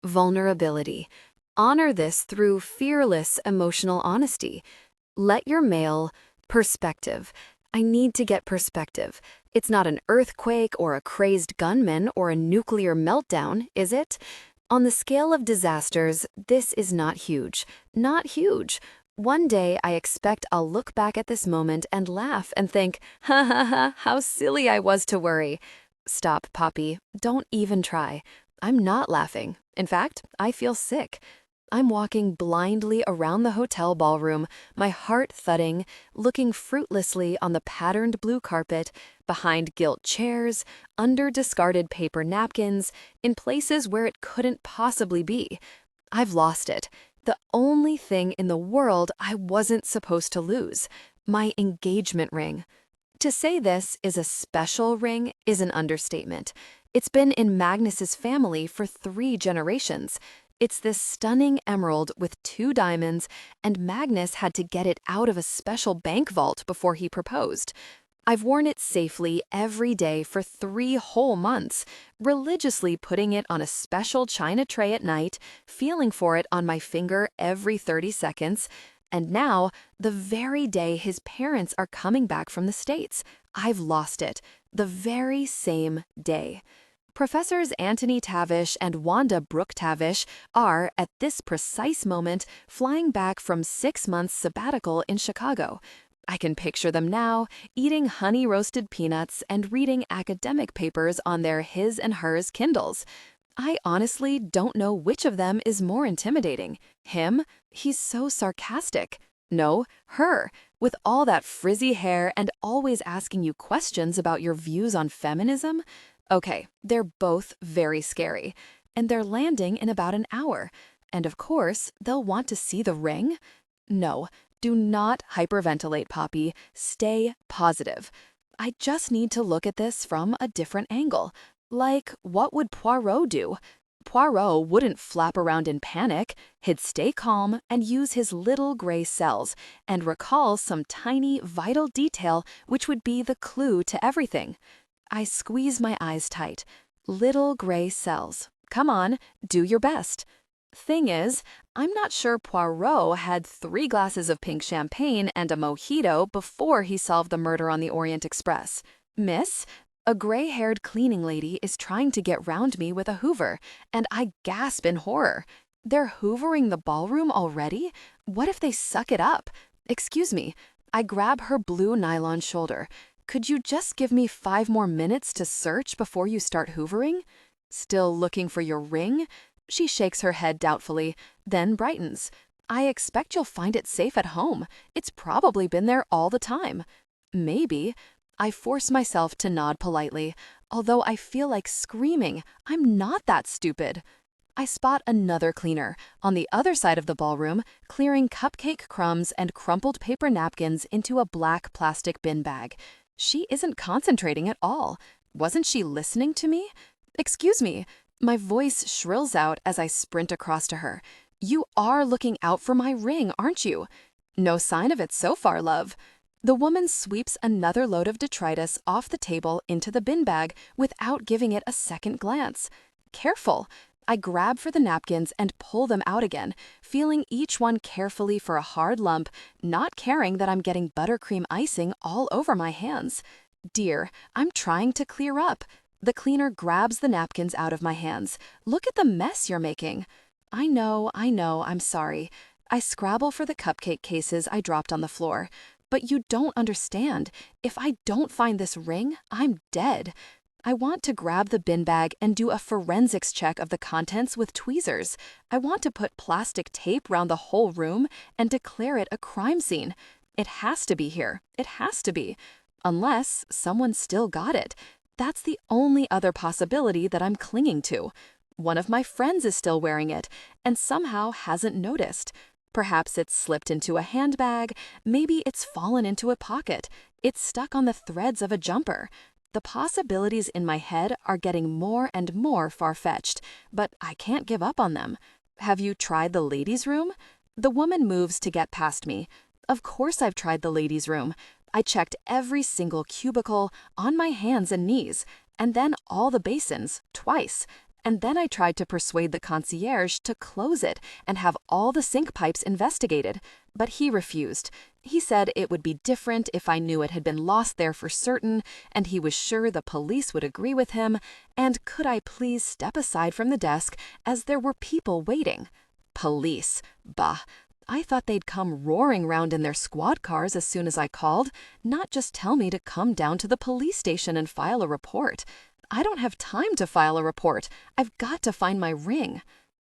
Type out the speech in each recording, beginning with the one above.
Vulnerability. Honor this through fearless emotional honesty. Let your mail perspective. I need to get perspective. It's not an earthquake or a crazed gunman or a nuclear meltdown, is it? On the scale of disasters, this is not huge. Not huge. One day I expect I'll look back at this moment and laugh and think, ha ha ha, how silly I was to worry. Stop, Poppy. Don't even try. I'm not laughing. In fact, I feel sick. I'm walking blindly around the hotel ballroom, my heart thudding, looking fruitlessly on the patterned blue carpet, behind gilt chairs, under discarded paper napkins, in places where it couldn't possibly be. I've lost it. The only thing in the world I wasn't supposed to lose, my engagement ring. To say this is a special ring is an understatement. It's been in Magnus's family for 3 generations. It's this stunning emerald with 2 diamonds, and Magnus had to get it out of a special bank vault before he proposed. I've worn it safely every day for 3 whole months, religiously putting it on a special china tray at night, feeling for it on my finger every 30 seconds, and now, the very day his parents are coming back from the States, I've lost it, the very same day. Professors Anthony Tavish and Wanda Brooke Tavish are, at this precise moment, flying back from 6 months sabbatical in Chicago. I can picture them now, eating honey-roasted peanuts and reading academic papers on their his and hers Kindles. I honestly don't know which of them is more intimidating. Him? He's so sarcastic. No, her, with all that frizzy hair and always asking you questions about your views on feminism. Okay, they're both very scary, and they're landing in about an hour. And of course, they'll want to see the ring. No, do not hyperventilate, Poppy. Stay positive. I just need to look at this from a different angle. Like, what would Poirot do? Poirot wouldn't flap around in panic. He'd stay calm and use his little gray cells and recall some tiny, vital detail which would be the clue to everything. I squeeze my eyes tight. Little gray cells. Come on, do your best. Thing is, I'm not sure Poirot had 3 glasses of pink champagne and a mojito before he solved the murder on the Orient Express. Miss, a gray-haired cleaning lady is trying to get round me with a hoover, and I gasp in horror. They're hoovering the ballroom already? What if they suck it up? Excuse me. I grab her blue nylon shoulder. Could you just give me 5 more minutes to search before you start hoovering? Still looking for your ring? She shakes her head doubtfully, then brightens. I expect you'll find it safe at home. It's probably been there all the time. Maybe. I force myself to nod politely, although I feel like screaming. I'm not that stupid. I spot another cleaner, on the other side of the ballroom, clearing cupcake crumbs and crumpled paper napkins into a black plastic bin bag. She isn't concentrating at all. Wasn't she listening to me? Excuse me. My voice shrills out as I sprint across to her. You are looking out for my ring, aren't you? No sign of it so far, love. The woman sweeps another load of detritus off the table into the bin bag without giving it a second glance. Careful. I grab for the napkins and pull them out again, feeling each one carefully for a hard lump, not caring that I'm getting buttercream icing all over my hands. Dear, I'm trying to clear up. The cleaner grabs the napkins out of my hands. Look at the mess you're making. I know, I'm sorry. I scrabble for the cupcake cases I dropped on the floor. But you don't understand. If I don't find this ring, I'm dead. I want to grab the bin bag and do a forensics check of the contents with tweezers. I want to put plastic tape round the whole room and declare it a crime scene. It has to be here. It has to be. Unless someone still got it. That's the only other possibility that I'm clinging to. One of my friends is still wearing it and somehow hasn't noticed. Perhaps it's slipped into a handbag. Maybe it's fallen into a pocket. It's stuck on the threads of a jumper. The possibilities in my head are getting more and more far-fetched, but I can't give up on them. Have you tried the ladies' room? The woman moves to get past me. Of course I've tried the ladies' room. I checked every single cubicle, on my hands and knees, and then all the basins, twice. And then I tried to persuade the concierge to close it and have all the sink pipes investigated, but he refused. He said it would be different if I knew it had been lost there for certain, and he was sure the police would agree with him, and could I please step aside from the desk as there were people waiting. Police. Bah. I thought they'd come roaring round in their squad cars as soon as I called, not just tell me to come down to the police station and file a report. I don't have time to file a report. I've got to find my ring.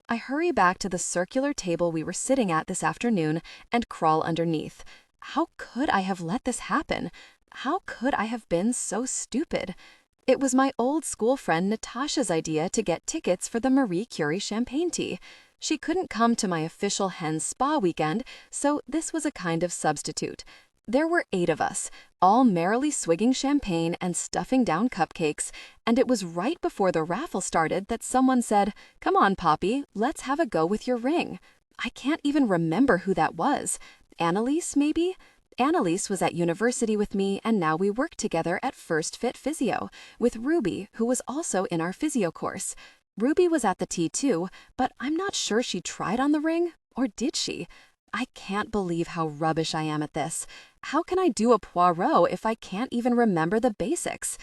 I hurry back to the circular table we were sitting at this afternoon and crawl underneath. How could I have let this happen? How could I have been so stupid? It was my old school friend Natasha's idea to get tickets for the Marie Curie champagne tea. She couldn't come to my official hen spa weekend, so this was a kind of substitute. There were 8 of us, all merrily swigging champagne and stuffing down cupcakes, and it was right before the raffle started that someone said, "Come on, Poppy, let's have a go with your ring." I can't even remember who that was. Annalise, maybe? Annalise was at university with me, and now we work together at First Fit Physio, with Ruby, who was also in our physio course. Ruby was at the tea too, but I'm not sure she tried on the ring, or did she? I can't believe how rubbish I am at this. How can I do a Poirot if I can't even remember the basics?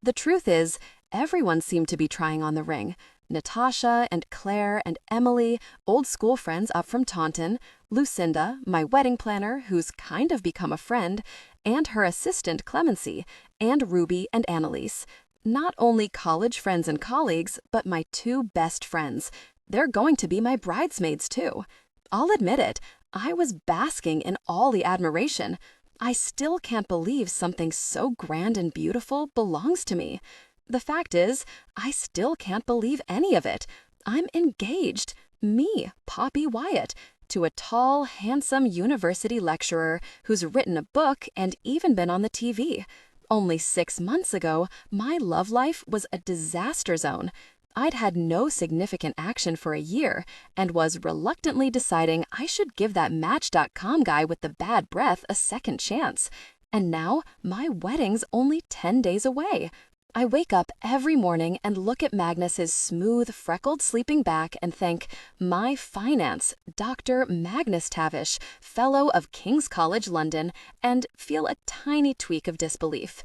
The truth is, everyone seemed to be trying on the ring. Natasha and Claire and Emily, old school friends up from Taunton, Lucinda, my wedding planner, who's kind of become a friend, and her assistant Clemency, and Ruby and Annalise. Not only college friends and colleagues, but my 2 best friends. They're going to be my bridesmaids too. I'll admit it, I was basking in all the admiration. I still can't believe something so grand and beautiful belongs to me. The fact is, I still can't believe any of it. I'm engaged, me, Poppy Wyatt, to a tall, handsome university lecturer who's written a book and even been on the TV. Only 6 months ago, my love life was a disaster zone. I'd had no significant action for a year and was reluctantly deciding I should give that Match.com guy with the bad breath a second chance. And now, my wedding's only 10 days away. I wake up every morning and look at Magnus's smooth, freckled sleeping back and think, my finance, Dr. Magnus Tavish, Fellow of King's College London, and feel a tiny tweak of disbelief.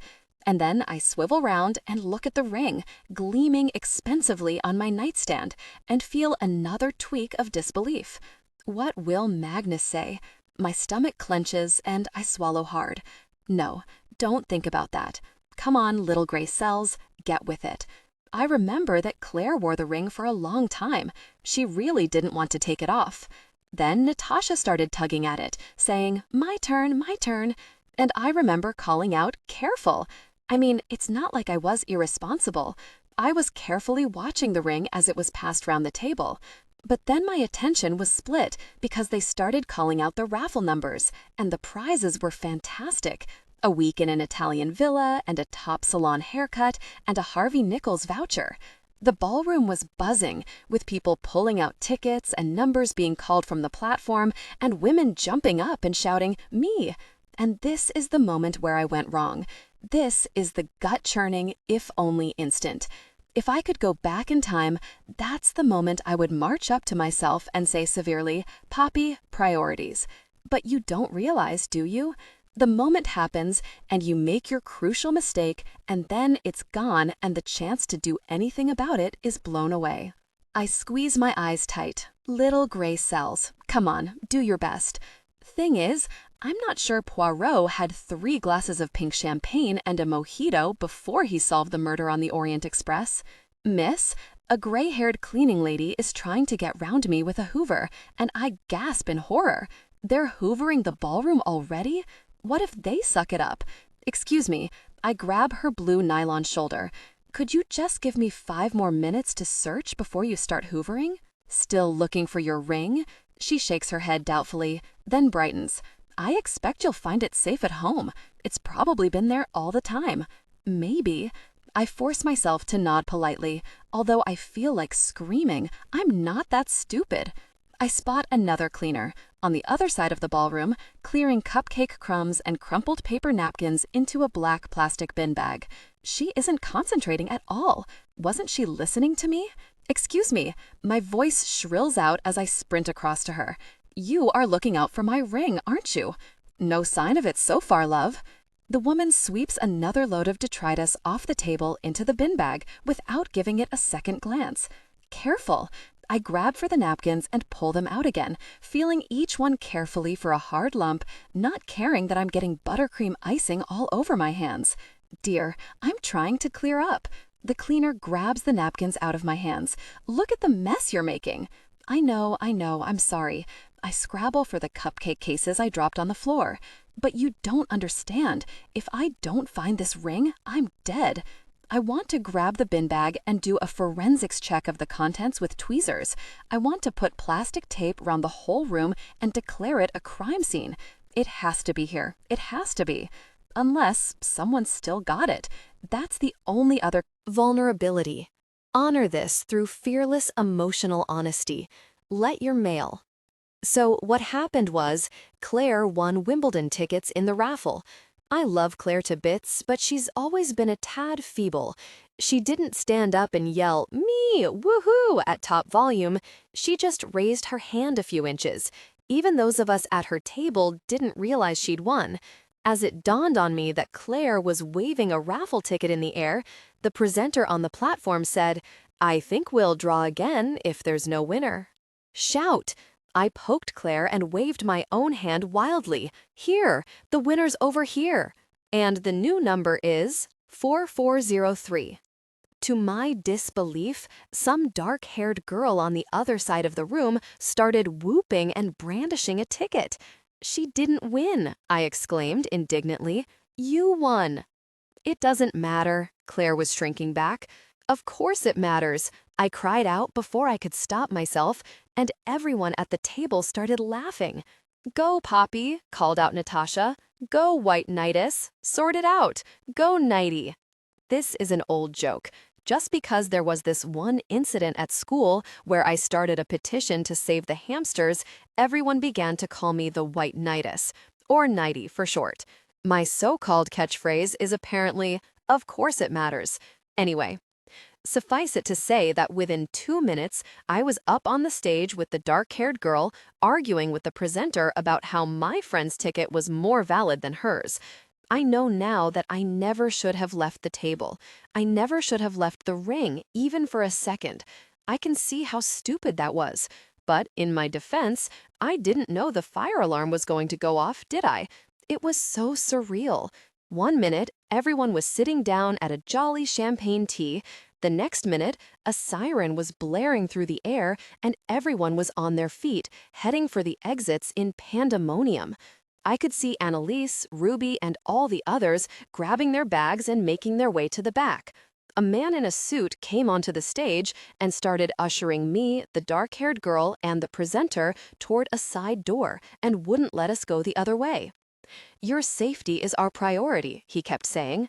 And then I swivel round and look at the ring, gleaming expensively on my nightstand, and feel another tweak of disbelief. What will Magnus say? My stomach clenches and I swallow hard. No, don't think about that. Come on, little gray cells, get with it. I remember that Claire wore the ring for a long time. She really didn't want to take it off. Then Natasha started tugging at it, saying, "My turn, my turn." And I remember calling out, "Careful." I mean, it's not like I was irresponsible. I was carefully watching the ring as it was passed round the table. But then my attention was split because they started calling out the raffle numbers, and the prizes were fantastic. A week in an Italian villa, and a top salon haircut, and a Harvey Nichols voucher. The ballroom was buzzing, with people pulling out tickets and numbers being called from the platform, and women jumping up and shouting, "Me!" And this is the moment where I went wrong. This is the gut-churning, if-only instant. If I could go back in time, that's the moment I would march up to myself and say severely, "Poppy, priorities." But you don't realize, do you? The moment happens, and you make your crucial mistake, and then it's gone, and the chance to do anything about it is blown away. I squeeze my eyes tight. Little gray cells. Come on, do your best. Thing is, I'm not sure Poirot had 3 glasses of pink champagne and a mojito before he solved the murder on the Orient Express. Miss, a gray-haired cleaning lady is trying to get round me with a hoover, and I gasp in horror. They're hoovering the ballroom already? What if they suck it up? Excuse me, I grab her blue nylon shoulder. Could you just give me 5 more minutes to search before you start hoovering? Still looking for your ring? She shakes her head doubtfully, then brightens. I expect you'll find it safe at home. It's probably been there all the time. Maybe. I force myself to nod politely, although I feel like screaming. I'm not that stupid. I spot another cleaner, on the other side of the ballroom, clearing cupcake crumbs and crumpled paper napkins into a black plastic bin bag. She isn't concentrating at all. Wasn't she listening to me? Excuse me, my voice shrills out as I sprint across to her. You are looking out for my ring, aren't you? No sign of it so far, love. The woman sweeps another load of detritus off the table into the bin bag without giving it a second glance. Careful. I grab for the napkins and pull them out again, feeling each one carefully for a hard lump, not caring that I'm getting buttercream icing all over my hands. Dear, I'm trying to clear up. The cleaner grabs the napkins out of my hands. Look at the mess you're making. I know, I'm sorry. I scrabble for the cupcake cases I dropped on the floor. But you don't understand. If I don't find this ring, I'm dead. I want to grab the bin bag and do a forensics check of the contents with tweezers. I want to put plastic tape around the whole room and declare it a crime scene. It has to be here. It has to be. Unless someone still got it. That's the only other Vulnerability. Honor this through fearless emotional honesty. Let your mail. So what happened was, Claire won Wimbledon tickets in the raffle. I love Claire to bits, but she's always been a tad feeble. She didn't stand up and yell, "Me, woohoo," at top volume. She just raised her hand a few inches. Even those of us at her table didn't realize she'd won. As it dawned on me that Claire was waving a raffle ticket in the air, the presenter on the platform said, "I think we'll draw again if there's no winner." Shout! I poked Claire and waved my own hand wildly. "Here! The winner's over here!" And the new number is 4403. To my disbelief, some dark-haired girl on the other side of the room started whooping and brandishing a ticket. "She didn't win," I exclaimed indignantly. "You won." "It doesn't matter," Claire was shrinking back. "Of course it matters," I cried out before I could stop myself, and everyone at the table started laughing. "Go, Poppy," called out Natasha. "Go, White Knightis. Sort it out. Go, Knighty." This is an old joke. Just because there was this one incident at school where I started a petition to save the hamsters, everyone began to call me the White Knightis, or Knighty for short. My so-called catchphrase is apparently, "Of course it matters." Anyway, suffice it to say that within 2 minutes, I was up on the stage with the dark-haired girl, arguing with the presenter about how my friend's ticket was more valid than hers. I know now that I never should have left the table. I never should have left the ring, even for a second. I can see how stupid that was. But in my defense, I didn't know the fire alarm was going to go off, did I? It was so surreal. 1 minute, everyone was sitting down at a jolly champagne tea. The next minute, a siren was blaring through the air, and everyone was on their feet, heading for the exits in pandemonium. I could see Annalise, Ruby, and all the others grabbing their bags and making their way to the back. A man in a suit came onto the stage and started ushering me, the dark-haired girl, and the presenter toward a side door and wouldn't let us go the other way. "Your safety is our priority," he kept saying.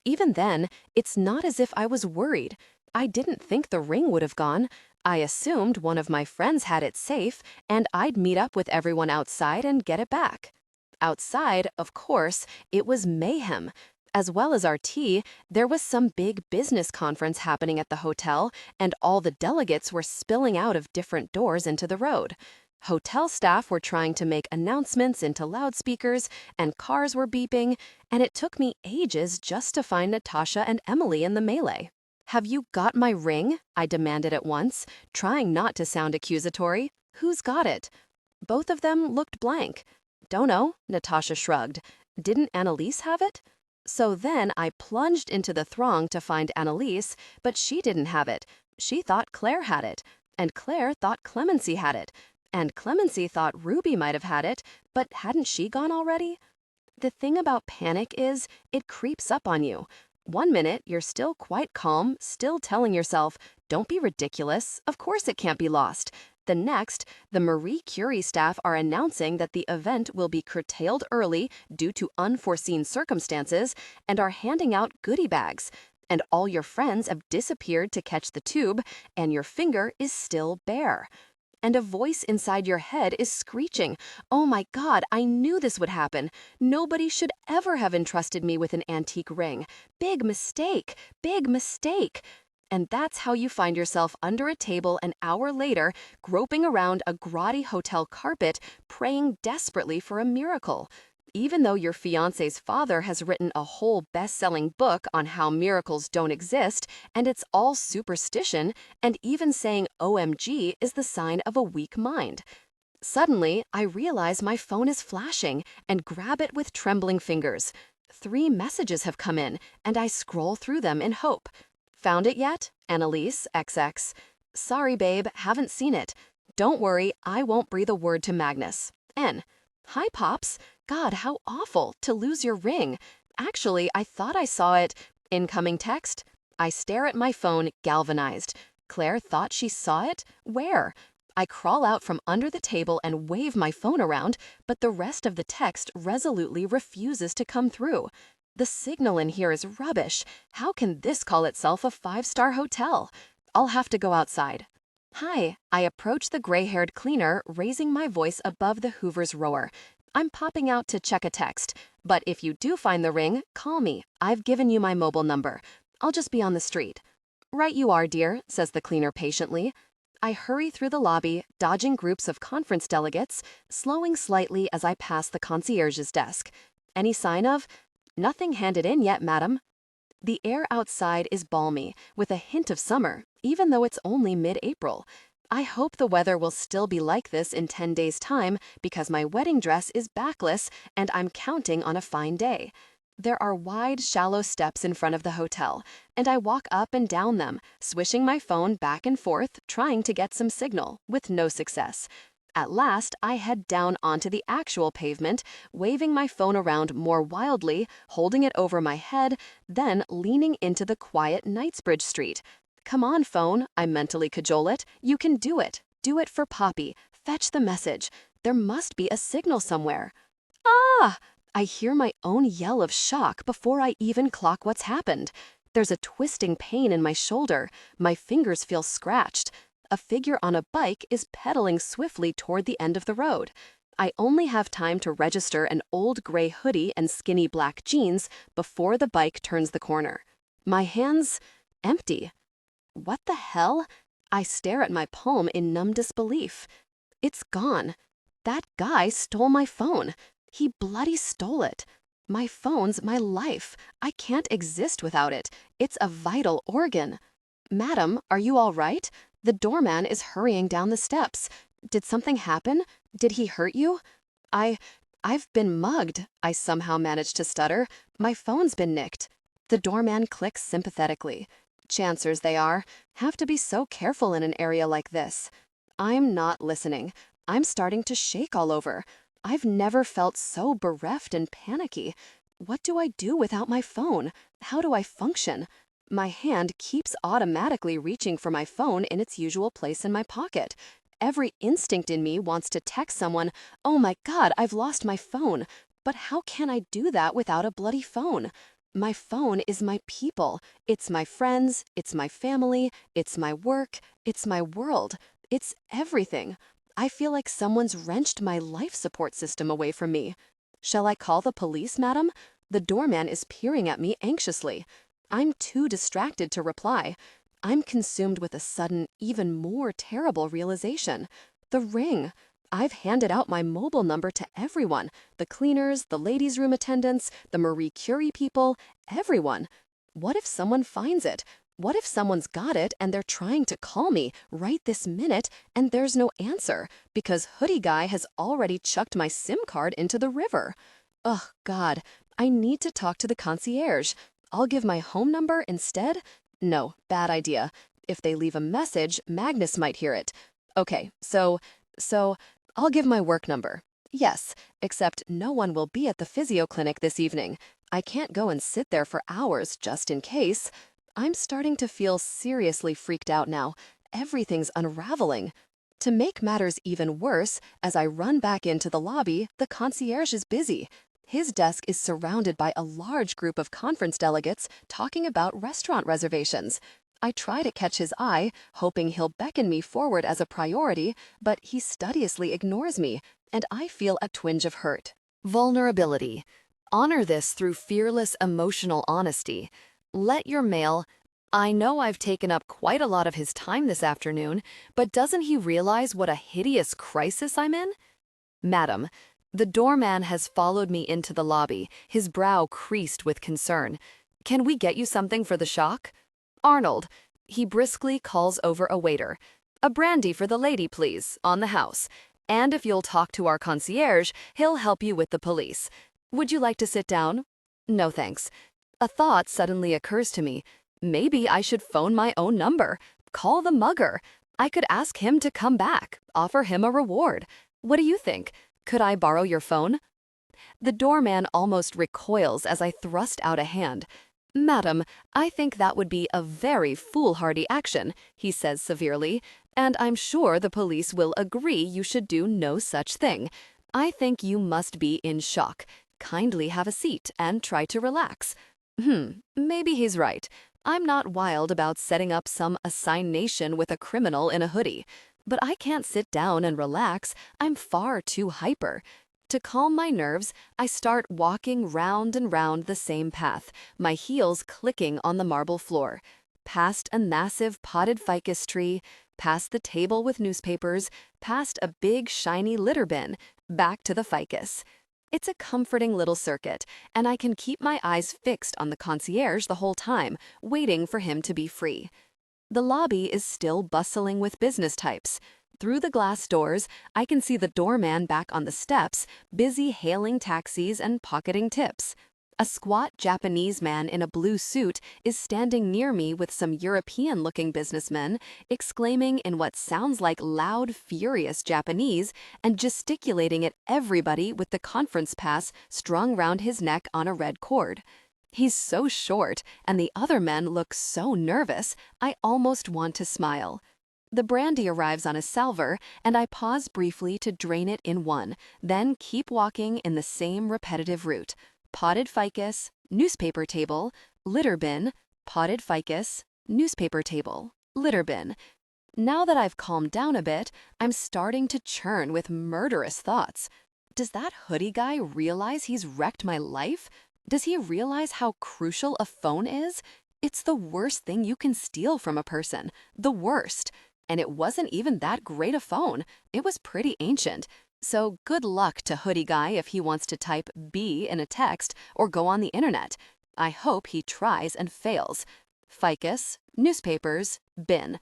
Even then, it's not as if I was worried. I didn't think the ring would have gone. I assumed one of my friends had it safe, and I'd meet up with everyone outside and get it back. Outside, of course, it was mayhem. As well as our tea, there was some big business conference happening at the hotel, and all the delegates were spilling out of different doors into the road. Hotel staff were trying to make announcements into loudspeakers, and cars were beeping, and it took me ages just to find Natasha and Emily in the melee. "Have you got my ring?" I demanded at once, trying not to sound accusatory. "Who's got it?" Both of them looked blank. "Don't know," Natasha shrugged. "Didn't Annalise have it?" So then I plunged into the throng to find Annalise, but she didn't have it. She thought Claire had it, and Claire thought Clemency had it, and Clemency thought Ruby might have had it, but hadn't she gone already? The thing about panic is, it creeps up on you. 1 minute, you're still quite calm, still telling yourself, "Don't be ridiculous, of course it can't be lost." The next, the Marie Curie staff are announcing that the event will be curtailed early due to unforeseen circumstances and are handing out goodie bags. And all your friends have disappeared to catch the tube, and your finger is still bare. And a voice inside your head is screeching, "Oh my God, I knew this would happen. Nobody should ever have entrusted me with an antique ring. Big mistake, big mistake." And that's how you find yourself under a table an hour later, groping around a grotty hotel carpet, praying desperately for a miracle. Even though your fiancé's father has written a whole best-selling book on how miracles don't exist, and it's all superstition, and even saying OMG is the sign of a weak mind. Suddenly, I realize my phone is flashing and grab it with trembling fingers. 3 messages have come in, and I scroll through them in hope. Found it yet? Annalise, XX. Sorry, babe, haven't seen it. Don't worry, I won't breathe a word to Magnus. N. Hi, Pops. God, how awful to lose your ring. Actually, I thought I saw it. Incoming text. I stare at my phone, galvanized. Claire thought she saw it? Where? I crawl out from under the table and wave my phone around, but the rest of the text resolutely refuses to come through. The signal in here is rubbish. How can this call itself a 5-star hotel? I'll have to go outside. Hi, I approach the gray-haired cleaner, raising my voice above the Hoover's roar. I'm popping out to check a text, but if you do find the ring, call me. I've given you my mobile number. I'll just be on the street. Right you are, dear, says the cleaner patiently. I hurry through the lobby, dodging groups of conference delegates, slowing slightly as I pass the concierge's desk. Any sign of? Nothing handed in yet, madam. The air outside is balmy, with a hint of summer, even though it's only mid-April. I hope the weather will still be like this in 10 days' time because my wedding dress is backless and I'm counting on a fine day. There are wide, shallow steps in front of the hotel, and I walk up and down them, swishing my phone back and forth, trying to get some signal, with no success. At last, I head down onto the actual pavement, waving my phone around more wildly, holding it over my head, then leaning into the quiet Knightsbridge Street. Come on, phone, I mentally cajole it. You can do it. Do it for Poppy. Fetch the message. There must be a signal somewhere. Ah! I hear my own yell of shock before I even clock what's happened. There's a twisting pain in my shoulder. My fingers feel scratched. A figure on a bike is pedaling swiftly toward the end of the road. I only have time to register an old gray hoodie and skinny black jeans before the bike turns the corner. My hands empty. What the hell? I stare at my palm in numb disbelief. It's gone. That guy stole my phone. He bloody stole it. My phone's my life. I can't exist without it. It's a vital organ. Madam, are you all right? The doorman is hurrying down the steps. Did something happen? Did he hurt you? I've been mugged, I somehow managed to stutter. My phone's been nicked. The doorman clicks sympathetically. Chancers they are. Have to be so careful in an area like this. I'm not listening. I'm starting to shake all over. I've never felt so bereft and panicky. What do I do without my phone? How do I function? My hand keeps automatically reaching for my phone in its usual place in my pocket. Every instinct in me wants to text someone, "Oh my God, I've lost my phone." But how can I do that without a bloody phone? My phone is my people. It's my friends, it's my family, it's my work, it's my world. It's everything. I feel like someone's wrenched my life support system away from me. Shall I call the police, madam? The doorman is peering at me anxiously. I'm too distracted to reply. I'm consumed with a sudden, even more terrible realization. The ring. I've handed out my mobile number to everyone. The cleaners, the ladies' room attendants, the Marie Curie people, everyone. What if someone finds it? What if someone's got it and they're trying to call me right this minute and there's no answer because Hoodie Guy has already chucked my SIM card into the river? Ugh, God, I need to talk to the concierge. I'll give my home number instead? No, bad idea. If they leave a message, Magnus might hear it. Okay, so I'll give my work number. Yes, except no one will be at the physio clinic this evening. I can't go and sit there for hours just in case. I'm starting to feel seriously freaked out now. Everything's unraveling. To make matters even worse, as I run back into the lobby, the concierge is busy. His desk is surrounded by a large group of conference delegates talking about restaurant reservations. I try to catch his eye, hoping he'll beckon me forward as a priority, but he studiously ignores me, and I feel a twinge of hurt. Vulnerability. Honor this through fearless emotional honesty. Let your mail I know I've taken up quite a lot of his time this afternoon, but doesn't he realize what a hideous crisis I'm in? Madam, the doorman has followed me into the lobby, his brow creased with concern. Can we get you something for the shock? Arnold, he briskly calls over a waiter. A brandy for the lady, please, on the house. And if you'll talk to our concierge, he'll help you with the police. Would you like to sit down? No, thanks. A thought suddenly occurs to me. Maybe I should phone my own number. Call the mugger. I could ask him to come back, offer him a reward. What do you think? Could I borrow your phone? The doorman almost recoils as I thrust out a hand. Madam, I think that would be a very foolhardy action, he says severely, and I'm sure the police will agree you should do no such thing. I think you must be in shock. Kindly have a seat and try to relax. Maybe he's right. I'm not wild about setting up some assignation with a criminal in a hoodie. But I can't sit down and relax. I'm far too hyper. To calm my nerves, I start walking round and round the same path, my heels clicking on the marble floor. Past a massive potted ficus tree, past the table with newspapers, past a big shiny litter bin, back to the ficus. It's a comforting little circuit, and I can keep my eyes fixed on the concierge the whole time, waiting for him to be free. The lobby is still bustling with business types. Through the glass doors, I can see the doorman back on the steps, busy hailing taxis and pocketing tips. A squat Japanese man in a blue suit is standing near me with some European-looking businessmen, exclaiming in what sounds like loud, furious Japanese and gesticulating at everybody with the conference pass strung round his neck on a red cord. He's so short, and the other men look so nervous, I almost want to smile. The brandy arrives on a salver, and I pause briefly to drain it in one, then keep walking in the same repetitive route. Potted ficus, newspaper table, litter bin, potted ficus, newspaper table, litter bin. Now that I've calmed down a bit, I'm starting to churn with murderous thoughts. Does that hoodie guy realize he's wrecked my life? Does he realize how crucial a phone is? It's the worst thing you can steal from a person. The worst. And it wasn't even that great a phone. It was pretty ancient. So good luck to hoodie guy if he wants to type B in a text or go on the internet. I hope he tries and fails. Ficus, newspapers, bin.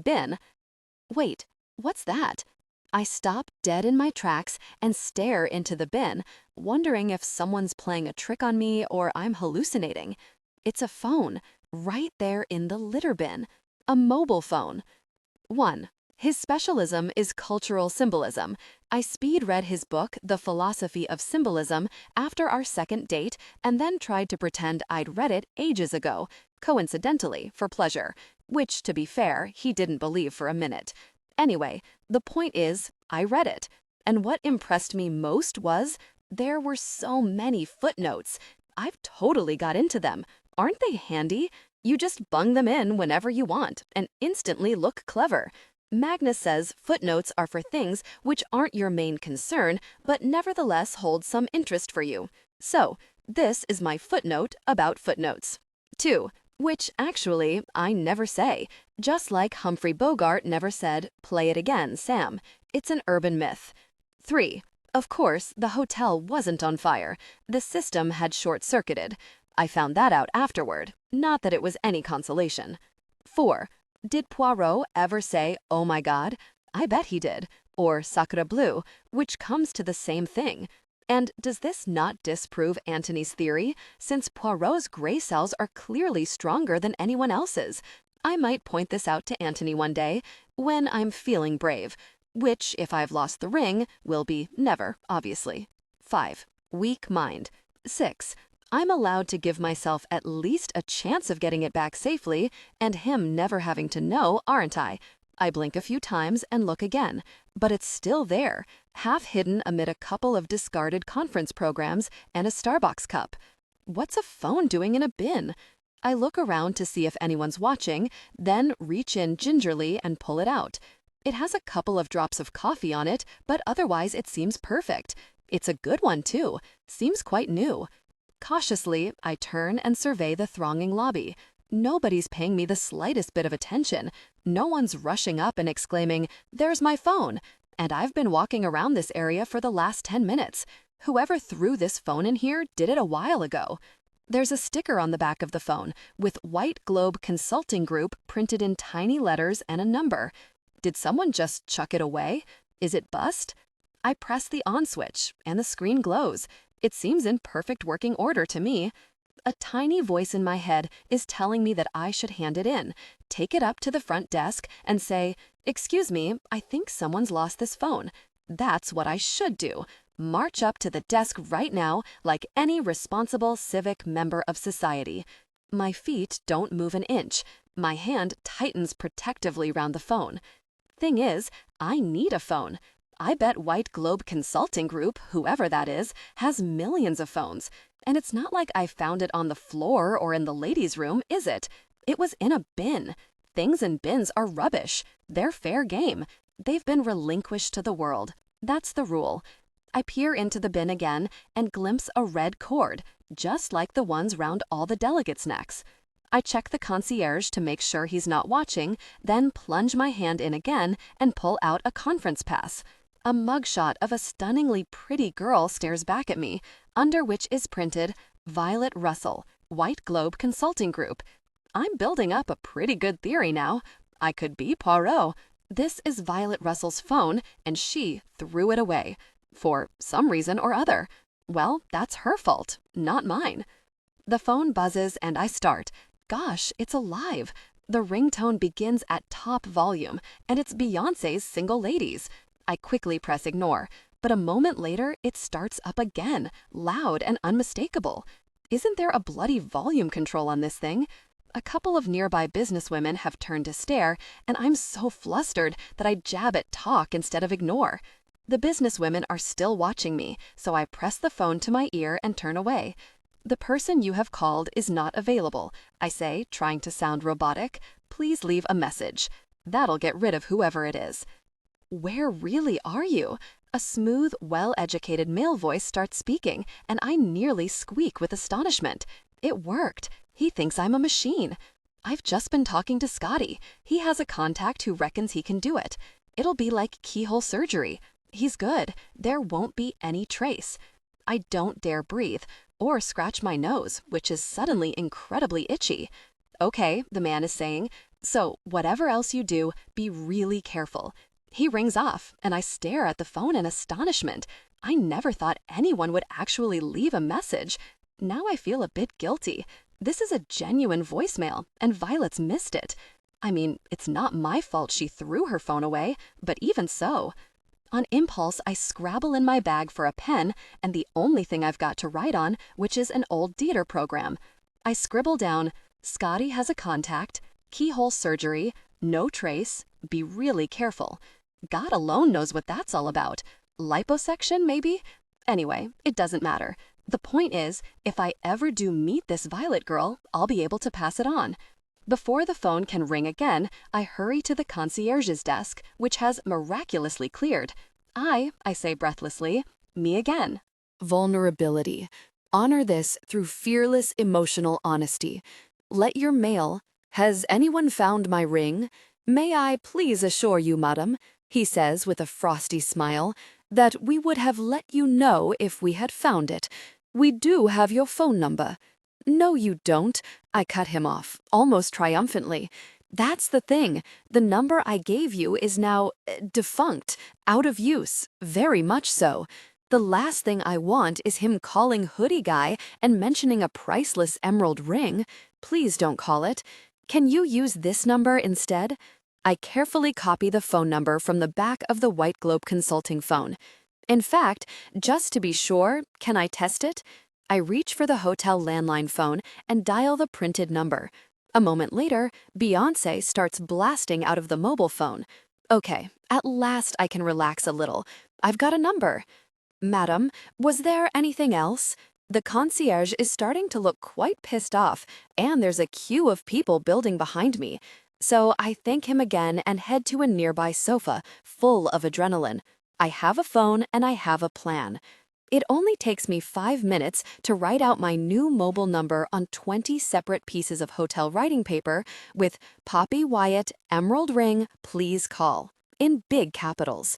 Bin? Wait, what's that? I stop dead in my tracks and stare into the bin, wondering if someone's playing a trick on me or I'm hallucinating. It's a phone, right there in the litter bin. A mobile phone. 1. His specialism is cultural symbolism. I speed read his book, The Philosophy of Symbolism, after our second date and then tried to pretend I'd read it ages ago, coincidentally, for pleasure, which, to be fair, he didn't believe for a minute. Anyway, the point is, I read it. And what impressed me most was, there were so many footnotes. I've totally got into them. Aren't they handy? You just bung them in whenever you want and instantly look clever. Magnus says footnotes are for things which aren't your main concern, but nevertheless hold some interest for you. So, this is my footnote about footnotes. 2. Which, actually, I never say. Just like Humphrey Bogart never said, "Play it again, Sam." It's an urban myth. 3. Of course, the hotel wasn't on fire. The system had short-circuited. I found that out afterward. Not that it was any consolation. 4. Did Poirot ever say, "Oh my God"? I bet he did. Or "Sacre bleu," which comes to the same thing. And does this not disprove Antony's theory, since Poirot's gray cells are clearly stronger than anyone else's? I might point this out to Antony one day, when I'm feeling brave, which, if I've lost the ring, will be never, obviously. 5. Weak mind. 6. I'm allowed to give myself at least a chance of getting it back safely, and him never having to know, aren't I? I blink a few times and look again, but it's still there, half hidden amid a couple of discarded conference programs and a Starbucks cup. What's a phone doing in a bin? I look around to see if anyone's watching, then reach in gingerly and pull it out. It has a couple of drops of coffee on it, but otherwise it seems perfect. It's a good one, too. Seems quite new. Cautiously, I turn and survey the thronging lobby. Nobody's paying me the slightest bit of attention. No one's rushing up and exclaiming, "There's my phone." And I've been walking around this area for the last 10 minutes. Whoever threw this phone in here did it a while ago. There's a sticker on the back of the phone with White Globe Consulting Group printed in tiny letters and a number. Did someone just chuck it away? Is it bust? I press the on switch and the screen glows. It seems in perfect working order to me. A tiny voice in my head is telling me that I should hand it in, take it up to the front desk and say, "Excuse me, I think someone's lost this phone." That's what I should do. March up to the desk right now like any responsible civic member of society. My feet don't move an inch. My hand tightens protectively round the phone. Thing is, I need a phone. I bet White Globe Consulting Group, whoever that is, has millions of phones. And it's not like I found it on the floor or in the ladies' room, is it? It was in a bin. Things in bins are rubbish. They're fair game. They've been relinquished to the world. That's the rule. I peer into the bin again and glimpse a red cord, just like the ones round all the delegates' necks. I check the concierge to make sure he's not watching, then plunge my hand in again and pull out a conference pass. A mugshot of a stunningly pretty girl stares back at me, under which is printed, "Violet Russell, White Globe Consulting Group." I'm building up a pretty good theory now. I could be Poirot. This is Violet Russell's phone, and she threw it away. For some reason or other. Well, that's her fault, not mine. The phone buzzes and I start. Gosh, it's alive. The ringtone begins at top volume, and it's Beyoncé's Single Ladies. I quickly press ignore, but a moment later it starts up again, loud and unmistakable. Isn't there a bloody volume control on this thing? A couple of nearby businesswomen have turned to stare, and I'm so flustered that I jab at talk instead of ignore. The businesswomen are still watching me, so I press the phone to my ear and turn away. "The person you have called is not available," I say, trying to sound robotic. "Please leave a message." That'll get rid of whoever it is. "Where really are you?" A smooth, well-educated male voice starts speaking, and I nearly squeak with astonishment. It worked. He thinks I'm a machine. I've just been talking to Scotty. He has a contact who reckons he can do it. It'll be like keyhole surgery. He's good. There won't be any trace. I don't dare breathe or scratch my nose, which is suddenly incredibly itchy. "Okay," the man is saying, "so whatever else you do, be really careful." He rings off, and I stare at the phone in astonishment. I never thought anyone would actually leave a message. Now I feel a bit guilty. This is a genuine voicemail, and Violet's missed it. I mean, it's not my fault she threw her phone away, but even so. On impulse, I scrabble in my bag for a pen and the only thing I've got to write on, which is an old theater program. I scribble down, "Scotty has a contact, keyhole surgery, no trace, be really careful." God alone knows what that's all about. Liposuction, maybe? Anyway, it doesn't matter. The point is, if I ever do meet this Violet girl, I'll be able to pass it on. Before the phone can ring again, I hurry to the concierge's desk, which has miraculously cleared. I say breathlessly, "Me again." Vulnerability. Honor this through fearless emotional honesty. Let your mail. "Has anyone found my ring? May I please assure you, madam," he says with a frosty smile, "that we would have let you know if we had found it. We do have your phone number." "No, you don't," I cut him off, almost triumphantly. "That's the thing. The number I gave you is now defunct, out of use, very much so. The last thing I want is him calling Hoodie Guy and mentioning a priceless emerald ring. Please don't call it. Can you use this number instead?" I carefully copy the phone number from the back of the White Globe Consulting phone. In fact, just to be sure, can I test it? I reach for the hotel landline phone and dial the printed number. A moment later, Beyoncé starts blasting out of the mobile phone. Okay, at last I can relax a little. I've got a number. "Madam, was there anything else?" The concierge is starting to look quite pissed off, and there's a queue of people building behind me. So I thank him again and head to a nearby sofa, full of adrenaline. I have a phone and I have a plan. It only takes me 5 minutes to write out my new mobile number on 20 separate pieces of hotel writing paper with Poppy Wyatt, Emerald Ring, please call, in big capitals.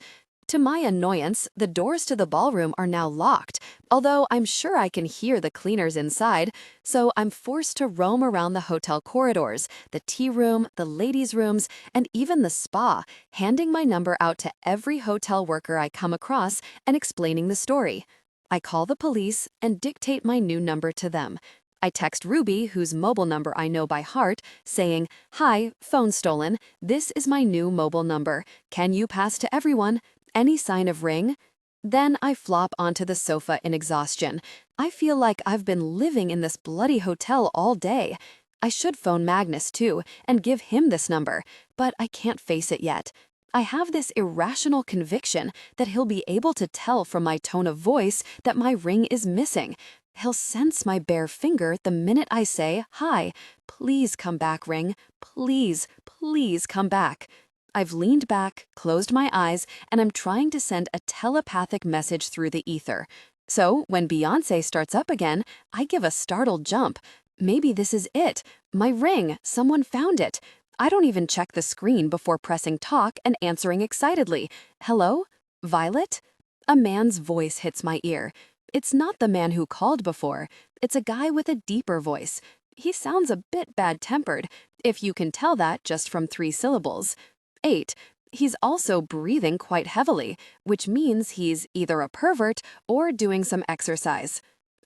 To my annoyance, the doors to the ballroom are now locked, although I'm sure I can hear the cleaners inside, so I'm forced to roam around the hotel corridors, the tea room, the ladies' rooms, and even the spa, handing my number out to every hotel worker I come across and explaining the story. I call the police and dictate my new number to them. I text Ruby, whose mobile number I know by heart, saying, "Hi, phone stolen. This is my new mobile number. Can you pass to everyone? Any sign of ring?" Then I flop onto the sofa in exhaustion. I feel like I've been living in this bloody hotel all day. I should phone Magnus too and give him this number, but I can't face it yet. I have this irrational conviction that he'll be able to tell from my tone of voice that my ring is missing. He'll sense my bare finger the minute I say, "Hi, please come back, ring. Please, please come back." I've leaned back, closed my eyes, and I'm trying to send a telepathic message through the ether. So when Beyoncé starts up again, I give a startled jump. Maybe this is it. My ring. Someone found it. I don't even check the screen before pressing talk and answering excitedly. "Hello? Violet?" A man's voice hits my ear. It's not the man who called before. It's a guy with a deeper voice. He sounds a bit bad-tempered, if you can tell that just from 3 syllables. 8. He's also breathing quite heavily, which means he's either a pervert or doing some exercise.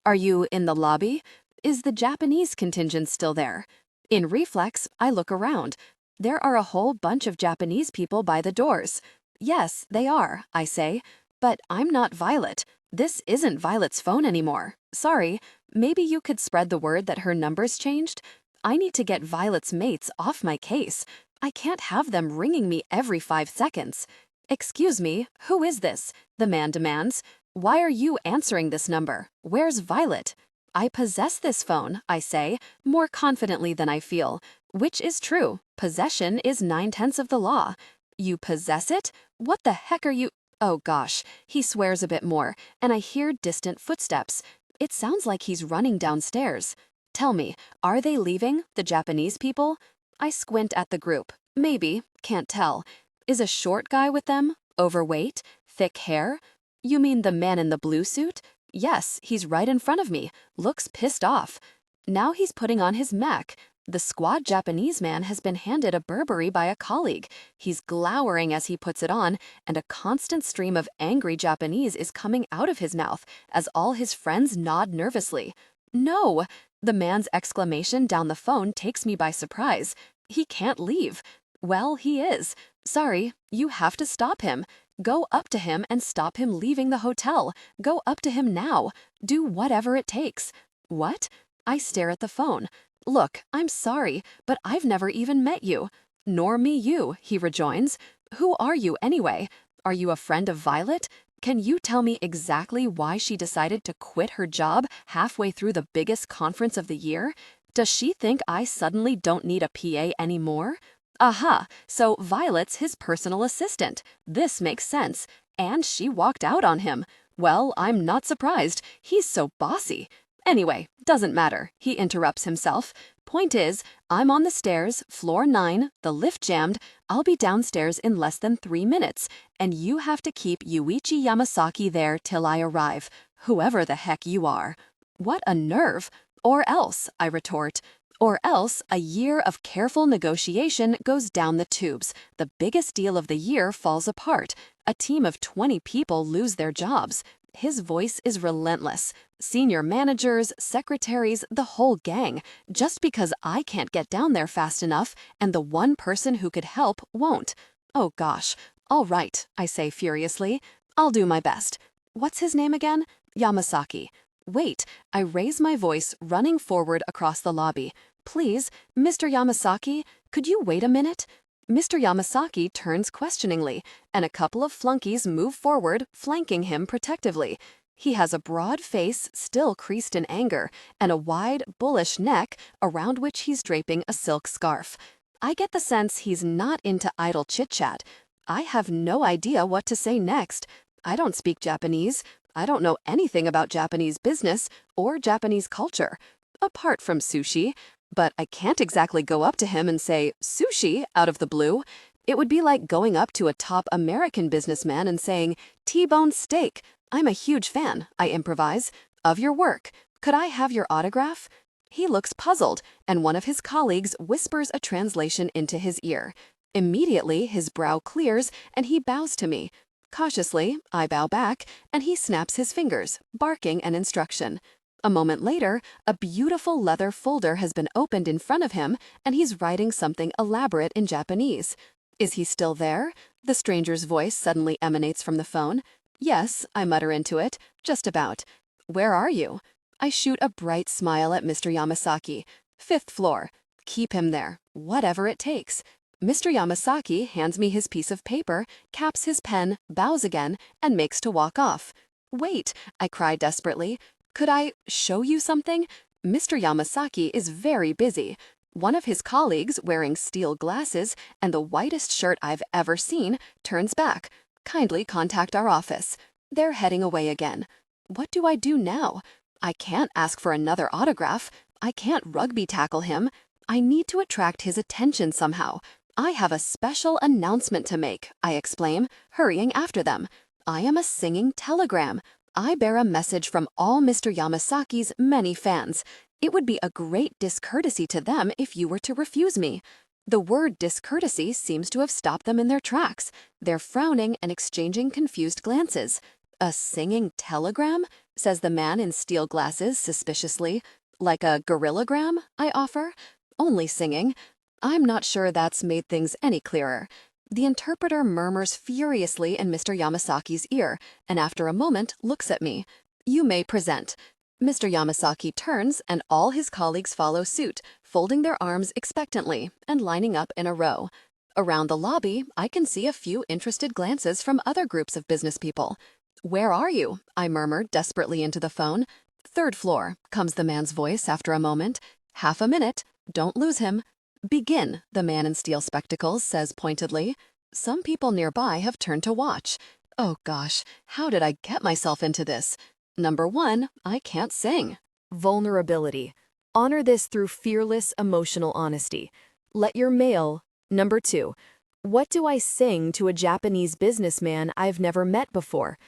"Are you in the lobby? Is the Japanese contingent still there?" In reflex, I look around. There are a whole bunch of Japanese people by the doors. "Yes, they are," I say. "But I'm not Violet. This isn't Violet's phone anymore. Sorry. Maybe you could spread the word that her number's changed? I need to get Violet's mates off my case. I can't have them ringing me every 5 seconds. "Excuse me, who is this?" the man demands. "Why are you answering this number? Where's Violet?" "I possess this phone," I say, more confidently than I feel. Which is true. Possession is 9/10 of the law. "You possess it? What the heck are you—" Oh gosh, he swears a bit more, and I hear distant footsteps. It sounds like he's running downstairs. Tell me, are they leaving, the Japanese people? I squint at the group. Maybe, can't tell. Is a short guy with them? Overweight? Thick hair? You mean the man in the blue suit? Yes, he's right in front of me. Looks pissed off. Now he's putting on his mech. The squad Japanese man has been handed a Burberry by a colleague. He's glowering as he puts it on, and a constant stream of angry Japanese is coming out of his mouth as all his friends nod nervously. "No!" The man's exclamation down the phone takes me by surprise. He can't leave. Well, he is. "Sorry, you have to stop him. Go up to him and stop him leaving the hotel. Go up to him now. Do whatever it takes." "What?" I stare at the phone. "Look, I'm sorry, but I've never even met you." "Nor me you," he rejoins. "Who are you anyway? Are you a friend of Violet? Can you tell me exactly why she decided to quit her job halfway through the biggest conference of the year? Does she think I suddenly don't need a PA anymore?" Aha, so Violet's his personal assistant. This makes sense. And she walked out on him. Well, I'm not surprised. He's so bossy. Anyway, doesn't matter. He interrupts himself. Point is, I'm on the stairs, floor 9, the lift jammed. I'll be downstairs in less than 3 minutes, and you have to keep Yuichi Yamasaki there till I arrive, whoever the heck you are. What a nerve. Or else, I retort. Or else, a year of careful negotiation goes down the tubes. The biggest deal of the year falls apart. A team of 20 people lose their jobs. His voice is relentless. Senior managers, secretaries, the whole gang. Just because I can't get down there fast enough, and the one person who could help won't. Oh gosh. All right, I say furiously. I'll do my best. What's his name again? Yamasaki. Wait, I raise my voice, running forward across the lobby. Please, Mr. Yamasaki, could you wait a minute? Mr. Yamasaki turns questioningly, and a couple of flunkies move forward, flanking him protectively. He has a broad face, still creased in anger, and a wide, bullish neck around which he's draping a silk scarf. I get the sense he's not into idle chit-chat. I have no idea what to say next. I don't speak Japanese. I don't know anything about Japanese business or Japanese culture, apart from sushi, but I can't exactly go up to him and say, "Sushi," out of the blue. It would be like going up to a top American businessman and saying, "T-bone steak. I'm a huge fan," I improvise, "of your work. Could I have your autograph?" He looks puzzled, and one of his colleagues whispers a translation into his ear. Immediately, his brow clears, and he bows to me. Cautiously, I bow back, and he snaps his fingers, barking an instruction. A moment later, a beautiful leather folder has been opened in front of him, and he's writing something elaborate in Japanese. "Is he still there?" The stranger's voice suddenly emanates from the phone. "Yes," I mutter into it, "just about." "Where are you?" I shoot a bright smile at Mr. Yamasaki. "5th floor. Keep him there, whatever it takes." Mr. Yamasaki hands me his piece of paper, caps his pen, bows again, and makes to walk off. "Wait," I cry desperately. "Could I show you something?" Mr. Yamasaki is very busy. One of his colleagues, wearing steel glasses and the whitest shirt I've ever seen, turns back. "Kindly contact our office." They're heading away again. What do I do now? I can't ask for another autograph. I can't rugby tackle him. I need to attract his attention somehow. "I have a special announcement to make," I exclaim, hurrying after them. "I am a singing telegram. I bear a message from all Mr. Yamasaki's many fans. It would be a great discourtesy to them if you were to refuse me." The word discourtesy seems to have stopped them in their tracks. They're frowning and exchanging confused glances. "A singing telegram?" says the man in steel glasses suspiciously. "Like a gorillagram?" I offer. "Only singing." I'm not sure that's made things any clearer. The interpreter murmurs furiously in Mr. Yamasaki's ear, and after a moment looks at me. "You may present." Mr. Yamasaki turns, and all his colleagues follow suit, folding their arms expectantly and lining up in a row. Around the lobby, I can see a few interested glances from other groups of business people. "Where are you?" I murmur desperately into the phone. "3rd floor," comes the man's voice after a moment. "Half a minute. Don't lose him." "Begin," the man in steel spectacles says pointedly. Some people nearby have turned to watch. Oh gosh, how did I get myself into this? Number 1, I can't sing. Vulnerability. Honor this through fearless emotional honesty. Let your mail. Number 2. What do I sing to a Japanese businessman I've never met before?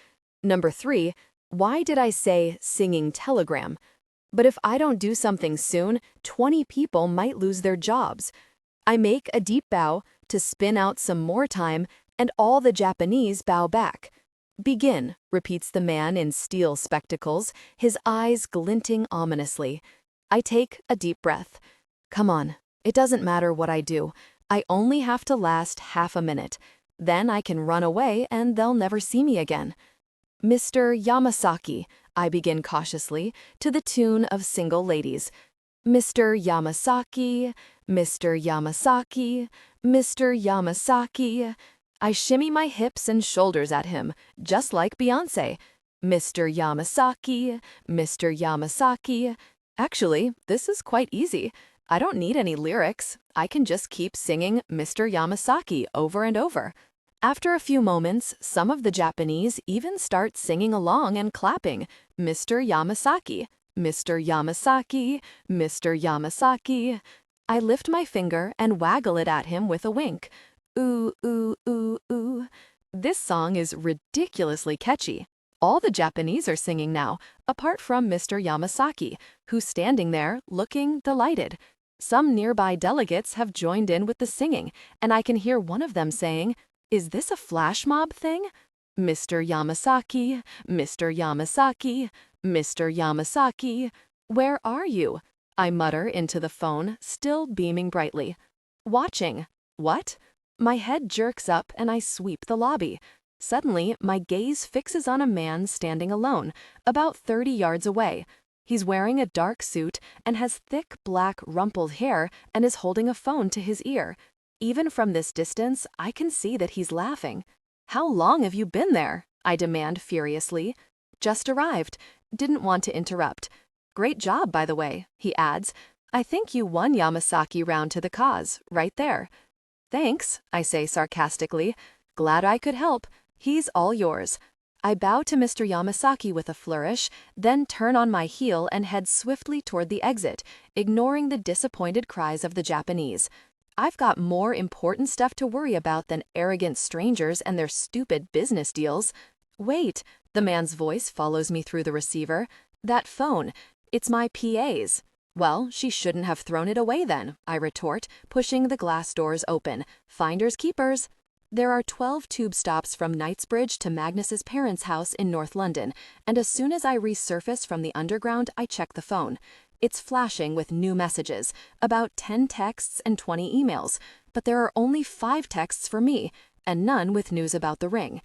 Number 3. Why did I say singing telegram? But if I don't do something soon, 20 people might lose their jobs. I make a deep bow to spin out some more time, and all the Japanese bow back. "Begin," repeats the man in steel spectacles, his eyes glinting ominously. I take a deep breath. Come on, it doesn't matter what I do. I only have to last half a minute. Then I can run away and they'll never see me again. "Mr. Yamasaki," I begin cautiously, to the tune of Single Ladies. "Mr. Yamasaki, Mr. Yamasaki, Mr. Yamasaki." I shimmy my hips and shoulders at him, just like Beyoncé. "Mr. Yamasaki, Mr. Yamasaki." Actually, this is quite easy. I don't need any lyrics. I can just keep singing Mr. Yamasaki over and over. After a few moments, some of the Japanese even start singing along and clapping, "Mr. Yamasaki, Mr. Yamasaki, Mr. Yamasaki." I lift my finger and waggle it at him with a wink. Ooh, ooh, ooh, ooh. This song is ridiculously catchy. All the Japanese are singing now, apart from Mr. Yamasaki, who's standing there looking delighted. Some nearby delegates have joined in with the singing, and I can hear one of them saying, "Is this a flash mob thing?" "Mr. Yamasaki, Mr. Yamasaki, Mr. Yamasaki, where are you?" I mutter into the phone, still beaming brightly. "Watching." "What?" My head jerks up and I sweep the lobby. Suddenly, my gaze fixes on a man standing alone, about 30 yards away. He's wearing a dark suit and has thick black rumpled hair and is holding a phone to his ear. Even from this distance, I can see that he's laughing. "How long have you been there?" I demand furiously. "Just arrived. Didn't want to interrupt." "Great job, by the way," he adds. "I think you won Yamasaki round to the cause, right there." "Thanks," I say sarcastically. "Glad I could help. He's all yours." I bow to Mr. Yamasaki with a flourish, then turn on my heel and head swiftly toward the exit, ignoring the disappointed cries of the Japanese. I've got more important stuff to worry about than arrogant strangers and their stupid business deals. Wait, the man's voice follows me through the receiver. That phone, it's my PA's. Well, she shouldn't have thrown it away then, I retort, pushing the glass doors open. Finders keepers. There are 12 tube stops from Knightsbridge to Magnus's parents' house in North London, and as soon as I resurface from the underground, I check the phone. It's flashing with new messages, about 10 texts and 20 emails, but there are only 5 texts for me, and none with news about the ring.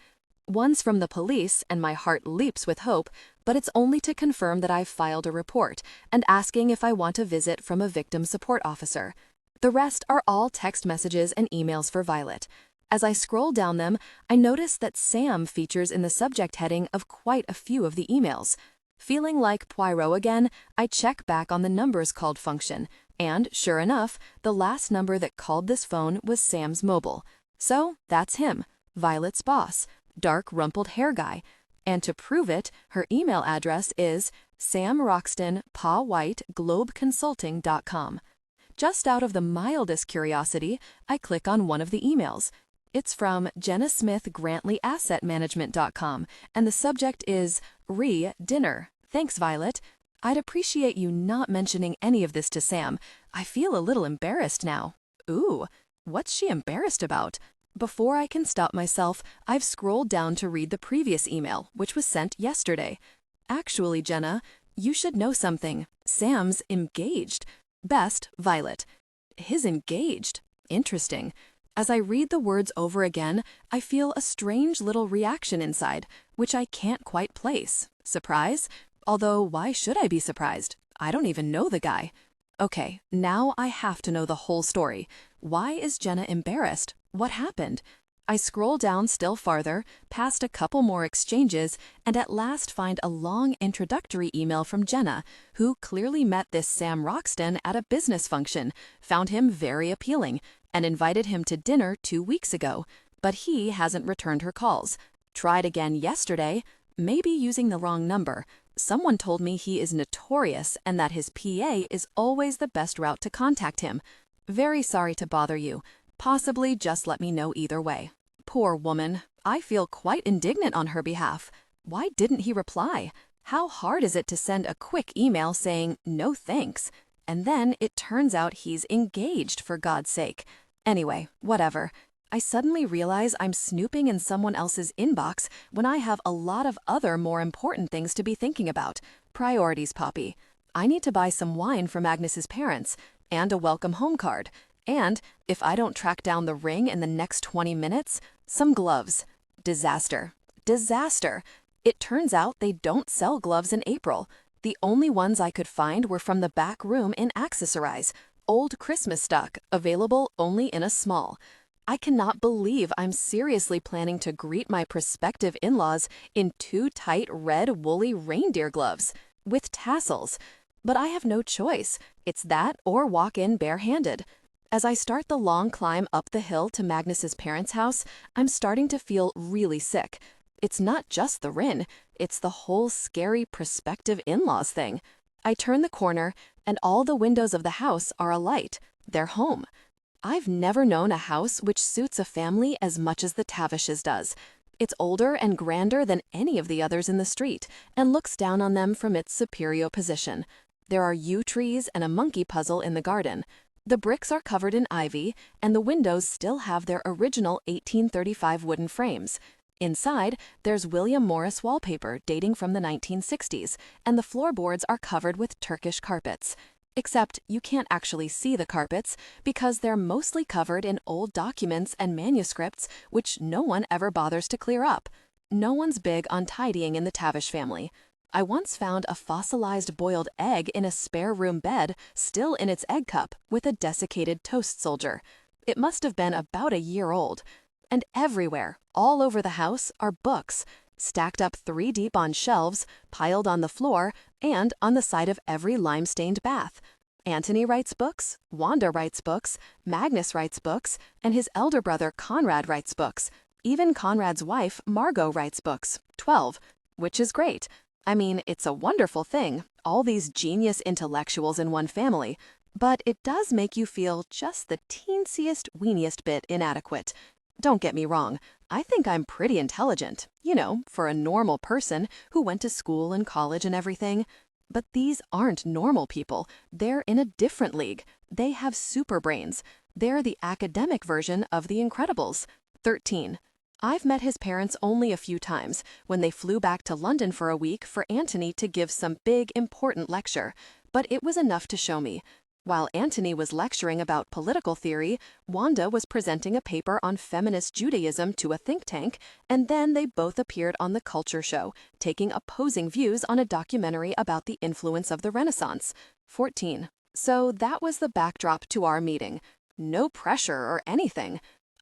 One's from the police, and my heart leaps with hope, but it's only to confirm that I've filed a report, and asking if I want a visit from a victim support officer. The rest are all text messages and emails for Violet. As I scroll down them, I notice that Sam features in the subject heading of quite a few of the emails. Feeling like Poirot again, I check back on the numbers called function, and sure enough, the last number that called this phone was Sam's mobile. So that's him, Violet's boss, dark rumpled hair guy. And to prove it, her email address is samroxtonpawhite@globeconsulting.com. Just out of the mildest curiosity, I click on one of the emails. It's from jennasmithgrantleyassetmanagement.com, and the subject is dinner. Thanks, Violet. I'd appreciate you not mentioning any of this to Sam. I feel a little embarrassed now. Ooh, what's she embarrassed about? Before I can stop myself, I've scrolled down to read the previous email, which was sent yesterday. Actually, Jenna, you should know something. Sam's engaged. Best, Violet. His engaged. Interesting. As I read the words over again, I feel a strange little reaction inside, which I can't quite place. Surprise? Although, why should I be surprised? I don't even know the guy. Okay, now I have to know the whole story. Why is Jenna embarrassed? What happened? I scroll down still farther, past a couple more exchanges, and at last find a long introductory email from Jenna, who clearly met this Sam Roxton at a business function, found him very appealing, and invited him to dinner 2 weeks ago, but he hasn't returned her calls. Tried again yesterday, maybe using the wrong number. Someone told me he is notorious and that his PA is always the best route to contact him. Very sorry to bother you. Possibly just let me know either way. Poor woman. I feel quite indignant on her behalf. Why didn't he reply? How hard is it to send a quick email saying, no thanks? And then it turns out he's engaged, for God's sake. Anyway, whatever. I suddenly realize I'm snooping in someone else's inbox when I have a lot of other more important things to be thinking about. Priorities, Poppy. I need to buy some wine for Magnus's parents, and a welcome home card. And, if I don't track down the ring in the next 20 minutes, some gloves. Disaster. Disaster. It turns out they don't sell gloves in April. The only ones I could find were from the back room in Accessorize. Old Christmas stock, available only in a small. I cannot believe I'm seriously planning to greet my prospective in-laws in 2 tight red woolly reindeer gloves, with tassels. But I have no choice. It's that or walk in barehanded. As I start the long climb up the hill to Magnus's parents' house, I'm starting to feel really sick. It's not just the Rin, it's the whole scary prospective in-laws thing. I turn the corner, and all the windows of the house are alight. They're home. I've never known a house which suits a family as much as the Tavishes does. It's older and grander than any of the others in the street, and looks down on them from its superior position. There are yew trees and a monkey puzzle in the garden. The bricks are covered in ivy, and the windows still have their original 1835 wooden frames. Inside, there's William Morris wallpaper dating from the 1960s, and the floorboards are covered with Turkish carpets. Except you can't actually see the carpets because they're mostly covered in old documents and manuscripts which no one ever bothers to clear up. No one's big on tidying in the Tavish family. I once found a fossilized boiled egg in a spare room bed, still in its egg cup, with a desiccated toast soldier. It must have been about a year old. And everywhere, all over the house, are books, stacked up 3 deep on shelves, piled on the floor, and on the side of every lime-stained bath. Antony writes books, Wanda writes books, Magnus writes books, and his elder brother Conrad writes books. Even Conrad's wife, Margot, writes books, 12, which is great. I mean, it's a wonderful thing, all these genius intellectuals in one family, but it does make you feel just the teensiest, weeniest bit inadequate. Don't get me wrong, I think I'm pretty intelligent, for a normal person who went to school and college and everything. But these aren't normal people. They're in a different league. They have super brains. They're the academic version of The Incredibles. 13. I've met his parents only a few times, when they flew back to London for a week for Anthony to give some big, important lecture, but it was enough to show me. While Anthony was lecturing about political theory, Wanda was presenting a paper on feminist Judaism to a think tank, and then they both appeared on The Culture Show, taking opposing views on a documentary about the influence of the Renaissance. 14. So that was the backdrop to our meeting. No pressure or anything.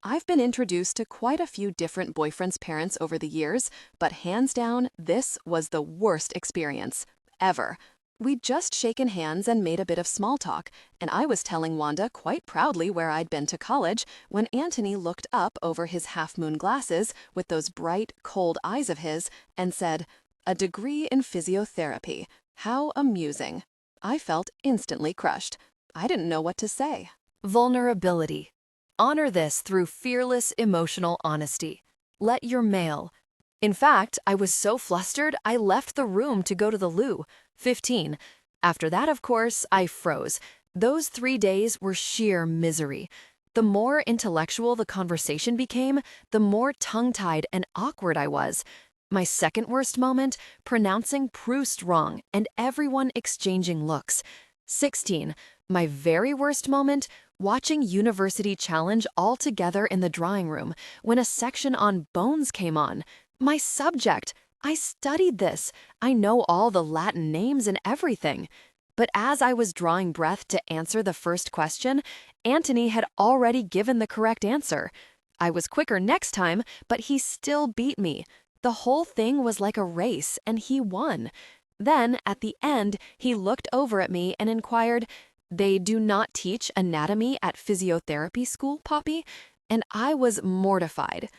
I've been introduced to quite a few different boyfriends' parents over the years, but hands down, this was the worst experience ever. We'd just shaken hands and made a bit of small talk, and I was telling Wanda quite proudly where I'd been to college when Anthony looked up over his half-moon glasses with those bright, cold eyes of his and said, "A degree in physiotherapy. How amusing." I felt instantly crushed. I didn't know what to say. Vulnerability. Honor this through fearless emotional honesty. Let your mail. In fact, I was so flustered, I left the room to go to the loo. 15. After that, of course, I froze. Those 3 days were sheer misery. The more intellectual the conversation became, the more tongue-tied and awkward I was. My second worst moment, pronouncing Proust wrong and everyone exchanging looks. 16. My very worst moment, watching University Challenge all together in the drawing room when a section on bones came on. My subject. I studied this. I know all the Latin names and everything. But as I was drawing breath to answer the first question, Anthony had already given the correct answer. I was quicker next time, but he still beat me. The whole thing was like a race, and he won. Then, at the end, he looked over at me and inquired, "They do not teach anatomy at physiotherapy school, Poppy?" And I was mortified.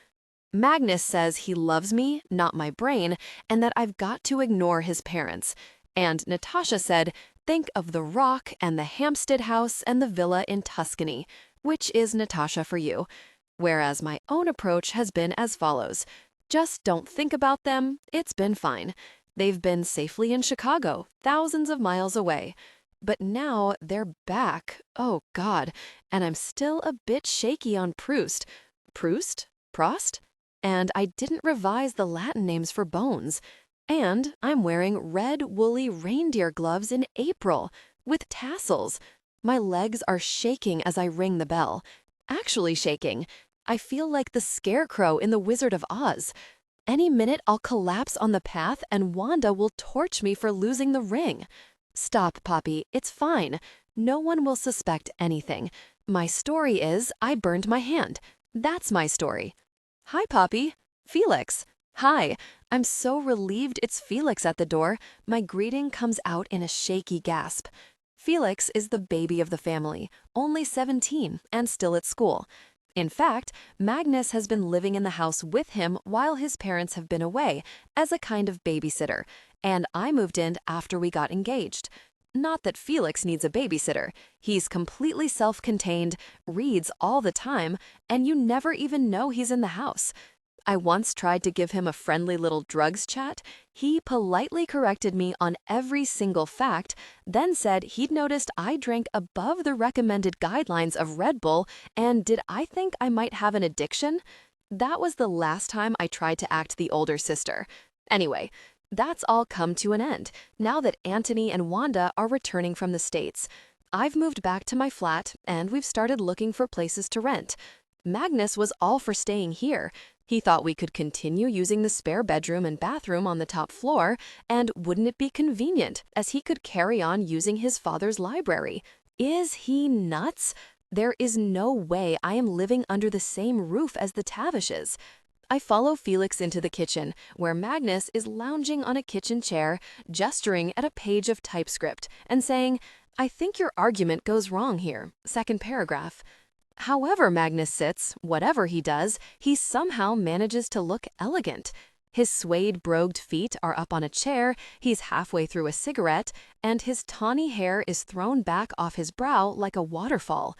Magnus says he loves me, not my brain, and that I've got to ignore his parents. And Natasha said, think of the Rock and the Hampstead house and the villa in Tuscany, which is Natasha for you. Whereas my own approach has been as follows. Just don't think about them, it's been fine. They've been safely in Chicago, thousands of miles away. But now they're back, oh God, and I'm still a bit shaky on Proust. Proust? Prost? And I didn't revise the Latin names for bones. And I'm wearing red woolly reindeer gloves in April, with tassels. My legs are shaking as I ring the bell. Actually shaking. I feel like the scarecrow in The Wizard of Oz. Any minute I'll collapse on the path and Wanda will torch me for losing the ring. Stop, Poppy, it's fine. No one will suspect anything. My story is I burned my hand. That's my story. Hi, Poppy. Felix. Hi. I'm so relieved it's Felix at the door. My greeting comes out in a shaky gasp. Felix is the baby of the family, only 17 and still at school. In fact, Magnus has been living in the house with him while his parents have been away as a kind of babysitter, and I moved in after we got engaged. Not that Felix needs a babysitter. He's completely self-contained, reads all the time, and you never even know he's in the house. I once tried to give him a friendly little drugs chat. He politely corrected me on every single fact, then said he'd noticed I drank above the recommended guidelines of Red Bull, and did I think I might have an addiction? That was the last time I tried to act the older sister. Anyway, that's all come to an end, now that Anthony and Wanda are returning from the States. I've moved back to my flat, and we've started looking for places to rent. Magnus was all for staying here. He thought we could continue using the spare bedroom and bathroom on the top floor, and wouldn't it be convenient, as he could carry on using his father's library? Is he nuts? There is no way I am living under the same roof as the Tavishes. I follow Felix into the kitchen, where Magnus is lounging on a kitchen chair, gesturing at a page of typescript, and saying, "I think your argument goes wrong here. Second paragraph." However Magnus sits, whatever he does, he somehow manages to look elegant. His suede brogued feet are up on a chair, he's halfway through a cigarette, and his tawny hair is thrown back off his brow like a waterfall.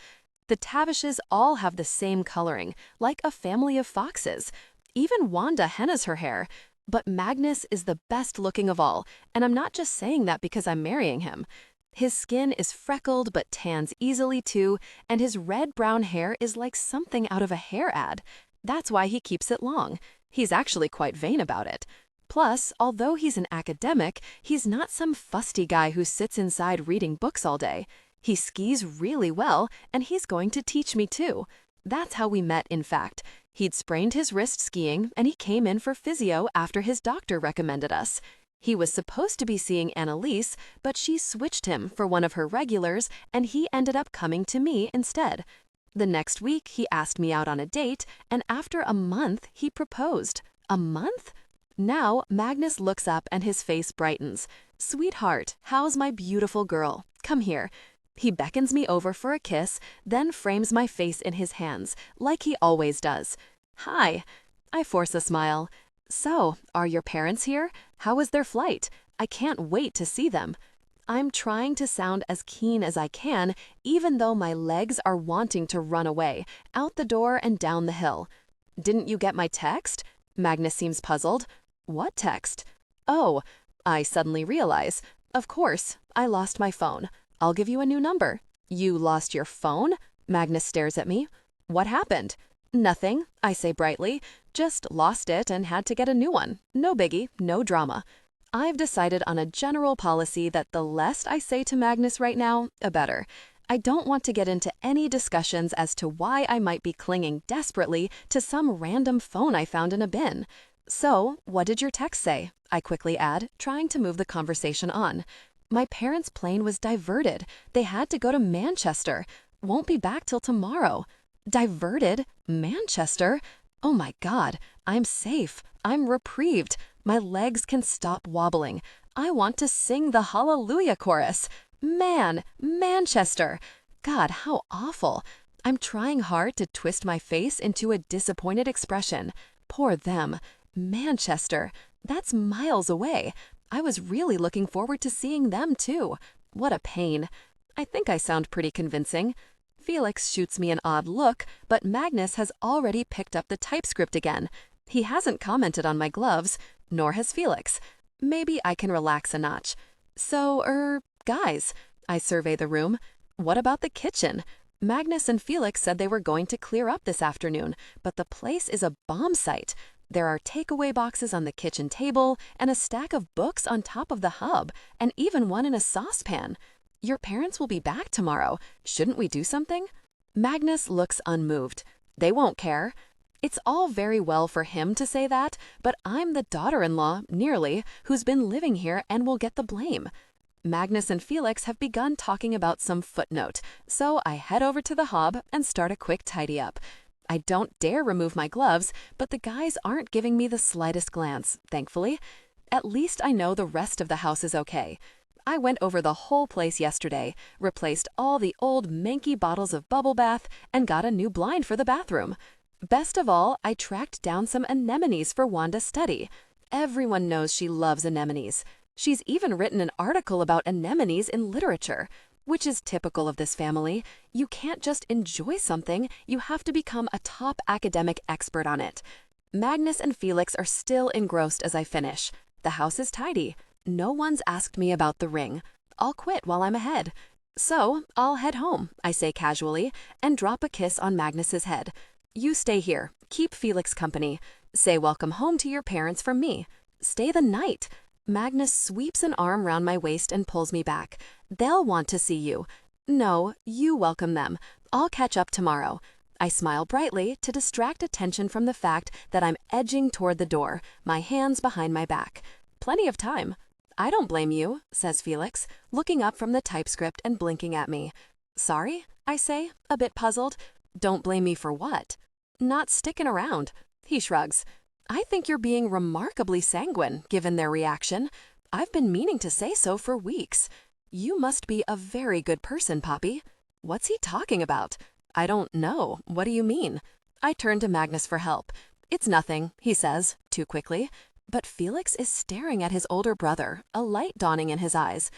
The Tavishes all have the same coloring, like a family of foxes. Even Wanda hennas her hair. But Magnus is the best looking of all, and I'm not just saying that because I'm marrying him. His skin is freckled but tans easily too, and his red-brown hair is like something out of a hair ad. That's why he keeps it long. He's actually quite vain about it. Plus, although he's an academic, he's not some fusty guy who sits inside reading books all day. He skis really well, and he's going to teach me too. That's how we met, in fact. He'd sprained his wrist skiing, and he came in for physio after his doctor recommended us. He was supposed to be seeing Annalise, but she switched him for one of her regulars, and he ended up coming to me instead. The next week, he asked me out on a date, and after a month, he proposed. A month? Now, Magnus looks up and his face brightens. "Sweetheart, how's my beautiful girl? Come here." He beckons me over for a kiss, then frames my face in his hands, like he always does. "Hi." I force a smile. "So, are your parents here? How was their flight? I can't wait to see them." I'm trying to sound as keen as I can, even though my legs are wanting to run away, out the door and down the hill. "Didn't you get my text?" Magnus seems puzzled. "What text?" "Oh," I suddenly realize. "Of course, I lost my phone. I'll give you a new number." "You lost your phone?" Magnus stares at me. "What happened?" "Nothing," I say brightly. "Just lost it and had to get a new one. No biggie, no drama." I've decided on a general policy that the less I say to Magnus right now, the better. I don't want to get into any discussions as to why I might be clinging desperately to some random phone I found in a bin. "So, what did your text say?" I quickly add, trying to move the conversation on. "My parents' plane was diverted. They had to go to Manchester. Won't be back till tomorrow." Diverted? Manchester? Oh my God, I'm safe. I'm reprieved. My legs can stop wobbling. I want to sing the Hallelujah chorus. Manchester. God, how awful. I'm trying hard to twist my face into a disappointed expression. Poor them. Manchester. That's miles away. I was really looking forward to seeing them too. What a pain. I think I sound pretty convincing. Felix shoots me an odd look, but Magnus has already picked up the typescript again. He hasn't commented on my gloves, nor has Felix. Maybe I can relax a notch. So, guys, I survey the room. What about the kitchen? Magnus and Felix said they were going to clear up this afternoon, but the place is a bomb site. There are takeaway boxes on the kitchen table and a stack of books on top of the hub, and even one in a saucepan. Your parents will be back tomorrow. Shouldn't we do something? Magnus looks unmoved. They won't care. It's all very well for him to say that, but I'm the daughter-in-law, nearly, who's been living here and will get the blame. Magnus and Felix have begun talking about some footnote, so I head over to the hob and start a quick tidy up. I don't dare remove my gloves, but the guys aren't giving me the slightest glance, thankfully. At least I know the rest of the house is okay. I went over the whole place yesterday, replaced all the old manky bottles of bubble bath, and got a new blind for the bathroom. Best of all, I tracked down some anemones for Wanda's study. Everyone knows she loves anemones. She's even written an article about anemones in literature, which is typical of this family. You can't just enjoy something, you have to become a top academic expert on it. Magnus and Felix are still engrossed as I finish. The house is tidy. No one's asked me about the ring. I'll quit while I'm ahead. So, I'll head home, I say casually, and drop a kiss on Magnus's head. You stay here. Keep Felix company. Say welcome home to your parents from me. Stay the night. Magnus sweeps an arm round my waist and pulls me back. They'll want to see you. No, you welcome them. I'll catch up tomorrow. I smile brightly to distract attention from the fact that I'm edging toward the door, my hands behind my back. Plenty of time. I don't blame you, says Felix, looking up from the typescript and blinking at me. Sorry, I say, a bit puzzled. Don't blame me for what? Not sticking around. He shrugs. I think you're being remarkably sanguine, given their reaction. I've been meaning to say so for weeks. You must be a very good person, Poppy. What's he talking about? I don't know. What do you mean? I turn to Magnus for help. It's nothing, he says, too quickly. But Felix is staring at his older brother, a light dawning in his eyes.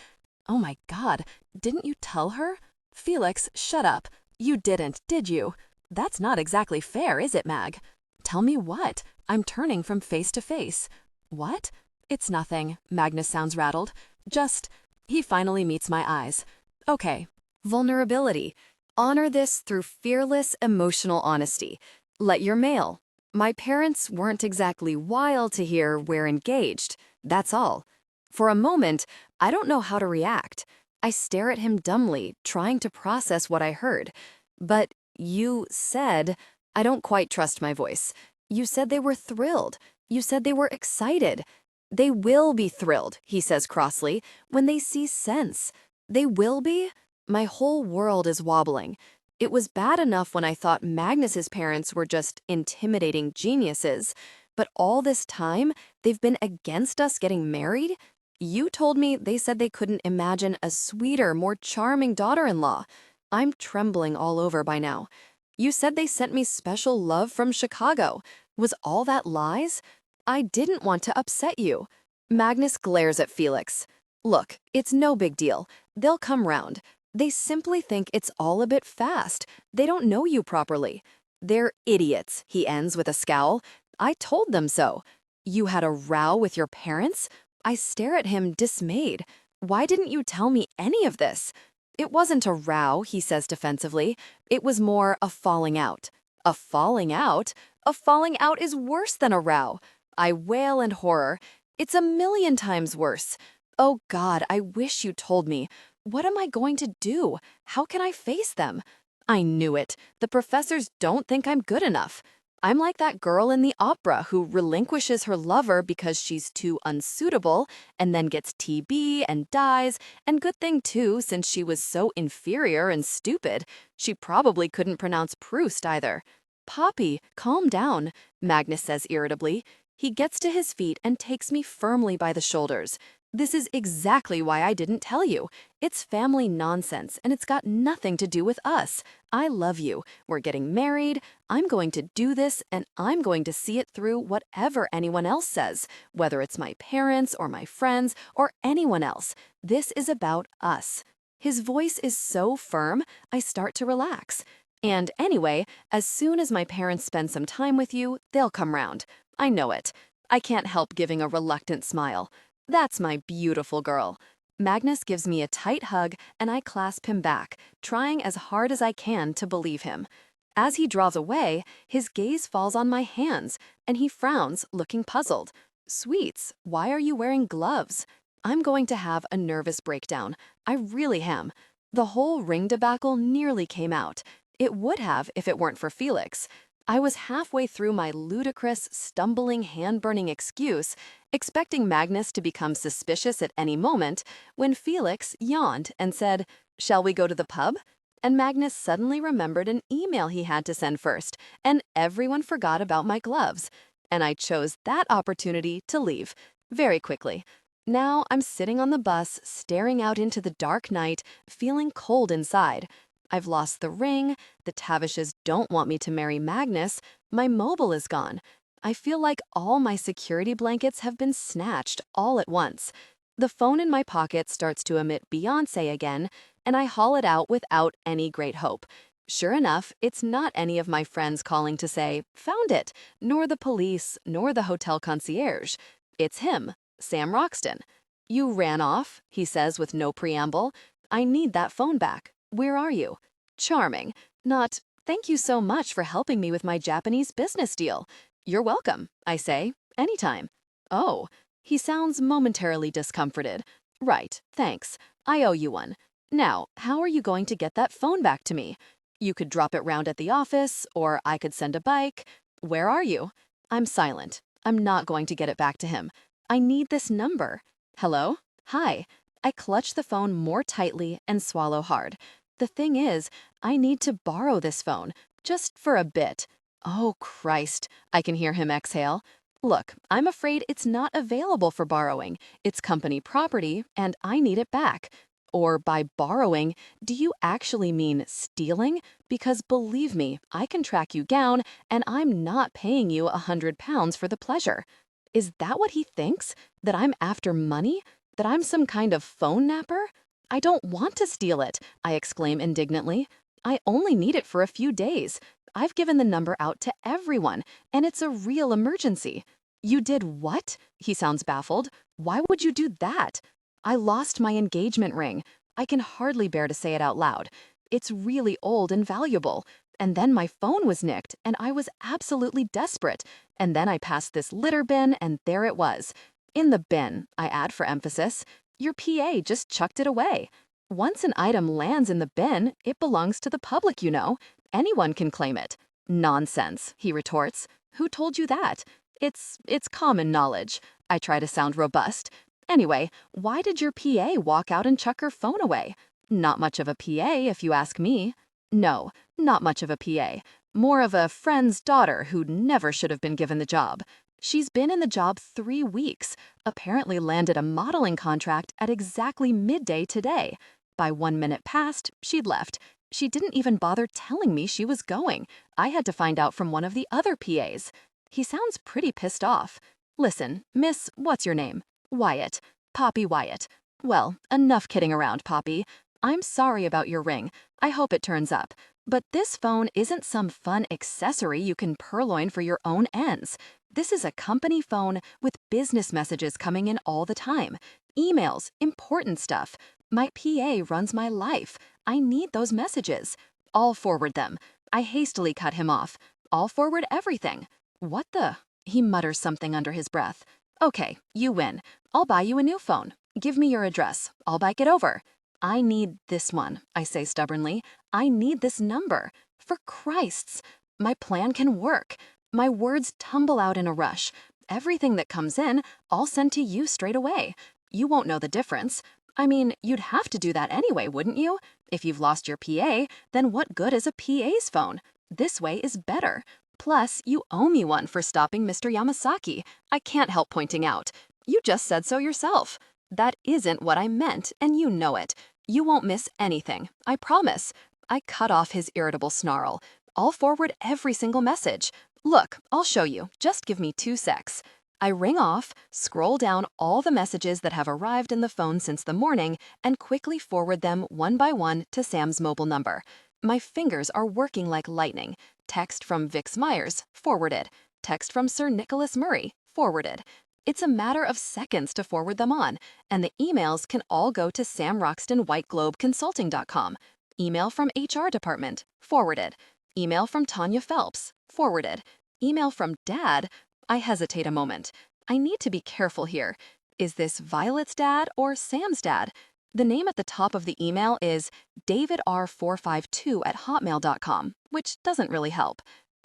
Oh my God, didn't you tell her? Felix, shut up. You didn't, did you? That's not exactly fair, is it, Mag? Tell me what? I'm turning from face to face. What? It's nothing, Magnus sounds rattled. Just, he finally meets my eyes. Okay. Vulnerability. Honor this through fearless emotional honesty. Let your mail. My parents weren't exactly wild to hear we're engaged. That's all. For a moment, I don't know how to react. I stare at him dumbly, trying to process what I heard. But you said, I don't quite trust my voice. You said they were thrilled. You said they were excited. They will be thrilled, he says crossly, when they see sense. They will be? My whole world is wobbling. It was bad enough when I thought Magnus's parents were just intimidating geniuses, but all this time, they've been against us getting married? You told me they said they couldn't imagine a sweeter, more charming daughter-in-law. I'm trembling all over by now. You said they sent me special love from Chicago. Was all that lies? I didn't want to upset you. Magnus glares at Felix. Look, it's no big deal. They'll come round. They simply think it's all a bit fast. They don't know you properly. They're idiots, he ends with a scowl. I told them so. You had a row with your parents? I stare at him dismayed. Why didn't you tell me any of this? It wasn't a row, he says defensively. It was more a falling out. A falling out? A falling out is worse than a row. I wail in horror. It's a million times worse. Oh God, I wish you told me. What am I going to do? How can I face them? I knew it. The professors don't think I'm good enough. I'm like that girl in the opera who relinquishes her lover because she's too unsuitable and then gets TB and dies, and good thing too, since she was so inferior and stupid. She probably couldn't pronounce Proust either. Poppy, calm down, Magnus says irritably. He gets to his feet and takes me firmly by the shoulders. This is exactly why I didn't tell you. It's family nonsense, and it's got nothing to do with us. I love you. We're getting married. I'm going to do this, and I'm going to see it through whatever anyone else says, whether it's my parents or my friends or anyone else. This is about us. His voice is so firm, I start to relax. And anyway, as soon as my parents spend some time with you, they'll come round. I know it. I can't help giving a reluctant smile. That's my beautiful girl. Magnus gives me a tight hug, and I clasp him back, trying as hard as I can to believe him. As he draws away, his gaze falls on my hands, and he frowns, looking puzzled. Sweets, why are you wearing gloves? I'm going to have a nervous breakdown. I really am. The whole ring debacle nearly came out. It would have if it weren't for Felix. I was halfway through my ludicrous, stumbling, hand-burning excuse, expecting Magnus to become suspicious at any moment, when Felix yawned and said, "Shall we go to the pub?" And Magnus suddenly remembered an email he had to send first, and everyone forgot about my gloves. And I chose that opportunity to leave, very quickly. Now I'm sitting on the bus, staring out into the dark night, feeling cold inside. I've lost the ring, the Tavishes don't want me to marry Magnus, my mobile is gone. I feel like all my security blankets have been snatched all at once. The phone in my pocket starts to emit Beyoncé again, and I haul it out without any great hope. Sure enough, it's not any of my friends calling to say, "Found it," nor the police, nor the hotel concierge. It's him, Sam Roxton. "You ran off," he says with no preamble. "I need that phone back. Where are you?" Charming. Not, "Thank you so much for helping me with my Japanese business deal." "You're welcome," I say. "Anytime." "Oh." He sounds momentarily discomforted. "Right, thanks. I owe you one. Now, how are you going to get that phone back to me? You could drop it round at the office, or I could send a bike. Where are you?" I'm silent. I'm not going to get it back to him. I need this number. "Hello? Hi." I clutch the phone more tightly and swallow hard. The thing is, I need to borrow this phone, just for a bit. Oh, Christ, I can hear him exhale. Look, I'm afraid it's not available for borrowing. It's company property, and I need it back. Or by borrowing, do you actually mean stealing? Because believe me, I can track you down, and I'm not paying you £100 for the pleasure. Is that what he thinks? That I'm after money? That I'm some kind of phone napper? I don't want to steal it, I exclaim indignantly. I only need it for a few days. I've given the number out to everyone, and it's a real emergency. You did what? He sounds baffled. Why would you do that? I lost my engagement ring. I can hardly bear to say it out loud. It's really old and valuable. And then my phone was nicked, and I was absolutely desperate. And then I passed this litter bin, and there it was. In the bin, I add for emphasis. Your PA just chucked it away. Once an item lands in the bin, it belongs to the public, you know. Anyone can claim it. Nonsense, he retorts. Who told you that? It's common knowledge. I try to sound robust. Anyway, why did your PA walk out and chuck her phone away? Not much of a PA, if you ask me. No, not much of a PA. More of a friend's daughter who never should have been given the job. She's been in the job 3 weeks, apparently landed a modeling contract at exactly midday today. By 1 minute past, she'd left. She didn't even bother telling me she was going. I had to find out from one of the other PAs. He sounds pretty pissed off. Listen, Miss, what's your name? Wyatt. Poppy Wyatt. Well, enough kidding around, Poppy. I'm sorry about your ring. I hope it turns up. But this phone isn't some fun accessory you can purloin for your own ends. This is a company phone with business messages coming in all the time. Emails, important stuff. My PA runs my life. I need those messages. I'll forward them. I hastily cut him off. I'll forward everything. What the? He mutters something under his breath. Okay, you win. I'll buy you a new phone. Give me your address. I'll bike it over. I need this one, I say stubbornly. I need this number. For Christ's. My plan can work. My words tumble out in a rush. Everything that comes in, I'll send to you straight away. You won't know the difference. I mean, you'd have to do that anyway, wouldn't you? If you've lost your PA, then what good is a PA's phone? This way is better. Plus, you owe me one for stopping Mr. Yamasaki. I can't help pointing out. You just said so yourself. That isn't what I meant, and you know it. You won't miss anything, I promise. I cut off his irritable snarl. I'll forward every single message. Look, I'll show you. Just give me 2 secs. I ring off, scroll down all the messages that have arrived in the phone since the morning, and quickly forward them one by one to Sam's mobile number. My fingers are working like lightning. Text from Vix Myers, forwarded. Text from Sir Nicholas Murray, forwarded. It's a matter of seconds to forward them on, and the emails can all go to samroxtonwhiteGlobeConsulting.com. Email from HR department, forwarded. Email from Tanya Phelps, forwarded. Email from Dad. I hesitate a moment. I need to be careful here. Is this Violet's dad or Sam's dad? The name at the top of the email is davidr452@hotmail.com, which doesn't really help.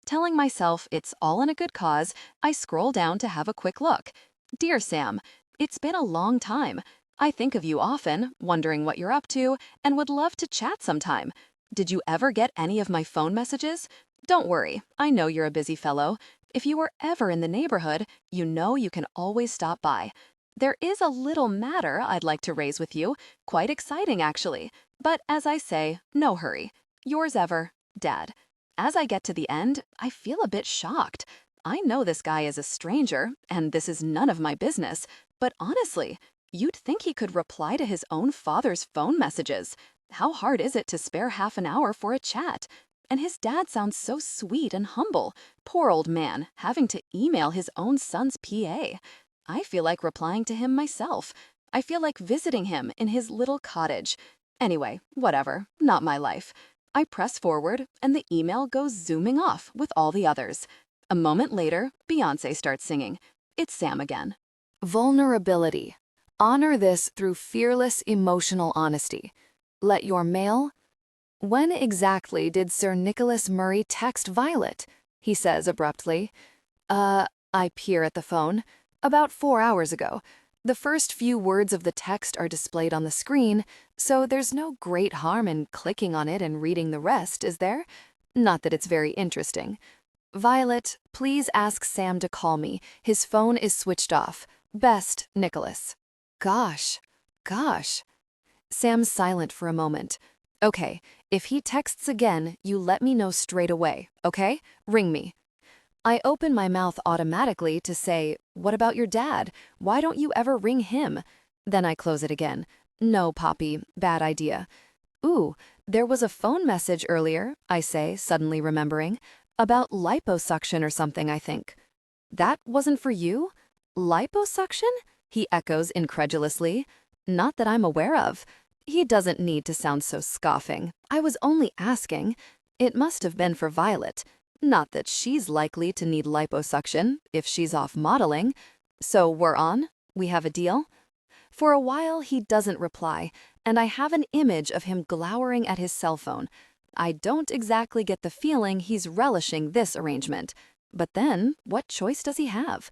Telling myself it's all in a good cause, I scroll down to have a quick look. Dear Sam, it's been a long time. I think of you often, wondering what you're up to, and would love to chat sometime. Did you ever get any of my phone messages? Don't worry, I know you're a busy fellow. If you were ever in the neighborhood, you know you can always stop by. There is a little matter I'd like to raise with you, quite exciting actually. But as I say, no hurry. Yours ever, Dad. As I get to the end, I feel a bit shocked. I know this guy is a stranger, and this is none of my business, but honestly, you'd think he could reply to his own father's phone messages. How hard is it to spare half an hour for a chat? And his dad sounds so sweet and humble. Poor old man, having to email his own son's PA. I feel like replying to him myself. I feel like visiting him in his little cottage. Anyway, whatever, not my life. I press forward, and the email goes zooming off with all the others. A moment later, Beyoncé starts singing. It's Sam again. Vulnerability. Honor this through fearless emotional honesty. Let your mail. When exactly did Sir Nicholas Murray text Violet? He says abruptly. I peer at the phone. About 4 hours ago. The first few words of the text are displayed on the screen, so there's no great harm in clicking on it and reading the rest, is there? Not that it's very interesting. Violet, please ask Sam to call me. His phone is switched off. Best, Nicholas. Gosh. Sam's silent for a moment. Okay, if he texts again, you let me know straight away, okay? Ring me. I open my mouth automatically to say, what about your dad? Why don't you ever ring him? Then I close it again. No, Poppy, bad idea. Ooh, there was a phone message earlier, I say, suddenly remembering, about liposuction or something, I think. That wasn't for you? Liposuction? He echoes incredulously. Not that I'm aware of. He doesn't need to sound so scoffing. I was only asking. It must have been for Violet. Not that she's likely to need liposuction if she's off modeling. So we're on? We have a deal? For a while, he doesn't reply, and I have an image of him glowering at his cell phone. I don't exactly get the feeling he's relishing this arrangement. But then, what choice does he have?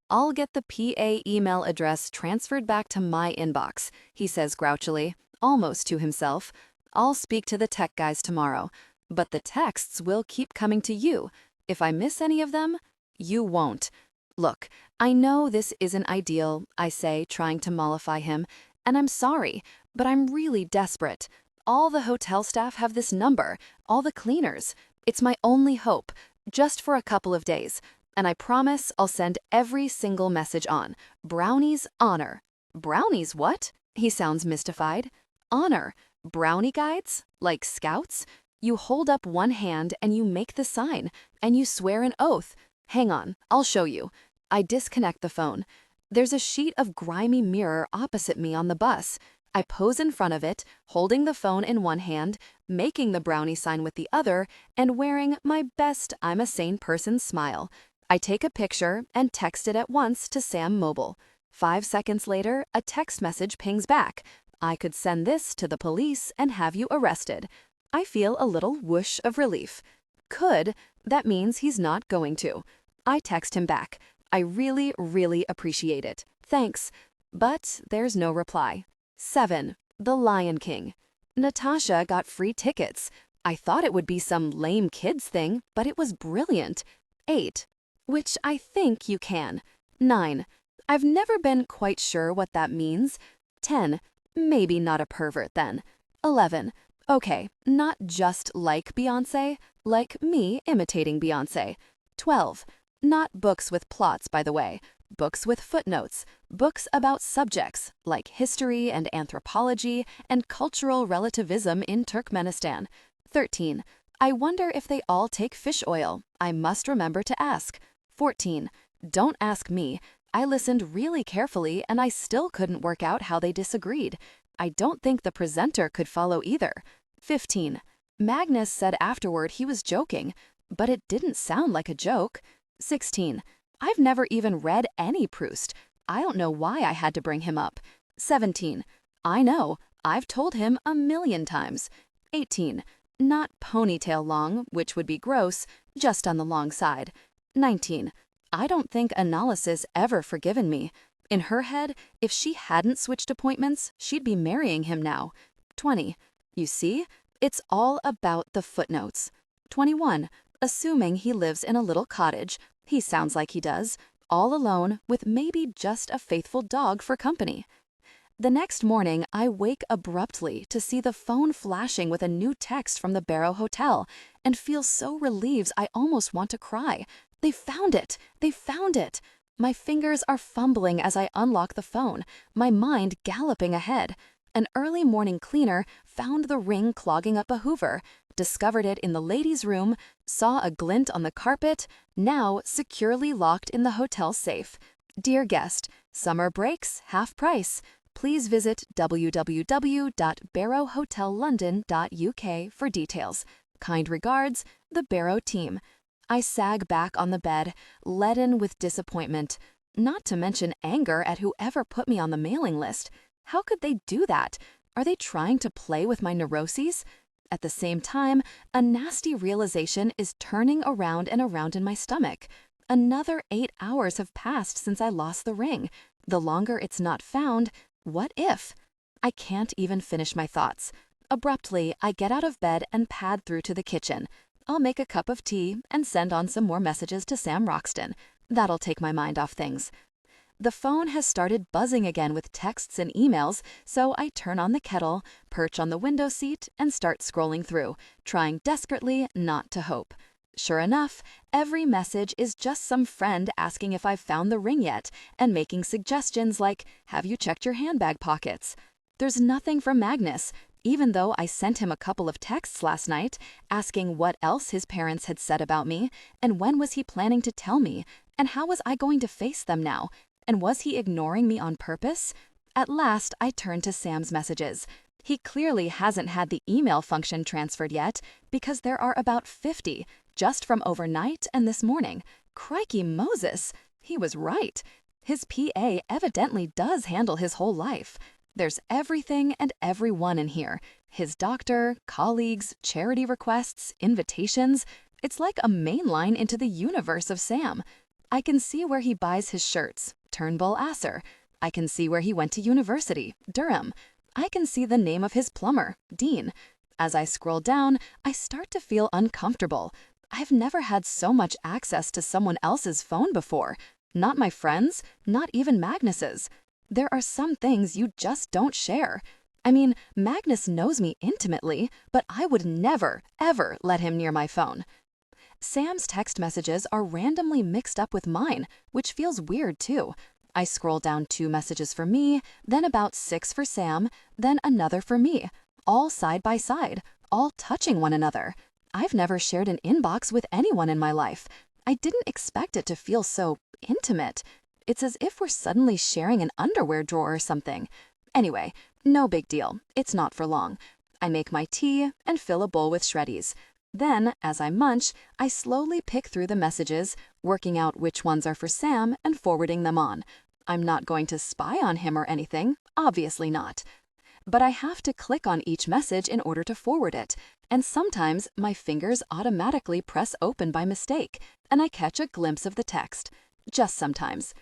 I'll get the PA email address transferred back to my inbox, he says grouchily, almost to himself. I'll speak to the tech guys tomorrow. But the texts will keep coming to you. If I miss any of them, you won't. Look, I know this isn't ideal, I say, trying to mollify him, and I'm sorry, but I'm really desperate. All the hotel staff have this number, all the cleaners. It's my only hope, just for a couple of days, and I promise I'll send every single message on. Brownie's honor. Brownie's what? He sounds mystified. Honor. Brownie guides? Like scouts? You hold up one hand and you make the sign, and you swear an oath. Hang on, I'll show you. I disconnect the phone. There's a sheet of grimy mirror opposite me on the bus. I pose in front of it, holding the phone in one hand, making the brownie sign with the other, and wearing my best I'm a sane person smile. I take a picture and text it at once to Sam Mobile. 5 seconds later, a text message pings back. I could send this to the police and have you arrested. I feel a little whoosh of relief. Could, that means he's not going to. I text him back. I really, really appreciate it. Thanks. But there's no reply. 7. The Lion King. Natasha got free tickets. I thought it would be some lame kids thing, but it was brilliant. 8. Which I think you can. 9. I've never been quite sure what that means. 10. Maybe not a pervert then. 11. Okay, not just like Beyoncé, like me imitating Beyoncé. 12. Not books with plots, by the way. Books with footnotes. Books about subjects, like history and anthropology and cultural relativism in Turkmenistan. 13. I wonder if they all take fish oil. I must remember to ask. 14. Don't ask me. I listened really carefully and I still couldn't work out how they disagreed. I don't think the presenter could follow either. 15. Magnus said afterward he was joking, but it didn't sound like a joke. 16. I've never even read any Proust. I don't know why I had to bring him up. 17. I know. I've told him a million times. 18. Not ponytail long, which would be gross, just on the long side. 19. I don't think Analysis ever forgiven me. In her head, if she hadn't switched appointments, she'd be marrying him now. 20. You see? It's all about the footnotes. 21. Assuming he lives in a little cottage, he sounds like he does, all alone with maybe just a faithful dog for company. The next morning, I wake abruptly to see the phone flashing with a new text from the Barrow Hotel and feel so relieved I almost want to cry. They found it! They found it! My fingers are fumbling as I unlock the phone, my mind galloping ahead. An early morning cleaner found the ring clogging up a Hoover, discovered it in the ladies' room, saw a glint on the carpet, now securely locked in the hotel safe. Dear guest, summer breaks, half price. Please visit www.barrowhotellondon.uk for details. Kind regards, the Barrow team. I sag back on the bed, leaden with disappointment, not to mention anger at whoever put me on the mailing list. How could they do that? Are they trying to play with my neuroses? At the same time, a nasty realization is turning around and around in my stomach. Another 8 hours have passed since I lost the ring. The longer it's not found, what if? I can't even finish my thoughts. Abruptly, I get out of bed and pad through to the kitchen. I'll make a cup of tea and send on some more messages to Sam Roxton. That'll take my mind off things. The phone has started buzzing again with texts and emails, so I turn on the kettle, perch on the window seat, and start scrolling through, trying desperately not to hope. Sure enough, every message is just some friend asking if I've found the ring yet, and making suggestions like, "Have you checked your handbag pockets?" There's nothing from Magnus, even though I sent him a couple of texts last night, asking what else his parents had said about me, and when was he planning to tell me, and how was I going to face them now, and was he ignoring me on purpose? At last, I turned to Sam's messages. He clearly hasn't had the email function transferred yet, because there are about 50, just from overnight and this morning. Crikey Moses! He was right. His PA evidently does handle his whole life. There's everything and everyone in here. His doctor, colleagues, charity requests, invitations. It's like a main line into the universe of Sam. I can see where he buys his shirts, Turnbull Asser. I can see where he went to university, Durham. I can see the name of his plumber, Dean. As I scroll down, I start to feel uncomfortable. I've never had so much access to someone else's phone before. Not my friends, not even Magnus's. There are some things you just don't share. I mean, Magnus knows me intimately, but I would never, ever let him near my phone. Sam's text messages are randomly mixed up with mine, which feels weird too. I scroll down 2 messages for me, then about 6 for Sam, then another for me, all side by side, all touching one another. I've never shared an inbox with anyone in my life. I didn't expect it to feel so intimate. It's as if we're suddenly sharing an underwear drawer or something. Anyway, no big deal. It's not for long. I make my tea and fill a bowl with Shreddies. Then, as I munch, I slowly pick through the messages, working out which ones are for Sam and forwarding them on. I'm not going to spy on him or anything, obviously not. But I have to click on each message in order to forward it, and sometimes my fingers automatically press open by mistake, and I catch a glimpse of the text. Just sometimes.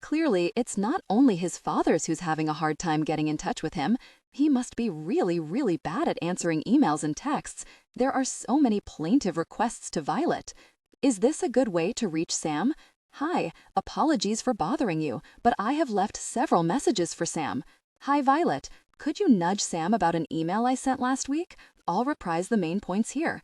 Clearly, it's not only his father's who's having a hard time getting in touch with him. He must be really, really bad at answering emails and texts. There are so many plaintive requests to Violet. Is this a good way to reach Sam? Hi, apologies for bothering you, but I have left several messages for Sam. Hi, Violet. Could you nudge Sam about an email I sent last week? I'll reprise the main points here.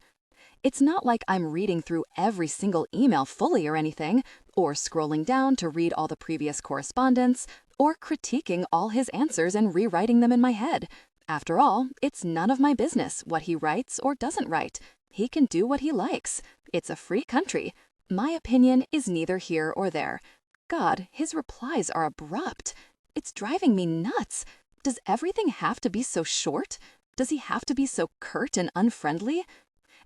It's not like I'm reading through every single email fully or anything, or scrolling down to read all the previous correspondence, or critiquing all his answers and rewriting them in my head. After all, it's none of my business what he writes or doesn't write. He can do what he likes. It's a free country. My opinion is neither here or there. God, his replies are abrupt. It's driving me nuts. Does everything have to be so short? Does he have to be so curt and unfriendly?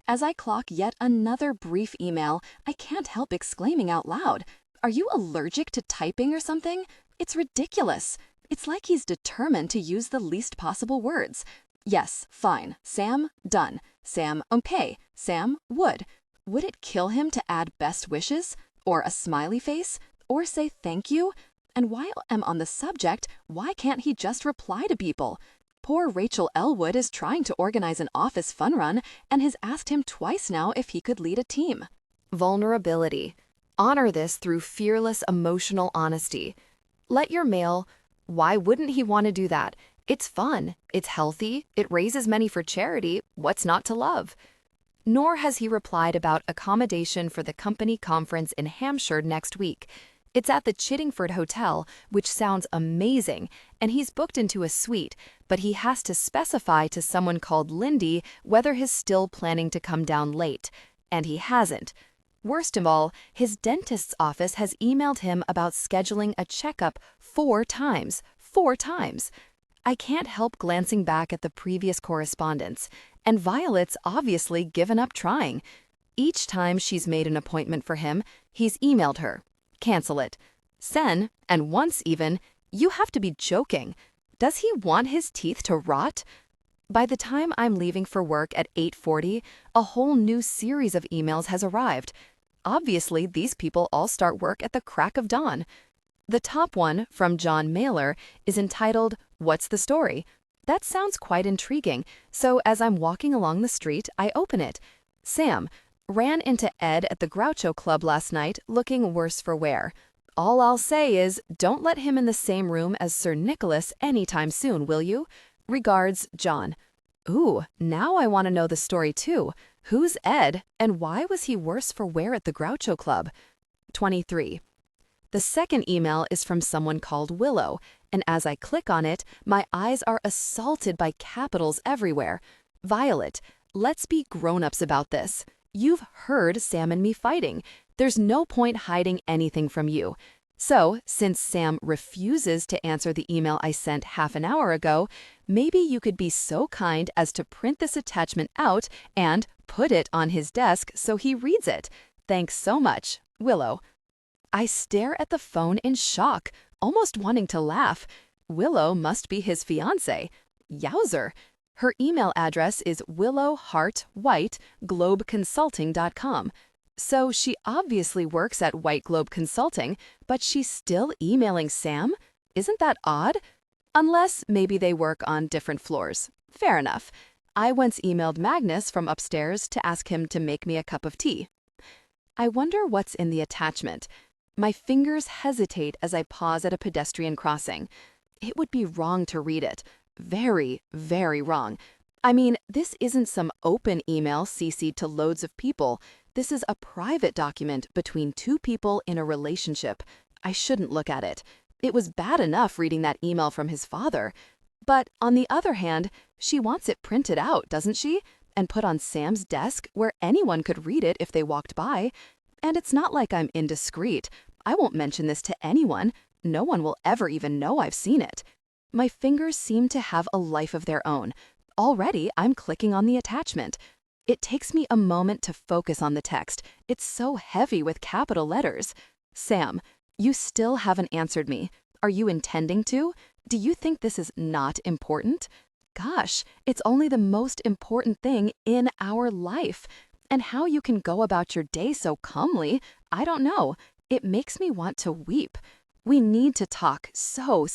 As I clock yet another brief email, I can't help exclaiming out loud, "Are you allergic to typing or something? It's ridiculous." It's like he's determined to use the least possible words. Yes, fine. Sam, done. Sam, okay. Sam, would. Would it kill him to add best wishes? Or a smiley face? Or say thank you? And while I'm on the subject, why can't he just reply to people? Poor Rachel Elwood is trying to organize an office fun run and has asked him twice now if he could lead a team. Vulnerability. Honor this through fearless emotional honesty. Let your mail. Why wouldn't he want to do that? It's fun. It's healthy. It raises money for charity. What's not to love? Nor has he replied about accommodation for the company conference in Hampshire next week. It's at the Chiddingford Hotel, which sounds amazing, and he's booked into a suite, but he has to specify to someone called Lindy whether he's still planning to come down late. And he hasn't. Worst of all, his dentist's office has emailed him about scheduling a checkup 4 times. 4 times. I can't help glancing back at the previous correspondence, and Violet's obviously given up trying. Each time she's made an appointment for him, he's emailed her. Cancel it. Sen, and once even, you have to be joking. Does he want his teeth to rot? By the time I'm leaving for work at 8:40, a whole new series of emails has arrived. Obviously, these people all start work at the crack of dawn. The top one, from John Mailer, is entitled, "What's the Story?" That sounds quite intriguing, so as I'm walking along the street, I open it. Sam, ran into Ed at the Groucho Club last night looking worse for wear. All I'll say is, don't let him in the same room as Sir Nicholas anytime soon, will you? Regards, John. Ooh, now I want to know the story too. Who's Ed, and why was he worse for wear at the Groucho Club? 23. The second email is from someone called Willow, and as I click on it, my eyes are assaulted by capitals everywhere. Violet, let's be grown-ups about this. You've heard Sam and me fighting. There's no point hiding anything from you. So, since Sam refuses to answer the email I sent half an hour ago, maybe you could be so kind as to print this attachment out and put it on his desk so he reads it. Thanks so much, Willow. I stare at the phone in shock, almost wanting to laugh. Willow must be his fiancée. Yowzer. Her email address is willowhartwhite@globeconsulting.com. So she obviously works at White Globe Consulting, but she's still emailing Sam? Isn't that odd? Unless maybe they work on different floors. Fair enough. I once emailed Magnus from upstairs to ask him to make me a cup of tea. I wonder what's in the attachment. My fingers hesitate as I pause at a pedestrian crossing. It would be wrong to read it. Very, very wrong. I mean, this isn't some open email CC'd to loads of people. This is a private document between two people in a relationship. I shouldn't look at it. It was bad enough reading that email from his father. But on the other hand, she wants it printed out, doesn't she? And put on Sam's desk where anyone could read it if they walked by. And it's not like I'm indiscreet. I won't mention this to anyone. No one will ever even know I've seen it. My fingers seem to have a life of their own. Already, I'm clicking on the attachment. It takes me a moment to focus on the text. It's so heavy with capital letters. Sam, you still haven't answered me. Are you intending to? Do you think this is not important? Gosh, it's only the most important thing in our life. And how you can go about your day so calmly, I don't know. It makes me want to weep. We need to talk so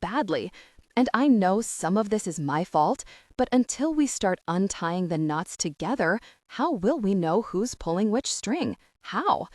badly. And I know some of this is my fault, but until we start untying the knots together, how will we know who's pulling which string? How?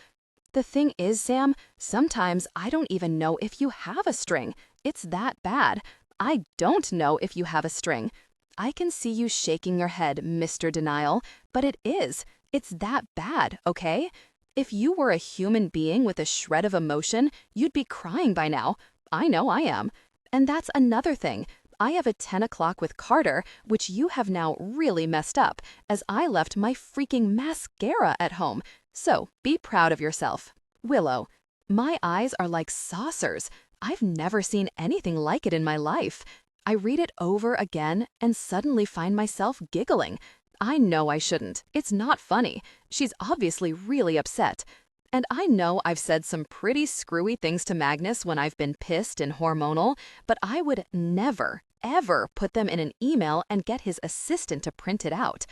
The thing is, Sam, sometimes I don't even know if you have a string. It's that bad. I don't know if you have a string. I can see you shaking your head, Mr. Denial, but it is. It's that bad, okay? If you were a human being with a shred of emotion, you'd be crying by now. I know I am. And that's another thing. I have a 10 o'clock with Carter, which you have now really messed up, as I left my freaking mascara at home. So be proud of yourself. Willow. My eyes are like saucers. I've never seen anything like it in my life. I read it over again and suddenly find myself giggling. I know I shouldn't. It's not funny. She's obviously really upset. And I know I've said some pretty screwy things to Magnus when I've been pissed and hormonal, but I would never, ever put them in an email and get his assistant to print it out.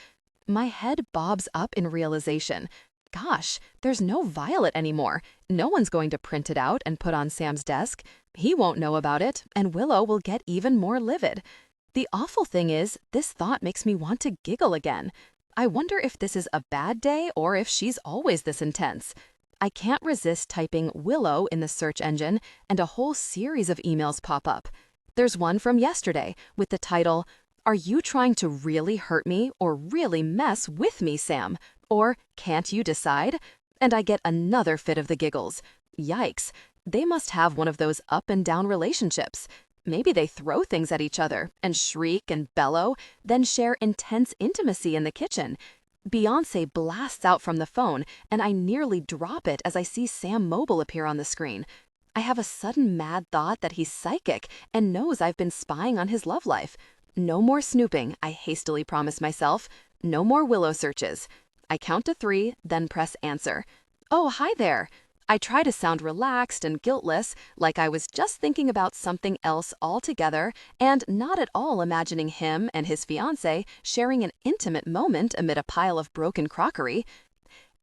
My head bobs up in realization. Gosh, there's no Violet anymore. No one's going to print it out and put on Sam's desk. He won't know about it, and Willow will get even more livid. The awful thing is, this thought makes me want to giggle again. I wonder if this is a bad day or if she's always this intense. I can't resist typing Willow in the search engine, and a whole series of emails pop up. There's one from yesterday with the title, "Are you trying to really hurt me or really mess with me, Sam?" Or, "Can't you decide?" And I get another fit of the giggles. Yikes, they must have one of those up and down relationships. Maybe they throw things at each other and shriek and bellow, then share intense intimacy in the kitchen. Beyoncé blasts out from the phone, and I nearly drop it as I see Sam Mobile appear on the screen. I have a sudden mad thought that he's psychic and knows I've been spying on his love life. No more snooping, I hastily promise myself. No more Willow searches. I count to 3, then press answer. Oh, hi there. I try to sound relaxed and guiltless, like I was just thinking about something else altogether and not at all imagining him and his fiancée sharing an intimate moment amid a pile of broken crockery.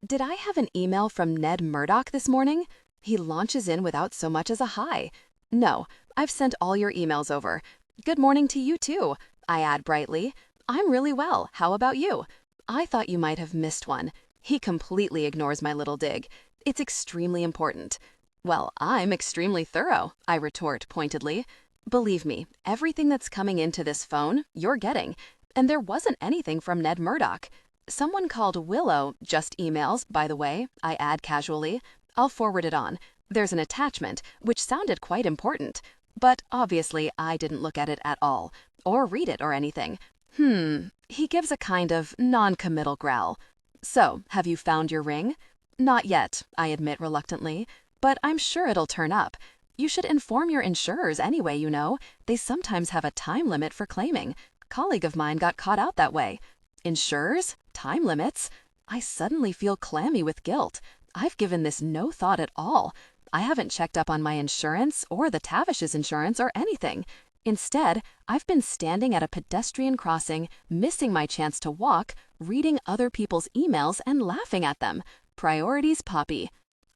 Did I have an email from Ned Murdoch this morning? He launches in without so much as a hi. No, I've sent all your emails over. Good morning to you too, I add brightly. I'm really well. How about you? I thought you might have missed one. He completely ignores my little dig. It's extremely important. Well, I'm extremely thorough, I retort pointedly. Believe me, everything that's coming into this phone, you're getting. And there wasn't anything from Ned Murdoch. Someone called Willow just emails, by the way, I add casually. I'll forward it on. There's an attachment, which sounded quite important. But obviously, I didn't look at it at all, or read it or anything. He gives a kind of non-committal growl. So, have you found your ring? Not yet, I admit reluctantly, but I'm sure it'll turn up. You should inform your insurers anyway, you know. They sometimes have a time limit for claiming. Colleague of mine got caught out that way. Insurers? Time limits? I suddenly feel clammy with guilt. I've given this no thought at all. I haven't checked up on my insurance or the Tavish's insurance or anything. Instead, I've been standing at a pedestrian crossing, missing my chance to walk, reading other people's emails and laughing at them. Priorities, Poppy.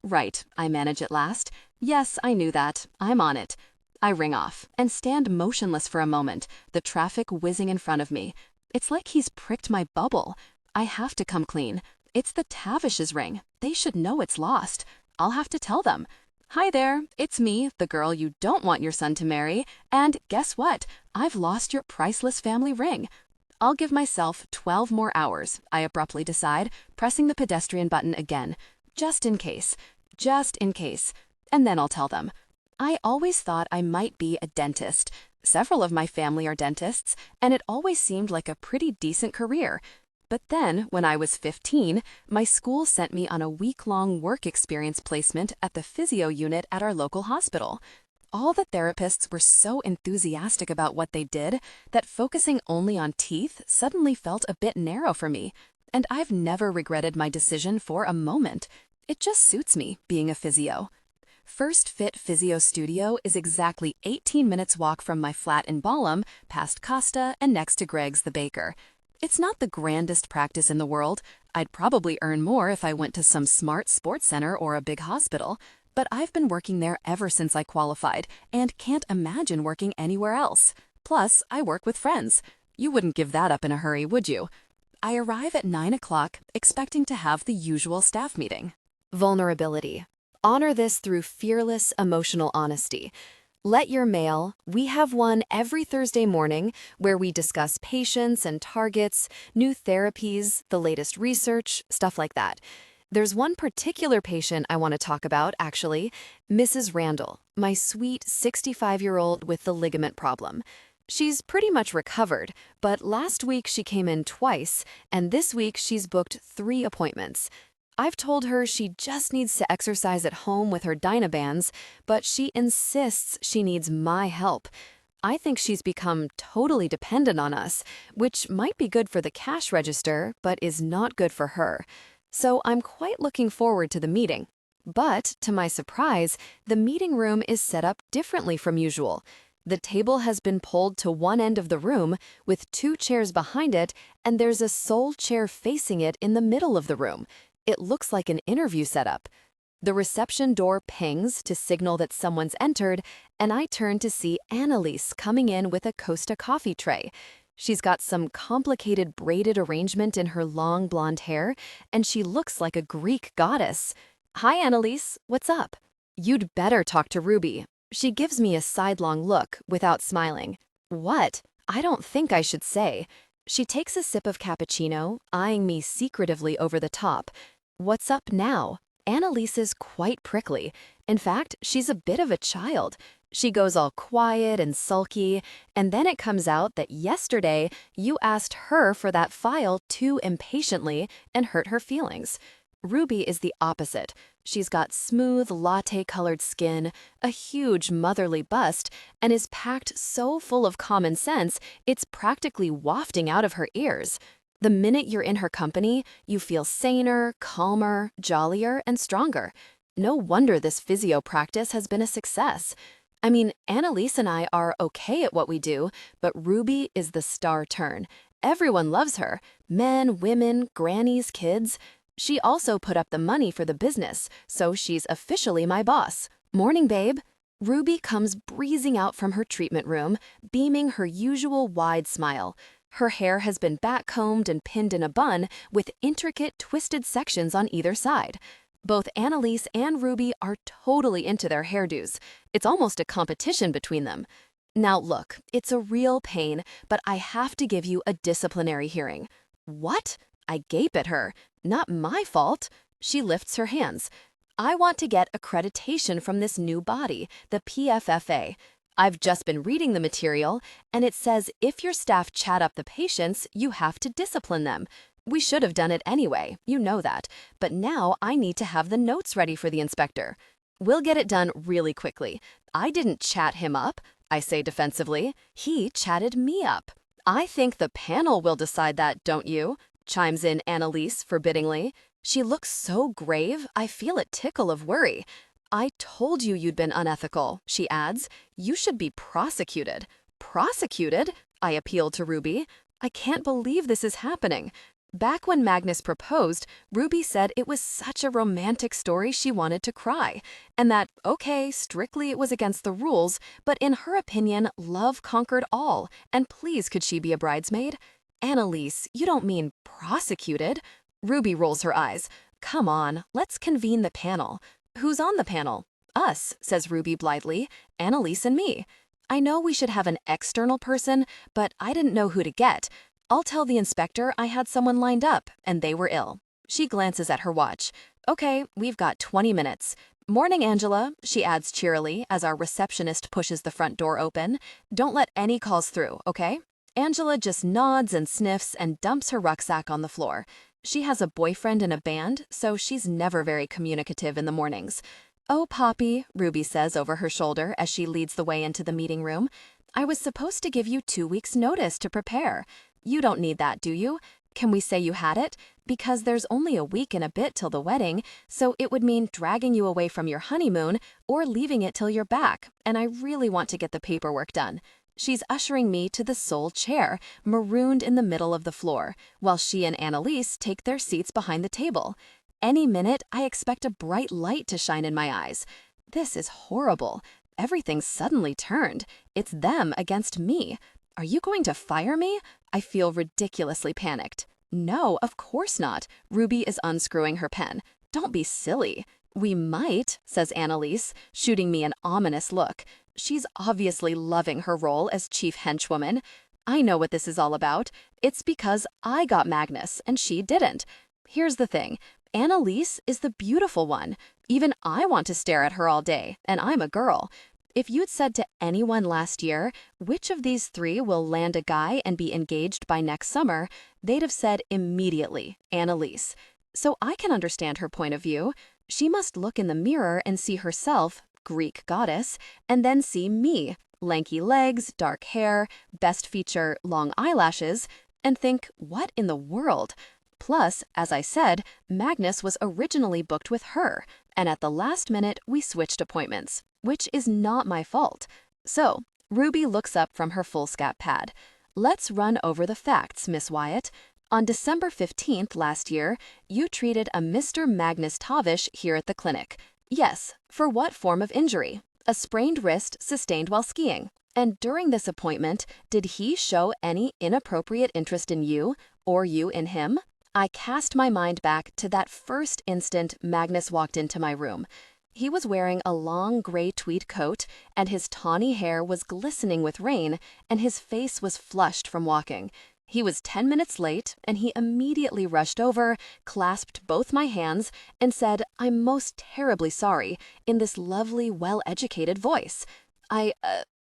Right, I manage at last. Yes, I knew that. I'm on it. I ring off and stand motionless for a moment, the traffic whizzing in front of me. It's like he's pricked my bubble. I have to come clean. It's the Tavish's ring. They should know it's lost. I'll have to tell them. Hi there, it's me, the girl you don't want your son to marry, and guess what? I've lost your priceless family ring. I'll give myself 12 more hours, I abruptly decide, pressing the pedestrian button again. Just in case. Just in case. And then I'll tell them. I always thought I might be a dentist. Several of my family are dentists, and it always seemed like a pretty decent career. But then, when I was 15, my school sent me on a week-long work experience placement at the physio unit at our local hospital. All the therapists were so enthusiastic about what they did that focusing only on teeth suddenly felt a bit narrow for me, and I've never regretted my decision for a moment. It just suits me, being a physio. First Fit Physio Studio is exactly 18 minutes walk from my flat in Balham, past Costa, and next to Greg's the baker. It's not the grandest practice in the world. I'd probably earn more if I went to some smart sports center or a big hospital, but I've been working there ever since I qualified and can't imagine working anywhere else. Plus, I work with friends. You wouldn't give that up in a hurry, would you? I arrive at 9 o'clock, expecting to have the usual staff meeting. Vulnerability. Honor this through fearless emotional honesty. Let your mail. We have one every Thursday morning where we discuss patients and targets, new therapies, the latest research, stuff like that. There's one particular patient I want to talk about, actually, Mrs. Randall, my sweet 65-year-old with the ligament problem. She's pretty much recovered, but last week she came in twice, and this week she's booked 3 appointments. I've told her she just needs to exercise at home with her Dynabands, but she insists she needs my help. I think she's become totally dependent on us, which might be good for the cash register, but is not good for her. So I'm quite looking forward to the meeting. But, to my surprise, the meeting room is set up differently from usual. The table has been pulled to one end of the room, with 2 chairs behind it, and there's a sole chair facing it in the middle of the room. It looks like an interview setup. The reception door pings to signal that someone's entered, and I turn to see Annalise coming in with a Costa coffee tray. She's got some complicated braided arrangement in her long blonde hair, and she looks like a Greek goddess. Hi, Annalise. What's up? You'd better talk to Ruby. She gives me a sidelong look without smiling. What? I don't think I should say. She takes a sip of cappuccino, eyeing me secretively over the top. What's up now? Annalise is quite prickly. In fact, she's a bit of a child. She goes all quiet and sulky, and then it comes out that yesterday you asked her for that file too impatiently and hurt her feelings. Ruby is the opposite. She's got smooth, latte-colored skin, a huge motherly bust, and is packed so full of common sense, it's practically wafting out of her ears. The minute you're in her company, you feel saner, calmer, jollier, and stronger. No wonder this physio practice has been a success. I mean, Annalise and I are okay at what we do, but Ruby is the star turn. Everyone loves her. Men, women, grannies, kids. She also put up the money for the business, so she's officially my boss. Morning, babe. Ruby comes breezing out from her treatment room, beaming her usual wide smile. Her hair has been backcombed and pinned in a bun with intricate twisted sections on either side. Both Annalise and Ruby are totally into their hairdos. It's almost a competition between them. Now look, it's a real pain, but I have to give you a disciplinary hearing. What? I gape at her. Not my fault. She lifts her hands. I want to get accreditation from this new body, the PFFA. I've just been reading the material, and it says if your staff chat up the patients, you have to discipline them. We should have done it anyway, you know that, but now I need to have the notes ready for the inspector. We'll get it done really quickly. I didn't chat him up, I say defensively. He chatted me up. I think the panel will decide that, don't you? Chimes in Annalise forbiddingly. She looks so grave, I feel a tickle of worry. I told you you'd been unethical, she adds. You should be prosecuted. Prosecuted? I appeal to Ruby. I can't believe this is happening. Back when Magnus proposed, Ruby said it was such a romantic story she wanted to cry, and that, okay, strictly it was against the rules, but in her opinion, love conquered all, and please could she be a bridesmaid? Annalise, you don't mean prosecuted? Ruby rolls her eyes. Come on, let's convene the panel. Who's on the panel? Us, says Ruby blithely, Annalise and me. I know we should have an external person, but I didn't know who to get. I'll tell the inspector I had someone lined up, and they were ill. She glances at her watch. Okay, we've got 20 minutes. Morning, Angela, she adds cheerily as our receptionist pushes the front door open. Don't let any calls through, okay? Angela just nods and sniffs and dumps her rucksack on the floor. She has a boyfriend in a band, so she's never very communicative in the mornings. Oh, Poppy, Ruby says over her shoulder as she leads the way into the meeting room. I was supposed to give you 2 weeks' notice to prepare. You don't need that, do you? Can we say you had it? Because there's only a week and a bit till the wedding, so it would mean dragging you away from your honeymoon or leaving it till you're back, and I really want to get the paperwork done. She's ushering me to the sole chair, marooned in the middle of the floor, while she and Annalise take their seats behind the table. Any minute, I expect a bright light to shine in my eyes. This is horrible. Everything's suddenly turned. It's them against me. Are you going to fire me? I feel ridiculously panicked. No, of course not. Ruby is unscrewing her pen. Don't be silly. We might, says Annalise, shooting me an ominous look. She's obviously loving her role as chief henchwoman. I know what this is all about. It's because I got Magnus and she didn't. Here's the thing. Annalise is the beautiful one. Even I want to stare at her all day, and I'm a girl. If you'd said to anyone last year, which of these 3 will land a guy and be engaged by next summer, they'd have said immediately, Annalise. So I can understand her point of view. She must look in the mirror and see herself, Greek goddess, and then see me, lanky legs, dark hair, best feature, long eyelashes, and think, what in the world? Plus, as I said, Magnus was originally booked with her, and at the last minute we switched appointments, which is not my fault. So, Ruby looks up from her foolscap pad. Let's run over the facts, Miss Wyatt. On December 15th last year, you treated a Mr. Magnus Tavish here at the clinic. Yes, for what form of injury? A sprained wrist sustained while skiing. And during this appointment, did he show any inappropriate interest in you, or you in him? I cast my mind back to that first instant Magnus walked into my room. He was wearing a long gray tweed coat, and his tawny hair was glistening with rain, and his face was flushed from walking. He was 10 minutes late, and he immediately rushed over, clasped both my hands, and said, I'm most terribly sorry, in this lovely, well-educated voice.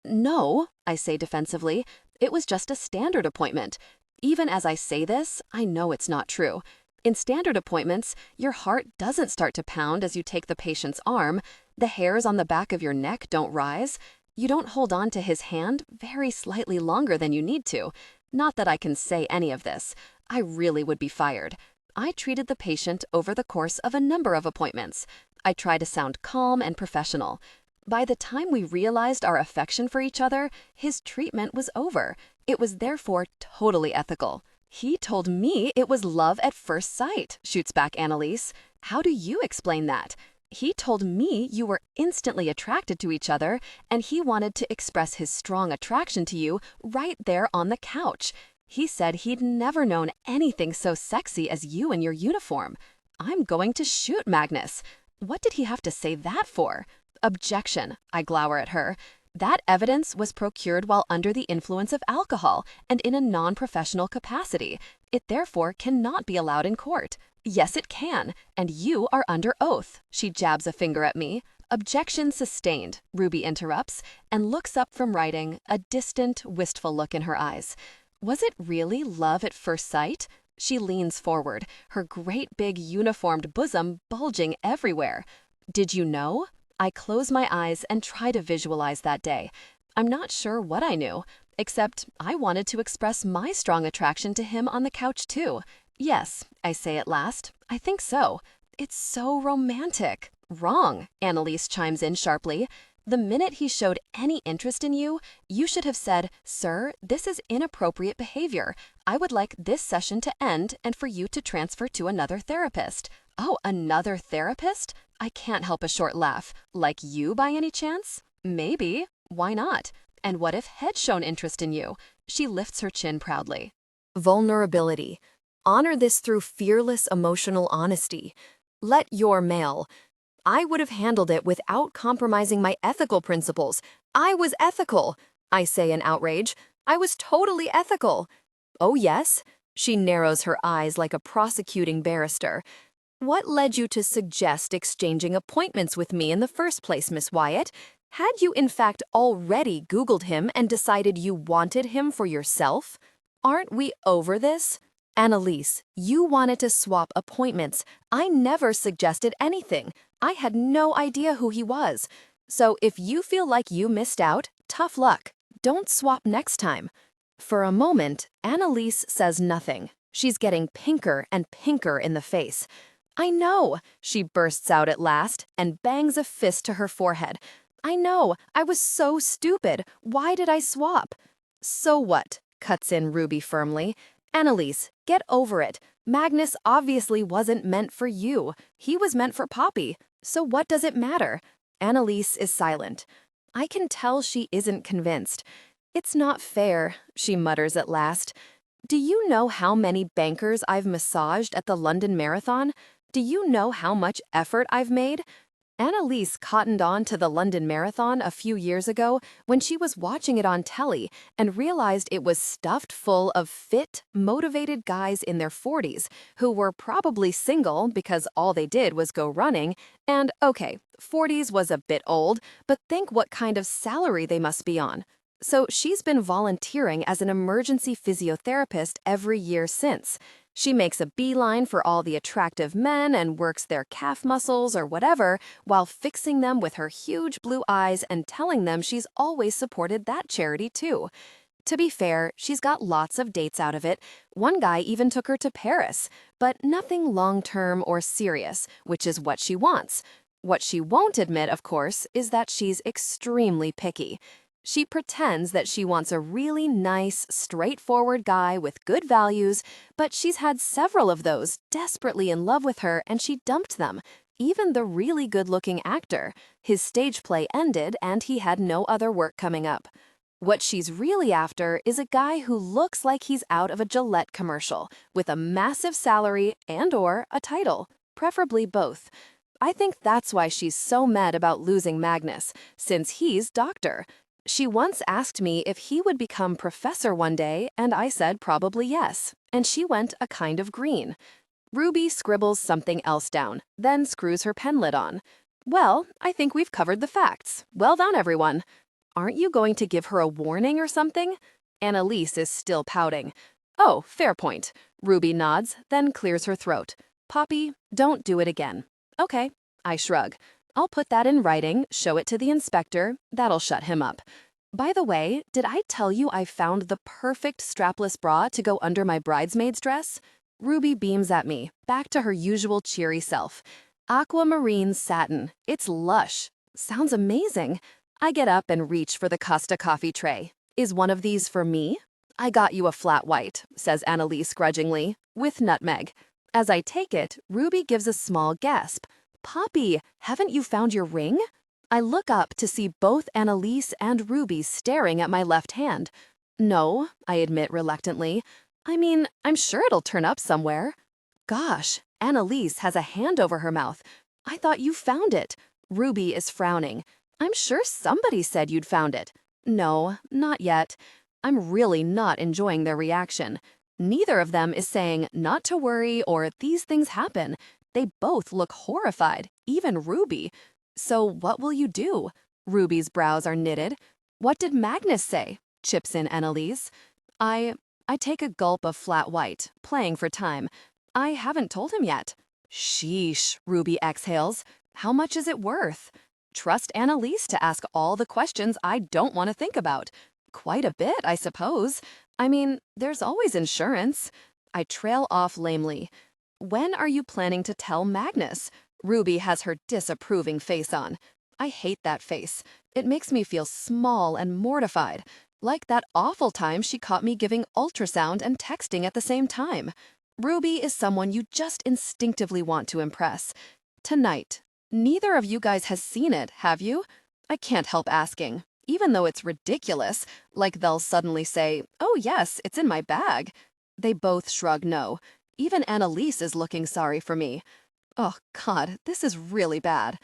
No, I say defensively. It was just a standard appointment. Even as I say this, I know it's not true. In standard appointments, your heart doesn't start to pound as you take the patient's arm. The hairs on the back of your neck don't rise. You don't hold on to his hand very slightly longer than you need to. Not that I can say any of this. I really would be fired. I treated the patient over the course of a number of appointments. I try to sound calm and professional. By the time we realized our affection for each other, his treatment was over. It was therefore totally ethical. He told me it was love at first sight, shoots back Annalise. How do you explain that? He told me you were instantly attracted to each other, and he wanted to express his strong attraction to you right there on the couch. He said he'd never known anything so sexy as you in your uniform. I'm going to shoot Magnus. What did he have to say that for? Objection, I glower at her. That evidence was procured while under the influence of alcohol and in a non-professional capacity. It therefore cannot be allowed in court. Yes, it can, and you are under oath. She jabs a finger at me. Objection sustained, Ruby interrupts, and looks up from writing, a distant, wistful look in her eyes. Was it really love at first sight? She leans forward, her great big uniformed bosom bulging everywhere. Did you know? I close my eyes and try to visualize that day. I'm not sure what I knew, except I wanted to express my strong attraction to him on the couch too. Yes, I say at last, I think so. It's so romantic. Wrong, Annalise chimes in sharply. The minute he showed any interest in you, you should have said, "Sir, this is inappropriate behavior. I would like this session to end and for you to transfer to another therapist." Oh, another therapist? I can't help a short laugh. Like you by any chance? Maybe. Why not? And what if had shown interest in you? She lifts her chin proudly. Vulnerability. Honor this through fearless emotional honesty. Let your male. I would have handled it without compromising my ethical principles. I was ethical, I say in outrage. I was totally ethical. Oh, yes? She narrows her eyes like a prosecuting barrister. What led you to suggest exchanging appointments with me in the first place, Miss Wyatt? Had you in fact already Googled him and decided you wanted him for yourself? Aren't we over this? Annalise, you wanted to swap appointments. I never suggested anything. I had no idea who he was. So if you feel like you missed out, tough luck. Don't swap next time. For a moment, Annalise says nothing. She's getting pinker and pinker in the face. I know, she bursts out at last and bangs a fist to her forehead. I know, I was so stupid. Why did I swap? So what? Cuts in Ruby firmly. Annalise, get over it. Magnus obviously wasn't meant for you. He was meant for Poppy. So what does it matter? Annalise is silent. I can tell she isn't convinced. It's not fair, she mutters at last. Do you know how many bankers I've massaged at the London Marathon? Do you know how much effort I've made? Annalise cottoned on to the London Marathon a few years ago when she was watching it on telly and realized it was stuffed full of fit, motivated guys in their 40s who were probably single because all they did was go running. And okay, 40s was a bit old, but think what kind of salary they must be on. So she's been volunteering as an emergency physiotherapist every year since. She makes a beeline for all the attractive men and works their calf muscles or whatever while fixing them with her huge blue eyes and telling them she's always supported that charity too. To be fair, she's got lots of dates out of it. One guy even took her to Paris, but nothing long-term or serious, which is what she wants. What she won't admit, of course, is that she's extremely picky. She pretends that she wants a really nice, straightforward guy with good values, but she's had several of those desperately in love with her and she dumped them. Even the really good-looking actor. His stage play ended and he had no other work coming up. What she's really after is a guy who looks like he's out of a Gillette commercial, with a massive salary and/or a title, preferably both. I think that's why she's so mad about losing Magnus, since he's doctor. She once asked me if he would become professor one day, and I said probably yes, and she went a kind of green. Ruby scribbles something else down, then screws her pen lid on. Well, I think we've covered the facts. Well done, everyone. Aren't you going to give her a warning or something? Annalise is still pouting. Oh, fair point. Ruby nods, then clears her throat. Poppy, don't do it again. Okay, I shrug. I'll put that in writing, show it to the inspector. That'll shut him up. By the way, did I tell you I found the perfect strapless bra to go under my bridesmaid's dress? Ruby beams at me, back to her usual cheery self. Aquamarine satin. It's lush. Sounds amazing. I get up and reach for the Costa coffee tray. Is one of these for me? I got you a flat white, says Annalise grudgingly, with nutmeg. As I take it, Ruby gives a small gasp. Poppy, haven't you found your ring? I look up to see both Annalise and Ruby staring at my left hand. No, I admit reluctantly. I mean, I'm sure it'll turn up somewhere. Gosh, Annalise has a hand over her mouth. I thought you found it. Ruby is frowning. I'm sure somebody said you'd found it. No, not yet. I'm really not enjoying their reaction. Neither of them is saying not to worry or these things happen. They both look horrified, even Ruby. So what will you do? Ruby's brows are knitted. What did Magnus say? Chips in Annalise. I take a gulp of flat white, playing for time. I haven't told him yet. Sheesh, Ruby exhales. How much is it worth? Trust Annalise to ask all the questions I don't want to think about. Quite a bit, I suppose. I mean, there's always insurance. I trail off lamely. When are you planning to tell Magnus? Ruby has her disapproving face on. I hate that face. It makes me feel small and mortified. Like that awful time she caught me giving ultrasound and texting at the same time. Ruby is someone you just instinctively want to impress. Tonight. Neither of you guys has seen it, have you? I can't help asking, even though it's ridiculous, like they'll suddenly say, "Oh yes, it's in my bag." They both shrug no. Even Annalise is looking sorry for me. Oh God, this is really bad.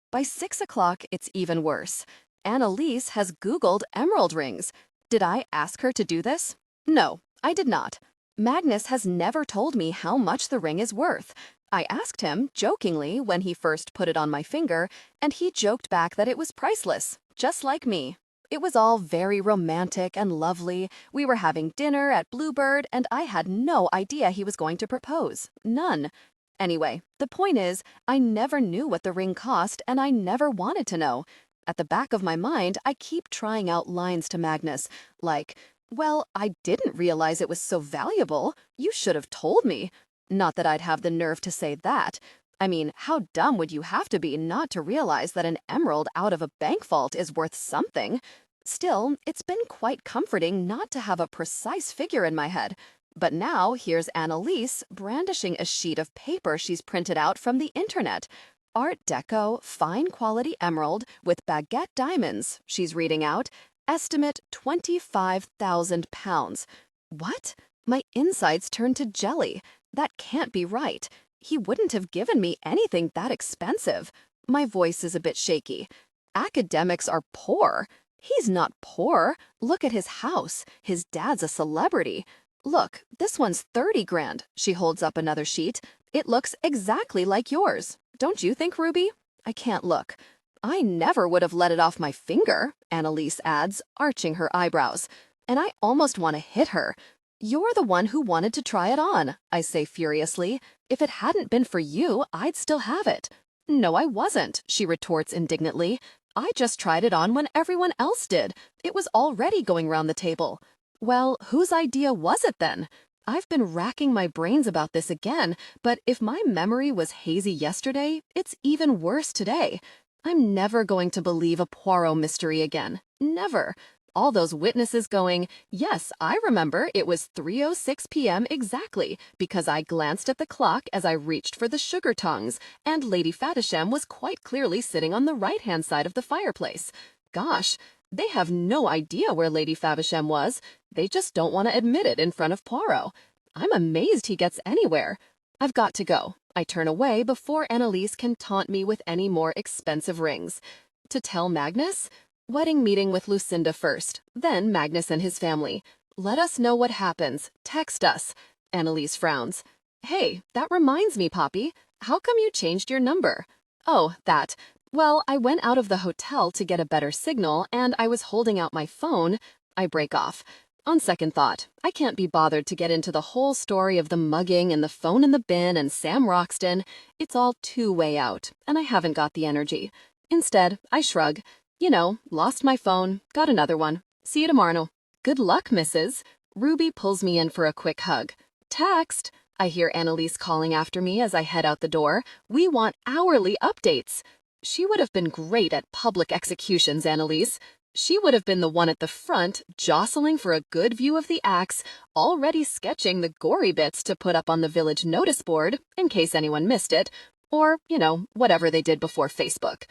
By 6 o'clock, it's even worse. Annalise has Googled emerald rings. Did I ask her to do this? No, I did not. Magnus has never told me how much the ring is worth. I asked him, jokingly, when he first put it on my finger, and he joked back that it was priceless, just like me. It was all very romantic and lovely. We were having dinner at Bluebird, and I had no idea he was going to propose. None. Anyway, the point is, I never knew what the ring cost, and I never wanted to know. At the back of my mind, I keep trying out lines to Magnus, like, "Well, I didn't realize it was so valuable. You should have told me." Not that I'd have the nerve to say that. I mean, how dumb would you have to be not to realize that an emerald out of a bank vault is worth something? Still, it's been quite comforting not to have a precise figure in my head. But now here's Annalise brandishing a sheet of paper she's printed out from the internet. Art Deco, fine quality emerald with baguette diamonds, she's reading out. Estimate £25,000. What? My insides turned to jelly. That can't be right. He wouldn't have given me anything that expensive. My voice is a bit shaky. Academics are poor. He's not poor. Look at his house. His dad's a celebrity. Look, this one's 30 grand. She holds up another sheet. It looks exactly like yours. Don't you think, Ruby? I can't look. I never would have let it off my finger, Annalise adds, arching her eyebrows. And I almost want to hit her. You're the one who wanted to try it on, I say furiously. If it hadn't been for you, I'd still have it. No, I wasn't, she retorts indignantly. I just tried it on when everyone else did. It was already going round the table. Well, whose idea was it then? I've been racking my brains about this again, but if my memory was hazy yesterday, it's even worse today. I'm never going to believe a Poirot mystery again. Never. All those witnesses going, "Yes, I remember it was 3:06 p.m. exactly, because I glanced at the clock as I reached for the sugar tongs, and Lady Fattisham was quite clearly sitting on the right-hand side of the fireplace." Gosh, they have no idea where Lady Fattisham was. They just don't want to admit it in front of Poirot. I'm amazed he gets anywhere. I've got to go. I turn away before Annalise can taunt me with any more expensive rings. To tell Magnus? Wedding meeting with Lucinda first, then Magnus and his family. Let us know what happens. Text us. Annalise frowns. Hey, that reminds me, Poppy. How come you changed your number? Oh, that. Well, I went out of the hotel to get a better signal, and I was holding out my phone. I break off. On second thought, I can't be bothered to get into the whole story of the mugging and the phone in the bin and Sam Roxton. It's all too way out, and I haven't got the energy. Instead, I shrug. You know, lost my phone, got another one. See you tomorrow. Good luck, Mrs. Ruby pulls me in for a quick hug. Text. I hear Annalise calling after me as I head out the door. We want hourly updates. She would have been great at public executions, Annalise. She would have been the one at the front, jostling for a good view of the acts, already sketching the gory bits to put up on the village notice board, in case anyone missed it, or, you know, whatever they did before Facebook.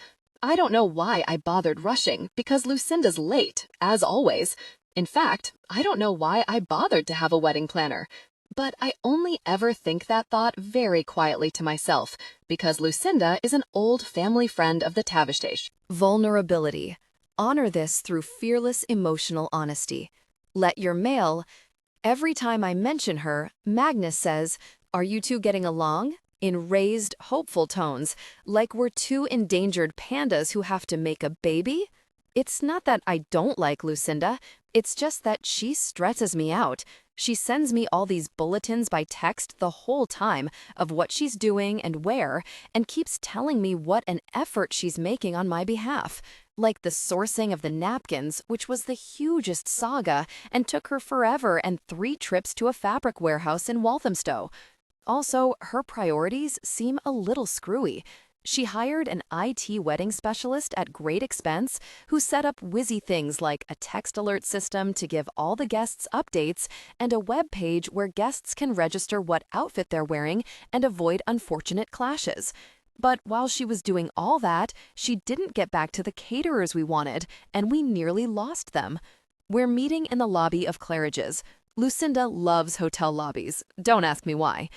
I don't know why I bothered rushing, because Lucinda's late, as always. In fact, I don't know why I bothered to have a wedding planner. But I only ever think that thought very quietly to myself, because Lucinda is an old family friend of the THIS. Vulnerability. Honor this through fearless emotional honesty. Let your mail. Every time I mention her, Magnus says, "Are you two getting along?" in raised, hopeful tones, like we're two endangered pandas who have to make a baby. It's not that I don't like Lucinda, it's just that she stresses me out. She sends me all these bulletins by text the whole time of what she's doing and where, and keeps telling me what an effort she's making on my behalf. Like the sourcing of the napkins, which was the hugest saga and took her forever and 3 trips to a fabric warehouse in Walthamstow. Also, her priorities seem a little screwy. She hired an IT wedding specialist at great expense who set up whizzy things like a text alert system to give all the guests updates and a web page where guests can register what outfit they're wearing and avoid unfortunate clashes. But while she was doing all that, she didn't get back to the caterers we wanted, and we nearly lost them. We're meeting in the lobby of Claridge's. Lucinda loves hotel lobbies. Don't ask me why.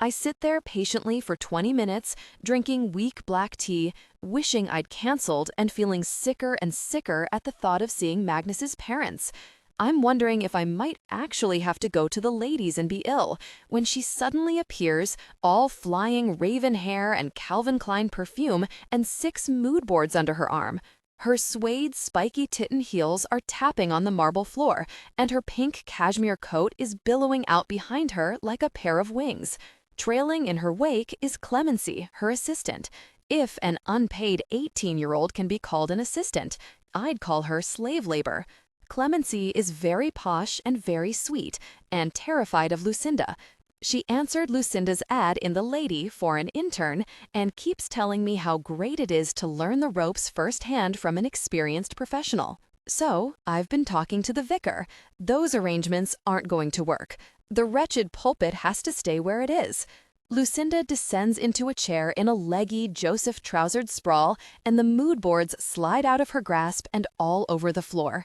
I sit there patiently for 20 minutes, drinking weak black tea, wishing I'd canceled and feeling sicker and sicker at the thought of seeing Magnus's parents. I'm wondering if I might actually have to go to the ladies and be ill, when she suddenly appears, all flying raven hair and Calvin Klein perfume and 6 mood boards under her arm. Her suede, spiky kitten heels are tapping on the marble floor, and her pink cashmere coat is billowing out behind her like a pair of wings. Trailing in her wake is Clemency, her assistant. If an unpaid 18-year-old can be called an assistant, I'd call her slave labor. Clemency is very posh and very sweet, and terrified of Lucinda. She answered Lucinda's ad in The Lady for an intern and keeps telling me how great it is to learn the ropes firsthand from an experienced professional. So, I've been talking to the vicar. Those arrangements aren't going to work. The wretched pulpit has to stay where it is. Lucinda descends into a chair in a leggy, Joseph-trousered sprawl, and the mood boards slide out of her grasp and all over the floor.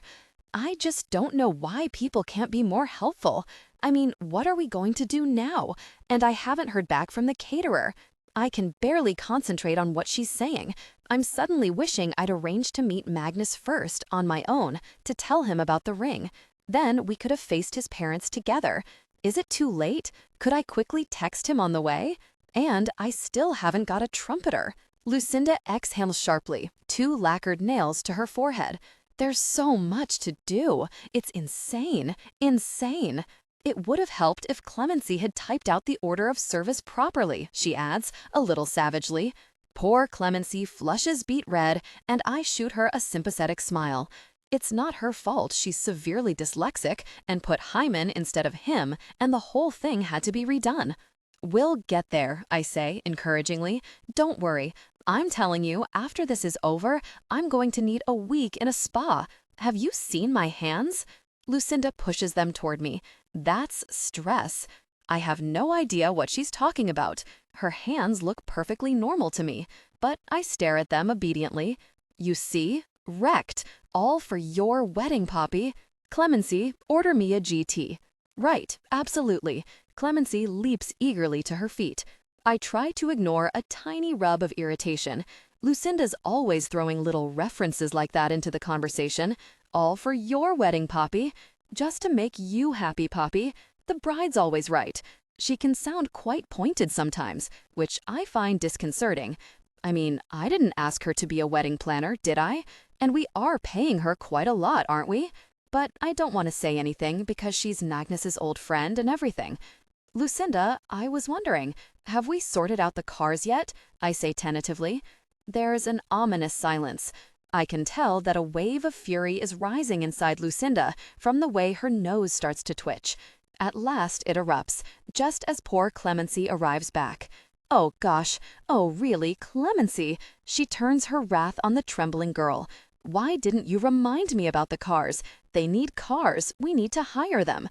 I just don't know why people can't be more helpful. I mean, what are we going to do now? And I haven't heard back from the caterer. I can barely concentrate on what she's saying. I'm suddenly wishing I'd arranged to meet Magnus first, on my own, to tell him about the ring. Then we could have faced his parents together. Is it too late? Could I quickly text him on the way? And I still haven't got a trumpeter. Lucinda exhales sharply, 2 lacquered nails to her forehead. There's so much to do. It's insane. Insane. It would have helped if Clemency had typed out the order of service properly, she adds, a little savagely. Poor Clemency flushes beet red, and I shoot her a sympathetic smile. It's not her fault she's severely dyslexic and put hymen instead of him, and the whole thing had to be redone. We'll get there, I say, encouragingly. Don't worry. I'm telling you, after this is over, I'm going to need a week in a spa. Have you seen my hands? Lucinda pushes them toward me. That's stress. I have no idea what she's talking about. Her hands look perfectly normal to me, but I stare at them obediently. You see? Wrecked. All for your wedding, Poppy. Clemency, order me a GT. Right, absolutely. Clemency leaps eagerly to her feet. I try to ignore a tiny rub of irritation. Lucinda's always throwing little references like that into the conversation. All for your wedding, Poppy. Just to make you happy, Poppy. The bride's always right. She can sound quite pointed sometimes, which I find disconcerting. I mean, I didn't ask her to be a wedding planner, did I? And we are paying her quite a lot, aren't we? But I don't want to say anything because she's Magnus's old friend and everything. Lucinda, I was wondering, have we sorted out the cars yet? I say tentatively. There's an ominous silence. I can tell that a wave of fury is rising inside Lucinda from the way her nose starts to twitch. At last it erupts, just as poor Clemency arrives back. Oh gosh, oh really, Clemency! She turns her wrath on the trembling girl. Why didn't you remind me about the cars? They need cars, we need to hire them.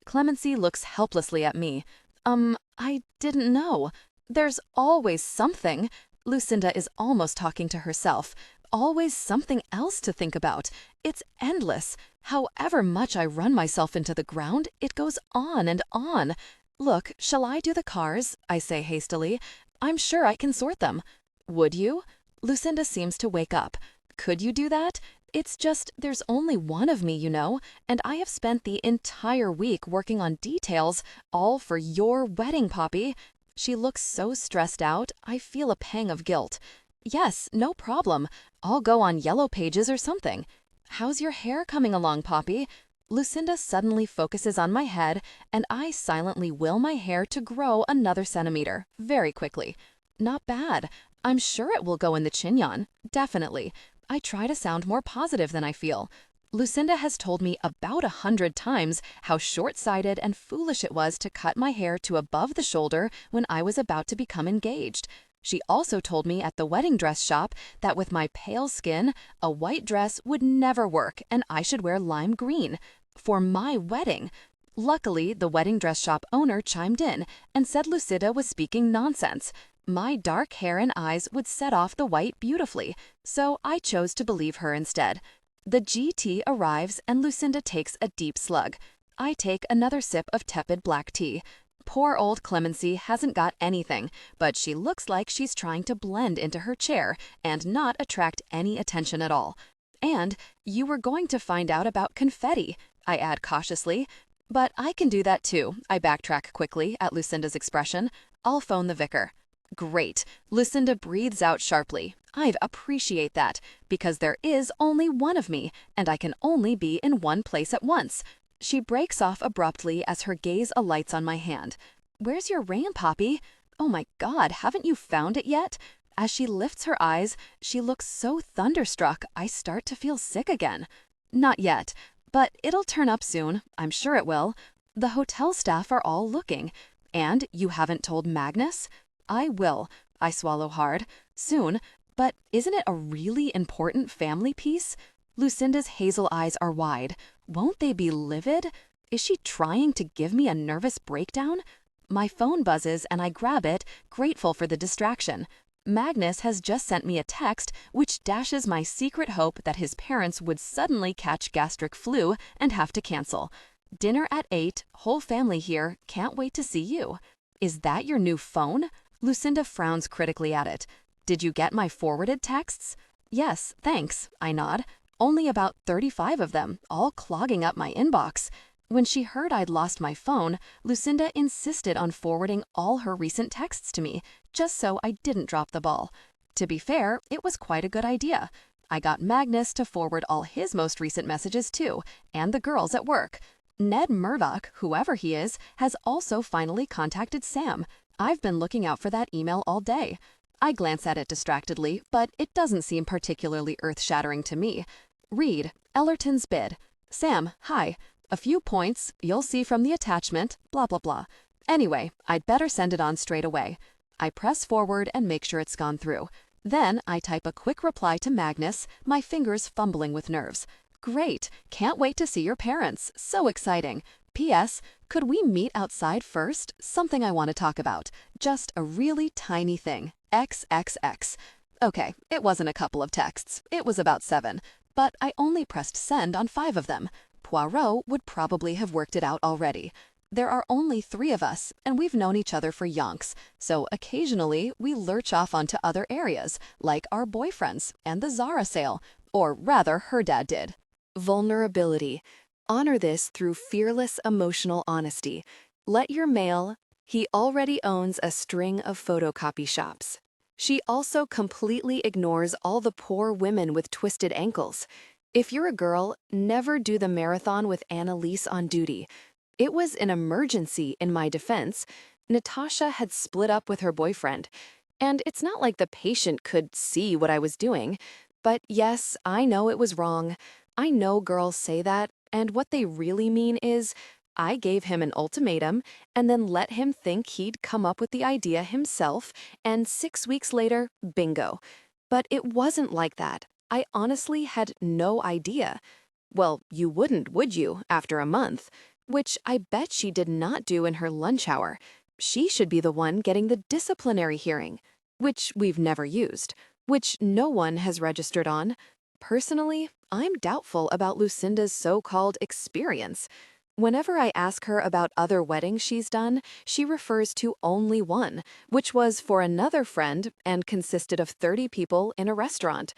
Clemency looks helplessly at me. I didn't know. There's always something. Lucinda is almost talking to herself. Always something else to think about. It's endless. However much I run myself into the ground, it goes on and on. Look, shall I do the cars? I say hastily. I'm sure I can sort them. Would you? Lucinda seems to wake up. Could you do that? It's just there's only one of me, you know, and I have spent the entire week working on details, all for your wedding, Poppy. She looks so stressed out, I feel a pang of guilt. Yes, no problem. I'll go on Yellow Pages or something. How's your hair coming along, Poppy? Lucinda suddenly focuses on my head, and I silently will my hair to grow another centimeter, very quickly. Not bad. I'm sure it will go in the chignon. Definitely. I try to sound more positive than I feel. Lucinda has told me about 100 times how short-sighted and foolish it was to cut my hair to above the shoulder when I was about to become engaged. She also told me at the wedding dress shop that with my pale skin, a white dress would never work and I should wear lime green. For my wedding. Luckily, the wedding dress shop owner chimed in and said Lucinda was speaking nonsense. My dark hair and eyes would set off the white beautifully, so I chose to believe her instead. The GT arrives and Lucinda takes a deep slug. I take another sip of tepid black tea. Poor old Clemency hasn't got anything, but she looks like she's trying to blend into her chair and not attract any attention at all. And you were going to find out about confetti, I add cautiously. But I can do that too, I backtrack quickly at Lucinda's expression. I'll phone the vicar. Great. Lucinda breathes out sharply. I appreciate that, because there is only one of me, and I can only be in one place at once. She breaks off abruptly as her gaze alights on my hand. Where's your ring, Poppy? Oh my God, haven't you found it yet? As she lifts her eyes, she looks so thunderstruck, I start to feel sick again. Not yet, but it'll turn up soon. I'm sure it will. The hotel staff are all looking. And you haven't told Magnus? I will. I swallow hard. Soon. But isn't it a really important family piece? Lucinda's hazel eyes are wide. Won't they be livid? Is she trying to give me a nervous breakdown? My phone buzzes and I grab it, grateful for the distraction. Magnus has just sent me a text which dashes my secret hope that his parents would suddenly catch gastric flu and have to cancel. Dinner at 8, whole family here, can't wait to see you. Is that your new phone? Lucinda frowns critically at it. Did you get my forwarded texts? Yes, thanks, I nod. Only about 35 of them, all clogging up my inbox. When she heard I'd lost my phone, Lucinda insisted on forwarding all her recent texts to me, just so I didn't drop the ball. To be fair, it was quite a good idea. I got Magnus to forward all his most recent messages too, and the girls at work. Ned Murdoch, whoever he is, has also finally contacted Sam. I've been looking out for that email all day. I glance at it distractedly, but it doesn't seem particularly earth-shattering to me. Read, Ellerton's bid. Sam, hi. A few points, you'll see from the attachment, blah blah blah. Anyway, I'd better send it on straight away. I press forward and make sure it's gone through. Then I type a quick reply to Magnus, my fingers fumbling with nerves. Great, can't wait to see your parents, so exciting. P.S. Could we meet outside first? Something I want to talk about. Just a really tiny thing. XXX. Okay, it wasn't a couple of texts. It was about 7. But I only pressed send on 5 of them. Poirot would probably have worked it out already. There are only 3 of us, and we've known each other for yonks, so occasionally we lurch off onto other areas, like our boyfriends and the Zara sale, or rather her dad did. Vulnerability. Honor this through fearless emotional honesty. Let your mail. He already owns a string of photocopy shops. She also completely ignores all the poor women with twisted ankles. If you're a girl, never do the marathon with Annalise on duty. It was an emergency in my defense. Natasha had split up with her boyfriend. And it's not like the patient could see what I was doing. But yes, I know it was wrong. I know girls say that, and what they really mean is, I gave him an ultimatum and then let him think he'd come up with the idea himself, and 6 weeks later, bingo. But it wasn't like that. I honestly had no idea. Well, you wouldn't, would you, after a month? Which I bet she did not do in her lunch hour. She should be the one getting the disciplinary hearing, which we've never used, which no one has registered on. Personally, I'm doubtful about Lucinda's so-called experience. Whenever I ask her about other weddings she's done, she refers to only one, which was for another friend and consisted of 30 people in a restaurant.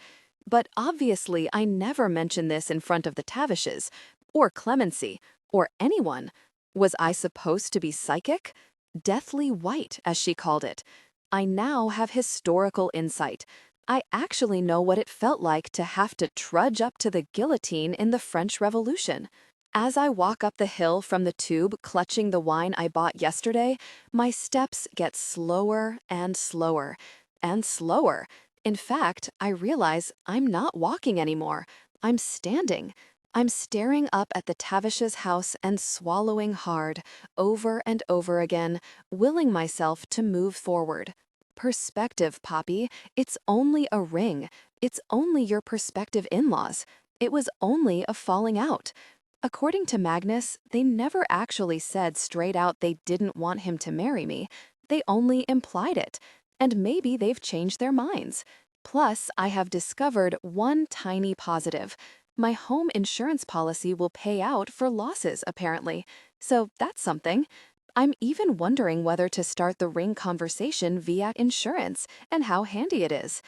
But obviously, I never mention this in front of the Tavishes, or Clemency, or anyone. Was I supposed to be psychic? Deathly white, as she called it. I now have historical insight. I actually know what it felt like to have to trudge up to the guillotine in the French Revolution. As I walk up the hill from the tube clutching the wine I bought yesterday, my steps get slower and slower and slower. In fact, I realize I'm not walking anymore. I'm standing. I'm staring up at the Tavish's house and swallowing hard, over and over again, willing myself to move forward. Perspective, Poppy. It's only a ring. It's only your prospective in-laws. It was only a falling out. According to Magnus, they never actually said straight out they didn't want him to marry me. They only implied it. And maybe they've changed their minds. Plus, I have discovered one tiny positive. My home insurance policy will pay out for losses, apparently. So that's something. I'm even wondering whether to start the ring conversation via insurance and how handy it is.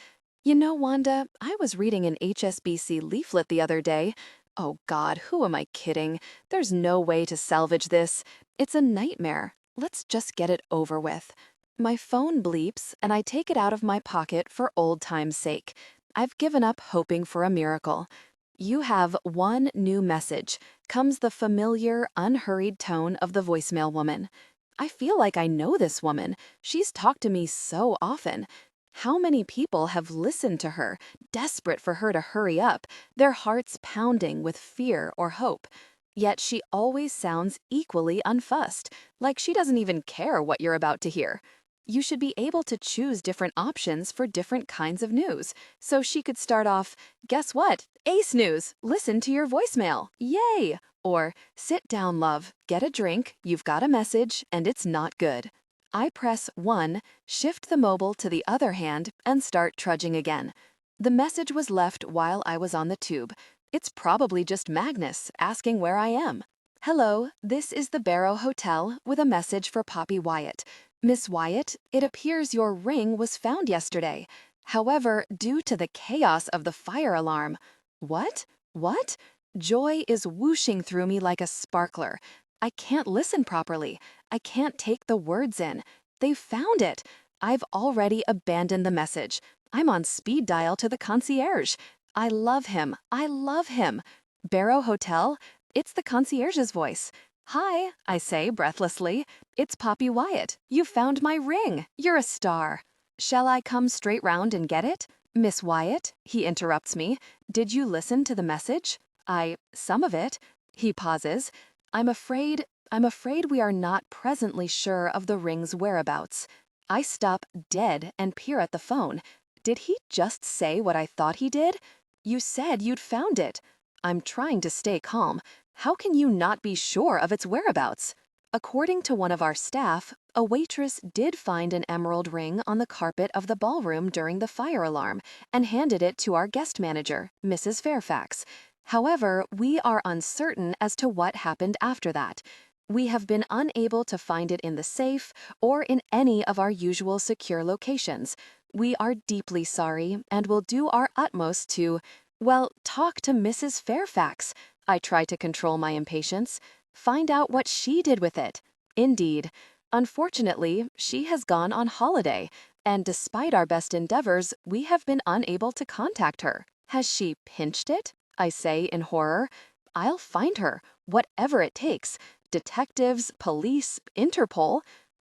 You know, Wanda, I was reading an HSBC leaflet the other day. Oh God, who am I kidding? There's no way to salvage this. It's a nightmare. Let's just get it over with. My phone bleeps, and I take it out of my pocket for old time's sake. I've given up hoping for a miracle. You have one new message, comes the familiar, unhurried tone of the voicemail woman. I feel like I know this woman. She's talked to me so often. How many people have listened to her, desperate for her to hurry up, their hearts pounding with fear or hope? Yet she always sounds equally unfussed, like she doesn't even care what you're about to hear. You should be able to choose different options for different kinds of news. So she could start off, "Guess what? Ace news! Listen to your voicemail! Yay!" Or, "Sit down, love, get a drink, you've got a message, and it's not good." I press 1, shift the mobile to the other hand, and start trudging again. The message was left while I was on the tube. It's probably just Magnus asking where I am. "Hello, this is the Barrow Hotel with a message for Poppy Wyatt. Miss Wyatt, it appears your ring was found yesterday. However, due to the chaos of the fire alarm..." What? What? Joy is whooshing through me like a sparkler. I can't listen properly. I can't take the words in. They've found it. I've already abandoned the message. I'm on speed dial to the concierge. I love him. I love him. Barrow Hotel? It's the concierge's voice. "Hi," I say breathlessly. "It's Poppy Wyatt. You found my ring. You're a star." "Shall I come straight round and get it?" "Miss Wyatt," he interrupts me. "Did you listen to the message?" Some of it." He pauses. I'm afraid we are not presently sure of the ring's whereabouts." I stop dead and peer at the phone. Did he just say what I thought he did? "You said you'd found it." I'm trying to stay calm. How can you not be sure of its whereabouts? According to one of our staff, a waitress did find an emerald ring on the carpet of the ballroom during the fire alarm and handed it to our guest manager, Mrs. Fairfax. However, we are uncertain as to what happened after that. We have been unable to find it in the safe or in any of our usual secure locations. We are deeply sorry and will do our utmost to, well, talk to Mrs. Fairfax. I try to control my impatience. Find out what she did with it. Indeed. Unfortunately, she has gone on holiday, and despite our best endeavors, we have been unable to contact her. Has she pinched it? I say in horror. I'll find her, whatever it takes. Detectives, police, Interpol.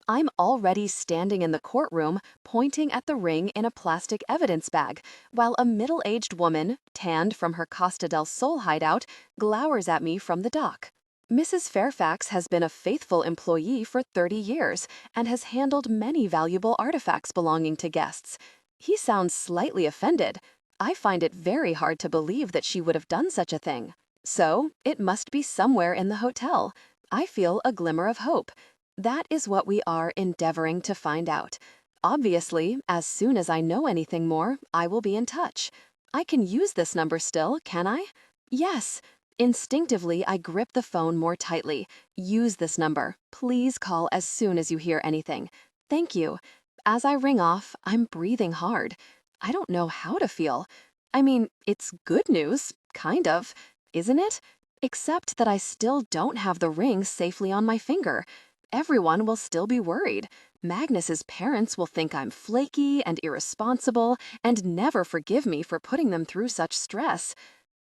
I'm already standing in the courtroom, pointing at the ring in a plastic evidence bag, while a middle-aged woman, tanned from her Costa del Sol hideout, glowers at me from the dock. Mrs. Fairfax has been a faithful employee for 30 years and has handled many valuable artifacts belonging to guests. He sounds slightly offended. I find it very hard to believe that she would have done such a thing. So, it must be somewhere in the hotel. I feel a glimmer of hope. That is what we are endeavoring to find out. Obviously, as soon as I know anything more, I will be in touch. I can use this number still, can I? Yes. Instinctively, I grip the phone more tightly. Use this number. Please call as soon as you hear anything. Thank you. As I ring off, I'm breathing hard. I don't know how to feel. I mean, it's good news, kind of, isn't it? Except that I still don't have the ring safely on my finger. Everyone will still be worried. Magnus's parents will think I'm flaky and irresponsible and never forgive me for putting them through such stress.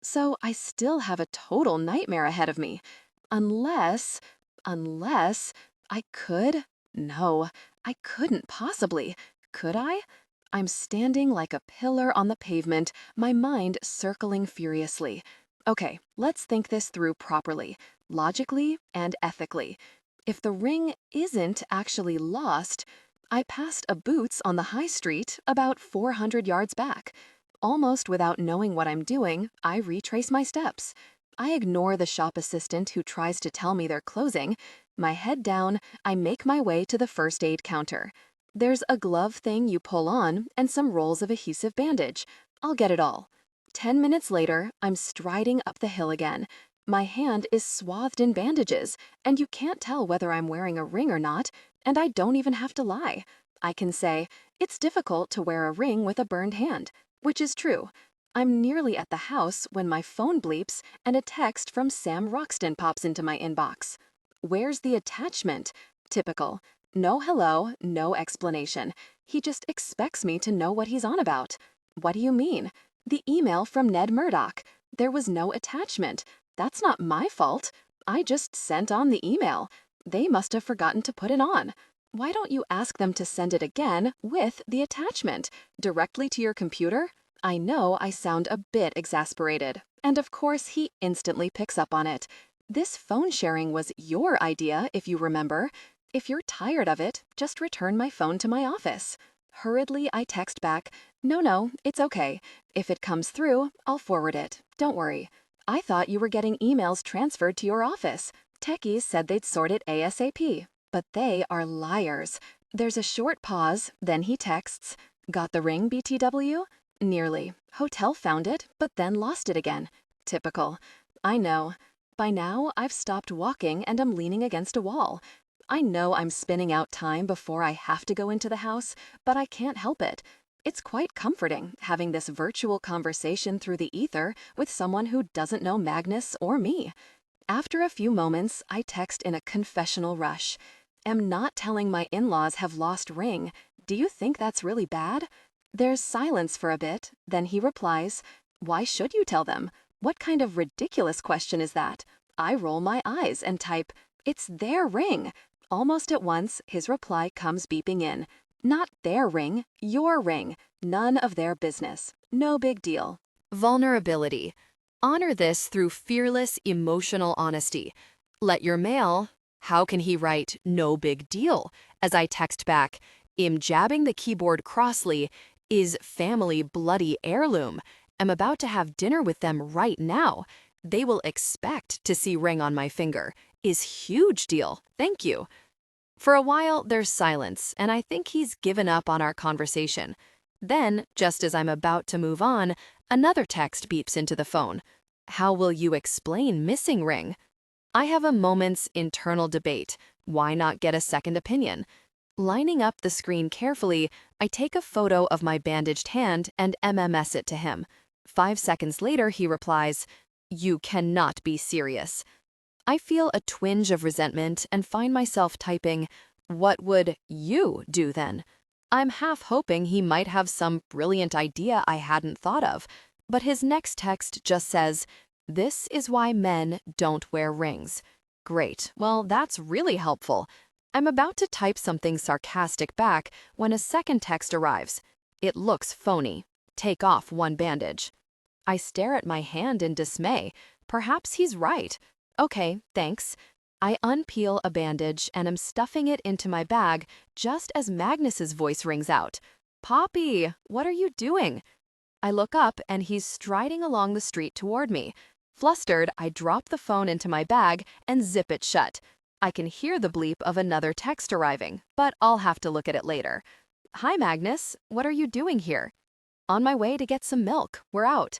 So I still have a total nightmare ahead of me. Unless I could? No, I couldn't possibly. Could I? I'm standing like a pillar on the pavement, my mind circling furiously. Okay, let's think this through properly, logically and ethically. If the ring isn't actually lost, I passed a Boots on the high street about 400 yards back. Almost without knowing what I'm doing, I retrace my steps. I ignore the shop assistant who tries to tell me they're closing. My head down, I make my way to the first aid counter. There's a glove thing you pull on and some rolls of adhesive bandage. I'll get it all. 10 minutes later, I'm striding up the hill again. My hand is swathed in bandages, and you can't tell whether I'm wearing a ring or not, and I don't even have to lie. I can say, it's difficult to wear a ring with a burned hand. Which is true. I'm nearly at the house when my phone bleeps and a text from Sam Roxton pops into my inbox. Where's the attachment? Typical. No hello, no explanation. He just expects me to know what he's on about. What do you mean? The email from Ned Murdoch. There was no attachment. That's not my fault. I just sent on the email. They must have forgotten to put it on. Why don't you ask them to send it again with the attachment, directly to your computer? I know I sound a bit exasperated, and of course he instantly picks up on it. This phone sharing was your idea, if you remember. If you're tired of it, just return my phone to my office. Hurriedly, I text back, no, it's okay. If it comes through, I'll forward it. Don't worry. I thought you were getting emails transferred to your office. Techies said they'd sort it ASAP. But they are liars. There's a short pause, then he texts, got the ring, BTW? Nearly. Hotel found it, but then lost it again. Typical. I know. By now, I've stopped walking and I'm leaning against a wall. I know I'm spinning out time before I have to go into the house, but I can't help it. It's quite comforting having this virtual conversation through the ether with someone who doesn't know Magnus or me. After a few moments, I text in a confessional rush. Am not telling my in-laws have lost ring. Do you think that's really bad? There's silence for a bit, then he replies, why should you tell them? What kind of ridiculous question is that? I roll my eyes and type, it's their ring. Almost at once, his reply comes beeping in. Not their ring, your ring. None of their business. No big deal. Vulnerability. Honor this through fearless, emotional honesty. Let your mail. How can he write, no big deal? As I text back, am jabbing the keyboard crossly, is family bloody heirloom. I'm about to have dinner with them right now. They will expect to see ring on my finger. Is huge deal. Thank you. For a while, there's silence, and I think he's given up on our conversation. Then, just as I'm about to move on, another text beeps into the phone. How will you explain missing ring? I have a moment's internal debate. Why not get a second opinion? Lining up the screen carefully, I take a photo of my bandaged hand and MMS it to him. 5 seconds later, he replies, you cannot be serious. I feel a twinge of resentment and find myself typing, what would you do then? I'm half hoping he might have some brilliant idea I hadn't thought of, but his next text just says, this is why men don't wear rings. Great, well, that's really helpful. I'm about to type something sarcastic back when a second text arrives. It looks phony. Take off one bandage. I stare at my hand in dismay. Perhaps he's right. Okay, thanks. I unpeel a bandage and am stuffing it into my bag just as Magnus's voice rings out. Poppy, what are you doing? I look up and he's striding along the street toward me. Flustered, I drop the phone into my bag and zip it shut. I can hear the bleep of another text arriving, but I'll have to look at it later. Hi, Magnus. What are you doing here? On my way to get some milk. We're out.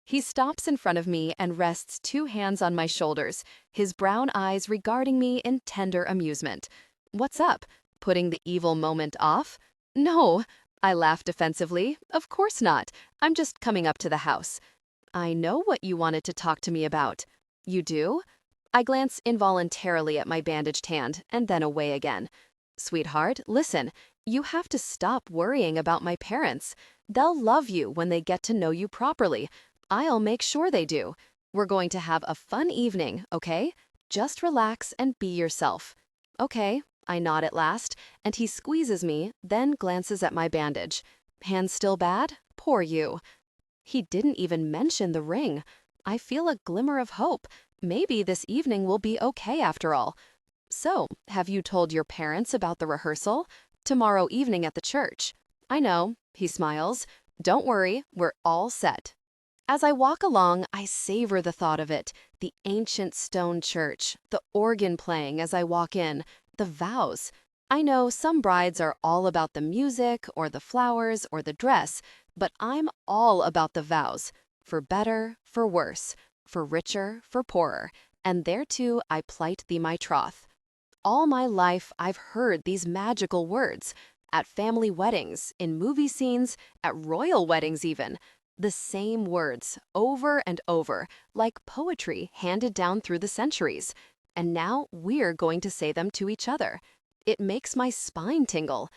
He stops in front of me and rests 2 hands on my shoulders, his brown eyes regarding me in tender amusement. What's up? Putting the evil moment off? No, I laugh defensively. Of course not. I'm just coming up to the house. I know what you wanted to talk to me about. You do? I glance involuntarily at my bandaged hand and then away again. Sweetheart, listen, you have to stop worrying about my parents. They'll love you when they get to know you properly. I'll make sure they do. We're going to have a fun evening, okay? Just relax and be yourself. Okay, I nod at last, and he squeezes me, then glances at my bandage. Hands still bad? Poor you. He didn't even mention the ring. I feel a glimmer of hope. Maybe this evening will be okay after all. So, have you told your parents about the rehearsal? Tomorrow evening at the church. I know, he smiles. Don't worry, we're all set. As I walk along, I savor the thought of it. The ancient stone church, the organ playing as I walk in, the vows. I know some brides are all about the music or the flowers or the dress, but I'm all about the vows. For better, for worse, for richer, for poorer, and thereto I plight thee my troth. All my life I've heard these magical words. At family weddings, in movie scenes, at royal weddings even. The same words, over and over, like poetry handed down through the centuries. And now we're going to say them to each other. It makes my spine tingle.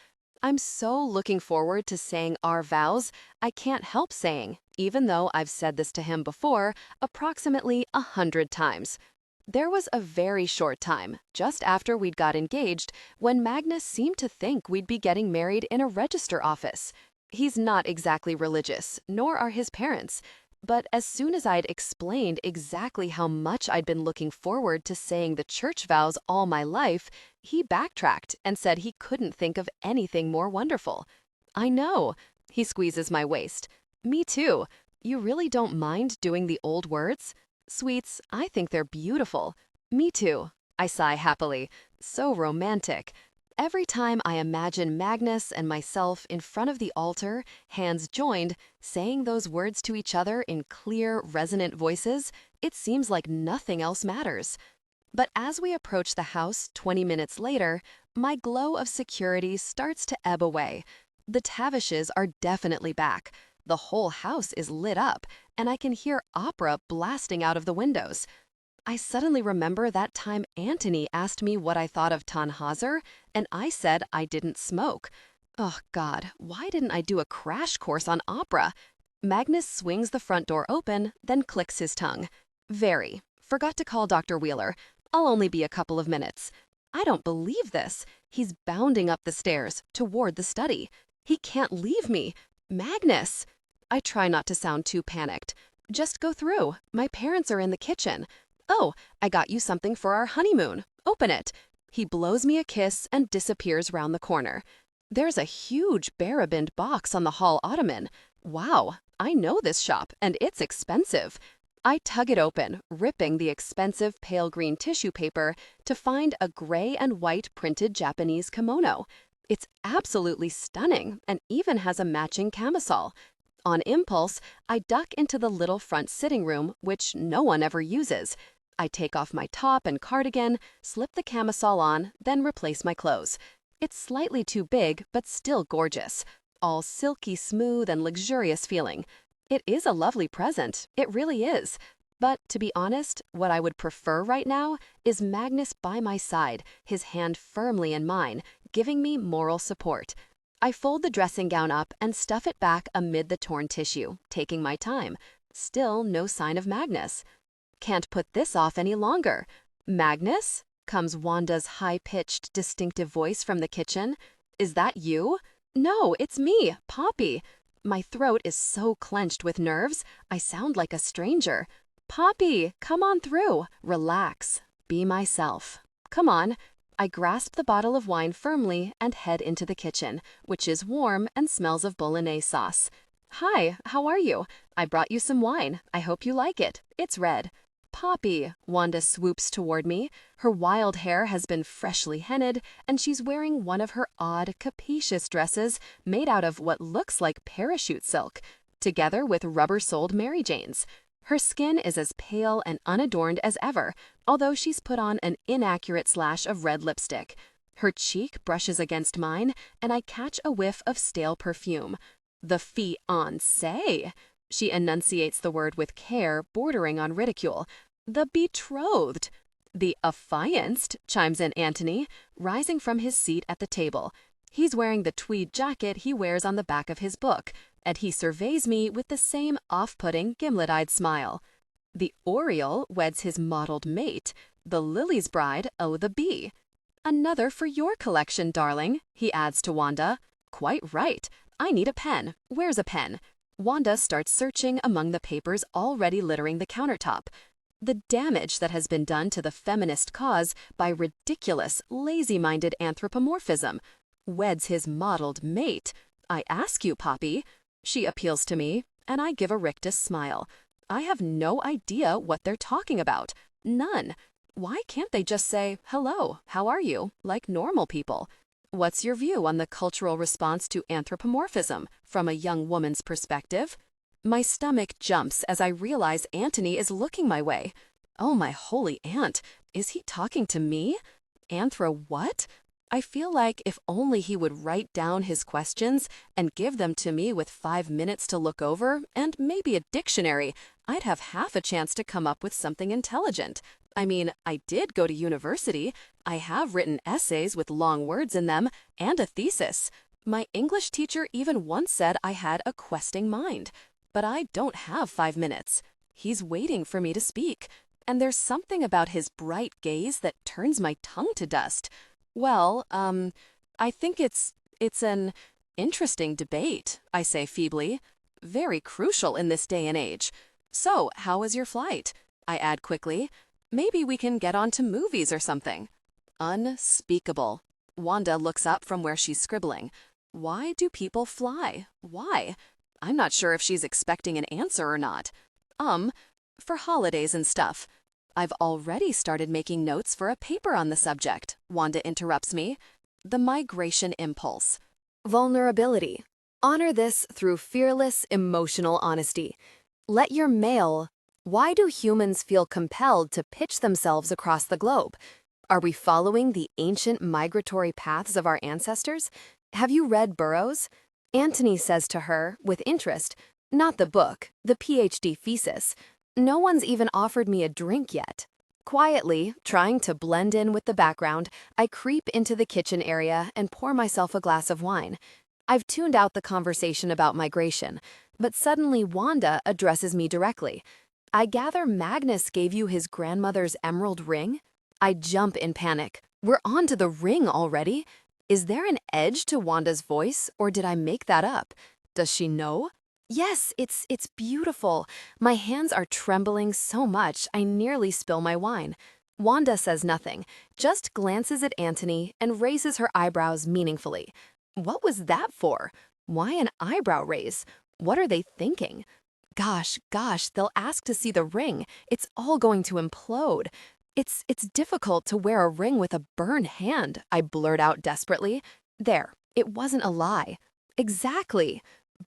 I'm so looking forward to saying our vows, I can't help saying, even though I've said this to him before, approximately 100 times. There was a very short time, just after we'd got engaged, when Magnus seemed to think we'd be getting married in a register office. He's not exactly religious, nor are his parents. But as soon as I'd explained exactly how much I'd been looking forward to saying the church vows all my life, he backtracked and said he couldn't think of anything more wonderful. I know. He squeezes my waist. Me too. You really don't mind doing the old words? Sweets, I think they're beautiful. Me too. I sigh happily. So romantic. Every time I imagine Magnus and myself in front of the altar, hands joined, saying those words to each other in clear, resonant voices, it seems like nothing else matters. But as we approach the house 20 minutes later, my glow of security starts to ebb away. The Tavishes are definitely back. The whole house is lit up, and I can hear opera blasting out of the windows. I suddenly remember that time Antony asked me what I thought of Tannhauser, and I said I didn't smoke. Oh God, why didn't I do a crash course on opera? Magnus swings the front door open, then clicks his tongue. Very. Forgot to call Dr. Wheeler. I'll only be a couple of minutes. I don't believe this. He's bounding up the stairs, toward the study. He can't leave me. Magnus! I try not to sound too panicked. Just go through. My parents are in the kitchen. Oh, I got you something for our honeymoon. Open it. He blows me a kiss and disappears round the corner. There's a huge Barabined box on the hall ottoman. Wow, I know this shop, and it's expensive. I tug it open, ripping the expensive pale green tissue paper to find a gray and white printed Japanese kimono. It's absolutely stunning and even has a matching camisole. On impulse, I duck into the little front sitting room, which no one ever uses. I take off my top and cardigan, slip the camisole on, then replace my clothes. It's slightly too big, but still gorgeous. All silky smooth and luxurious feeling. It is a lovely present, it really is. But to be honest, what I would prefer right now is Magnus by my side, his hand firmly in mine, giving me moral support. I fold the dressing gown up and stuff it back amid the torn tissue, taking my time. Still no sign of Magnus. Can't put this off any longer. Magnus? Comes Wanda's high-pitched, distinctive voice from the kitchen. Is that you? No, it's me, Poppy. My throat is so clenched with nerves, I sound like a stranger. Poppy, come on through. Relax. Be myself. Come on. I grasp the bottle of wine firmly and head into the kitchen, which is warm and smells of bolognese sauce. Hi, how are you? I brought you some wine. I hope you like it. It's red. Poppy, Wanda swoops toward me. Her wild hair has been freshly henned, and she's wearing one of her odd, capacious dresses made out of what looks like parachute silk. together with rubber-soled Mary Janes. Her skin is as pale and unadorned as ever, although she's put on an inaccurate slash of red lipstick. Her cheek brushes against mine, and I catch a whiff of stale perfume. The fiancé. She enunciates the word with care, bordering on ridicule. The betrothed. The affianced, chimes in Anthony, rising from his seat at the table. He's wearing the tweed jacket he wears on the back of his book, and he surveys me with the same off-putting, gimlet-eyed smile. The oriole weds his mottled mate. The lily's bride, oh the bee. Another for your collection, darling, he adds to Wanda. Quite right. I need a pen. Where's a pen? Wanda starts searching among the papers already littering the countertop. The damage that has been done to the feminist cause by ridiculous, lazy-minded anthropomorphism. Weds his mottled mate. I ask you, Poppy. She appeals to me, and I give a rictus smile. I have no idea what they're talking about. None. Why can't they just say, hello, how are you, like normal people? What's your view on the cultural response to anthropomorphism from a young woman's perspective? My stomach jumps as I realize Anthony is looking my way. Oh, my holy aunt, is he talking to me? Anthro what? I feel like if only he would write down his questions and give them to me with 5 minutes to look over and maybe a dictionary, I'd have half a chance to come up with something intelligent. I mean, I did go to university. I have written essays with long words in them and a thesis. My English teacher even once said I had a questing mind. But I don't have 5 minutes. He's waiting for me to speak. And there's something about his bright gaze that turns my tongue to dust. Well, I think it's an interesting debate, I say feebly. Very crucial in this day and age. So, how was your flight? I add quickly. Maybe we can get on to movies or something. Unspeakable. Wanda looks up from where she's scribbling. Why do people fly? Why? I'm not sure if she's expecting an answer or not. For holidays and stuff. I've already started making notes for a paper on the subject, Wanda interrupts me. The migration impulse. Vulnerability. Honor this through fearless, emotional honesty. Let your mail. Why do humans feel compelled to pitch themselves across the globe? Are we following the ancient migratory paths of our ancestors? Have you read Burroughs? Anthony says to her, with interest, not the book, the PhD thesis. No one's even offered me a drink yet. Quietly, trying to blend in with the background, I creep into the kitchen area and pour myself a glass of wine. I've tuned out the conversation about migration, but suddenly Wanda addresses me directly. I gather Magnus gave you his grandmother's emerald ring? I jump in panic. We're on to the ring already? Is there an edge to Wanda's voice, or did I make that up? Does she know? Yes, it's beautiful. My hands are trembling so much I nearly spill my wine. Wanda says nothing, just glances at Anthony and raises her eyebrows meaningfully. What was that for? Why an eyebrow raise? What are they thinking? Gosh, they'll ask to see the ring. It's all going to implode. It's difficult to wear a ring with a burned hand, I blurt out desperately. There, it wasn't a lie. Exactly.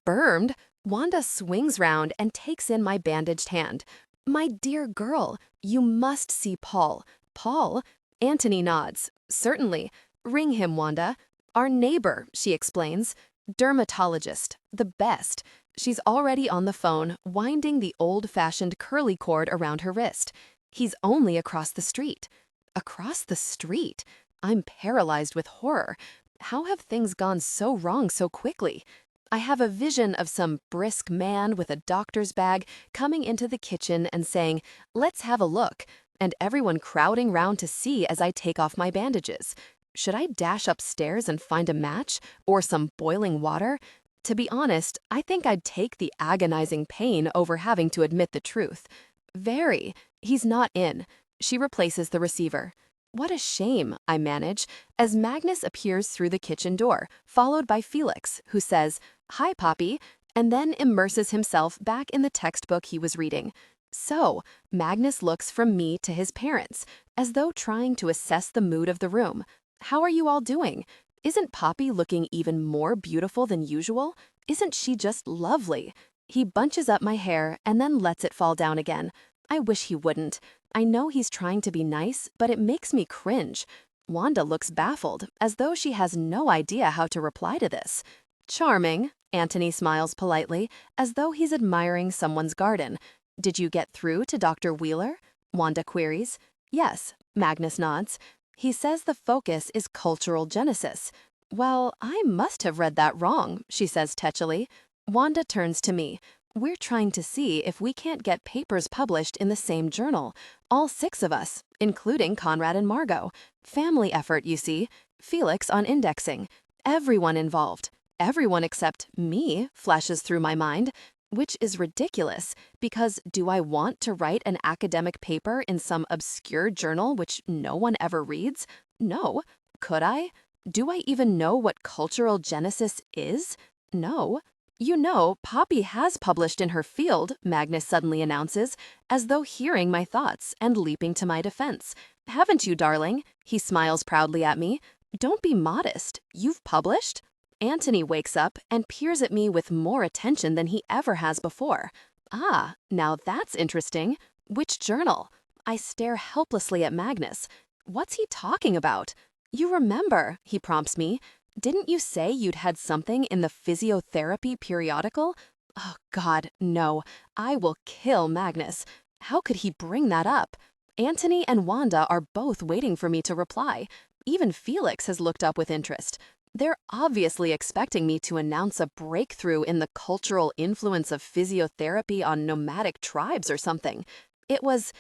Burned? Wanda swings round and takes in my bandaged hand. My dear girl, you must see Paul. Paul? Anthony nods. Certainly. Ring him, Wanda. Our neighbor, she explains. Dermatologist. The best. She's already on the phone, winding the old-fashioned curly cord around her wrist. He's only across the street. Across the street? I'm paralyzed with horror. How have things gone so wrong so quickly? I have a vision of some brisk man with a doctor's bag coming into the kitchen and saying, "Let's have a look," and everyone crowding round to see as I take off my bandages. Should I dash upstairs and find a match or some boiling water? To be honest, I think I'd take the agonizing pain over having to admit the truth. Very. He's not in. She replaces the receiver. What a shame, I manage, as Magnus appears through the kitchen door, followed by Felix, who says, "Hi, Poppy," and then immerses himself back in the textbook he was reading. So, Magnus looks from me to his parents, as though trying to assess the mood of the room. How are you all doing? Isn't Poppy looking even more beautiful than usual? Isn't she just lovely? He bunches up my hair and then lets it fall down again. I wish he wouldn't. I know he's trying to be nice, but it makes me cringe. Wanda looks baffled, as though she has no idea how to reply to this. Charming, Anthony smiles politely, as though he's admiring someone's garden. Did you get through to Dr. Wheeler? Wanda queries. Yes, Magnus nods. He says the focus is cultural genesis. Well, I must have read that wrong, she says tetchily. Wanda turns to me. We're trying to see if we can't get papers published in the same journal. All 6 of us, including Conrad and Margot. Family effort, you see. Felix on indexing. Everyone involved. Everyone except me flashes through my mind, which is ridiculous, because do I want to write an academic paper in some obscure journal which no one ever reads? No. Could I? Do I even know what cultural genesis is? No. You know, Poppy has published in her field, Magnus suddenly announces, as though hearing my thoughts and leaping to my defense. Haven't you, darling? He smiles proudly at me. Don't be modest. You've published? Anthony wakes up and peers at me with more attention than he ever has before. Ah, now that's interesting. Which journal? I stare helplessly at Magnus. What's he talking about? You remember, he prompts me. Didn't you say you'd had something in the physiotherapy periodical? Oh, God, no. I will kill Magnus. How could he bring that up? Anthony and Wanda are both waiting for me to reply. Even Felix has looked up with interest. They're obviously expecting me to announce a breakthrough in the cultural influence of physiotherapy on nomadic tribes or something. It was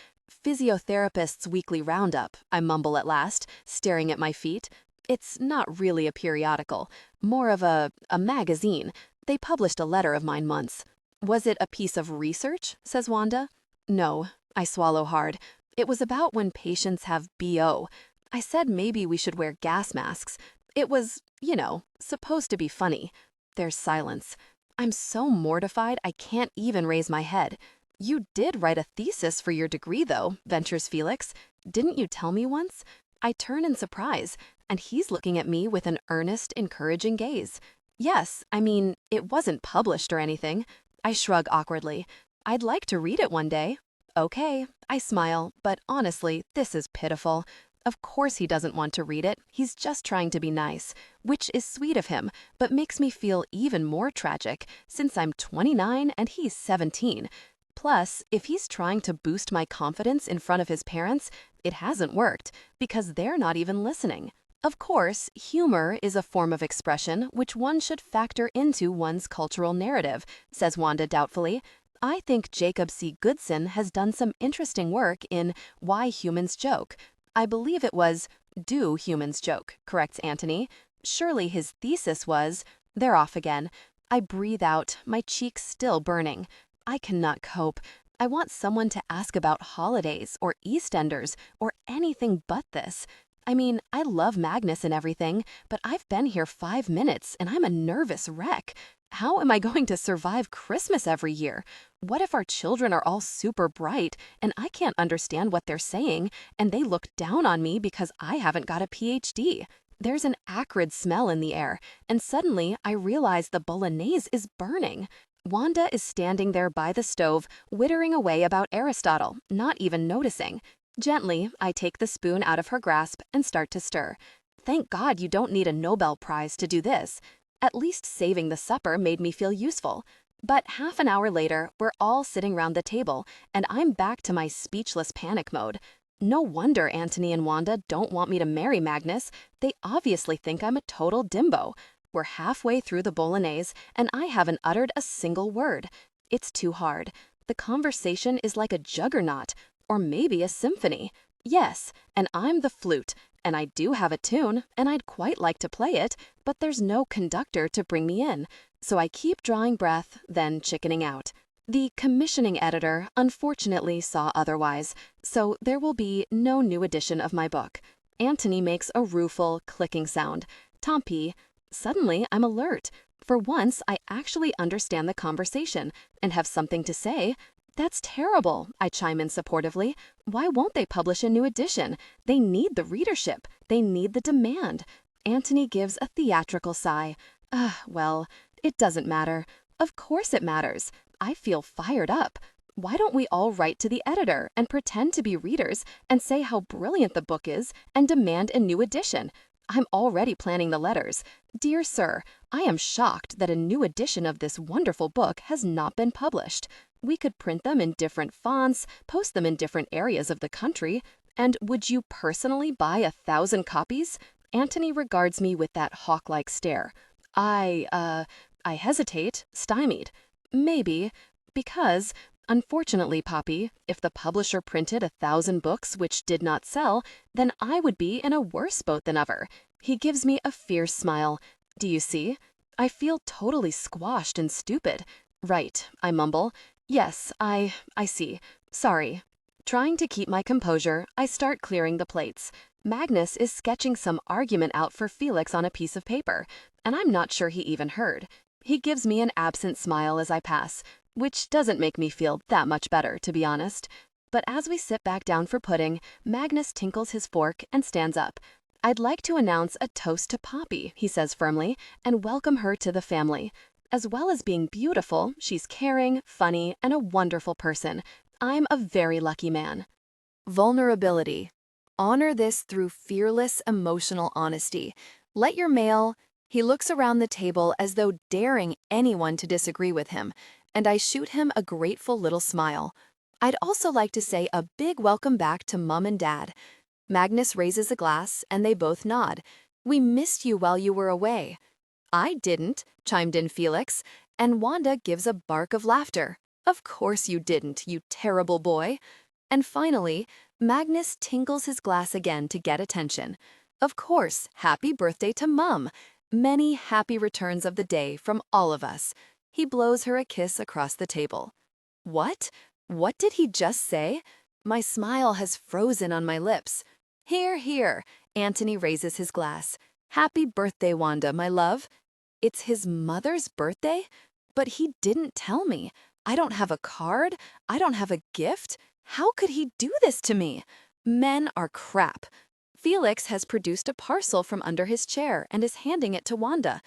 Physiotherapist's Weekly Roundup, I mumble at last, staring at my feet. It's not really a periodical, more of a magazine. They published a letter of mine once. Was it a piece of research, says Wanda. No, I swallow hard. It was about when patients have BO. I said maybe we should wear gas masks. It was, supposed to be funny. There's silence. I'm so mortified I can't even raise my head. You did write a thesis for your degree, though, ventures Felix. Didn't you tell me once? I turn in surprise, and he's looking at me with an earnest, encouraging gaze. Yes, I mean, it wasn't published or anything. I shrug awkwardly. I'd like to read it one day. Okay, I smile, but honestly, this is pitiful. Of course he doesn't want to read it. He's just trying to be nice, which is sweet of him, but makes me feel even more tragic since I'm 29 and he's 17. Plus, if he's trying to boost my confidence in front of his parents, it hasn't worked because they're not even listening. Of course, humor is a form of expression which one should factor into one's cultural narrative, says Wanda doubtfully. I think Jacob C. Goodson has done some interesting work in Why Humans Joke. I believe it was Do Humans Joke, corrects Anthony. Surely his thesis was... They're off again. I breathe out, my cheeks still burning. I cannot cope. I want someone to ask about holidays or EastEnders or anything but this. I mean, I love Magnus and everything, but I've been here 5 minutes and I'm a nervous wreck. How am I going to survive Christmas every year? What if our children are all super bright and I can't understand what they're saying and they look down on me because I haven't got a PhD? There's an acrid smell in the air, and suddenly I realize the bolognese is burning. Wanda is standing there by the stove, wittering away about Aristotle, not even noticing. Gently, I take the spoon out of her grasp and start to stir. Thank God you don't need a Nobel Prize to do this. At least saving the supper made me feel useful. But half an hour later, we're all sitting round the table, and I'm back to my speechless panic mode. No wonder Anthony and Wanda don't want me to marry Magnus. They obviously think I'm a total dimbo. We're halfway through the bolognese, and I haven't uttered a single word. It's too hard. The conversation is like a juggernaut, or maybe a symphony. Yes, and I'm the flute, and I do have a tune, and I'd quite like to play it, but there's no conductor to bring me in. So I keep drawing breath, then chickening out. The commissioning editor unfortunately saw otherwise, so there will be no new edition of my book. Anthony makes a rueful, clicking sound. Tant pis. Suddenly, I'm alert. For once, I actually understand the conversation and have something to say. That's terrible, I chime in supportively. Why won't they publish a new edition? They need the readership. They need the demand. Anthony gives a theatrical sigh. Well, it doesn't matter. Of course it matters. I feel fired up. Why don't we all write to the editor and pretend to be readers and say how brilliant the book is and demand a new edition? I'm already planning the letters. Dear Sir, I am shocked that a new edition of this wonderful book has not been published. We could print them in different fonts, post them in different areas of the country, and would you personally buy 1,000 copies? Antony regards me with that hawk-like stare. I hesitate, stymied. Maybe, because, unfortunately, Poppy, if the publisher printed 1,000 books which did not sell, then I would be in a worse boat than ever. He gives me a fierce smile. Do you see? I feel totally squashed and stupid. Right, I mumble. Yes, I see. Sorry. Trying to keep my composure, I start clearing the plates. Magnus is sketching some argument out for Felix on a piece of paper, and I'm not sure he even heard. He gives me an absent smile as I pass, which doesn't make me feel that much better, to be honest. But as we sit back down for pudding, Magnus tinkles his fork and stands up. I'd like to announce a toast to Poppy, he says firmly, and welcome her to the family. As well as being beautiful, she's caring, funny, and a wonderful person. I'm a very lucky man. Vulnerability. Honor this through fearless emotional honesty. Let your mail. He looks around the table as though daring anyone to disagree with him, and I shoot him a grateful little smile. I'd also like to say a big welcome back to Mum and Dad. Magnus raises a glass, and they both nod. We missed you while you were away. I didn't, chimed in Felix, and Wanda gives a bark of laughter. Of course you didn't, you terrible boy. And finally, Magnus tinkles his glass again to get attention. Of course, happy birthday to Mum. Many happy returns of the day from all of us. He blows her a kiss across the table. What? What did he just say? My smile has frozen on my lips. Here, here. Antony raises his glass. Happy birthday, Wanda, my love. It's his mother's birthday? But he didn't tell me. I don't have a card. I don't have a gift. How could he do this to me? Men are crap. Felix has produced a parcel from under his chair and is handing it to Wanda.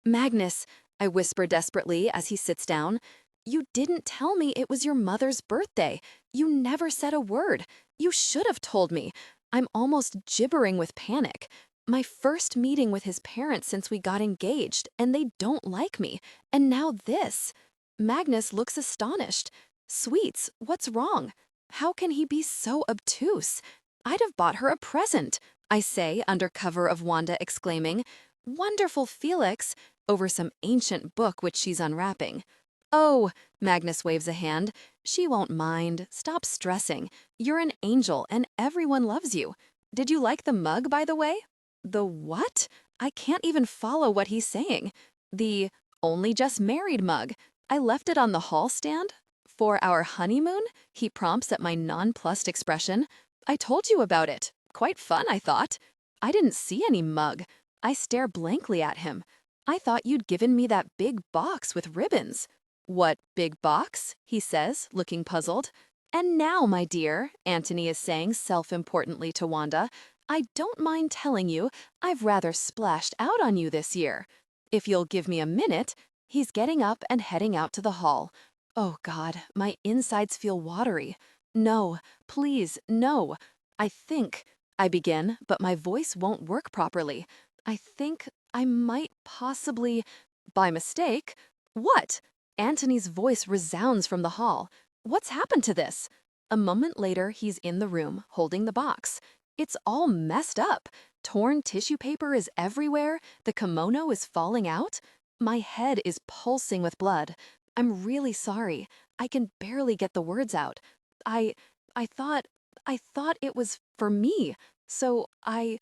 Magnus, I whisper desperately as he sits down, you didn't tell me it was your mother's birthday. You never said a word. You should have told me. I'm almost gibbering with panic. My first meeting with his parents since we got engaged, and they don't like me. And now this. Magnus looks astonished. Sweets, what's wrong? How can he be so obtuse? I'd have bought her a present, I say under cover of Wanda exclaiming, Wonderful Felix, over some ancient book which she's unwrapping. Oh, Magnus waves a hand. She won't mind. Stop stressing. You're an angel and everyone loves you. Did you like the mug, by the way? The what? I can't even follow what he's saying. The only just married mug. I left it on the hall stand. For our honeymoon? He prompts at my nonplussed expression. I told you about it. Quite fun, I thought. I didn't see any mug. I stare blankly at him. I thought you'd given me that big box with ribbons. What big box? He says, looking puzzled. And now, my dear, Antony is saying self-importantly to Wanda, I don't mind telling you I've rather splashed out on you this year. If you'll give me a minute, he's getting up and heading out to the hall. Oh, God, my insides feel watery. No, please, no. I think, I begin, but my voice won't work properly. I think I might possibly, by mistake, what? Antony's voice resounds from the hall. What's happened to this? A moment later, he's in the room, holding the box. It's all messed up. Torn tissue paper is everywhere. The kimono is falling out. My head is pulsing with blood. I'm really sorry. I can barely get the words out. I thought it was for me. So I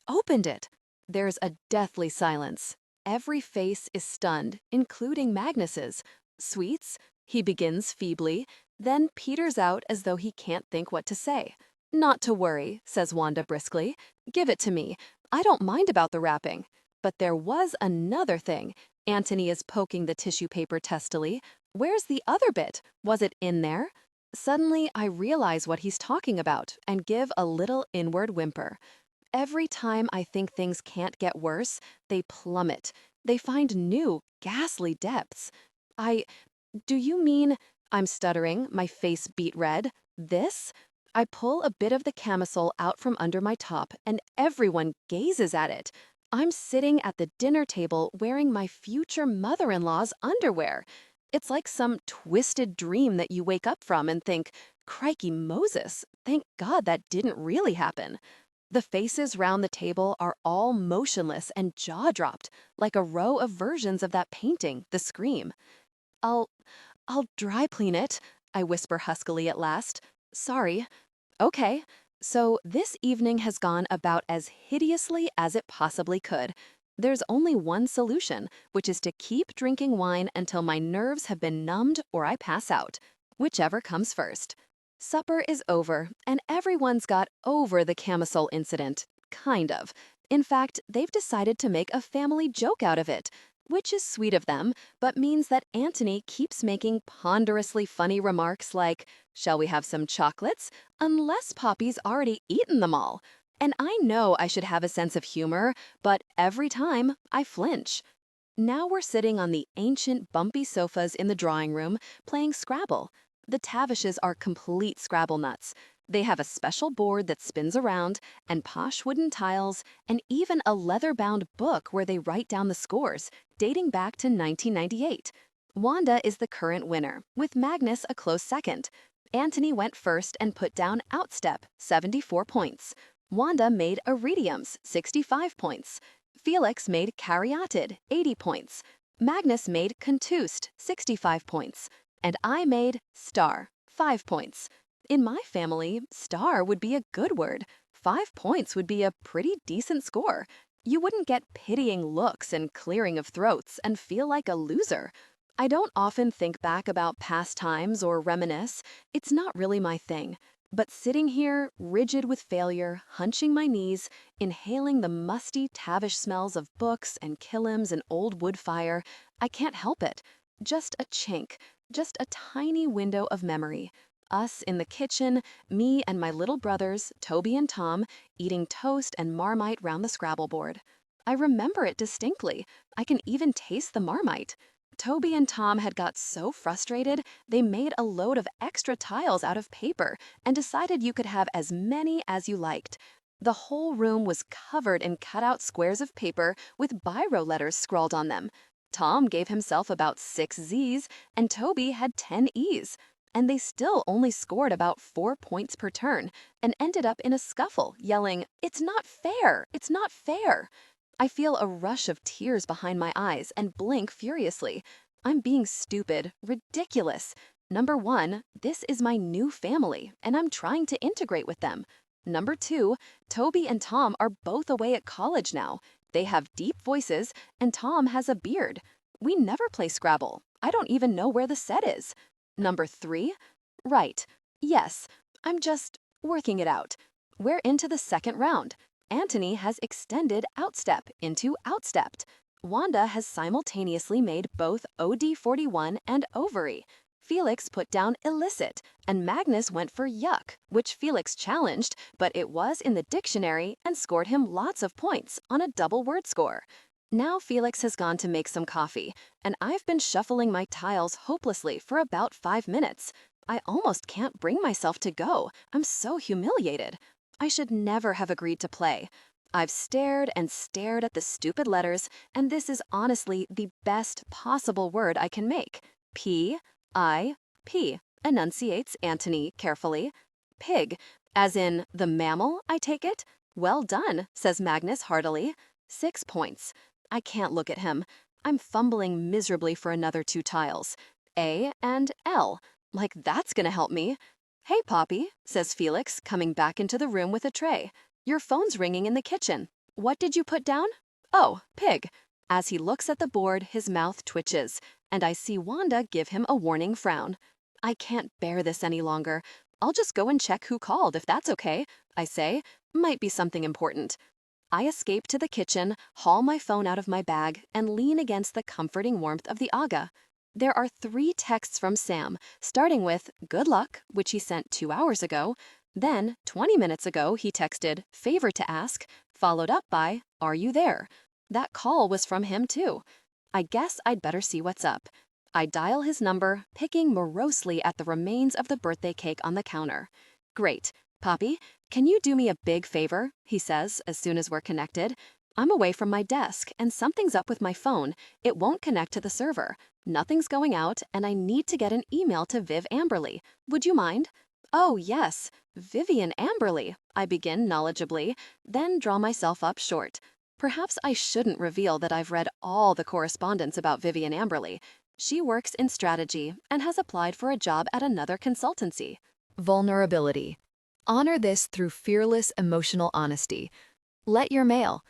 opened it. There's a deathly silence. Every face is stunned, including Magnus's. Sweets? He begins feebly, then peters out as though he can't think what to say. Not to worry, says Wanda briskly. Give it to me. I don't mind about the wrapping. But there was another thing. Antony is poking the tissue paper testily. Where's the other bit? Was it in there? Suddenly, I realize what he's talking about and give a little inward whimper. Every time I think things can't get worse, they plummet. They find new, ghastly depths. Do you mean, I'm stuttering, my face beet red, this? I pull a bit of the camisole out from under my top, and everyone gazes at it. I'm sitting at the dinner table wearing my future mother-in-law's underwear. It's like some twisted dream that you wake up from and think, crikey Moses, thank God that didn't really happen. The faces round the table are all motionless and jaw-dropped, like a row of versions of that painting, The Scream. I'll I'll dry clean it, I whisper huskily at last. Sorry. Okay. So this evening has gone about as hideously as it possibly could. There's only one solution, which is to keep drinking wine until my nerves have been numbed or I pass out, whichever comes first. Supper is over, and everyone's got over the camisole incident. Kind of. In fact, they've decided to make a family joke out of it, which is sweet of them, but means that Antony keeps making ponderously funny remarks like, "Shall we have some chocolates?" unless Poppy's already eaten them all. And I know I should have a sense of humor, but every time I flinch. Now we're sitting on the ancient bumpy sofas in the drawing room, playing Scrabble. The Tavishes are complete Scrabble nuts. They have a special board that spins around, and posh wooden tiles, and even a leather-bound book where they write down the scores, dating back to 1998. Wanda is the current winner, with Magnus a close second. Antony went first and put down Outstep, 74 points. Wanda made Iridiums, 65 points. Felix made Caryatid, 80 points. Magnus made Contused, 65 points. And I made Star, 5 points. In my family, star would be a good word. 5 points would be a pretty decent score. You wouldn't get pitying looks and clearing of throats and feel like a loser. I don't often think back about past times or reminisce. It's not really my thing. But sitting here, rigid with failure, hunching my knees, inhaling the musty Tavish smells of books and kilims and old wood fire, I can't help it. Just a chink, just a tiny window of memory. Us in the kitchen, me and my little brothers, Toby and Tom, eating toast and Marmite round the Scrabble board. I remember it distinctly. I can even taste the Marmite. Toby and Tom had got so frustrated, they made a load of extra tiles out of paper and decided you could have as many as you liked. The whole room was covered in cut-out squares of paper with biro letters scrawled on them. Tom gave himself about 6 Z's, and Toby had 10 E's. And they still only scored about 4 points per turn and ended up in a scuffle, yelling, "It's not fair! It's not fair!" I feel a rush of tears behind my eyes and blink furiously. I'm being stupid, ridiculous. Number 1, this is my new family, and I'm trying to integrate with them. Number 2, Toby and Tom are both away at college now. They have deep voices, and Tom has a beard. We never play Scrabble. I don't even know where the set is. Number 3? Right. Yes. I'm just working it out. We're into the second round. Antony has extended Outstep into Outstepped. Wanda has simultaneously made both OD41 and Ovary. Felix put down Illicit, and Magnus went for Yuck, which Felix challenged, but it was in the dictionary and scored him lots of points on a double word score. Now Felix has gone to make some coffee, and I've been shuffling my tiles hopelessly for about 5 minutes. I almost can't bring myself to go. I'm so humiliated. I should never have agreed to play. I've stared and stared at the stupid letters, and this is honestly the best possible word I can make. P-I-P, enunciates Antony carefully. Pig, as in the mammal, I take it? Well done, says Magnus heartily. 6 points. I can't look at him. I'm fumbling miserably for another 2 tiles. A and L. Like that's gonna help me. "Hey, Poppy," says Felix, coming back into the room with a tray. "Your phone's ringing in the kitchen. What did you put down?" "Oh, pig." As he looks at the board, his mouth twitches, and I see Wanda give him a warning frown. I can't bear this any longer. "I'll just go and check who called, if that's okay," I say. Might be something important. I escape to the kitchen, haul my phone out of my bag, and lean against the comforting warmth of the Aga. There are 3 texts from Sam, starting with "Good luck," which he sent 2 hours ago. Then, 20 minutes ago, he texted "Favor to ask," followed up by "Are you there?" That call was from him too. I guess I'd better see what's up. I dial his number, picking morosely at the remains of the birthday cake on the counter. Great. Poppy, can you do me a big favor? He says as soon as we're connected. I'm away from my desk and something's up with my phone. It won't connect to the server. Nothing's going out and I need to get an email to Viv Amberley. Would you mind? Oh, yes. Vivian Amberley, I begin knowledgeably, then draw myself up short. Perhaps I shouldn't reveal that I've read all the correspondence about Vivian Amberley. She works in strategy and has applied for a job at another consultancy. Vulnerability. Honor this through fearless emotional honesty. Let your mail.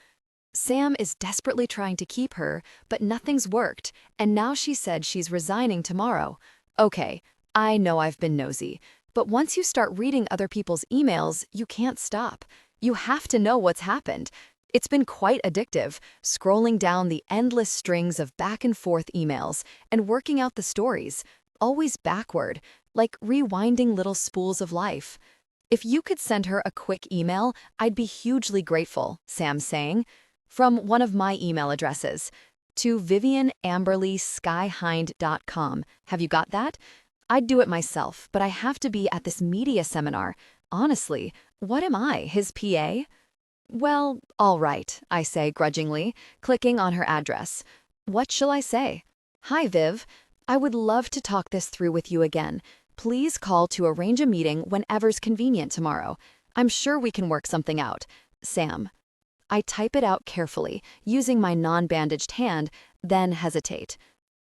Sam is desperately trying to keep her, but nothing's worked, and now she said she's resigning tomorrow. Okay, I know I've been nosy, but once you start reading other people's emails, you can't stop. You have to know what's happened. It's been quite addictive, scrolling down the endless strings of back-and-forth emails and working out the stories, always backward, like rewinding little spools of life. If you could send her a quick email, I'd be hugely grateful, Sam's saying. From one of my email addresses, to vivianamberleyskyhind.com. Have you got that? I'd do it myself, but I have to be at this media seminar. Honestly, what am I, his PA? Well, all right, I say grudgingly, clicking on her address. What shall I say? Hi, Viv. I would love to talk this through with you again. Please call to arrange a meeting whenever's convenient tomorrow. I'm sure we can work something out. Sam. I type it out carefully, using my non-bandaged hand, then hesitate.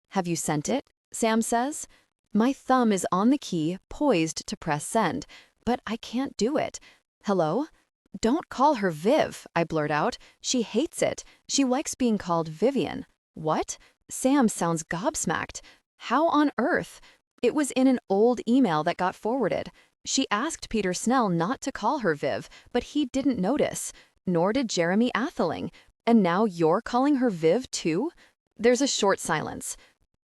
Have you sent it? Sam says. My thumb is on the key, poised to press send, but I can't do it. Hello? Don't call her Viv, I blurt out. She hates it. She likes being called Vivian. What? Sam sounds gobsmacked. How on earth? It was in an old email that got forwarded. She asked Peter Snell not to call her Viv, but he didn't notice. Nor did Jeremy Atheling. And now you're calling her Viv too? There's a short silence.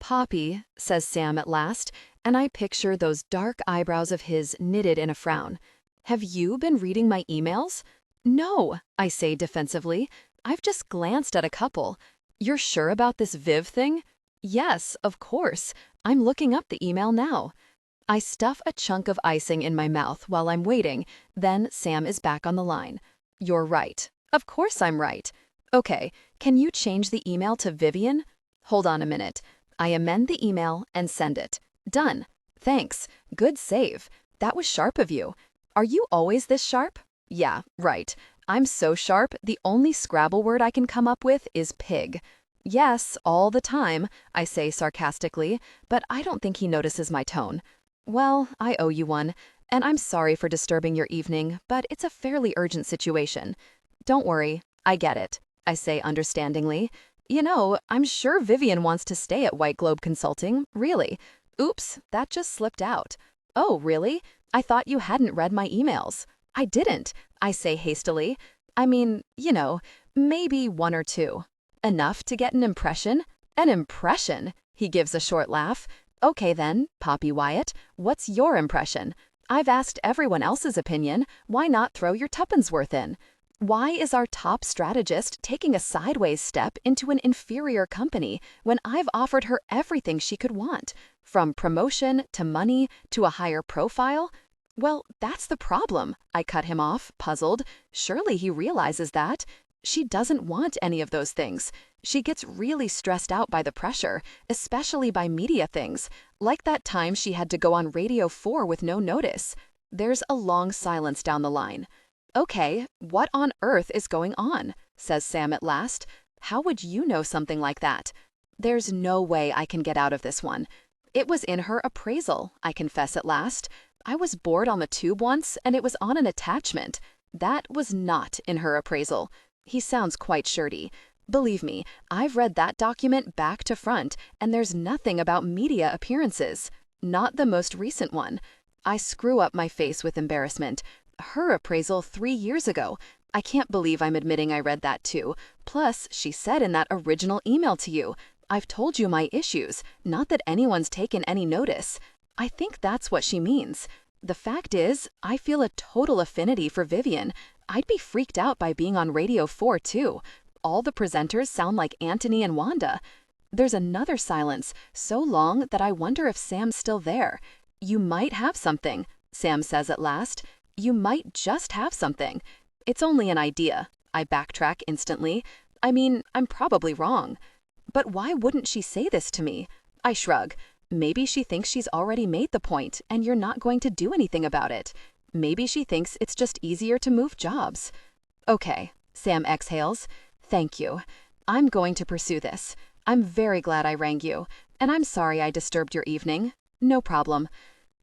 Poppy, says Sam at last, and I picture those dark eyebrows of his knitted in a frown. Have you been reading my emails? No, I say defensively. I've just glanced at a couple. You're sure about this Viv thing? Yes, of course. I'm looking up the email now. I stuff a chunk of icing in my mouth while I'm waiting, then Sam is back on the line. You're right. Of course I'm right. Okay, can you change the email to Vivian? Hold on a minute. I amend the email and send it. Done. Thanks. Good save. That was sharp of you. Are you always this sharp? Yeah, right. I'm so sharp, the only Scrabble word I can come up with is pig. Yes, all the time, I say sarcastically, but I don't think he notices my tone. Well, I owe you one, and I'm sorry for disturbing your evening, but it's a fairly urgent situation. Don't worry, I get it, I say understandingly. You know, I'm sure Vivian wants to stay at White Globe Consulting, really. Oops, that just slipped out. Oh, really? I thought you hadn't read my emails. I didn't, I say hastily. I mean, you know, maybe one or two. Enough to get an impression? An impression? He gives a short laugh. Okay then, Poppy Wyatt, what's your impression? I've asked everyone else's opinion. Why not throw your tuppence worth in? Why is our top strategist taking a sideways step into an inferior company when I've offered her everything she could want, from promotion to money to a higher profile? Well, that's the problem, I cut him off, puzzled. Surely he realizes that. She doesn't want any of those things. She gets really stressed out by the pressure, especially by media things, like that time she had to go on Radio 4 with no notice. There's a long silence down the line. Okay, what on earth is going on? Says Sam at last. How would you know something like that? There's no way I can get out of this one. It was in her appraisal, I confess at last. I was bored on the tube once, and it was on an attachment. That was not in her appraisal. He sounds quite shirty. Believe me, I've read that document back to front, and there's nothing about media appearances. Not the most recent one. I screw up my face with embarrassment. Her appraisal 3 years ago. I can't believe I'm admitting I read that too. Plus, she said in that original email to you, I've told you my issues, not that anyone's taken any notice. I think that's what she means. The fact is, I feel a total affinity for Vivian. I'd be freaked out by being on Radio 4 too. All the presenters sound like Anthony and Wanda. There's another silence, so long that I wonder if Sam's still there. You might have something, Sam says at last. You might just have something. It's only an idea. I backtrack instantly. I mean, I'm probably wrong. But why wouldn't she say this to me? I shrug. Maybe she thinks she's already made the point and you're not going to do anything about it. Maybe she thinks it's just easier to move jobs. Okay, Sam exhales. Thank you. I'm going to pursue this. I'm very glad I rang you, and I'm sorry I disturbed your evening. No problem.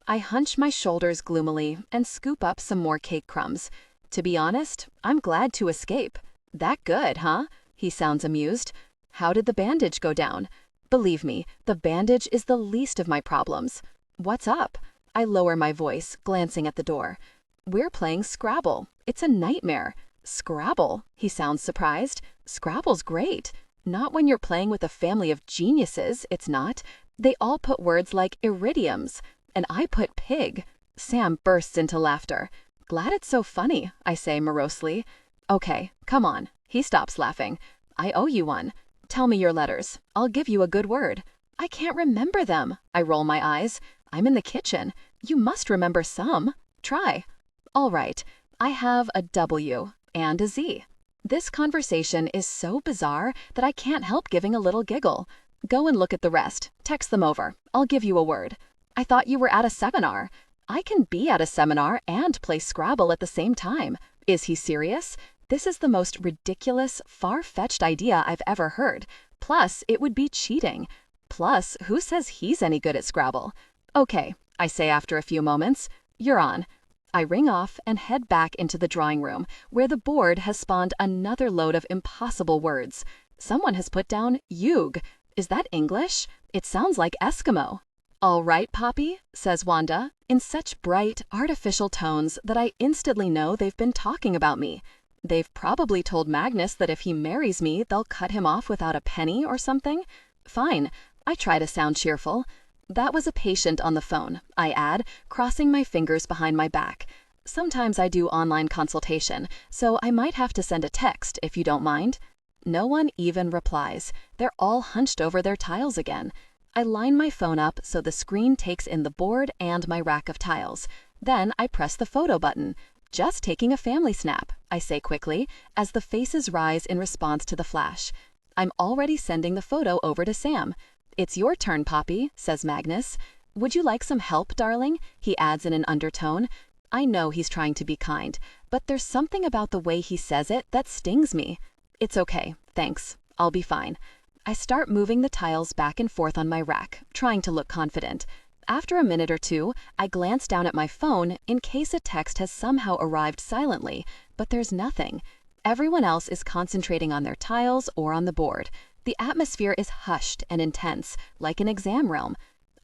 I hunch my shoulders gloomily and scoop up some more cake crumbs. To be honest, I'm glad to escape. That good, huh? He sounds amused. How did the bandage go down? Believe me, the bandage is the least of my problems. What's up? I lower my voice, glancing at the door. We're playing Scrabble. It's a nightmare. Scrabble? He sounds surprised. Scrabble's great. Not when you're playing with a family of geniuses, it's not. They all put words like iridiums, and I put pig. Sam bursts into laughter. Glad it's so funny, I say morosely. Okay, come on. He stops laughing. I owe you one. Tell me your letters. I'll give you a good word. I can't remember them. I roll my eyes. I'm in the kitchen. You must remember some. Try. All right. I have a W and a Z. This conversation is so bizarre that I can't help giving a little giggle. Go and look at the rest. Text them over. I'll give you a word. I thought you were at a seminar. I can be at a seminar and play Scrabble at the same time. Is he serious? This is the most ridiculous, far-fetched idea I've ever heard. Plus, it would be cheating. Plus, who says he's any good at Scrabble? Okay, I say after a few moments. You're on. I ring off and head back into the drawing room, where the board has spawned another load of impossible words. Someone has put down Yug. Is that English? It sounds like Eskimo. All right, Poppy, says Wanda, in such bright, artificial tones that I instantly know they've been talking about me. They've probably told Magnus that if he marries me, they'll cut him off without a penny or something. Fine, I try to sound cheerful. That was a patient on the phone, I add, crossing my fingers behind my back. Sometimes I do online consultation, so I might have to send a text if you don't mind. No one even replies. They're all hunched over their tiles again. I line my phone up so the screen takes in the board and my rack of tiles. Then I press the photo button. Just taking a family snap, I say quickly, as the faces rise in response to the flash. I'm already sending the photo over to Sam. It's your turn, Poppy, says Magnus. Would you like some help, darling? He adds in an undertone. I know he's trying to be kind, but there's something about the way he says it that stings me. It's okay, thanks. I'll be fine. I start moving the tiles back and forth on my rack, trying to look confident. After a minute or two, I glance down at my phone in case a text has somehow arrived silently, but there's nothing. Everyone else is concentrating on their tiles or on the board. The atmosphere is hushed and intense, like an exam realm.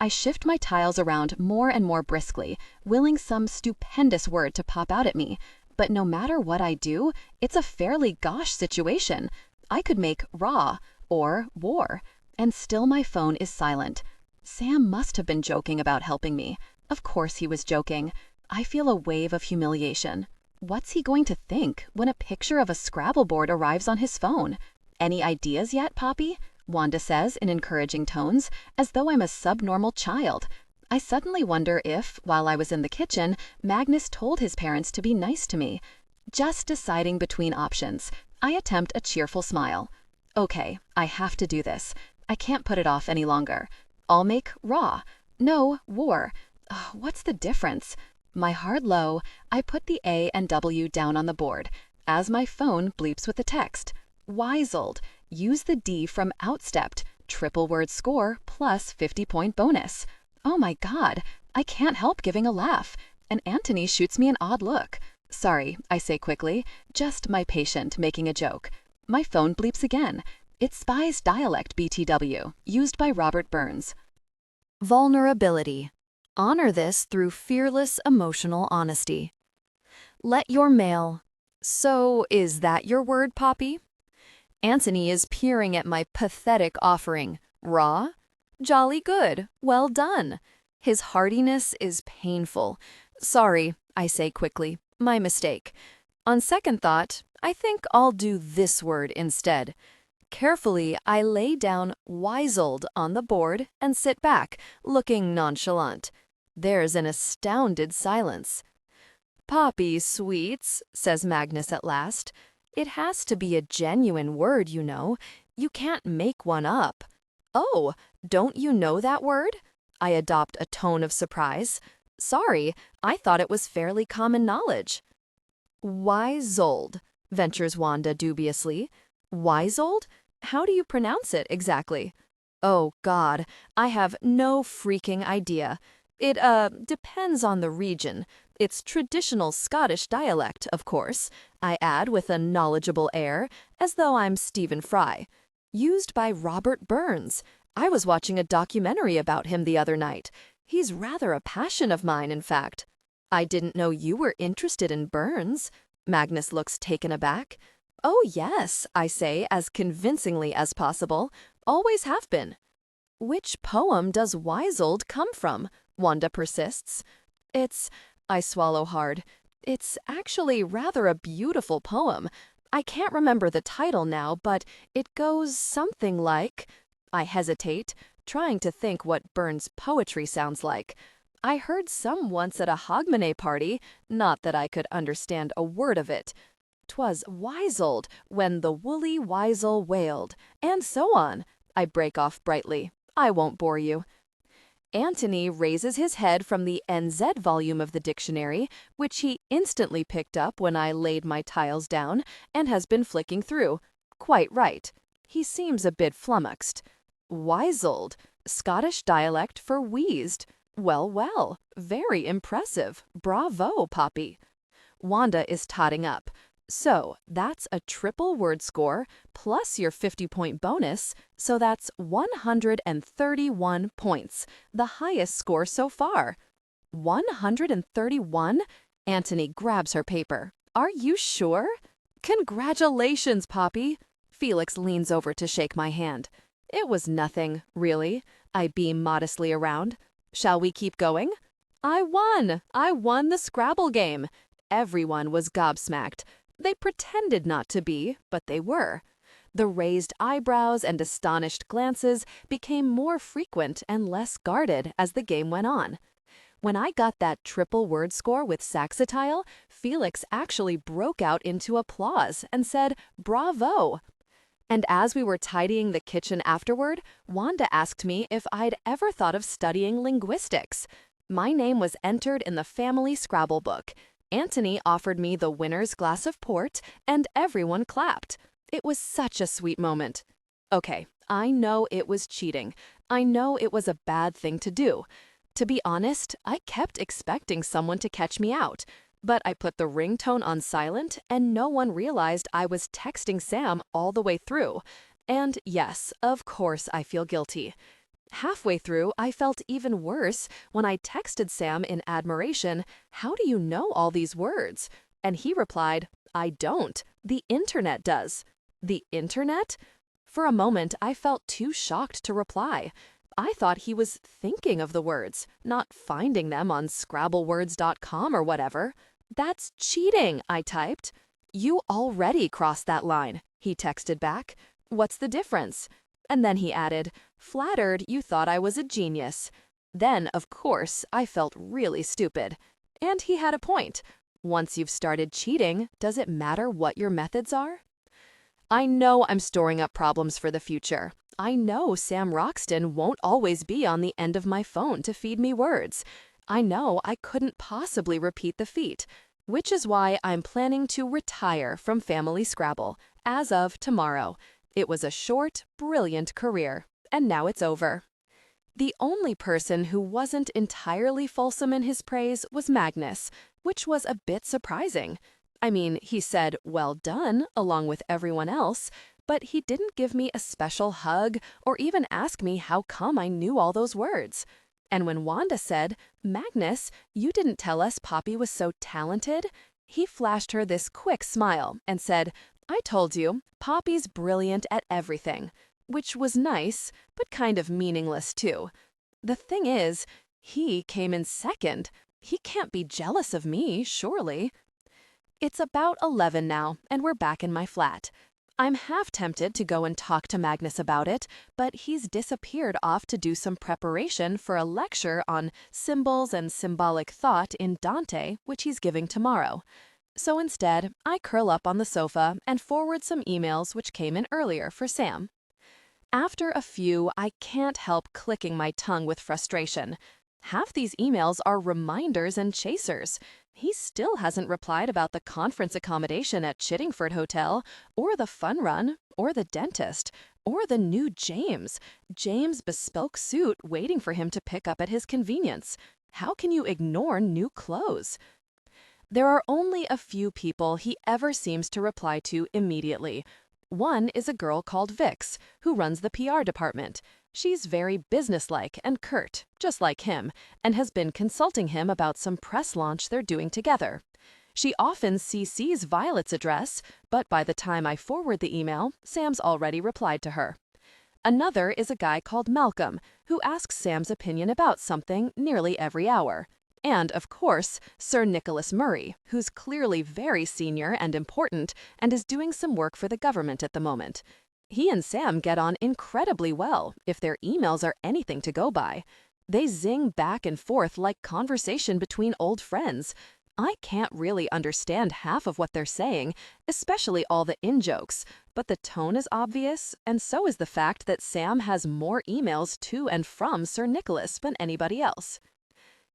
I shift my tiles around more and more briskly, willing some stupendous word to pop out at me. But no matter what I do, it's a fairly gosh situation. I could make raw or war, and still my phone is silent. Sam must have been joking about helping me. Of course he was joking. I feel a wave of humiliation. What's he going to think when a picture of a Scrabble board arrives on his phone? Any ideas yet, Poppy? Wanda says in encouraging tones, as though I'm a subnormal child. I suddenly wonder if, while I was in the kitchen, Magnus told his parents to be nice to me. Just deciding between options, I attempt a cheerful smile. Okay, I have to do this. I can't put it off any longer. I'll make raw. No, war. What's the difference? My heart low, I put the A and W down on the board, as my phone bleeps with the text. Wiseled. Use the D from outstepped. Triple word score plus 50-point bonus. Oh my God, I can't help giving a laugh. And Anthony shoots me an odd look. Sorry, I say quickly, just my patient making a joke. My phone bleeps again. It spies dialect BTW, used by Robert Burns. Vulnerability. Honor this through fearless emotional honesty. Let your mail. So, is that your word, Poppy? Anthony is peering at my pathetic offering. Raw? Jolly good. Well done. His heartiness is painful. Sorry, I say quickly. My mistake. On second thought, I think I'll do this word instead. Carefully, I lay down "Wiseled" on the board and sit back, looking nonchalant. There's an astounded silence. "Poppy sweets," says Magnus at last. "It has to be a genuine word, you know. You can't make one up." "Oh, don't you know that word?" I adopt a tone of surprise. "Sorry, I thought it was fairly common knowledge." "Wiseled," ventures Wanda dubiously. "Wiseled? How do you pronounce it exactly?" "Oh, God, I have no freaking idea. It, depends on the region. It's traditional Scottish dialect, of course," I add with a knowledgeable air, as though I'm Stephen Fry. "Used by Robert Burns. I was watching a documentary about him the other night. He's rather a passion of mine, in fact." "I didn't know you were interested in Burns." Magnus looks taken aback. "Oh, yes," I say as convincingly as possible. "Always have been." "Which poem does Wiseled come from?" Wanda persists. I swallow hard. "It's actually rather a beautiful poem. I can't remember the title now, but it goes something like—" I hesitate, trying to think what Burns' poetry sounds like. I heard some once at a Hogmanay party, not that I could understand a word of it. "'Twas wiseled when the woolly wisel wailed," and so on. I break off brightly. I won't bore you. Antony raises his head from the NZ volume of the dictionary, which he instantly picked up when I laid my tiles down, and has been flicking through. Quite right. He seems a bit flummoxed. Wiseled, Scottish dialect for wheezed. Well, well, very impressive. Bravo, Poppy. Wanda is totting up. So that's a triple word score plus your 50-point bonus, so that's 131 points, the highest score so far. 131? Antony grabs her paper. "Are you sure?" "Congratulations, Poppy." Felix leans over to shake my hand. "It was nothing, really." I beam modestly around. "Shall we keep going?" I won the Scrabble game. Everyone was gobsmacked. They pretended not to be, but they were. The raised eyebrows and astonished glances became more frequent and less guarded as the game went on. When I got that triple word score with Saxatile, Felix actually broke out into applause and said, "Bravo!" And as we were tidying the kitchen afterward, Wanda asked me if I'd ever thought of studying linguistics. My name was entered in the family Scrabble book. Antony offered me the winner's glass of port, and everyone clapped. It was such a sweet moment. Okay, I know it was cheating. I know it was a bad thing to do. To be honest, I kept expecting someone to catch me out. But I put the ringtone on silent, and no one realized I was texting Sam all the way through. And yes, of course I feel guilty. Halfway through, I felt even worse when I texted Sam in admiration, "How do you know all these words?" And he replied, "I don't. The internet does." The internet? For a moment, I felt too shocked to reply. I thought he was thinking of the words, not finding them on scrabblewords.com or whatever. "That's cheating," I typed. "You already crossed that line," he texted back. "What's the difference?" And then he added, "Flattered you thought I was a genius." Then, of course, I felt really stupid. And he had a point. Once you've started cheating, does it matter what your methods are? I know I'm storing up problems for the future. I know Sam Roxton won't always be on the end of my phone to feed me words. I know I couldn't possibly repeat the feat, which is why I'm planning to retire from Family Scrabble as of tomorrow. It was a short, brilliant career, and now it's over. The only person who wasn't entirely fulsome in his praise was Magnus, which was a bit surprising. I mean, he said, "Well done," along with everyone else, but he didn't give me a special hug or even ask me how come I knew all those words. And when Wanda said, "Magnus, you didn't tell us Poppy was so talented," he flashed her this quick smile and said, "I told you, Poppy's brilliant at everything," which was nice, but kind of meaningless too. The thing is, he came in second. He can't be jealous of me, surely. It's about 11 now, and we're back in my flat. I'm half tempted to go and talk to Magnus about it, but he's disappeared off to do some preparation for a lecture on symbols and symbolic thought in Dante, which he's giving tomorrow. So instead, I curl up on the sofa and forward some emails which came in earlier for Sam. After a few, I can't help clicking my tongue with frustration. Half these emails are reminders and chasers. He still hasn't replied about the conference accommodation at Chittingford Hotel, or the fun run, or the dentist, or the new James' bespoke suit waiting for him to pick up at his convenience. How can you ignore new clothes? There are only a few people he ever seems to reply to immediately. One is a girl called Vix, who runs the PR department. She's very businesslike and curt, just like him, and has been consulting him about some press launch they're doing together. She often CCs Violet's address, but by the time I forward the email, Sam's already replied to her. Another is a guy called Malcolm, who asks Sam's opinion about something nearly every hour. And, of course, Sir Nicholas Murray, who's clearly very senior and important and is doing some work for the government at the moment. He and Sam get on incredibly well, if their emails are anything to go by. They zing back and forth like conversation between old friends. I can't really understand half of what they're saying, especially all the in-jokes, but the tone is obvious, and so is the fact that Sam has more emails to and from Sir Nicholas than anybody else.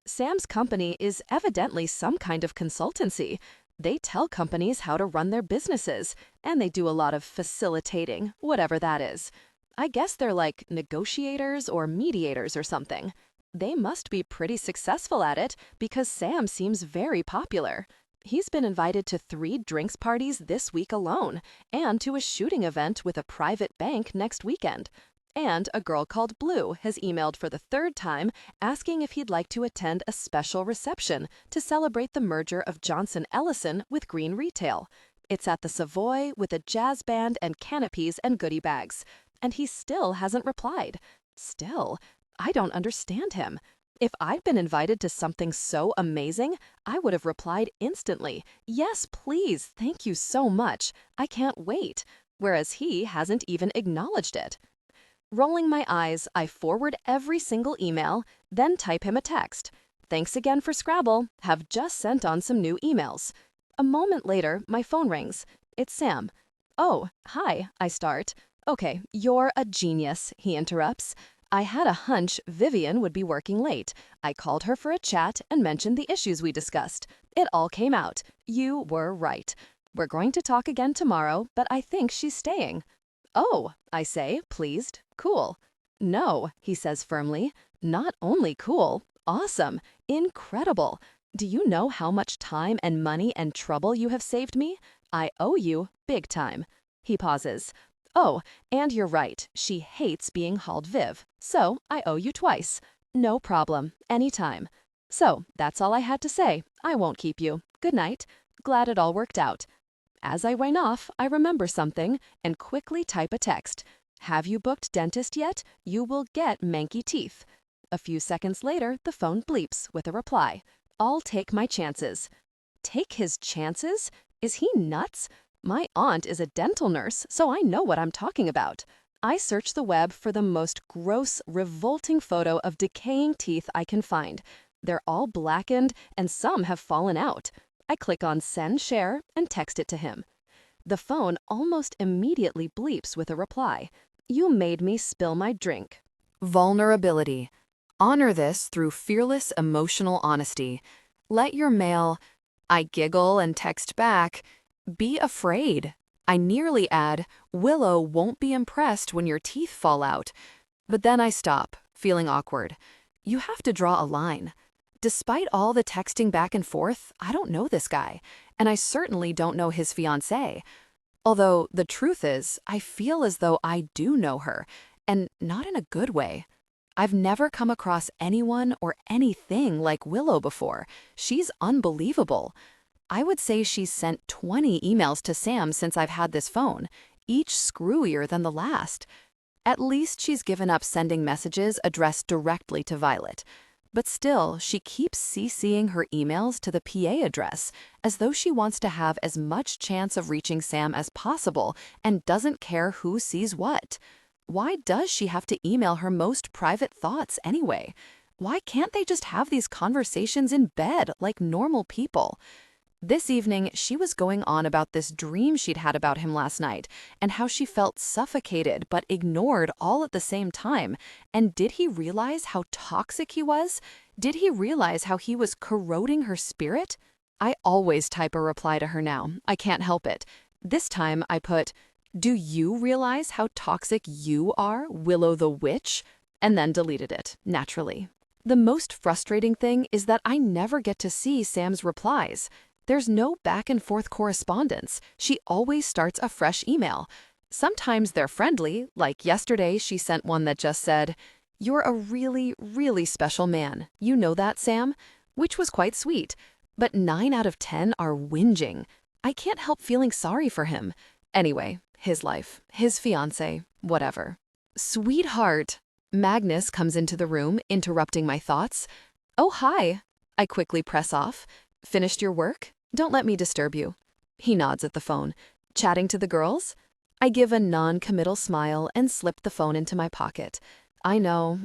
Sam's company is evidently some kind of consultancy. They tell companies how to run their businesses, and they do a lot of facilitating, whatever that is. I guess they're like negotiators or mediators or something. They must be pretty successful at it because Sam seems very popular. He's been invited to 3 drinks parties this week alone, and to a shooting event with a private bank next weekend. And a girl called Blue has emailed for the 3rd time asking if he'd like to attend a special reception to celebrate the merger of Johnson Ellison with Green Retail. It's at the Savoy with a jazz band and canopies and goodie bags. And he still hasn't replied. Still, I don't understand him. If I'd been invited to something so amazing, I would have replied instantly, "Yes, please, thank you so much. I can't wait." Whereas he hasn't even acknowledged it. Rolling my eyes, I forward every single email, then type him a text. "Thanks again for Scrabble. Have just sent on some new emails." A moment later, my phone rings. It's Sam. "Oh, hi," I start. "Okay, you're a genius," he interrupts. "I had a hunch Vivian would be working late. I called her for a chat and mentioned the issues we discussed. It all came out. You were right. We're going to talk again tomorrow, but I think she's staying." "Oh," I say, pleased. "Cool." "No," he says firmly. "Not only cool, awesome, incredible. Do you know how much time and money and trouble you have saved me? I owe you big time." He pauses. "Oh, and you're right. She hates being called Viv. So I owe you twice. No problem. Anytime. So that's all I had to say. I won't keep you. Good night. Glad it all worked out." As I wind off, I remember something and quickly type a text. "Have you booked dentist yet? You will get manky teeth." A few seconds later, the phone bleeps with a reply. "I'll take my chances." Take his chances? Is he nuts? My aunt is a dental nurse, so I know what I'm talking about. I search the web for the most gross, revolting photo of decaying teeth I can find. They're all blackened, and some have fallen out. I click on Send Share and text it to him. The phone almost immediately bleeps with a reply. "You made me spill my drink." Vulnerability. Honor this through fearless emotional honesty. Let your mail, I giggle and text back, be afraid. I nearly add, Willow won't be impressed when your teeth fall out. But then I stop, feeling awkward. You have to draw a line. Despite all the texting back and forth, I don't know this guy, and I certainly don't know his fiancée. Although the truth is, I feel as though I do know her, and not in a good way. I've never come across anyone or anything like Willow before. She's unbelievable. I would say she's sent 20 emails to Sam since I've had this phone, each screwier than the last. At least she's given up sending messages addressed directly to Violet. But still, she keeps CCing her emails to the PA address, as though she wants to have as much chance of reaching Sam as possible and doesn't care who sees what. Why does she have to email her most private thoughts anyway? Why can't they just have these conversations in bed like normal people? This evening, she was going on about this dream she'd had about him last night and how she felt suffocated but ignored all at the same time. And did he realize how toxic he was? Did he realize how he was corroding her spirit? I always type a reply to her now. I can't help it. This time I put, "Do you realize how toxic you are, Willow the Witch?" And then deleted it, naturally. The most frustrating thing is that I never get to see Sam's replies. There's no back and forth correspondence. She always starts a fresh email. Sometimes they're friendly, like yesterday she sent one that just said, "You're a really, really special man. You know that, Sam?" Which was quite sweet. But 9 out of 10 are whinging. I can't help feeling sorry for him. Anyway, his life, his fiancé, whatever. Sweetheart. Magnus comes into the room, interrupting my thoughts. "Oh, hi." I quickly press off. "Finished your work? Don't let me disturb you." He nods at the phone. "Chatting to the girls?" I give a non-committal smile and slip the phone into my pocket. I know.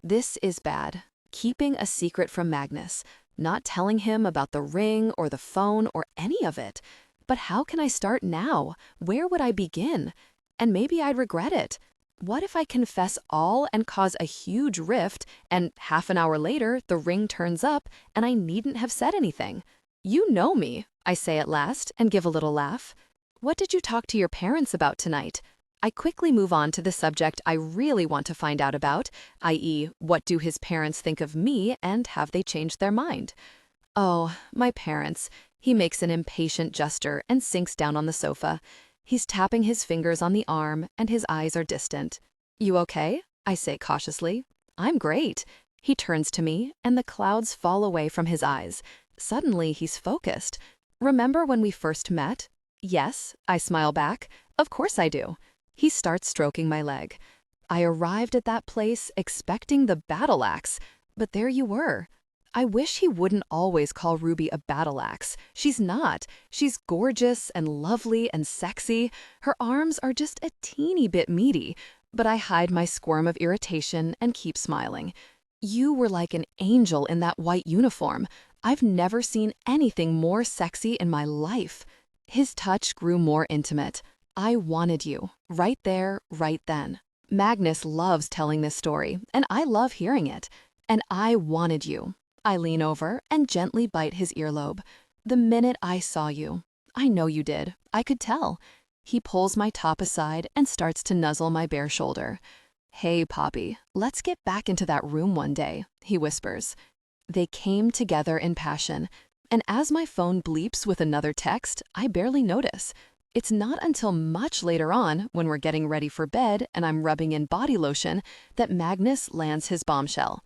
This is bad. Keeping a secret from Magnus. Not telling him about the ring or the phone or any of it. But how can I start now? Where would I begin? And maybe I'd regret it. What if I confess all and cause a huge rift, and half an hour later the ring turns up and I needn't have said anything? "You know me," I say at last and give a little laugh. "What did you talk to your parents about tonight?" I quickly move on to the subject I really want to find out about, i.e., what do his parents think of me and have they changed their mind? "Oh, my parents." He makes an impatient gesture and sinks down on the sofa. He's tapping his fingers on the arm, and his eyes are distant. "You okay?" I say cautiously. "I'm great." He turns to me, and the clouds fall away from his eyes. Suddenly, he's focused. "Remember when we first met?" "Yes," I smile back. "Of course I do." He starts stroking my leg. "I arrived at that place expecting the battle axe, but there you were." I wish he wouldn't always call Ruby a battle axe. She's not. She's gorgeous and lovely and sexy. Her arms are just a teeny bit meaty, but I hide my squirm of irritation and keep smiling. "You were like an angel in that white uniform. I've never seen anything more sexy in my life." His touch grew more intimate. "I wanted you, right there, right then." Magnus loves telling this story, and I love hearing it. "And I wanted you." I lean over and gently bite his earlobe. "The minute I saw you. I know you did. I could tell." He pulls my top aside and starts to nuzzle my bare shoulder. "Hey, Poppy, let's get back into that room one day," he whispers. They came together in passion, and as my phone bleeps with another text, I barely notice. It's not until much later on, when we're getting ready for bed and I'm rubbing in body lotion, that Magnus lands his bombshell.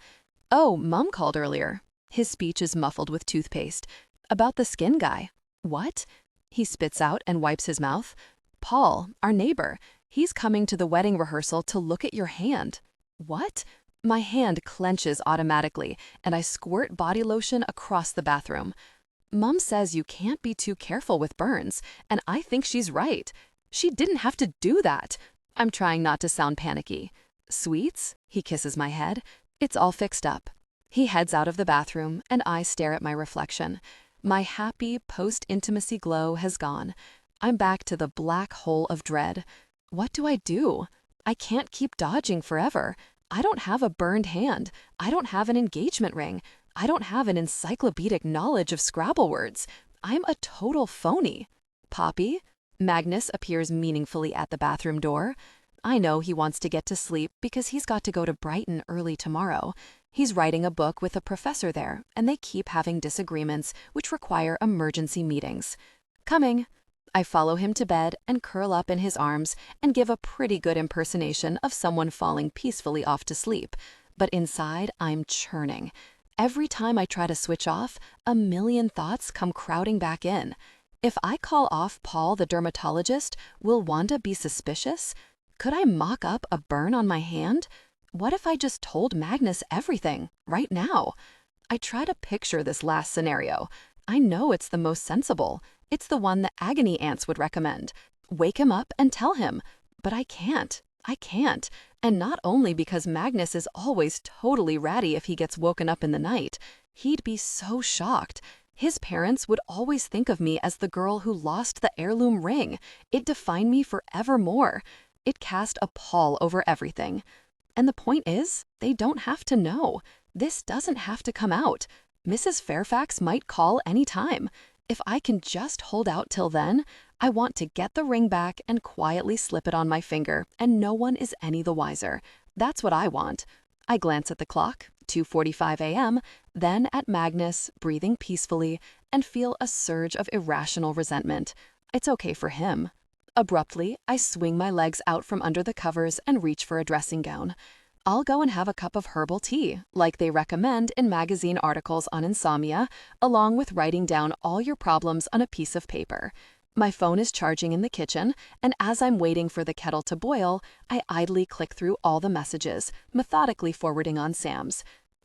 "Oh, Mom called earlier." His speech is muffled with toothpaste. "About the skin guy." "What?" He spits out and wipes his mouth. "Paul, our neighbor. He's coming to the wedding rehearsal to look at your hand." "What?" My hand clenches automatically, and I squirt body lotion across the bathroom. "Mom says you can't be too careful with burns, and I think she's right. She didn't have to do that." I'm trying not to sound panicky. "Sweets?" He kisses my head. "It's all fixed up." He heads out of the bathroom, and I stare at my reflection. My happy post-intimacy glow has gone. I'm back to the black hole of dread. What do I do? I can't keep dodging forever. I don't have a burned hand. I don't have an engagement ring. I don't have an encyclopedic knowledge of Scrabble words. I'm a total phony. "Poppy?" Magnus appears meaningfully at the bathroom door. I know he wants to get to sleep because he's got to go to Brighton early tomorrow. He's writing a book with a professor there, and they keep having disagreements which require emergency meetings. "Coming." I follow him to bed and curl up in his arms and give a pretty good impersonation of someone falling peacefully off to sleep. But inside, I'm churning. Every time I try to switch off, a million thoughts come crowding back in. If I call off Paul the dermatologist, will Wanda be suspicious? Could I mock up a burn on my hand? What if I just told Magnus everything, right now? I try to picture this last scenario. I know it's the most sensible. It's the one the agony ants would recommend. Wake him up and tell him. But I can't. I can't. And not only because Magnus is always totally ratty if he gets woken up in the night. He'd be so shocked. His parents would always think of me as the girl who lost the heirloom ring. It defined me forevermore. It cast a pall over everything. And the point is, they don't have to know. This doesn't have to come out. Mrs. Fairfax might call any time. If I can just hold out till then, I want to get the ring back and quietly slip it on my finger, and no one is any the wiser. That's what I want. I glance at the clock, 2:45 a.m., then at Magnus, breathing peacefully, and feel a surge of irrational resentment. It's okay for him. Abruptly, I swing my legs out from under the covers and reach for a dressing gown. I'll go and have a cup of herbal tea, like they recommend in magazine articles on insomnia, along with writing down all your problems on a piece of paper. My phone is charging in the kitchen, and as I'm waiting for the kettle to boil, I idly click through all the messages, methodically forwarding on Sam's.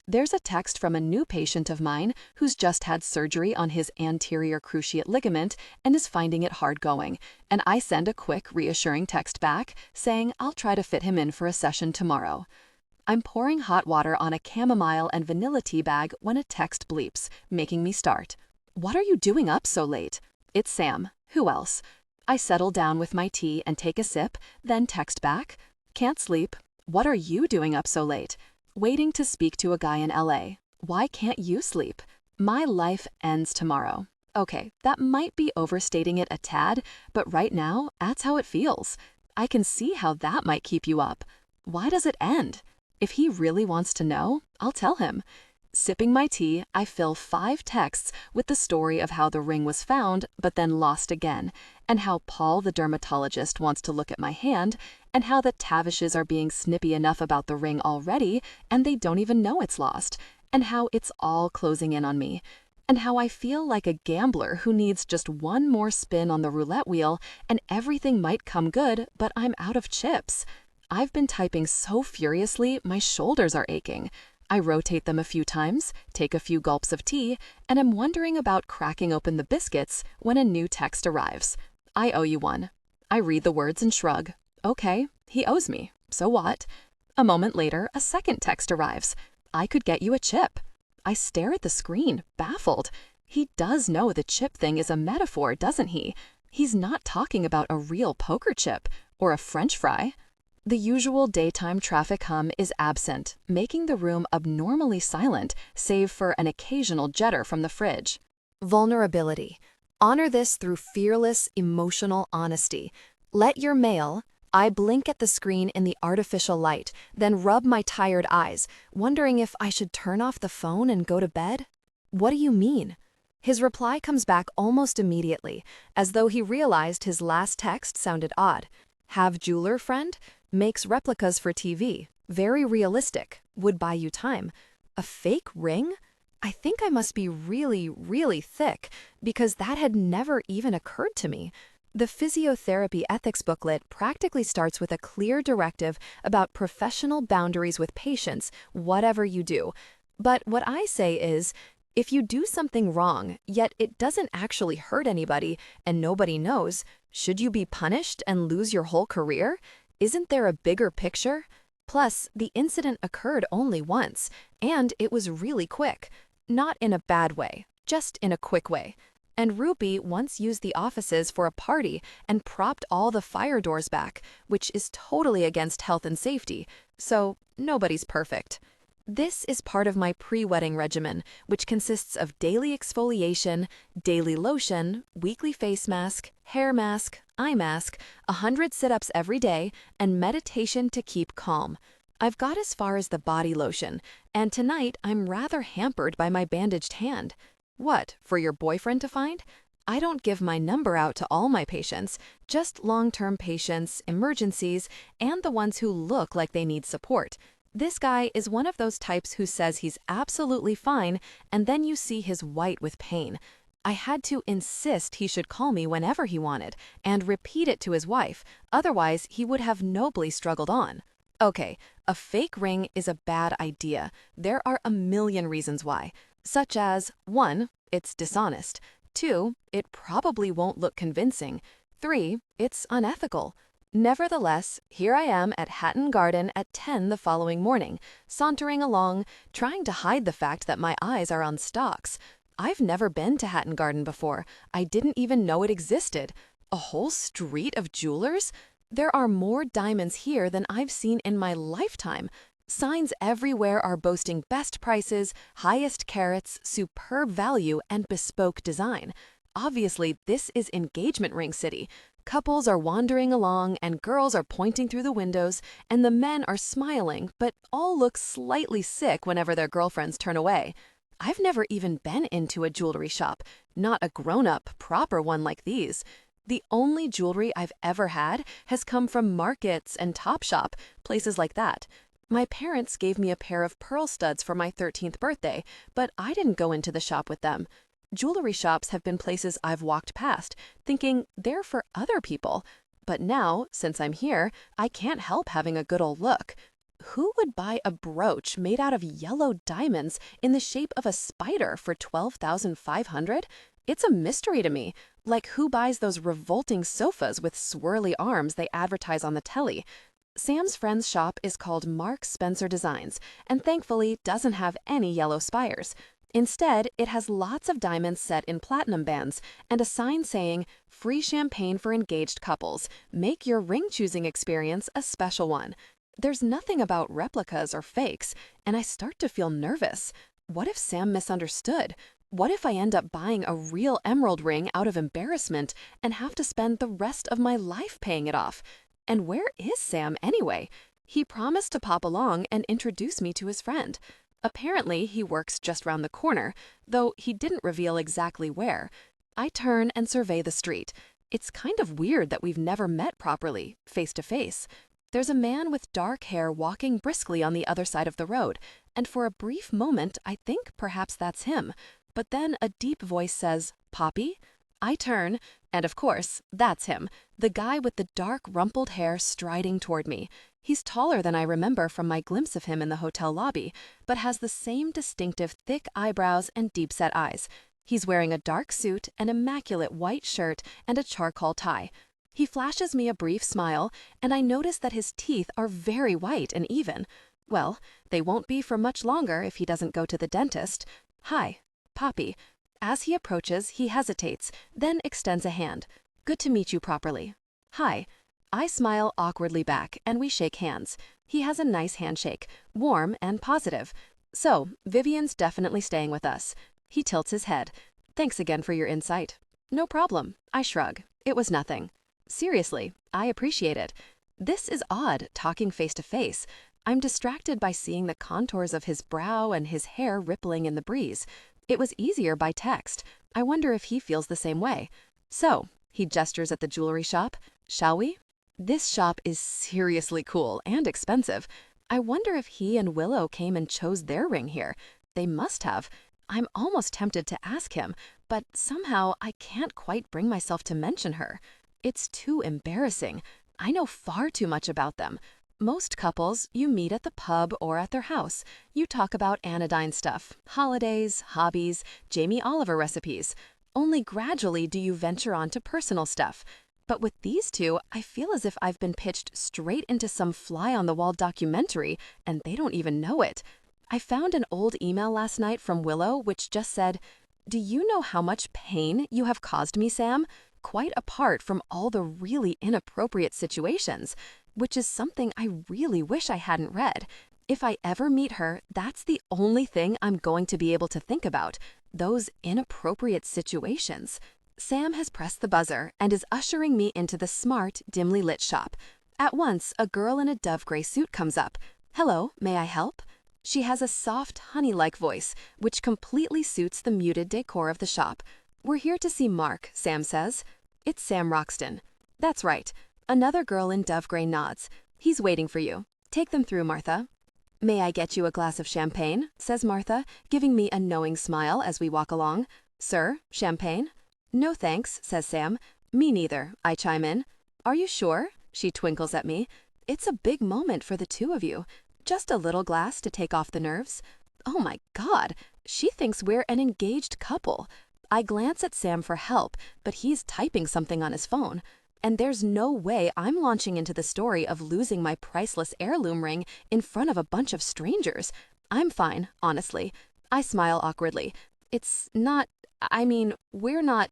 There's a text from a new patient of mine who's just had surgery on his anterior cruciate ligament and is finding it hard going, and I send a quick, reassuring text back saying I'll try to fit him in for a session tomorrow. I'm pouring hot water on a chamomile and vanilla tea bag when a text bleeps, making me start. What are you doing up so late? It's Sam. Who else? I settle down with my tea and take a sip, then text back. Can't sleep. What are you doing up so late? Waiting to speak to a guy in LA. Why can't you sleep? My life ends tomorrow. Okay, that might be overstating it a tad, but right now, that's how it feels. I can see how that might keep you up. Why does it end? If he really wants to know, I'll tell him. Sipping my tea, I fill 5 texts with the story of how the ring was found but then lost again, and how Paul the dermatologist wants to look at my hand, and how the Tavishes are being snippy enough about the ring already and they don't even know it's lost, and how it's all closing in on me, and how I feel like a gambler who needs just one more spin on the roulette wheel and everything might come good, but I'm out of chips. I've been typing so furiously, my shoulders are aching. I rotate them a few times, take a few gulps of tea, and am wondering about cracking open the biscuits when a new text arrives. I owe you one. I read the words and shrug. Okay, he owes me. So what? A moment later, a second text arrives. I could get you a chip. I stare at the screen, baffled. He does know the chip thing is a metaphor, doesn't he? He's not talking about a real poker chip or a French fry. The usual daytime traffic hum is absent, making the room abnormally silent, save for an occasional jetter from the fridge. Vulnerability. Honor this through fearless, emotional honesty. Let your mail. I blink at the screen in the artificial light, then rub my tired eyes, wondering if I should turn off the phone and go to bed. What do you mean? His reply comes back almost immediately, as though he realized his last text sounded odd. Have jeweler friend? Makes replicas for TV. Very realistic. Would buy you time. A fake ring? I think I must be really, really thick, because that had never even occurred to me. The physiotherapy ethics booklet practically starts with a clear directive about professional boundaries with patients, whatever you do. But what I say is, if you do something wrong, yet it doesn't actually hurt anybody and nobody knows, should you be punished and lose your whole career? Isn't there a bigger picture? Plus, the incident occurred only once, and it was really quick. Not in a bad way, just in a quick way. And Ruby once used the offices for a party and propped all the fire doors back, which is totally against health and safety, so nobody's perfect. This is part of my pre-wedding regimen, which consists of daily exfoliation, daily lotion, weekly face mask, hair mask, eye mask, 100 sit-ups every day, and meditation to keep calm. I've got as far as the body lotion, and tonight I'm rather hampered by my bandaged hand. What, for your boyfriend to find? I don't give my number out to all my patients, just long-term patients, emergencies, and the ones who look like they need support. This guy is one of those types who says he's absolutely fine, and then you see his white with pain. I had to insist he should call me whenever he wanted, and repeat it to his wife, otherwise he would have nobly struggled on. Okay, a fake ring is a bad idea. There are a million reasons why, such as 1, it's dishonest. 2, it probably won't look convincing. 3, it's unethical. Nevertheless, here I am at Hatton Garden at 10 the following morning, sauntering along, trying to hide the fact that my eyes are on stocks. I've never been to Hatton Garden before. I didn't even know it existed. A whole street of jewelers? There are more diamonds here than I've seen in my lifetime. Signs everywhere are boasting best prices, highest carats, superb value, and bespoke design. Obviously, this is engagement ring city. Couples are wandering along, and girls are pointing through the windows, and the men are smiling, but all look slightly sick whenever their girlfriends turn away. I've never even been into a jewelry shop, not a grown-up, proper one like these. The only jewelry I've ever had has come from markets and Topshop, places like that. My parents gave me a pair of pearl studs for my 13th birthday, but I didn't go into the shop with them. Jewelry shops have been places I've walked past, thinking they're for other people. But now, since I'm here, I can't help having a good old look. Who would buy a brooch made out of yellow diamonds in the shape of a spider for $12,500? It's a mystery to me. Like who buys those revolting sofas with swirly arms they advertise on the telly? Sam's friend's shop is called Mark Spencer Designs, and thankfully doesn't have any yellow spires. Instead, it has lots of diamonds set in platinum bands and a sign saying, "Free champagne for engaged couples. Make your ring-choosing experience a special one." There's nothing about replicas or fakes, and I start to feel nervous. What if Sam misunderstood? What if I end up buying a real emerald ring out of embarrassment and have to spend the rest of my life paying it off? And where is Sam anyway? He promised to pop along and introduce me to his friend. Apparently, he works just round the corner, though he didn't reveal exactly where. I turn and survey the street. It's kind of weird that we've never met properly, face to face. There's a man with dark hair walking briskly on the other side of the road, and for a brief moment I think perhaps that's him. But then a deep voice says, "Poppy?" I turn, and of course, that's him, the guy with the dark rumpled hair striding toward me. He's taller than I remember from my glimpse of him in the hotel lobby, but has the same distinctive thick eyebrows and deep-set eyes. He's wearing a dark suit, an immaculate white shirt, and a charcoal tie. He flashes me a brief smile, and I notice that his teeth are very white and even. Well, they won't be for much longer if he doesn't go to the dentist. Hi, Poppy. As he approaches, he hesitates, then extends a hand. Good to meet you properly. Hi. I smile awkwardly back, and we shake hands. He has a nice handshake, warm and positive. So, Vivian's definitely staying with us. He tilts his head. Thanks again for your insight. No problem. I shrug. It was nothing. Seriously, I appreciate it. This is odd, talking face to face. I'm distracted by seeing the contours of his brow and his hair rippling in the breeze. It was easier by text. I wonder if he feels the same way. So, he gestures at the jewelry shop. Shall we? This shop is seriously cool and expensive. I wonder if he and Willow came and chose their ring here. They must have. I'm almost tempted to ask him, but somehow I can't quite bring myself to mention her. It's too embarrassing. I know far too much about them. Most couples, you meet at the pub or at their house. You talk about anodyne stuff, holidays, hobbies, Jamie Oliver recipes. Only gradually do you venture on to personal stuff. But with these two, I feel as if I've been pitched straight into some fly-on-the-wall documentary, and they don't even know it. I found an old email last night from Willow which just said, "Do you know how much pain you have caused me, Sam? Quite apart from all the really inappropriate situations," which is something I really wish I hadn't read. If I ever meet her, that's the only thing I'm going to be able to think about, those inappropriate situations. Sam has pressed the buzzer and is ushering me into the smart, dimly lit shop. At once, a girl in a dove gray suit comes up. "Hello, may I help?" She has a soft, honey-like voice, which completely suits the muted decor of the shop. "We're here to see Mark," Sam says. "It's Sam Roxton." "That's right." Another girl in dove gray nods. "He's waiting for you. Take them through, Martha." "May I get you a glass of champagne?" says Martha, giving me a knowing smile as we walk along. "Sir, champagne?" "No thanks," says Sam. "Me neither," I chime in. "Are you sure?" She twinkles at me. It's a big moment for the two of you. Just a little glass to take off the nerves. Oh my God, she thinks we're an engaged couple. I glance at Sam for help, but he's typing something on his phone. And there's no way I'm launching into the story of losing my priceless heirloom ring in front of a bunch of strangers. I'm fine, honestly. I smile awkwardly. It's not, we're not.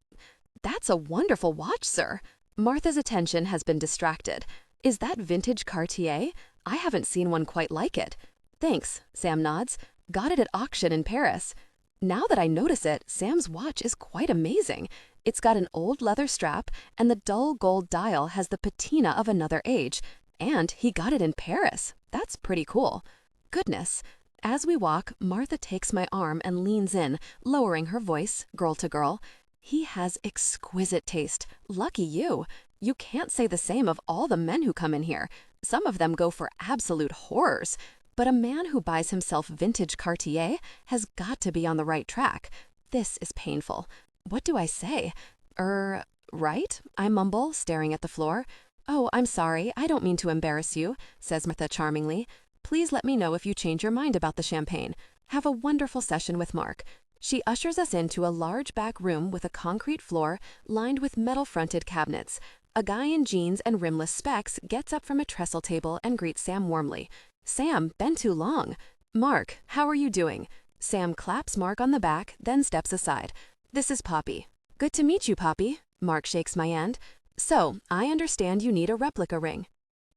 That's a wonderful watch, sir. Martha's attention has been distracted. Is that vintage Cartier? I haven't seen one quite like it. Thanks, Sam nods. Got it at auction in Paris. Now that I notice it, Sam's watch is quite amazing. It's got an old leather strap, and the dull gold dial has the patina of another age. And he got it in Paris. That's pretty cool. Goodness. As we walk, Martha takes my arm and leans in, lowering her voice, girl to girl. He has exquisite taste. Lucky you. You can't say the same of all the men who come in here. Some of them go for absolute horrors. But a man who buys himself vintage Cartier has got to be on the right track. This is painful. What do I say? Right? I mumble, staring at the floor. Oh, I'm sorry. I don't mean to embarrass you, says Martha charmingly. Please let me know if you change your mind about the champagne. Have a wonderful session with Mark. She ushers us into a large back room with a concrete floor lined with metal-fronted cabinets. A guy in jeans and rimless specs gets up from a trestle table and greets Sam warmly. Sam, been too long. Mark, how are you doing? Sam claps Mark on the back, then steps aside. This is Poppy. Good to meet you, Poppy. Mark shakes my hand. So, I understand you need a replica ring.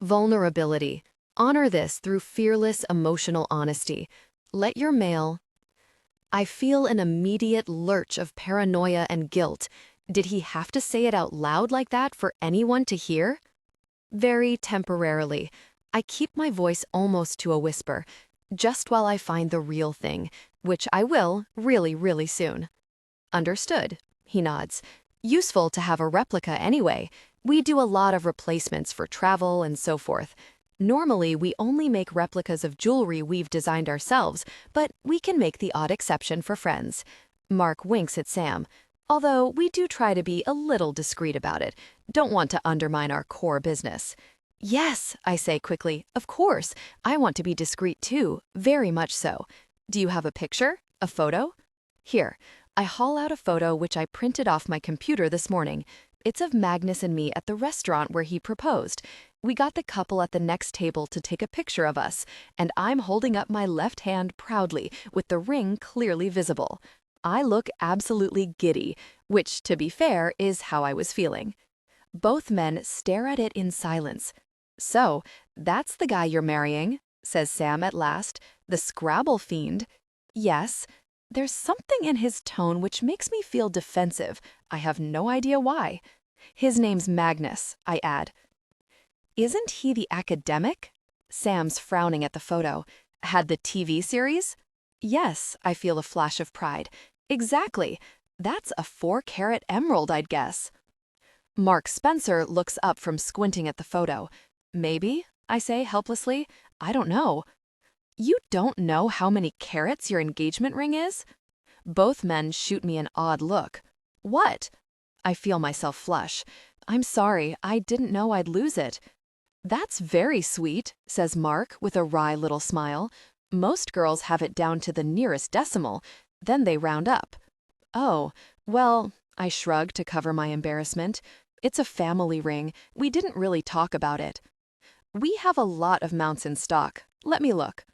Vulnerability. Honor this through fearless emotional honesty. Let your mail. I feel an immediate lurch of paranoia and guilt. Did he have to say it out loud like that for anyone to hear? Very temporarily. I keep my voice almost to a whisper, just while I find the real thing, which I will really, really soon. Understood, he nods. Useful to have a replica anyway. We do a lot of replacements for travel and so forth. Normally, we only make replicas of jewelry we've designed ourselves, but we can make the odd exception for friends. Mark winks at Sam. Although we do try to be a little discreet about it. Don't want to undermine our core business. Yes, I say quickly. Of course. I want to be discreet too. Very much so. Do you have a picture? A photo? Here. I haul out a photo which I printed off my computer this morning. It's of Magnus and me at the restaurant where he proposed. We got the couple at the next table to take a picture of us, and I'm holding up my left hand proudly with the ring clearly visible. I look absolutely giddy, which, to be fair, is how I was feeling. Both men stare at it in silence. So, that's the guy you're marrying, says Sam at last, the Scrabble fiend. Yes. There's something in his tone which makes me feel defensive. I have no idea why. His name's Magnus, I add. Isn't he the academic? Sam's frowning at the photo. Had the TV series? Yes, I feel a flash of pride. Exactly. That's a 4-carat emerald, I'd guess. Mark Spencer looks up from squinting at the photo. Maybe, I say helplessly. I don't know. You don't know how many carats your engagement ring is? Both men shoot me an odd look. What? I feel myself flush. I'm sorry, I didn't know I'd lose it. That's very sweet, says Mark with a wry little smile. Most girls have it down to the nearest decimal, then they round up. Oh, well, I shrug to cover my embarrassment. It's a family ring. We didn't really talk about it. We have a lot of mounts in stock. Let me look.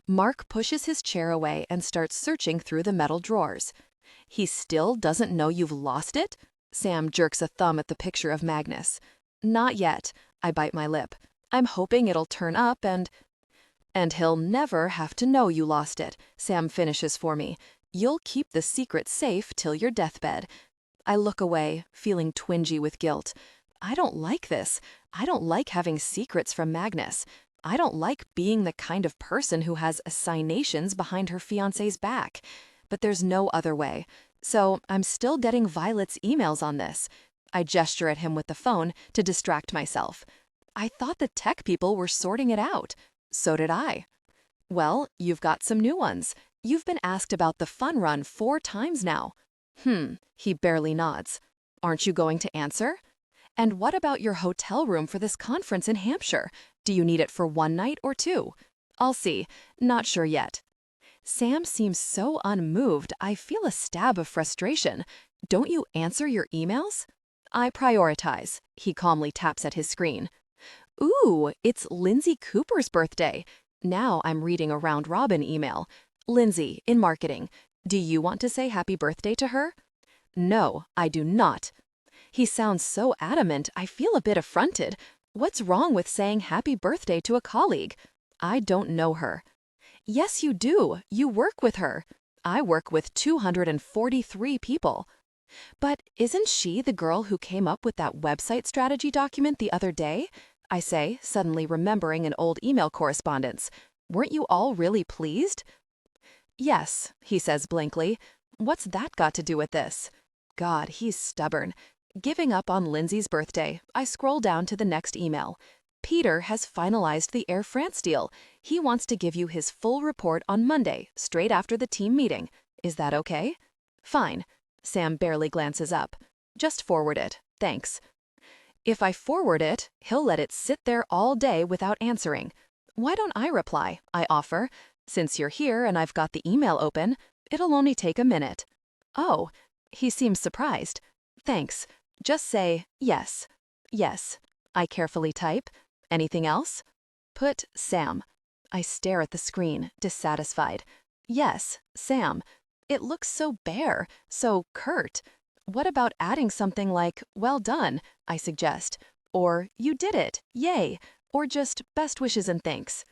Mark pushes his chair away and starts searching through the metal drawers. He still doesn't know you've lost it? Sam jerks a thumb at the picture of Magnus. Not yet. I bite my lip. I'm hoping it'll turn up and he'll never have to know you lost it, Sam finishes for me. You'll keep the secret safe till your deathbed. I look away, feeling twingy with guilt. I don't like this. I don't like having secrets from Magnus. I don't like being the kind of person who has assignations behind her fiancé's back. But there's no other way. So I'm still getting Violet's emails on this. I gesture at him with the phone to distract myself. I thought the tech people were sorting it out. So did I. Well, you've got some new ones. You've been asked about the fun run 4 times now. He barely nods. Aren't you going to answer? And what about your hotel room for this conference in Hampshire? Do you need it for 1 night or 2? I'll see. Not sure yet. Sam seems so unmoved, I feel a stab of frustration. Don't you answer your emails? I prioritize. He calmly taps at his screen. Ooh, it's Lindsay Cooper's birthday. Now I'm reading a round robin email. Lindsay, in marketing, do you want to say happy birthday to her? No, I do not. He sounds so adamant, I feel a bit affronted. What's wrong with saying happy birthday to a colleague? I don't know her. Yes, you do. You work with her. I work with 243 people. But isn't she the girl who came up with that website strategy document the other day? I say, suddenly remembering an old email correspondence. Weren't you all really pleased? Yes, he says blankly. What's that got to do with this? God, he's stubborn. Giving up on Lindsay's birthday, I scroll down to the next email. Peter has finalized the Air France deal. He wants to give you his full report on Monday, straight after the team meeting. Is that okay? Fine. Sam barely glances up. Just forward it. Thanks. If I forward it, he'll let it sit there all day without answering. Why don't I reply? I offer. Since you're here and I've got the email open, it'll only take a minute. Oh, he seems surprised. Thanks. Just say yes. Yes. I carefully type. Anything else? Put Sam. I stare at the screen, dissatisfied. Yes, Sam. It looks so bare, so curt. What about adding something like, well done, I suggest, or you did it, yay, or just best wishes and thanks.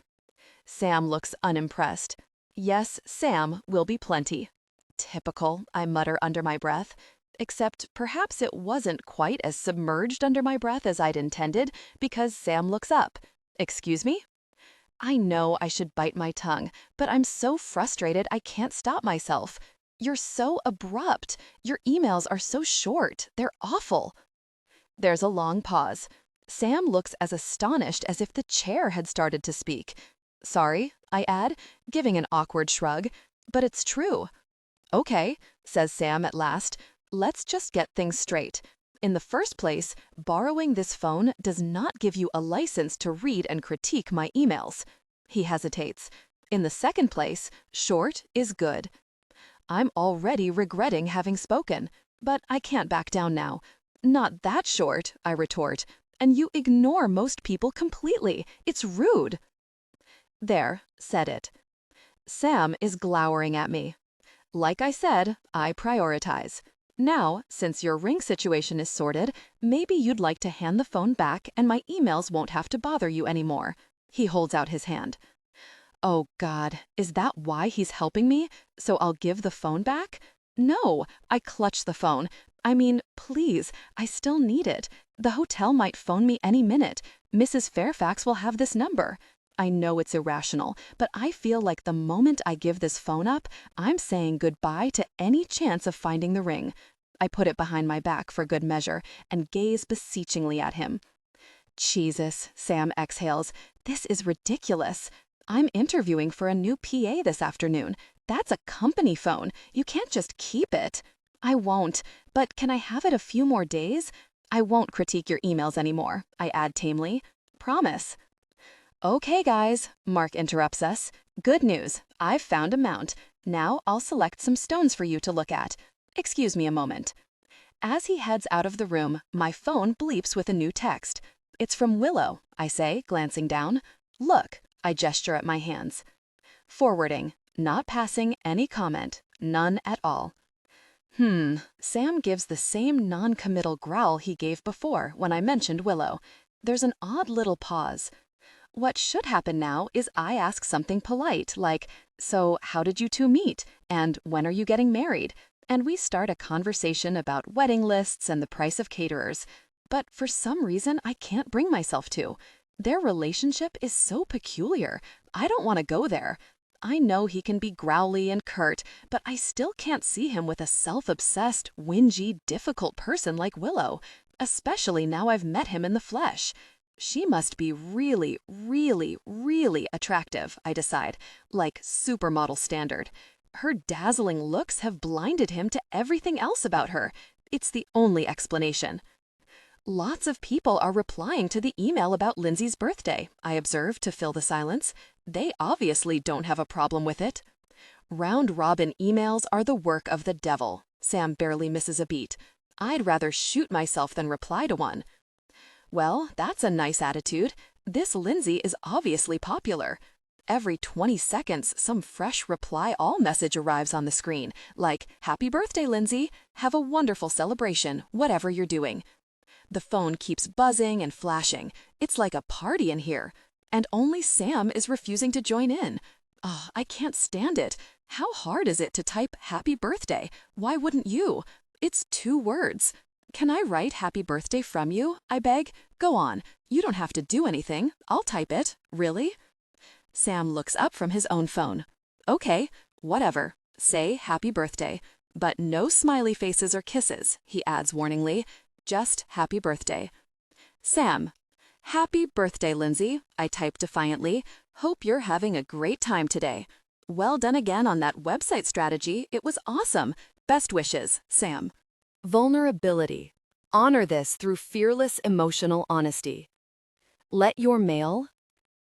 Sam looks unimpressed. Yes, Sam will be plenty. Typical, I mutter under my breath. Except perhaps it wasn't quite as submerged under my breath as I'd intended, because Sam looks up. Excuse me? I know I should bite my tongue, but I'm so frustrated I can't stop myself. You're so abrupt. Your emails are so short. They're awful. There's a long pause. Sam looks as astonished as if the chair had started to speak. Sorry, I add, giving an awkward shrug, but it's true. Okay, says Sam at last. Let's just get things straight. In the first place, borrowing this phone does not give you a license to read and critique my emails. He hesitates. In the second place, short is good. I'm already regretting having spoken, but I can't back down now. Not that short, I retort, and you ignore most people completely. It's rude. There, said it. Sam is glowering at me. Like I said, I prioritize. Now, since your ring situation is sorted, maybe you'd like to hand the phone back and my emails won't have to bother you anymore. He holds out his hand. Oh God, is that why he's helping me? So I'll give the phone back? No, I clutch the phone. I mean, please, I still need it. The hotel might phone me any minute. Mrs. Fairfax will have this number. I know it's irrational, but I feel like the moment I give this phone up, I'm saying goodbye to any chance of finding the ring. I put it behind my back for good measure and gaze beseechingly at him. Jesus, Sam exhales. This is ridiculous. I'm interviewing for a new PA this afternoon. That's a company phone. You can't just keep it. I won't, but can I have it a few more days? I won't critique your emails anymore, I add tamely. Promise. Okay, guys, Mark interrupts us. Good news, I've found a mount. Now I'll select some stones for you to look at. Excuse me a moment. As he heads out of the room, my phone bleeps with a new text. It's from Willow, I say, glancing down. Look, I gesture at my hands. Forwarding, not passing any comment, none at all. Sam gives the same non-committal growl he gave before when I mentioned Willow. There's an odd little pause. What should happen now is I ask something polite like, so how did you two meet? And when are you getting married? And we start a conversation about wedding lists and the price of caterers. But for some reason, I can't bring myself to. Their relationship is so peculiar. I don't want to go there. I know he can be growly and curt, but I still can't see him with a self-obsessed, whingy, difficult person like Willow, especially now I've met him in the flesh. She must be really, really, really attractive, I decide, like supermodel standard. Her dazzling looks have blinded him to everything else about her. It's the only explanation. Lots of people are replying to the email about Lindsay's birthday, I observe to fill the silence. They obviously don't have a problem with it. Round-robin emails are the work of the devil. Sam barely misses a beat. I'd rather shoot myself than reply to one. Well, that's a nice attitude. This Lindsay is obviously popular. Every 20 seconds, some fresh reply all message arrives on the screen, like, "Happy birthday, Lindsay. Have a wonderful celebration, whatever you're doing." The phone keeps buzzing and flashing. It's like a party in here. And only Sam is refusing to join in. Oh, I can't stand it. How hard is it to type happy birthday? Why wouldn't you? It's 2 words. Can I write happy birthday from you? I beg. Go on. You don't have to do anything. I'll type it. Really? Sam looks up from his own phone. Okay, whatever. Say happy birthday. But no smiley faces or kisses, he adds warningly. Just happy birthday. Sam. Happy birthday, Lindsay, I type defiantly. Hope you're having a great time today. Well done again on that website strategy. It was awesome. Best wishes, Sam. Vulnerability. Honor this through fearless emotional honesty. Let your mail.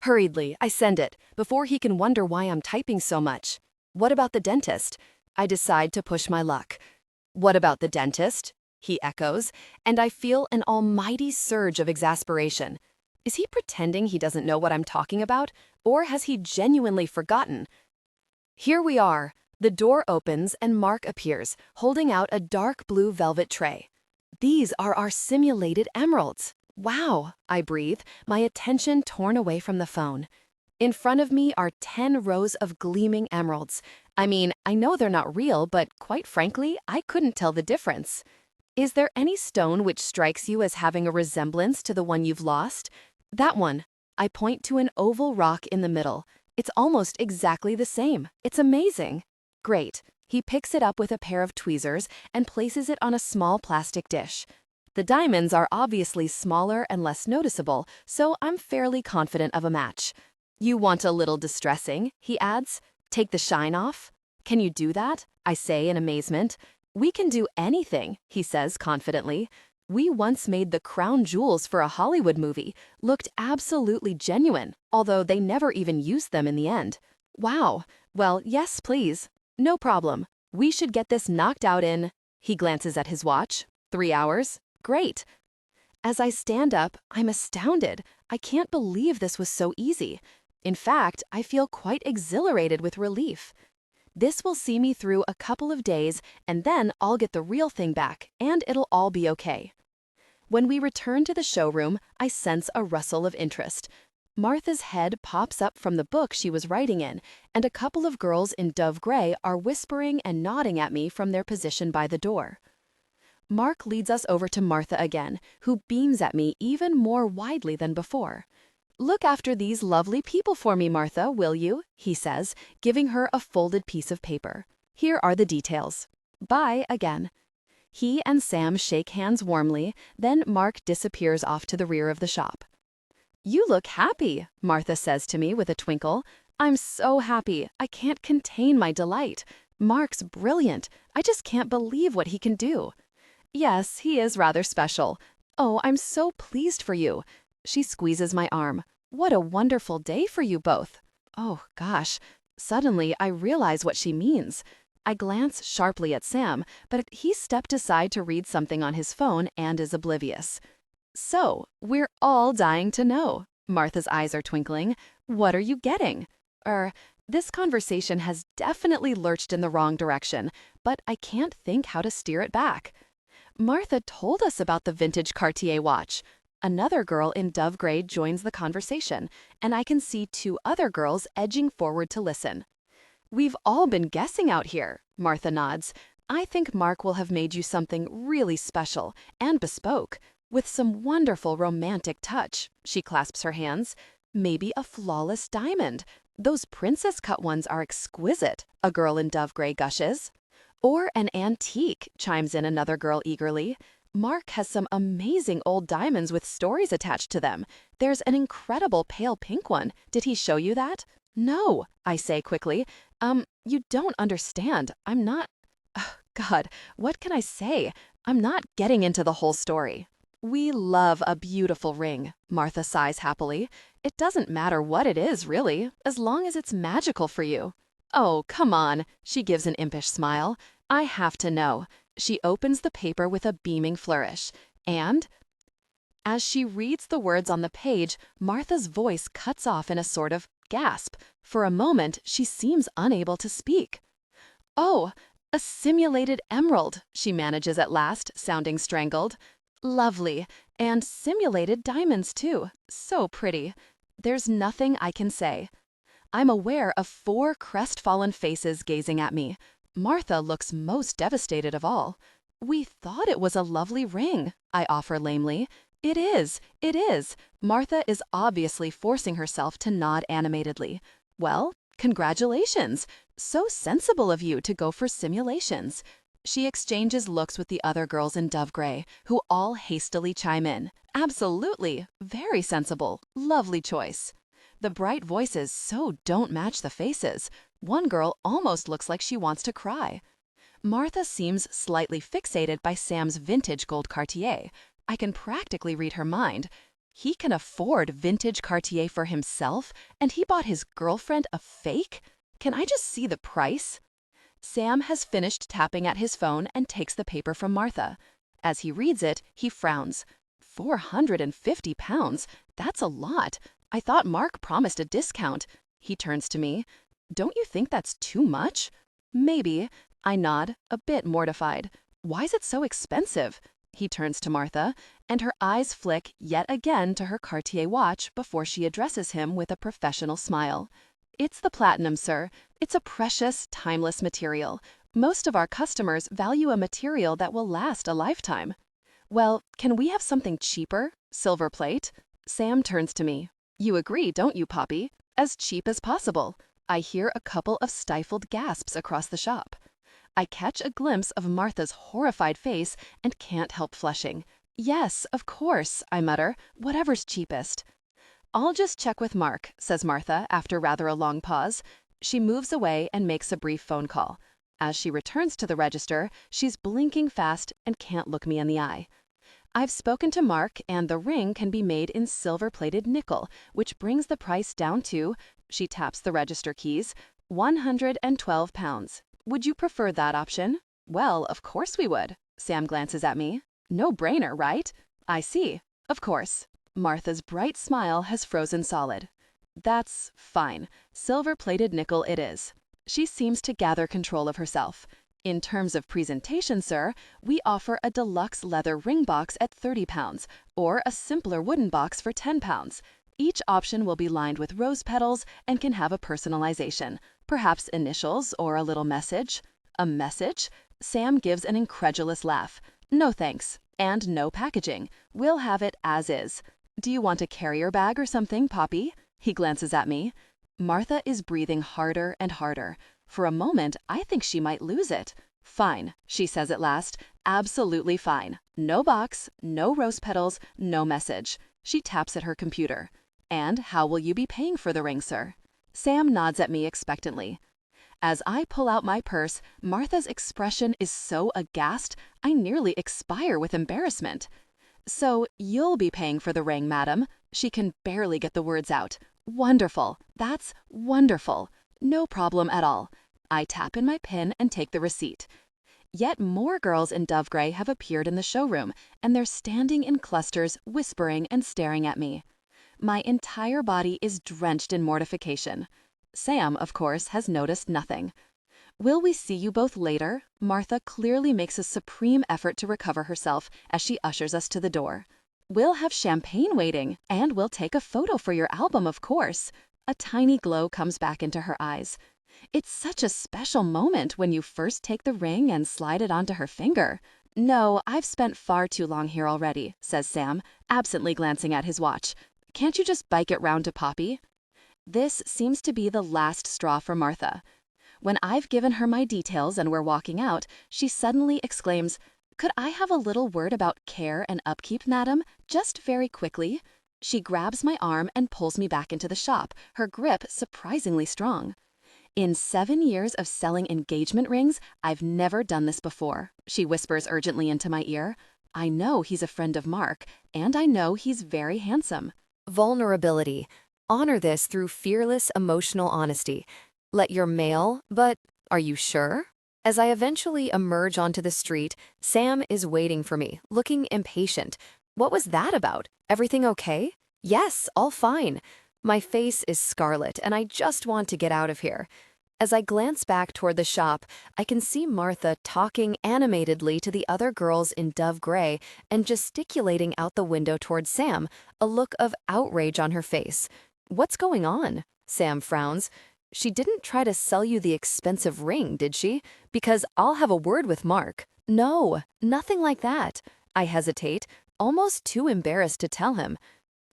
Hurriedly, I send it, before he can wonder why I'm typing so much. What about the dentist? I decide to push my luck. What about the dentist? He echoes, and I feel an almighty surge of exasperation. Is he pretending he doesn't know what I'm talking about, or has he genuinely forgotten? Here we are. The door opens and Mark appears, holding out a dark blue velvet tray. These are our simulated emeralds. Wow, I breathe, my attention torn away from the phone. In front of me are 10 rows of gleaming emeralds. I mean, I know they're not real, but quite frankly, I couldn't tell the difference. Is there any stone which strikes you as having a resemblance to the one you've lost? That one. I point to an oval rock in the middle. It's almost exactly the same. It's amazing. Great. He picks it up with a pair of tweezers and places it on a small plastic dish. The diamonds are obviously smaller and less noticeable, so I'm fairly confident of a match. You want a little distressing, he adds. Take the shine off? Can you do that? I say in amazement. We can do anything, he says confidently. We once made the crown jewels for a Hollywood movie, looked absolutely genuine, although they never even used them in the end. Wow. Well, yes, please. No problem. We should get this knocked out in, he glances at his watch, 3 hours. Great. As I stand up, I'm astounded. I can't believe this was so easy. In fact, I feel quite exhilarated with relief. This will see me through a couple of days, and then I'll get the real thing back, and it'll all be okay. When we return to the showroom, I sense a rustle of interest. Martha's head pops up from the book she was writing in, and a couple of girls in dove gray are whispering and nodding at me from their position by the door. Mark leads us over to Martha again, who beams at me even more widely than before. "Look after these lovely people for me, Martha, will you?" he says, giving her a folded piece of paper. "Here are the details. Bye again." He and Sam shake hands warmly, then Mark disappears off to the rear of the shop. "You look happy," Martha says to me with a twinkle. "I'm so happy. I can't contain my delight. Mark's brilliant. I just can't believe what he can do." "Yes, he is rather special. Oh, I'm so pleased for you." She squeezes my arm. "What a wonderful day for you both." Oh, gosh. Suddenly, I realize what she means. I glance sharply at Sam, but he stepped aside to read something on his phone and is oblivious. "So, we're all dying to know." Martha's eyes are twinkling. "What are you getting?" This conversation has definitely lurched in the wrong direction, but I can't think how to steer it back. Martha told us about the vintage Cartier watch. Another girl in dove gray joins the conversation, and I can see 2 other girls edging forward to listen. "We've all been guessing out here," Martha nods. "I think Mark will have made you something really special and bespoke, with some wonderful romantic touch." She clasps her hands. "Maybe a flawless diamond. Those princess-cut ones are exquisite," a girl in dove gray gushes. "Or an antique," chimes in another girl eagerly. "Mark has some amazing old diamonds with stories attached to them. There's an incredible pale pink one. Did he show you that?" "No," I say quickly. You don't understand. I'm not... God, what can I say? I'm not getting into the whole story." We love a beautiful ring, Martha sighs happily. It doesn't matter what it is, really, as long as it's magical for you. Oh, come on, she gives an impish smile. I have to know. She opens the paper with a beaming flourish. And as she reads the words on the page, Martha's voice cuts off in a sort of gasp. For a moment, she seems unable to speak. Oh, a simulated emerald, she manages at last, sounding strangled. Lovely, and simulated diamonds too. So pretty. There's nothing I can say. I'm aware of 4 crestfallen faces gazing at me. Martha looks most devastated of all. We thought it was a lovely ring, I offer lamely. It is, it is. Martha is obviously forcing herself to nod animatedly. Well, congratulations. So sensible of you to go for simulations. She exchanges looks with the other girls in dove gray, who all hastily chime in. Absolutely. Very sensible. Lovely choice. The bright voices so don't match the faces. One girl almost looks like she wants to cry. Martha seems slightly fixated by Sam's vintage gold Cartier. I can practically read her mind. He can afford vintage Cartier for himself, and he bought his girlfriend a fake? Can I just see the price? Sam has finished tapping at his phone and takes the paper from Martha. As he reads it, he frowns. £450? That's a lot. I thought Mark promised a discount. He turns to me. Don't you think that's too much? Maybe. I nod, a bit mortified. Why is it so expensive? He turns to Martha, and her eyes flick yet again to her Cartier watch before she addresses him with a professional smile. It's the platinum, sir. It's a precious, timeless material. Most of our customers value a material that will last a lifetime. Well, can we have something cheaper? Silver plate? Sam turns to me. You agree, don't you, Poppy? As cheap as possible. I hear a couple of stifled gasps across the shop. I catch a glimpse of Martha's horrified face and can't help flushing. Yes, of course, I mutter, whatever's cheapest. I'll just check with Mark, says Martha after rather a long pause. She moves away and makes a brief phone call. As she returns to the register, she's blinking fast and can't look me in the eye. I've spoken to Mark, and the ring can be made in silver-plated nickel, which brings the price down to, she taps the register keys, £112. Would you prefer that option? Well, of course we would. Sam glances at me. No brainer, right? I see. Of course. Martha's bright smile has frozen solid. That's fine. Silver-plated nickel it is. She seems to gather control of herself. In terms of presentation, sir, we offer a deluxe leather ring box at £30 or a simpler wooden box for £10. Each option will be lined with rose petals and can have a personalization, perhaps initials or a little message. A message? Sam gives an incredulous laugh. No thanks, and no packaging. We'll have it as is. Do you want a carrier bag or something, Poppy? He glances at me. Martha is breathing harder and harder. For a moment, I think she might lose it. Fine, she says at last. Absolutely fine. No box, no rose petals, no message. She taps at her computer. And how will you be paying for the ring, sir? Sam nods at me expectantly. As I pull out my purse, Martha's expression is so aghast, I nearly expire with embarrassment. So you'll be paying for the ring, madam. She can barely get the words out. Wonderful. That's wonderful. No problem at all. I tap in my PIN and take the receipt. Yet more girls in dove gray have appeared in the showroom, and they're standing in clusters, whispering and staring at me. My entire body is drenched in mortification. Sam, of course, has noticed nothing. Will we see you both later? Martha clearly makes a supreme effort to recover herself as she ushers us to the door. We'll have champagne waiting, and we'll take a photo for your album, of course. A tiny glow comes back into her eyes. It's such a special moment when you first take the ring and slide it onto her finger. No, I've spent far too long here already, says Sam, absently glancing at his watch. Can't you just bike it round to Poppy? This seems to be the last straw for Martha. When I've given her my details and we're walking out, she suddenly exclaims, "Could I have a little word about care and upkeep, madam? Just very quickly." She grabs my arm and pulls me back into the shop, her grip surprisingly strong. In 7 years of selling engagement rings, I've never done this before, she whispers urgently into my ear. I know he's a friend of Mark, and I know he's very handsome. Vulnerability. Honor this through fearless emotional honesty. Let your mail, but are you sure? As I eventually emerge onto the street, Sam is waiting for me, looking impatient. What was that about? Everything okay? Yes, all fine. My face is scarlet, and I just want to get out of here. As I glance back toward the shop, I can see Martha talking animatedly to the other girls in dove gray and gesticulating out the window toward Sam, a look of outrage on her face. What's going on? Sam frowns. She didn't try to sell you the expensive ring, did she? Because I'll have a word with Mark. No, nothing like that. I hesitate, almost too embarrassed to tell him.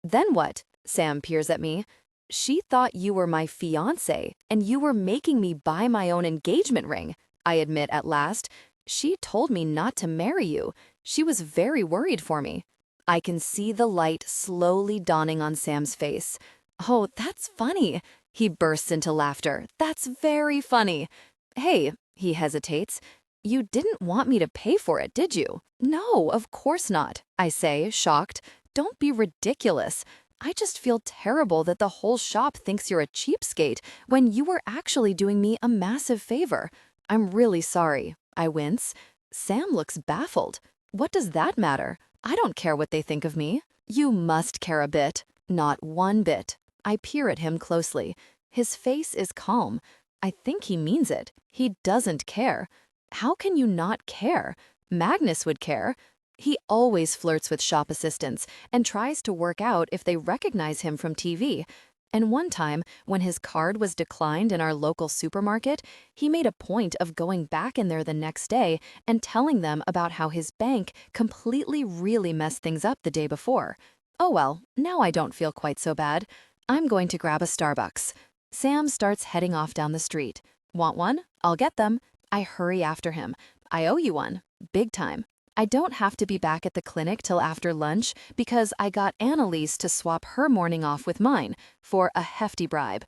Then what? Sam peers at me. She thought you were my fiancé, and you were making me buy my own engagement ring, I admit at last. She told me not to marry you. She was very worried for me. I can see the light slowly dawning on Sam's face. Oh, that's funny. He bursts into laughter. That's very funny. Hey, he hesitates. You didn't want me to pay for it, did you? No, of course not, I say, shocked. Don't be ridiculous. I just feel terrible that the whole shop thinks you're a cheapskate when you were actually doing me a massive favor. I'm really sorry. I wince. Sam looks baffled. What does that matter? I don't care what they think of me. You must care a bit. Not one bit. I peer at him closely. His face is calm. I think he means it. He doesn't care. How can you not care? Magnus would care. He always flirts with shop assistants and tries to work out if they recognize him from TV. And one time, when his card was declined in our local supermarket, he made a point of going back in there the next day and telling them about how his bank completely really messed things up the day before. Oh well, now I don't feel quite so bad. I'm going to grab a Starbucks. Sam starts heading off down the street. Want one? I'll get them. I hurry after him. I owe you one. Big time. I don't have to be back at the clinic till after lunch because I got Annalise to swap her morning off with mine for a hefty bribe.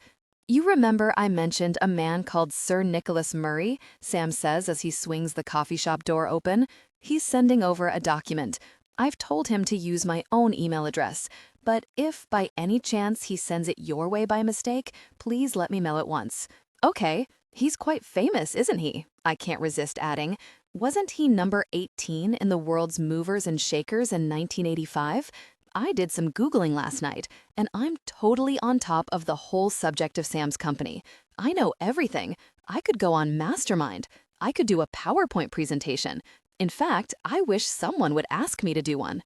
You remember I mentioned a man called Sir Nicholas Murray, Sam says as he swings the coffee shop door open. He's sending over a document. I've told him to use my own email address, but if by any chance he sends it your way by mistake, please let me know at once. Okay, he's quite famous, isn't he? I can't resist adding. Wasn't he number 18 in the world's movers and shakers in 1985? I did some Googling last night, and I'm totally on top of the whole subject of Sam's company. I know everything. I could go on Mastermind. I could do a PowerPoint presentation. In fact, I wish someone would ask me to do one.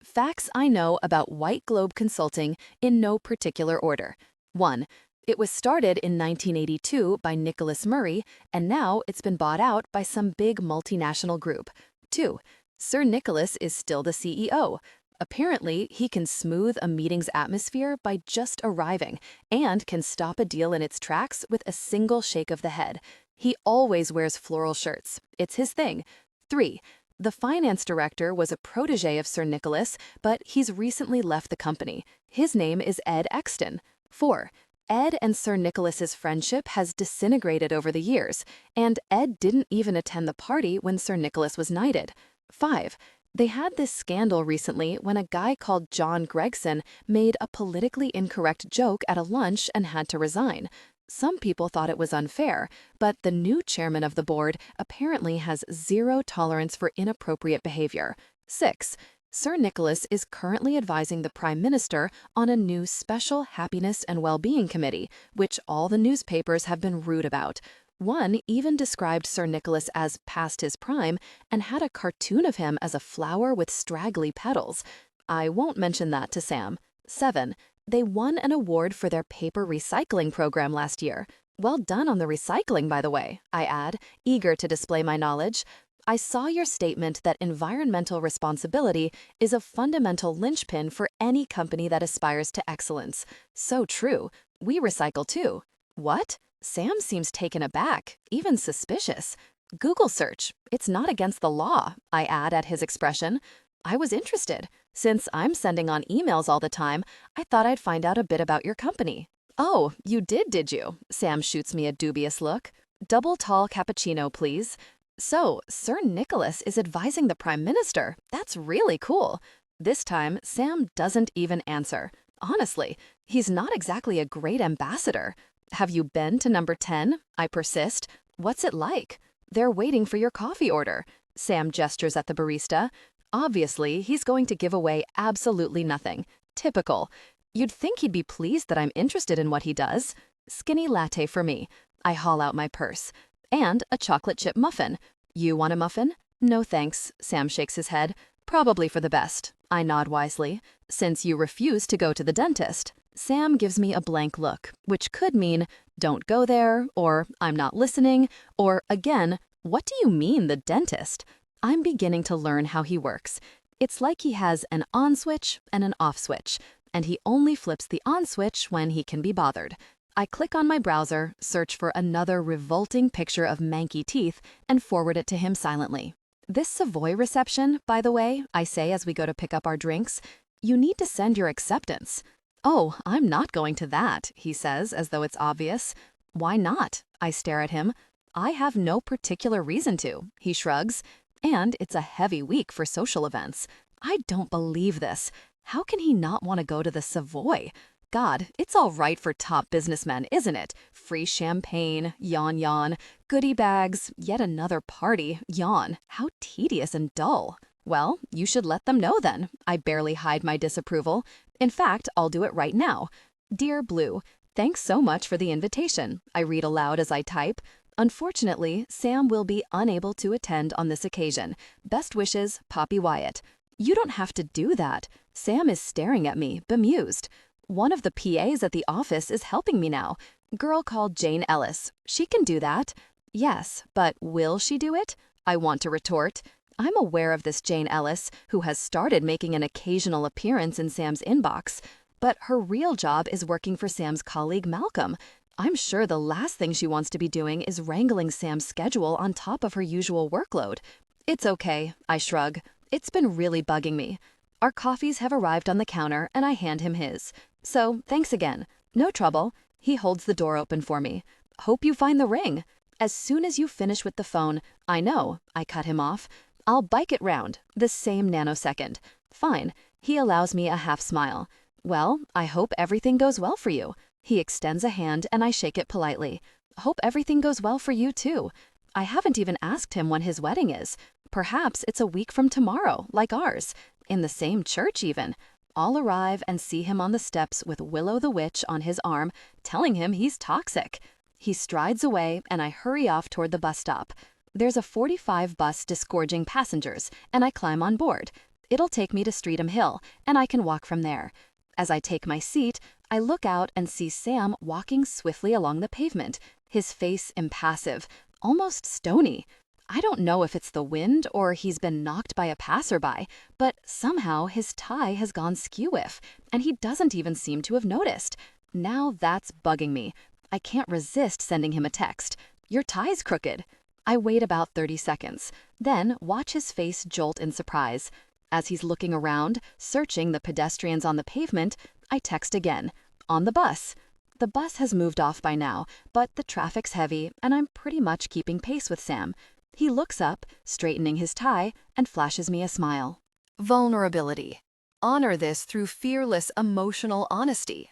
Facts I know about White Globe Consulting in no particular order. 1. It was started in 1982 by Nicholas Murray, and now it's been bought out by some big multinational group. 2. Sir Nicholas is still the CEO. Apparently, he can smooth a meeting's atmosphere by just arriving and can stop a deal in its tracks with a single shake of the head. He always wears floral shirts. It's his thing. 3. The finance director was a protege of Sir Nicholas, but he's recently left the company. His name is Ed Exton. 4. Ed and Sir Nicholas's friendship has disintegrated over the years, and Ed didn't even attend the party when Sir Nicholas was knighted. 5. They had this scandal recently when a guy called John Gregson made a politically incorrect joke at a lunch and had to resign. Some people thought it was unfair, but the new chairman of the board apparently has zero tolerance for inappropriate behavior. 6. Sir Nicholas is currently advising the Prime Minister on a new Special Happiness and Well-Being Committee, which all the newspapers have been rude about. One even described Sir Nicholas as past his prime and had a cartoon of him as a flower with straggly petals. I won't mention that to Sam. 7. They won an award for their paper recycling program last year. Well done on the recycling, by the way, I add, eager to display my knowledge. I saw your statement that environmental responsibility is a fundamental linchpin for any company that aspires to excellence. So true. We recycle too. What? Sam seems taken aback, even suspicious. Google search. It's not against the law, I add at his expression. I was interested. Since I'm sending on emails all the time, I thought I'd find out a bit about your company. Oh, you did you? Sam shoots me a dubious look. Double tall cappuccino, please. So, Sir Nicholas is advising the Prime Minister. That's really cool. This time, Sam doesn't even answer. Honestly, he's not exactly a great ambassador. Have you been to number 10? I persist. What's it like? They're waiting for your coffee order. Sam gestures at the barista. Obviously, he's going to give away absolutely nothing. Typical. You'd think he'd be pleased that I'm interested in what he does. Skinny latte for me. I haul out my purse. And a chocolate chip muffin. You want a muffin? No thanks, Sam shakes his head. Probably for the best. I nod wisely. Since you refuse to go to the dentist. Sam gives me a blank look, which could mean, don't go there, or I'm not listening, or again, what do you mean, the dentist? I'm beginning to learn how he works. It's like he has an on switch and an off switch, and he only flips the on switch when he can be bothered. I click on my browser, search for another revolting picture of manky teeth, and forward it to him silently. This Savoy reception, by the way, I say as we go to pick up our drinks, you need to send your acceptance. Oh, I'm not going to that, he says, as though it's obvious. Why not? I stare at him. I have no particular reason to, he shrugs. And it's a heavy week for social events. I don't believe this. How can he not want to go to the Savoy? God, it's all right for top businessmen, isn't it? Free champagne, yawn yawn, goodie bags, yet another party, yawn. How tedious and dull. Well, you should let them know then. I barely hide my disapproval. In fact, I'll do it right now. Dear Blue, thanks so much for the invitation. I read aloud as I type. Unfortunately, Sam will be unable to attend on this occasion. Best wishes, Poppy Wyatt. You don't have to do that. Sam is staring at me, bemused. One of the PAs at the office is helping me now. Girl called Jane Ellis. She can do that. Yes, but will she do it? I want to retort. I'm aware of this Jane Ellis, who has started making an occasional appearance in Sam's inbox. But her real job is working for Sam's colleague Malcolm. I'm sure the last thing she wants to be doing is wrangling Sam's schedule on top of her usual workload. It's okay, I shrug. It's been really bugging me. Our coffees have arrived on the counter, and I hand him his. So, thanks again. No trouble. He holds the door open for me. Hope you find the ring. As soon as you finish with the phone, I know, I cut him off. I'll bike it round, the same nanosecond. Fine. He allows me a half smile. Well, I hope everything goes well for you. He extends a hand and I shake it politely. Hope everything goes well for you too. I haven't even asked him when his wedding is. Perhaps it's a week from tomorrow, like ours. In the same church even. I'll arrive and see him on the steps with Willow the Witch on his arm, telling him he's toxic. He strides away and I hurry off toward the bus stop. There's a 45 bus disgorging passengers, and I climb on board. It'll take me to Streatham Hill, and I can walk from there. As I take my seat, I look out and see Sam walking swiftly along the pavement, his face impassive, almost stony. I don't know if it's the wind or he's been knocked by a passerby, but somehow his tie has gone skew-whiff, and he doesn't even seem to have noticed. Now that's bugging me. I can't resist sending him a text. Your tie's crooked. I wait about 30 seconds, then watch his face jolt in surprise. As he's looking around, searching the pedestrians on the pavement, I text again. On the bus. The bus has moved off by now, but the traffic's heavy, and I'm pretty much keeping pace with Sam. He looks up, straightening his tie, and flashes me a smile. Vulnerability. Honor this through fearless emotional honesty.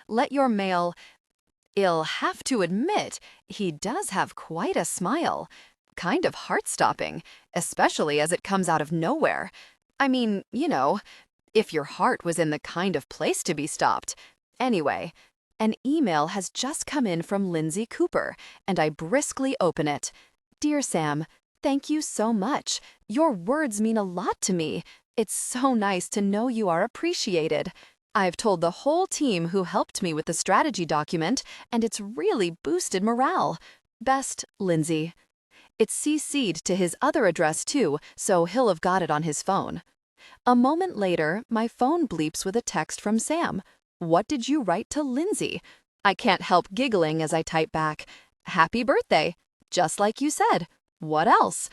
Let your male... I'll have to admit, he does have quite a smile. Kind of heart-stopping, especially as it comes out of nowhere. I mean, you know, if your heart was in the kind of place to be stopped. Anyway, an email has just come in from Lindsay Cooper, and I briskly open it. Dear Sam, thank you so much. Your words mean a lot to me. It's so nice to know you are appreciated. I've told the whole team who helped me with the strategy document, and it's really boosted morale. Best, Lindsay. It's CC'd to his other address too, so he'll have got it on his phone. A moment later, my phone bleeps with a text from Sam. What did you write to Lindsay? I can't help giggling as I type back. Happy birthday. Just like you said. What else?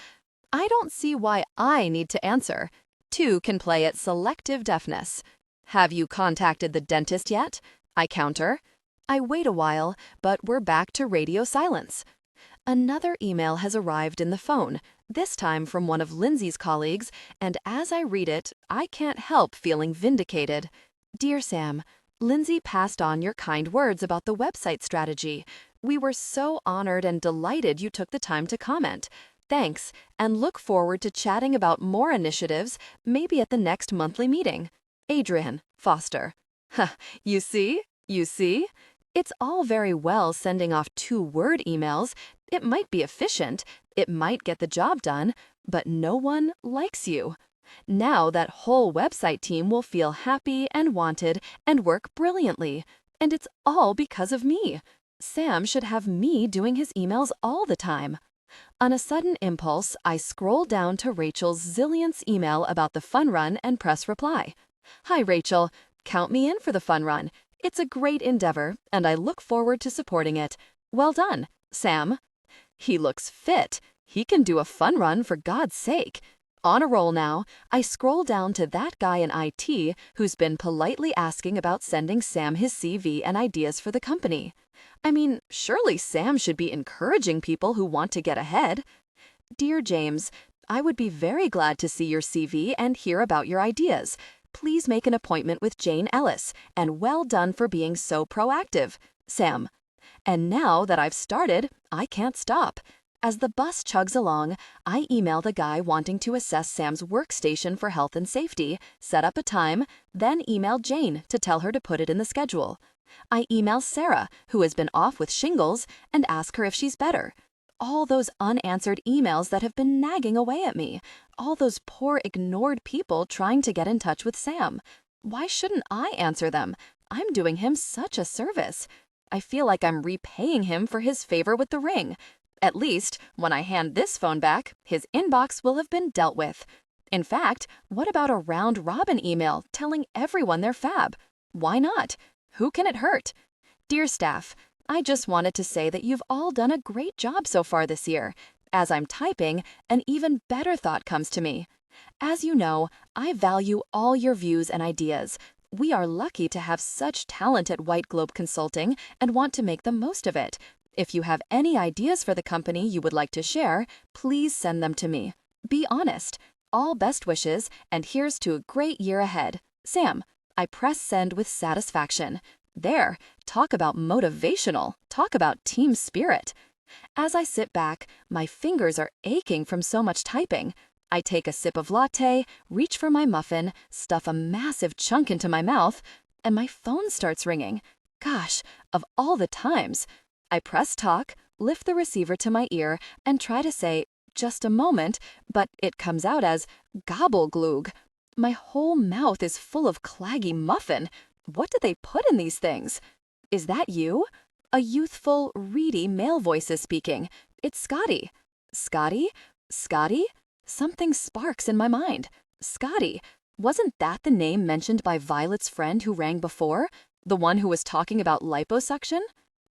I don't see why I need to answer. Two can play at selective deafness. Have you contacted the dentist yet? I counter. I wait a while, but we're back to radio silence. Another email has arrived in the phone. This time from one of Lindsay's colleagues, and as I read it, I can't help feeling vindicated. Dear Sam, Lindsay passed on your kind words about the website strategy. We were so honored and delighted you took the time to comment. Thanks, and look forward to chatting about more initiatives, maybe at the next monthly meeting. Adrian, Foster. Huh, you see? You see? It's all very well sending off 2-word emails. It might be efficient, it might get the job done, but no one likes you. Now that whole website team will feel happy and wanted and work brilliantly. And it's all because of me. Sam should have me doing his emails all the time. On a sudden impulse, I scroll down to Rachel's zillionth email about the fun run and press reply. Hi, Rachel. Count me in for the fun run. It's a great endeavor, and I look forward to supporting it. Well done, Sam. He looks fit. He can do a fun run for God's sake. On a roll now, I scroll down to that guy in IT who's been politely asking about sending Sam his CV and ideas for the company. I mean, surely Sam should be encouraging people who want to get ahead. Dear James, I would be very glad to see your CV and hear about your ideas. Please make an appointment with Jane Ellis, and well done for being so proactive, Sam. And now that I've started, I can't stop. As the bus chugs along, I email the guy wanting to assess Sam's workstation for health and safety, set up a time, then email Jane to tell her to put it in the schedule. I email Sarah, who has been off with shingles, and ask her if she's better. All those unanswered emails that have been nagging away at me. All those poor ignored people trying to get in touch with Sam. Why shouldn't I answer them? I'm doing him such a service. I feel like I'm repaying him for his favor with the ring. At least, when I hand this phone back, his inbox will have been dealt with. In fact, what about a round-robin email telling everyone they're fab? Why not? Who can it hurt? Dear staff, I just wanted to say that you've all done a great job so far this year. As I'm typing, an even better thought comes to me. As you know, I value all your views and ideas. We are lucky to have such talent at White Globe Consulting and want to make the most of it. If you have any ideas for the company you would like to share, please send them to me. Be honest. All best wishes, and here's to a great year ahead. Sam. I press send with satisfaction. There, talk about motivational, talk about team spirit. As I sit back, my fingers are aching from so much typing. I take a sip of latte, reach for my muffin, stuff a massive chunk into my mouth, and my phone starts ringing. Gosh, of all the times. I press talk, lift the receiver to my ear, and try to say, just a moment, but it comes out as gobblegloog. My whole mouth is full of claggy muffin. What did they put in these things? Is that you? A youthful, reedy male voice is speaking. It's Scotty. Scotty? Scotty? Something sparks in my mind. Scotty. Wasn't that the name mentioned by Violet's friend who rang before? The one who was talking about liposuction?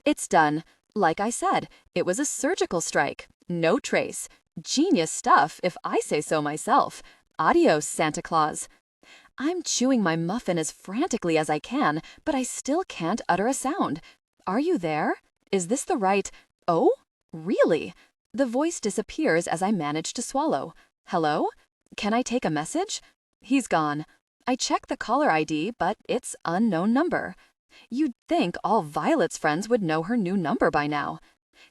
It's done. Like I said, it was a surgical strike. No trace. Genius stuff, if I say so myself. Adios, Santa Claus. I'm chewing my muffin as frantically as I can, but I still can't utter a sound. Are you there? Is this the right... Oh? Really? The voice disappears as I manage to swallow. Hello? Can I take a message? He's gone. I check the caller ID, but it's unknown number. You'd think all Violet's friends would know her new number by now.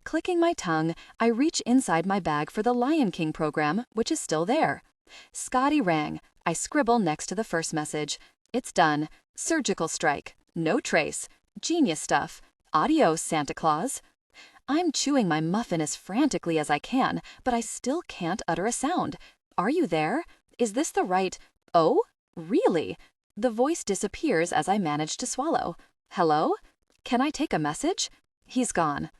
Clicking my tongue, I reach inside my bag for the Lion King program, which is still there. Scotty rang. I scribble next to the first message. It's done. Surgical strike. No trace. Genius stuff. Adios, Santa Claus. I'm chewing my muffin as frantically as I can, but I still can't utter a sound. Are you there? Is this the right... Oh? Really? The voice disappears as I manage to swallow. Hello? Can I take a message? He's gone.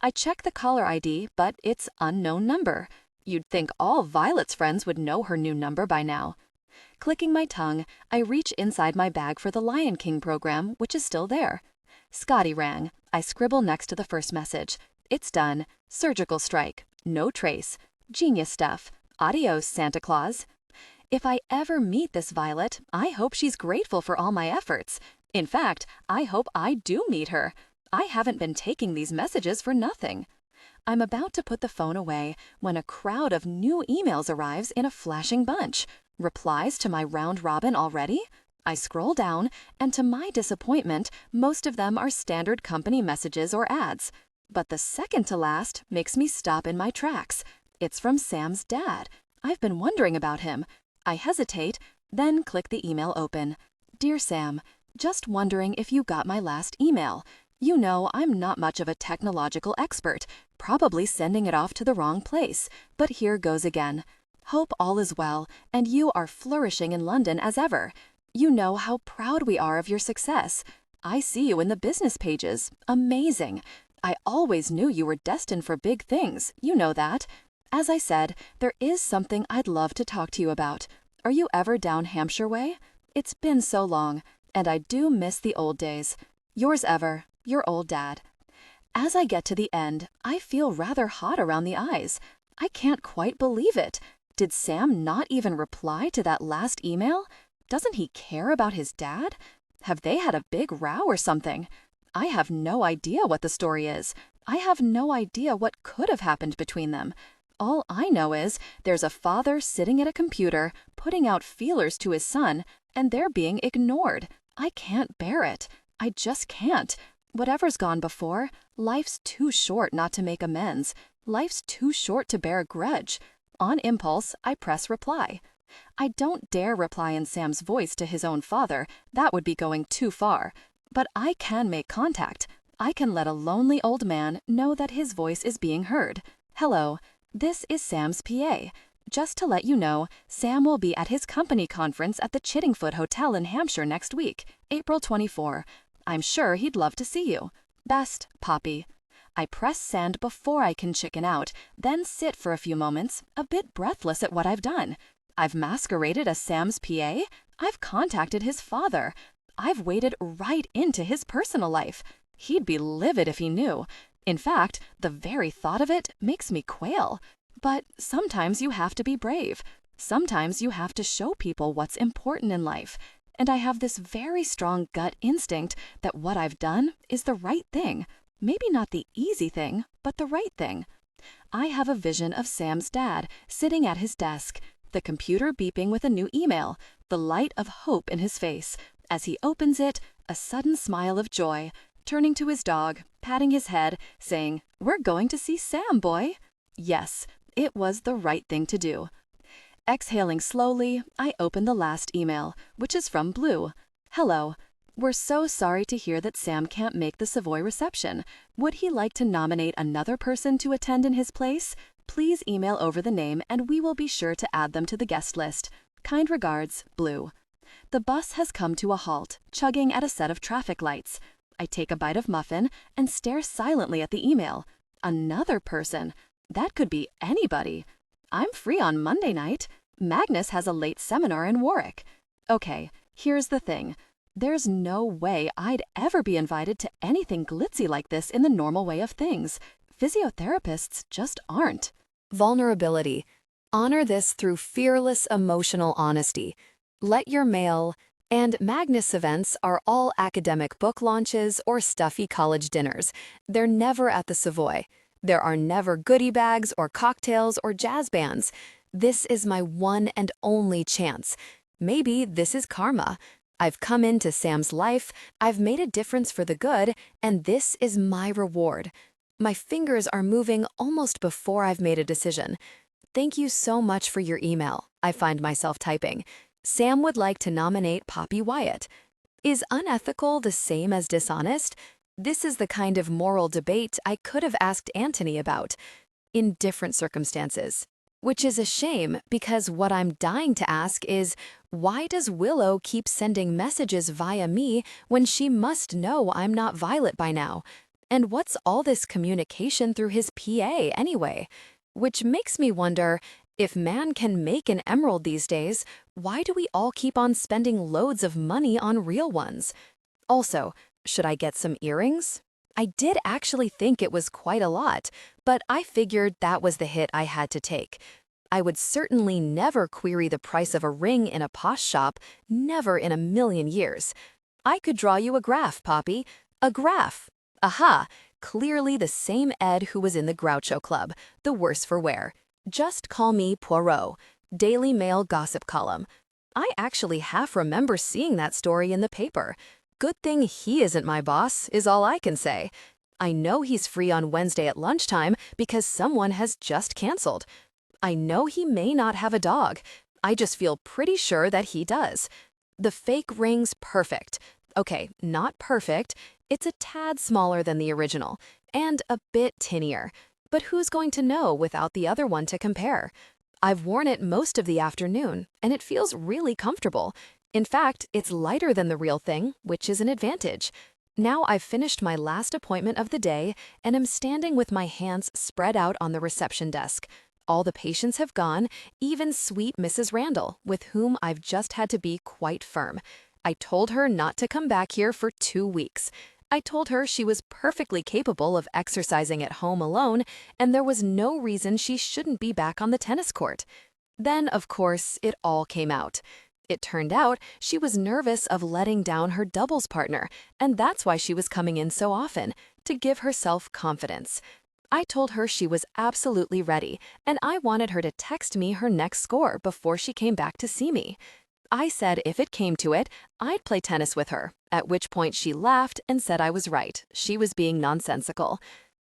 I check the caller ID, but it's unknown number. You'd think all Violet's friends would know her new number by now. Clicking my tongue, I reach inside my bag for the Lion King program, which is still there. Scotty rang. I scribble next to the first message. It's done. Surgical strike. No trace. Genius stuff. Adios, Santa Claus. If I ever meet this Violet, I hope she's grateful for all my efforts. In fact, I hope I do meet her. I haven't been taking these messages for nothing. I'm about to put the phone away when a crowd of new emails arrives in a flashing bunch. Replies to my round robin already? I scroll down, and to my disappointment, most of them are standard company messages or ads. But the second to last makes me stop in my tracks. It's from Sam's dad. I've been wondering about him. I hesitate, then click the email open. Dear Sam, just wondering if you got my last email. You know I'm not much of a technological expert, probably sending it off to the wrong place, but here goes again. Hope all is well, and you are flourishing in London as ever. You know how proud we are of your success. I see you in the business pages. Amazing. I always knew you were destined for big things. You know that. As I said, there is something I'd love to talk to you about. Are you ever down Hampshire way? It's been so long, and I do miss the old days. Yours ever, your old dad. As I get to the end, I feel rather hot around the eyes. I can't quite believe it. Did Sam not even reply to that last email? Doesn't he care about his dad? Have they had a big row or something? I have no idea what the story is. I have no idea what could have happened between them. All I know is there's a father sitting at a computer, putting out feelers to his son, and they're being ignored. I can't bear it. I just can't. Whatever's gone before, life's too short not to make amends. Life's too short to bear a grudge. On impulse, I press reply. I don't dare reply in Sam's voice to his own father. That would be going too far. But I can make contact. I can let a lonely old man know that his voice is being heard. Hello, this is Sam's PA. Just to let you know, Sam will be at his company conference at the Chiddingfoot Hotel in Hampshire next week, April 24. I'm sure he'd love to see you. Best, Poppy. I press send before I can chicken out, then sit for a few moments, a bit breathless at what I've done. I've masqueraded as Sam's PA. I've contacted his father. I've waded right into his personal life. He'd be livid if he knew. In fact, the very thought of it makes me quail. But sometimes you have to be brave. Sometimes you have to show people what's important in life. And I have this very strong gut instinct that what I've done is the right thing. Maybe not the easy thing, but the right thing. I have a vision of Sam's dad sitting at his desk, the computer beeping with a new email, the light of hope in his face. As he opens it, a sudden smile of joy, turning to his dog, patting his head, saying, "We're going to see Sam, boy." Yes, it was the right thing to do. Exhaling slowly, I open the last email, which is from Blue. Hello. We're so sorry to hear that Sam can't make the Savoy reception. Would he like to nominate another person to attend in his place? Please email over the name and we will be sure to add them to the guest list. Kind regards, Blue. The bus has come to a halt, chugging at a set of traffic lights. I take a bite of muffin and stare silently at the email. Another person. That could be anybody. I'm free on Monday night. Magnus has a late seminar in Warwick. Okay, here's the thing. There's no way I'd ever be invited to anything glitzy like this in the normal way of things. Physiotherapists just aren't. Vulnerability. Honor this through fearless emotional honesty. Let your mail and Magnus events are all academic book launches or stuffy college dinners. They're never at the Savoy. There are never goodie bags or cocktails or jazz bands. This is my one and only chance. Maybe this is karma. I've come into Sam's life, I've made a difference for the good, and this is my reward. My fingers are moving almost before I've made a decision. Thank you so much for your email, I find myself typing. Sam would like to nominate Poppy Wyatt. Is unethical the same as dishonest? This is the kind of moral debate I could have asked Anthony about, in different circumstances. Which is a shame because what I'm dying to ask is, why does Willow keep sending messages via me when she must know I'm not Violet by now? And what's all this communication through his PA anyway? Which makes me wonder, if man can make an emerald these days, why do we all keep on spending loads of money on real ones? Also, should I get some earrings? I did actually think it was quite a lot, but I figured that was the hit I had to take. I would certainly never query the price of a ring in a posh shop, never in a million years. I could draw you a graph, Poppy. A graph. Aha! Clearly the same Ed who was in the Groucho Club, the worse for wear. Just call me Poirot. Daily Mail gossip column. I actually half remember seeing that story in the paper. Good thing he isn't my boss, is all I can say. I know he's free on Wednesday at lunchtime because someone has just canceled. I know he may not have a dog. I just feel pretty sure that he does. The fake ring's perfect. Okay, not perfect. It's a tad smaller than the original, and a bit tinnier. But who's going to know without the other one to compare? I've worn it most of the afternoon, and it feels really comfortable. In fact, it's lighter than the real thing, which is an advantage. Now I've finished my last appointment of the day, and am standing with my hands spread out on the reception desk. All the patients have gone, even sweet Mrs. Randall, with whom I've just had to be quite firm. I told her not to come back here for 2 weeks. I told her she was perfectly capable of exercising at home alone, and there was no reason she shouldn't be back on the tennis court. Then, of course, it all came out. It turned out she was nervous of letting down her doubles partner, and that's why she was coming in so often, to give herself confidence. I told her she was absolutely ready, and I wanted her to text me her next score before she came back to see me. I said if it came to it, I'd play tennis with her, at which point she laughed and said I was right. She was being nonsensical.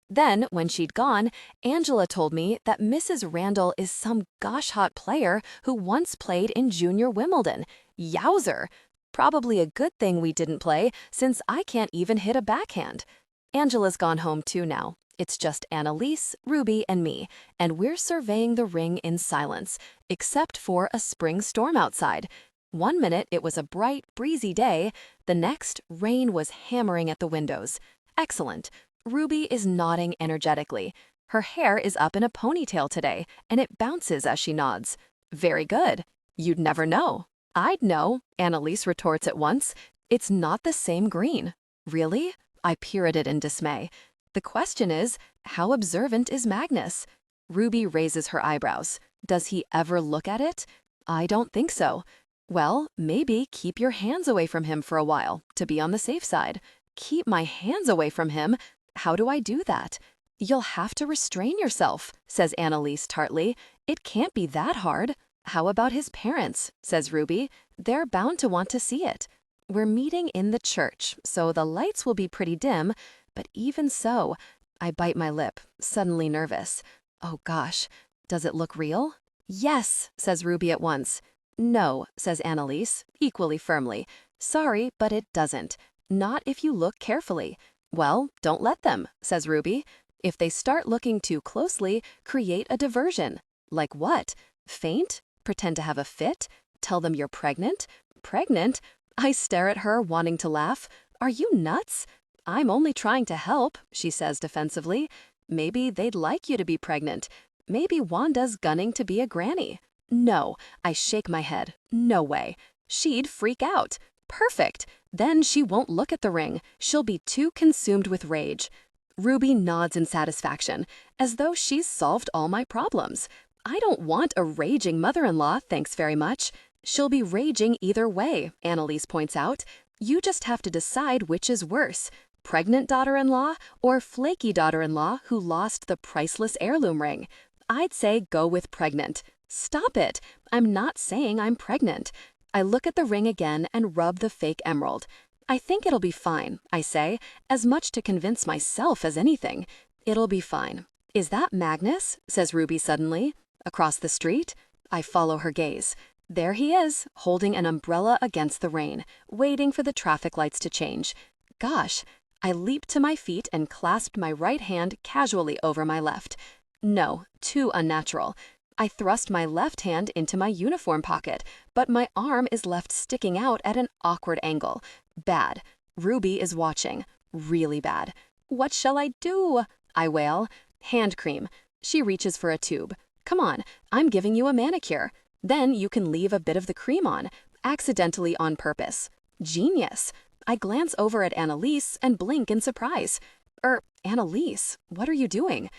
Then, when she'd gone, Angela told me that Mrs. Randall is some gosh-hot player who once played in Junior Wimbledon. Yowzer! Probably a good thing we didn't play, since I can't even hit a backhand. Angela's gone home too now. It's just Annalise, Ruby, and me, and we're surveying the ring in silence, except for a spring storm outside. 1 minute it was a bright, breezy day, the next, rain was hammering at the windows. Excellent. Ruby is nodding energetically. Her hair is up in a ponytail today, and it bounces as she nods. Very good. You'd never know. I'd know, Annalise retorts at once. It's not the same green. Really? I peer at it in dismay. The question is, how observant is Magnus? Ruby raises her eyebrows. Does he ever look at it? I don't think so. Well, maybe keep your hands away from him for a while, to be on the safe side. Keep my hands away from him? How do I do that? You'll have to restrain yourself, says Annalise tartly. It can't be that hard. How about his parents, says Ruby. They're bound to want to see it. We're meeting in the church, so the lights will be pretty dim, but even so, I bite my lip, suddenly nervous. Oh gosh, does it look real? Yes, says Ruby at once. No, says Annalise, equally firmly. Sorry, but it doesn't. Not if you look carefully. Well, don't let them, says Ruby. If they start looking too closely, create a diversion. Like what? Faint? Pretend to have a fit? Tell them you're pregnant? Pregnant? I stare at her, wanting to laugh. Are you nuts? I'm only trying to help, she says defensively. Maybe they'd like you to be pregnant. Maybe Wanda's gunning to be a granny. No, I shake my head. No way. She'd freak out. Perfect. Then she won't look at the ring. She'll be too consumed with rage. Ruby nods in satisfaction, as though she's solved all my problems. I don't want a raging mother-in-law, thanks very much. She'll be raging either way, Annalise points out. You just have to decide which is worse. Pregnant daughter-in-law or flaky daughter-in-law who lost the priceless heirloom ring? I'd say go with pregnant. Stop it. I'm not saying I'm pregnant. I look at the ring again and rub the fake emerald. I think it'll be fine, I say, as much to convince myself as anything. It'll be fine. Is that Magnus? Says Ruby suddenly. Across the street? I follow her gaze. There he is, holding an umbrella against the rain, waiting for the traffic lights to change. Gosh, I leaped to my feet and clasped my right hand casually over my left. No, too unnatural. I thrust my left hand into my uniform pocket, but my arm is left sticking out at an awkward angle. Bad. Ruby is watching. Really bad. What shall I do? I wail. Hand cream. She reaches for a tube. Come on, I'm giving you a manicure. Then you can leave a bit of the cream on, accidentally on purpose. Genius. I glance over at Annalise and blink in surprise. Annalise, what are you doing?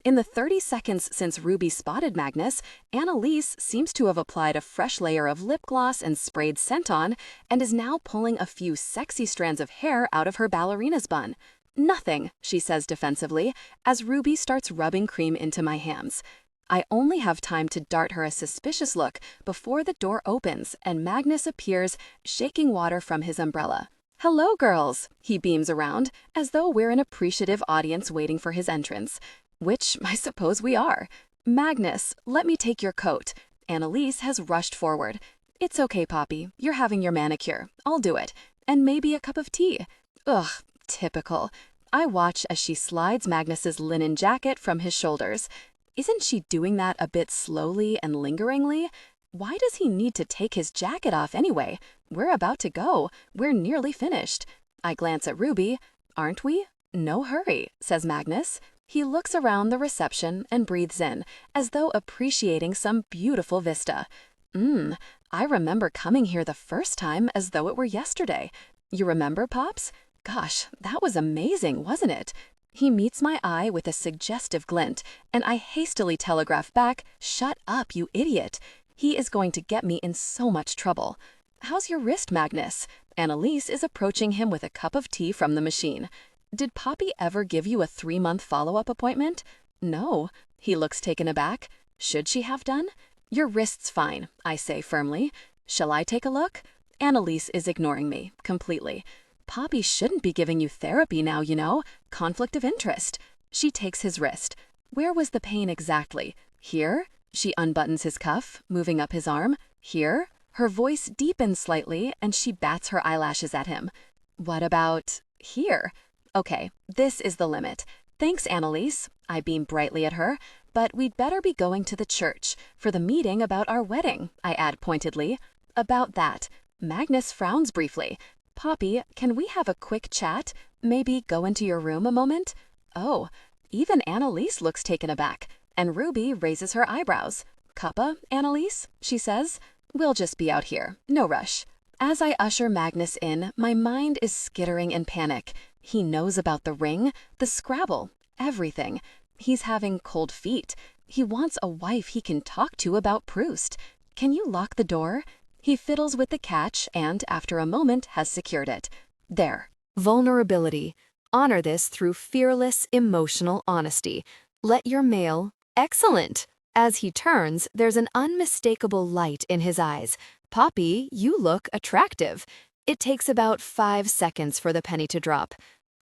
In the 30 seconds since Ruby spotted Magnus, Annalise seems to have applied a fresh layer of lip gloss and sprayed scent on, and is now pulling a few sexy strands of hair out of her ballerina's bun. Nothing, she says defensively, as Ruby starts rubbing cream into my hands. I only have time to dart her a suspicious look before the door opens and Magnus appears, shaking water from his umbrella. "Hello, girls," he beams around, as though we're an appreciative audience waiting for his entrance. Which I suppose we are. "Magnus, let me take your coat." Annalise has rushed forward. "It's okay, Poppy. You're having your manicure. I'll do it. And maybe a cup of tea." Ugh, typical. I watch as she slides Magnus's linen jacket from his shoulders. Isn't she doing that a bit slowly and lingeringly? Why does he need to take his jacket off anyway? We're about to go. We're nearly finished. I glance at Ruby. "Aren't we?" "No hurry," says Magnus. He looks around the reception and breathes in, as though appreciating some beautiful vista. I remember coming here the first time as though it were yesterday. You remember, Pops? Gosh, that was amazing, wasn't it? He meets my eye with a suggestive glint, and I hastily telegraph back, "Shut up, you idiot." He is going to get me in so much trouble. "How's your wrist, Magnus?" Annalise is approaching him with a cup of tea from the machine. "Did Poppy ever give you a 3-month follow-up appointment?" "No." He looks taken aback. "Should she have done?" "Your wrist's fine," I say firmly. "Shall I take a look?" Annalise is ignoring me completely. "Poppy shouldn't be giving you therapy now, you know. Conflict of interest." She takes his wrist. "Where was the pain exactly? Here?" She unbuttons his cuff, moving up his arm. "Here?" Her voice deepens slightly, and she bats her eyelashes at him. "What about here?" "Okay, this is the limit. Thanks, Annalise." I beam brightly at her. "But we'd better be going to the church for the meeting about our wedding," I add pointedly. "About that." Magnus frowns briefly. "Poppy, can we have a quick chat? Maybe go into your room a moment?" Oh, even Annalise looks taken aback, and Ruby raises her eyebrows. "Cuppa, Annalise?" she says. "We'll just be out here. No rush." As I usher Magnus in, my mind is skittering in panic. He knows about the ring, the Scrabble, everything. He's having cold feet. He wants a wife he can talk to about Proust. "Can you lock the door?" He fiddles with the catch and, after a moment, has secured it. There. Vulnerability. Honor this through fearless, emotional honesty. Let your male... Excellent! As he turns, there's an unmistakable light in his eyes. "Poppy, you look attractive." It takes about 5 seconds for the penny to drop.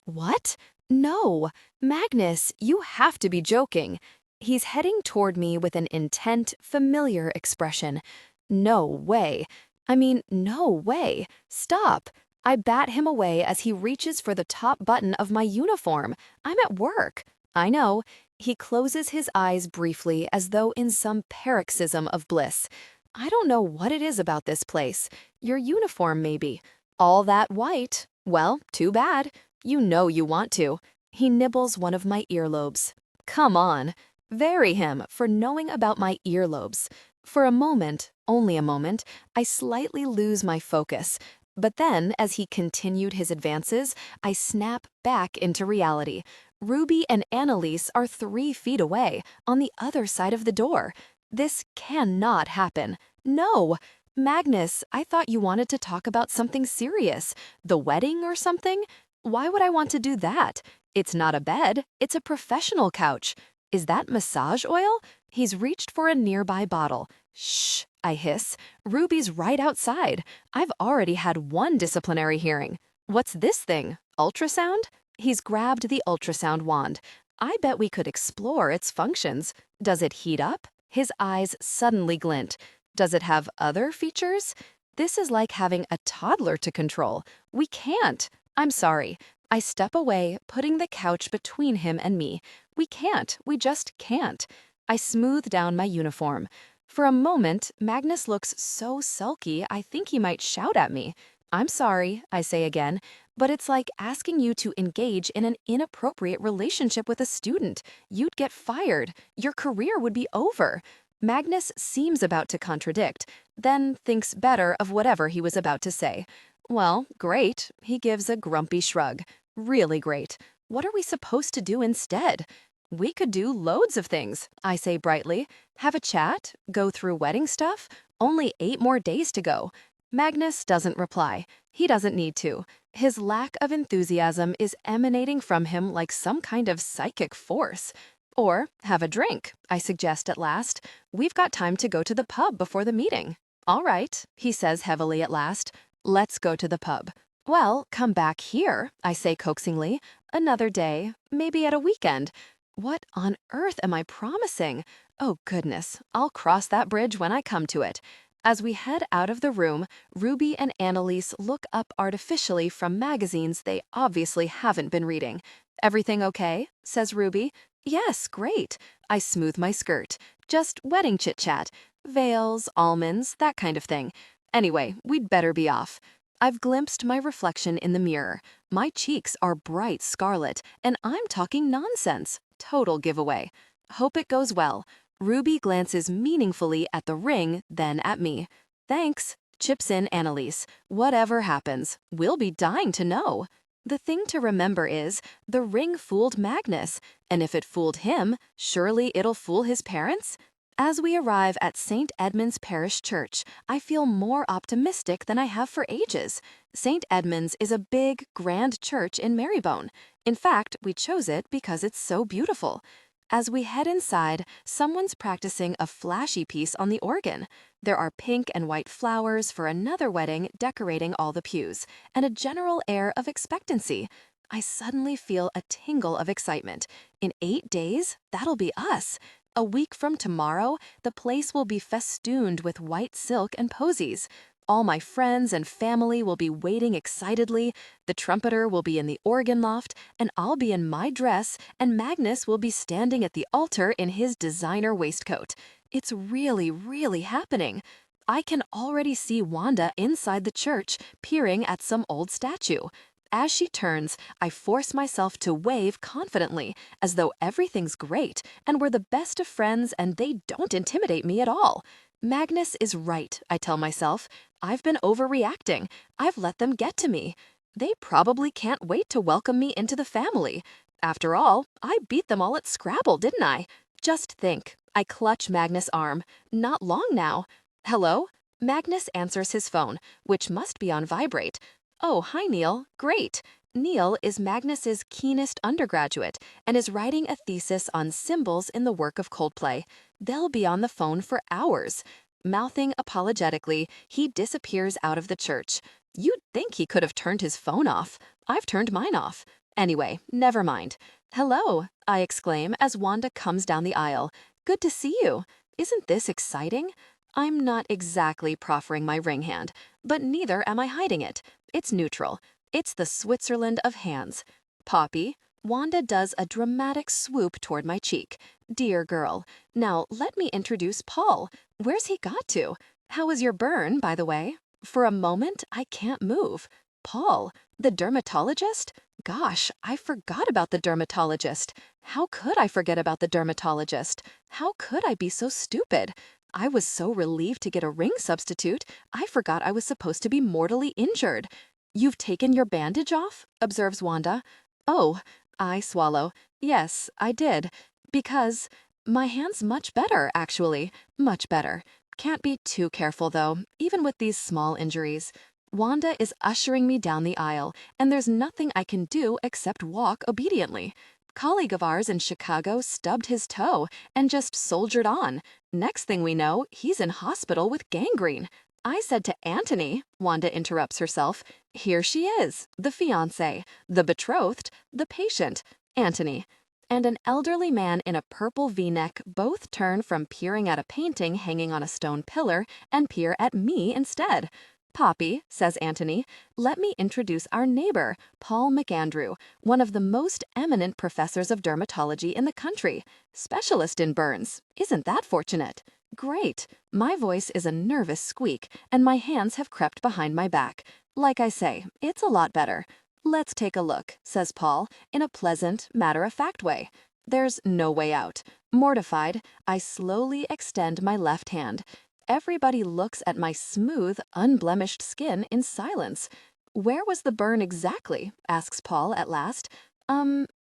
"What? No. Magnus, you have to be joking." He's heading toward me with an intent, familiar expression. No way. I mean, no way. Stop. I bat him away as he reaches for the top button of my uniform. I'm at work. I know. He closes his eyes briefly as though in some paroxysm of bliss. "I don't know what it is about this place. Your uniform, maybe. All that white. Well, too bad. You know you want to." He nibbles one of my earlobes. Come on. Vary him for knowing about my earlobes. For a moment, only a moment, I slightly lose my focus. But then, as he continued his advances, I snap back into reality. Ruby and Annalise are 3 feet away, on the other side of the door. This cannot happen. No! Magnus, I thought you wanted to talk about something serious. The wedding or something? Why would I want to do that? It's not a bed, it's a professional couch. Is that massage oil? He's reached for a nearby bottle. Shh, I hiss. Ruby's right outside. I've already had 1 disciplinary hearing. What's this thing? Ultrasound? He's grabbed the ultrasound wand. I bet we could explore its functions. Does it heat up? His eyes suddenly glint. Does it have other features? This is like having a toddler to control. We can't. I'm sorry. I step away, putting the couch between him and me. We can't. We just can't. I smooth down my uniform. For a moment, Magnus looks so sulky I think he might shout at me. I'm sorry, I say again, but it's like asking you to engage in an inappropriate relationship with a student. You'd get fired. Your career would be over. Magnus seems about to contradict, then thinks better of whatever he was about to say. Well, great. He gives a grumpy shrug. Really great. What are we supposed to do instead? We could do loads of things, I say brightly. Have a chat? Go through wedding stuff? Only 8 more days to go. Magnus doesn't reply. He doesn't need to. His lack of enthusiasm is emanating from him like some kind of psychic force. Or, have a drink, I suggest at last. We've got time to go to the pub before the meeting. All right, he says heavily at last. Let's go to the pub. Well, come back here, I say coaxingly. Another day, maybe at a weekend. What on earth am I promising? Oh, goodness, I'll cross that bridge when I come to it. As we head out of the room, Ruby and Annalise look up artificially from magazines they obviously haven't been reading. Everything okay? Says Ruby. Yes, great. I smooth my skirt. Just wedding chit-chat. Veils, almonds, that kind of thing. Anyway, we'd better be off. I've glimpsed my reflection in the mirror. My cheeks are bright scarlet, and I'm talking nonsense. Total giveaway. Hope it goes well. Ruby glances meaningfully at the ring, then at me. Thanks, chips in Annalise. Whatever happens, we'll be dying to know. The thing to remember is, the ring fooled Magnus, and if it fooled him, surely it'll fool his parents? As we arrive at St. Edmund's Parish Church, I feel more optimistic than I have for ages. St. Edmund's is a big, grand church in Marybone. In fact, we chose it because it's so beautiful. As we head inside, someone's practicing a flashy piece on the organ. There are pink and white flowers for another wedding decorating all the pews, and a general air of expectancy. I suddenly feel a tingle of excitement. In 8 days, that'll be us. A week from tomorrow, the place will be festooned with white silk and posies. All my friends and family will be waiting excitedly, the trumpeter will be in the organ loft, and I'll be in my dress, and Magnus will be standing at the altar in his designer waistcoat. It's really, really happening. I can already see Wanda inside the church, peering at some old statue. As she turns, I force myself to wave confidently, as though everything's great, and we're the best of friends and they don't intimidate me at all. Magnus is right, I tell myself. I've been overreacting. I've let them get to me. They probably can't wait to welcome me into the family. After all, I beat them all at Scrabble, didn't I? Just think. I clutch Magnus' arm. Not long now. Hello? Magnus answers his phone, which must be on vibrate. Oh, hi, Neil. Great. Neil is Magnus's keenest undergraduate and is writing a thesis on symbols in the work of Coldplay. They'll be on the phone for hours. Mouthing apologetically, he disappears out of the church. You'd think he could have turned his phone off. I've turned mine off. Anyway, never mind. Hello, I exclaim as Wanda comes down the aisle. Good to see you. Isn't this exciting? I'm not exactly proffering my ring hand, but neither am I hiding it. It's neutral. It's the Switzerland of hands. Poppy, Wanda does a dramatic swoop toward my cheek. Dear girl. Now let me introduce Paul. Where's he got to? How was your burn, by the way? For a moment, I can't move. Paul, the dermatologist? Gosh, I forgot about the dermatologist. How could I forget about the dermatologist? How could I be so stupid? I was so relieved to get a ring substitute, I forgot I was supposed to be mortally injured. You've taken your bandage off? Observes Wanda. Oh, I swallow. Yes, I did. Because my hand's much better, actually. Much better. Can't be too careful, though, even with these small injuries. Wanda is ushering me down the aisle, and there's nothing I can do except walk obediently. Colleague of ours in Chicago stubbed his toe and just soldiered on. Next thing we know, he's in hospital with gangrene. I said to Anthony, Wanda interrupts herself, here she is, the fiancé, the betrothed, the patient, Anthony. And an elderly man in a purple V-neck both turn from peering at a painting hanging on a stone pillar and peer at me instead. Poppy, says Anthony, let me introduce our neighbor, Paul McAndrew, one of the most eminent professors of dermatology in the country. Specialist in burns. Isn't that fortunate? Great. My voice is a nervous squeak, and my hands have crept behind my back. Like I say, it's a lot better. Let's take a look, says Paul, in a pleasant, matter-of-fact way. There's no way out. Mortified, I slowly extend my left hand. Everybody looks at my smooth, unblemished skin in silence. Where was the burn exactly? Asks Paul at last.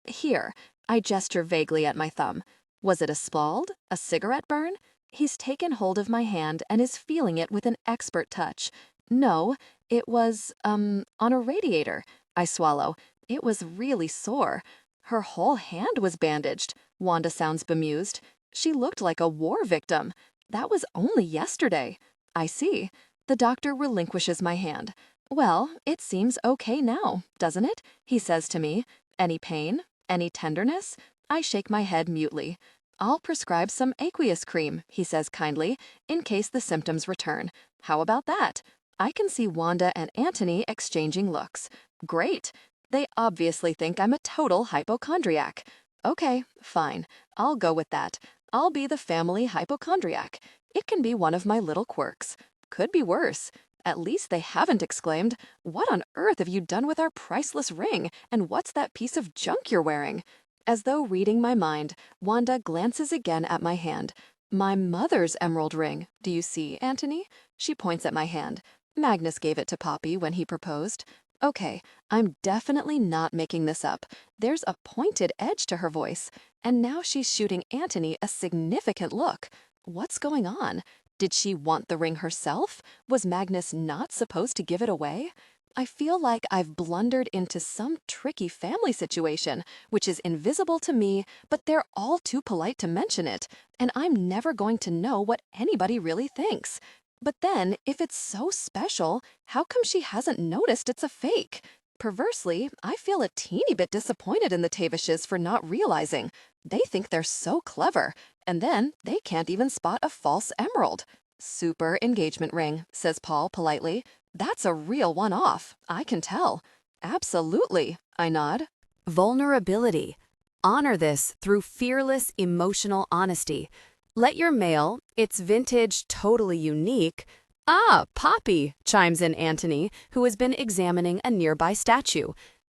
Here. I gesture vaguely at my thumb. Was it a scald? A cigarette burn? He's taken hold of my hand and is feeling it with an expert touch. No, it was, on a radiator. I swallow. It was really sore. Her whole hand was bandaged. Wanda sounds bemused. She looked like a war victim. That was only yesterday. I see. The doctor relinquishes my hand. Well, it seems okay now, doesn't it? He says to me. Any pain? Any tenderness? I shake my head mutely. I'll prescribe some aqueous cream, he says kindly, in case the symptoms return. How about that? I can see Wanda and Antony exchanging looks. Great. They obviously think I'm a total hypochondriac. Okay, fine. I'll go with that. I'll be the family hypochondriac. It can be one of my little quirks. Could be worse. At least they haven't exclaimed, "What on earth have you done with our priceless ring? And what's that piece of junk you're wearing?" As though reading my mind, Wanda glances again at my hand. My mother's emerald ring. Do you see, Antony? She points at my hand. Magnus gave it to Poppy when he proposed. Okay, I'm definitely not making this up. There's a pointed edge to her voice. And now she's shooting Antony a significant look. What's going on? Did she want the ring herself? Was Magnus not supposed to give it away? I feel like I've blundered into some tricky family situation, which is invisible to me, but they're all too polite to mention it, and I'm never going to know what anybody really thinks. But then, if it's so special, how come she hasn't noticed it's a fake? Perversely, I feel a teeny bit disappointed in the Tavishes for not realizing. They think they're so clever, and then they can't even spot a false emerald. Super engagement ring, says Paul politely. That's a real one-off, I can tell. Absolutely, I nod. Vulnerability. Honor this through fearless emotional honesty. Let your mail, its vintage, totally unique. Ah, Poppy, chimes in Antony, who has been examining a nearby statue.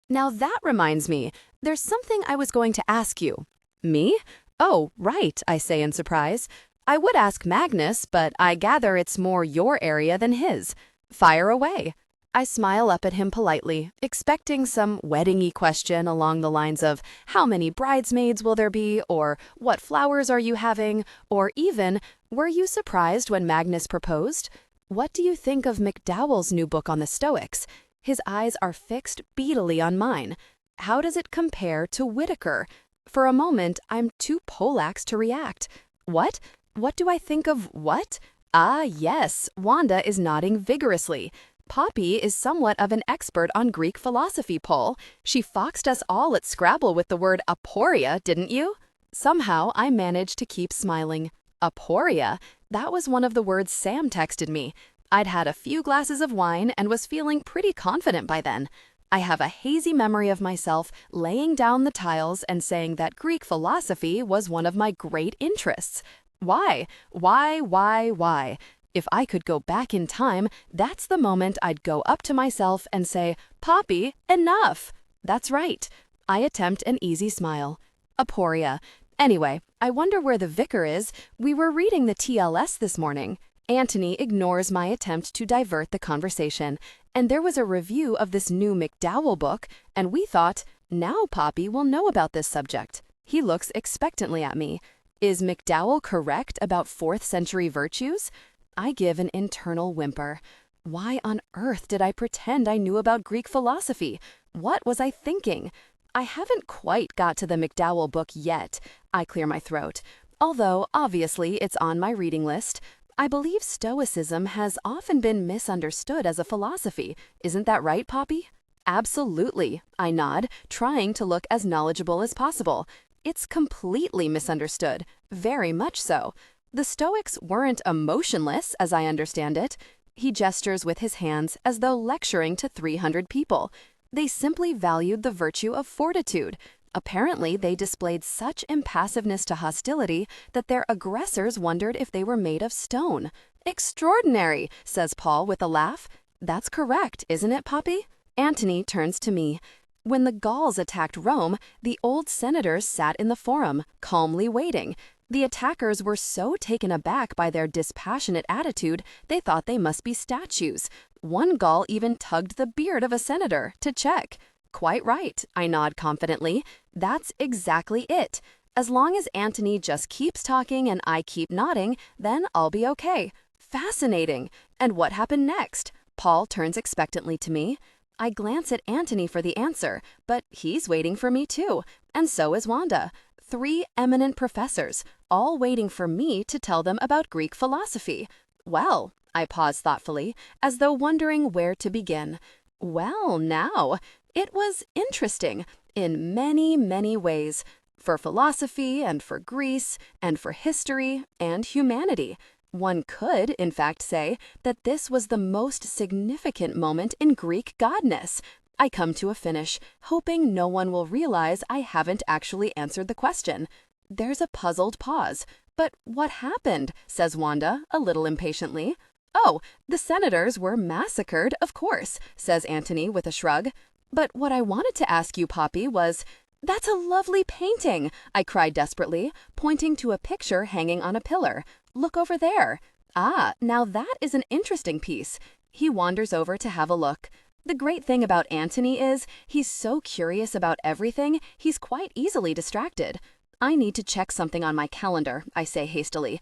Now that reminds me, there's something I was going to ask you. Me? Oh, right, I say in surprise. I would ask Magnus, but I gather it's more your area than his. Fire away. I smile up at him politely, expecting some wedding-y question along the lines of, how many bridesmaids will there be, or what flowers are you having, or even, were you surprised when Magnus proposed? What do you think of McDowell's new book on the Stoics? His eyes are fixed beadily on mine. How does it compare to Whitaker? For a moment, I'm too Polax to react. What? What do I think of what? Ah, yes, Wanda is nodding vigorously. Poppy is somewhat of an expert on Greek philosophy, Paul. She foxed us all at Scrabble with the word aporia, didn't you? Somehow, I managed to keep smiling. Aporia? That was one of the words Sam texted me. I'd had a few glasses of wine and was feeling pretty confident by then. I have a hazy memory of myself laying down the tiles and saying that Greek philosophy was one of my great interests. Why? Why? If I could go back in time, that's the moment I'd go up to myself and say, Poppy, enough! That's right. I attempt an easy smile. Aporia. Anyway, I wonder where the vicar is. We were reading the TLS this morning. Antony ignores my attempt to divert the conversation, and there was a review of this new McDowell book, and we thought, now Poppy will know about this subject. He looks expectantly at me. Is McDowell correct about 4th century virtues? I give an internal whimper. Why on earth did I pretend I knew about Greek philosophy? What was I thinking? I haven't quite got to the McDowell book yet. I clear my throat. Although, obviously, it's on my reading list. I believe Stoicism has often been misunderstood as a philosophy. Isn't that right, Poppy? Absolutely, I nod, trying to look as knowledgeable as possible. It's completely misunderstood, very much so. The Stoics weren't emotionless, as I understand it. He gestures with his hands as though lecturing to 300 people. They simply valued the virtue of fortitude. Apparently, they displayed such impassiveness to hostility that their aggressors wondered if they were made of stone. Extraordinary, says Paul with a laugh. That's correct, isn't it, Poppy? Antony turns to me. When the Gauls attacked Rome, the old senators sat in the forum, calmly waiting. The attackers were so taken aback by their dispassionate attitude, they thought they must be statues. One Gaul even tugged the beard of a senator to check. Quite right, I nod confidently. That's exactly it. As long as Antony just keeps talking and I keep nodding, then I'll be okay. Fascinating. And what happened next? Paul turns expectantly to me. I glance at Antony for the answer, but he's waiting for me too, and so is Wanda. 3 eminent professors, all waiting for me to tell them about Greek philosophy. Well, I pause thoughtfully, as though wondering where to begin. Well, now, it was interesting in many, many ways. For philosophy, and for Greece, and for history, and humanity. One could, in fact, say that this was the most significant moment in Greek godness. I come to a finish, hoping no one will realize I haven't actually answered the question. There's a puzzled pause. But what happened? Says Wanda, a little impatiently. Oh, the senators were massacred, of course, says Antony with a shrug. But what I wanted to ask you, Poppy, was... That's a lovely painting, I cried desperately, pointing to a picture hanging on a pillar. Look over there. Ah, now that is an interesting piece. He wanders over to have a look. The great thing about Antony is he's so curious about everything, he's quite easily distracted. I need to check something on my calendar, I say hastily.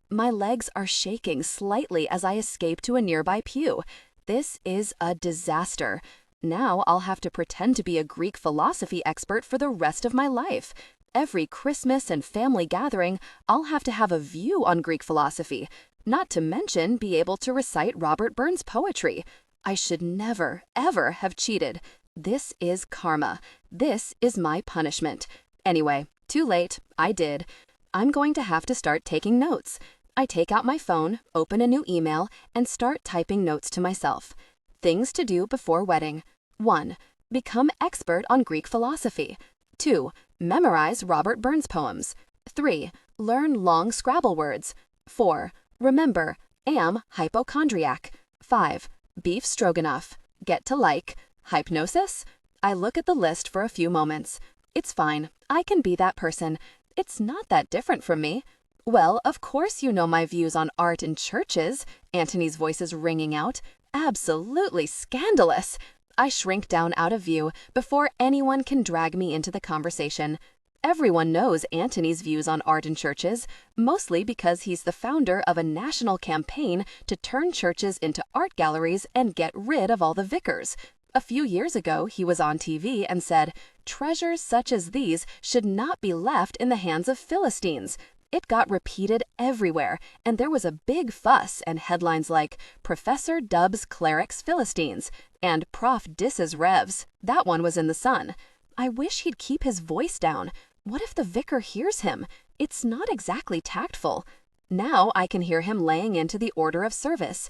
My legs are shaking slightly as I escape to a nearby pew. This is a disaster. Now I'll have to pretend to be a Greek philosophy expert for the rest of my life. Every Christmas and family gathering, I'll have to have a view on Greek philosophy, not to mention be able to recite Robert Burns' poetry. I should never, ever have cheated. This is karma. This is my punishment. Anyway, too late. I did. I'm going to have to start taking notes. I take out my phone, open a new email, and start typing notes to myself. Things to do before wedding. 1. Become expert on Greek philosophy. 2. Memorize Robert Burns poems. 3. Learn long Scrabble words. 4. Remember, am hypochondriac. 5. Beef stroganoff. Get to like. Hypnosis? I look at the list for a few moments. It's fine. I can be that person. It's not that different from me. Well, of course you know my views on art in churches. Antony's voice is ringing out. Absolutely scandalous. I shrink down out of view before anyone can drag me into the conversation. Everyone knows Antony's views on art in churches, mostly because he's the founder of a national campaign to turn churches into art galleries and get rid of all the vicars. A few years ago, he was on TV and said, "Treasures such as these should not be left in the hands of Philistines." It got repeated everywhere, and there was a big fuss and headlines like, "Professor dubs clerics Philistines," and "Prof disses Revs." That one was in the Sun. I wish he'd keep his voice down. What if the vicar hears him? It's not exactly tactful. Now I can hear him laying into the order of service.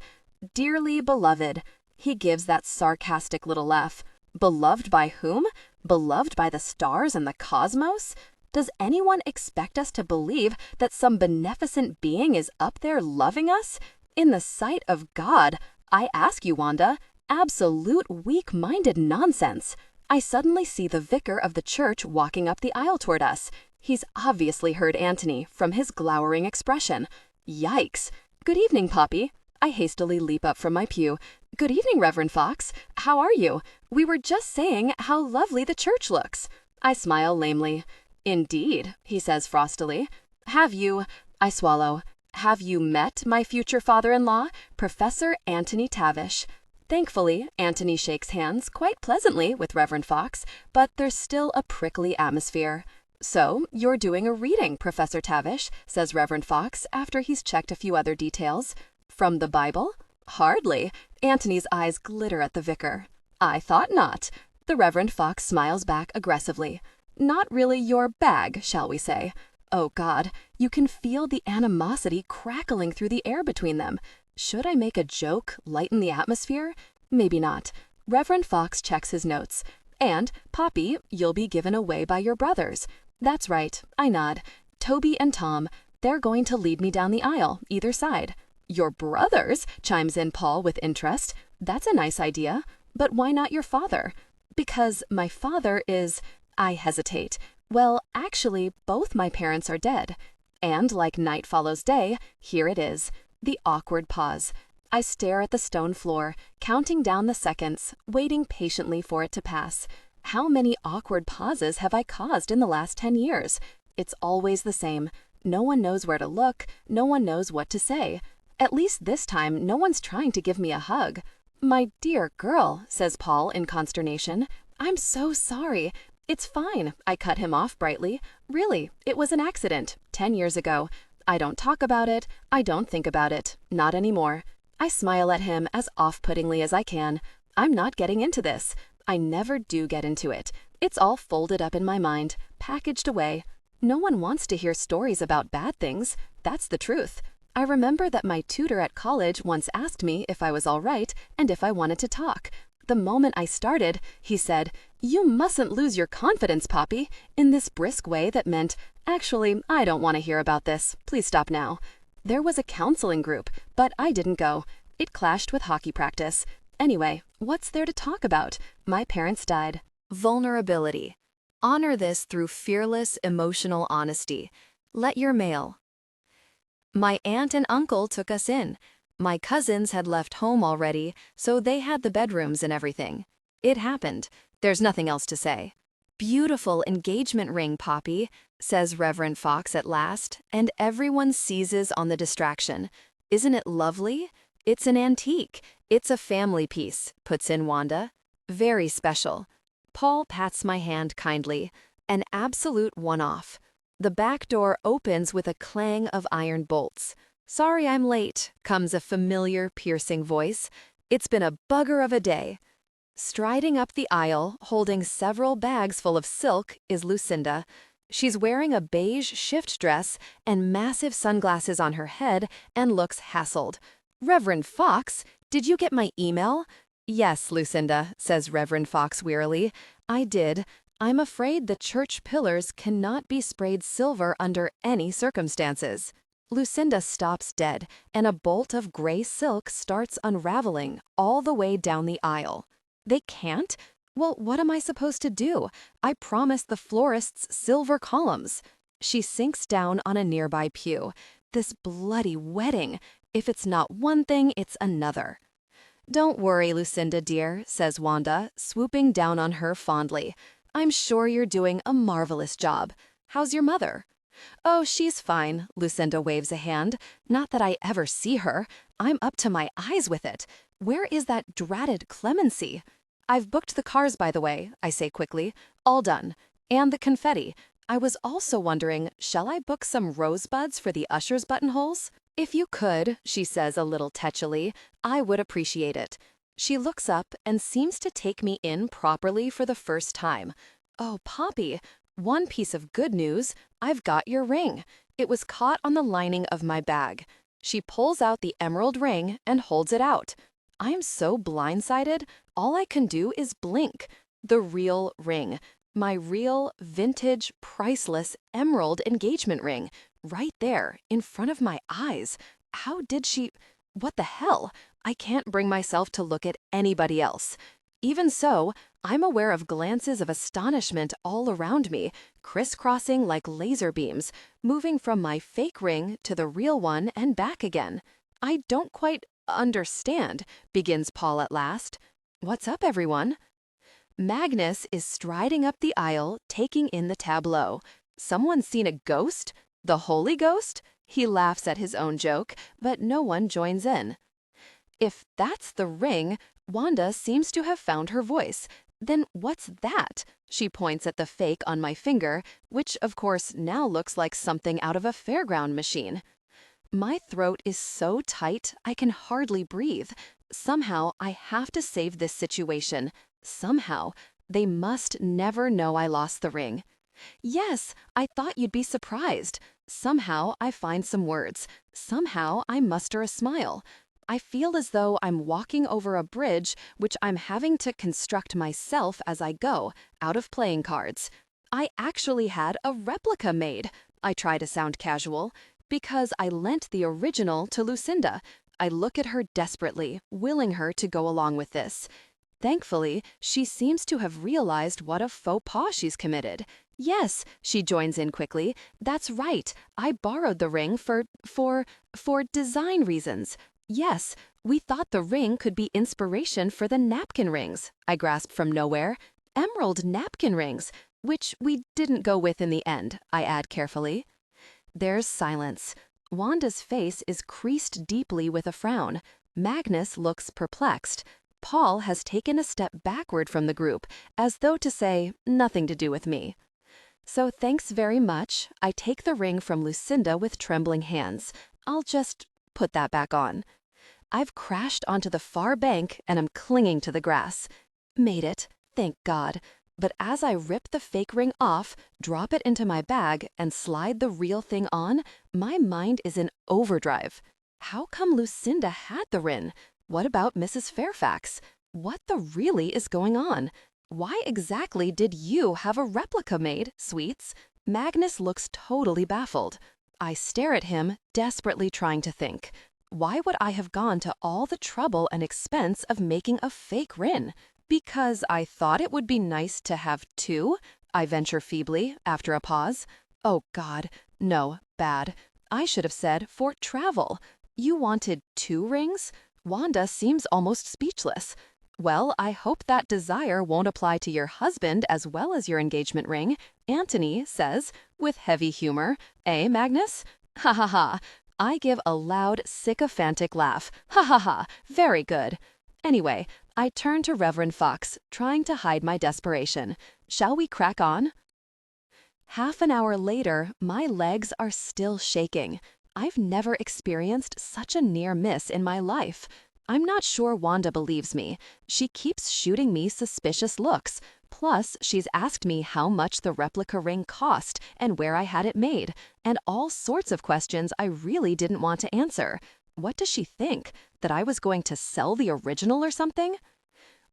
"Dearly beloved." He gives that sarcastic little laugh. Beloved by whom? Beloved by the stars and the cosmos? Does anyone expect us to believe that some beneficent being is up there loving us? In the sight of God, I ask you, Wanda, absolute weak-minded nonsense. I suddenly see the vicar of the church walking up the aisle toward us. He's obviously heard Antony from his glowering expression. Yikes. "Good evening, Poppy." I hastily leap up from my pew. "Good evening, Reverend Fox. How are you? We were just saying how lovely the church looks." I smile lamely. "Indeed," he says frostily. "Have you—" I swallow. "Have you met my future father-in-law, Professor Antony Tavish?" Thankfully, Antony shakes hands quite pleasantly with Reverend Fox, but there's still a prickly atmosphere. "So, you're doing a reading, Professor Tavish," says Reverend Fox after he's checked a few other details. "From the Bible?" "Hardly." Antony's eyes glitter at the vicar. "I thought not." The Reverend Fox smiles back aggressively. "Not really your bag, shall we say?" Oh God, you can feel the animosity crackling through the air between them. Should I make a joke, lighten the atmosphere? Maybe not. Reverend Fox checks his notes. "And, Poppy, you'll be given away by your brothers." "That's right." I nod. "Toby and Tom. They're going to lead me down the aisle, either side." "Your brothers?" chimes in Paul with interest. "That's a nice idea. But why not your father?" "Because my father is—" I hesitate. "Well, actually, both my parents are dead." And like night follows day, here it is. The awkward pause. I stare at the stone floor, counting down the seconds, waiting patiently for it to pass. How many awkward pauses have I caused in the last 10 years? It's always the same. No one knows where to look, no one knows what to say. At least this time, no one's trying to give me a hug. My dear girl, says Paul in consternation. I'm so sorry. It's fine, I cut him off brightly. Really, it was an accident, 10 years ago. I don't talk about it. I don't think about it. Not anymore. I smile at him as off-puttingly as I can. I'm not getting into this. I never do get into it. It's all folded up in my mind, packaged away. No one wants to hear stories about bad things. That's the truth. I remember that my tutor at college once asked me if I was all right and if I wanted to talk. The moment I started, he said, "You mustn't lose your confidence, Poppy," in this brisk way that meant, "Actually, I don't want to hear about this. Please stop now." There was a counseling group, but I didn't go. It clashed with hockey practice. Anyway, what's there to talk about? My parents died. Vulnerability. Honor this through fearless emotional honesty. Let your mail. My aunt and uncle took us in. My cousins had left home already, so they had the bedrooms and everything. It happened. There's nothing else to say. Beautiful engagement ring, Poppy, says Reverend Fox at last, and everyone seizes on the distraction. Isn't it lovely? It's an antique. It's a family piece, puts in Wanda. Very special. Paul pats my hand kindly. An absolute one-off. The back door opens with a clang of iron bolts. "Sorry I'm late," comes a familiar, piercing voice. "It's been a bugger of a day." Striding up the aisle, holding several bags full of silk, is Lucinda. She's wearing a beige shift dress and massive sunglasses on her head and looks hassled. "Reverend Fox, did you get my email?" "Yes, Lucinda," says Reverend Fox wearily. "I did. I'm afraid the church pillars cannot be sprayed silver under any circumstances." Lucinda stops dead, and a bolt of gray silk starts unraveling all the way down the aisle. "They can't? Well, what am I supposed to do? I promised the florists silver columns." She sinks down on a nearby pew. This bloody wedding. If it's not one thing, it's another. "Don't worry, Lucinda dear," says Wanda, swooping down on her fondly. "I'm sure you're doing a marvelous job. How's your mother?" "Oh, she's fine," Lucinda waves a hand. "Not that I ever see her. I'm up to my eyes with it. Where is that dratted clemency?" "I've booked the cars, by the way," I say quickly. "All done. And the confetti. I was also wondering, shall I book some rosebuds for the ushers' buttonholes?" "If you could," she says a little tetchily, "I would appreciate it." She looks up and seems to take me in properly for the first time. "Oh, Poppy, one piece of good news. I've got your ring. It was caught on the lining of my bag." She pulls out the emerald ring and holds it out. I am so blindsided, all I can do is blink. The real ring. My real, vintage, priceless emerald engagement ring. Right there, in front of my eyes. How did she... What the hell? I can't bring myself to look at anybody else. Even so, I'm aware of glances of astonishment all around me, crisscrossing like laser beams, moving from my fake ring to the real one and back again. "I don't quite understand," begins Paul at last. "What's up, everyone?" Magnus is striding up the aisle, taking in the tableau. Someone seen a ghost? The Holy Ghost? He laughs at his own joke, but no one joins in. If that's the ring, Wanda seems to have found her voice. Then what's that? She points at the fake on my finger, which of course now looks like something out of a fairground machine. My throat is so tight I can hardly breathe. Somehow I have to save this situation. Somehow. They must never know I lost the ring. "Yes, I thought you'd be surprised." Somehow I find some words. Somehow I muster a smile. I feel as though I'm walking over a bridge which I'm having to construct myself as I go, out of playing cards. I actually had a replica made. I try to sound casual. Because I lent the original to Lucinda. I look at her desperately, willing her to go along with this. Thankfully, she seems to have realized what a faux pas she's committed. "Yes," she joins in quickly, "that's right. I borrowed the ring for design reasons. Yes, we thought the ring could be inspiration for the napkin rings," I grasp from nowhere. "Emerald napkin rings, which we didn't go with in the end," I add carefully. There's silence. Wanda's face is creased deeply with a frown. Magnus looks perplexed. Paul has taken a step backward from the group, as though to say, nothing to do with me. So thanks very much. I take the ring from Lucinda with trembling hands. I'll just put that back on. I've crashed onto the far bank and am clinging to the grass. Made it, thank God. But as I rip the fake ring off, drop it into my bag, and slide the real thing on, my mind is in overdrive. How come Lucinda had the ring? What about Mrs. Fairfax? What the really is going on? Why exactly did you have a replica made, sweets? Magnus looks totally baffled. I stare at him, desperately trying to think. Why would I have gone to all the trouble and expense of making a fake ring? Because I thought it would be nice to have two? I venture feebly, after a pause. Oh God, no, bad. I should have said for travel. You wanted 2 rings? Wanda seems almost speechless. Well, I hope that desire won't apply to your husband as well as your engagement ring, Antony says, with heavy humor. Eh, Magnus? Ha ha ha. I give a loud, sycophantic laugh. Ha ha ha. Very good. Anyway, I turn to Reverend Fox, trying to hide my desperation. Shall we crack on? Half an hour later, my legs are still shaking. I've never experienced such a near miss in my life. I'm not sure Wanda believes me. She keeps shooting me suspicious looks. Plus, she's asked me how much the replica ring cost and where I had it made, and all sorts of questions I really didn't want to answer. What does she think? That I was going to sell the original or something?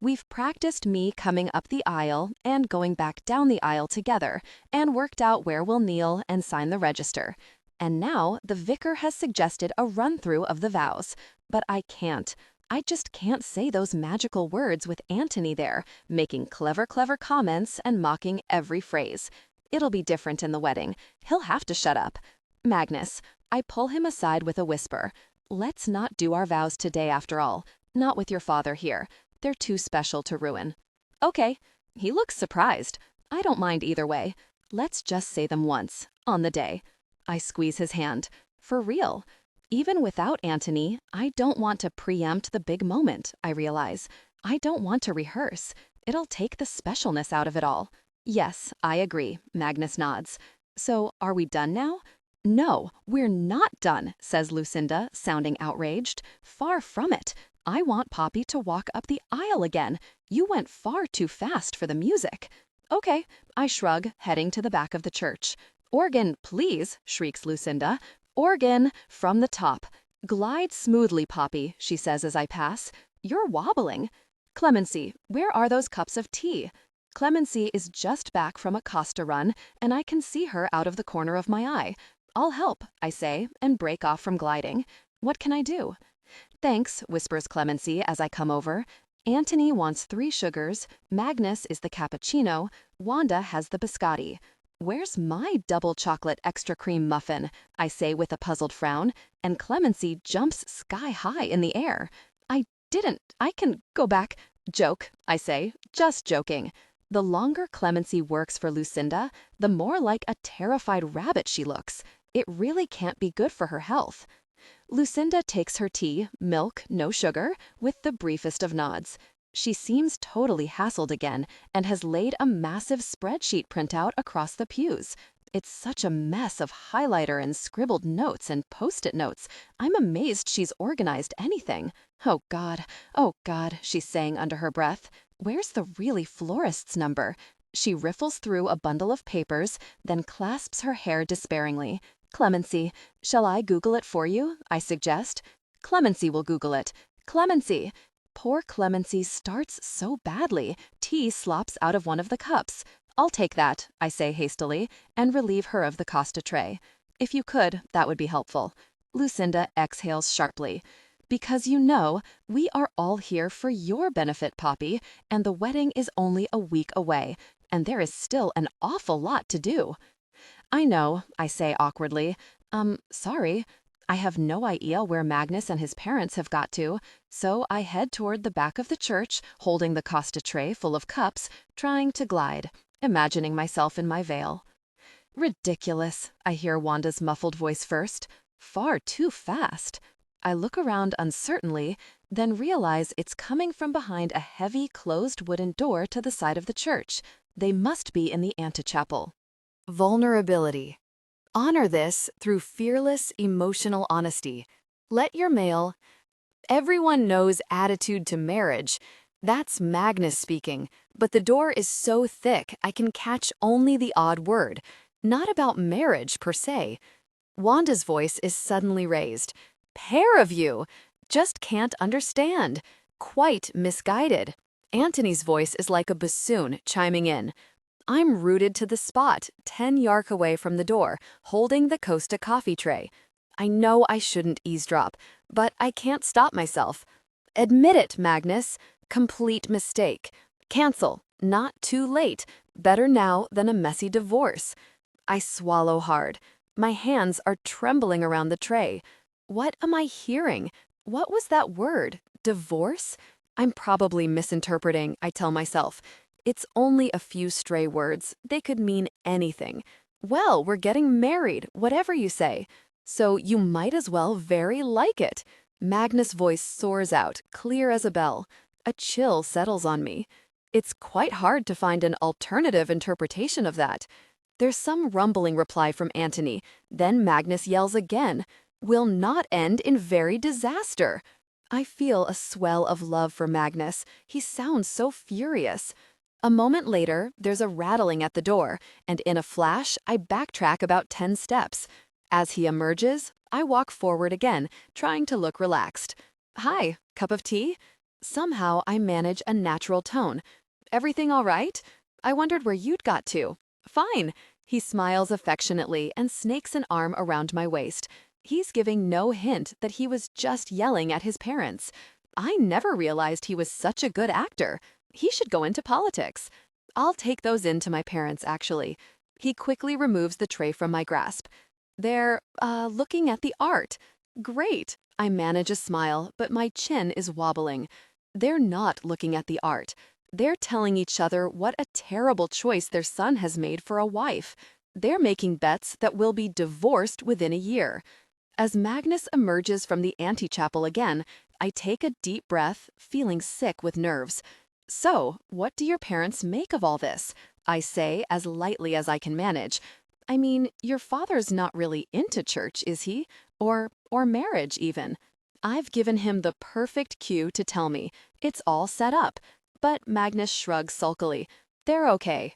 We've practiced me coming up the aisle and going back down the aisle together, and worked out where we'll kneel and sign the register. And now the vicar has suggested a run-through of the vows. But I can't. I just can't say those magical words with Antony there, making clever comments and mocking every phrase. It'll be different in the wedding. He'll have to shut up. Magnus, I pull him aside with a whisper. Let's not do our vows today after all. Not with your father here. They're too special to ruin. Okay. He looks surprised. I don't mind either way. Let's just say them once, on the day. I squeeze his hand. For real. Even without Antony, I don't want to preempt the big moment, I realize. I don't want to rehearse. It'll take the specialness out of it all. Yes, I agree, Magnus nods. So, are we done now? No, we're not done, says Lucinda, sounding outraged. Far from it. I want Poppy to walk up the aisle again. You went far too fast for the music. Okay, I shrug, heading to the back of the church. Organ, please, shrieks Lucinda. Organ, from the top. Glide smoothly, Poppy, she says as I pass. You're wobbling. Clemency, where are those cups of tea? Clemency is just back from a Costa run, and I can see her out of the corner of my eye. I'll help, I say, and break off from gliding. What can I do? Thanks, whispers Clemency as I come over. Antony wants 3 sugars, Magnus is the cappuccino, Wanda has the biscotti. Where's my double chocolate extra cream muffin? I say with a puzzled frown, and Clemency jumps sky high in the air. I can go back. Joke, I say, just joking. The longer Clemency works for Lucinda, the more like a terrified rabbit she looks. It really can't be good for her health. Lucinda takes her tea, milk, no sugar, with the briefest of nods. She seems totally hassled again and has laid a massive spreadsheet printout across the pews. It's such a mess of highlighter and scribbled notes and post-it notes. I'm amazed she's organized anything. Oh God, she's saying under her breath. Where's the really florist's number? She riffles through a bundle of papers, then clasps her hair despairingly. Clemency, shall I Google it for you? I suggest. Clemency will Google it. Clemency. Poor Clemency starts so badly. Tea slops out of one of the cups. I'll take that, I say hastily, and relieve her of the Costa tray. If you could, that would be helpful. Lucinda exhales sharply. Because you know, we are all here for your benefit, Poppy, and the wedding is only a week away, and there is still an awful lot to do. I know, I say awkwardly. Sorry. I have no idea where Magnus and his parents have got to, so I head toward the back of the church, holding the Costa tray full of cups, trying to glide, imagining myself in my veil. Ridiculous, I hear Wanda's muffled voice first. Far too fast. I look around uncertainly, then realize it's coming from behind a heavy, closed wooden door to the side of the church. They must be in the antechapel. Vulnerability. Honor this through fearless, emotional honesty. Let your mail. Everyone knows attitude to marriage. That's Magnus speaking, but the door is so thick I can catch only the odd word. Not about marriage per se. Wanda's voice is suddenly raised. Pair of you! Just can't understand. Quite misguided. Antony's voice is like a bassoon chiming in. I'm rooted to the spot, 10 yards away from the door, holding the Costa coffee tray. I know I shouldn't eavesdrop, but I can't stop myself. Admit it, Magnus. Complete mistake. Cancel. Not too late. Better now than a messy divorce. I swallow hard. My hands are trembling around the tray. What am I hearing? What was that word? Divorce? I'm probably misinterpreting, I tell myself. It's only a few stray words. They could mean anything. Well, we're getting married, whatever you say. So you might as well very like it. Magnus' voice soars out, clear as a bell. A chill settles on me. It's quite hard to find an alternative interpretation of that. There's some rumbling reply from Antony. Then Magnus yells again. Will not end in very disaster. I feel a swell of love for Magnus. He sounds so furious. A moment later, there's a rattling at the door, and in a flash, I backtrack about 10 steps. As he emerges, I walk forward again, trying to look relaxed. Hi, cup of tea? Somehow I manage a natural tone. Everything all right? I wondered where you'd got to. Fine. He smiles affectionately and snakes an arm around my waist. He's giving no hint that he was just yelling at his parents. I never realized he was such a good actor. He should go into politics. I'll take those in to my parents, actually. He quickly removes the tray from my grasp. They're, looking at the art. Great. I manage a smile, but my chin is wobbling. They're not looking at the art. They're telling each other what a terrible choice their son has made for a wife. They're making bets that will be divorced within a year. As Magnus emerges from the antechapel again, I take a deep breath, feeling sick with nerves. So, what do your parents make of all this? I say as lightly as I can manage. I mean, your father's not really into church, is he? Or marriage, even. I've given him the perfect cue to tell me. It's all set up. But Magnus shrugs sulkily. They're okay.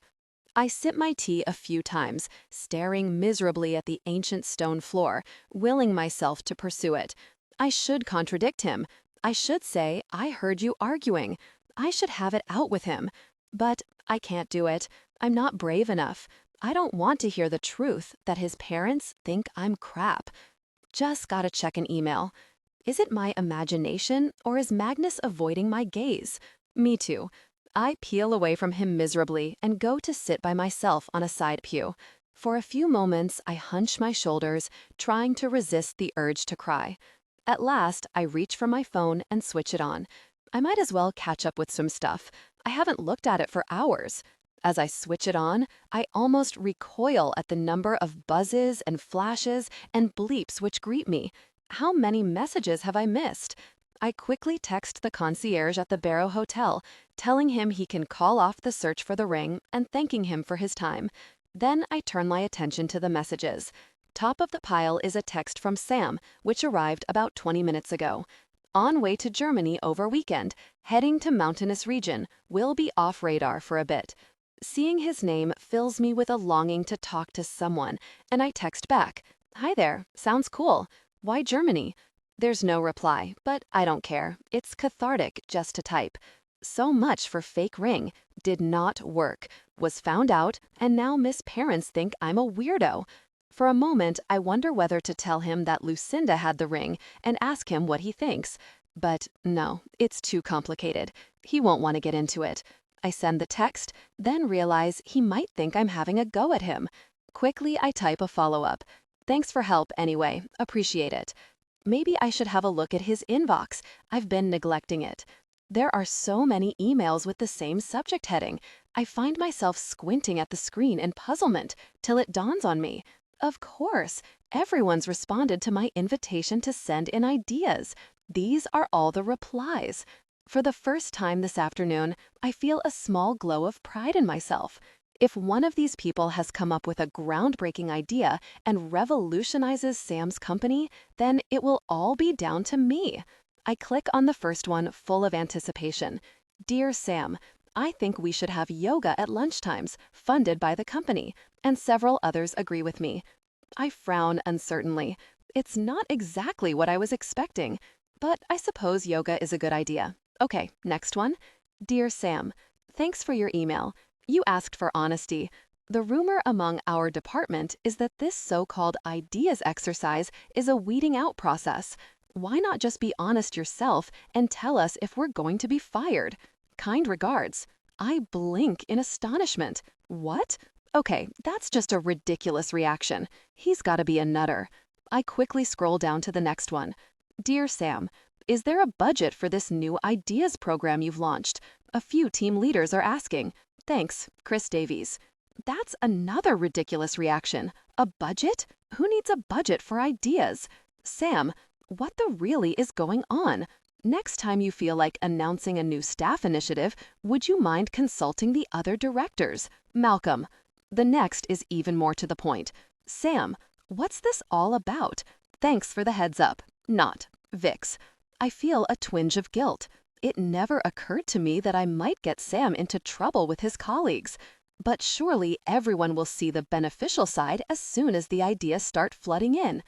I sip my tea a few times, staring miserably at the ancient stone floor, willing myself to pursue it. I should contradict him. I should say, I heard you arguing. I should have it out with him. But I can't do it. I'm not brave enough. I don't want to hear the truth that his parents think I'm crap. Just gotta check an email. Is it my imagination, or is Magnus avoiding my gaze? Me too. I peel away from him miserably and go to sit by myself on a side pew. For a few moments, I hunch my shoulders, trying to resist the urge to cry. At last, I reach for my phone and switch it on. I might as well catch up with some stuff. I haven't looked at it for hours. As I switch it on, I almost recoil at the number of buzzes and flashes and bleeps which greet me. How many messages have I missed? I quickly text the concierge at the Barrow Hotel, telling him he can call off the search for the ring and thanking him for his time. Then I turn my attention to the messages. Top of the pile is a text from Sam, which arrived about 20 minutes ago. On way to Germany over weekend, heading to mountainous region, will be off radar for a bit. Seeing his name fills me with a longing to talk to someone, and I text back, "Hi there, sounds cool. Why Germany?" There's no reply, but I don't care. It's cathartic just to type. So much for fake ring. Did not work. Was found out, and now Miss Parents think I'm a weirdo. For a moment, I wonder whether to tell him that Lucinda had the ring and ask him what he thinks. But no, it's too complicated. He won't want to get into it. I send the text, then realize he might think I'm having a go at him. Quickly, I type a follow-up. Thanks for help anyway. Appreciate it. Maybe I should have a look at his inbox. I've been neglecting it. There are so many emails with the same subject heading. I find myself squinting at the screen in puzzlement till it dawns on me. Of course, Everyone's responded to my invitation to send in ideas. These are all the replies. For the first time this afternoon, I feel a small glow of pride in myself. If one of these people has come up with a groundbreaking idea and revolutionizes Sam's company, then it will all be down to me. I click on the first one, full of anticipation. Dear Sam, I think we should have yoga at lunchtimes, funded by the company, and several others agree with me. I frown uncertainly. It's not exactly what I was expecting, but I suppose yoga is a good idea. Okay, next one. Dear Sam, thanks for your email. You asked for honesty. The rumor among our department is that this so-called ideas exercise is a weeding out process. Why not just be honest yourself and tell us if we're going to be fired? Kind regards. I blink in astonishment. What? Okay, that's just a ridiculous reaction. He's got to be a nutter. I quickly scroll down to the next one. Dear Sam, is there a budget for this new ideas program you've launched? A few team leaders are asking. Thanks, Chris Davies. That's another ridiculous reaction. A budget? Who needs a budget for ideas? Sam, what the really is going on? Next time you feel like announcing a new staff initiative, would you mind consulting the other directors? Malcolm. The next is even more to the point. Sam, what's this all about? Thanks for the heads up. Not. Vix. I feel a twinge of guilt. It never occurred to me that I might get Sam into trouble with his colleagues. But surely everyone will see the beneficial side as soon as the ideas start flooding in.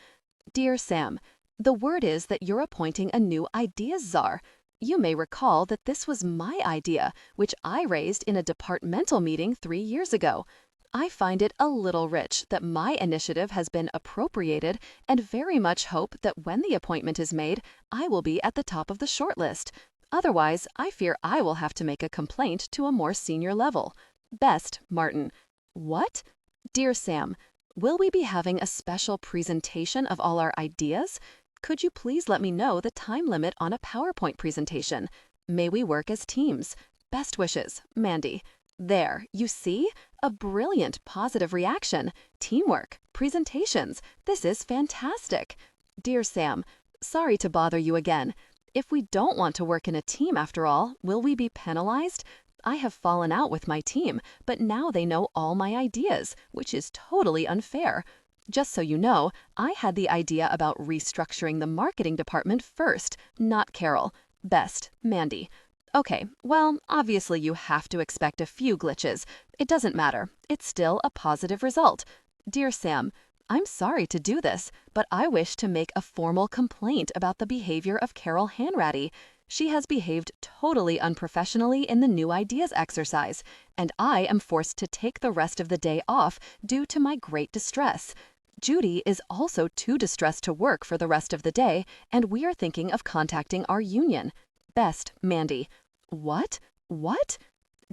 Dear Sam, the word is that you're appointing a new ideas czar. You may recall that this was my idea, which I raised in a departmental meeting 3 years ago. I find it a little rich that my initiative has been appropriated and very much hope that when the appointment is made, I will be at the top of the shortlist. Otherwise, I fear I will have to make a complaint to a more senior level. Best, Martin. What? Dear Sam, will we be having a special presentation of all our ideas? Could you please let me know the time limit on a PowerPoint presentation? May we work as teams? Best wishes, Mandy. There, you see? A brilliant positive reaction. Teamwork, presentations. This is fantastic. Dear Sam, sorry to bother you again. If we don't want to work in a team after all, will we be penalized? I have fallen out with my team, but now they know all my ideas, which is totally unfair. Just so you know, I had the idea about restructuring the marketing department first, not Carol. Best, Mandy. Okay, well, obviously you have to expect a few glitches. It doesn't matter. It's still a positive result. Dear Sam, I'm sorry to do this, but I wish to make a formal complaint about the behavior of Carol Hanratty. She has behaved totally unprofessionally in the new ideas exercise, and I am forced to take the rest of the day off due to my great distress. Judy is also too distressed to work for the rest of the day, and we are thinking of contacting our union. Best, Mandy. What? What?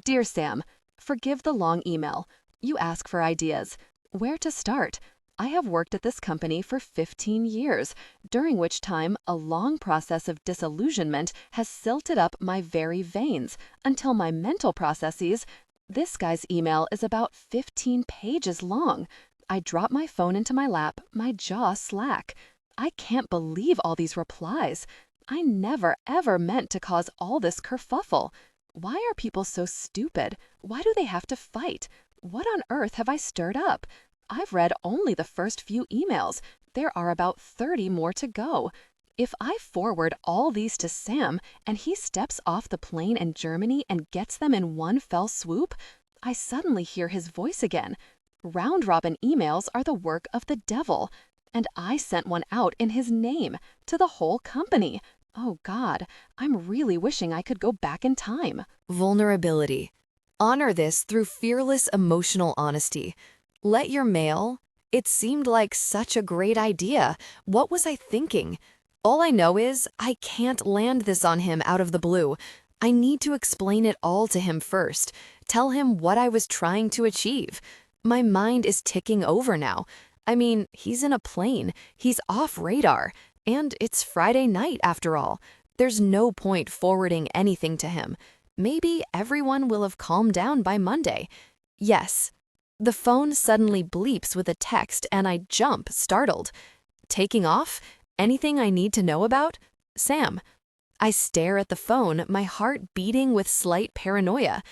Dear Sam, forgive the long email. You ask for ideas. Where to start? I have worked at this company for 15 years, during which time a long process of disillusionment has silted up my very veins until my mental processes. This guy's email is about 15 pages long. I drop my phone into my lap, my jaw slack. I can't believe all these replies. I never ever meant to cause all this kerfuffle. Why are people so stupid? Why do they have to fight? What on earth have I stirred up? I've read only the first few emails. There are about 30 more to go. If I forward all these to Sam and he steps off the plane in Germany and gets them in one fell swoop, I suddenly hear his voice again. Round-robin emails are the work of the devil. And I sent one out in his name, to the whole company. Oh God, I'm really wishing I could go back in time. Vulnerability. Honor this through fearless emotional honesty. Let your mail. It seemed like such a great idea. What was I thinking? All I know is I can't land this on him out of the blue. I need to explain it all to him first. Tell him what I was trying to achieve. My mind is ticking over now. I mean, he's in a plane, he's off radar, and it's Friday night after all. There's no point forwarding anything to him. Maybe everyone will have calmed down by Monday. Yes, The phone suddenly bleeps with a text and I jump, startled. Taking off? Anything I need to know about? Sam. I stare at the phone, my heart beating with slight paranoia.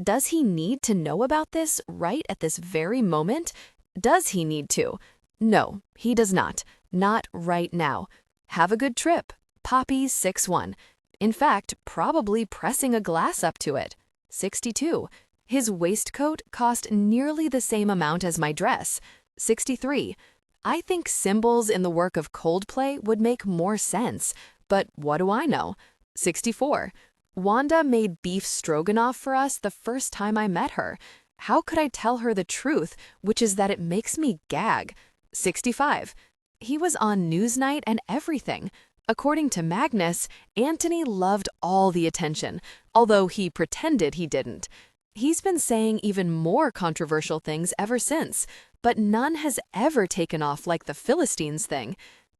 Does he need to know about this right at this very moment? Does he need to? No, he does not. Not right now. Have a good trip. Poppy 61. In fact, probably pressing a glass up to it. 62. His waistcoat cost nearly the same amount as my dress. 63. I think symbols in the work of Coldplay would make more sense, but what do I know? 64. Wanda made beef stroganoff for us the first time I met her. How could I tell her the truth, which is that it makes me gag? 65. He was on Newsnight and everything. According to Magnus, Anthony loved all the attention, although he pretended he didn't. He's been saying even more controversial things ever since, but none has ever taken off like the Philistines thing.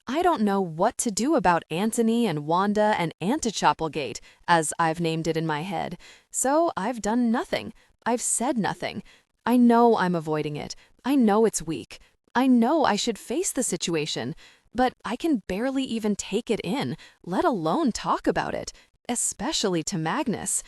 I don't know what to do about Anthony and Wanda and Antichapelgate, as I've named it in my head. So I've done nothing. I've said nothing. I know I'm avoiding it. I know it's weak. I know I should face the situation, but I can barely even take it in, let alone talk about it, especially to Magnus.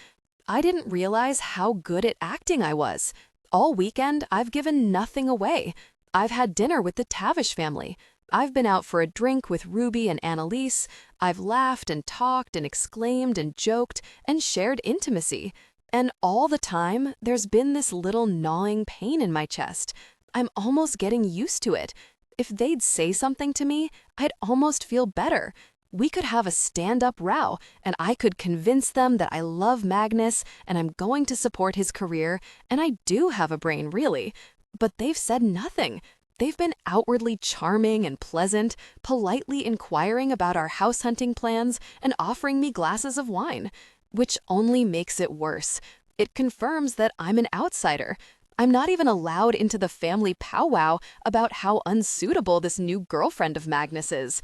I didn't realize how good at acting I was. All weekend, I've given nothing away. I've had dinner with the Tavish family. I've been out for a drink with Ruby and Annalise. I've laughed and talked and exclaimed and joked and shared intimacy. And all the time, there's been this little gnawing pain in my chest. I'm almost getting used to it. If they'd say something to me, I'd almost feel better. We could have a stand-up row, and I could convince them that I love Magnus and I'm going to support his career, and I do have a brain, really. But they've said nothing. They've been outwardly charming and pleasant, politely inquiring about our house hunting plans and offering me glasses of wine, which only makes it worse. It confirms that I'm an outsider. I'm not even allowed into the family powwow about how unsuitable this new girlfriend of Magnus is.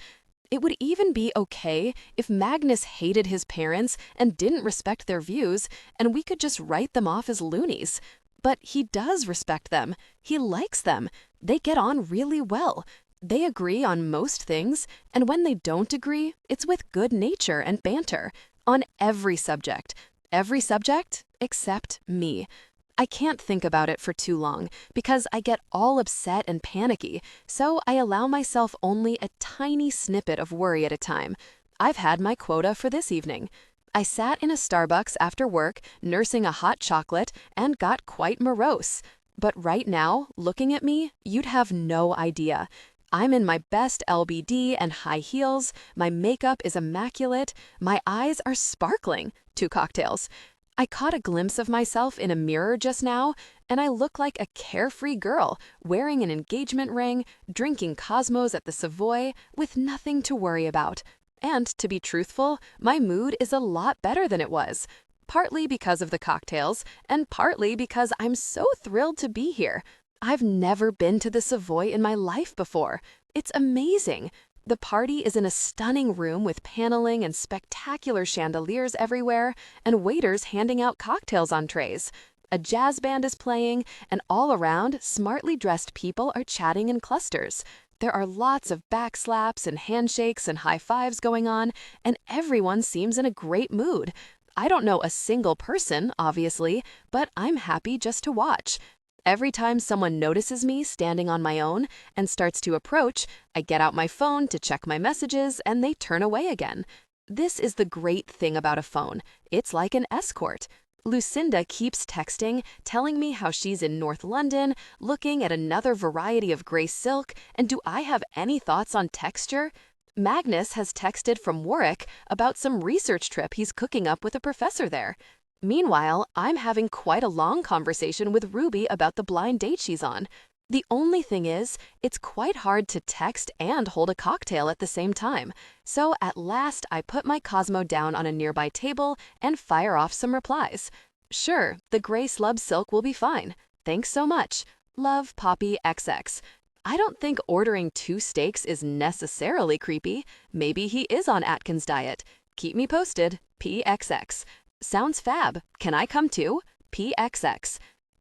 It would even be okay if Magnus hated his parents and didn't respect their views, and we could just write them off as loonies. But he does respect them. He likes them. They get on really well. They agree on most things, and when they don't agree, it's with good nature and banter. On every subject. Every subject except me. I can't think about it for too long because I get all upset and panicky, so I allow myself only a tiny snippet of worry at a time. I've had my quota for this evening. I sat in a Starbucks after work, nursing a hot chocolate, and got quite morose. But right now, looking at me, you'd have no idea. I'm in my best LBD and high heels, my makeup is immaculate, my eyes are sparkling. 2 cocktails. I caught a glimpse of myself in a mirror just now, and I look like a carefree girl, wearing an engagement ring, drinking Cosmos at the Savoy, with nothing to worry about. And to be truthful, my mood is a lot better than it was. Partly because of the cocktails, and partly because I'm so thrilled to be here. I've never been to the Savoy in my life before. It's amazing. The party is in a stunning room with paneling and spectacular chandeliers everywhere, and waiters handing out cocktails on trays. A jazz band is playing, and all around, smartly dressed people are chatting in clusters. There are lots of backslaps and handshakes and high fives going on, and everyone seems in a great mood. I don't know a single person, obviously, but I'm happy just to watch. Every time someone notices me standing on my own and starts to approach, I get out my phone to check my messages and they turn away again. This is the great thing about a phone. It's like an escort. Lucinda keeps texting, telling me how she's in North London, looking at another variety of gray silk, and do I have any thoughts on texture? Magnus has texted from Warwick about some research trip he's cooking up with a professor there. Meanwhile, I'm having quite a long conversation with Ruby about the blind date she's on. The only thing is, it's quite hard to text and hold a cocktail at the same time. So at last, I put my Cosmo down on a nearby table and fire off some replies. Sure, the gray slub silk will be fine. Thanks so much. Love, Poppy XX. I don't think ordering 2 steaks is necessarily creepy. Maybe he is on Atkins' diet. Keep me posted. PXX. Sounds fab. Can I come too? PXX.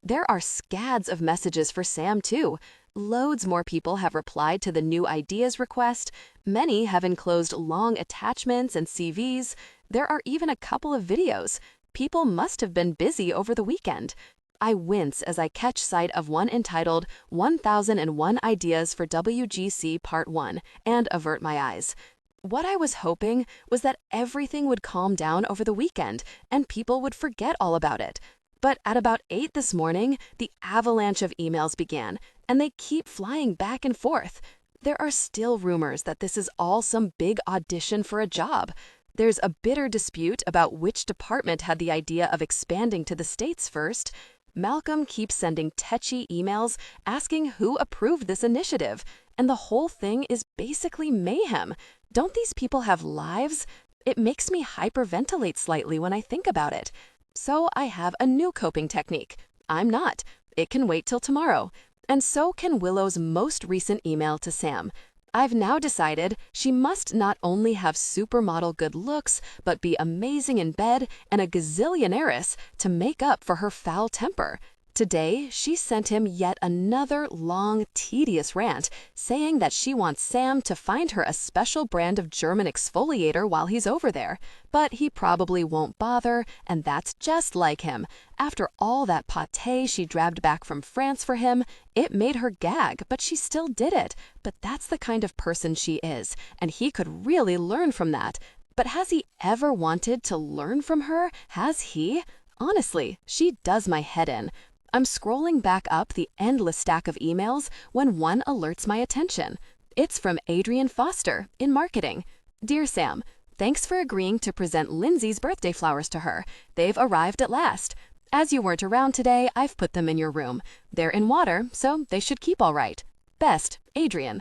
There are scads of messages for Sam, too. Loads more people have replied to the new ideas request. Many have enclosed long attachments and CVs. There are even a couple of videos. People must have been busy over the weekend. I wince as I catch sight of one entitled 1001 Ideas for WGC Part 1 and avert my eyes. What I was hoping was that everything would calm down over the weekend and people would forget all about it. But at about 8 this morning, the avalanche of emails began, and they keep flying back and forth. There are still rumors that this is all some big audition for a job. There's a bitter dispute about which department had the idea of expanding to the States first. Malcolm keeps sending tetchy emails asking who approved this initiative, and the whole thing is basically mayhem. Don't these people have lives? It makes me hyperventilate slightly when I think about it. So I have a new coping technique. I'm not. It can wait till tomorrow. And so can Willow's most recent email to Sam. I've now decided she must not only have supermodel good looks, but be amazing in bed and a gazillionairess to make up for her foul temper. Today, she sent him yet another long, tedious rant, saying that she wants Sam to find her a special brand of German exfoliator while he's over there. But he probably won't bother, and that's just like him. After all that pâté she dragged back from France for him, it made her gag, but she still did it. But that's the kind of person she is, and he could really learn from that. But has he ever wanted to learn from her? Has he? Honestly, she does my head in. I'm scrolling back up the endless stack of emails when one alerts my attention. It's from Adrian Foster in marketing. Dear Sam, thanks for agreeing to present Lindsay's birthday flowers to her. They've arrived at last. As you weren't around today, I've put them in your room. They're in water, so they should keep all right. Best, Adrian.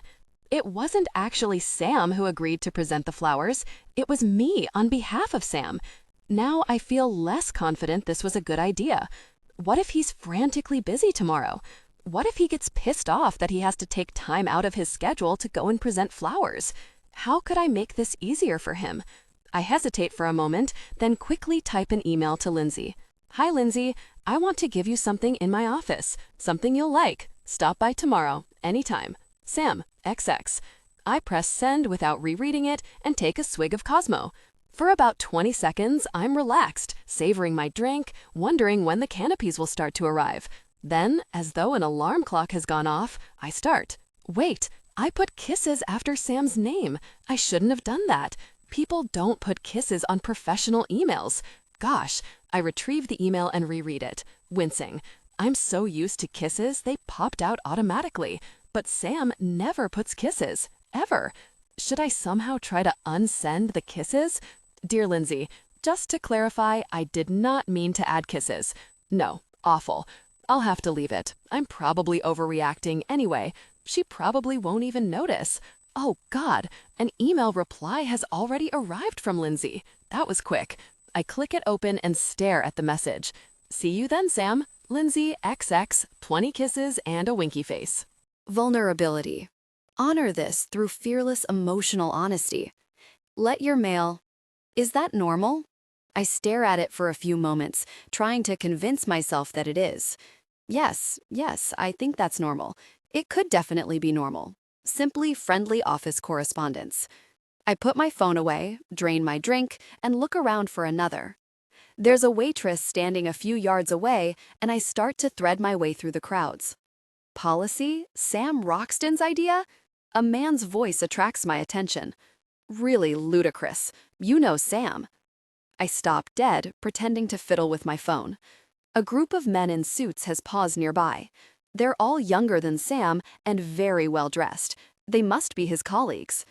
It wasn't actually Sam who agreed to present the flowers. It was me on behalf of Sam. Now I feel less confident this was a good idea. What if he's frantically busy tomorrow? What if he gets pissed off that he has to take time out of his schedule to go and present flowers? How could I make this easier for him? I hesitate for a moment, then quickly type an email to Lindsay. Hi, Lindsay. I want to give you something in my office. Something you'll like. Stop by tomorrow, anytime. Sam, XX. I press send without rereading it and take a swig of Cosmo. For about 20 seconds, I'm relaxed, savoring my drink, wondering when the canopies will start to arrive. Then, as though an alarm clock has gone off, I start. Wait, I put kisses after Sam's name. I shouldn't have done that. People don't put kisses on professional emails. Gosh, I retrieve the email and reread it, wincing. I'm so used to kisses, they popped out automatically. But Sam never puts kisses, ever. Should I somehow try to unsend the kisses? Dear Lindsay, just to clarify, I did not mean to add kisses. No, awful. I'll have to leave it. I'm probably overreacting anyway. She probably won't even notice. Oh God, an email reply has already arrived from Lindsay. That was quick. I click it open and stare at the message. See you then, Sam. Lindsay XX, 20 kisses and a winky face. Vulnerability. Honor this through fearless emotional honesty. Let your mail. Is that normal? I stare at it for a few moments, trying to convince myself that it is. Yes, I think that's normal. It could definitely be normal. Simply friendly office correspondence. I put my phone away, drain my drink, and look around for another. There's a waitress standing a few yards away, and I start to thread my way through the crowds. Policy? Sam Roxton's idea? A man's voice attracts my attention. Really ludicrous. You know Sam. I stop dead, pretending to fiddle with my phone. A group of men in suits has paused nearby. They're all younger than Sam and very well dressed. They must be his colleagues.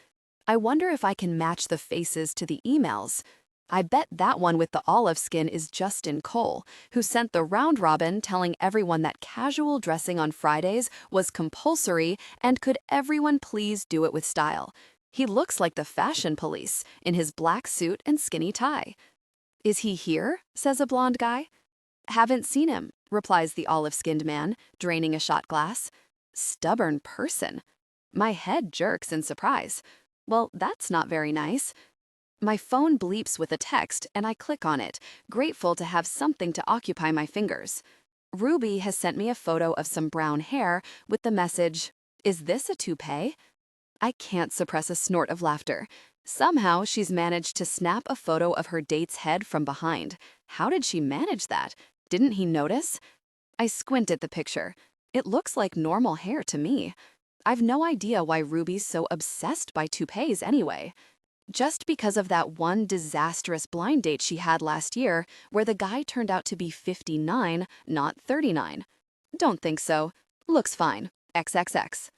I wonder if I can match the faces to the emails. I bet that one with the olive skin is Justin Cole, who sent the round robin telling everyone that casual dressing on Fridays was compulsory and could everyone please do it with style. He looks like the fashion police in his black suit and skinny tie. Is he here? Says a blonde guy. Haven't seen him, replies the olive-skinned man, draining a shot glass. Stubborn person. My head jerks in surprise. Well, that's not very nice. My phone bleeps with a text and I click on it, grateful to have something to occupy my fingers. Ruby has sent me a photo of some brown hair with the message, "Is this a toupee?" I can't suppress a snort of laughter. Somehow, she's managed to snap a photo of her date's head from behind. How did she manage that? Didn't he notice? I squint at the picture. It looks like normal hair to me. I've no idea why Ruby's so obsessed by toupees anyway. Just because of that one disastrous blind date she had last year, where the guy turned out to be 59, not 39. Don't think so. Looks fine. XXX.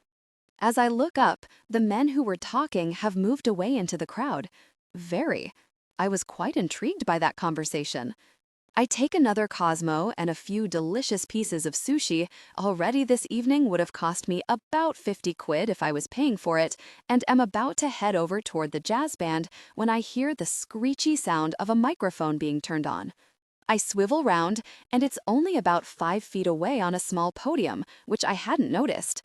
As I look up, the men who were talking have moved away into the crowd. Very. I was quite intrigued by that conversation. I take another Cosmo and a few delicious pieces of sushi. Already this evening would have cost me about 50 quid if I was paying for it, and am about to head over toward the jazz band when I hear the screechy sound of a microphone being turned on. I swivel round, and it's only about 5 feet away on a small podium, which I hadn't noticed.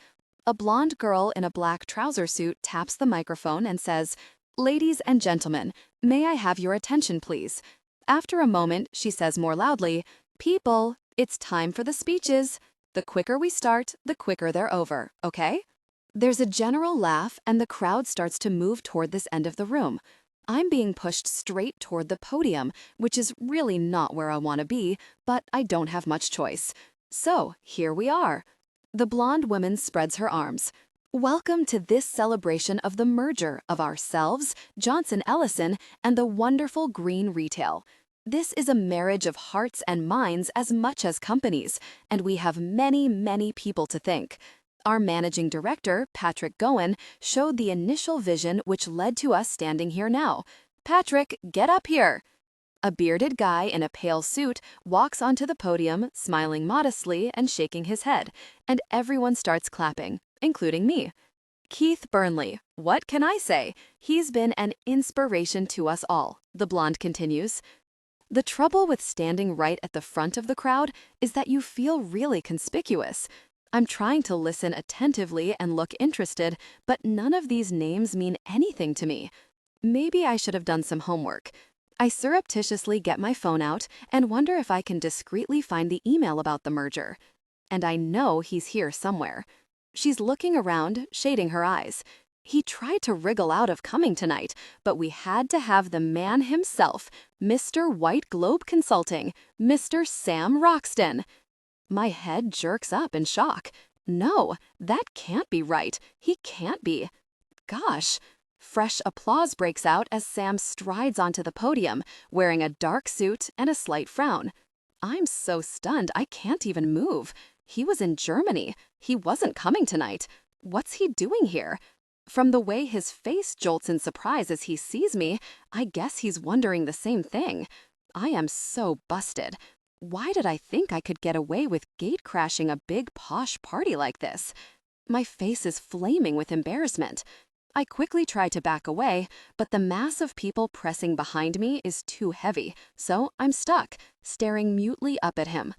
A blonde girl in a black trouser suit taps the microphone and says, "Ladies and gentlemen, may I have your attention, please?" After a moment, she says more loudly, "People, it's time for the speeches. The quicker we start, the quicker they're over, okay?" There's a general laugh, and the crowd starts to move toward this end of the room. I'm being pushed straight toward the podium, which is really not where I want to be, but I don't have much choice. So, here we are. The blonde woman spreads her arms. Welcome to this celebration of the merger of ourselves, Johnson Ellison, and the wonderful green retail. This is a marriage of hearts and minds as much as companies, and we have many, many people to thank. Our managing director, Patrick Goen, showed the initial vision which led to us standing here now. Patrick, get up here. A bearded guy in a pale suit walks onto the podium, smiling modestly and shaking his head, and everyone starts clapping, including me. Keith Burnley, what can I say? He's been an inspiration to us all, the blonde continues. The trouble with standing right at the front of the crowd is that you feel really conspicuous. I'm trying to listen attentively and look interested, but none of these names mean anything to me. Maybe I should have done some homework. I surreptitiously get my phone out and wonder if I can discreetly find the email about the merger. And I know he's here somewhere. She's looking around, shading her eyes. He tried to wriggle out of coming tonight, but we had to have the man himself, Mr. White Globe Consulting, Mr. Sam Roxton. My head jerks up in shock. No, that can't be right. He can't be. Gosh. Fresh applause breaks out as Sam strides onto the podium, wearing a dark suit and a slight frown. I'm so stunned I can't even move. He was in Germany. He wasn't coming tonight. What's he doing here? From the way his face jolts in surprise as he sees me, I guess he's wondering the same thing. I am so busted. Why did I think I could get away with gate crashing a big posh party like this? My face is flaming with embarrassment. I quickly try to back away, but the mass of people pressing behind me is too heavy, so I'm stuck, staring mutely up at him.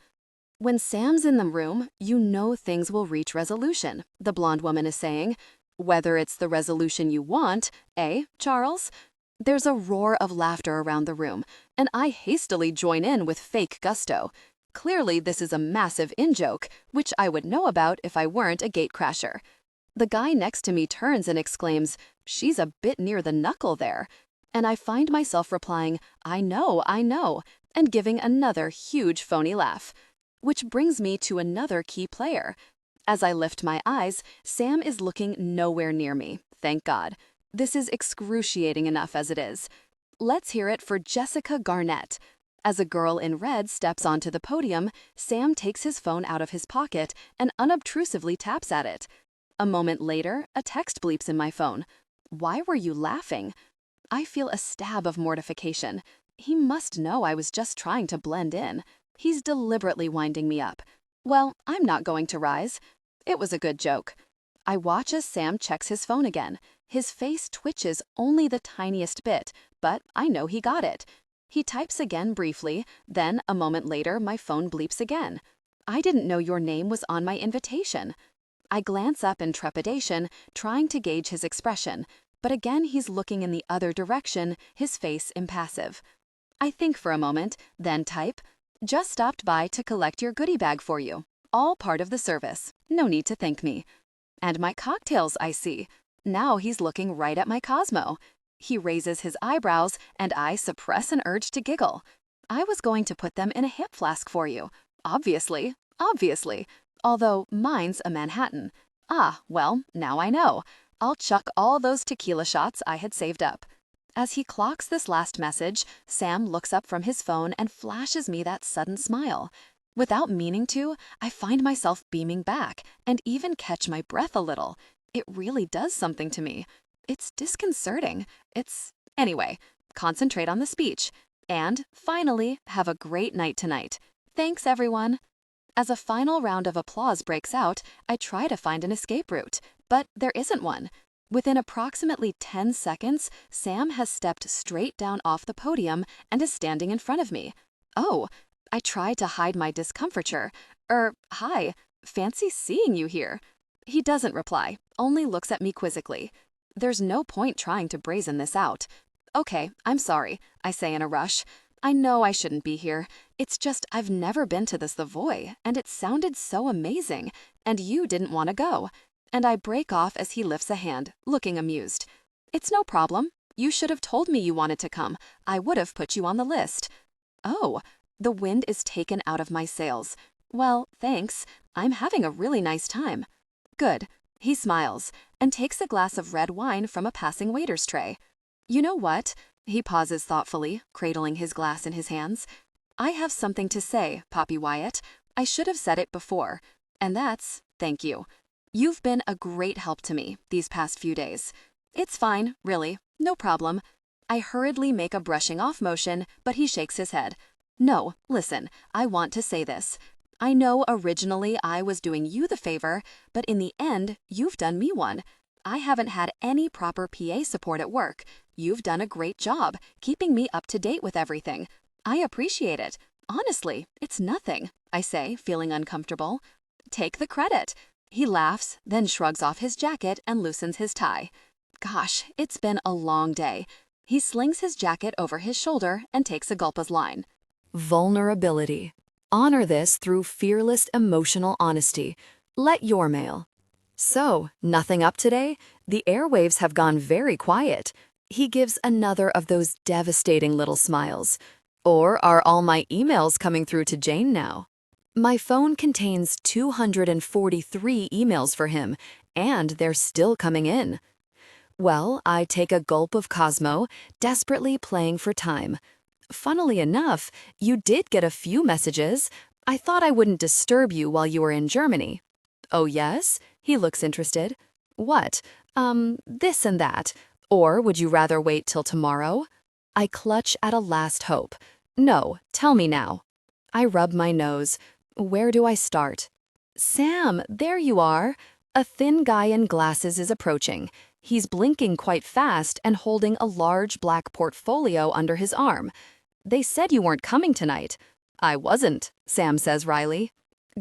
When Sam's in the room, you know things will reach resolution, the blonde woman is saying. Whether it's the resolution you want, eh, Charles? There's a roar of laughter around the room, and I hastily join in with fake gusto. Clearly, this is a massive in-joke, which I would know about if I weren't a gatecrasher. The guy next to me turns and exclaims, "She's a bit near the knuckle there." And I find myself replying, I know, and giving another huge phony laugh. Which brings me to another key player. As I lift my eyes, Sam is looking nowhere near me, thank God. This is excruciating enough as it is. Let's hear it for Jessica Garnett. As a girl in red steps onto the podium, Sam takes his phone out of his pocket and unobtrusively taps at it. A moment later, a text bleeps in my phone. Why were you laughing? I feel a stab of mortification. He must know I was just trying to blend in. He's deliberately winding me up. Well, I'm not going to rise. It was a good joke. I watch as Sam checks his phone again. His face twitches only the tiniest bit, but I know he got it. He types again briefly, then a moment later my phone bleeps again. I didn't know your name was on my invitation. I glance up in trepidation, trying to gauge his expression, but again he's looking in the other direction, his face impassive. I think for a moment, then type, Just stopped by to collect your goodie bag for you. All part of the service. No need to thank me. And my cocktails, I see. Now he's looking right at my Cosmo. He raises his eyebrows, and I suppress an urge to giggle. I was going to put them in a hip flask for you. Obviously. Although mine's a Manhattan. Ah, well, now I know. I'll chuck all those tequila shots I had saved up. As he clocks this last message, Sam looks up from his phone and flashes me that sudden smile. Without meaning to, I find myself beaming back and even catch my breath a little. It really does something to me. It's disconcerting. Anyway, concentrate on the speech. And, finally, have a great night tonight. Thanks, everyone. As a final round of applause breaks out, I try to find an escape route, but there isn't one. Within approximately 10 seconds, Sam has stepped straight down off the podium and is standing in front of me. Oh, I try to hide my discomfiture. Hi, fancy seeing you here. He doesn't reply, only looks at me quizzically. There's no point trying to brazen this out. Okay, I'm sorry, I say in a rush. I know I shouldn't be here. It's just I've never been to the Savoy, and it sounded so amazing, and you didn't want to go. And I break off as he lifts a hand, looking amused. It's no problem. You should have told me you wanted to come. I would have put you on the list. Oh, the wind is taken out of my sails. Well, thanks. I'm having a really nice time. Good. He smiles and takes a glass of red wine from a passing waiter's tray. You know what? He pauses thoughtfully, cradling his glass in his hands. I have something to say, Poppy Wyatt. I should have said it before. And that's, thank you. You've been a great help to me these past few days. It's fine, really. No problem. I hurriedly make a brushing off motion, but he shakes his head. No, listen, I want to say this. I know originally I was doing you the favor, but in the end, you've done me one. I haven't had any proper PA support at work. You've done a great job, keeping me up to date with everything. I appreciate it. Honestly, it's nothing, I say, feeling uncomfortable. Take the credit. He laughs, then shrugs off his jacket and loosens his tie. Gosh, it's been a long day. He slings his jacket over his shoulder and takes a gulp of line. Vulnerability. Honor this through fearless emotional honesty. Let your mail. So, nothing up today? The airwaves have gone very quiet. He gives another of those devastating little smiles. Or are all my emails coming through to Jane now? My phone contains 243 emails for him, and they're still coming in. Well, I take a gulp of Cosmo, desperately playing for time. Funnily enough, you did get a few messages. I thought I wouldn't disturb you while you were in Germany. Oh, yes? He looks interested. What? This and that. Or would you rather wait till tomorrow? I clutch at a last hope. No, tell me now. I rub my nose. Where do I start? Sam, there you are. A thin guy in glasses is approaching. He's blinking quite fast and holding a large black portfolio under his arm. They said you weren't coming tonight. I wasn't, Sam says wryly.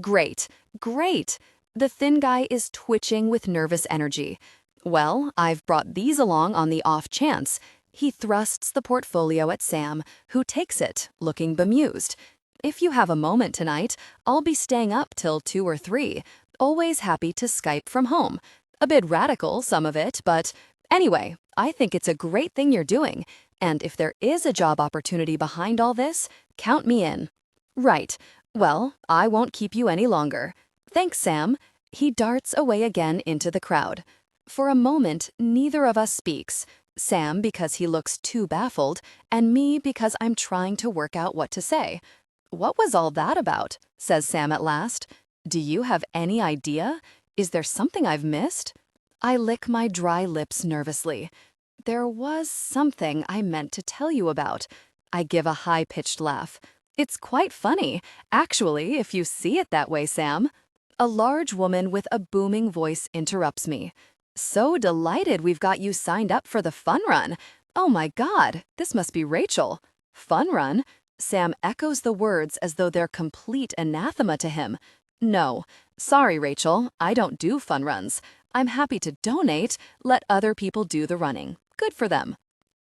Great, great. The thin guy is twitching with nervous energy. Well, I've brought these along on the off chance. He thrusts the portfolio at Sam, who takes it, looking bemused. If you have a moment tonight, I'll be staying up till 2 or 3. Always happy to Skype from home. A bit radical, some of it, but anyway, I think it's a great thing you're doing. And if there is a job opportunity behind all this, count me in. Right. Well, I won't keep you any longer. Thanks, Sam. He darts away again into the crowd. For a moment, neither of us speaks. Sam because he looks too baffled, and me because I'm trying to work out what to say. What was all that about? Says Sam at last. Do you have any idea? Is there something I've missed? I lick my dry lips nervously. There was something I meant to tell you about. I give a high-pitched laugh. It's quite funny, actually, if you see it that way, Sam. A large woman with a booming voice interrupts me. So delighted we've got you signed up for the fun run. Oh my God, this must be Rachel. Fun run? Sam echoes the words as though they're complete anathema to him. No, sorry, Rachel, I don't do fun runs. I'm happy to donate, let other people do the running. Good for them.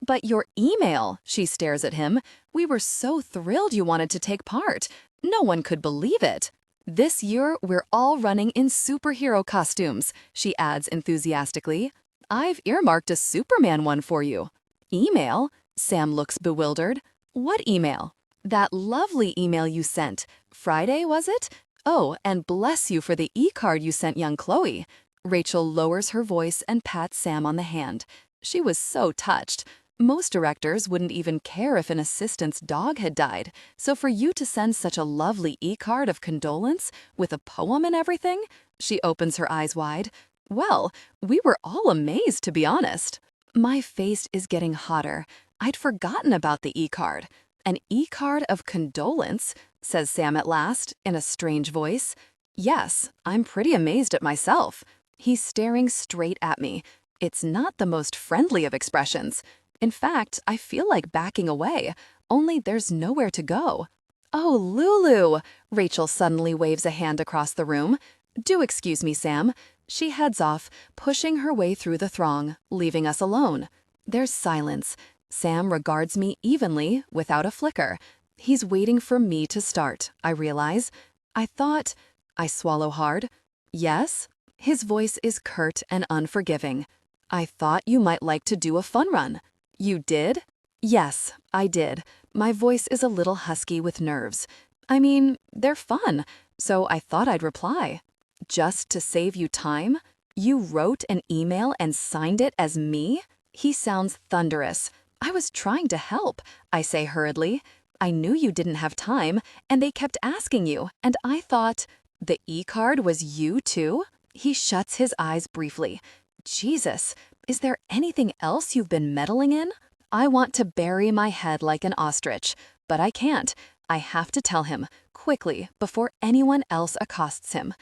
But your email, she stares at him. We were so thrilled you wanted to take part. No one could believe it. This year, we're all running in superhero costumes, she adds enthusiastically. I've earmarked a Superman one for you. Email? Sam looks bewildered. What email? That lovely email you sent. Friday, was it? Oh, and bless you for the e-card you sent young Chloe. Rachel lowers her voice and pats Sam on the hand. She was so touched. Most directors wouldn't even care if an assistant's dog had died, so for you to send such a lovely e-card of condolence with a poem and everything? She opens her eyes wide. Well, we were all amazed, to be honest. My face is getting hotter. I'd forgotten about the e-card. An e-card of condolence, says Sam at last, in a strange voice. Yes, I'm pretty amazed at myself. He's staring straight at me. It's not the most friendly of expressions. In fact, I feel like backing away, only there's nowhere to go. Oh, Lulu! Rachel suddenly waves a hand across the room. Do excuse me, Sam. She heads off, pushing her way through the throng, leaving us alone. There's silence. Sam regards me evenly, without a flicker. He's waiting for me to start, I realize. I swallow hard. Yes? His voice is curt and unforgiving. I thought you might like to do a fun run. You did? Yes, I did. My voice is a little husky with nerves. I mean, they're fun, so I thought I'd reply. Just to save you time? You wrote an email and signed it as me? He sounds thunderous. I was trying to help, I say hurriedly. I knew you didn't have time, and they kept asking you, and I thought, the e-card was you too? He shuts his eyes briefly. Jesus, is there anything else you've been meddling in? I want to bury my head like an ostrich, but I can't. I have to tell him, quickly, before anyone else accosts him.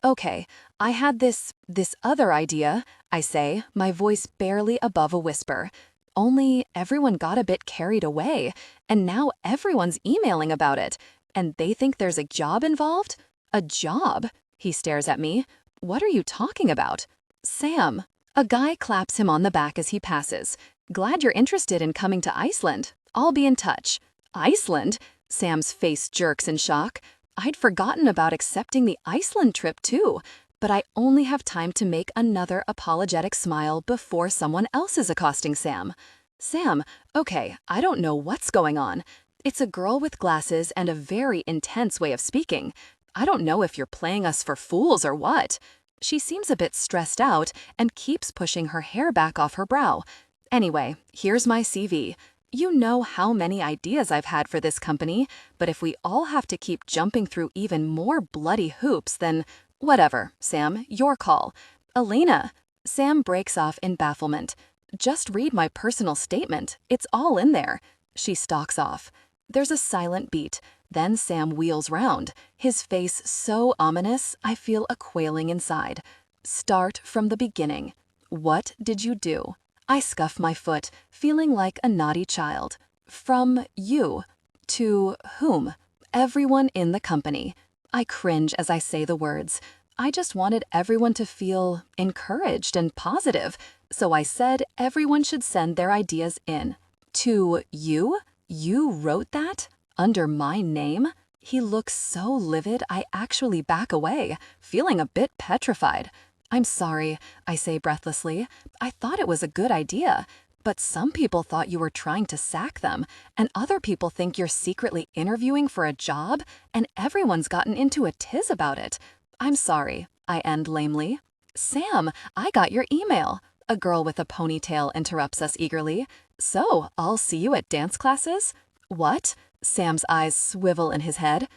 Okay, I had this other idea, I say, my voice barely above a whisper. Only everyone got a bit carried away, and now everyone's emailing about it, and they think there's a job involved? A job? He stares at me. What are you talking about? Sam. A guy claps him on the back as he passes. Glad you're interested in coming to Iceland. I'll be in touch. Iceland? Sam's face jerks in shock. I'd forgotten about accepting the Iceland trip too, but I only have time to make another apologetic smile before someone else is accosting Sam. Sam, okay, I don't know what's going on. It's a girl with glasses and a very intense way of speaking. I don't know if you're playing us for fools or what. She seems a bit stressed out and keeps pushing her hair back off her brow. Anyway, here's my CV. You know how many ideas I've had for this company, but if we all have to keep jumping through even more bloody hoops, then whatever, Sam, your call. Elena. Sam breaks off in bafflement. Just read my personal statement. It's all in there. She stalks off. There's a silent beat. Then Sam wheels round, his face so ominous I feel a quailing inside. Start from the beginning. What did you do? I scuff my foot, feeling like a naughty child. From you. To whom? Everyone in the company. I cringe as I say the words. I just wanted everyone to feel encouraged and positive, so I said everyone should send their ideas in. To you? You wrote that? Under my name? He looks so livid I actually back away, feeling a bit petrified. I'm sorry, I say breathlessly. I thought it was a good idea, but some people thought you were trying to sack them, and other people think you're secretly interviewing for a job, and everyone's gotten into a tiz about it. I'm sorry, I end lamely. Sam, I got your email. A girl with a ponytail interrupts us eagerly. So, I'll see you at dance classes? What? Sam's eyes swivel in his head.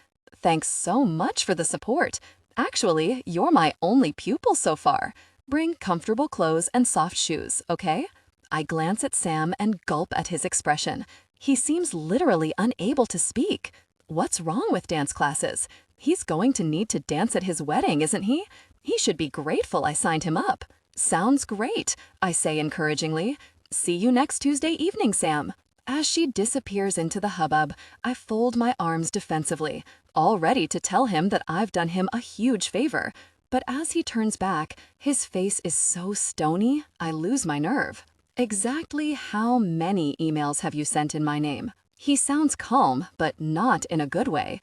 Thanks so much for the support. Actually, you're my only pupil so far. Bring comfortable clothes and soft shoes, okay? I glance at Sam and gulp at his expression. He seems literally unable to speak. What's wrong with dance classes? He's going to need to dance at his wedding, isn't he? He should be grateful I signed him up. Sounds great, I say encouragingly. See you next Tuesday evening, Sam. As she disappears into the hubbub, I fold my arms defensively, all ready to tell him that I've done him a huge favor. But as he turns back, his face is so stony, I lose my nerve. Exactly how many emails have you sent in my name? He sounds calm, but not in a good way.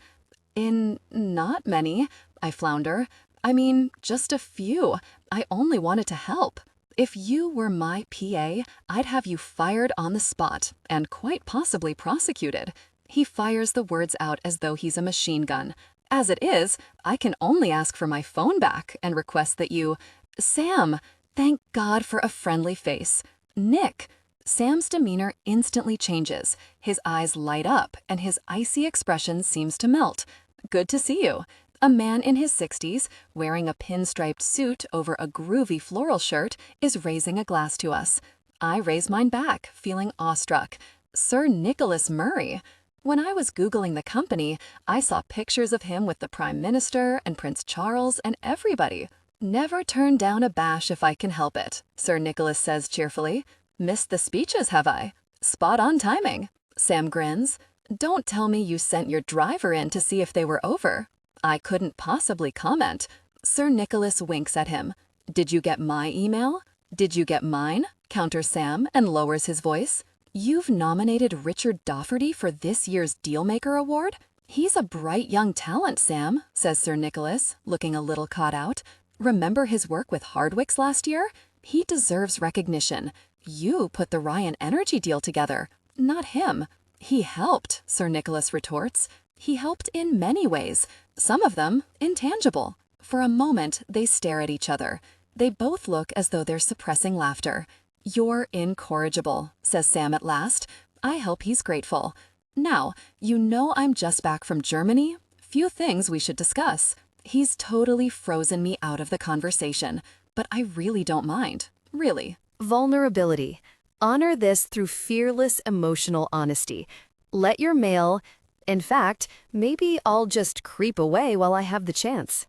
Not many, I flounder. I mean, just a few. I only wanted to help. If you were my PA, I'd have you fired on the spot and quite possibly prosecuted. He fires the words out as though he's a machine gun. As it is, I can only ask for my phone back and request that you... Sam, thank God for a friendly face. Nick. Sam's demeanor instantly changes. His eyes light up and his icy expression seems to melt. Good to see you. A man in his 60s, wearing a pinstriped suit over a groovy floral shirt, is raising a glass to us. I raise mine back, feeling awestruck. Sir Nicholas Murray. When I was Googling the company, I saw pictures of him with the Prime Minister and Prince Charles and everybody. Never turn down a bash if I can help it, Sir Nicholas says cheerfully. Missed the speeches, have I? Spot on timing. Sam grins. Don't tell me you sent your driver in to see if they were over. I couldn't possibly comment. Sir Nicholas winks at him. Did you get my email? Did you get mine? Counters Sam and lowers his voice. You've nominated Richard Dofferty for this year's Dealmaker Award? He's a bright young talent, Sam, says Sir Nicholas, looking a little caught out. Remember his work with Hardwicks last year? He deserves recognition. You put the Ryan Energy deal together, not him. He helped, Sir Nicholas retorts. He helped in many ways, some of them intangible. For a moment, they stare at each other. They both look as though they're suppressing laughter. You're incorrigible, says Sam at last. I hope he's grateful. Now, you know I'm just back from Germany. Few things we should discuss. He's totally frozen me out of the conversation, but I really don't mind. Really. Vulnerability. Honor this through fearless emotional honesty. Let your mail... In fact, maybe I'll just creep away while I have the chance.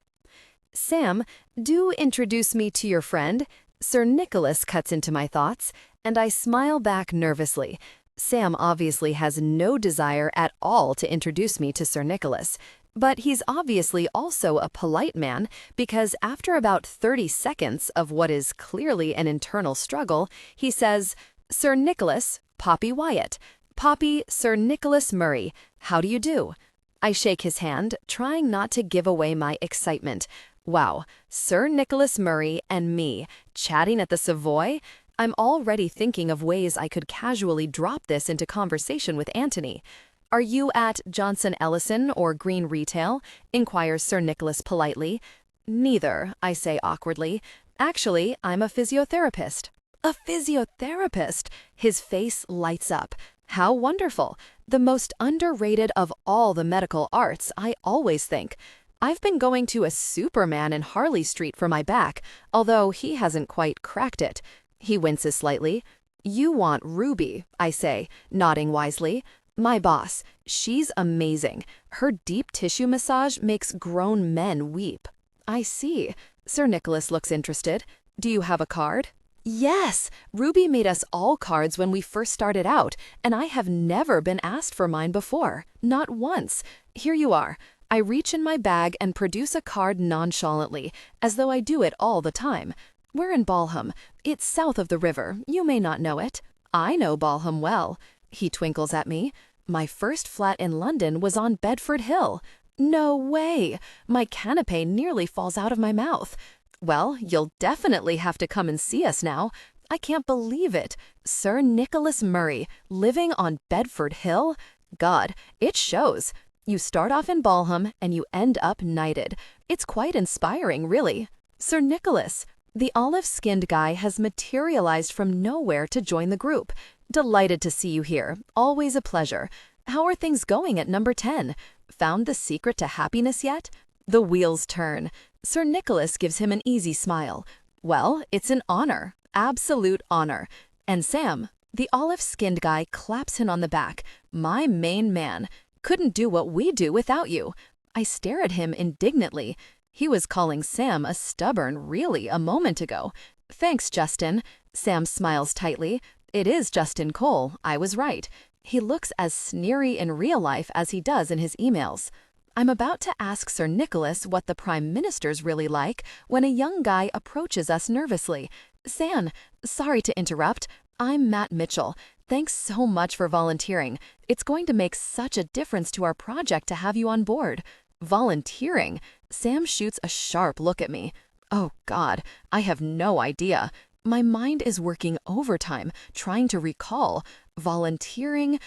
Sam, do introduce me to your friend. Sir Nicholas cuts into my thoughts, and I smile back nervously. Sam obviously has no desire at all to introduce me to Sir Nicholas. But he's obviously also a polite man, because after about 30 seconds of what is clearly an internal struggle, he says, Sir Nicholas, Poppy Wyatt. Poppy, Sir Nicholas Murray. How do you do? I shake his hand, trying not to give away my excitement. Wow, Sir Nicholas Murray and me, chatting at the Savoy? I'm already thinking of ways I could casually drop this into conversation with Anthony. Are you at Johnson Ellison or Green Retail? Inquires Sir Nicholas politely. Neither, I say awkwardly. Actually, I'm a physiotherapist. A physiotherapist? His face lights up. How wonderful. The most underrated of all the medical arts, I always think. I've been going to a Superman in Harley Street for my back, although he hasn't quite cracked it. He winces slightly. You want Ruby, I say, nodding wisely. My boss. She's amazing. Her deep tissue massage makes grown men weep. I see. Sir Nicholas looks interested. Do you have a card? Yes, Ruby made us all cards when we first started out, and I have never been asked for mine before. Not once. Here you are. I reach in my bag and produce a card nonchalantly, as though I do it all the time. We're in Balham. It's south of the river. You may not know it. I know Balham well. He twinkles at me. My first flat in London was on Bedford Hill. No way! My canapé nearly falls out of my mouth. Well, you'll definitely have to come and see us now. I can't believe it. Sir Nicholas Murray, living on Bedford Hill? God, it shows. You start off in Balham and you end up knighted. It's quite inspiring, really. Sir Nicholas, the olive-skinned guy has materialized from nowhere to join the group. Delighted to see you here. Always a pleasure. How are things going at number 10? Found the secret to happiness yet? The wheels turn. Sir Nicholas gives him an easy smile. Well, it's an honor. Absolute honor. And Sam, the olive-skinned guy, claps him on the back. My main man. Couldn't do what we do without you. I stare at him indignantly. He was calling Sam a stubborn, really, a moment ago. Thanks, Justin. Sam smiles tightly. It is Justin Cole. I was right. He looks as sneery in real life as he does in his emails. I'm about to ask Sir Nicholas what the Prime Minister's really like when a young guy approaches us nervously. Sam, sorry to interrupt. I'm Matt Mitchell. Thanks so much for volunteering. It's going to make such a difference to our project to have you on board. Volunteering? Sam shoots a sharp look at me. Oh God, I have no idea. My mind is working overtime, trying to recall. Volunteering.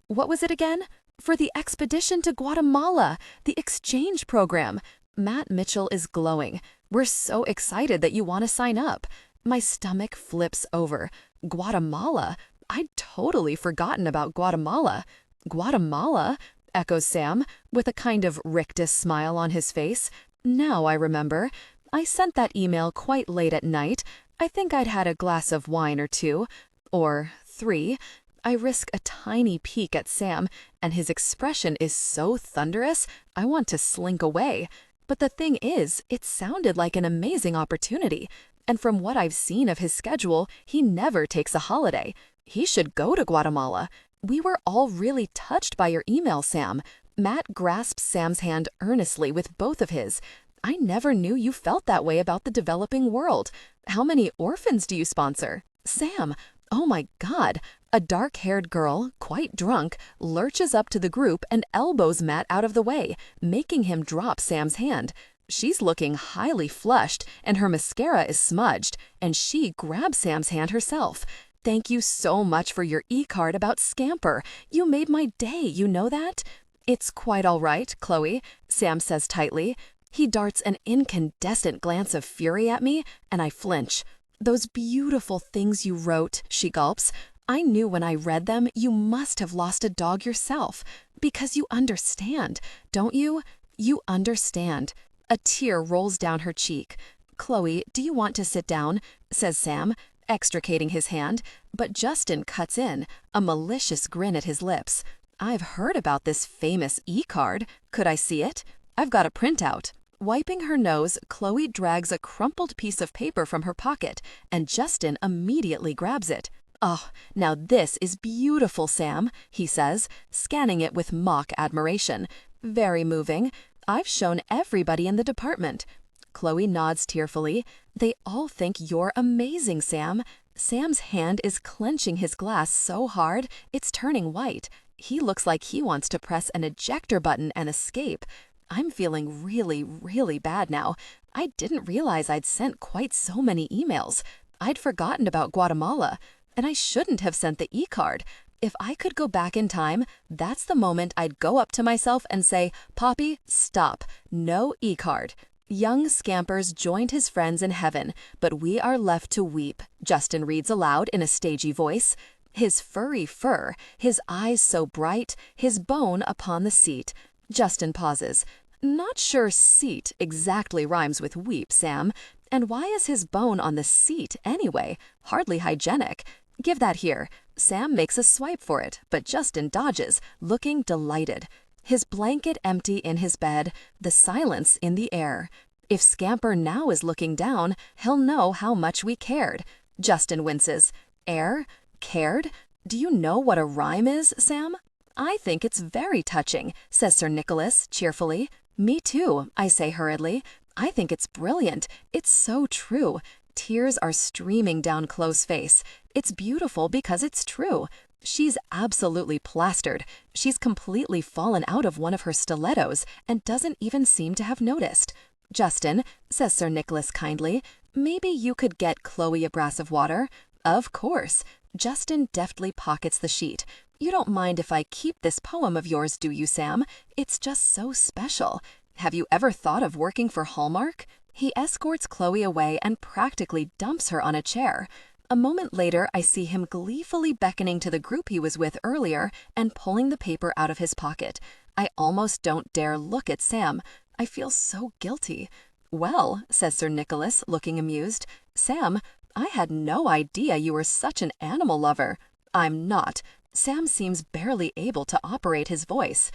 What was it again? For the expedition to Guatemala, the exchange program. Matt Mitchell is glowing. We're so excited that you want to sign up. My stomach flips over. Guatemala? I'd totally forgotten about Guatemala. Guatemala? Echoes Sam, with a kind of rictus smile on his face. Now I remember. I sent that email quite late at night. I think I'd had a glass of wine or two. Or 3. I risk a tiny peek at Sam, and his expression is so thunderous, I want to slink away. But the thing is, it sounded like an amazing opportunity. And from what I've seen of his schedule, he never takes a holiday. He should go to Guatemala. We were all really touched by your email, Sam. Matt grasps Sam's hand earnestly with both of his. I never knew you felt that way about the developing world. How many orphans do you sponsor? Sam, oh my God. A dark-haired girl, quite drunk, lurches up to the group and elbows Matt out of the way, making him drop Sam's hand. She's looking highly flushed, and her mascara is smudged, and she grabs Sam's hand herself. Thank you so much for your e-card about Scamper. You made my day, you know that? It's quite all right, Chloe, Sam says tightly. He darts an incandescent glance of fury at me, and I flinch. Those beautiful things you wrote, she gulps. I knew when I read them you must have lost a dog yourself. Because you understand, don't you? You understand. A tear rolls down her cheek. Chloe, do you want to sit down? Says Sam, extricating his hand, but Justin cuts in, a malicious grin at his lips. I've heard about this famous e-card. Could I see it? I've got a printout. Wiping her nose, Chloe drags a crumpled piece of paper from her pocket, and Justin immediately grabs it. Oh, now this is beautiful, Sam, he says, scanning it with mock admiration. Very moving. I've shown everybody in the department. Chloe nods tearfully. They all think you're amazing, Sam. Sam's hand is clenching his glass so hard, it's turning white. He looks like he wants to press an ejector button and escape. I'm feeling really, really bad now. I didn't realize I'd sent quite so many emails. I'd forgotten about Guatemala, and I shouldn't have sent the e-card. If I could go back in time, that's the moment I'd go up to myself and say, Poppy, stop. No e-card. Young Scampers joined his friends in heaven, but we are left to weep, Justin reads aloud in a stagey voice. His furry fur, his eyes so bright, his bone upon the seat. Justin pauses. Not sure seat exactly rhymes with weep, Sam. And why is his bone on the seat anyway? Hardly hygienic. Give that here. Sam makes a swipe for it, but Justin dodges, looking delighted. His blanket empty in his bed, the silence in the air. If Scamper now is looking down, he'll know how much we cared. Justin winces. Air? Cared? Do you know what a rhyme is, Sam? I think it's very touching, says Sir Nicholas cheerfully. Me too, I say hurriedly. I think it's brilliant. It's so true. Tears are streaming down Chloe's face. It's beautiful because it's true. She's absolutely plastered. She's completely fallen out of one of her stilettos and doesn't even seem to have noticed. Justin, says Sir Nicholas kindly, maybe you could get Chloe a glass of water? Of course. Justin deftly pockets the sheet. You don't mind if I keep this poem of yours, do you, Sam? It's just so special. Have you ever thought of working for Hallmark? He escorts Chloe away and practically dumps her on a chair. A moment later, I see him gleefully beckoning to the group he was with earlier and pulling the paper out of his pocket. I almost don't dare look at Sam. I feel so guilty. Well, says Sir Nicholas, looking amused, Sam, I had no idea you were such an animal lover. I'm not. Sam seems barely able to operate his voice.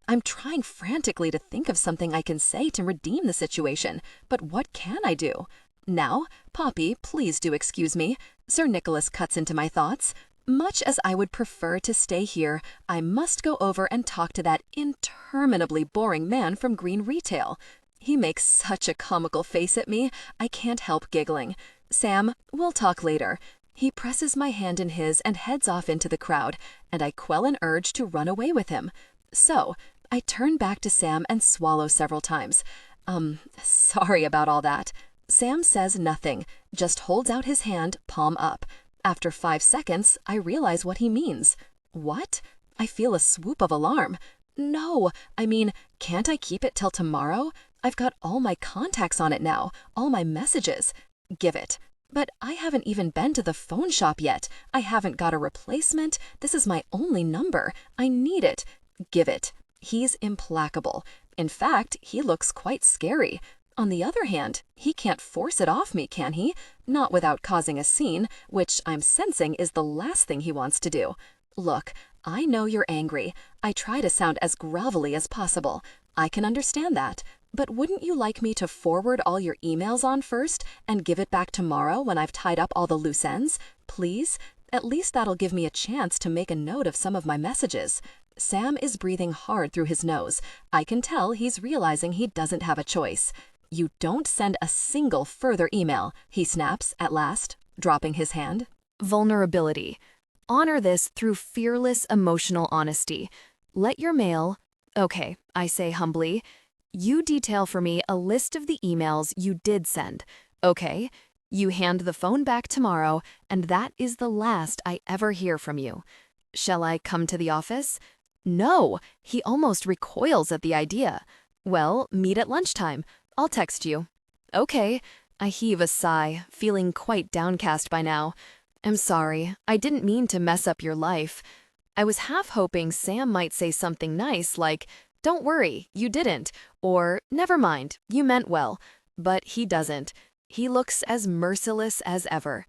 I'm trying frantically to think of something I can say to redeem the situation, but what can I do? Now, Poppy, please do excuse me. Sir Nicholas cuts into my thoughts. Much as I would prefer to stay here, I must go over and talk to that interminably boring man from Green Retail. He makes such a comical face at me, I can't help giggling. Sam, we'll talk later. He presses my hand in his and heads off into the crowd, and I quell an urge to run away with him. So, I turn back to Sam and swallow several times. Sorry about all that. Sam says nothing, just holds out his hand, palm up. After 5 seconds, I realize what he means. What? I feel a swoop of alarm. No, I mean, can't I keep it till tomorrow? I've got all my contacts on it now, all my messages. Give it. But I haven't even been to the phone shop yet. I haven't got a replacement. This is my only number. I need it. Give it. He's implacable. In fact, he looks quite scary. On the other hand, he can't force it off me, can he? Not without causing a scene, which I'm sensing is the last thing he wants to do. Look, I know you're angry. I try to sound as grovelly as possible. I can understand that. But wouldn't you like me to forward all your emails on first and give it back tomorrow when I've tied up all the loose ends? Please? At least that'll give me a chance to make a note of some of my messages. Sam is breathing hard through his nose. I can tell he's realizing he doesn't have a choice. You don't send a single further email, he snaps at last, dropping his hand. Vulnerability. Honor this through fearless emotional honesty. Let your mail... Okay, I say humbly. You detail for me a list of the emails you did send. Okay? You hand the phone back tomorrow, and that is the last I ever hear from you. Shall I come to the office? No, he almost recoils at the idea. Well, meet at lunchtime. I'll text you. Okay. I heave a sigh, feeling quite downcast by now. I'm sorry, I didn't mean to mess up your life. I was half hoping Sam might say something nice like, "Don't worry, you didn't," or "Never mind, you meant well." But he doesn't. He looks as merciless as ever.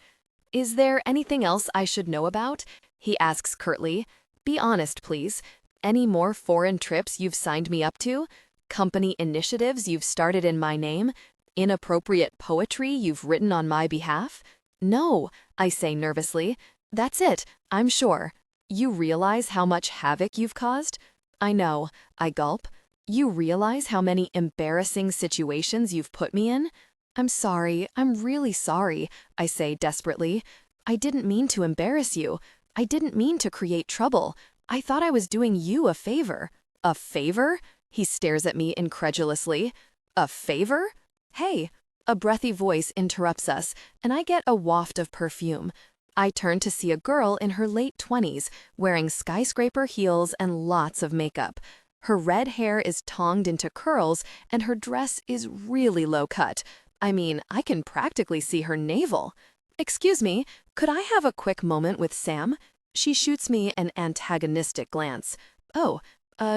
Is there anything else I should know about? He asks curtly. Be honest, please. Any more foreign trips you've signed me up to? Company initiatives you've started in my name? Inappropriate poetry you've written on my behalf? No, I say nervously. That's it, I'm sure. You realize how much havoc you've caused? I know, I gulp. You realize how many embarrassing situations you've put me in? I'm sorry, I'm really sorry, I say desperately. I didn't mean to embarrass you. I didn't mean to create trouble. I thought I was doing you a favor. A favor? He stares at me incredulously. A favor? Hey, a breathy voice interrupts us, and I get a waft of perfume. I turn to see a girl in her late 20s, wearing skyscraper heels and lots of makeup. Her red hair is tonged into curls, and her dress is really low cut. I mean, I can practically see her navel. Excuse me, could I have a quick moment with Sam? She shoots me an antagonistic glance. Oh,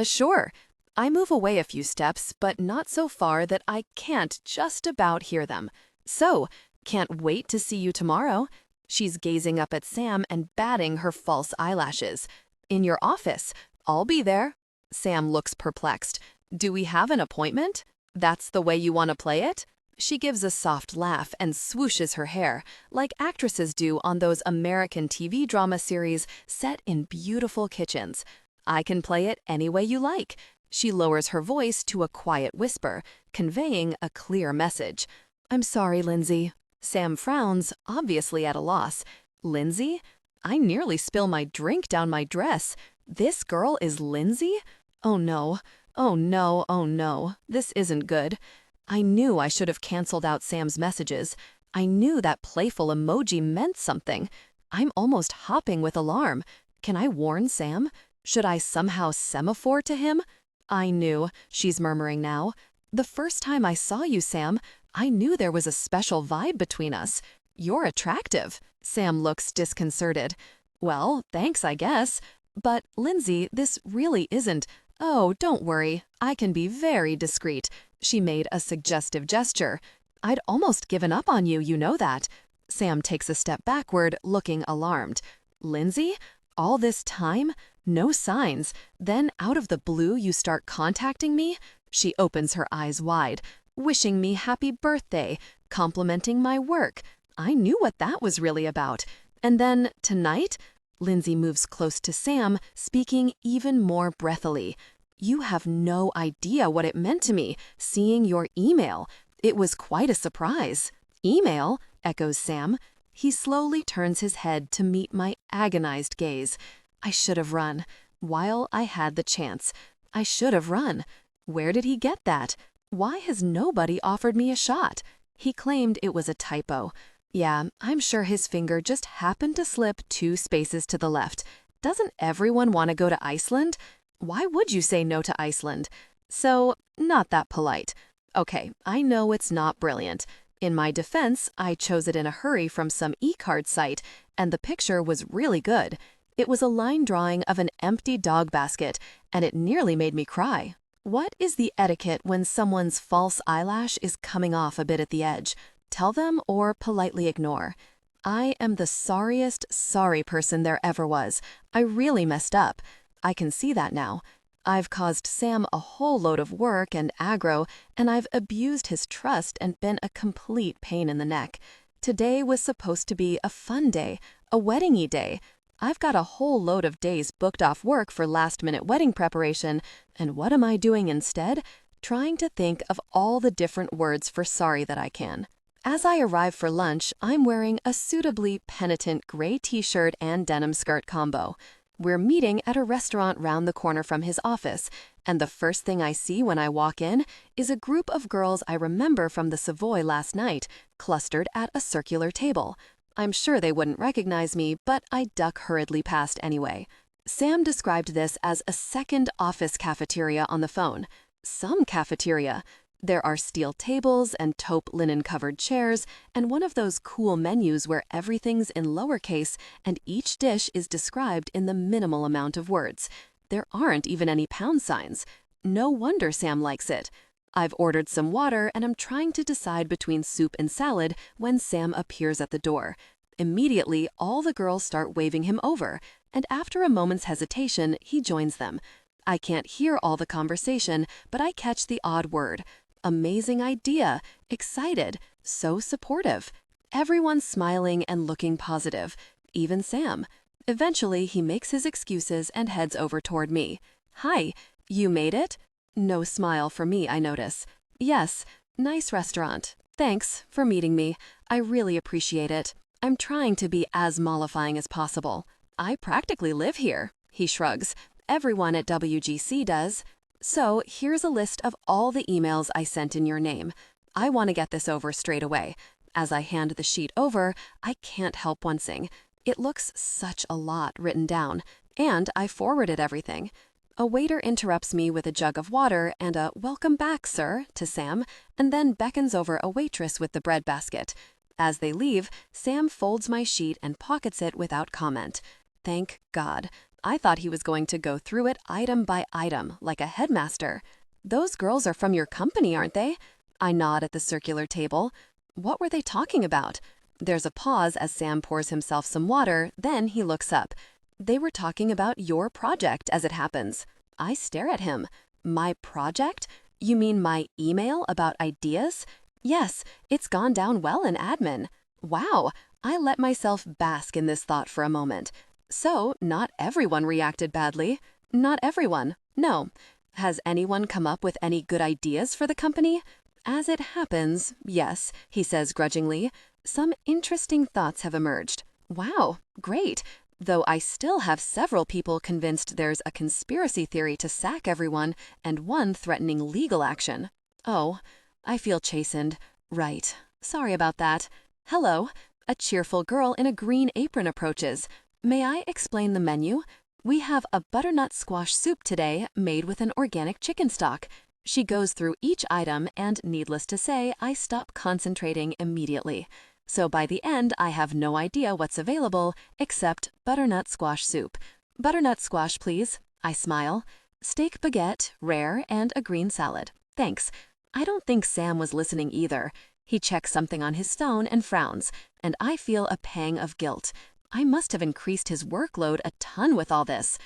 sure. I move away a few steps, but not so far that I can't just about hear them. So, can't wait to see you tomorrow. She's gazing up at Sam and batting her false eyelashes. In your office. I'll be there. Sam looks perplexed. Do we have an appointment? That's the way you want to play it? She gives a soft laugh and swooshes her hair, like actresses do on those American TV drama series set in beautiful kitchens. I can play it any way you like. She lowers her voice to a quiet whisper, conveying a clear message. I'm sorry, Lindsay. Sam frowns, obviously at a loss. Lindsay? I nearly spill my drink down my dress. This girl is Lindsay? Oh no, oh no, oh no. This isn't good. I knew I should have canceled out Sam's messages. I knew that playful emoji meant something. I'm almost hopping with alarm. Can I warn Sam? Should I somehow semaphore to him? I knew, she's murmuring now. The first time I saw you, Sam, I knew there was a special vibe between us. You're attractive. Sam looks disconcerted. Well, thanks, I guess. But, Lindsay, this really isn't... Oh, don't worry. I can be very discreet. She made a suggestive gesture. I'd almost given up on you, you know that. Sam takes a step backward, looking alarmed. Lindsay? All this time? No signs. Then, out of the blue, you start contacting me? She opens her eyes wide, wishing me happy birthday, complimenting my work. I knew what that was really about. And then, tonight? Lindsay moves close to Sam, speaking even more breathily. You have no idea what it meant to me, seeing your email. It was quite a surprise. Email? echoes Sam. He slowly turns his head to meet my agonized gaze. I should have run. While I had the chance. I should have run. Where did he get that? Why has nobody offered me a shot? He claimed it was a typo. Yeah, I'm sure his finger just happened to slip 2 spaces to the left. Doesn't everyone want to go to Iceland? Why would you say no to Iceland? So, not that polite. Okay, I know it's not brilliant. In my defense, I chose it in a hurry from some e-card site, and the picture was really good. It was a line drawing of an empty dog basket, and it nearly made me cry. What is the etiquette when someone's false eyelash is coming off a bit at the edge? Tell them or politely ignore. I am the sorriest sorry person there ever was. I really messed up. I can see that now. I've caused Sam a whole load of work and aggro, and I've abused his trust and been a complete pain in the neck. Today was supposed to be a fun day, a wedding-y day. I've got a whole load of days booked off work for last-minute wedding preparation, and what am I doing instead? Trying to think of all the different words for sorry that I can. As I arrive for lunch, I'm wearing a suitably penitent gray t-shirt and denim skirt combo. We're meeting at a restaurant round the corner from his office, and the first thing I see when I walk in is a group of girls I remember from the Savoy last night, clustered at a circular table. I'm sure they wouldn't recognize me, but I duck hurriedly past anyway. Sam described this as a second office cafeteria on the phone. Some cafeteria. There are steel tables and taupe linen-covered chairs, and one of those cool menus where everything's in lowercase and each dish is described in the minimal amount of words. There aren't even any pound signs. No wonder Sam likes it. I've ordered some water and I'm trying to decide between soup and salad when Sam appears at the door. Immediately, all the girls start waving him over, and after a moment's hesitation, he joins them. I can't hear all the conversation, but I catch the odd word. Amazing idea, excited, so supportive. Everyone's smiling and looking positive, even Sam. Eventually, he makes his excuses and heads over toward me. Hi, you made it? No smile for me, I notice. Yes, nice restaurant. Thanks for meeting me. I really appreciate it. I'm trying to be as mollifying as possible. I practically live here. He shrugs. Everyone at WGC does. So here's a list of all the emails I sent in your name. I want to get this over straight away. As I hand the sheet over, I can't help wincing. It looks such a lot written down, and I forwarded everything. A waiter interrupts me with a jug of water and a "welcome back, sir" to Sam, and then beckons over a waitress with the bread basket. As they leave, Sam folds my sheet and pockets it without comment. Thank God. I thought he was going to go through it item by item, like a headmaster. Those girls are from your company, aren't they? I nod at the circular table. What were they talking about? There's a pause as Sam pours himself some water, then he looks up. They were talking about your project, as it happens. I stare at him. My project? You mean my email about ideas? Yes, it's gone down well in admin. Wow, I let myself bask in this thought for a moment. So, not everyone reacted badly. Not everyone, no. Has anyone come up with any good ideas for the company? As it happens, yes, he says grudgingly. Some interesting thoughts have emerged. Wow, great. Though I still have several people convinced there's a conspiracy theory to sack everyone and one threatening legal action. Oh, I feel chastened. Right. Sorry about that. Hello. A cheerful girl in a green apron approaches. May I explain the menu? We have a butternut squash soup today made with an organic chicken stock. She goes through each item and, needless to say, I stop concentrating immediately. So by the end, I have no idea what's available except butternut squash soup. Butternut squash, please. I smile. Steak baguette, rare, and a green salad. Thanks. I don't think Sam was listening either. He checks something on his phone and frowns, and I feel a pang of guilt. I must have increased his workload a ton with all this.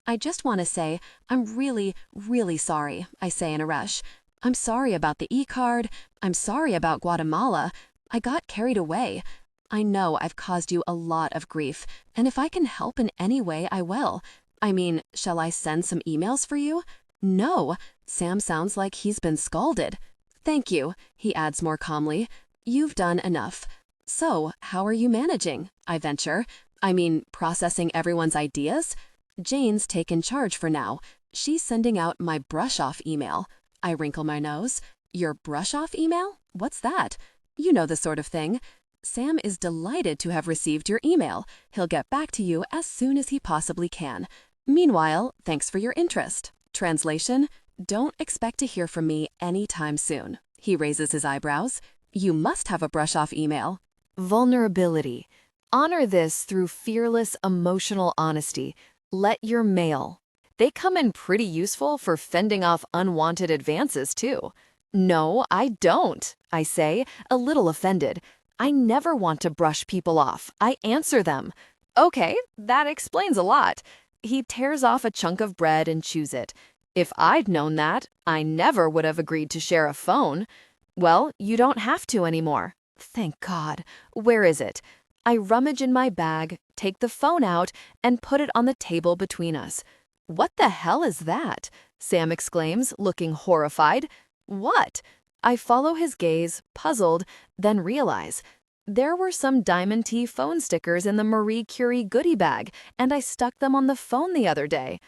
I just want to say, I'm really, really sorry, I say in a rush. I'm sorry about the e-card. I'm sorry about Guatemala. I got carried away. I know I've caused you a lot of grief, and if I can help in any way, I will. I mean, shall I send some emails for you? No. Sam sounds like he's been scalded. Thank you, he adds more calmly. You've done enough. So, how are you managing? I venture. I mean, processing everyone's ideas? Jane's taken charge for now. She's sending out my brush-off email. I wrinkle my nose. Your brush-off email? What's that? You know the sort of thing. Sam is delighted to have received your email. He'll get back to you as soon as he possibly can. Meanwhile, thanks for your interest. Translation: don't expect to hear from me anytime soon. He raises his eyebrows. You must have a brush-off email. Vulnerability. Honor this through fearless emotional honesty. Let your mail. They come in pretty useful for fending off unwanted advances, too. No, I don't, I say, a little offended. I never want to brush people off. I answer them. Okay, that explains a lot. He tears off a chunk of bread and chews it. If I'd known that, I never would have agreed to share a phone. Well, you don't have to anymore. Thank God. Where is it? I rummage in my bag, take the phone out, and put it on the table between us. What the hell is that? Sam exclaims, looking horrified. What? I follow his gaze, puzzled, then realize there were some Diamond Tea phone stickers in the Marie Curie goodie bag, and I stuck them on the phone the other day.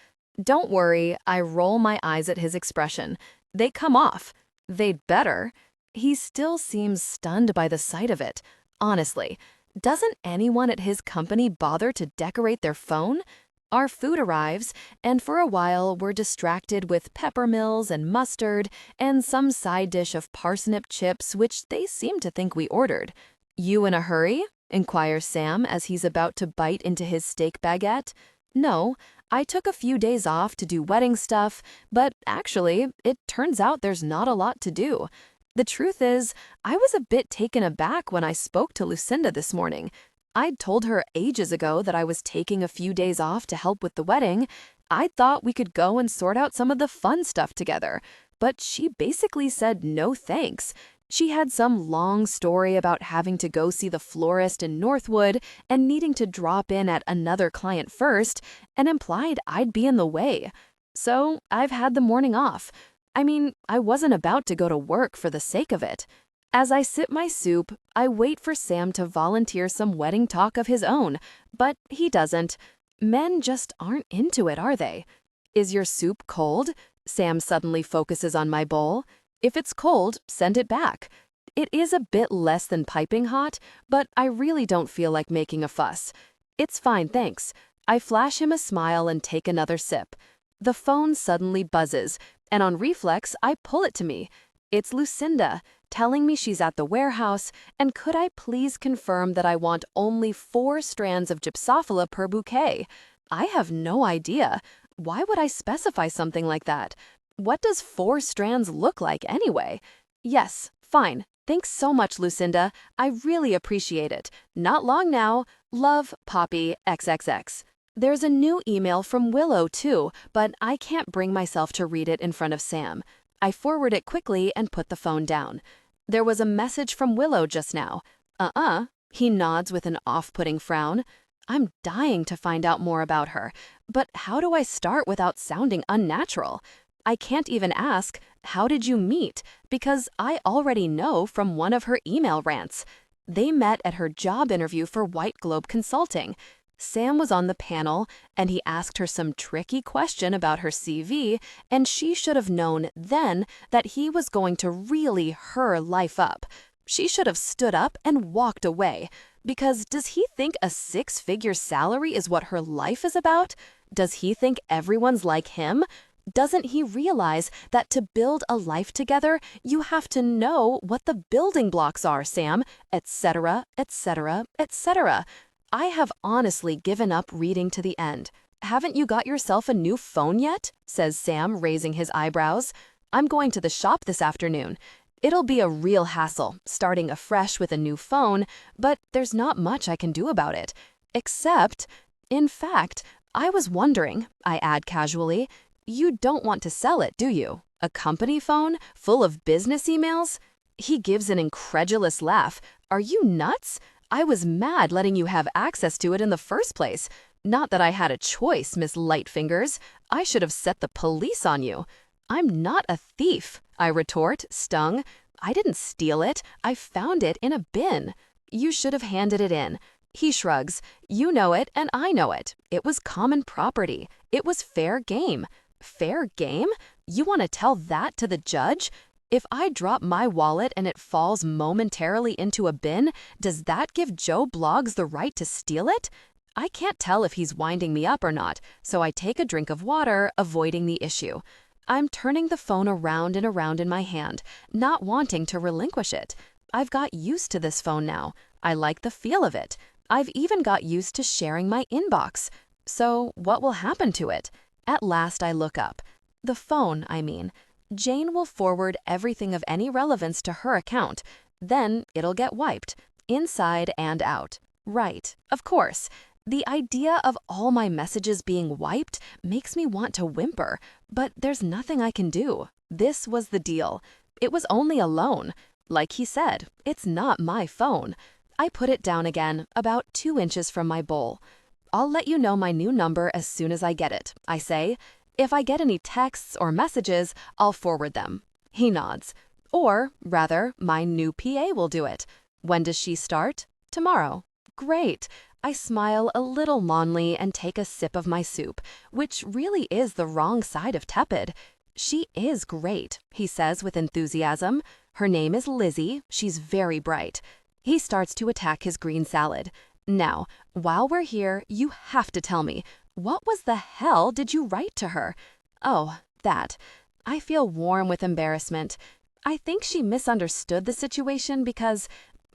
Don't worry, I roll my eyes at his expression. They come off. They'd better. He still seems stunned by the sight of it. Honestly, doesn't anyone at his company bother to decorate their phone? Our food arrives, and for a while we're distracted with peppermills and mustard and some side dish of parsnip chips which they seem to think we ordered. You in a hurry? Inquires Sam as he's about to bite into his steak baguette. No, I took a few days off to do wedding stuff, but actually, it turns out there's not a lot to do. The truth is, I was a bit taken aback when I spoke to Lucinda this morning. I'd told her ages ago that I was taking a few days off to help with the wedding. I thought we could go and sort out some of the fun stuff together. But she basically said no thanks. She had some long story about having to go see the florist in Northwood and needing to drop in at another client first, and implied I'd be in the way. So I've had the morning off. I mean, I wasn't about to go to work for the sake of it. As I sip my soup, I wait for Sam to volunteer some wedding talk of his own, but he doesn't. Men just aren't into it, are they? Is your soup cold? Sam suddenly focuses on my bowl. If it's cold, send it back. It is a bit less than piping hot, but I really don't feel like making a fuss. It's fine, thanks. I flash him a smile and take another sip. The phone suddenly buzzes, and on reflex, I pull it to me. It's Lucinda, telling me she's at the warehouse, and could I please confirm that I want only 4 strands of gypsophila per bouquet? I have no idea. Why would I specify something like that? What does 4 strands look like anyway? Yes, fine. Thanks so much, Lucinda. I really appreciate it. Not long now. Love, Poppy, XXX. There's a new email from Willow, too, but I can't bring myself to read it in front of Sam. I forward it quickly and put the phone down. There was a message from Willow just now. He nods with an off-putting frown. I'm dying to find out more about her, but how do I start without sounding unnatural? I can't even ask, how did you meet? Because I already know from one of her email rants. They met at her job interview for White Globe Consulting. Sam was on the panel, and he asked her some tricky question about her CV, and she should have known then that he was going to really her life up. She should have stood up and walked away. Because does he think a 6-figure salary is what her life is about? Does he think everyone's like him? Doesn't he realize that to build a life together, you have to know what the building blocks are, Sam, etc., etc., etc.? I have honestly given up reading to the end. Haven't you got yourself a new phone yet? Says Sam, raising his eyebrows. I'm going to the shop this afternoon. It'll be a real hassle, starting afresh with a new phone, but there's not much I can do about it. Except, in fact, I was wondering, I add casually, you don't want to sell it, do you? A company phone full of business emails? He gives an incredulous laugh. Are you nuts? I was mad letting you have access to it in the first place. Not that I had a choice, Miss Lightfingers. I should have set the police on you. I'm not a thief, I retort, stung. I didn't steal it. I found it in a bin. You should have handed it in. He shrugs. You know it, and I know it. It was common property. It was fair game. Fair game? You want to tell that to the judge? If I drop my wallet and it falls momentarily into a bin, does that give Joe Bloggs the right to steal it? I can't tell if he's winding me up or not, so I take a drink of water, avoiding the issue. I'm turning the phone around and around in my hand, not wanting to relinquish it. I've got used to this phone now. I like the feel of it. I've even got used to sharing my inbox. So what will happen to it? At last I look up. The phone, I mean. Jane will forward everything of any relevance to her account. Then it'll get wiped, inside and out. Right, of course. The idea of all my messages being wiped makes me want to whimper, but there's nothing I can do. This was the deal. It was only a loan. Like he said, it's not my phone. I put it down again, about 2 inches from my bowl. I'll let you know my new number as soon as I get it, I say. If I get any texts or messages, I'll forward them. He nods. Or, rather, my new PA will do it. When does she start? Tomorrow. Great. I smile a little wanly and take a sip of my soup, which really is the wrong side of tepid. She is great, he says with enthusiasm. Her name is Lizzie. She's very bright. He starts to attack his green salad. Now, while we're here, you have to tell me, what was the hell did you write to her? Oh, that. I feel warm with embarrassment. I think she misunderstood the situation because,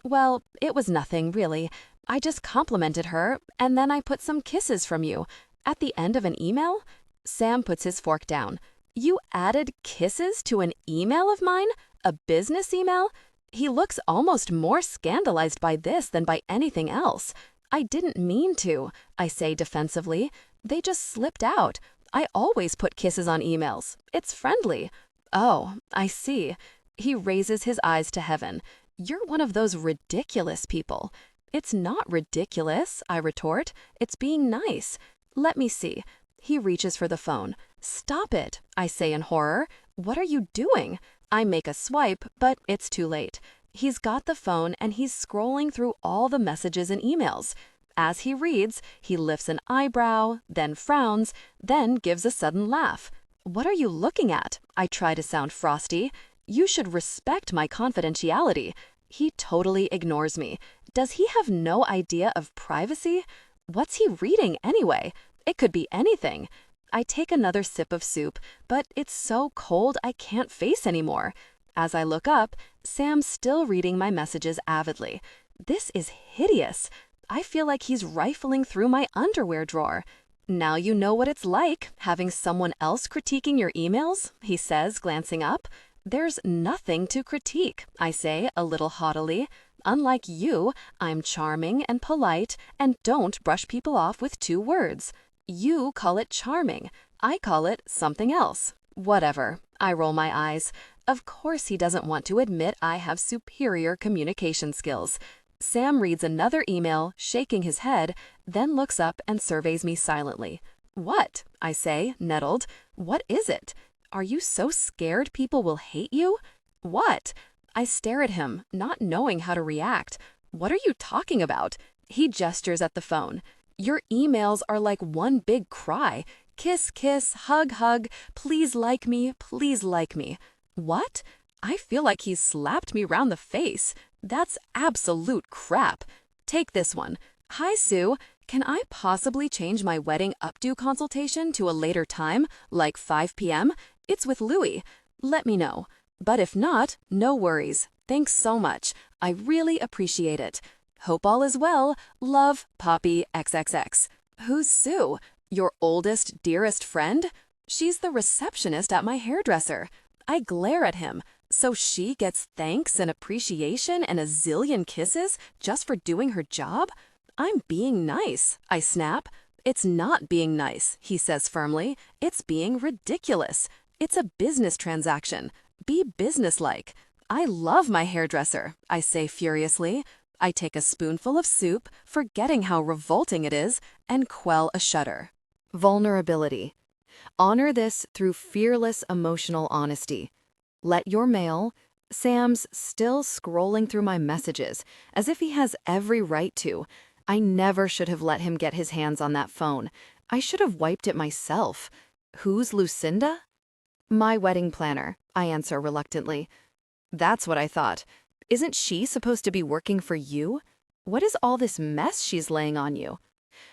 well, it was nothing, really. I just complimented her, and then I put some kisses from you. At the end of an email? Sam puts his fork down. You added kisses to an email of mine? A business email? He looks almost more scandalized by this than by anything else. I didn't mean to, I say defensively. They just slipped out. I always put kisses on emails. It's friendly. Oh, I see. He raises his eyes to heaven. You're one of those ridiculous people. It's not ridiculous, I retort. It's being nice. Let me see. He reaches for the phone. Stop it, I say in horror. What are you doing? I make a swipe, but it's too late. He's got the phone and he's scrolling through all the messages and emails. As he reads, he lifts an eyebrow, then frowns, then gives a sudden laugh. What are you looking at? I try to sound frosty. You should respect my confidentiality. He totally ignores me. Does he have no idea of privacy? What's he reading anyway? It could be anything. I take another sip of soup, but it's so cold I can't face anymore. As I look up, Sam's still reading my messages avidly. This is hideous. I feel like he's rifling through my underwear drawer. Now you know what it's like, having someone else critiquing your emails, he says, glancing up. There's nothing to critique, I say, a little haughtily. Unlike you, I'm charming and polite and don't brush people off with 2 words. You call it charming. I call it something else. Whatever. I roll my eyes. Of course he doesn't want to admit I have superior communication skills. Sam reads another email, shaking his head, then looks up and surveys me silently. What? I say, nettled. What is it? Are you so scared people will hate you? What? I stare at him, not knowing how to react. What are you talking about? He gestures at the phone. Your emails are like one big cry. Kiss, kiss, hug, hug. Please like me, please like me. What? I feel like he's slapped me round the face. That's absolute crap. Take this one. Hi, Sue. Can I possibly change my wedding updo consultation to a later time, like 5 p.m.? It's with Louie. Let me know. But if not, no worries. Thanks so much. I really appreciate it. Hope all is well. Love, Poppy XXX. Who's Sue? Your oldest, dearest friend? She's the receptionist at my hairdresser. I glare at him. So she gets thanks and appreciation and a zillion kisses just for doing her job? I'm being nice, I snap. It's not being nice, he says firmly. It's being ridiculous. It's a business transaction. Be businesslike. I love my hairdresser, I say furiously. I take a spoonful of soup, forgetting how revolting it is, and quell a shudder. Vulnerability. Honor this through fearless emotional honesty. Let your mail, Sam's still scrolling through my messages, as if he has every right to. I never should have let him get his hands on that phone. I should have wiped it myself. Who's Lucinda? My wedding planner, I answer reluctantly. That's what I thought. Isn't she supposed to be working for you? What is all this mess she's laying on you?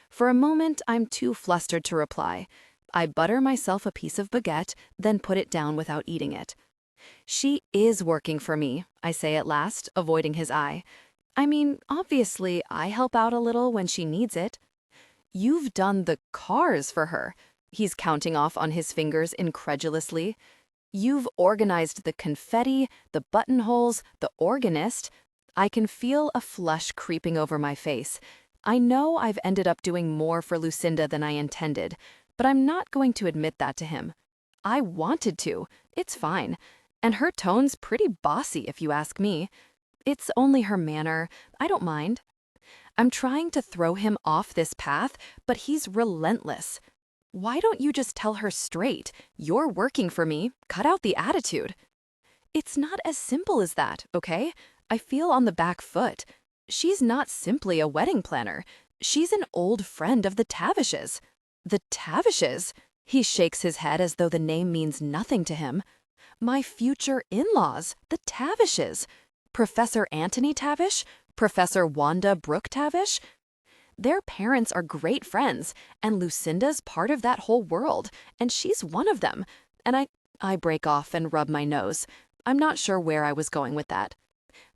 For a moment, I'm too flustered to reply. I butter myself a piece of baguette, then put it down without eating it. She is working for me, I say at last, avoiding his eye. I mean, obviously, I help out a little when she needs it. You've done the cars for her. He's counting off on his fingers incredulously. You've organized the confetti, the buttonholes, the organist. I can feel a flush creeping over my face. I know I've ended up doing more for Lucinda than I intended, but I'm not going to admit that to him. I wanted to. It's fine. And her tone's pretty bossy, if you ask me. It's only her manner. I don't mind. I'm trying to throw him off this path, but he's relentless. Why don't you just tell her straight? You're working for me. Cut out the attitude. It's not as simple as that, okay? I feel on the back foot. She's not simply a wedding planner. She's an old friend of the Tavishes. The Tavishes? He shakes his head as though the name means nothing to him. My future in-laws, the Tavishes. Professor Anthony Tavish? Professor Wanda Brooke Tavish? Their parents are great friends, and Lucinda's part of that whole world, and she's one of them. And I break off and rub my nose. I'm not sure where I was going with that.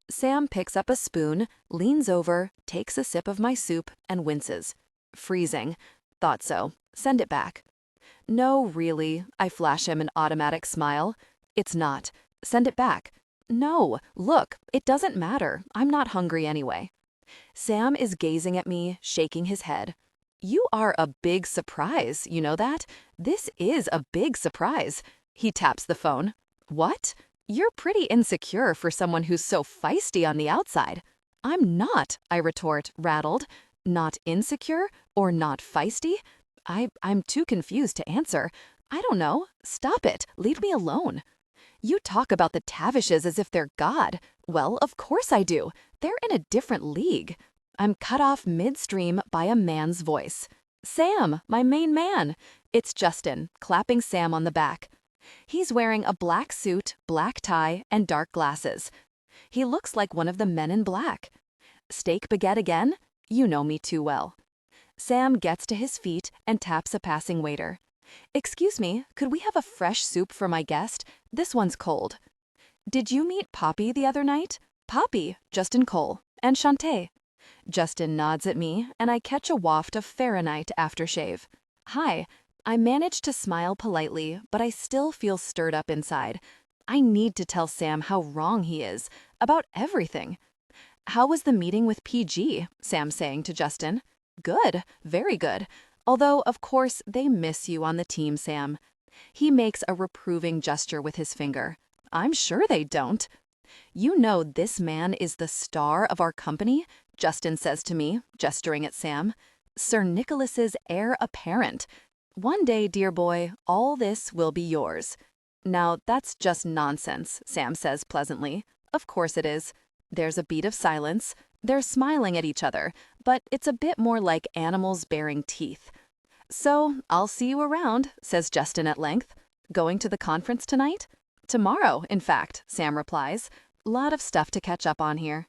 Sam picks up a spoon, leans over, takes a sip of my soup, and winces. Freezing. Thought so. Send it back. No, really. I flash him an automatic smile. It's not. Send it back. No, look, it doesn't matter. I'm not hungry anyway. Sam is gazing at me, shaking his head. You are a big surprise, you know that? This is a big surprise. He taps the phone. What? You're pretty insecure for someone who's so feisty on the outside. I'm not, I retort, rattled. Not insecure or not feisty? I'm too confused to answer. I don't know. Stop it. Leave me alone. You talk about the Tavishes as if they're God. Well, of course I do. They're in a different league. I'm cut off midstream by a man's voice. Sam, my main man. It's Justin, clapping Sam on the back. He's wearing a black suit, black tie, and dark glasses. He looks like one of the men in black. Steak baguette again? You know me too well. Sam gets to his feet and taps a passing waiter. Excuse me, could we have a fresh soup for my guest? This one's cold. Did you meet Poppy the other night? Poppy, Justin Cole, and Shantae. Justin nods at me, and I catch a waft of Fahrenheit aftershave. Hi. I manage to smile politely, but I still feel stirred up inside. I need to tell Sam how wrong he is, about everything. How was the meeting with PG? Sam's saying to Justin. Good, very good. Although, of course, they miss you on the team, Sam. He makes a reproving gesture with his finger. I'm sure they don't. You know this man is the star of our company, Justin says to me, gesturing at Sam. Sir Nicholas's heir apparent. One day, dear boy, all this will be yours. Now, that's just nonsense, Sam says pleasantly. Of course it is. There's a beat of silence. They're smiling at each other, but it's a bit more like animals baring teeth. So, I'll see you around, says Justin at length. Going to the conference tonight? Tomorrow, in fact, Sam replies. Lot of stuff to catch up on here.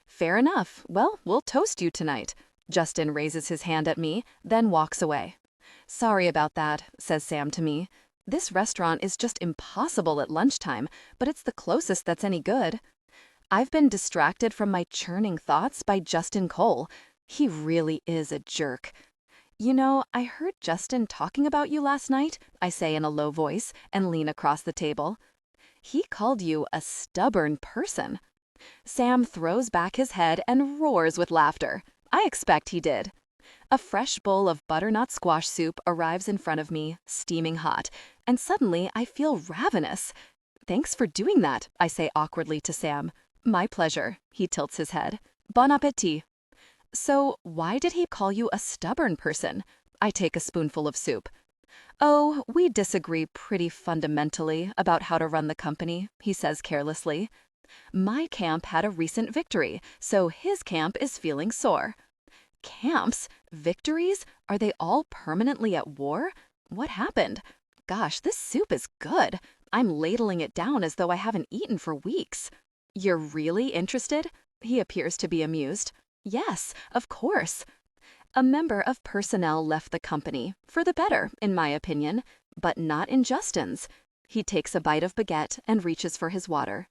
Fair enough. Well, we'll toast you tonight. Justin raises his hand at me, then walks away. Sorry about that, says Sam to me. This restaurant is just impossible at lunchtime, but it's the closest that's any good. I've been distracted from my churning thoughts by Justin Cole. He really is a jerk. You know, I heard Justin talking about you last night, I say in a low voice and lean across the table. He called you a stubborn person. Sam throws back his head and roars with laughter. I expect he did. A fresh bowl of butternut squash soup arrives in front of me, steaming hot, and suddenly I feel ravenous. Thanks for doing that, I say awkwardly to Sam. My pleasure, he tilts his head. Bon appétit. So, why did he call you a stubborn person? I take a spoonful of soup. Oh, we disagree pretty fundamentally about how to run the company, he says carelessly. My camp had a recent victory, so his camp is feeling sore. Camps? Victories? Are they all permanently at war? What happened? Gosh, this soup is good. I'm ladling it down as though I haven't eaten for weeks. You're really interested? He appears to be amused. Yes, of course. A member of personnel left the company, for the better, in my opinion, but not in Justin's. He takes a bite of baguette and reaches for his water.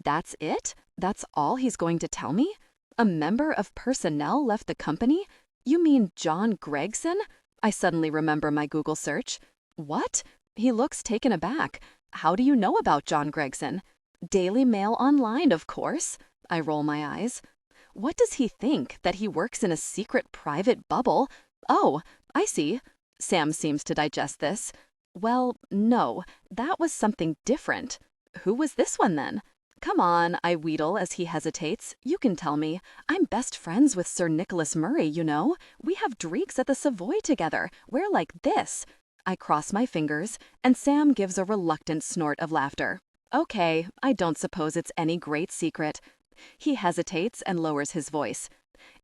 That's it? That's all he's going to tell me? A member of personnel left the company? You mean John Gregson? I suddenly remember my Google search. What? He looks taken aback. How do you know about John Gregson? Daily Mail Online, of course. I roll my eyes. What does he think? That he works in a secret private bubble? Oh, I see. Sam seems to digest this. Well, no, that was something different. Who was this one then? Come on, I wheedle as he hesitates. You can tell me. I'm best friends with Sir Nicholas Murray, you know. We have drinks at the Savoy together. We're like this. I cross my fingers, and Sam gives a reluctant snort of laughter. Okay, I don't suppose it's any great secret. He hesitates and lowers his voice.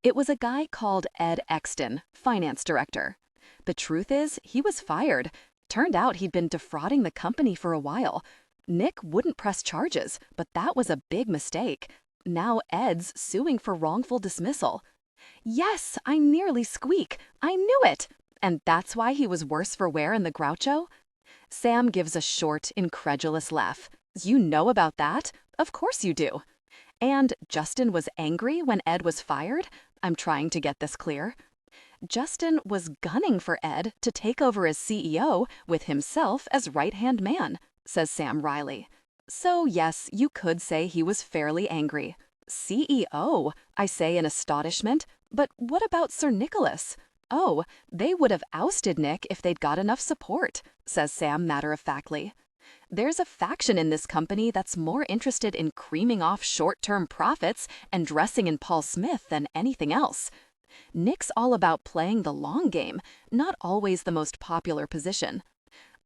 It was a guy called Ed Exton, finance director. The truth is, he was fired. Turned out he'd been defrauding the company for a while. Nick wouldn't press charges, but that was a big mistake. Now Ed's suing for wrongful dismissal. Yes, I nearly squeak. I knew it. And that's why he was worse for wear in the Groucho? Sam gives a short, incredulous laugh. You know about that? Of course you do. And Justin was angry when Ed was fired? I'm trying to get this clear. Justin was gunning for Ed to take over as CEO with himself as right-hand man, says Sam wryly. So yes, you could say he was fairly angry. CEO, I say in astonishment. But what about Sir Nicholas? Oh, they would have ousted Nick if they'd got enough support, says Sam matter-of-factly. There's a faction in this company that's more interested in creaming off short-term profits and dressing in Paul Smith than anything else. Nick's all about playing the long game, not always the most popular position.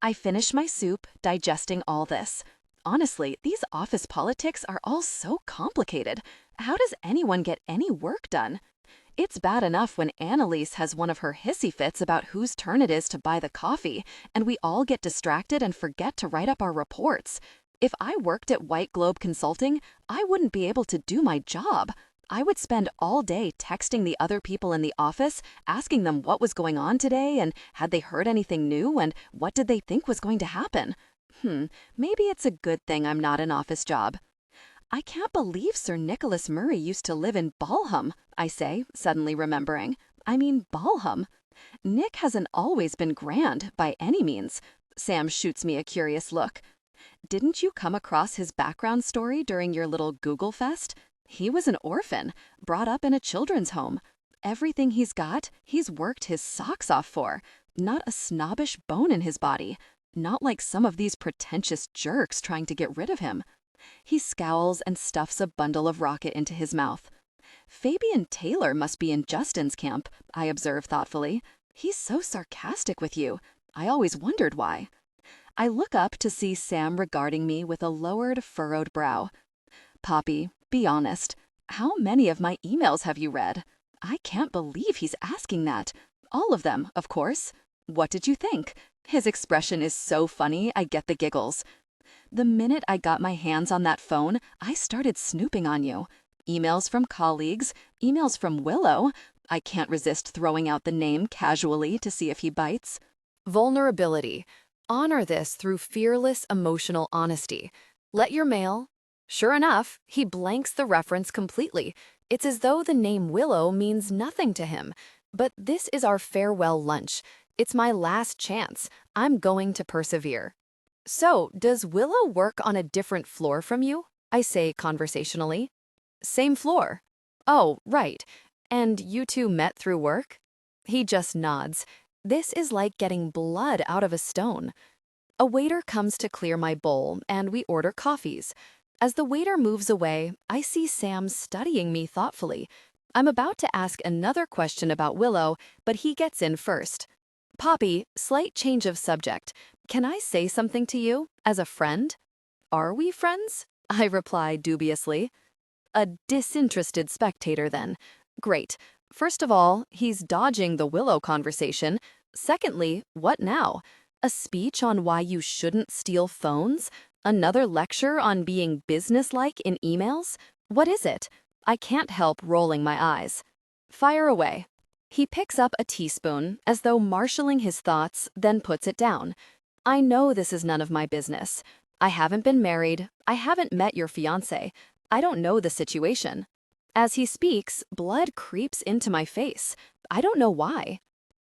I finish my soup, digesting all this. Honestly, these office politics are all so complicated. How does anyone get any work done? It's bad enough when Annalise has one of her hissy fits about whose turn it is to buy the coffee, and we all get distracted and forget to write up our reports. If I worked at White Globe Consulting, I wouldn't be able to do my job. I would spend all day texting the other people in the office, asking them what was going on today and had they heard anything new and what did they think was going to happen. Maybe it's a good thing I'm not an office job. I can't believe Sir Nicholas Murray used to live in Balham, I say, suddenly remembering. I mean Balham. Nick hasn't always been grand, by any means. Sam shoots me a curious look. Didn't you come across his background story during your little Google fest? He was an orphan, brought up in a children's home. Everything he's got, he's worked his socks off for. Not a snobbish bone in his body. Not like some of these pretentious jerks trying to get rid of him. He scowls and stuffs a bundle of rocket into his mouth. Fabian Taylor must be in Justin's camp, I observe thoughtfully. He's so sarcastic with you. I always wondered why. I look up to see Sam regarding me with a lowered, furrowed brow. Poppy, be honest. How many of my emails have you read? I can't believe he's asking that. All of them, of course. What did you think? His expression is so funny, I get the giggles. The minute I got my hands on that phone, I started snooping on you. Emails from colleagues, emails from Willow. I can't resist throwing out the name casually to see if he bites. Vulnerability. Honor this through fearless emotional honesty. Let your mail. Sure enough, he blanks the reference completely. It's as though the name Willow means nothing to him. But this is our farewell lunch. It's my last chance. I'm going to persevere. So, does Willow work on a different floor from you? I say conversationally. Same floor. Oh, right. And you two met through work? He just nods. This is like getting blood out of a stone. A waiter comes to clear my bowl, and we order coffees. As the waiter moves away, I see Sam studying me thoughtfully. I'm about to ask another question about Willow, but he gets in first. Poppy, slight change of subject. Can I say something to you, as a friend? Are we friends? I reply dubiously. A disinterested spectator, then. Great. First of all, he's dodging the Willow conversation. Secondly, what now? A speech on why you shouldn't steal phones? Another lecture on being businesslike in emails? What is it? I can't help rolling my eyes. Fire away. He picks up a teaspoon, as though marshalling his thoughts, then puts it down. I know this is none of my business. I haven't been married. I haven't met your fiancé. I don't know the situation. As he speaks, blood creeps into my face. I don't know why.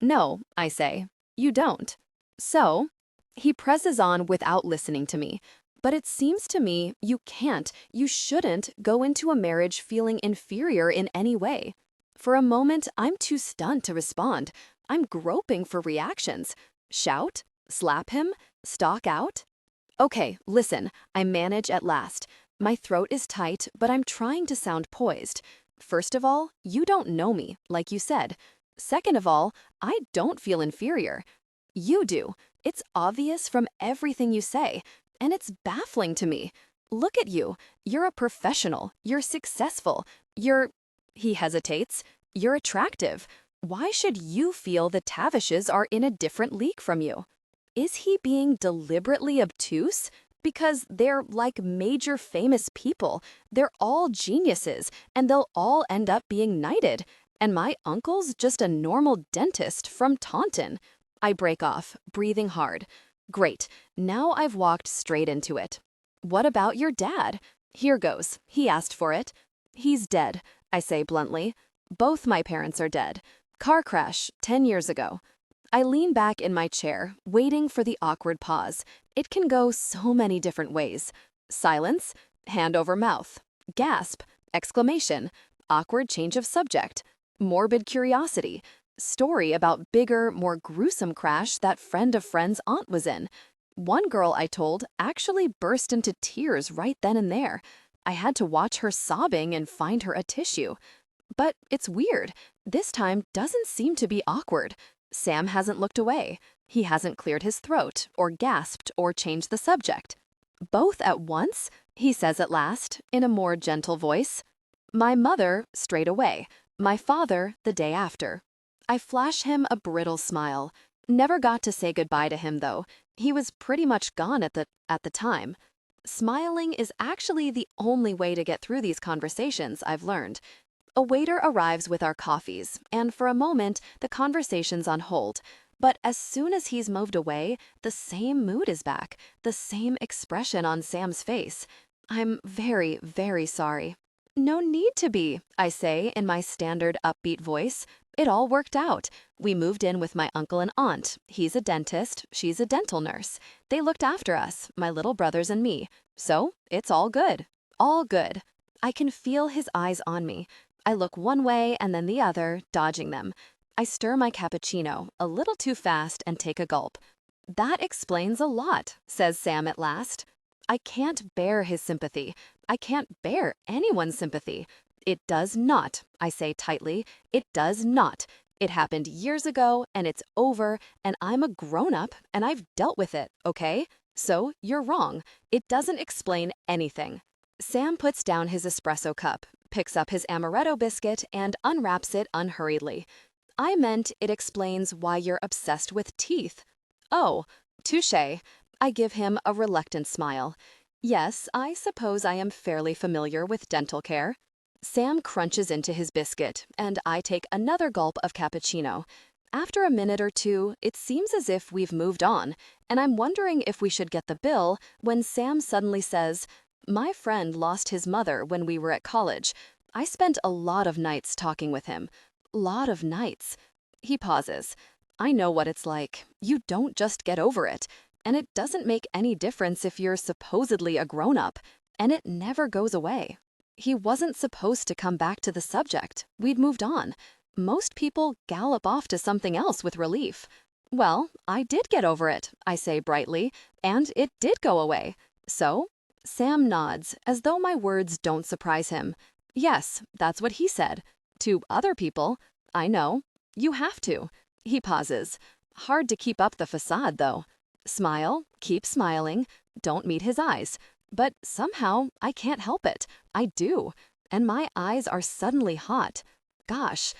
No, I say. You don't. So, he presses on without listening to me. But it seems to me you can't, you shouldn't go into a marriage feeling inferior in any way. For a moment, I'm too stunned to respond. I'm groping for reactions. Shout? Slap him? Stalk out? Okay, listen, I manage at last. My throat is tight, but I'm trying to sound poised. First of all, you don't know me, like you said. Second of all, I don't feel inferior. You do. It's obvious from everything you say, and it's baffling to me. Look at you. You're a professional. You're successful. He hesitates. You're attractive. Why should you feel the Tavishes are in a different league from you? Is he being deliberately obtuse? Because they're like major famous people. They're all geniuses, and they'll all end up being knighted. And my uncle's just a normal dentist from Taunton. I break off, breathing hard. Great, now I've walked straight into it. What about your dad? Here goes, he asked for it. He's dead, I say bluntly. Both my parents are dead. Car crash, 10 years ago. I lean back in my chair, waiting for the awkward pause. It can go so many different ways. Silence, hand over mouth, gasp, exclamation, awkward change of subject, morbid curiosity, story about bigger, more gruesome crash that friend of friend's aunt was in. One girl I told actually burst into tears right then and there. I had to watch her sobbing and find her a tissue. But it's weird. This time doesn't seem to be awkward. Sam hasn't looked away. He hasn't cleared his throat, or gasped, or changed the subject. Both at once, he says at last, in a more gentle voice. My mother, straight away. My father, the day after. I flash him a brittle smile. Never got to say goodbye to him, though. He was pretty much gone at the time. Smiling is actually the only way to get through these conversations, I've learned. A waiter arrives with our coffees, and for a moment, the conversation's on hold. But as soon as he's moved away, the same mood is back, the same expression on Sam's face. I'm very, very sorry. No need to be, I say in my standard upbeat voice. It all worked out. We moved in with my uncle and aunt. He's a dentist, she's a dental nurse. They looked after us, my little brothers and me. So, it's all good. All good. I can feel his eyes on me. I look one way and then the other, dodging them. I stir my cappuccino a little too fast and take a gulp. That explains a lot, says Sam at last. I can't bear his sympathy. I can't bear anyone's sympathy. It does not, I say tightly. It does not. It happened years ago, and it's over, and I'm a grown-up, and I've dealt with it, okay? So, you're wrong. It doesn't explain anything. Sam puts down his espresso cup, picks up his amaretto biscuit, and unwraps it unhurriedly. I meant it explains why you're obsessed with teeth. Oh, touché. I give him a reluctant smile. Yes, I suppose I am fairly familiar with dental care. Sam crunches into his biscuit, and I take another gulp of cappuccino. After a minute or two, it seems as if we've moved on, and I'm wondering if we should get the bill when Sam suddenly says, My friend lost his mother when we were at college. I spent a lot of nights talking with him. Lot of nights. He pauses. I know what it's like. You don't just get over it. And it doesn't make any difference if you're supposedly a grown-up. And it never goes away. He wasn't supposed to come back to the subject. We'd moved on. Most people gallop off to something else with relief. Well, I did get over it, I say brightly, and it did go away. So? Sam nods, as though my words don't surprise him. Yes, that's what he said. To other people, I know. You have to. He pauses. Hard to keep up the facade, though. Smile, keep smiling, don't meet his eyes. But somehow, I can't help it. I do. And my eyes are suddenly hot. Gosh,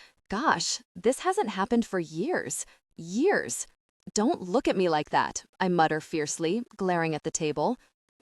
this hasn't happened for years. Years. Don't look at me like that, I mutter fiercely, glaring at the table.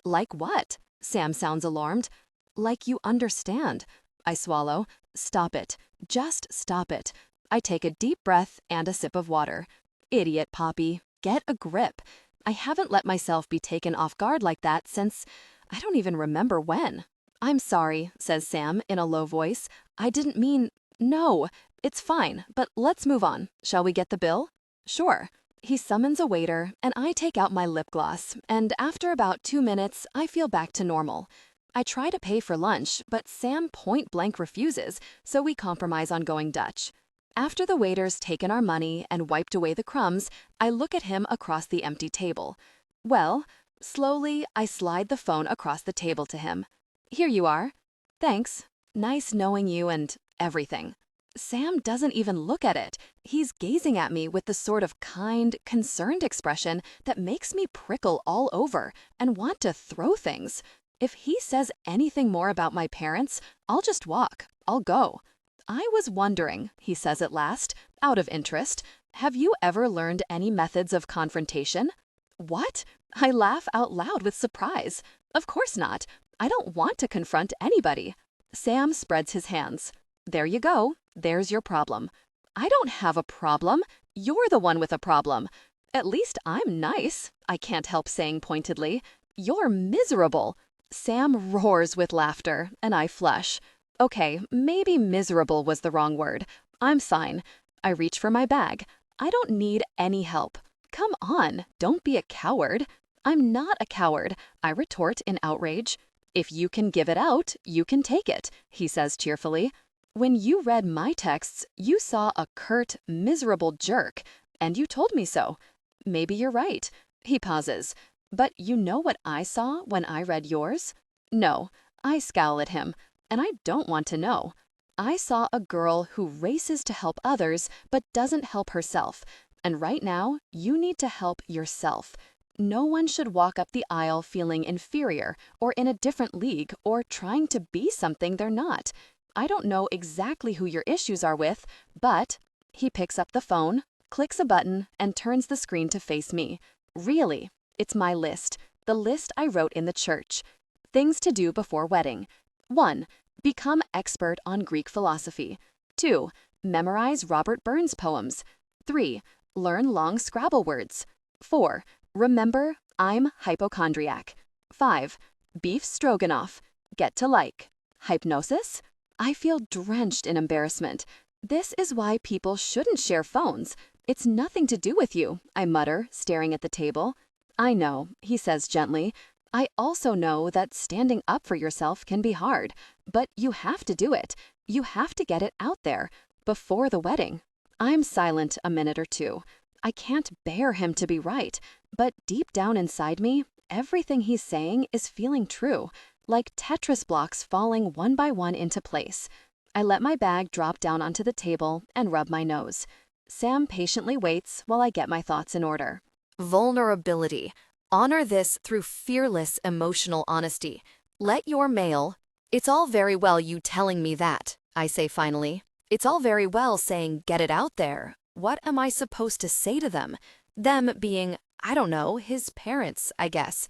Like what? Sam sounds alarmed. Like you understand. I swallow. Stop it. Just stop it. I take a deep breath and a sip of water. Idiot, Poppy. Get a grip. I haven't let myself be taken off guard like that since I don't even remember when. I'm sorry, says Sam in a low voice. I didn't mean. No, it's fine, but let's move on. Shall we get the bill? Sure. He summons a waiter, and I take out my lip gloss, and after about 2 minutes, I feel back to normal. I try to pay for lunch, but Sam point blank refuses, so we compromise on going Dutch. After the waiter's taken our money and wiped away the crumbs, I look at him across the empty table. Well, slowly, I slide the phone across the table to him. Here you are. Thanks. Nice knowing you and everything. Sam doesn't even look at it. He's gazing at me with the sort of kind, concerned expression that makes me prickle all over and want to throw things. If he says anything more about my parents, I'll just walk. I'll go. I was wondering, he says at last, out of interest, have you ever learned any methods of confrontation? What? I laugh out loud with surprise. Of course not. I don't want to confront anybody. Sam spreads his hands. There you go. There's your problem. I don't have a problem. You're the one with a problem. At least I'm nice, I can't help saying pointedly. You're miserable. Sam roars with laughter, and I flush. Okay, maybe miserable was the wrong word. I'm fine. I reach for my bag. I don't need any help. Come on, don't be a coward. I'm not a coward, I retort in outrage. If you can give it out, you can take it, he says cheerfully. When you read my texts, you saw a curt, miserable jerk, and you told me so. Maybe you're right. He pauses. But you know what I saw when I read yours? No, I scowl at him, and I don't want to know. I saw a girl who races to help others but doesn't help herself, and right now, you need to help yourself. No one should walk up the aisle feeling inferior or in a different league or trying to be something they're not. I don't know exactly who your issues are with, but he picks up the phone, clicks a button, and turns the screen to face me. Really, it's my list, the list I wrote in the church. Things to do before wedding. 1. Become expert on Greek philosophy. 2. Memorize Robert Burns poems. 3. Learn long Scrabble words. 4. Remember, I'm hypochondriac. 5. Beef stroganoff. Get to like. Hypnosis? I feel drenched in embarrassment. This is why people shouldn't share phones. It's nothing to do with you, I mutter, staring at the table. I know, he says gently. I also know that standing up for yourself can be hard, but you have to do it. You have to get it out there, before the wedding. I'm silent a minute or two. I can't bear him to be right, but deep down inside me, everything he's saying is feeling true, like Tetris blocks falling one by one into place. I let my bag drop down onto the table and rub my nose. Sam patiently waits while I get my thoughts in order. Vulnerability. Honor this through fearless emotional honesty. Let your mail. It's all very well you telling me that, I say finally. It's all very well saying get it out there. What am I supposed to say to them? Them being, I don't know, his parents, I guess.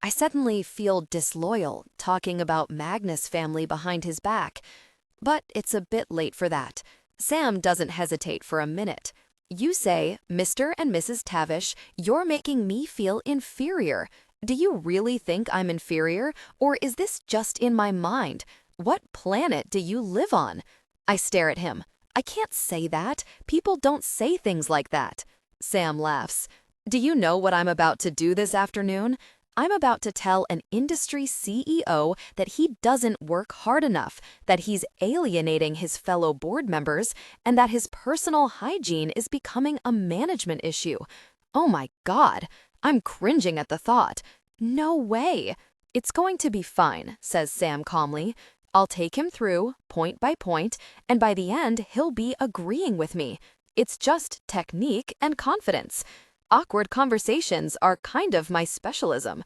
I suddenly feel disloyal talking about Magnus' family behind his back. But it's a bit late for that. Sam doesn't hesitate for a minute. You say, Mr. and Mrs. Tavish, you're making me feel inferior. Do you really think I'm inferior, or is this just in my mind? What planet do you live on? I stare at him. I can't say that. People don't say things like that. Sam laughs. Do you know what I'm about to do this afternoon? I'm about to tell an industry CEO that he doesn't work hard enough, that he's alienating his fellow board members, and that his personal hygiene is becoming a management issue. Oh my God, I'm cringing at the thought. No way. It's going to be fine, says Sam calmly. I'll take him through, point by point, and by the end, he'll be agreeing with me. It's just technique and confidence. Awkward conversations are kind of my specialism.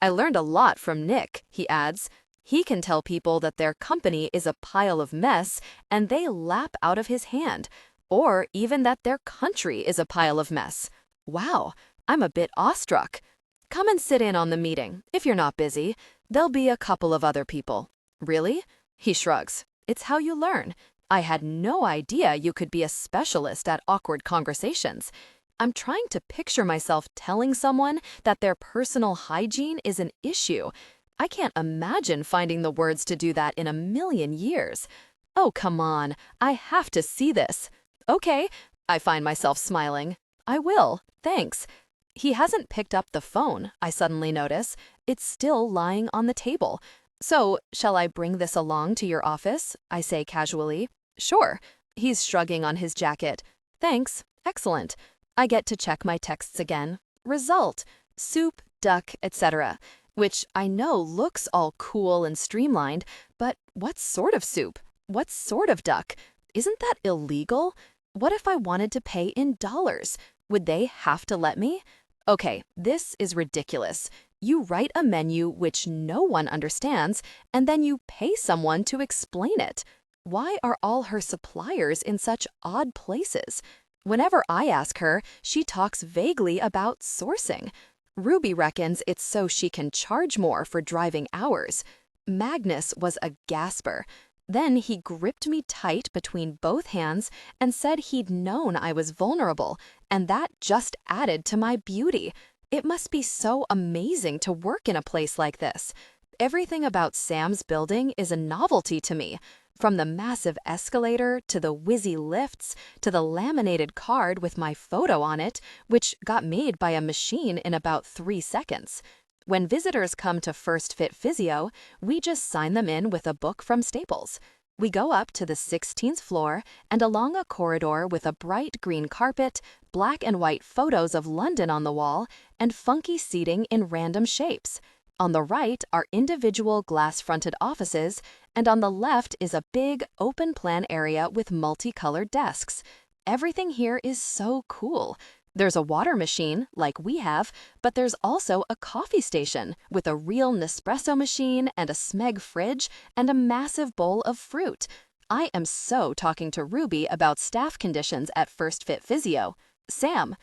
I learned a lot from Nick, he adds. He can tell people that their company is a pile of mess and they lap out of his hand, or even that their country is a pile of mess. Wow, I'm a bit awestruck. Come and sit in on the meeting, if you're not busy. There'll be a couple of other people. Really? He shrugs. It's how you learn. I had no idea you could be a specialist at awkward conversations. I'm trying to picture myself telling someone that their personal hygiene is an issue. I can't imagine finding the words to do that in a million years. Oh, come on. I have to see this. Okay, I find myself smiling. I will, thanks. He hasn't picked up the phone, I suddenly notice. It's still lying on the table. So, shall I bring this along to your office? I say casually. Sure. He's shrugging on his jacket. Thanks. Excellent. I get to check my texts again. Result. Soup, duck, etc. Which I know looks all cool and streamlined, but what sort of soup? What sort of duck? Isn't that illegal? What if I wanted to pay in dollars? Would they have to let me? Okay, this is ridiculous. You write a menu which no one understands, and then you pay someone to explain it. Why are all her suppliers in such odd places? Whenever I ask her, she talks vaguely about sourcing. Ruby reckons it's so she can charge more for driving hours. Magnus was a gasper. Then he gripped me tight between both hands and said he'd known I was vulnerable, and that just added to my beauty. It must be so amazing to work in a place like this. Everything about Sam's building is a novelty to me. From the massive escalator, to the whizzy lifts, to the laminated card with my photo on it, which got made by a machine in about 3 seconds. When visitors come to First Fit Physio, we just sign them in with a book from Staples. We go up to the 16th floor and along a corridor with a bright green carpet, black and white photos of London on the wall, and funky seating in random shapes. On the right are individual glass-fronted offices, and on the left is a big, open-plan area with multicolored desks. Everything here is so cool. There's a water machine, like we have, but there's also a coffee station with a real Nespresso machine and a Smeg fridge and a massive bowl of fruit. I am so talking to Ruby about staff conditions at First Fit Physio. Sam.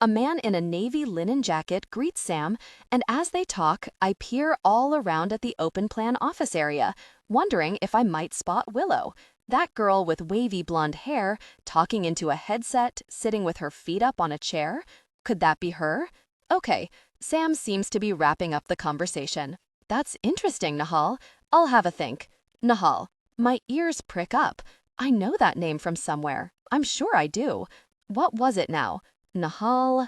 A man in a navy linen jacket greets Sam, and as they talk, I peer all around at the open-plan office area, wondering if I might spot Willow. That girl with wavy blonde hair, talking into a headset, sitting with her feet up on a chair. Could that be her? Okay, Sam seems to be wrapping up the conversation. That's interesting, Nahal. I'll have a think. Nahal. My ears prick up. I know that name from somewhere. I'm sure I do. What was it now? Nahal.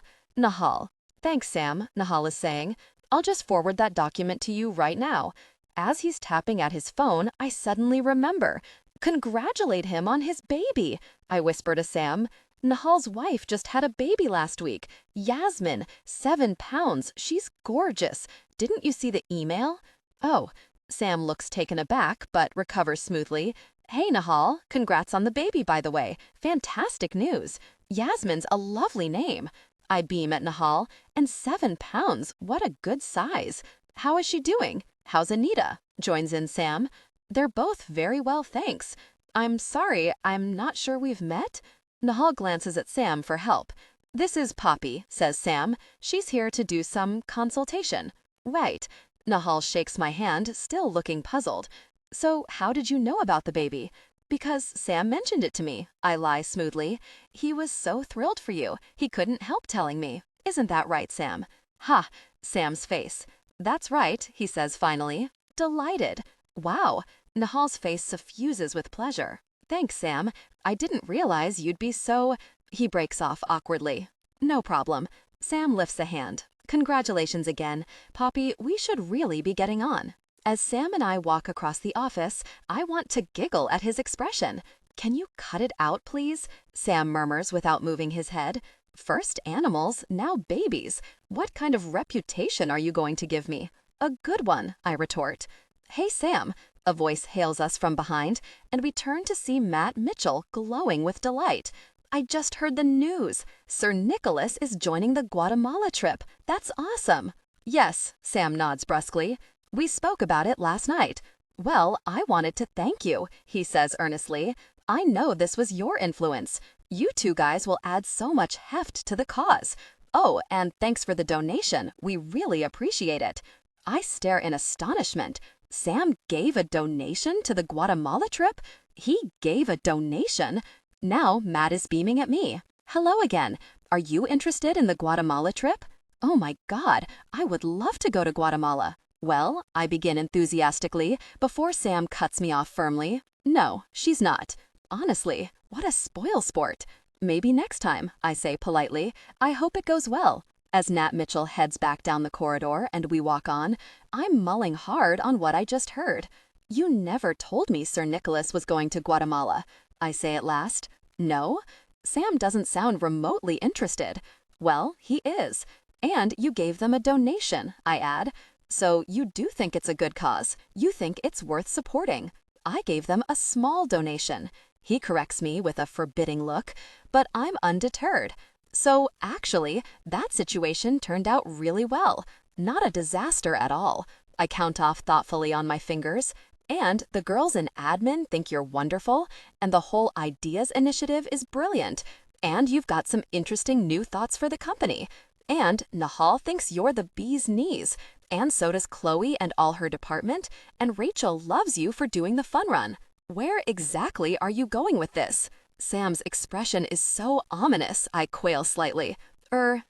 Thanks, Sam, Nahal is saying. I'll just forward that document to you right now. As he's tapping at his phone, I suddenly remember. Congratulate him on his baby, I whisper to Sam. Nahal's wife just had a baby last week. Yasmin, 7 pounds. She's gorgeous. Didn't you see the email? Oh, Sam looks taken aback, but recovers smoothly. Hey, Nahal, congrats on the baby, by the way. Fantastic news. Yasmin's a lovely name. I beam at Nahal. And 7 pounds, what a good size. How is she doing? How's Anita? Joins in Sam. They're both very well, thanks. I'm sorry, I'm not sure we've met? Nahal glances at Sam for help. This is Poppy, says Sam. She's here to do some consultation. Right. Nahal shakes my hand, still looking puzzled. So how did you know about the baby? Because Sam mentioned it to me, I lie smoothly. He was so thrilled for you, he couldn't help telling me. Isn't that right, Sam? Ha, Sam's face. That's right, he says finally. Delighted. Wow, Nahal's face suffuses with pleasure. Thanks, Sam. I didn't realize you'd be so... He breaks off awkwardly. No problem. Sam lifts a hand. Congratulations again. Poppy, we should really be getting on. As Sam and I walk across the office, I want to giggle at his expression. Can you cut it out, please? Sam murmurs without moving his head. First animals, now babies. What kind of reputation are you going to give me? A good one, I retort. Hey, Sam. A voice hails us from behind, and we turn to see Matt Mitchell glowing with delight. I just heard the news. Sir Nicholas is joining the Guatemala trip. That's awesome. Yes, Sam nods brusquely. We spoke about it last night. Well, I wanted to thank you, he says earnestly. I know this was your influence. You two guys will add so much heft to the cause. Oh, and thanks for the donation. We really appreciate it. I stare in astonishment. Sam gave a donation to the Guatemala trip? He gave a donation? Now Matt is beaming at me. Hello again. Are you interested in the Guatemala trip? Oh my God, I would love to go to Guatemala. Well, I begin enthusiastically before Sam cuts me off firmly. No, she's not. Honestly, what a spoil sport. Maybe next time, I say politely. I hope it goes well. As Nat Mitchell heads back down the corridor and we walk on, I'm mulling hard on what I just heard. You never told me Sir Nicholas was going to Guatemala, I say at last. No? Sam doesn't sound remotely interested. Well, he is. And you gave them a donation, I add. So you do think it's a good cause. You think it's worth supporting. I gave them a small donation. He corrects me with a forbidding look, but I'm undeterred. So actually, that situation turned out really well. Not a disaster at all. I count off thoughtfully on my fingers. And the girls in admin think you're wonderful, and the whole ideas initiative is brilliant. And you've got some interesting new thoughts for the company. And Nahal thinks you're the bee's knees. And so does Chloe and all her department. And Rachel loves you for doing the fun run. Where exactly are you going with this? Sam's expression is so ominous, I quail slightly.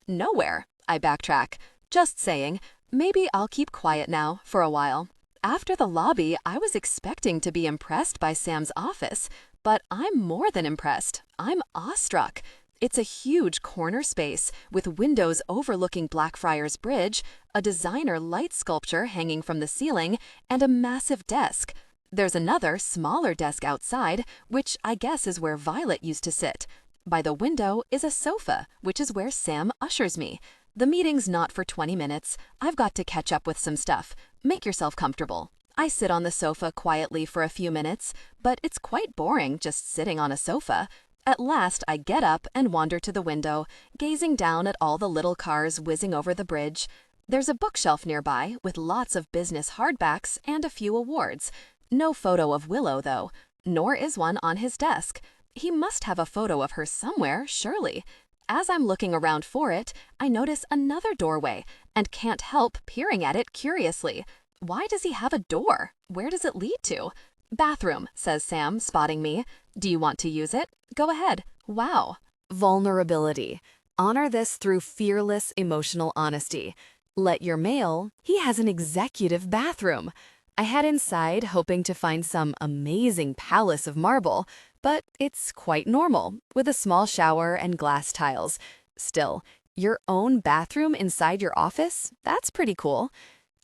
Nowhere, I backtrack. Just saying, maybe I'll keep quiet now for a while. After the lobby, I was expecting to be impressed by Sam's office, but I'm more than impressed. I'm awestruck. It's a huge corner space with windows overlooking Blackfriars Bridge, a designer light sculpture hanging from the ceiling, and a massive desk. There's another, smaller desk outside, which I guess is where Violet used to sit. By the window is a sofa, which is where Sam ushers me. The meeting's not for 20 minutes. I've got to catch up with some stuff. Make yourself comfortable. I sit on the sofa quietly for a few minutes, but it's quite boring just sitting on a sofa. At last, I get up and wander to the window, gazing down at all the little cars whizzing over the bridge. There's a bookshelf nearby with lots of business hardbacks and a few awards. No photo of Willow, though, nor is one on his desk. He must have a photo of her somewhere, surely. As I'm looking around for it, I notice another doorway and can't help peering at it curiously. Why does he have a door? Where does it lead to? Bathroom, says Sam, spotting me. Do you want to use it? Go ahead. Wow. Vulnerability. Honor this through fearless emotional honesty. Let your mail. He has an executive bathroom. I head inside hoping to find some amazing palace of marble, but it's quite normal, with a small shower and glass tiles. Still, your own bathroom inside your office? That's pretty cool.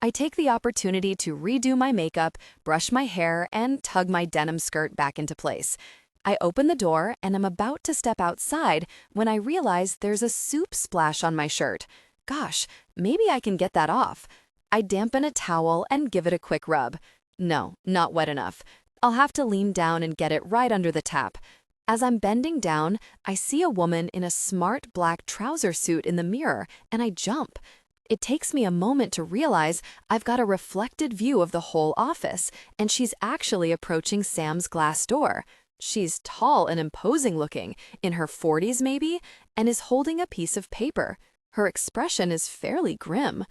I take the opportunity to redo my makeup, brush my hair, and tug my denim skirt back into place. I open the door and am about to step outside when I realize there's a soup splash on my shirt. Gosh, maybe I can get that off. I dampen a towel and give it a quick rub. No, not wet enough. I'll have to lean down and get it right under the tap. As I'm bending down, I see a woman in a smart black trouser suit in the mirror, and I jump. It takes me a moment to realize I've got a reflected view of the whole office, and she's actually approaching Sam's glass door. She's tall and imposing looking, in her 40s maybe, and is holding a piece of paper. Her expression is fairly grim.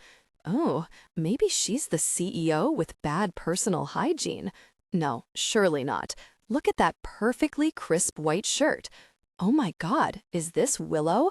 Oh, maybe she's the CEO with bad personal hygiene. No, surely not. Look at that perfectly crisp white shirt. Oh my God, is this Willow?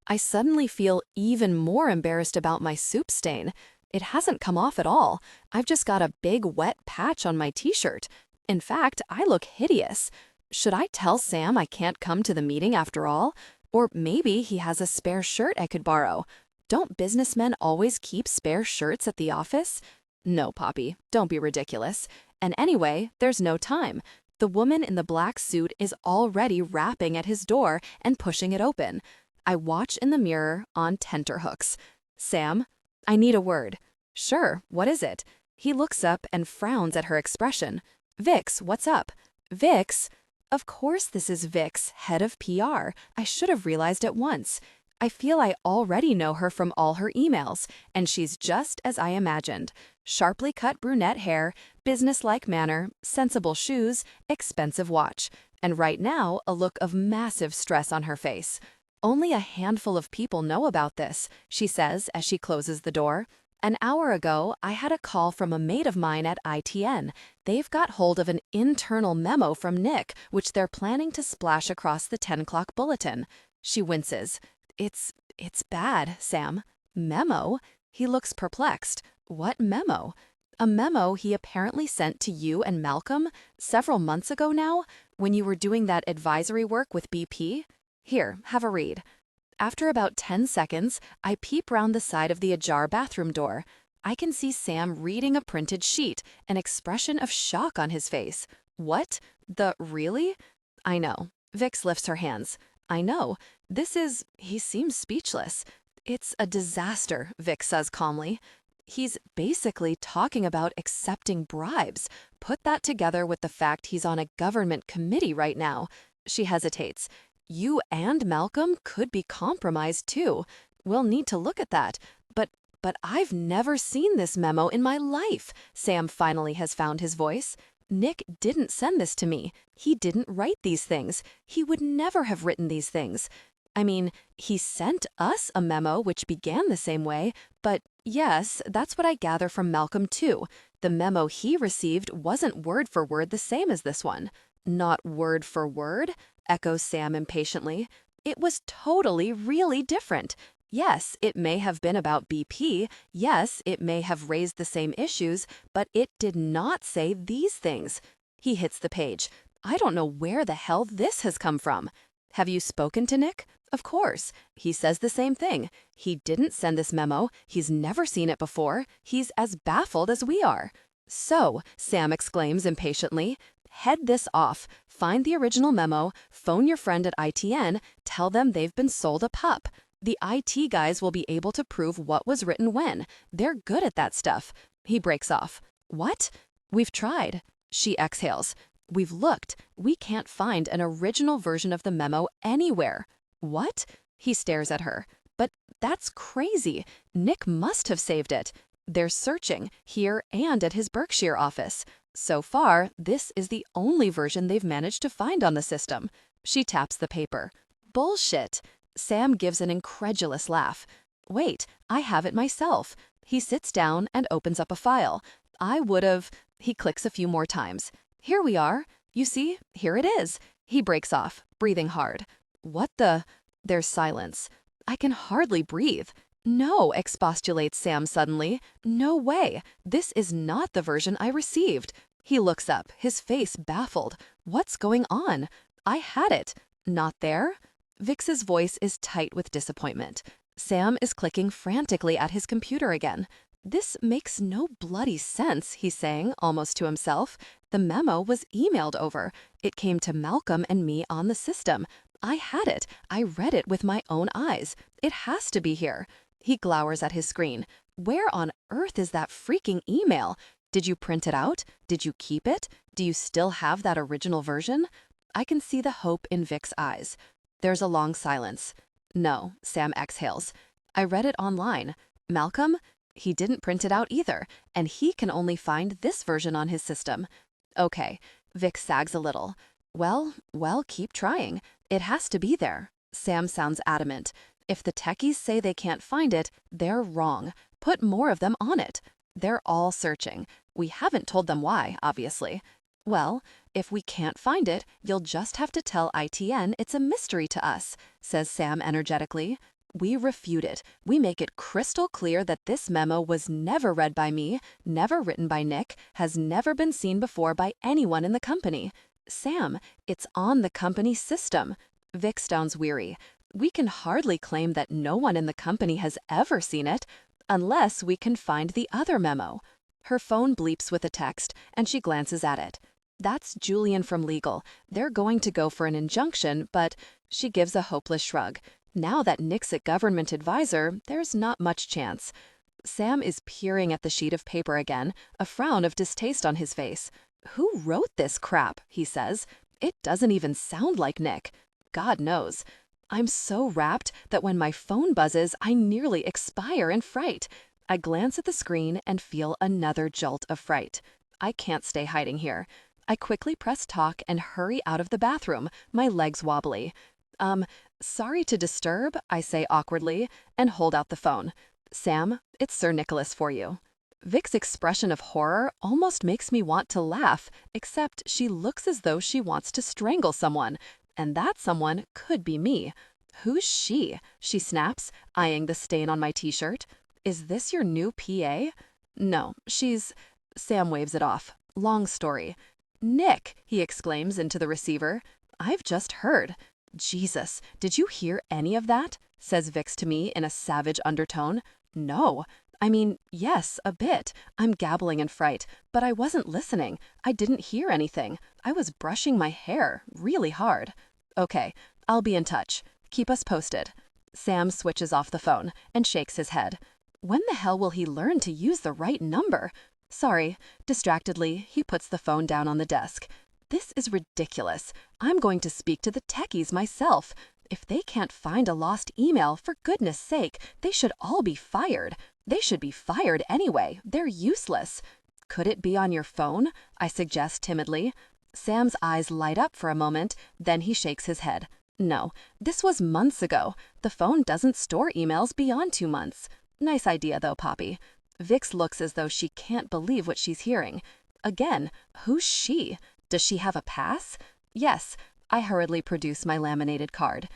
I suddenly feel even more embarrassed about my soup stain. It hasn't come off at all. I've just got a big wet patch on my t-shirt. In fact, I look hideous. Should I tell Sam I can't come to the meeting after all? Or maybe he has a spare shirt I could borrow. Don't businessmen always keep spare shirts at the office? No, Poppy, don't be ridiculous. And anyway, there's no time. The woman in the black suit is already rapping at his door and pushing it open. I watch in the mirror on tenterhooks. Sam, I need a word. Sure, what is it? He looks up and frowns at her expression. Vix, what's up? Vix? Of course this is Vix, head of PR. I should have realized at once. I feel I already know her from all her emails, and she's just as I imagined. Sharply cut brunette hair, businesslike manner, sensible shoes, expensive watch, and right now a look of massive stress on her face. Only a handful of people know about this, she says as she closes the door. An hour ago, I had a call from a mate of mine at ITN. They've got hold of an internal memo from Nick, which they're planning to splash across the 10 o'clock bulletin. She winces. It's bad, Sam. Memo? He looks perplexed. What memo? A memo he apparently sent to you and Malcolm several months ago now, when you were doing that advisory work with BP? Here, have a read. After about 10 seconds, I peep round the side of the ajar bathroom door. I can see Sam reading a printed sheet, an expression of shock on his face. What? Really? I know. Vix lifts her hands. I know. He seems speechless. It's a disaster, Vix says calmly. He's basically talking about accepting bribes. Put that together with the fact he's on a government committee right now. She hesitates. You and Malcolm could be compromised too. We'll need to look at that. But I've never seen this memo in my life. Sam finally has found his voice. Nick didn't send this to me. He didn't write these things. He would never have written these things. I mean, he sent us a memo which began the same way, but yes, that's what I gather from Malcolm too. The memo he received wasn't word for word the same as this one. Not word for word? Echoes Sam impatiently. It was totally, really different. Yes, it may have been about BP. Yes, it may have raised the same issues, but it did not say these things. He hits the page. I don't know where the hell this has come from. Have you spoken to Nick? Of course. He says the same thing. He didn't send this memo. He's never seen it before. He's as baffled as we are. So, Sam exclaims impatiently, head this off. Find the original memo, phone your friend at ITN, tell them they've been sold a pup. The IT guys will be able to prove what was written when. They're good at that stuff. He breaks off. What? We've tried. She exhales. We've looked. We can't find an original version of the memo anywhere. What? He stares at her. But that's crazy. Nick must have saved it. They're searching, here and at his Berkshire office. So far, this is the only version they've managed to find on the system. She taps the paper. Bullshit. Sam gives an incredulous laugh. Wait, I have it myself. He sits down and opens up a file. I would have... He clicks a few more times. Here we are. You see, here it is. He breaks off, breathing hard. What the... There's silence. I can hardly breathe. No, expostulates Sam suddenly. No way. This is not the version I received. He looks up, his face baffled. What's going on? I had it. Not there? Vix's voice is tight with disappointment. Sam is clicking frantically at his computer again. This makes no bloody sense, he's saying, almost to himself. The memo was emailed over. It came to Malcolm and me on the system. I had it. I read it with my own eyes. It has to be here. He glowers at his screen. Where on earth is that freaking email? Did you print it out? Did you keep it? Do you still have that original version? I can see the hope in Vic's eyes. There's a long silence. No, Sam exhales. I read it online. Malcolm? He didn't print it out either, and he can only find this version on his system. Okay, Vic sags a little. Well, keep trying. It has to be there. Sam sounds adamant. If the techies say they can't find it, they're wrong. Put more of them on it. They're all searching. We haven't told them why, obviously. Well, if we can't find it, you'll just have to tell ITN it's a mystery to us, says Sam energetically. We refute it. We make it crystal clear that this memo was never read by me, never written by Nick, has never been seen before by anyone in the company. Sam, it's on the company system. Vic sounds weary. We can hardly claim that no one in the company has ever seen it, unless we can find the other memo. Her phone bleeps with a text, and she glances at it. That's Julian from legal. They're going to go for an injunction, but she gives a hopeless shrug. Now that Nick's a government advisor, there's not much chance. Sam is peering at the sheet of paper again, a frown of distaste on his face. Who wrote this crap? He says. It doesn't even sound like Nick. God knows. I'm so rapt that when my phone buzzes, I nearly expire in fright. I glance at the screen and feel another jolt of fright. I can't stay hiding here. I quickly press talk and hurry out of the bathroom, my legs wobbly. Sorry to disturb, I say awkwardly, and hold out the phone. Sam, it's Sir Nicholas for you. Vic's expression of horror almost makes me want to laugh, except she looks as though she wants to strangle someone, and that someone could be me. Who's she? She snaps, eyeing the stain on my t-shirt. Is this your new PA? No, she's... Sam waves it off. Long story. Nick, he exclaims into the receiver. I've just heard. Jesus, did you hear any of that? Says Vix to me in a savage undertone. No. I mean, yes, a bit. I'm gabbling in fright, but I wasn't listening. I didn't hear anything. I was brushing my hair really hard. Okay, I'll be in touch. Keep us posted. Sam switches off the phone and shakes his head. When the hell will he learn to use the right number? Sorry. Distractedly, he puts the phone down on the desk. This is ridiculous. I'm going to speak to the techies myself. If they can't find a lost email, for goodness sake, they should all be fired. They should be fired anyway. They're useless. Could it be on your phone? I suggest timidly. Sam's eyes light up for a moment, then he shakes his head. No, this was months ago. The phone doesn't store emails beyond 2 months. Nice idea though, Poppy. Vix looks as though she can't believe what she's hearing. Again, who's she? Does she have a pass? Yes. I hurriedly produce my laminated card.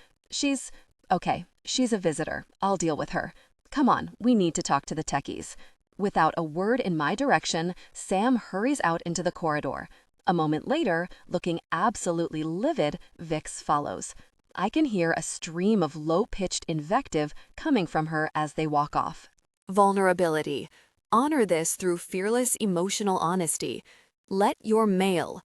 Okay, she's a visitor. I'll deal with her. Come on, we need to talk to the techies. Without a word in my direction, Sam hurries out into the corridor. A moment later, looking absolutely livid, Vix follows. I can hear a stream of low-pitched invective coming from her as they walk off. Vulnerability. Honor this through fearless emotional honesty. Let your mail.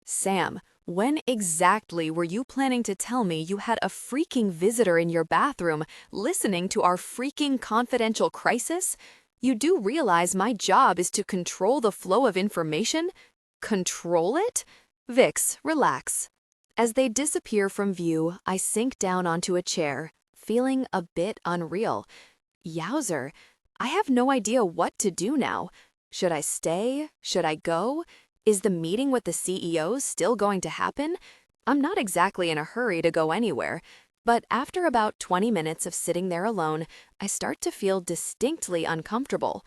Sam, when exactly were you planning to tell me you had a freaking visitor in your bathroom listening to our freaking confidential crisis? You do realize my job is to control the flow of information? Control it? Vix, relax. As they disappear from view, I sink down onto a chair, feeling a bit unreal. Yowzer, I have no idea what to do now. Should I stay? Should I go? Is the meeting with the CEO still going to happen? I'm not exactly in a hurry to go anywhere, but after about 20 minutes of sitting there alone, I start to feel distinctly uncomfortable.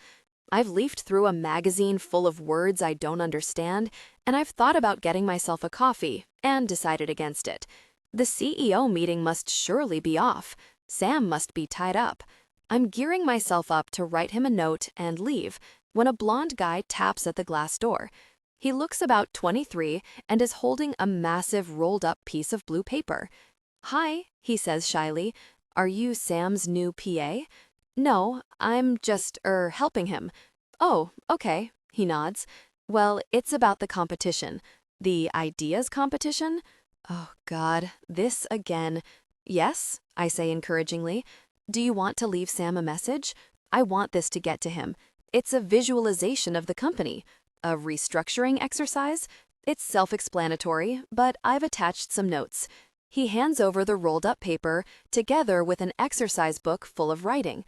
I've leafed through a magazine full of words I don't understand, and I've thought about getting myself a coffee and decided against it. The CEO meeting must surely be off. Sam must be tied up. I'm gearing myself up to write him a note and leave when a blonde guy taps at the glass door. He looks about 23 and is holding a massive rolled-up piece of blue paper. "Hi," he says shyly. "Are you Sam's new PA?" "No, I'm just, helping him." "Oh, okay," he nods. "Well, it's about the competition. The ideas competition?" Oh, God, this again. "Yes," I say encouragingly. "Do you want to leave Sam a message? I want this to get to him. It's a visualization of the company. A restructuring exercise? It's self-explanatory, but I've attached some notes." He hands over the rolled-up paper, together with an exercise book full of writing.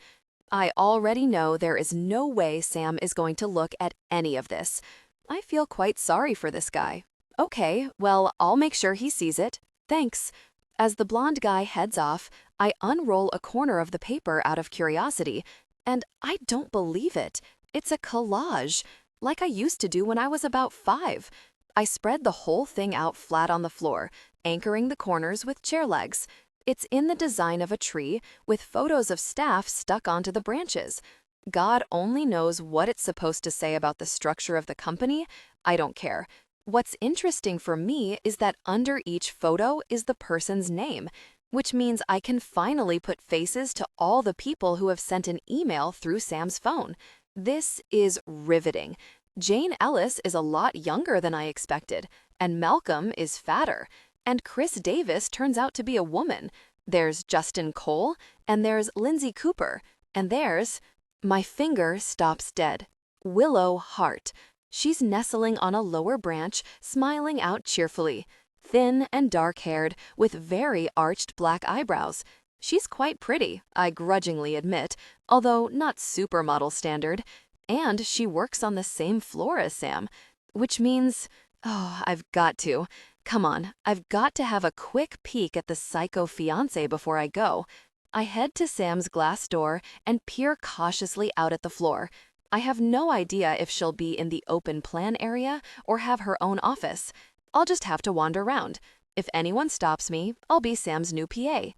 I already know there is no way Sam is going to look at any of this. I feel quite sorry for this guy. Okay, well, I'll make sure he sees it. Thanks. As the blonde guy heads off, I unroll a corner of the paper out of curiosity, and I don't believe it. It's a collage, like I used to do when I was about 5. I spread the whole thing out flat on the floor, anchoring the corners with chair legs. It's in the design of a tree, with photos of staff stuck onto the branches. God only knows what it's supposed to say about the structure of the company. I don't care. What's interesting for me is that under each photo is the person's name, which means I can finally put faces to all the people who have sent an email through Sam's phone. This is riveting. Jane Ellis is a lot younger than I expected, and Malcolm is fatter, and Chris Davis turns out to be a woman. There's Justin Cole, and there's Lindsay Cooper, and there's... My finger stops dead. Willow Hart. She's nestling on a lower branch, smiling out cheerfully. thin and dark-haired, with very arched black eyebrows. She's quite pretty, I grudgingly admit, although not supermodel standard. And she works on the same floor as Sam, which means, oh, I've got to. Come on, I've got to have a quick peek at the psycho fiancé before I go. I head to Sam's glass door and peer cautiously out at the floor. I have no idea if she'll be in the open plan area or have her own office. I'll just have to wander around. If anyone stops me, I'll be Sam's new PA.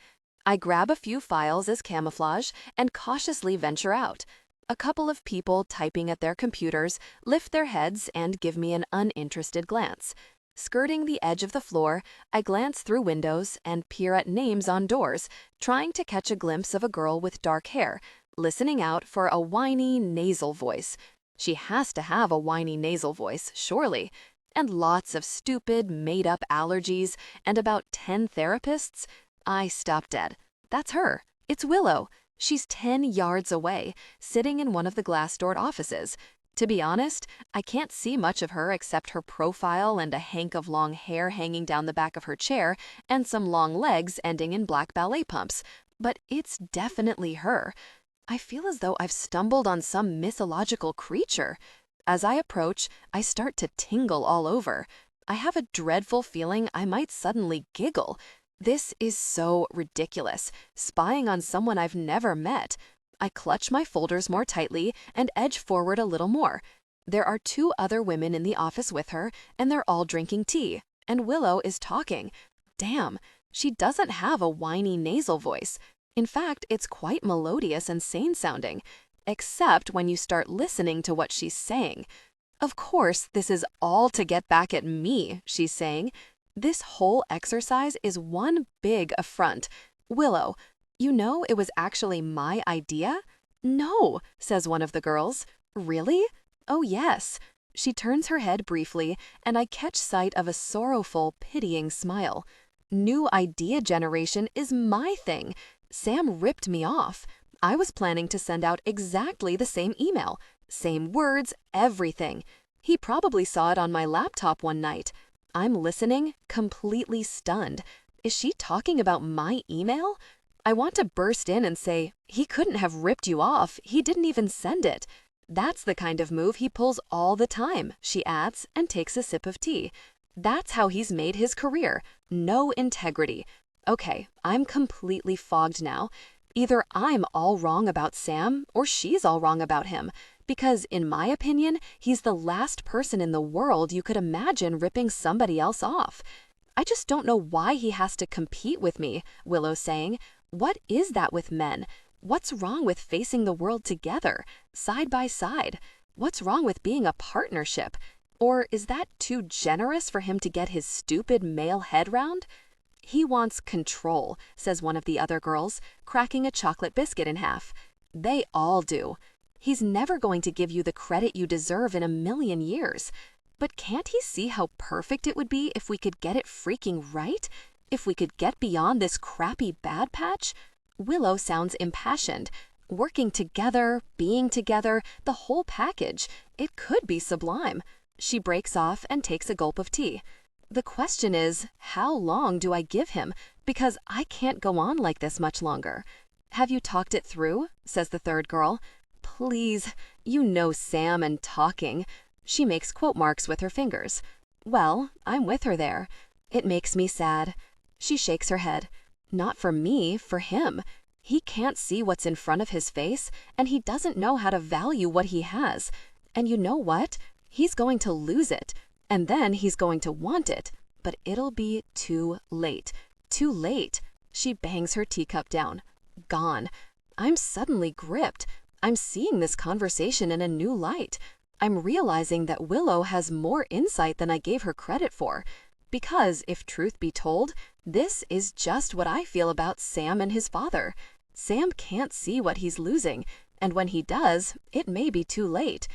I grab a few files as camouflage and cautiously venture out. A couple of people typing at their computers lift their heads and give me an uninterested glance. Skirting the edge of the floor, I glance through windows and peer at names on doors, trying to catch a glimpse of a girl with dark hair, listening out for a whiny, nasal voice. She has to have a whiny nasal voice, surely. And lots of stupid, made-up allergies and about 10 therapists. I stop dead. That's her. It's Willow. She's 10 yards away, sitting in one of the glass-doored offices. To be honest, I can't see much of her except her profile and a hank of long hair hanging down the back of her chair and some long legs ending in black ballet pumps. But it's definitely her. I feel as though I've stumbled on some mythological creature. As I approach, I start to tingle all over. I have a dreadful feeling I might suddenly giggle. This is so ridiculous, spying on someone I've never met. I clutch my folders more tightly and edge forward a little more. There are 2 other women in the office with her, and they're all drinking tea, and Willow is talking. Damn, she doesn't have a whiny nasal voice. In fact, it's quite melodious and sane-sounding, except when you start listening to what she's saying. Of course, this is all to get back at me, she's saying. This whole exercise is one big affront. Willow, you know it was actually my idea? No, says one of the girls. Really? Oh, yes. She turns her head briefly, and I catch sight of a sorrowful, pitying smile. New idea generation is my thing. Sam ripped me off. I was planning to send out exactly the same email. Same words, everything. He probably saw it on my laptop one night. I'm listening, completely stunned. Is she talking about my email? I want to burst in and say, he couldn't have ripped you off. He didn't even send it. That's the kind of move he pulls all the time, she adds and takes a sip of tea. That's how he's made his career. No integrity. Okay, I'm completely fogged now. Either I'm all wrong about Sam or she's all wrong about him. Because, in my opinion, he's the last person in the world you could imagine ripping somebody else off. I just don't know why he has to compete with me, Willow's saying. What is that with men? What's wrong with facing the world together, side by side? What's wrong with being a partnership? Or is that too generous for him to get his stupid male head round? He wants control, says one of the other girls, cracking a chocolate biscuit in half. They all do. He's never going to give you the credit you deserve in a million years. But can't he see how perfect it would be if we could get it freaking right? If we could get beyond this crappy bad patch? Willow sounds impassioned. Working together, being together, the whole package. It could be sublime. She breaks off and takes a gulp of tea. The question is, how long do I give him? Because I can't go on like this much longer. Have you talked it through? Says the third girl. Please, you know Sam and talking. She makes quote marks with her fingers. Well, I'm with her there. It makes me sad. She shakes her head. Not for me, for him. He can't see what's in front of his face, and he doesn't know how to value what he has. And you know what? He's going to lose it, and then he's going to want it. But it'll be too late. Too late. She bangs her teacup down. Gone. I'm suddenly gripped. I'm seeing this conversation in a new light. I'm realizing that Willow has more insight than I gave her credit for. Because, if truth be told, this is just what I feel about Sam and his father. Sam can't see what he's losing, and when he does, it may be too late.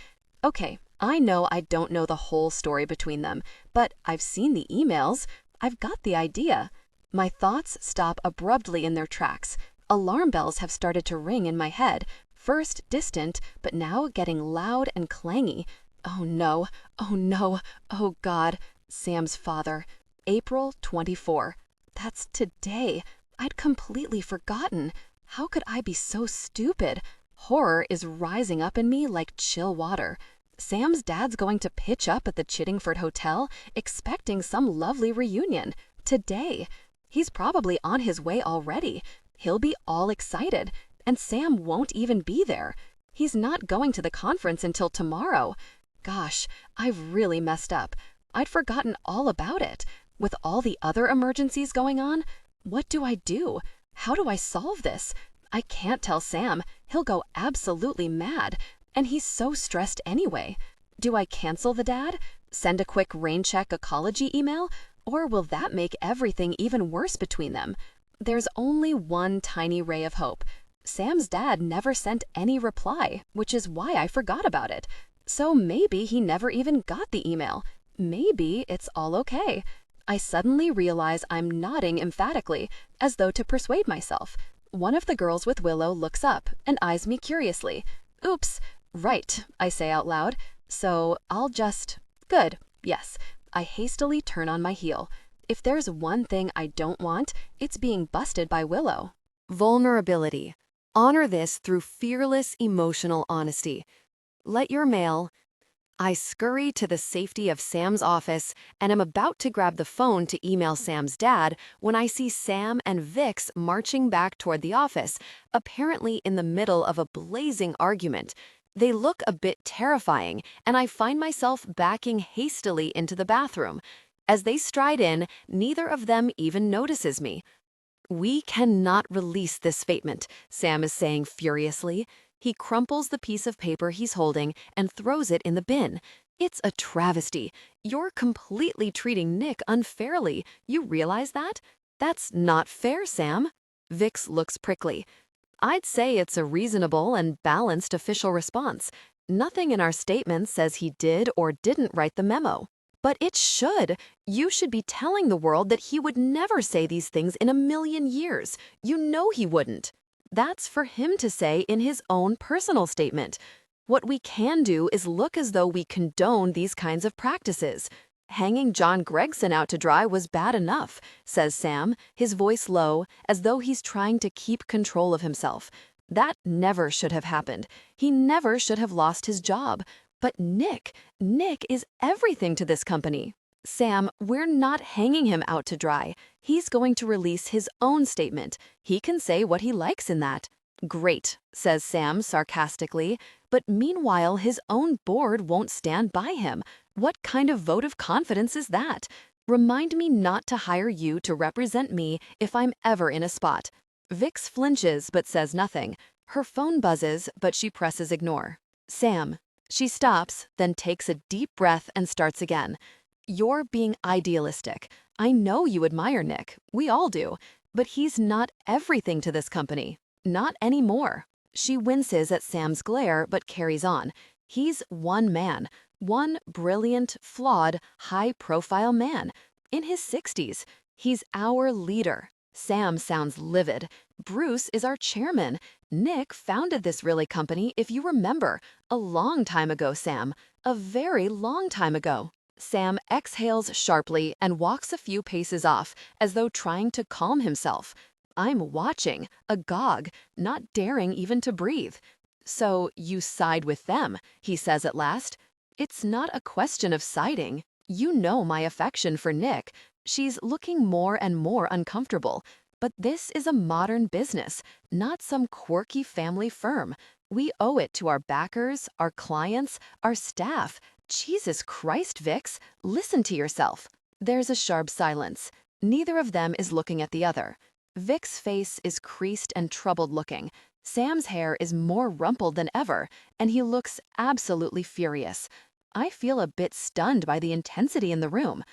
Okay, I know I don't know the whole story between them, but I've seen the emails. I've got the idea. My thoughts stop abruptly in their tracks. Alarm bells have started to ring in my head, first distant, but now getting loud and clangy. Oh no, oh no, oh God. Sam's father. April 24. That's today. I'd completely forgotten. How could I be so stupid? Horror is rising up in me like chill water. Sam's dad's going to pitch up at the Chiddingford Hotel, expecting some lovely reunion. Today. He's probably on his way already. He'll be all excited, and Sam won't even be there. He's not going to the conference until tomorrow. Gosh, I've really messed up. I'd forgotten all about it. With all the other emergencies going on, what do I do? How do I solve this? I can't tell Sam. He'll go absolutely mad, and he's so stressed anyway. Do I cancel the dad? Send a quick rain check ecology email? Or will that make everything even worse between them? There's only one tiny ray of hope. Sam's dad never sent any reply, which is why I forgot about it. So maybe he never even got the email. Maybe it's all okay. I suddenly realize I'm nodding emphatically, as though to persuade myself. One of the girls with Willow looks up and eyes me curiously. Oops, right, I say out loud. So I'll just... Good, yes. I hastily turn on my heel. If there's one thing I don't want, it's being busted by Willow. Vulnerability. Honor this through fearless emotional honesty. Let your mail... I scurry to the safety of Sam's office and am about to grab the phone to email Sam's dad when I see Sam and Vix marching back toward the office, apparently in the middle of a blazing argument. They look a bit terrifying, and I find myself backing hastily into the bathroom. As they stride in, neither of them even notices me. "We cannot release this statement," Sam is saying furiously. He crumples the piece of paper he's holding and throws it in the bin. "It's a travesty. You're completely treating Nick unfairly. You realize that? That's not fair, Sam." Vix looks prickly. "I'd say it's a reasonable and balanced official response. Nothing in our statement says he did or didn't write the memo. But it should. You should be telling the world that he would never say these things in a million years. You know he wouldn't. That's for him to say in his own personal statement. What we can do is look as though we condone these kinds of practices. Hanging John Gregson out to dry was bad enough," says Sam, his voice low, as though he's trying to keep control of himself. "That never should have happened. He never should have lost his job. But Nick is everything to this company. Sam, we're not hanging him out to dry. He's going to release his own statement. He can say what he likes in that." "Great," says Sam sarcastically, "but meanwhile his own board won't stand by him. What kind of vote of confidence is that? Remind me not to hire you to represent me if I'm ever in a spot." Vix flinches but says nothing. Her phone buzzes, but she presses ignore. "Sam." She stops, then takes a deep breath and starts again. "You're being idealistic. I know you admire Nick. We all do. But he's not everything to this company. Not anymore." She winces at Sam's glare but carries on. He's one man. One brilliant, flawed, high-profile man. In his 60s. He's our leader. Sam sounds livid. "Bruce is our chairman. Nick founded this really company, if you remember. A long time ago, Sam. A very long time ago." Sam exhales sharply and walks a few paces off, as though trying to calm himself. I'm watching, agog, not daring even to breathe. "So you side with them," he says at last. "It's not a question of siding. You know my affection for Nick." She's looking more and more uncomfortable. "But this is a modern business, not some quirky family firm. We owe it to our backers, our clients, our staff. Jesus Christ, Vix, listen to yourself." There's a sharp silence. Neither of them is looking at the other. Vic's face is creased and troubled looking. Sam's hair is more rumpled than ever, and he looks absolutely furious. I feel a bit stunned by the intensity in the room.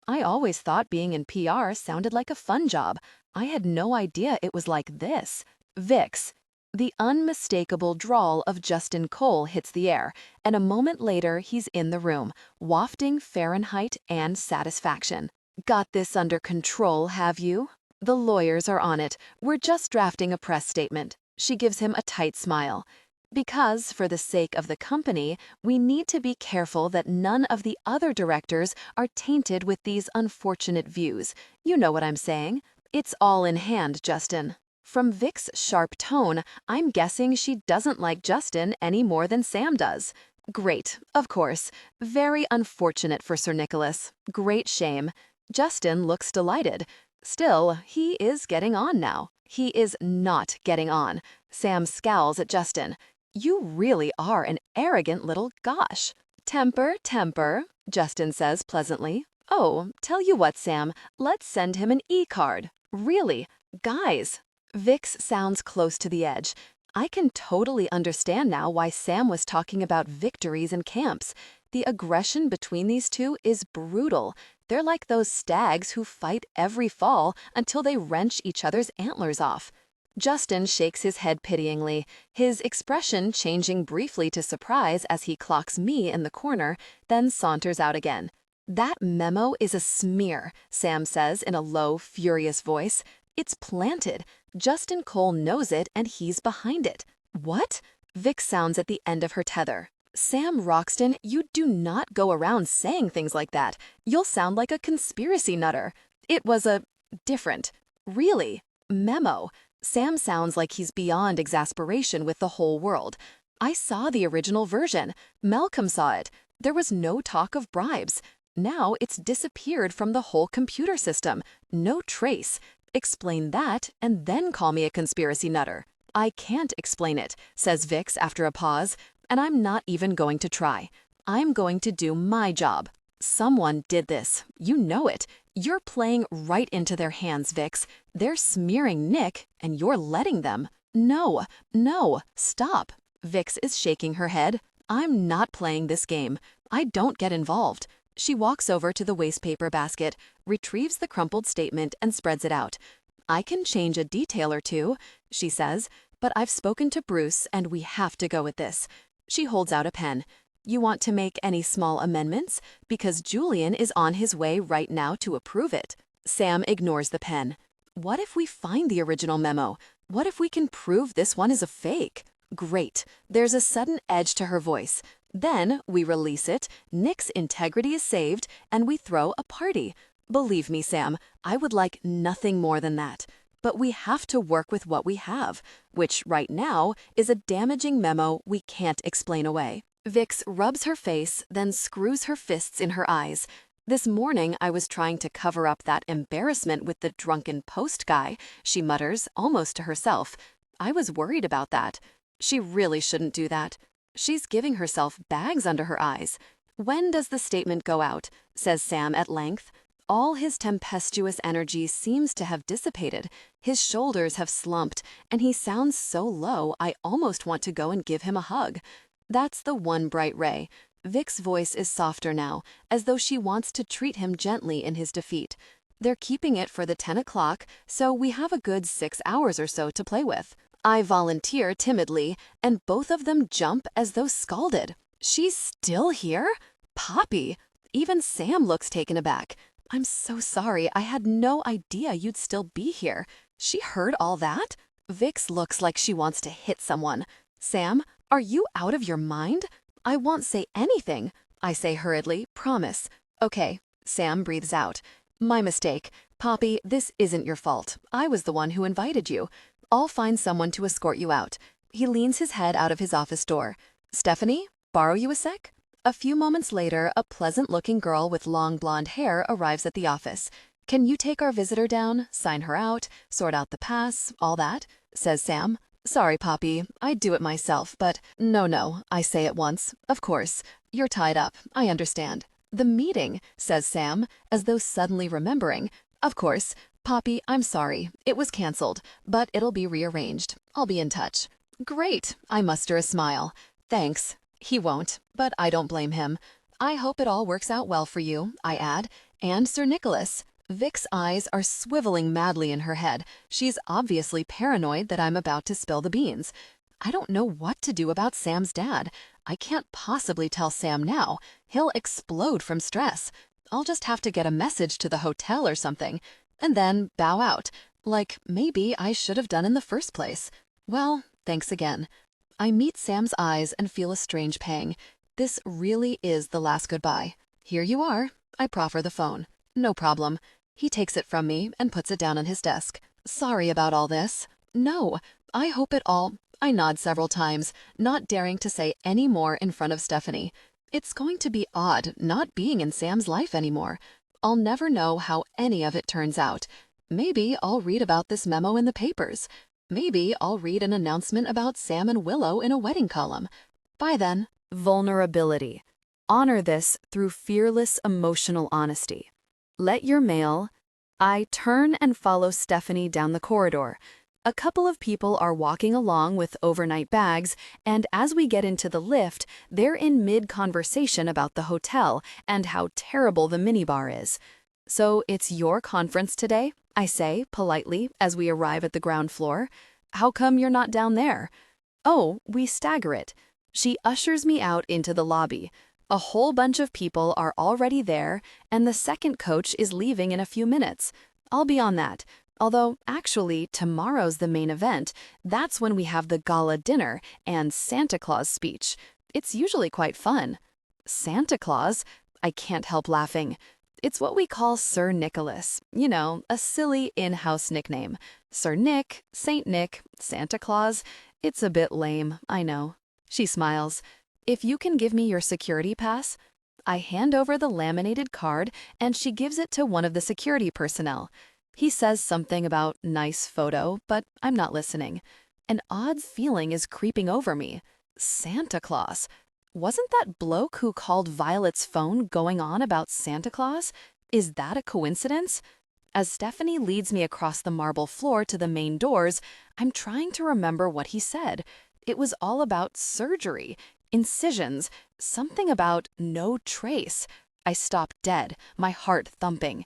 I always thought being in PR sounded like a fun job. I had no idea it was like this. "Vix." The unmistakable drawl of Justin Cole hits the air, and a moment later he's in the room, wafting Fahrenheit and satisfaction. "Got this under control, have you? The lawyers are on it. We're just drafting a press statement." She gives him a tight smile. Because, for the sake of the company, we need to be careful that none of the other directors are tainted with these unfortunate views. You know what I'm saying? It's all in hand, Justin. From Vic's sharp tone, I'm guessing she doesn't like Justin any more than Sam does. Great, of course. Very unfortunate for Sir Nicholas. Great shame. Justin looks delighted. Still, he is getting on now. He is not getting on. Sam scowls at Justin. You really are an arrogant little gosh. Temper, temper, Justin says pleasantly. Oh, tell you what, Sam, let's send him an e-card. Really? Guys. Vix sounds close to the edge. I can totally understand now why Sam was talking about victories in camps. The aggression between these two is brutal. They're like those stags who fight every fall until they wrench each other's antlers off. Justin shakes his head pityingly, his expression changing briefly to surprise as he clocks me in the corner, then saunters out again. That memo is a smear, Sam says in a low, furious voice. It's planted. Justin Cole knows it and he's behind it. What? Vic sounds at the end of her tether. Sam Roxton, you do not go around saying things like that. You'll sound like a conspiracy nutter. It was a different, really, memo. Sam sounds like he's beyond exasperation with the whole world. I saw the original version. Malcolm saw it. There was no talk of bribes. Now it's disappeared from the whole computer system. No trace. Explain that and then call me a conspiracy nutter. I can't explain it, says Vix after a pause, and I'm not even going to try. I'm going to do my job. Someone did this. You know it. You're playing right into their hands, Vix. They're smearing Nick, and you're letting them. No, no, stop. Vix is shaking her head. I'm not playing this game. I don't get involved. She walks over to the wastepaper basket, retrieves the crumpled statement, and spreads it out. I can change a detail or two, she says, but I've spoken to Bruce, and we have to go with this. She holds out a pen. You want to make any small amendments? Because Julian is on his way right now to approve it. Sam ignores the pen. What if we find the original memo? What if we can prove this one is a fake? Great. There's a sudden edge to her voice. Then we release it, Nick's integrity is saved, and we throw a party. Believe me, Sam, I would like nothing more than that. But we have to work with what we have, which right now is a damaging memo we can't explain away. Vix rubs her face, then screws her fists in her eyes. This morning I was trying to cover up that embarrassment with the drunken post guy, she mutters, almost to herself. I was worried about that. She really shouldn't do that. She's giving herself bags under her eyes. When does the statement go out? Says Sam at length. All his tempestuous energy seems to have dissipated. His shoulders have slumped, and he sounds so low I almost want to go and give him a hug. That's the one bright ray. Vic's voice is softer now, as though she wants to treat him gently in his defeat. They're keeping it for the 10 o'clock, so we have a good 6 hours or so to play with. I volunteer timidly, and both of them jump as though scalded. She's still here? Poppy! Even Sam looks taken aback. I'm so sorry, I had no idea you'd still be here. She heard all that? Vix looks like she wants to hit someone. Sam, are you out of your mind? I won't say anything, I say hurriedly, promise. Okay, Sam breathes out. My mistake. Poppy, this isn't your fault. I was the one who invited you. I'll find someone to escort you out. He leans his head out of his office door. Stephanie, borrow you a sec? A few moments later, a pleasant-looking girl with long blonde hair arrives at the office. Can you take our visitor down, sign her out, sort out the pass, all that? Says Sam. Sorry, Poppy, I'd do it myself, but no, I say at once. Of course. You're tied up, I understand. The meeting, says Sam, as though suddenly remembering. Of course. Poppy, I'm sorry. It was canceled, but it'll be rearranged. I'll be in touch. Great, I muster a smile. Thanks. He won't, but I don't blame him. I hope it all works out well for you, I add. And Sir Nicholas. Vic's eyes are swiveling madly in her head. She's obviously paranoid that I'm about to spill the beans. I don't know what to do about Sam's dad. I can't possibly tell Sam now. He'll explode from stress. I'll just have to get a message to the hotel or something, and then bow out, like maybe I should have done in the first place. Well, thanks again. I meet Sam's eyes and feel a strange pang. This really is the last goodbye. Here you are. I proffer the phone. No problem. He takes it from me and puts it down on his desk. Sorry about all this. No, I hope it all. I nod several times, not daring to say any more in front of Stephanie. It's going to be odd not being in Sam's life anymore. I'll never know how any of it turns out. Maybe I'll read about this memo in the papers. Maybe I'll read an announcement about Sam and Willow in a wedding column. By then. Vulnerability. Honor this through fearless emotional honesty. Let your mail. I turn and follow Stephanie down the corridor. A couple of people are walking along with overnight bags, and as we get into the lift, they're in mid-conversation about the hotel and how terrible the minibar is. So it's your conference today? I say, politely, as we arrive at the ground floor. How come you're not down there? Oh, we stagger it. She ushers me out into the lobby. A whole bunch of people are already there, and the second coach is leaving in a few minutes. I'll be on that. Although, actually, tomorrow's the main event. That's when we have the gala dinner and Santa Claus speech. It's usually quite fun. Santa Claus? I can't help laughing. It's what we call Sir Nicholas. You know, a silly in-house nickname. Sir Nick, Saint Nick, Santa Claus. It's a bit lame, I know. She smiles. If you can give me your security pass. I hand over the laminated card, and she gives it to one of the security personnel. He says something about nice photo, but I'm not listening. An odd feeling is creeping over me. Santa Claus. Wasn't that bloke who called Violet's phone going on about Santa Claus? Is that a coincidence? As Stephanie leads me across the marble floor to the main doors, I'm trying to remember what he said. It was all about surgery, incisions, something about no trace. I stop dead, my heart thumping.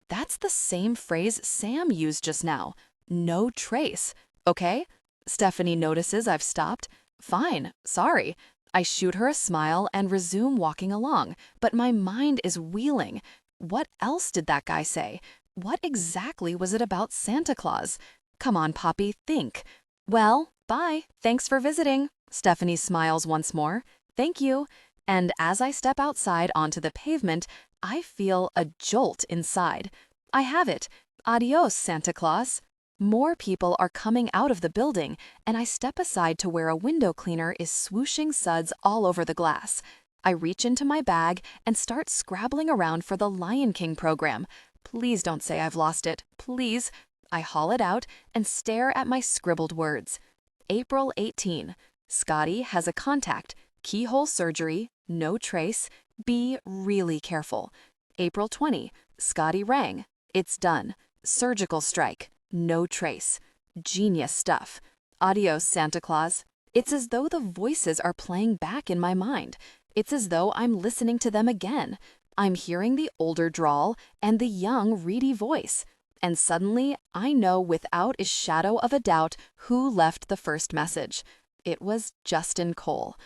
That's the same phrase Sam used just now. No trace. Okay? Stephanie notices I've stopped. Fine, sorry. I shoot her a smile and resume walking along, but my mind is wheeling. What else did that guy say? What exactly was it about Santa Claus? Come on, Poppy, think. Well, bye. Thanks for visiting. Stephanie smiles once more. Thank you. And as I step outside onto the pavement, I feel a jolt inside. I have it. Adios, Santa Claus. More people are coming out of the building, and I step aside to where a window cleaner is swooshing suds all over the glass. I reach into my bag and start scrabbling around for the Lion King program. Please don't say I've lost it. Please. I haul it out and stare at my scribbled words. April 18. Scotty has a contact. Keyhole surgery. No trace. Be really careful. April 20. Scotty rang. It's done. Surgical strike. No trace. Genius stuff. Adios, Santa Claus. It's as though the voices are playing back in my mind. It's as though I'm listening to them again. I'm hearing the older drawl and the young, reedy voice. And suddenly, I know without a shadow of a doubt who left the first message. It was Justin Cole.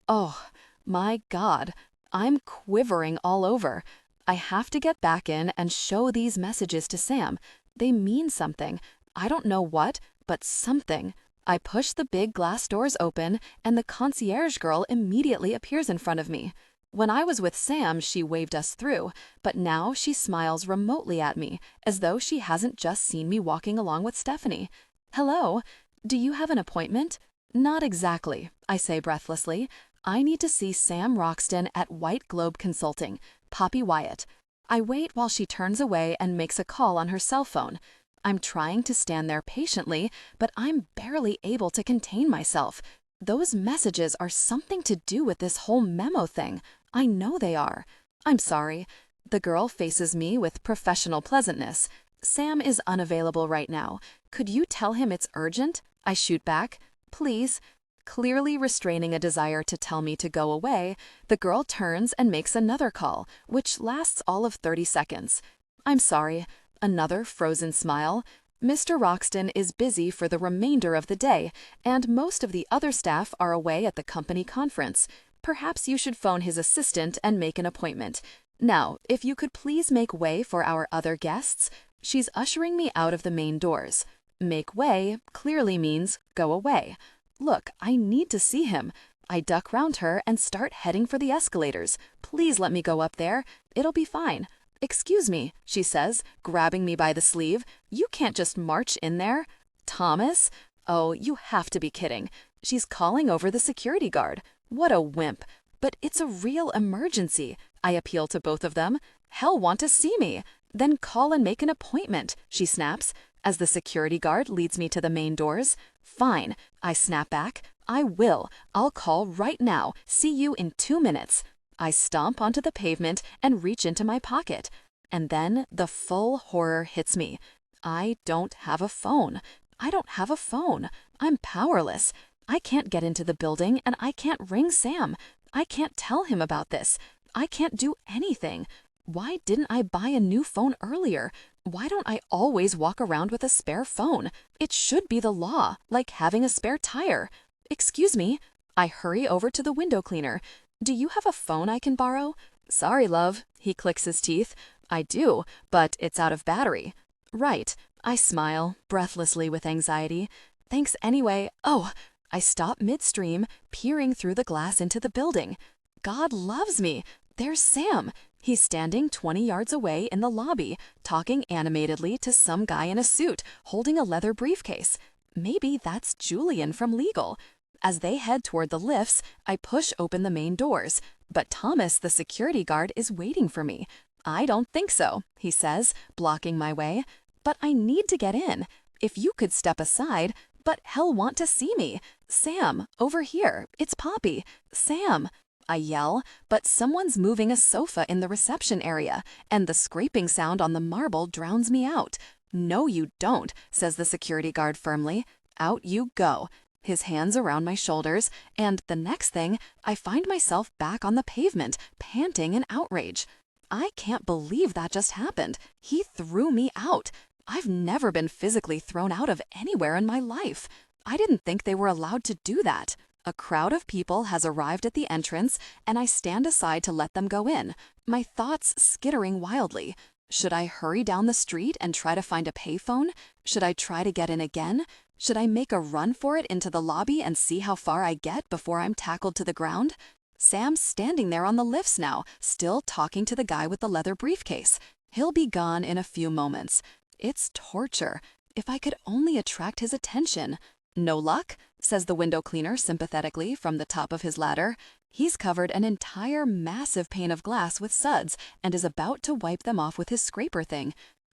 Oh, my God. I'm quivering all over. I have to get back in and show these messages to Sam. They mean something. I don't know what, but something. I push the big glass doors open, and the concierge girl immediately appears in front of me. When I was with Sam, she waved us through, but now she smiles remotely at me, as though she hasn't just seen me walking along with Stephanie. Hello, do you have an appointment? Not exactly, I say breathlessly. I need to see Sam Roxton at White Globe Consulting, Poppy Wyatt. I wait while she turns away and makes a call on her cell phone. I'm trying to stand there patiently, but I'm barely able to contain myself. Those messages are something to do with this whole memo thing. I know they are. I'm sorry. The girl faces me with professional pleasantness. Sam is unavailable right now. Could you tell him it's urgent? I shoot back. Please. Clearly restraining a desire to tell me to go away, the girl turns and makes another call, which lasts all of 30 seconds. I'm sorry. Another frozen smile. Mr. Roxton is busy for the remainder of the day, and most of the other staff are away at the company conference. Perhaps you should phone his assistant and make an appointment. Now, if you could please make way for our other guests. She's ushering me out of the main doors. Make way clearly means go away. Look, I need to see him. I duck round her and start heading for the escalators. Please let me go up there. It'll be fine. Excuse me, she says, grabbing me by the sleeve. You can't just march in there. Thomas? Oh, you have to be kidding. She's calling over the security guard. What a wimp. But it's a real emergency. I appeal to both of them. Hell want to see me. Then call and make an appointment, she snaps, as the security guard leads me to the main doors. Fine, I snap back. I will. I'll call right now. See you in 2 minutes. I stomp onto the pavement and reach into my pocket. And then the full horror hits me. I don't have a phone. I don't have a phone. I'm powerless. I can't get into the building and I can't ring Sam. I can't tell him about this. I can't do anything. Why didn't I buy a new phone earlier? Why don't I always walk around with a spare phone? It should be the law, like having a spare tire. Excuse me. I hurry over to the window cleaner. Do you have a phone I can borrow? Sorry, love. He clicks his teeth. I do, but it's out of battery. Right. I smile, breathlessly with anxiety. Thanks anyway. Oh, I stop midstream, peering through the glass into the building. God loves me. There's Sam. He's standing 20 yards away in the lobby, talking animatedly to some guy in a suit, holding a leather briefcase. Maybe that's Julian from legal. As they head toward the lifts, I push open the main doors. But Thomas, the security guard, is waiting for me. I don't think so, he says, blocking my way. But I need to get in. If you could step aside, but hell want to see me. Sam, over here. It's Poppy. Sam. I yell, but someone's moving a sofa in the reception area, and the scraping sound on the marble drowns me out. No, you don't, says the security guard firmly. Out you go. His hands around my shoulders, and the next thing, I find myself back on the pavement, panting in outrage. I can't believe that just happened. He threw me out. I've never been physically thrown out of anywhere in my life. I didn't think they were allowed to do that. A crowd of people has arrived at the entrance, and I stand aside to let them go in, my thoughts skittering wildly. Should I hurry down the street and try to find a payphone? Should I try to get in again? Should I make a run for it into the lobby and see how far I get before I'm tackled to the ground? Sam's standing there on the lifts now, still talking to the guy with the leather briefcase. He'll be gone in a few moments. It's torture. If I could only attract his attention. No luck, says the window cleaner sympathetically from the top of his ladder. He's covered an entire massive pane of glass with suds and is about to wipe them off with his scraper thing.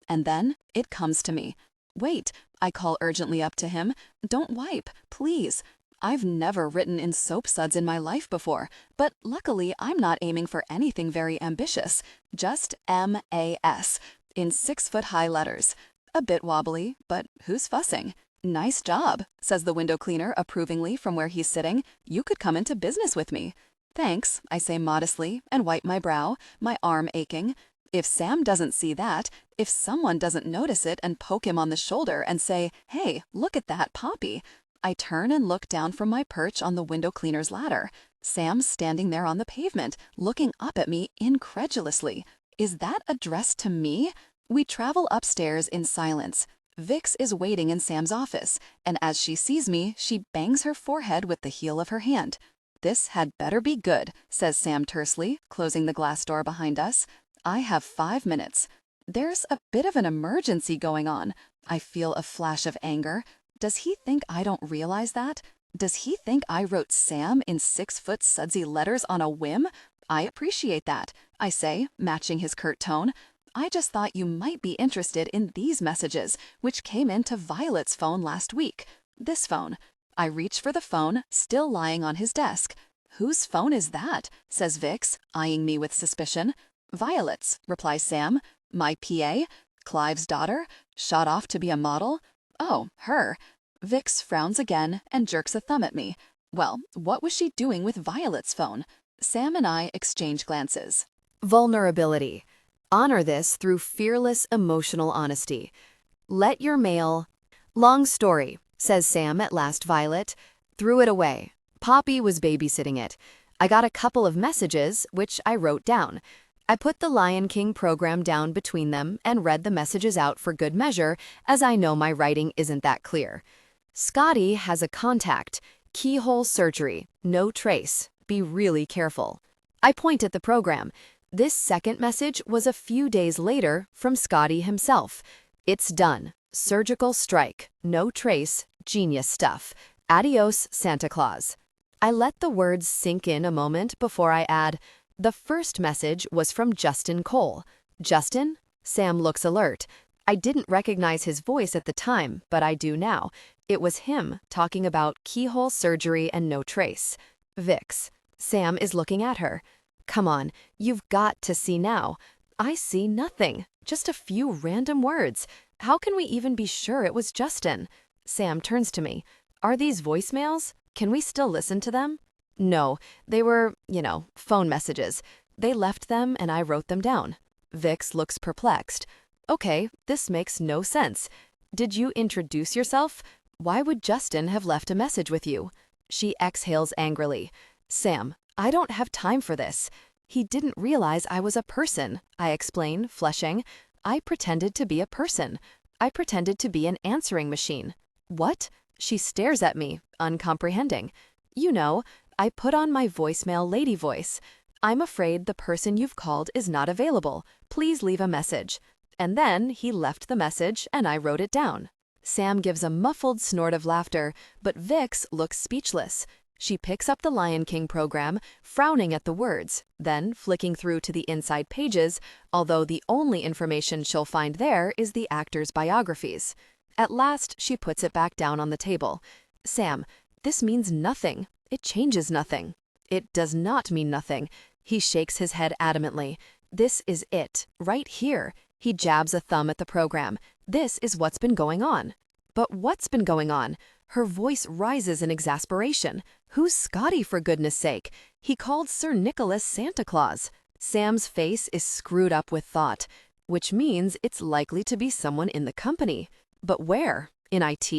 And then it comes to me. Wait, I call urgently up to him. Don't wipe, please. I've never written in soap suds in my life before, but luckily I'm not aiming for anything very ambitious. Just M-A-S, in 6-foot-high letters. A bit wobbly, but who's fussing? Nice job, says the window cleaner approvingly from where he's sitting. You could come into business with me. Thanks, I say modestly and wipe my brow, my arm aching. If Sam doesn't see that, if someone doesn't notice it and poke him on the shoulder and say, hey, look at that Poppy. I turn and look down from my perch on the window cleaner's ladder. Sam's standing there on the pavement, looking up at me incredulously. Is that addressed to me? We travel upstairs in silence. Vix is waiting in Sam's office, and as she sees me, she bangs her forehead with the heel of her hand. This had better be good, says Sam tersely, closing the glass door behind us. I have 5 minutes. There's a bit of an emergency going on. I feel a flash of anger. Does he think I don't realize that? Does he think I wrote Sam in 6-foot sudsy letters on a whim? I appreciate that, I say, matching his curt tone. I just thought you might be interested in these messages, which came into Violet's phone last week. This phone. I reach for the phone, still lying on his desk. Whose phone is that? Says Vix, eyeing me with suspicion. Violet's, replies Sam. My PA? Clive's daughter? Shot off to be a model? Oh, her. Vix frowns again and jerks a thumb at me. Well, what was she doing with Violet's phone? Sam and I exchange glances. Vulnerability. Honor this through fearless emotional honesty. Let your mail... Long story, says Sam at last. Violet threw it away. Poppy was babysitting it. I got a couple of messages, which I wrote down. I put the Lion King program down between them and read the messages out for good measure, as I know my writing isn't that clear. Scotty has a contact. Keyhole surgery, no trace. Be really careful. I point at the program. This second message was a few days later from Scotty himself. It's done. Surgical strike, no trace, genius stuff. Adios, Santa Claus. I let the words sink in a moment before I add, the first message was from Justin Cole. Justin? Sam looks alert. I didn't recognize his voice at the time, but I do now. It was him talking about keyhole surgery and no trace. Vix. Sam is looking at her. Come on, you've got to see now. I see nothing. Just a few random words. How can we even be sure it was Justin? Sam turns to me. Are these voicemails? Can we still listen to them? No, they were, phone messages. They left them and I wrote them down. Vix looks perplexed. Okay, this makes no sense. Did you introduce yourself? Why would Justin have left a message with you? She exhales angrily. Sam, I don't have time for this. He didn't realize I was a person, I explain, flushing. I pretended to be a person. I pretended to be an answering machine. What? She stares at me, uncomprehending. You know, I put on my voicemail lady voice. I'm afraid the person you've called is not available. Please leave a message. And then he left the message and I wrote it down. Sam gives a muffled snort of laughter, but Vix looks speechless. She picks up the Lion King program, frowning at the words, then flicking through to the inside pages, although the only information she'll find there is the actors' biographies. At last, she puts it back down on the table. Sam, this means nothing. It changes nothing. It does not mean nothing. He shakes his head adamantly. This is it, right here. He jabs a thumb at the program. This is what's been going on. But what's been going on? Her voice rises in exasperation. Who's Scotty, for goodness sake? He called Sir Nicholas Santa Claus. Sam's face is screwed up with thought, which means it's likely to be someone in the company. But where? In IT?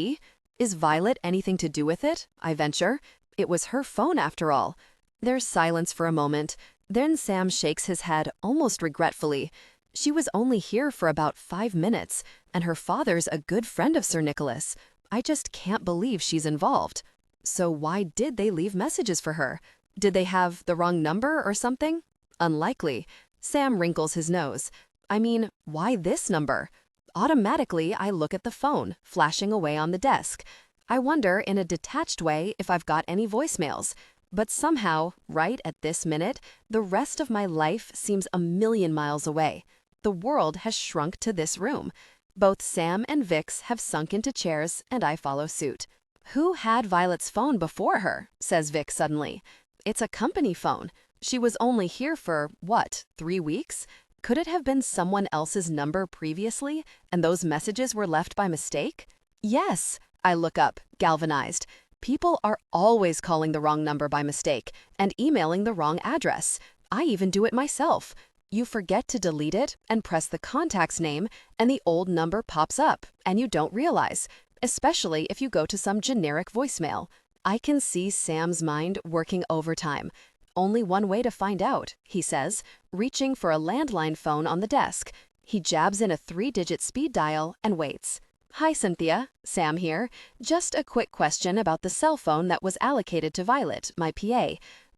Is Violet anything to do with it? I venture. It was her phone after all. There's silence for a moment. Then Sam shakes his head almost regretfully. She was only here for about 5 minutes, and her father's a good friend of Sir Nicholas. I just can't believe she's involved. So why did they leave messages for her? Did they have the wrong number or something? Unlikely. Sam wrinkles his nose. I mean, why this number? Automatically, I look at the phone, flashing away on the desk. I wonder in a detached way if I've got any voicemails. But somehow, right at this minute, the rest of my life seems a million miles away. The world has shrunk to this room. Both Sam and Vix have sunk into chairs, and I follow suit. Who had Violet's phone before her? Says Vix suddenly. It's a company phone. She was only here for, 3 weeks? Could it have been someone else's number previously, and those messages were left by mistake? Yes. I look up, galvanized. People are always calling the wrong number by mistake and emailing the wrong address. I even do it myself. You forget to delete it and press the contact's name, and the old number pops up, and you don't realize, especially if you go to some generic voicemail. I can see Sam's mind working overtime. Only one way to find out, he says, reaching for a landline phone on the desk. He jabs in a 3-digit speed dial and waits. Hi, Cynthia. Sam here. Just a quick question about the cell phone that was allocated to Violet, my PA.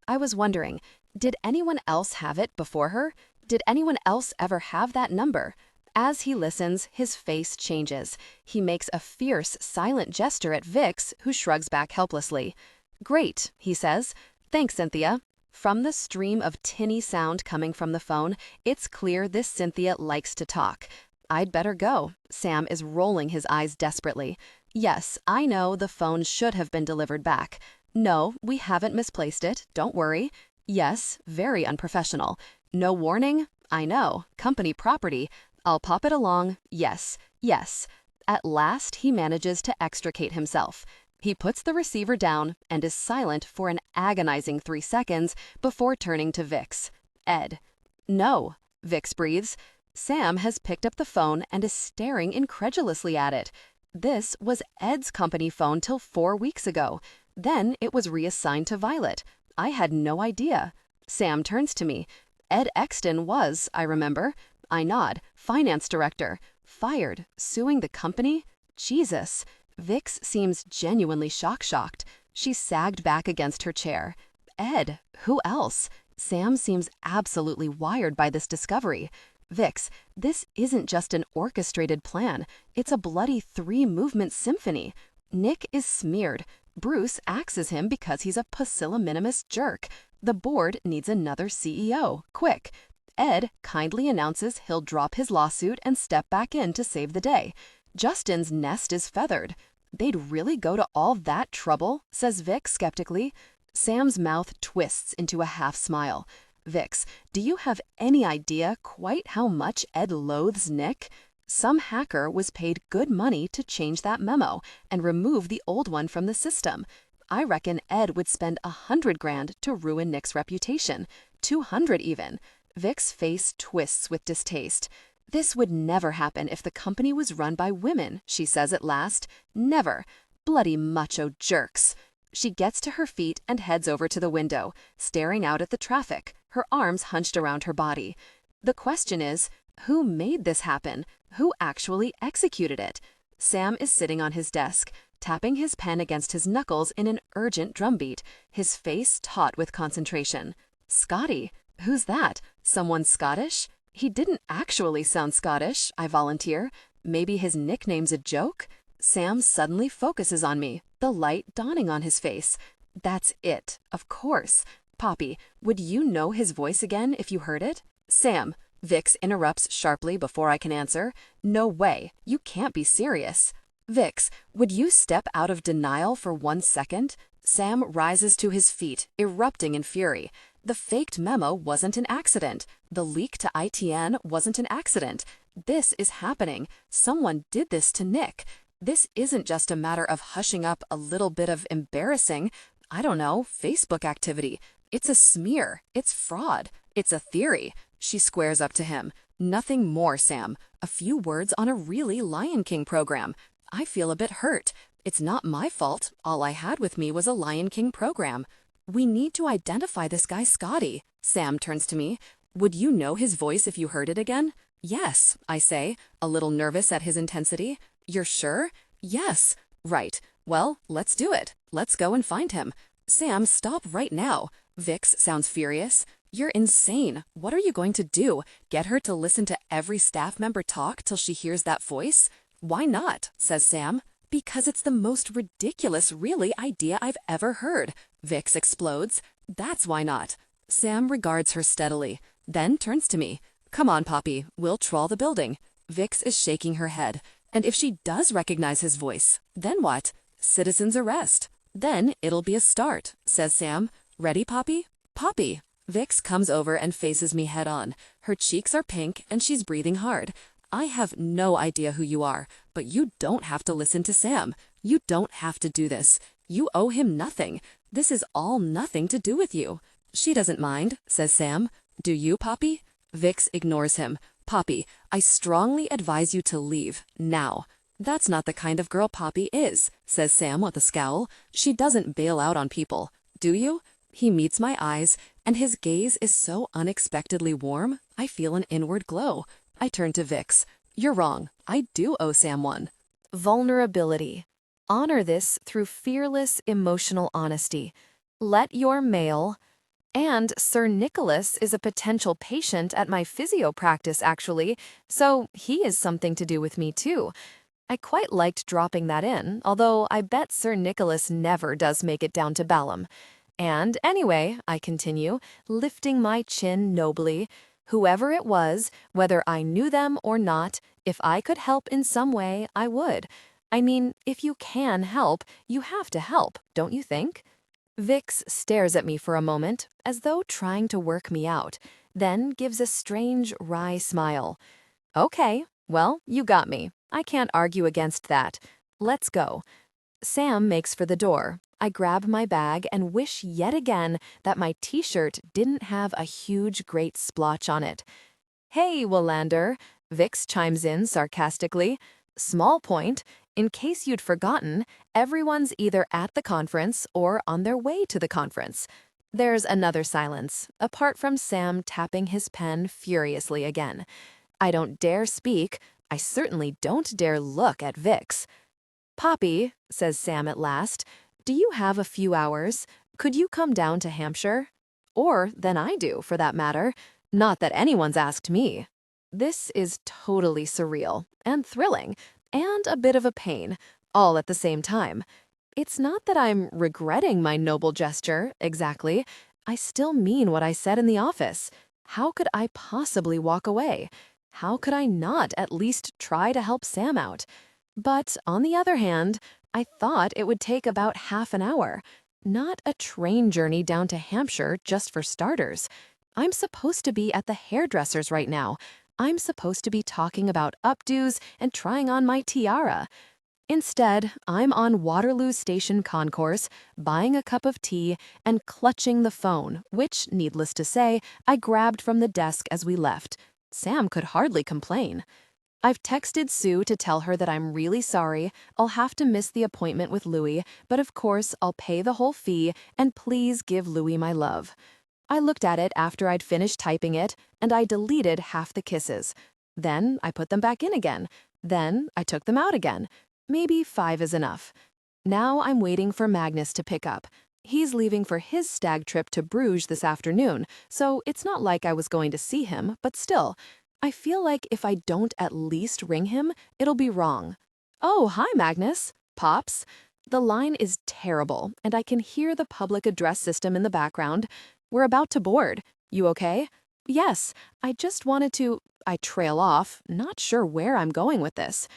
I was wondering, did anyone else have it before her? Did anyone else ever have that number? As he listens, his face changes. He makes a fierce, silent gesture at Vix, who shrugs back helplessly. Great, he says. Thanks, Cynthia. From the stream of tinny sound coming from the phone, it's clear this Cynthia likes to talk. I'd better go. Sam is rolling his eyes desperately. Yes, I know the phone should have been delivered back. No, we haven't misplaced it. Don't worry. Yes, very unprofessional. No warning? I know. Company property. I'll pop it along. Yes, yes. At last, he manages to extricate himself. He puts the receiver down and is silent for an agonizing 3 seconds before turning to Vix. Ed. No, Vix breathes. Sam has picked up the phone and is staring incredulously at it. This was Ed's company phone till 4 weeks ago. Then it was reassigned to Violet. I had no idea. Sam turns to me. Ed Exton was, I remember. I nod. Finance director. Fired. Suing the company? Jesus. Vix seems genuinely shocked. She sagged back against her chair. Ed, who else? Sam seems absolutely wired by this discovery. Vix, this isn't just an orchestrated plan. It's a bloody 3-movement symphony. Nick is smeared. Bruce axes him because he's a pusillanimous jerk. The board needs another CEO, quick. Ed kindly announces he'll drop his lawsuit and step back in to save the day. Justin's nest is feathered. They'd really go to all that trouble, says Vic skeptically. Sam's mouth twists into a half smile. Vix, do you have any idea quite how much Ed loathes Nick? Some hacker was paid good money to change that memo and remove the old one from the system. I reckon Ed would spend $100,000 to ruin Nick's reputation. 200 even. Vic's face twists with distaste. This would never happen if the company was run by women, she says at last. Never. Bloody macho jerks. She gets to her feet and heads over to the window, staring out at the traffic, her arms hunched around her body. The question is, who made this happen? Who actually executed it? Sam is sitting on his desk, tapping his pen against his knuckles in an urgent drumbeat, his face taut with concentration. Scotty? Who's that? Someone Scottish? He didn't actually sound Scottish, I volunteer. Maybe his nickname's a joke? Sam suddenly focuses on me, the light dawning on his face. That's it, of course. Poppy, would you know his voice again if you heard it? Sam, Vix interrupts sharply before I can answer. No way, you can't be serious. Vix, would you step out of denial for 1 second? Sam rises to his feet, erupting in fury. The faked memo wasn't an accident. The leak to ITN wasn't an accident. This is happening. Someone did this to Nick. This isn't just a matter of hushing up a little bit of embarrassing, I don't know, Facebook activity. It's a smear. It's fraud. It's a theory. She squares up to him. Nothing more, Sam. A few words on a really Lion King program. I feel a bit hurt. It's not my fault. All I had with me was a Lion King program. We need to identify this guy Scotty. Sam turns to me. Would you know his voice if you heard it again? Yes, I say, a little nervous at his intensity. You're sure? Yes. Right. Well, let's do it. Let's go and find him. Sam, stop right now. Vix sounds furious. You're insane. What are you going to do? Get her to listen to every staff member talk till she hears that voice? Why not? Says Sam. Because it's the most ridiculous, really, idea I've ever heard. Vix explodes. That's why not. Sam regards her steadily, then turns to me. Come on, Poppy, we'll trawl the building. Vix is shaking her head. And if she does recognize his voice, then what? Citizen's arrest. Then it'll be a start, says Sam. Ready, Poppy? Poppy. Vix comes over and faces me head on. Her cheeks are pink and she's breathing hard. I have no idea who you are, but you don't have to listen to Sam. You don't have to do this. You owe him nothing. This is all nothing to do with you. She doesn't mind, says Sam. Do you, Poppy? Vix ignores him. Poppy, I strongly advise you to leave, now. That's not the kind of girl Poppy is, says Sam with a scowl. She doesn't bail out on people. Do you? He meets my eyes, and his gaze is so unexpectedly warm, I feel an inward glow. I turn to Vix. You're wrong. I do owe Sam one. Vulnerability. Honor this through fearless emotional honesty. Let your mail. And Sir Nicholas is a potential patient at my physio practice, actually, so he is something to do with me, too. I quite liked dropping that in, although I bet Sir Nicholas never does make it down to Balham. And anyway, I continue, lifting my chin nobly, whoever it was, whether I knew them or not, if I could help in some way, I would. I mean, if you can help, you have to help, don't you think? Vix stares at me for a moment, as though trying to work me out, then gives a strange, wry smile. Okay, well, you got me. I can't argue against that. Let's go. Sam makes for the door. I grab my bag and wish yet again that my t-shirt didn't have a huge, great splotch on it. Hey, Willander, Vix chimes in sarcastically. Small point. In case you'd forgotten, everyone's either at the conference or on their way to the conference. There's another silence, apart from Sam tapping his pen furiously again. I don't dare speak. I certainly don't dare look at Vix. Poppy, says Sam at last, Do you have a few hours? Could you come down to Hampshire? Or than I do, for that matter. Not that anyone's asked me. This is totally surreal and thrilling and a bit of a pain, all at the same time. It's not that I'm regretting my noble gesture, exactly. I still mean what I said in the office. How could I possibly walk away? How could I not at least try to help Sam out? But on the other hand, I thought it would take about half an hour. Not a train journey down to Hampshire just for starters. I'm supposed to be at the hairdresser's right now. I'm supposed to be talking about updos and trying on my tiara. Instead, I'm on Waterloo Station Concourse, buying a cup of tea and clutching the phone, which, needless to say, I grabbed from the desk as we left. Sam could hardly complain. I've texted Sue to tell her that I'm really sorry. I'll have to miss the appointment with Louis, but of course I'll pay the whole fee, and please give Louis my love. I looked at it after I'd finished typing it, and I deleted half the kisses. Then I put them back in again. Then I took them out again. Maybe 5 is enough. Now I'm waiting for Magnus to pick up. He's leaving for his stag trip to Bruges this afternoon, so it's not like I was going to see him, but still, I feel like if I don't at least ring him, it'll be wrong. "Oh, hi, Magnus." Pops. The line is terrible, and I can hear the public address system in the background. "We're about to board. You okay?" "Yes, I just wanted to—" I trail off, not sure where I'm going with this.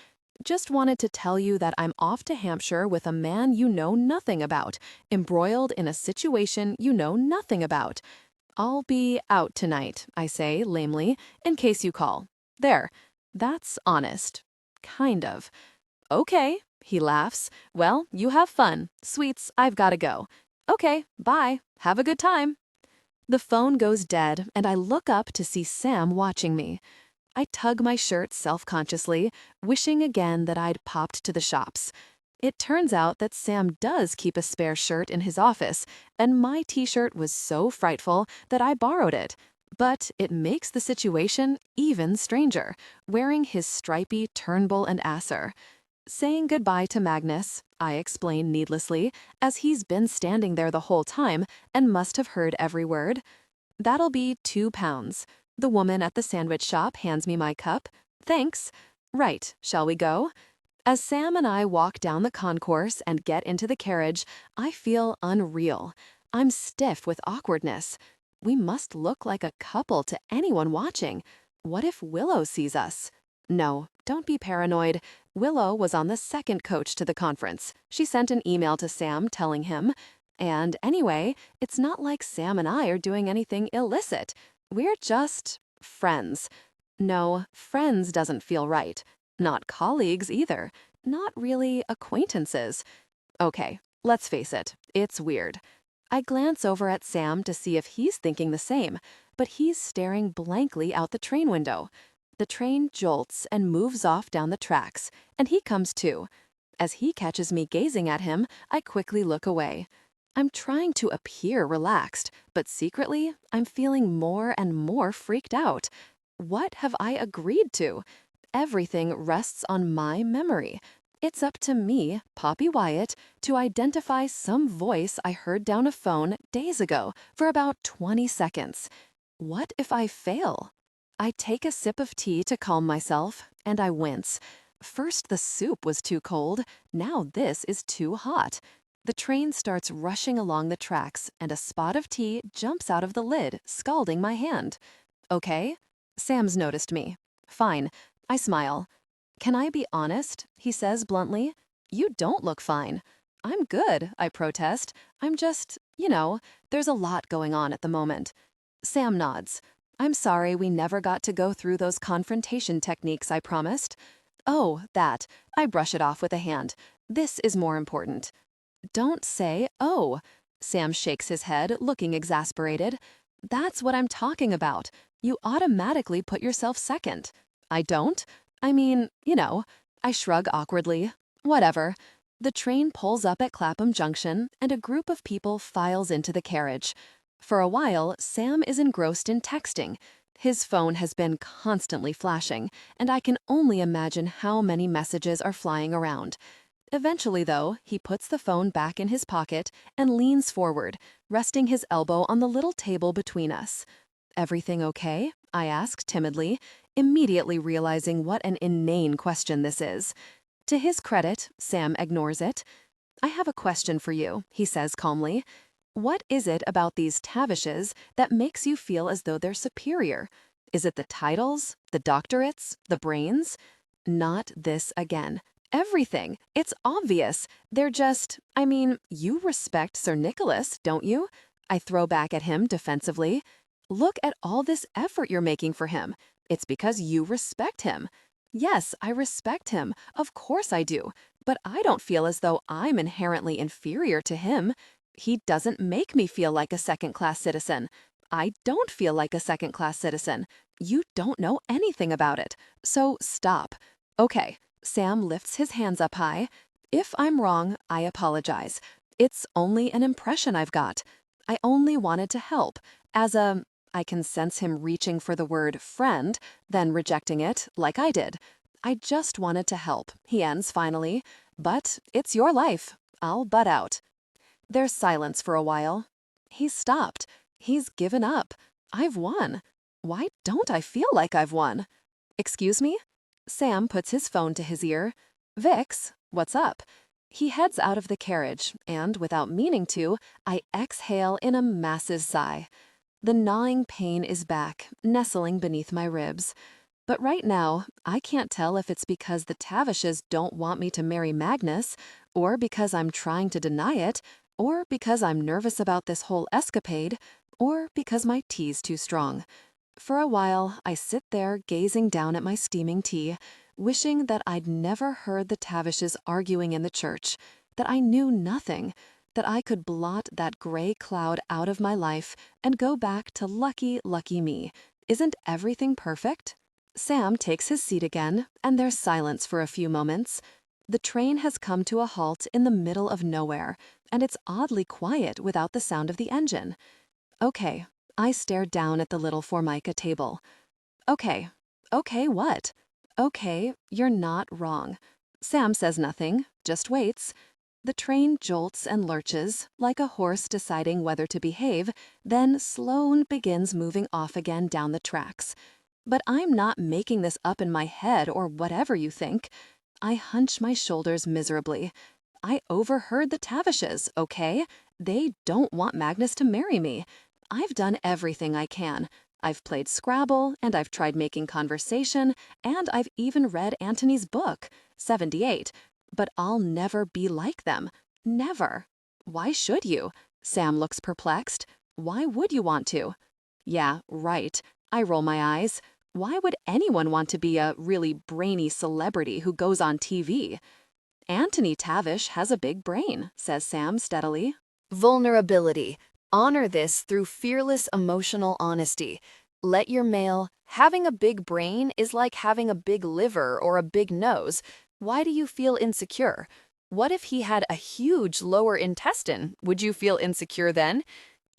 "Just wanted to tell you that I'm off to Hampshire with a man you know nothing about, embroiled in a situation you know nothing about. I'll be out tonight," I say, lamely, "in case you call." There. That's honest. Kind of. "Okay," he laughs. "Well, you have fun. Sweets, I've gotta go." "Okay, bye. Have a good time." The phone goes dead, and I look up to see Sam watching me. I tug my shirt self-consciously, wishing again that I'd popped to the shops. It turns out that Sam does keep a spare shirt in his office, and my t-shirt was so frightful that I borrowed it. But it makes the situation even stranger, wearing his stripy Turnbull and Asser. Saying goodbye to Magnus, I explain needlessly, as he's been standing there the whole time and must have heard every word. "That'll be £2. The woman at the sandwich shop hands me my cup. "Thanks." "Right, shall we go?" As Sam and I walk down the concourse and get into the carriage, I feel unreal. I'm stiff with awkwardness. We must look like a couple to anyone watching. What if Willow sees us? No, don't be paranoid. Willow was on the second coach to the conference. She sent an email to Sam telling him. And anyway, it's not like Sam and I are doing anything illicit. We're just friends. No, friends doesn't feel right. Not colleagues either. Not really acquaintances. Okay, let's face it, it's weird. I glance over at Sam to see if he's thinking the same, but he's staring blankly out the train window. The train jolts and moves off down the tracks, and he comes too. As he catches me gazing at him, I quickly look away. I'm trying to appear relaxed, but secretly, I'm feeling more and more freaked out. What have I agreed to? Everything rests on my memory. It's up to me, Poppy Wyatt, to identify some voice I heard down a phone days ago for about 20 seconds. What if I fail? I take a sip of tea to calm myself, and I wince. First the soup was too cold, now this is too hot. The train starts rushing along the tracks, and a spot of tea jumps out of the lid, scalding my hand. "Okay?" Sam's noticed me. "Fine." I smile. "Can I be honest?" he says bluntly. "You don't look fine." "I'm good," I protest. "I'm just, there's a lot going on at the moment." Sam nods. "I'm sorry we never got to go through those confrontation techniques I promised." "Oh, that." I brush it off with a hand. "This is more important." "Don't say, oh." Sam shakes his head, looking exasperated. "That's what I'm talking about. You automatically put yourself second." "I don't? I mean, I shrug awkwardly. Whatever. The train pulls up at Clapham Junction, and a group of people files into the carriage. For a while, Sam is engrossed in texting. His phone has been constantly flashing, and I can only imagine how many messages are flying around. Eventually, though, he puts the phone back in his pocket and leans forward, resting his elbow on the little table between us. "Everything okay?" I ask timidly, immediately realizing what an inane question this is. To his credit, Sam ignores it. "I have a question for you," he says calmly. "What is it about these Tavishes that makes you feel as though they're superior? Is it the titles, the doctorates, the brains?" Not this again. "Everything. It's obvious. They're just, you respect Sir Nicholas, don't you?" I throw back at him defensively. "Look at all this effort you're making for him. It's because you respect him." "Yes, I respect him. Of course I do. But I don't feel as though I'm inherently inferior to him. He doesn't make me feel like a second-class citizen. I don't feel like a second-class citizen. You don't know anything about it. So stop." "Okay." Sam lifts his hands up high. "If I'm wrong, I apologize. It's only an impression I've got. I only wanted to help. I can sense him reaching for the word friend, then rejecting it, like I did. "I just wanted to help," he ends finally. "But it's your life. I'll butt out." There's silence for a while. He's stopped. He's given up. I've won. Why don't I feel like I've won? "Excuse me?" Sam puts his phone to his ear. "Vix, what's up?" He heads out of the carriage, and without meaning to, I exhale in a massive sigh. The gnawing pain is back, nestling beneath my ribs. But right now, I can't tell if it's because the Tavishes don't want me to marry Magnus, or because I'm trying to deny it, or because I'm nervous about this whole escapade, or because my tea's too strong. For a while, I sit there gazing down at my steaming tea, wishing that I'd never heard the Tavishes arguing in the church, that I knew nothing, that I could blot that gray cloud out of my life and go back to lucky, lucky me. Isn't everything perfect? Sam takes his seat again, and there's silence for a few moments. The train has come to a halt in the middle of nowhere, and it's oddly quiet without the sound of the engine. "Okay." I stare down at the little Formica table. "Okay. Okay, what?" "Okay, you're not wrong." Sam says nothing, just waits. The train jolts and lurches, like a horse deciding whether to behave, then Sloane begins moving off again down the tracks. But I'm not making this up in my head or whatever you think. I hunch my shoulders miserably. I overheard the Tavishes, okay? They don't want Magnus to marry me. I've done everything I can. I've played Scrabble, and I've tried making conversation, and I've even read Antony's book, 78. But I'll never be like them. Never. Why should you? Sam looks perplexed. Why would you want to? Yeah, right. I roll my eyes. Why would anyone want to be a really brainy celebrity who goes on TV? "Antony Tavish has a big brain," says Sam steadily. Vulnerability. Honor this through fearless emotional honesty. Let your mail, having a big brain is like having a big liver or a big nose. Why do you feel insecure? What if he had a huge lower intestine? Would you feel insecure then?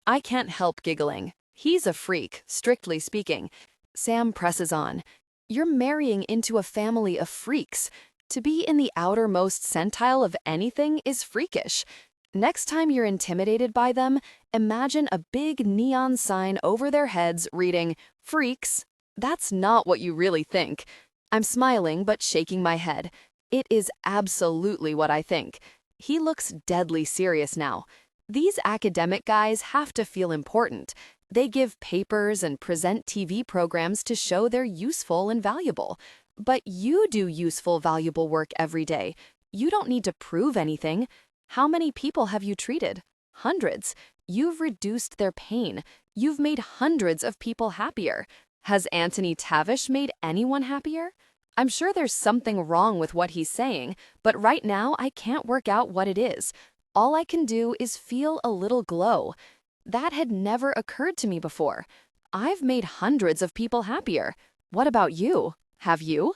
I can't help giggling. He's a freak, strictly speaking. Sam presses on. You're marrying into a family of freaks. To be in the outermost centile of anything is freakish. Next time you're intimidated by them, imagine a big neon sign over their heads reading, "Freaks." That's not what you really think. I'm smiling but shaking my head. It is absolutely what I think. He looks deadly serious now. These academic guys have to feel important. They give papers and present TV programs to show they're useful and valuable. But you do useful, valuable work every day. You don't need to prove anything. How many people have you treated? Hundreds. You've reduced their pain. You've made hundreds of people happier. Has Antony Tavish made anyone happier? I'm sure there's something wrong with what he's saying, but right now I can't work out what it is. All I can do is feel a little glow. That had never occurred to me before. I've made hundreds of people happier. What about you? Have you?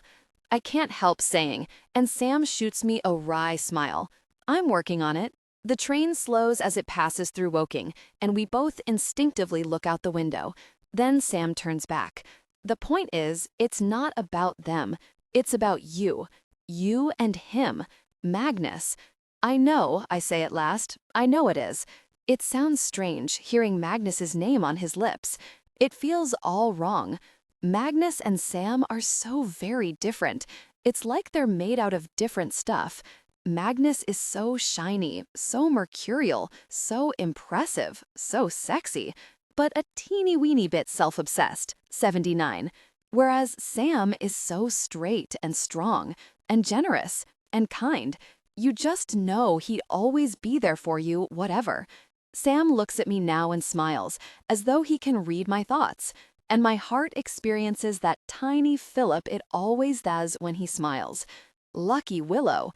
I can't help saying, and Sam shoots me a wry smile. I'm working on it. The train slows as it passes through Woking, and we both instinctively look out the window. Then Sam turns back. The point is, it's not about them. It's about you. You and him. Magnus. I know, I say at last. I know it is. It sounds strange, hearing Magnus's name on his lips. It feels all wrong. Magnus and Sam are so very different. It's like they're made out of different stuff. Magnus is so shiny, so mercurial, so impressive, so sexy, but a teeny-weeny bit self-obsessed, 79. Whereas Sam is so straight and strong, and generous, and kind. You just know he'd always be there for you, whatever. Sam looks at me now and smiles, as though he can read my thoughts, and my heart experiences that tiny fillip it always does when he smiles. Lucky Willow.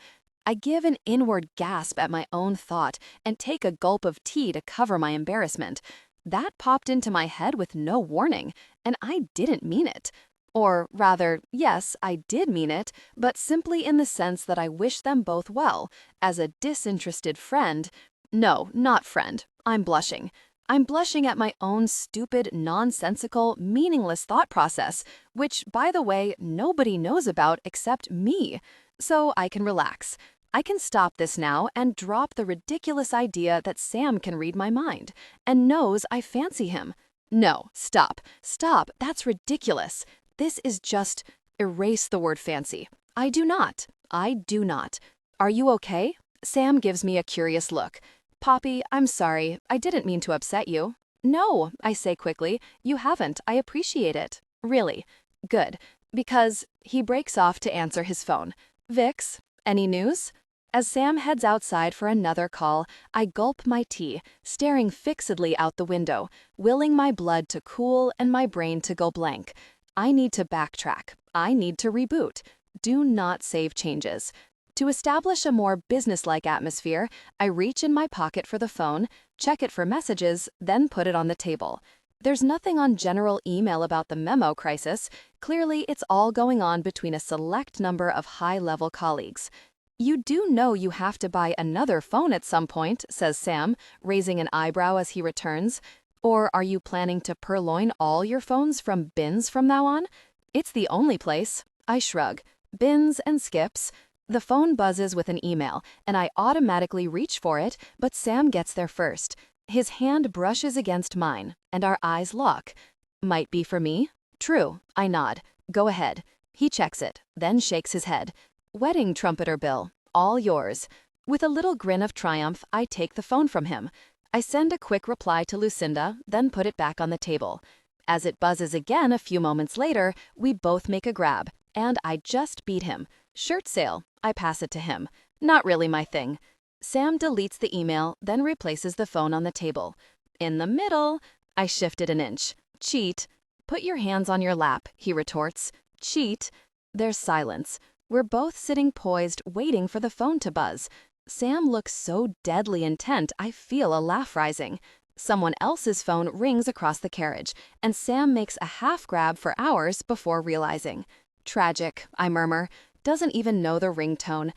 I give an inward gasp at my own thought and take a gulp of tea to cover my embarrassment. That popped into my head with no warning, and I didn't mean it. Or rather, yes, I did mean it, but simply in the sense that I wish them both well, as a disinterested friend. No, not friend. I'm blushing. I'm blushing at my own stupid, nonsensical, meaningless thought process, which, by the way, nobody knows about except me. So I can relax. I can stop this now and drop the ridiculous idea that Sam can read my mind and knows I fancy him. No, stop. Stop. That's ridiculous. This is just erase the word fancy. I do not. I do not. Are you okay? Sam gives me a curious look. Poppy, I'm sorry. I didn't mean to upset you. No, I say quickly. You haven't. I appreciate it. Really. Good. Because he breaks off to answer his phone. Vix, any news? As Sam heads outside for another call, I gulp my tea, staring fixedly out the window, willing my blood to cool and my brain to go blank. I need to backtrack. I need to reboot. Do not save changes. To establish a more businesslike atmosphere, I reach in my pocket for the phone, check it for messages, then put it on the table. There's nothing on general email about the memo crisis. Clearly, it's all going on between a select number of high-level colleagues. You do know you have to buy another phone at some point, says Sam, raising an eyebrow as he returns. Or are you planning to purloin all your phones from bins from now on? It's the only place. I shrug. Bins and skips. The phone buzzes with an email, and I automatically reach for it, but Sam gets there first. His hand brushes against mine, and our eyes lock. Might be for me? True. I nod. Go ahead. He checks it, then shakes his head. Wedding trumpeter bill. All yours. With a little grin of triumph, I take the phone from him. I send a quick reply to Lucinda, then put it back on the table. As it buzzes again a few moments later, we both make a grab, and I just beat him. Shirt sale. I pass it to him. Not really my thing. Sam deletes the email, then replaces the phone on the table. In the middle. I shift it an inch. Cheat. Put your hands on your lap, he retorts. Cheat. There's silence. We're both sitting poised, waiting for the phone to buzz. Sam looks so deadly intent, I feel a laugh rising. Someone else's phone rings across the carriage, and Sam makes a half grab for ours before realizing. Tragic, I murmur. Doesn't even know the ringtone.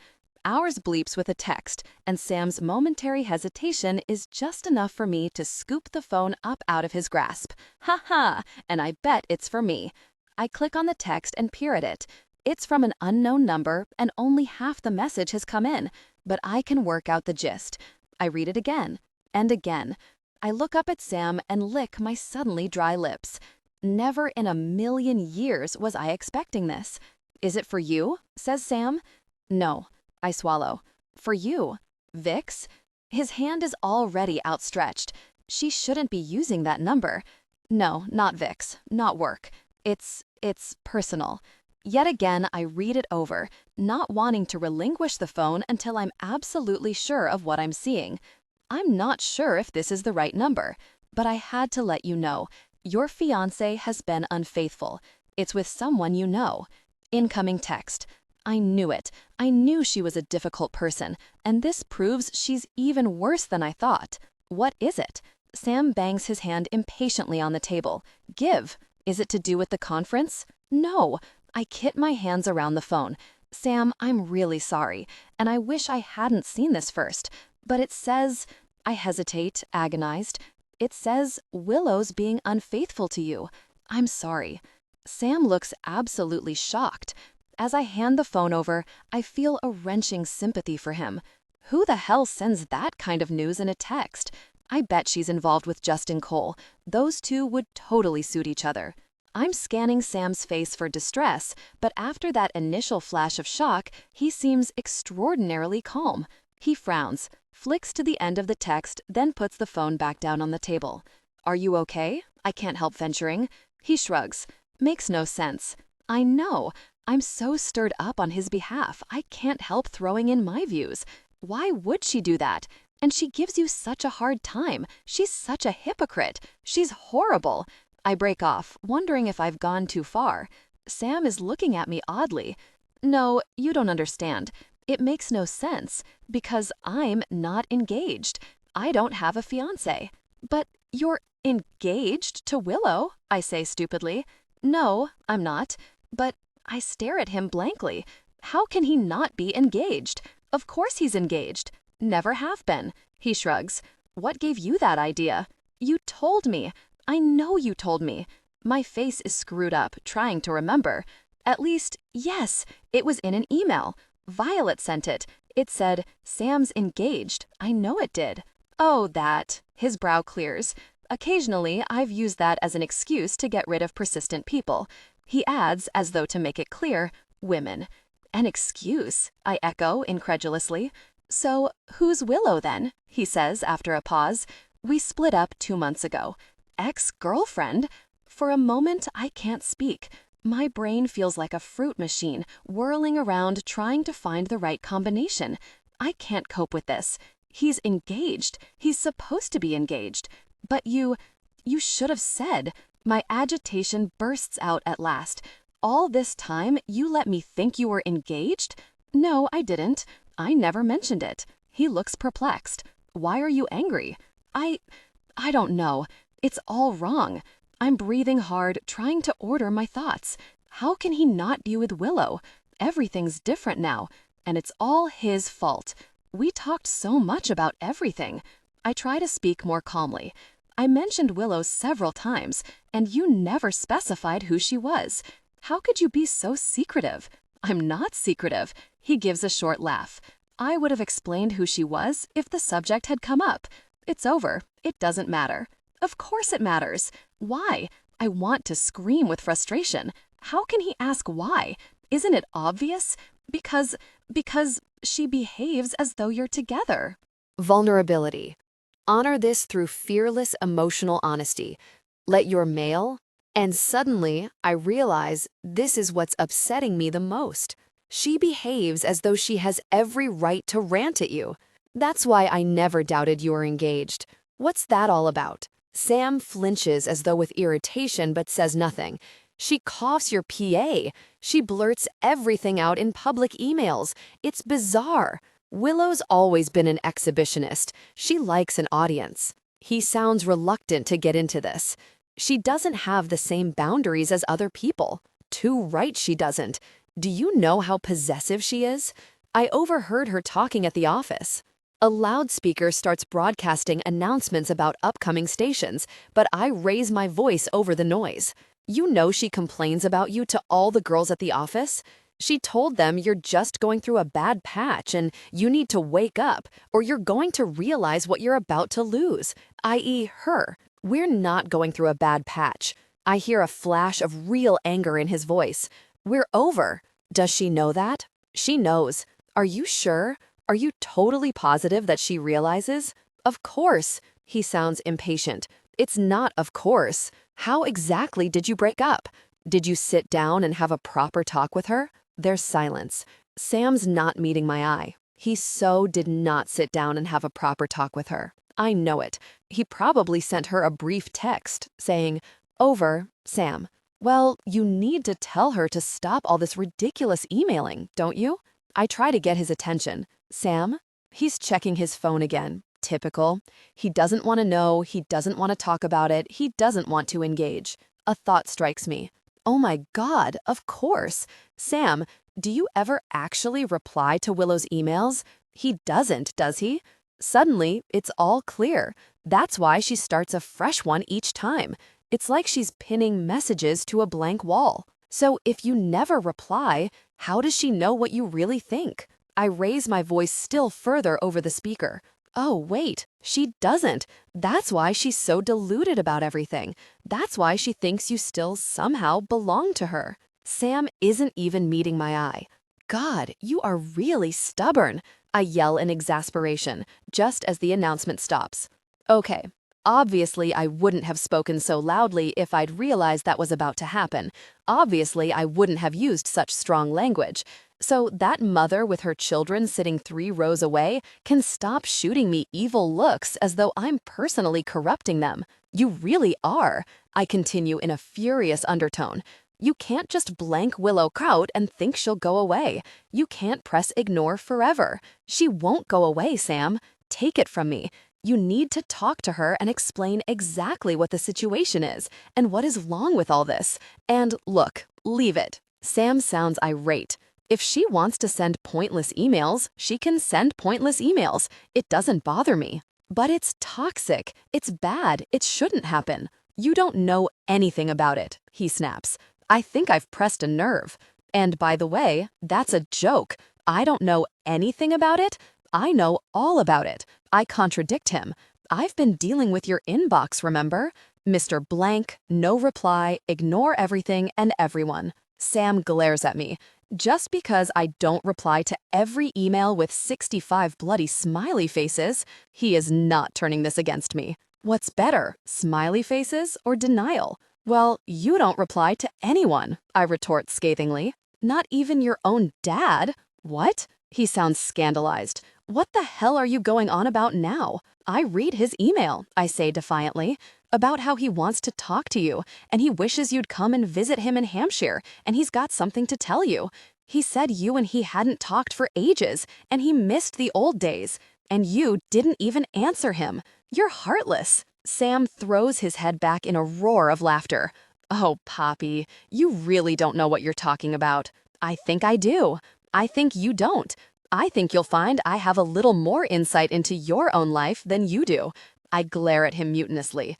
Ours bleeps with a text, and Sam's momentary hesitation is just enough for me to scoop the phone up out of his grasp. Ha ha, and I bet it's for me. I click on the text and peer at it. It's from an unknown number, and only half the message has come in, but I can work out the gist. I read it again, and again. I look up at Sam and lick my suddenly dry lips. Never in a million years was I expecting this. Is it for you? Says Sam. No. I swallow. For you. Vix? His hand is already outstretched. She shouldn't be using that number. No, not Vix. Not work. It's personal. Yet again, I read it over, not wanting to relinquish the phone until I'm absolutely sure of what I'm seeing. I'm not sure if this is the right number, but I had to let you know. Your fiancé has been unfaithful. It's with someone you know. Incoming text. I knew it. I knew she was a difficult person, and this proves she's even worse than I thought. What is it? Sam bangs his hand impatiently on the table. Give. Is it to do with the conference? No. I kit my hands around the phone. Sam, I'm really sorry, and I wish I hadn't seen this first, but it says, I hesitate, agonized. It says, Willow's being unfaithful to you. I'm sorry. Sam looks absolutely shocked. As I hand the phone over, I feel a wrenching sympathy for him. Who the hell sends that kind of news in a text? I bet she's involved with Justin Cole. Those two would totally suit each other. I'm scanning Sam's face for distress, but after that initial flash of shock, he seems extraordinarily calm. He frowns, flicks to the end of the text, then puts the phone back down on the table. "Are you okay?" I can't help venturing. He shrugs. Makes no sense. I know. I'm so stirred up on his behalf, I can't help throwing in my views. Why would she do that? And she gives you such a hard time. She's such a hypocrite. She's horrible. I break off, wondering if I've gone too far. Sam is looking at me oddly. "No, you don't understand. It makes no sense, because I'm not engaged. I don't have a fiancé." "But you're engaged to Willow," I say stupidly. "No, I'm not." But I stare at him blankly. How can he not be engaged? Of course he's engaged. Never have been. He shrugs. "What gave you that idea?" "You told me. I know you told me." My face is screwed up, trying to remember. At least, yes, it was in an email. Violet sent it. It said, "Sam's engaged." I know it did. "Oh, that." His brow clears. "Occasionally, I've used that as an excuse to get rid of persistent people." He adds, as though to make it clear, "women." "An excuse?" I echo incredulously. "So, who's Willow then?" he says after a pause. "We split up 2 months ago." Ex-girlfriend? For a moment, I can't speak. My brain feels like a fruit machine, whirling around trying to find the right combination. I can't cope with this. He's engaged. He's supposed to be engaged. But you should have said. My agitation bursts out at last. "All this time, you let me think you were engaged?" "No, I didn't. I never mentioned it." He looks perplexed. "Why are you angry?" I don't know. It's all wrong. I'm breathing hard, trying to order my thoughts. How can he not be with Willow? Everything's different now, and it's all his fault. We talked so much about everything. I try to speak more calmly. "I mentioned Willow several times, and you never specified who she was. How could you be so secretive?" "I'm not secretive." He gives a short laugh. "I would have explained who she was if the subject had come up. It's over. It doesn't matter." Of course it matters. Why? I want to scream with frustration. How can he ask why? Isn't it obvious? Because she behaves as though you're together. Vulnerability. Honor this through fearless emotional honesty. Let your mail. And suddenly, I realize this is what's upsetting me the most. She behaves as though she has every right to rant at you. That's why I never doubted you were engaged. What's that all about? Sam flinches as though with irritation but says nothing. She coughs your PA. She blurts everything out in public emails. It's bizarre. Willow's always been an exhibitionist. She likes an audience. He sounds reluctant to get into this. She doesn't have the same boundaries as other people. Too right she doesn't. Do you know how possessive she is? I overheard her talking at the office. A loudspeaker starts broadcasting announcements about upcoming stations, but I raise my voice over the noise. You know she complains about you to all the girls at the office? She told them you're just going through a bad patch and you need to wake up, or you're going to realize what you're about to lose, i.e. her. We're not going through a bad patch. I hear a flash of real anger in his voice. We're over. Does she know that? She knows. Are you sure? Are you totally positive that she realizes? Of course. He sounds impatient. It's not of course. How exactly did you break up? Did you sit down and have a proper talk with her? There's silence. Sam's not meeting my eye. He so did not sit down and have a proper talk with her. I know it. He probably sent her a brief text saying, "Over, Sam." Well, you need to tell her to stop all this ridiculous emailing, don't you? I try to get his attention. "Sam?" He's checking his phone again. Typical. He doesn't want to know, he doesn't want to talk about it, he doesn't want to engage. A thought strikes me. Oh my God, of course. Sam, do you ever actually reply to Willow's emails? He doesn't, does he? Suddenly, it's all clear. That's why she starts a fresh one each time. It's like she's pinning messages to a blank wall. So if you never reply, how does she know what you really think? I raise my voice still further over the speaker. Oh, wait, she doesn't. That's why she's so deluded about everything. That's why she thinks you still somehow belong to her. Sam isn't even meeting my eye. God, you are really stubborn, I yell in exasperation, just as the announcement stops. Okay, obviously I wouldn't have spoken so loudly if I'd realized that was about to happen. Obviously I wouldn't have used such strong language. So that mother with her children sitting 3 rows away can stop shooting me evil looks as though I'm personally corrupting them. You really are, I continue in a furious undertone. You can't just blank Willow Kraut and think she'll go away. You can't press ignore forever. She won't go away, Sam. Take it from me. You need to talk to her and explain exactly what the situation is and what is wrong with all this. And look, leave it. Sam sounds irate. If she wants to send pointless emails, she can send pointless emails. It doesn't bother me. But it's toxic. It's bad. It shouldn't happen. You don't know anything about it, he snaps. I think I've pressed a nerve. And by the way, that's a joke. I don't know anything about it. I know all about it. I contradict him. I've been dealing with your inbox, remember? Mr. Blank, no reply, ignore everything and everyone. Sam glares at me. Just because I don't reply to every email with 65 bloody smiley faces, he is not turning this against me. What's better, smiley faces or denial? Well, you don't reply to anyone, I retort scathingly. Not even your own dad? What? He sounds scandalized. What the hell are you going on about now? I read his email, I say defiantly, about how he wants to talk to you, and he wishes you'd come and visit him in Hampshire, and he's got something to tell you. He said you and he hadn't talked for ages, and he missed the old days, and you didn't even answer him. You're heartless. Sam throws his head back in a roar of laughter. Oh, Poppy, you really don't know what you're talking about. I think I do. I think you don't. I think you'll find I have a little more insight into your own life than you do. I glare at him mutinously.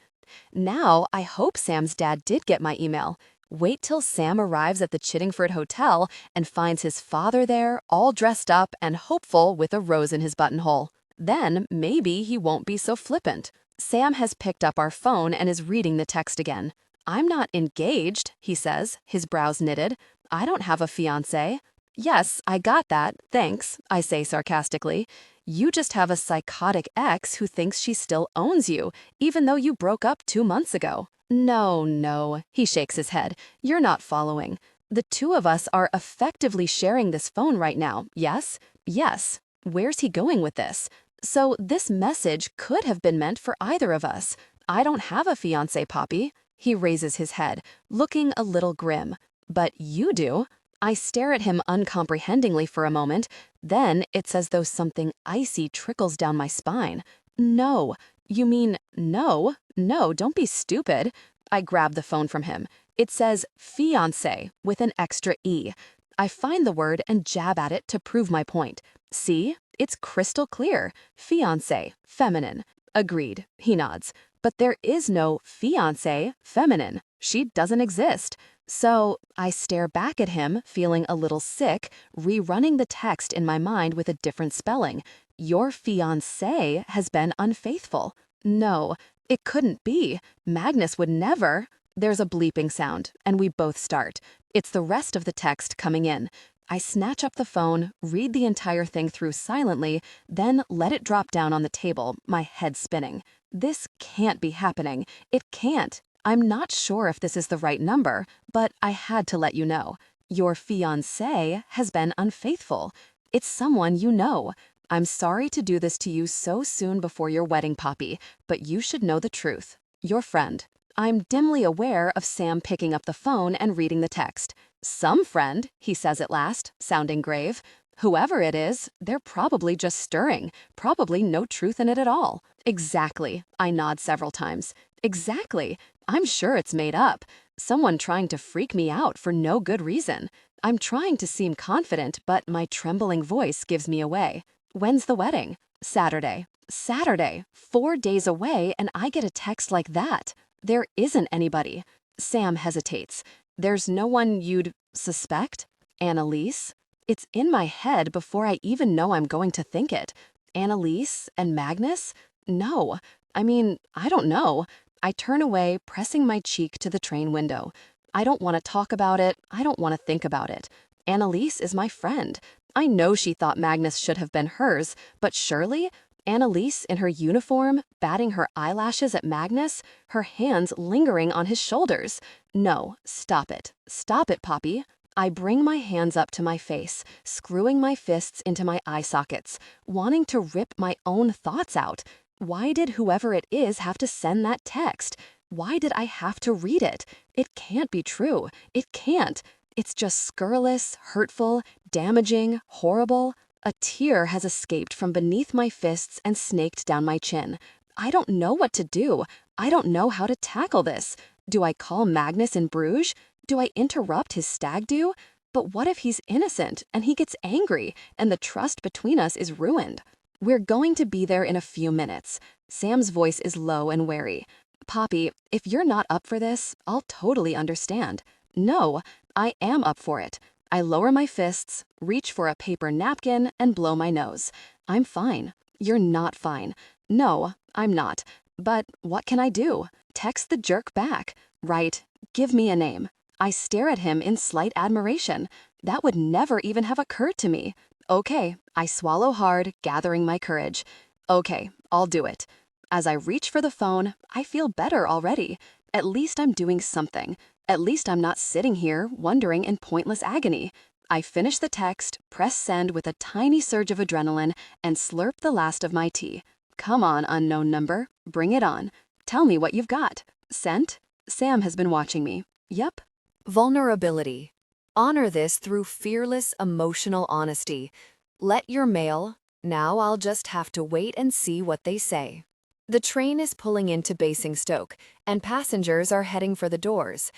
Now, I hope Sam's dad did get my email. Wait till Sam arrives at the Chiddingford Hotel and finds his father there, all dressed up and hopeful with a rose in his buttonhole. Then, maybe he won't be so flippant. Sam has picked up our phone and is reading the text again. I'm not engaged, he says, his brows knitted. I don't have a fiancé. Yes, I got that, thanks, I say sarcastically. You just have a psychotic ex who thinks she still owns you, even though you broke up 2 months ago. No, he shakes his head. You're not following. The two of us are effectively sharing this phone right now, yes? Yes. Where's he going with this? So this message could have been meant for either of us. I don't have a fiancé, Poppy. He raises his head, looking a little grim. But you do. I stare at him uncomprehendingly for a moment. Then it's as though something icy trickles down my spine. No. You mean no? No, don't be stupid. I grab the phone from him. It says fiancé with an extra E. I find the word and jab at it to prove my point. See? It's crystal clear. Fiancé, feminine. Agreed, he nods. But there is no fiancé, feminine. She doesn't exist. So I stare back at him, feeling a little sick, rerunning the text in my mind with a different spelling. Your fiancé has been unfaithful. No, it couldn't be. Magnus would never. There's a bleeping sound, and we both start. It's the rest of the text coming in. I snatch up the phone, read the entire thing through silently, then let it drop down on the table, my head spinning. This can't be happening. It can't. I'm not sure if this is the right number, but I had to let you know. Your fiancé has been unfaithful. It's someone you know. I'm sorry to do this to you so soon before your wedding, Poppy, but you should know the truth. Your friend. I'm dimly aware of Sam picking up the phone and reading the text. Some friend, he says at last, sounding grave. Whoever it is, they're probably just stirring. Probably no truth in it at all. Exactly. I nod several times. Exactly. I'm sure it's made up. Someone trying to freak me out for no good reason. I'm trying to seem confident, but my trembling voice gives me away. When's the wedding? Saturday. Saturday. 4 days away, and I get a text like that. There isn't anybody. Sam hesitates. There's no one you'd suspect? Annalise? It's in my head before I even know I'm going to think it. Annalise and Magnus? No. I mean, I don't know. I turn away, pressing my cheek to the train window. I don't want to talk about it. I don't want to think about it. Annalise is my friend. I know she thought Magnus should have been hers, but surely Annalise in her uniform, batting her eyelashes at Magnus, her hands lingering on his shoulders. No, stop it. Stop it, Poppy. I bring my hands up to my face, screwing my fists into my eye sockets, wanting to rip my own thoughts out. Why did whoever it is have to send that text? Why did I have to read it? It can't be true. It can't. It's just scurrilous, hurtful, damaging, horrible. A tear has escaped from beneath my fists and snaked down my chin. I don't know what to do. I don't know how to tackle this. Do I call Magnus in Bruges? Do I interrupt his stag do? But what if he's innocent and he gets angry and the trust between us is ruined? We're going to be there in a few minutes. Sam's voice is low and wary. Poppy, if you're not up for this, I'll totally understand. No, I am up for it. I lower my fists, reach for a paper napkin, and blow my nose. I'm fine. You're not fine. No, I'm not. But what can I do? Text the jerk back. Right, give me a name. I stare at him in slight admiration. That would never even have occurred to me. Okay, I swallow hard, gathering my courage. Okay, I'll do it. As I reach for the phone, I feel better already. At least I'm doing something. At least I'm not sitting here wondering in pointless agony. I finish the text, press send with a tiny surge of adrenaline, and slurp the last of my tea. Come on, unknown number. Bring it on. Tell me what you've got. Sent? Sam has been watching me. Yep. Vulnerability. Honor this through fearless emotional honesty. Let your mail. Now I'll just have to wait and see what they say. The train is pulling into Basingstoke, and passengers are heading for the doors.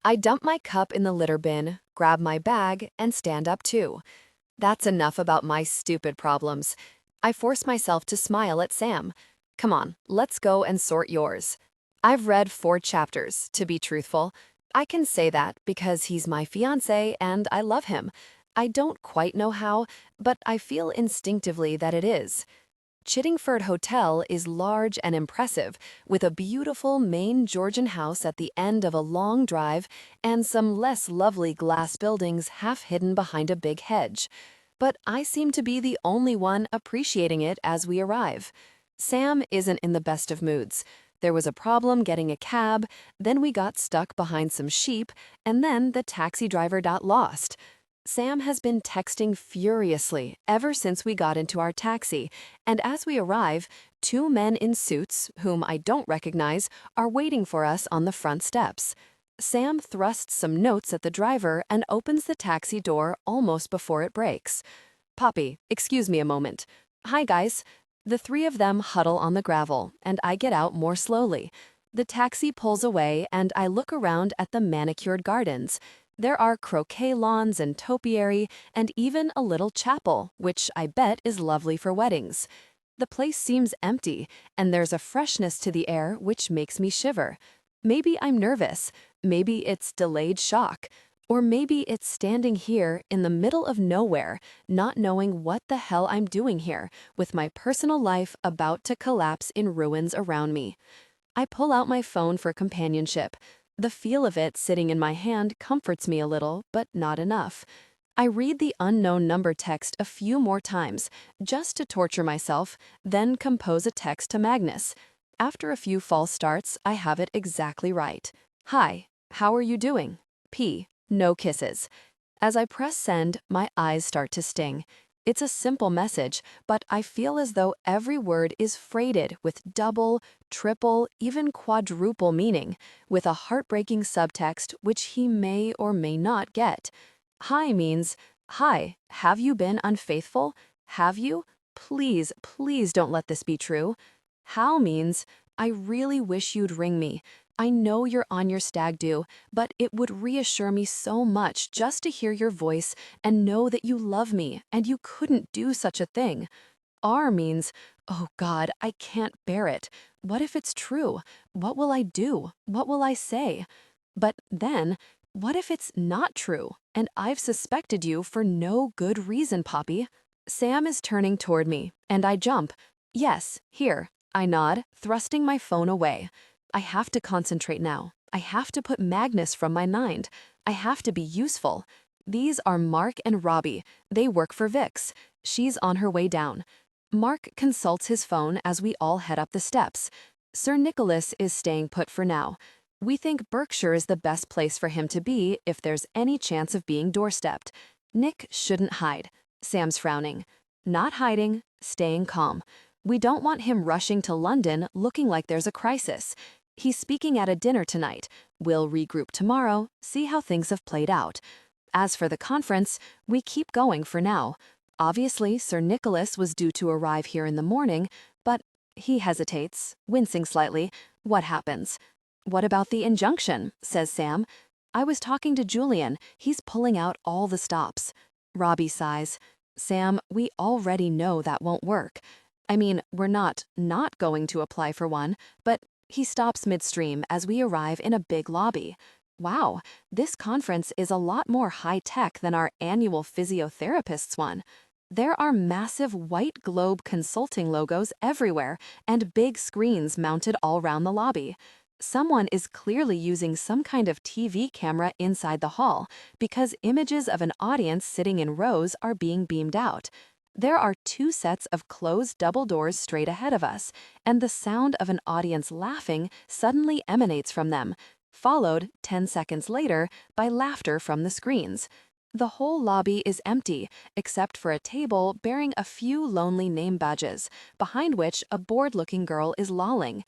I dump my cup in the litter bin, grab my bag, and stand up too. That's enough about my stupid problems. I force myself to smile at Sam. Come on, let's go and sort yours. I've read 4 chapters, to be truthful. I can say that because he's my fiancé and I love him. I don't quite know how, but I feel instinctively that it is. Chiddingford Hotel is large and impressive, with a beautiful main Georgian house at the end of a long drive and some less lovely glass buildings half hidden behind a big hedge. But I seem to be the only one appreciating it as we arrive. Sam isn't in the best of moods. There was a problem getting a cab, then we got stuck behind some sheep, and then the taxi driver got lost. Sam has been texting furiously ever since we got into our taxi, and as we arrive, 2 men in suits, whom I don't recognize, are waiting for us on the front steps. Sam thrusts some notes at the driver and opens the taxi door almost before it breaks. Poppy, excuse me a moment. Hi, guys. The 3 of them huddle on the gravel, and I get out more slowly. The taxi pulls away, and I look around at the manicured gardens. There are croquet lawns and topiary, and even a little chapel, which I bet is lovely for weddings. The place seems empty, and there's a freshness to the air which makes me shiver. Maybe I'm nervous, maybe it's delayed shock, or maybe it's standing here in the middle of nowhere, not knowing what the hell I'm doing here, with my personal life about to collapse in ruins around me. I pull out my phone for companionship. The feel of it sitting in my hand comforts me a little, but not enough. I read the unknown number text a few more times, just to torture myself, then compose a text to Magnus. After a few false starts, I have it exactly right. Hi, how are you doing? P. No kisses. As I press send, my eyes start to sting. It's a simple message, but I feel as though every word is freighted with double, triple, even quadruple meaning, with a heartbreaking subtext which he may or may not get. Hi means, hi, have you been unfaithful? Have you? Please, please don't let this be true. How means, I really wish you'd ring me. I know you're on your stag do, but it would reassure me so much just to hear your voice and know that you love me and you couldn't do such a thing. R means, oh God, I can't bear it. What if it's true? What will I do? What will I say? But then, What if it's not true, and I've suspected you for no good reason, Poppy? Sam is turning toward me, and I jump. Yes, here, I nod, thrusting my phone away. I have to concentrate now. I have to put Magnus from my mind. I have to be useful. These are Mark and Robbie. They work for Vix. She's on her way down. Mark consults his phone as we all head up the steps. Sir Nicholas is staying put for now. We think Berkshire is the best place for him to be if there's any chance of being doorstepped. Nick shouldn't hide. Sam's frowning. Not hiding, staying calm. We don't want him rushing to London looking like there's a crisis. He's speaking at a dinner tonight. We'll regroup tomorrow, see how things have played out. As for the conference, we keep going for now. Obviously, Sir Nicholas was due to arrive here in the morning, but he hesitates, wincing slightly. What happens? What about the injunction? Says Sam. I was talking to Julian. He's pulling out all the stops. Robbie sighs. Sam, we already know that won't work. I mean, we're not going to apply for one, but he stops midstream as we arrive in a big lobby. Wow, this conference is a lot more high-tech than our annual physiotherapists one. There are massive white globe consulting logos everywhere and big screens mounted all around the lobby. Someone is clearly using some kind of TV camera inside the hall because images of an audience sitting in rows are being beamed out. There are 2 sets of closed double doors straight ahead of us, and the sound of an audience laughing suddenly emanates from them, followed 10 seconds later by laughter from the screens. The whole lobby is empty, except for a table bearing a few lonely name badges, behind which a bored-looking girl is lolling.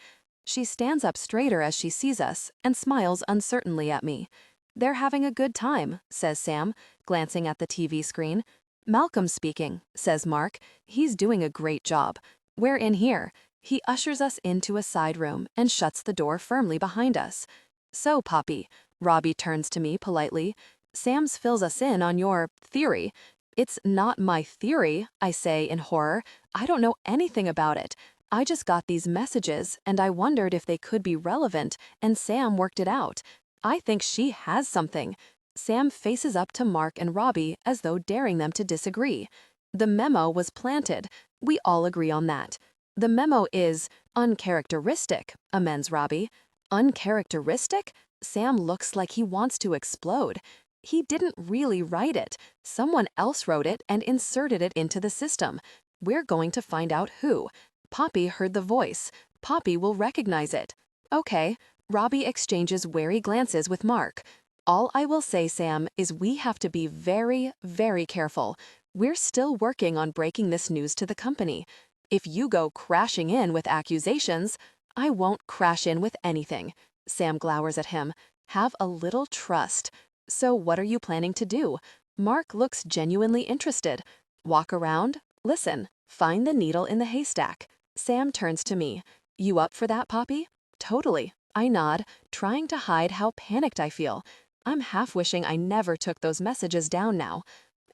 She stands up straighter as she sees us and smiles uncertainly at me. They're having a good time, says Sam, glancing at the TV screen. Malcolm's speaking, says Mark. He's doing a great job. We're in here. He ushers us into a side room and shuts the door firmly behind us. So, Poppy, Robbie turns to me politely. Sam's fills us in on your theory. It's not my theory, I say in horror. I don't know anything about it. I just got these messages, and I wondered if they could be relevant, and Sam worked it out. I think she has something. Sam faces up to Mark and Robbie as though daring them to disagree. The memo was planted. We all agree on that. The memo is uncharacteristic, amends Robbie. Uncharacteristic? Sam looks like he wants to explode. He didn't really write it. Someone else wrote it and inserted it into the system. We're going to find out who. Poppy heard the voice. Poppy will recognize it. Okay. Robbie exchanges wary glances with Mark. All I will say, Sam, is we have to be very, very careful. We're still working on breaking this news to the company. If you go crashing in with accusations, I won't crash in with anything. Sam glowers at him. Have a little trust. So what are you planning to do? Mark looks genuinely interested. Walk around? Listen. Find the needle in the haystack. Sam turns to me. You up for that, Poppy? Totally. I nod, trying to hide how panicked I feel. I'm half wishing I never took those messages down now.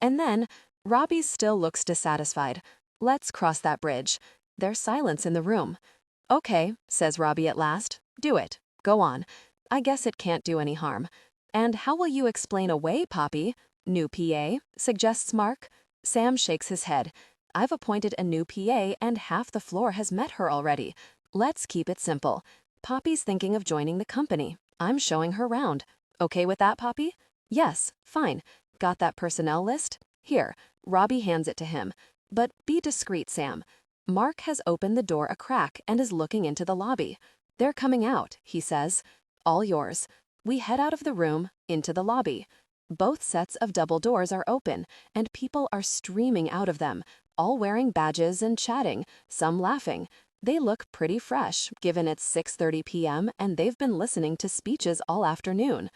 And then, Robbie still looks dissatisfied. Let's cross that bridge. There's silence in the room. Okay, says Robbie at last. Do it. Go on. I guess it can't do any harm. And how will you explain away, Poppy? New PA, suggests Mark. Sam shakes his head. I've appointed a new PA and half the floor has met her already. Let's keep it simple. Poppy's thinking of joining the company. I'm showing her round. Okay with that, Poppy? Yes, fine. Got that personnel list? Here, Robbie hands it to him. But be discreet, Sam. Mark has opened the door a crack and is looking into the lobby. They're coming out, he says. All yours. We head out of the room, into the lobby. Both sets of double doors are open, and people are streaming out of them, all wearing badges and chatting, some laughing. They look pretty fresh, given it's 6:30 p.m. and they've been listening to speeches all afternoon.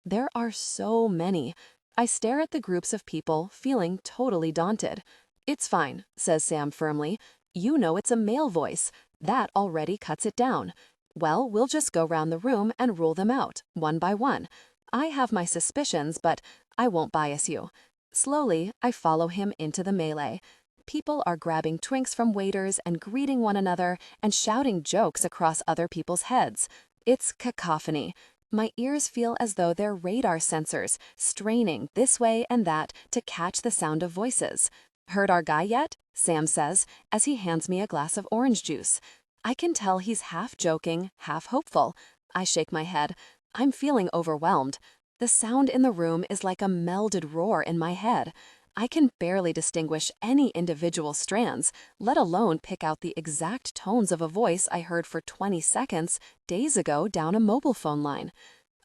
There are so many. I stare at the groups of people, feeling totally daunted. It's fine, says Sam firmly. You know it's a male voice. That already cuts it down. Well, we'll just go round the room and rule them out, one by one. I have my suspicions, but I won't bias you. Slowly, I follow him into the melee. People are grabbing twinks from waiters and greeting one another and shouting jokes across other people's heads. It's cacophony. My ears feel as though they're radar sensors, straining this way and that to catch the sound of voices. "Heard our guy yet?" Sam says as he hands me a glass of orange juice. I can tell he's half joking, half hopeful. I shake my head. I'm feeling overwhelmed. The sound in the room is like a melded roar in my head. I can barely distinguish any individual strands, let alone pick out the exact tones of a voice I heard for 20 seconds days ago down a mobile phone line.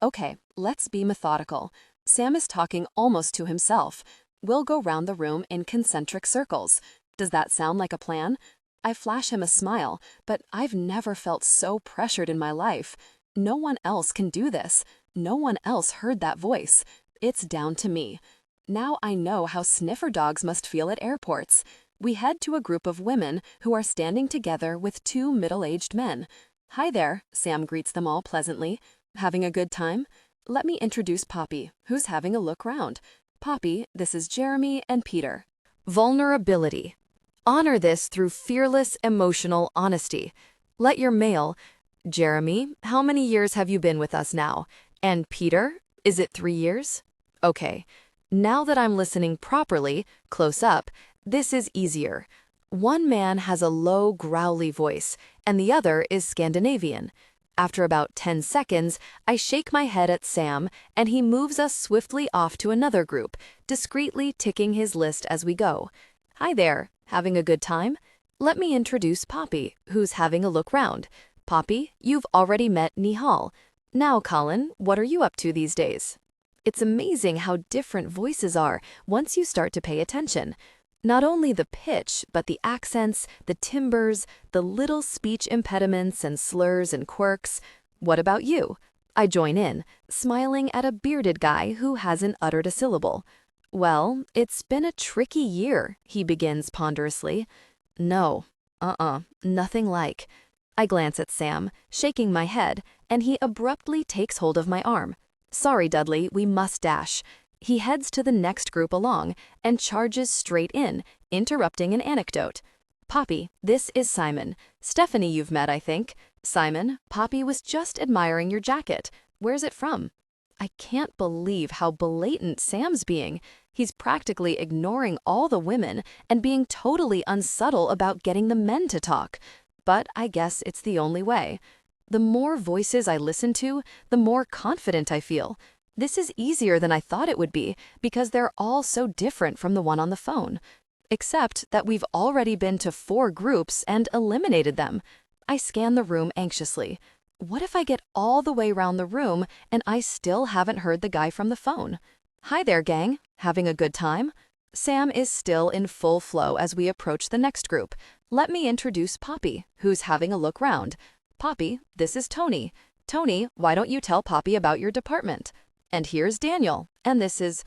Okay, let's be methodical. Sam is talking almost to himself. We'll go round the room in concentric circles. Does that sound like a plan? I flash him a smile, but I've never felt so pressured in my life. No one else can do this. No one else heard that voice. It's down to me. Now I know how sniffer dogs must feel at airports. We head to a group of women who are standing together with two middle-aged men. "Hi there," Sam greets them all pleasantly. "Having a good time? Let me introduce Poppy, who's having a look round. Poppy, this is Jeremy and Peter." Vulnerability. Honor this through fearless emotional honesty. Let your male, "Jeremy, how many years have you been with us now? And Peter, is it 3 years? Okay. Now that I'm listening properly, close up, this is easier. One man has a low, growly voice, and the other is Scandinavian. After about 10 seconds, I shake my head at Sam, and he moves us swiftly off to another group, discreetly ticking his list as we go. "Hi there, having a good time? Let me introduce Poppy, who's having a look round. Poppy, you've already met Nihal. Now, Colin, what are you up to these days?" It's amazing how different voices are once you start to pay attention. Not only the pitch, but the accents, the timbres, the little speech impediments and slurs and quirks. "What about you?" I join in, smiling at a bearded guy who hasn't uttered a syllable. "Well, it's been a tricky year," he begins ponderously. "No, nothing like." I glance at Sam, shaking my head, and he abruptly takes hold of my arm. "Sorry, Dudley, we must dash." He heads to the next group along and charges straight in, interrupting an anecdote. "Poppy, this is Simon. Stephanie you've met, I think. Simon, Poppy was just admiring your jacket. Where's it from?" I can't believe how blatant Sam's being. He's practically ignoring all the women and being totally unsubtle about getting the men to talk. But I guess it's the only way. The more voices I listen to, the more confident I feel. This is easier than I thought it would be because they're all so different from the one on the phone. Except that we've already been to 4 groups and eliminated them. I scan the room anxiously. What if I get all the way around the room and I still haven't heard the guy from the phone? "Hi there, gang. Having a good time?" Sam is still in full flow as we approach the next group. Let me introduce Poppy, who's having a look round. "Poppy, this is Tony. Tony, why don't you tell Poppy about your department? And here's Daniel, and this is,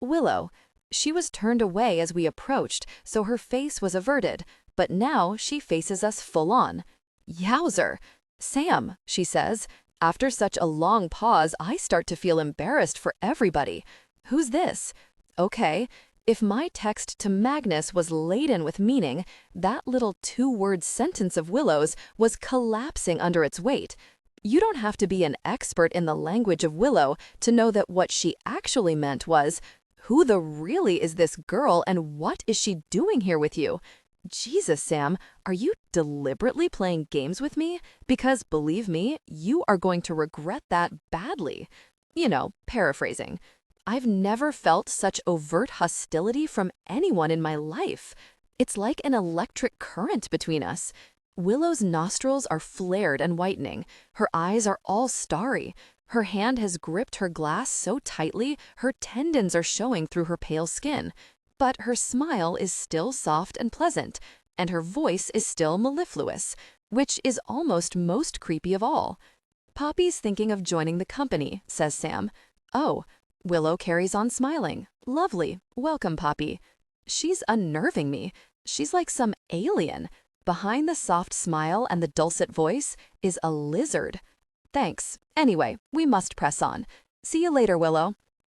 Willow." She was turned away as we approached, so her face was averted, but now she faces us full on. "Yowzer! Sam," she says. After such a long pause, I start to feel embarrassed for everybody. "Who's this?" Okay. If my text to Magnus was laden with meaning, that little 2-word sentence of Willow's was collapsing under its weight. You don't have to be an expert in the language of Willow to know that what she actually meant was, "Who the really is this girl and what is she doing here with you?" Jesus, Sam, are you deliberately playing games with me? Because believe me, you are going to regret that badly. You know, paraphrasing. I've never felt such overt hostility from anyone in my life. It's like an electric current between us. Willow's nostrils are flared and whitening. Her eyes are all starry. Her hand has gripped her glass so tightly her tendons are showing through her pale skin. But her smile is still soft and pleasant, and her voice is still mellifluous, which is almost most creepy of all. "Poppy's thinking of joining the company," says Sam. "Oh." Willow carries on smiling. "Lovely. Welcome, Poppy." She's unnerving me. She's like some alien. Behind the soft smile and the dulcet voice is a lizard. "Thanks. Anyway, we must press on. See you later, Willow."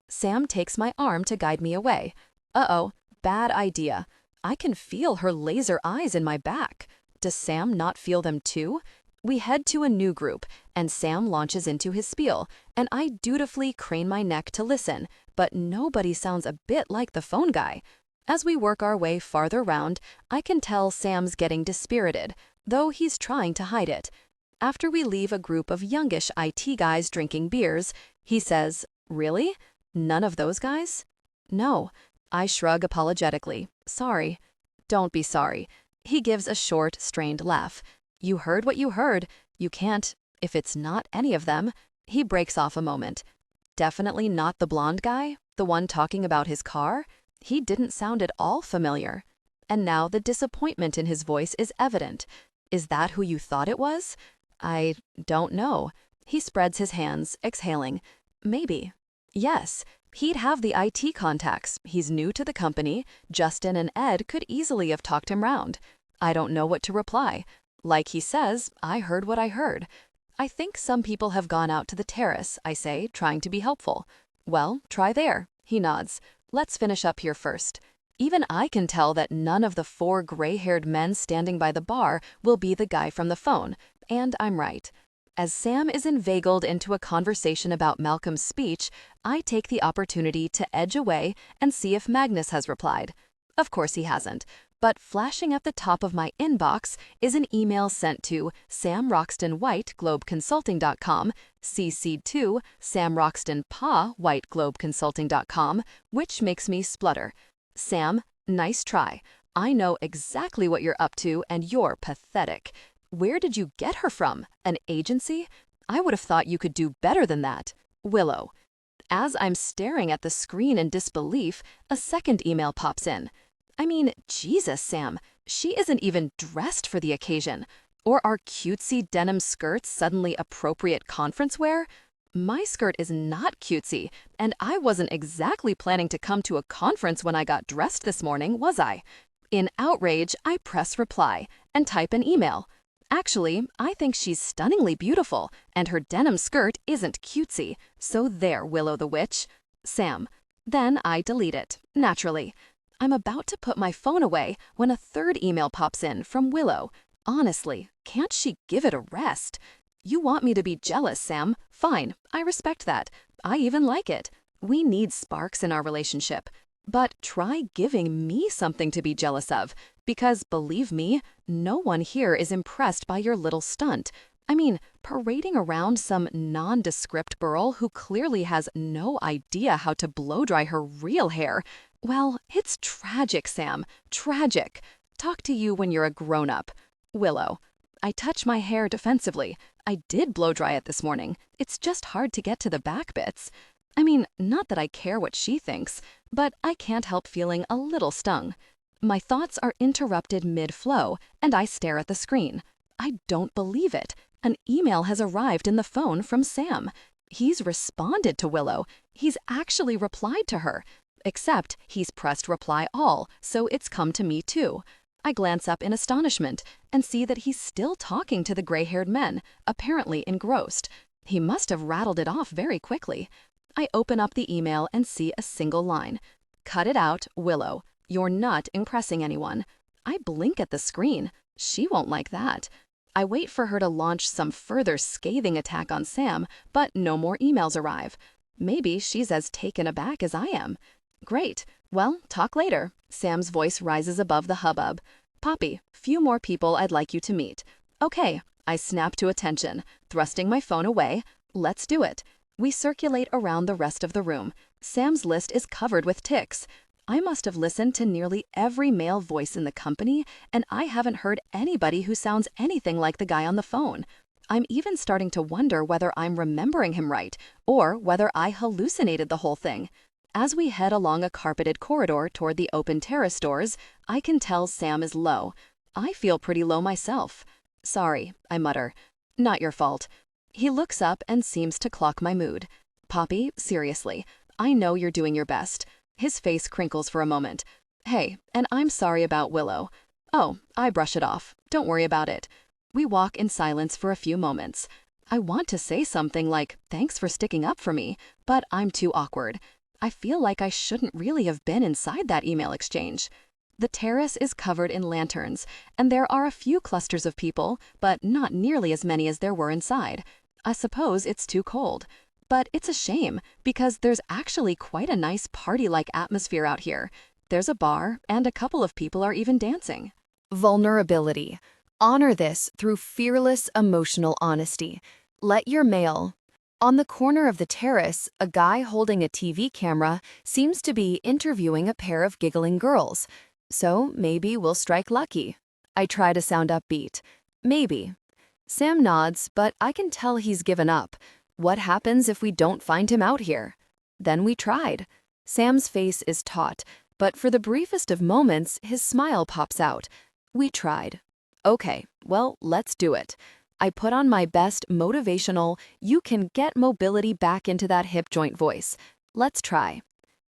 Sam takes my arm to guide me away. Uh-oh, bad idea. I can feel her laser eyes in my back. Does Sam not feel them too? We head to a new group, and Sam launches into his spiel, and I dutifully crane my neck to listen, but nobody sounds a bit like the phone guy. As we work our way farther round, I can tell Sam's getting dispirited, though he's trying to hide it. After we leave a group of youngish IT guys drinking beers, he says, "Really? None of those guys?" "No." I shrug apologetically. "Sorry." "Don't be sorry." He gives a short, strained laugh. "You heard what you heard. You can't, if it's not any of them." He breaks off a moment. "Definitely not the blonde guy? The one talking about his car?" He didn't sound at all familiar. And now the disappointment in his voice is evident. "Is that who you thought it was?" "I don't know." He spreads his hands, exhaling. "Maybe." "Yes." He'd have the IT contacts. He's new to the company. Justin and Ed could easily have talked him round. I don't know what to reply. Like he says, I heard what I heard. "I think some people have gone out to the terrace," I say, trying to be helpful. "Well, try there." He nods. "Let's finish up here first." Even I can tell that none of the 4 gray-haired men standing by the bar will be the guy from the phone, and I'm right. As Sam is inveigled into a conversation about Malcolm's speech, I take the opportunity to edge away and see if Magnus has replied. Of course he hasn't, but flashing at the top of my inbox is an email sent to samroxtonwhite@globeconsulting.com, CC'd to samroxtonpa@whiteglobeconsulting.com, which makes me splutter. "Sam, nice try. I know exactly what you're up to, and you're pathetic. Where did you get her from? An agency? I would have thought you could do better than that. Willow." As I'm staring at the screen in disbelief, a second email pops in. I mean, Jesus, Sam, she isn't even dressed for the occasion. Or are cutesy denim skirts suddenly appropriate conference wear? My skirt is not cutesy, and I wasn't exactly planning to come to a conference when I got dressed this morning, was I? In outrage, I press reply and type an email. Actually, I think she's stunningly beautiful, and her denim skirt isn't cutesy, so there, Willow the Witch. Sam. Then I delete it, naturally. I'm about to put my phone away when a third email pops in from Willow. Honestly, can't she give it a rest? "You want me to be jealous, Sam? Fine, I respect that. I even like it. We need sparks in our relationship. But try giving me something to be jealous of, because believe me, no one here is impressed by your little stunt. I mean, parading around some nondescript girl who clearly has no idea how to blow-dry her real hair. Well, it's tragic, Sam. Tragic. Talk to you when you're a grown-up. Willow." I touch my hair defensively. I did blow-dry it this morning. It's just hard to get to the back bits. I mean, not that I care what she thinks, but I can't help feeling a little stung. My thoughts are interrupted mid-flow, and I stare at the screen. I don't believe it. An email has arrived in the phone from Sam. He's responded to Willow. He's actually replied to her. Except he's pressed reply all, so it's come to me too. I glance up in astonishment and see that he's still talking to the gray-haired men, apparently engrossed. He must have rattled it off very quickly. I open up the email and see a single line. "Cut it out, Willow. You're not impressing anyone." I blink at the screen. She won't like that. I wait for her to launch some further scathing attack on Sam, but no more emails arrive. Maybe she's as taken aback as I am. Great. Well, talk later. Sam's voice rises above the hubbub. "Poppy, few more people I'd like you to meet." "Okay." I snap to attention, thrusting my phone away. "Let's do it." We circulate around the rest of the room. Sam's list is covered with ticks. I must have listened to nearly every male voice in the company, and I haven't heard anybody who sounds anything like the guy on the phone. I'm even starting to wonder whether I'm remembering him right, or whether I hallucinated the whole thing. As we head along a carpeted corridor toward the open terrace doors, I can tell Sam is low. I feel pretty low myself. "Sorry," I mutter. "Not your fault." He looks up and seems to clock my mood. "Poppy, seriously, I know you're doing your best." His face crinkles for a moment. "Hey, and I'm sorry about Willow." "Oh, I brush it off. Don't worry about it." We walk in silence for a few moments. I want to say something like, "Thanks for sticking up for me," but I'm too awkward. I feel like I shouldn't really have been inside that email exchange. The terrace is covered in lanterns, and there are a few clusters of people, but not nearly as many as there were inside. I suppose it's too cold. But it's a shame, because there's actually quite a nice party-like atmosphere out here. There's a bar, and a couple of people are even dancing. Vulnerability. Honor this through fearless emotional honesty. Let your mail. On the corner of the terrace, a guy holding a TV camera seems to be interviewing a pair of giggling girls. So maybe we'll strike lucky. I try to sound upbeat. Maybe. Sam nods, but I can tell he's given up. What happens if we don't find him out here? Then we tried. Sam's face is taut, but for the briefest of moments, his smile pops out. We tried. Okay, well, let's do it. I put on my best motivational, you can get mobility back into that hip joint voice. Let's try.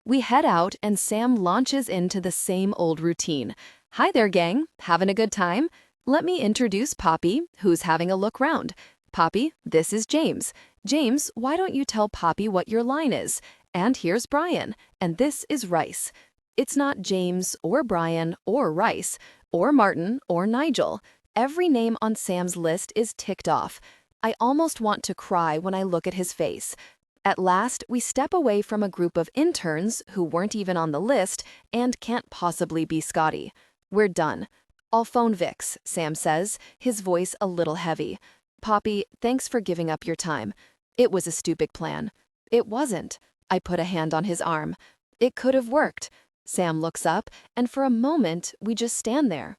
We head out and Sam launches into the same old routine. Hi there, gang. Having a good time? Let me introduce Poppy, who's having a look round. Poppy, this is James. James, why don't you tell Poppy what your line is? And here's Brian, and this is Rice. It's not James or Brian or Rice or Martin or Nigel. Every name on Sam's list is ticked off. I almost want to cry when I look at his face. At last, we step away from a group of interns who weren't even on the list and can't possibly be Scotty. We're done. I'll phone Vix, Sam says, his voice a little heavy. Poppy, thanks for giving up your time. It was a stupid plan. It wasn't. I put a hand on his arm. It could have worked. Sam looks up, and for a moment, we just stand there.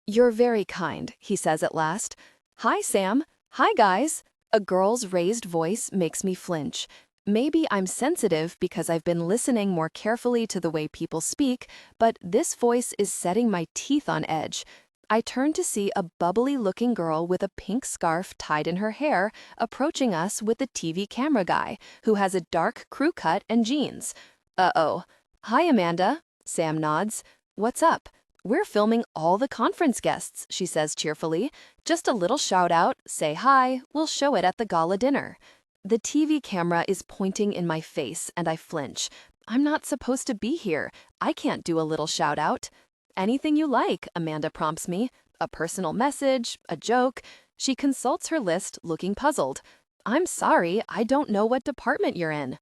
You're very kind, he says at last. Hi, Sam. Hi, guys. A girl's raised voice makes me flinch. Maybe I'm sensitive because I've been listening more carefully to the way people speak, but this voice is setting my teeth on edge. I turn to see a bubbly-looking girl with a pink scarf tied in her hair approaching us with the TV camera guy, who has a dark crew cut and jeans. Uh-oh. Hi, Amanda. Sam nods. What's up? We're filming all the conference guests, she says cheerfully. Just a little shout out, say hi, we'll show it at the gala dinner. The TV camera is pointing in my face and I flinch. I'm not supposed to be here. I can't do a little shout out. Anything you like, Amanda prompts me. A personal message, a joke. She consults her list, looking puzzled. I'm sorry, I don't know what department you're in.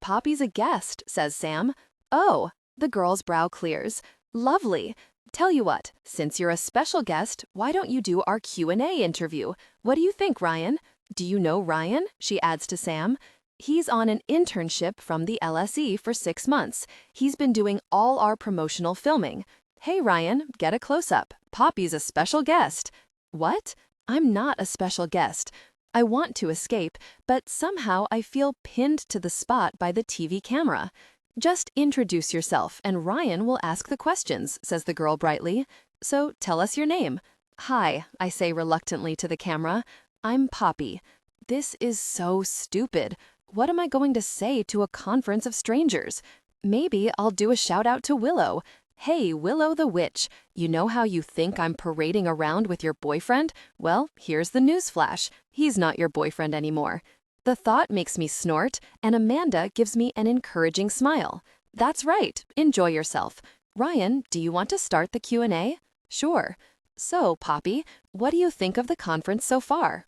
Poppy's a guest, says Sam. Oh, the girl's brow clears. Lovely. Tell you what, since you're a special guest, why don't you do our Q&A interview? What do you think, Ryan? Do you know Ryan? She adds to Sam. He's on an internship from the LSE for 6 months. He's been doing all our promotional filming. Hey, Ryan, get a close-up. Poppy's a special guest. What? I'm not a special guest. I want to escape, but somehow I feel pinned to the spot by the TV camera. Just introduce yourself and Ryan will ask the questions, says the girl brightly. So tell us your name. Hi, I say reluctantly to the camera. I'm Poppy. This is so stupid. What am I going to say to a conference of strangers? Maybe I'll do a shout out to Willow. Hey, Willow the witch, you know how you think I'm parading around with your boyfriend? Well, here's the newsflash. He's not your boyfriend anymore. The thought makes me snort, and Amanda gives me an encouraging smile. That's right, enjoy yourself. Ryan, do you want to start the Q&A? Sure. So, Poppy, what do you think of the conference so far?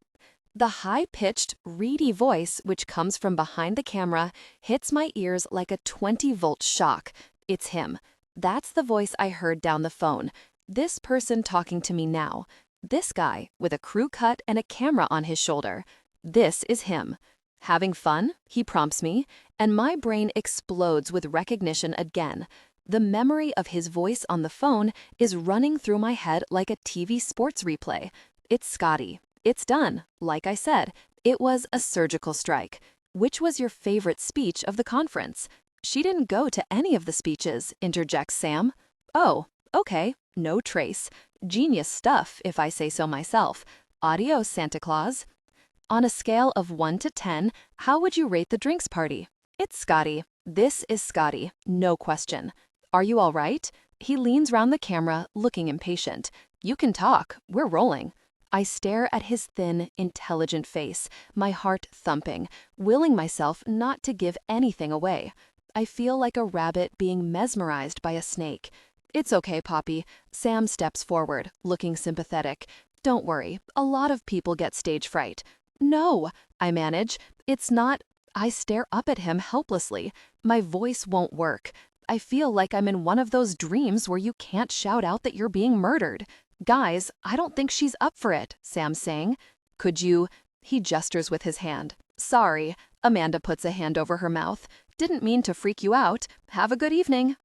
The high-pitched, reedy voice, which comes from behind the camera, hits my ears like a 20-volt shock. It's him. That's the voice I heard down the phone. This person talking to me now. This guy, with a crew cut and a camera on his shoulder. This is him. Having fun? He prompts me, and my brain explodes with recognition again. The memory of his voice on the phone is running through my head like a TV sports replay. It's Scotty. It's done. Like I said, it was a surgical strike. Which was your favorite speech of the conference? She didn't go to any of the speeches, interjects Sam. Oh, okay, no trace. Genius stuff, if I say so myself. Adios, Santa Claus. On a scale of 1 to 10, how would you rate the drinks party? It's Scotty. This is Scotty, no question. Are you all right? He leans round the camera, looking impatient. You can talk. We're rolling. I stare at his thin, intelligent face, my heart thumping, willing myself not to give anything away. I feel like a rabbit being mesmerized by a snake. It's okay, Poppy. Sam steps forward, looking sympathetic. Don't worry, a lot of people get stage fright. No, I manage. It's not. I stare up at him helplessly. My voice won't work. I feel like I'm in one of those dreams where you can't shout out that you're being murdered. Guys, I don't think she's up for it, Sam's saying. Could you? He gestures with his hand. Sorry. Amanda puts a hand over her mouth. Didn't mean to freak you out. Have a good evening.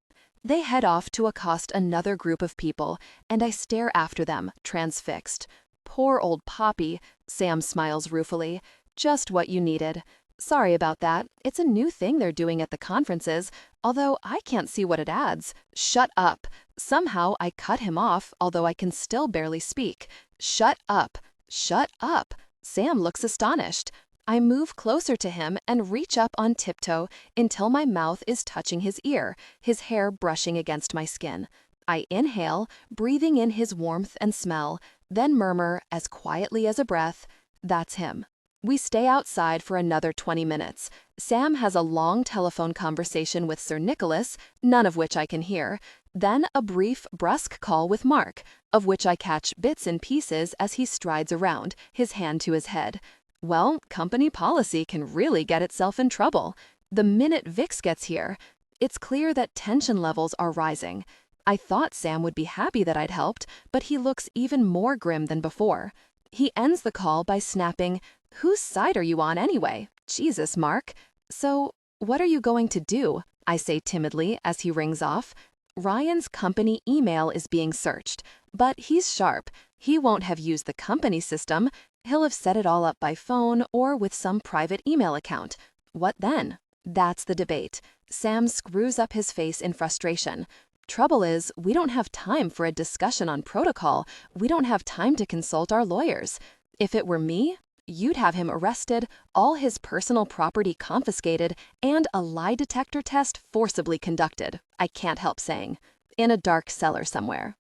They head off to accost another group of people, and I stare after them, transfixed. Poor old Poppy, Sam smiles ruefully. Just what you needed. Sorry about that. It's a new thing they're doing at the conferences, although I can't see what it adds. Shut up. Somehow I cut him off, although I can still barely speak. Shut up. Shut up. Sam looks astonished. I move closer to him and reach up on tiptoe until my mouth is touching his ear, his hair brushing against my skin. I inhale, breathing in his warmth and smell, then murmur, as quietly as a breath, "That's him." We stay outside for another 20 minutes. Sam has a long telephone conversation with Sir Nicholas, none of which I can hear, then a brief, brusque call with Mark, of which I catch bits and pieces as he strides around, his hand to his head. Well, company policy can really get itself in trouble. The minute Vix gets here, it's clear that tension levels are rising. I thought Sam would be happy that I'd helped, but he looks even more grim than before. He ends the call by snapping, "Whose side are you on anyway? Jesus, Mark." "So, what are you going to do?" I say timidly as he rings off. Ryan's company email is being searched, but he's sharp. He won't have used the company system. He'll have set it all up by phone or with some private email account. What then? That's the debate. Sam screws up his face in frustration. Trouble is, we don't have time for a discussion on protocol. We don't have time to consult our lawyers. If it were me, you'd have him arrested, all his personal property confiscated, and a lie detector test forcibly conducted, I can't help saying, in a dark cellar somewhere.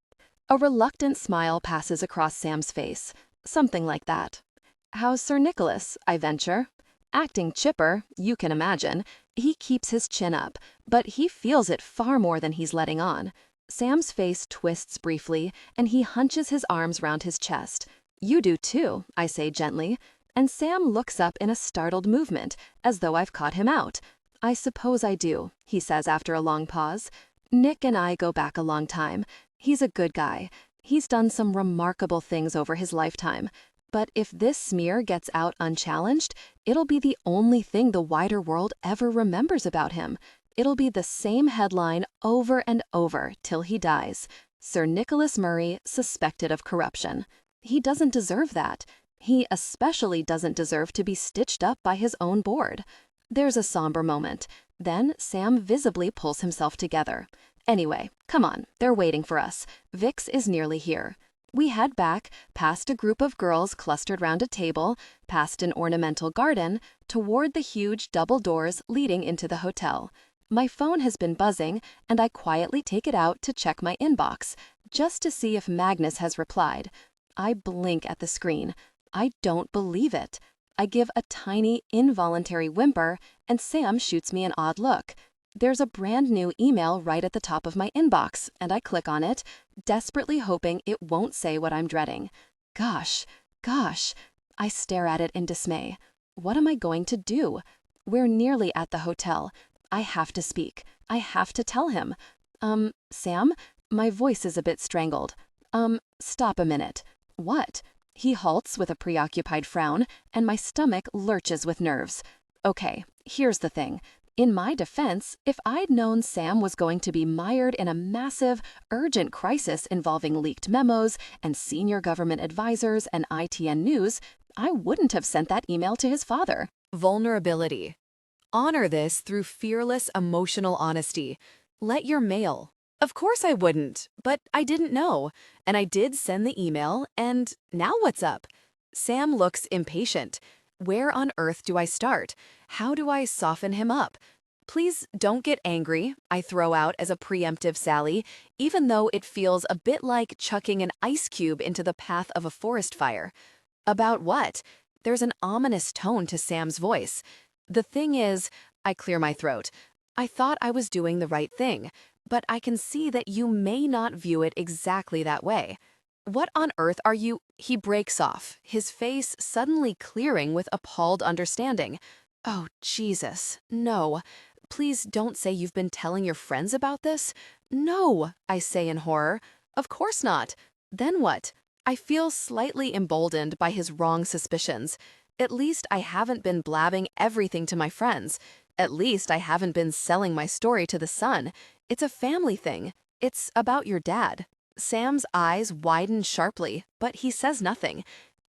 A reluctant smile passes across Sam's face. Something like that. "How's Sir Nicholas?" I venture. Acting chipper, you can imagine. He keeps his chin up, but he feels it far more than he's letting on. Sam's face twists briefly, and he hunches his arms round his chest. "You do too," I say gently, and Sam looks up in a startled movement, as though I've caught him out. "I suppose I do," he says after a long pause. "Nick and I go back a long time. He's a good guy. He's done some remarkable things over his lifetime. But if this smear gets out unchallenged, it'll be the only thing the wider world ever remembers about him. It'll be the same headline over and over till he dies. Sir Nicholas Murray suspected of corruption. He doesn't deserve that. He especially doesn't deserve to be stitched up by his own board." There's a somber moment. Then Sam visibly pulls himself together. "Anyway, come on, they're waiting for us. Vix is nearly here." We head back, past a group of girls clustered round a table, past an ornamental garden, toward the huge double doors leading into the hotel. My phone has been buzzing, and I quietly take it out to check my inbox, just to see if Magnus has replied. I blink at the screen. I don't believe it. I give a tiny, involuntary whimper, and Sam shoots me an odd look. There's a brand new email right at the top of my inbox, and I click on it, desperately hoping it won't say what I'm dreading. Gosh. I stare at it in dismay. What am I going to do? We're nearly at the hotel. I have to speak. I have to tell him. Sam? My voice is a bit strangled. Stop a minute. What? He halts with a preoccupied frown, and my stomach lurches with nerves. Okay, here's the thing. In my defense, if I'd known Sam was going to be mired in a massive, urgent crisis involving leaked memos and senior government advisors and ITN News, I wouldn't have sent that email to his father. Vulnerability. Honor this through fearless emotional honesty. Let your mail. Of course I wouldn't, but I didn't know. And I did send the email, and now what's up? Sam looks impatient. Where on earth do I start? How do I soften him up? "Please don't get angry," I throw out as a preemptive sally, even though it feels a bit like chucking an ice cube into the path of a forest fire. "About what?" There's an ominous tone to Sam's voice. "The thing is," I clear my throat, I thought I was doing the right thing, but I can see that you may not view it exactly that way. What on earth are you? He breaks off, his face suddenly clearing with appalled understanding. Oh, Jesus, no. Please don't say you've been telling your friends about this. No, I say in horror. Of course not. Then what? I feel slightly emboldened by his wrong suspicions. At least I haven't been blabbing everything to my friends. At least I haven't been selling my story to the Sun. It's a family thing. It's about your dad. Sam's eyes widen sharply, but he says nothing.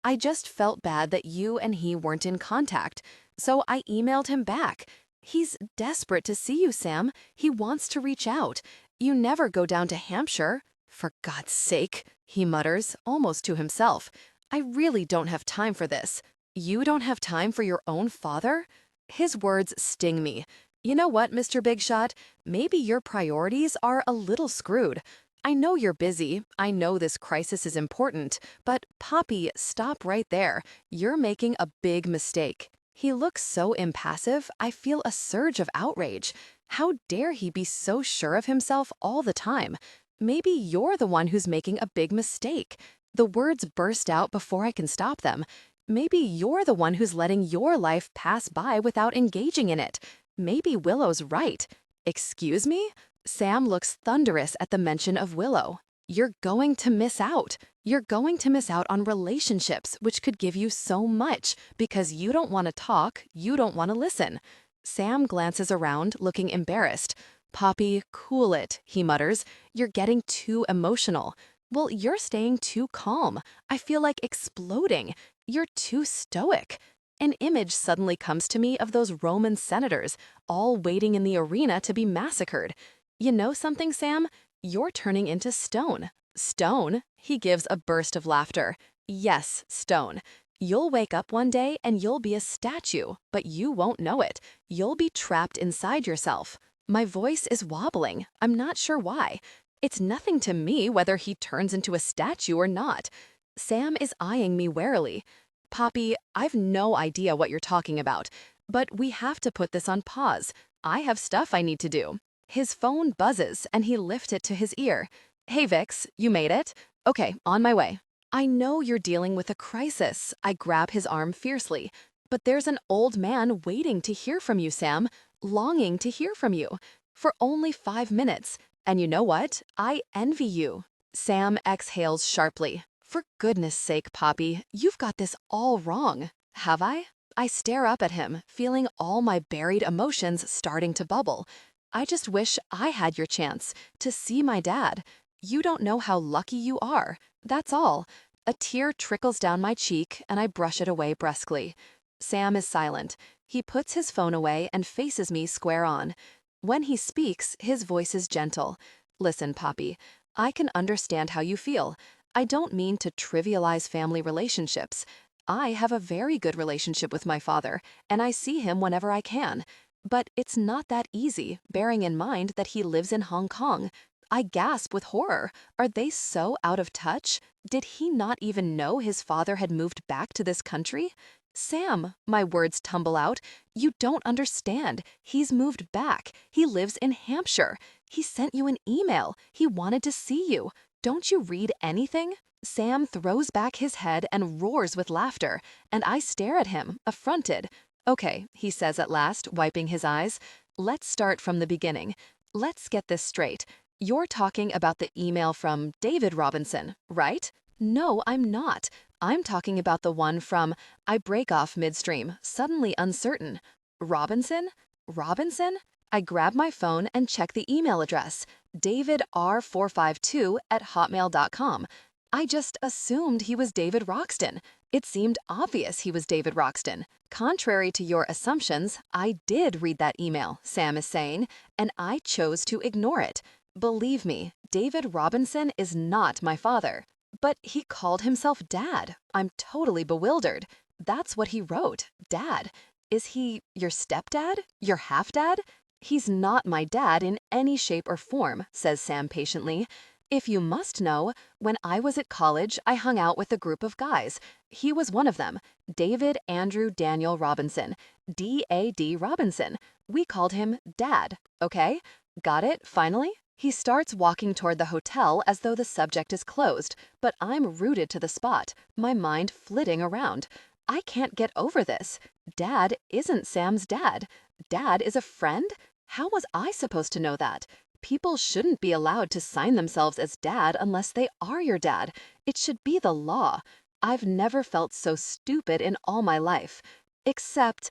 I just felt bad that you and he weren't in contact, so I emailed him back. He's desperate to see you, Sam. He wants to reach out. You never go down to Hampshire. For God's sake, he mutters, almost to himself. I really don't have time for this. You don't have time for your own father? His words sting me. You know what, Mr. Big Shot? Maybe your priorities are a little screwed. I know you're busy. I know this crisis is important. But, Poppy, stop right there. You're making a big mistake. He looks so impassive, I feel a surge of outrage. How dare he be so sure of himself all the time? Maybe you're the one who's making a big mistake. The words burst out before I can stop them. Maybe you're the one who's letting your life pass by without engaging in it. Maybe Willow's right. Excuse me? Sam looks thunderous at the mention of Willow. You're going to miss out. You're going to miss out on relationships, which could give you so much, because you don't want to talk, you don't want to listen. Sam glances around, looking embarrassed. Poppy, cool it, he mutters. You're getting too emotional. Well, you're staying too calm. I feel like exploding. You're too stoic. An image suddenly comes to me of those Roman senators, all waiting in the arena to be massacred. You know something, Sam? You're turning into stone. Stone? He gives a burst of laughter. Yes, stone. You'll wake up one day and you'll be a statue, but you won't know it. You'll be trapped inside yourself. My voice is wobbling. I'm not sure why. It's nothing to me whether he turns into a statue or not. Sam is eyeing me warily. Poppy, I've no idea what you're talking about, but we have to put this on pause. I have stuff I need to do. His phone buzzes and he lifts it to his ear. Hey Vix, you made it? Okay, on my way. I know you're dealing with a crisis. I grab his arm fiercely. But there's an old man waiting to hear from you, Sam, longing to hear from you. For only 5 minutes. And you know what? I envy you. Sam exhales sharply. For goodness sake, Poppy, you've got this all wrong. Have I? I stare up at him, feeling all my buried emotions starting to bubble. I just wish I had your chance to see my dad. You don't know how lucky you are. That's all. A tear trickles down my cheek and I brush it away brusquely. Sam is silent. He puts his phone away and faces me square on. When he speaks, his voice is gentle. Listen, Poppy, I can understand how you feel. I don't mean to trivialize family relationships. I have a very good relationship with my father, and I see him whenever I can. But it's not that easy, bearing in mind that he lives in Hong Kong. I gasp with horror. Are they so out of touch? Did he not even know his father had moved back to this country? Sam, my words tumble out. You don't understand. He's moved back. He lives in Hampshire. He sent you an email. He wanted to see you. Don't you read anything? Sam throws back his head and roars with laughter, and I stare at him, affronted. Okay, he says at last, wiping his eyes. Let's start from the beginning. Let's get this straight. You're talking about the email from David Robinson, right? No, I'm not. I'm talking about the one from, I break off midstream, suddenly uncertain. Robinson? Robinson? I grab my phone and check the email address, davidr452@hotmail.com. I just assumed he was David Roxton. It seemed obvious he was David Roxton. Contrary to your assumptions, I did read that email, Sam is saying, and I chose to ignore it. Believe me, David Robinson is not my father. But he called himself Dad. I'm totally bewildered. That's what he wrote, Dad. Is he your stepdad? Your half-dad? He's not my dad in any shape or form, says Sam patiently. If you must know, when I was at college, I hung out with a group of guys. He was one of them, David Andrew Daniel Robinson, D.A.D. Robinson. We called him Dad, okay? Got it, finally? He starts walking toward the hotel as though the subject is closed, but I'm rooted to the spot, my mind flitting around. I can't get over this. Dad isn't Sam's dad. Dad is a friend? How was I supposed to know that? People shouldn't be allowed to sign themselves as dad unless they are your dad. It should be the law. I've never felt so stupid in all my life. Except,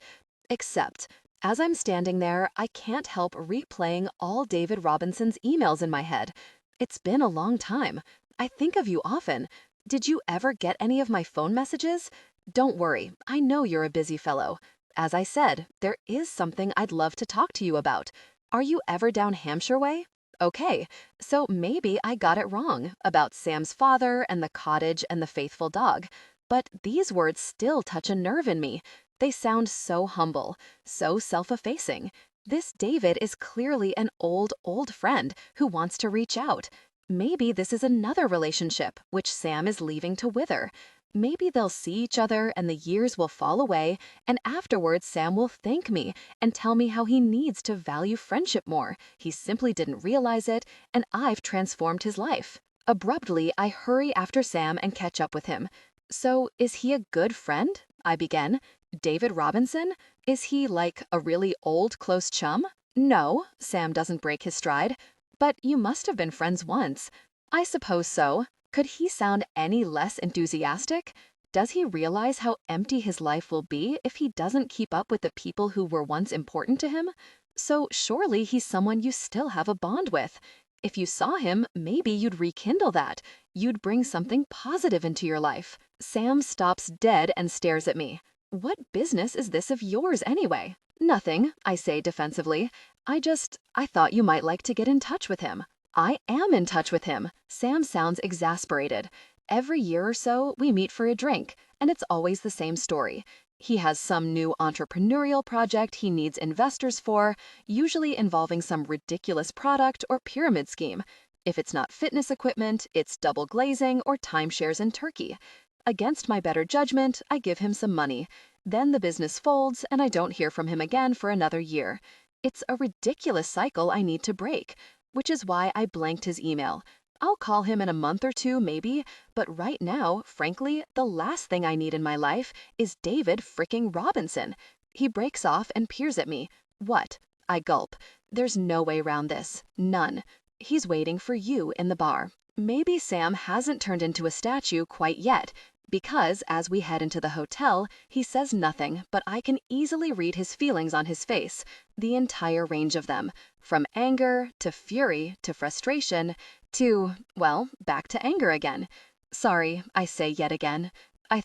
as I'm standing there, I can't help replaying all David Robinson's emails in my head. It's been a long time. I think of you often. Did you ever get any of my phone messages? Don't worry, I know you're a busy fellow. As I said, there is something I'd love to talk to you about. Are you ever down Hampshire way? Okay, so maybe I got it wrong about Sam's father and the cottage and the faithful dog. But these words still touch a nerve in me. They sound so humble, so self-effacing. This David is clearly an old friend who wants to reach out. Maybe this is another relationship which Sam is leaving to wither. Maybe they'll see each other and the years will fall away, and afterwards Sam will thank me and tell me how he needs to value friendship more. He simply didn't realize it, and I've transformed his life. Abruptly, I hurry after Sam and catch up with him. So, is he a good friend? I begin. David Robinson? Is he like a really old close chum? No, Sam doesn't break his stride. But you must have been friends once. I suppose so. Could he sound any less enthusiastic? Does he realize how empty his life will be if he doesn't keep up with the people who were once important to him? So surely he's someone you still have a bond with. If you saw him, maybe you'd rekindle that. You'd bring something positive into your life. Sam stops dead and stares at me. What business is this of yours anyway? Nothing, I say defensively. I thought you might like to get in touch with him. I am in touch with him. Sam sounds exasperated. Every year or so, we meet for a drink, and it's always the same story. He has some new entrepreneurial project he needs investors for, usually involving some ridiculous product or pyramid scheme. If it's not fitness equipment, it's double glazing or timeshares in Turkey. Against my better judgment, I give him some money. Then the business folds, and I don't hear from him again for another year. It's a ridiculous cycle I need to break. Which is why I blanked his email. I'll call him in a month or two, maybe, but right now, frankly, the last thing I need in my life is David fricking Robinson. He breaks off and peers at me. What? I gulp. There's no way around this. None. He's waiting for you in the bar. Maybe Sam hasn't turned into a statue quite yet, because as we head into the hotel, he says nothing, but I can easily read his feelings on his face, the entire range of them, from anger to fury to frustration to, well, back to anger again. Sorry, I say yet again. I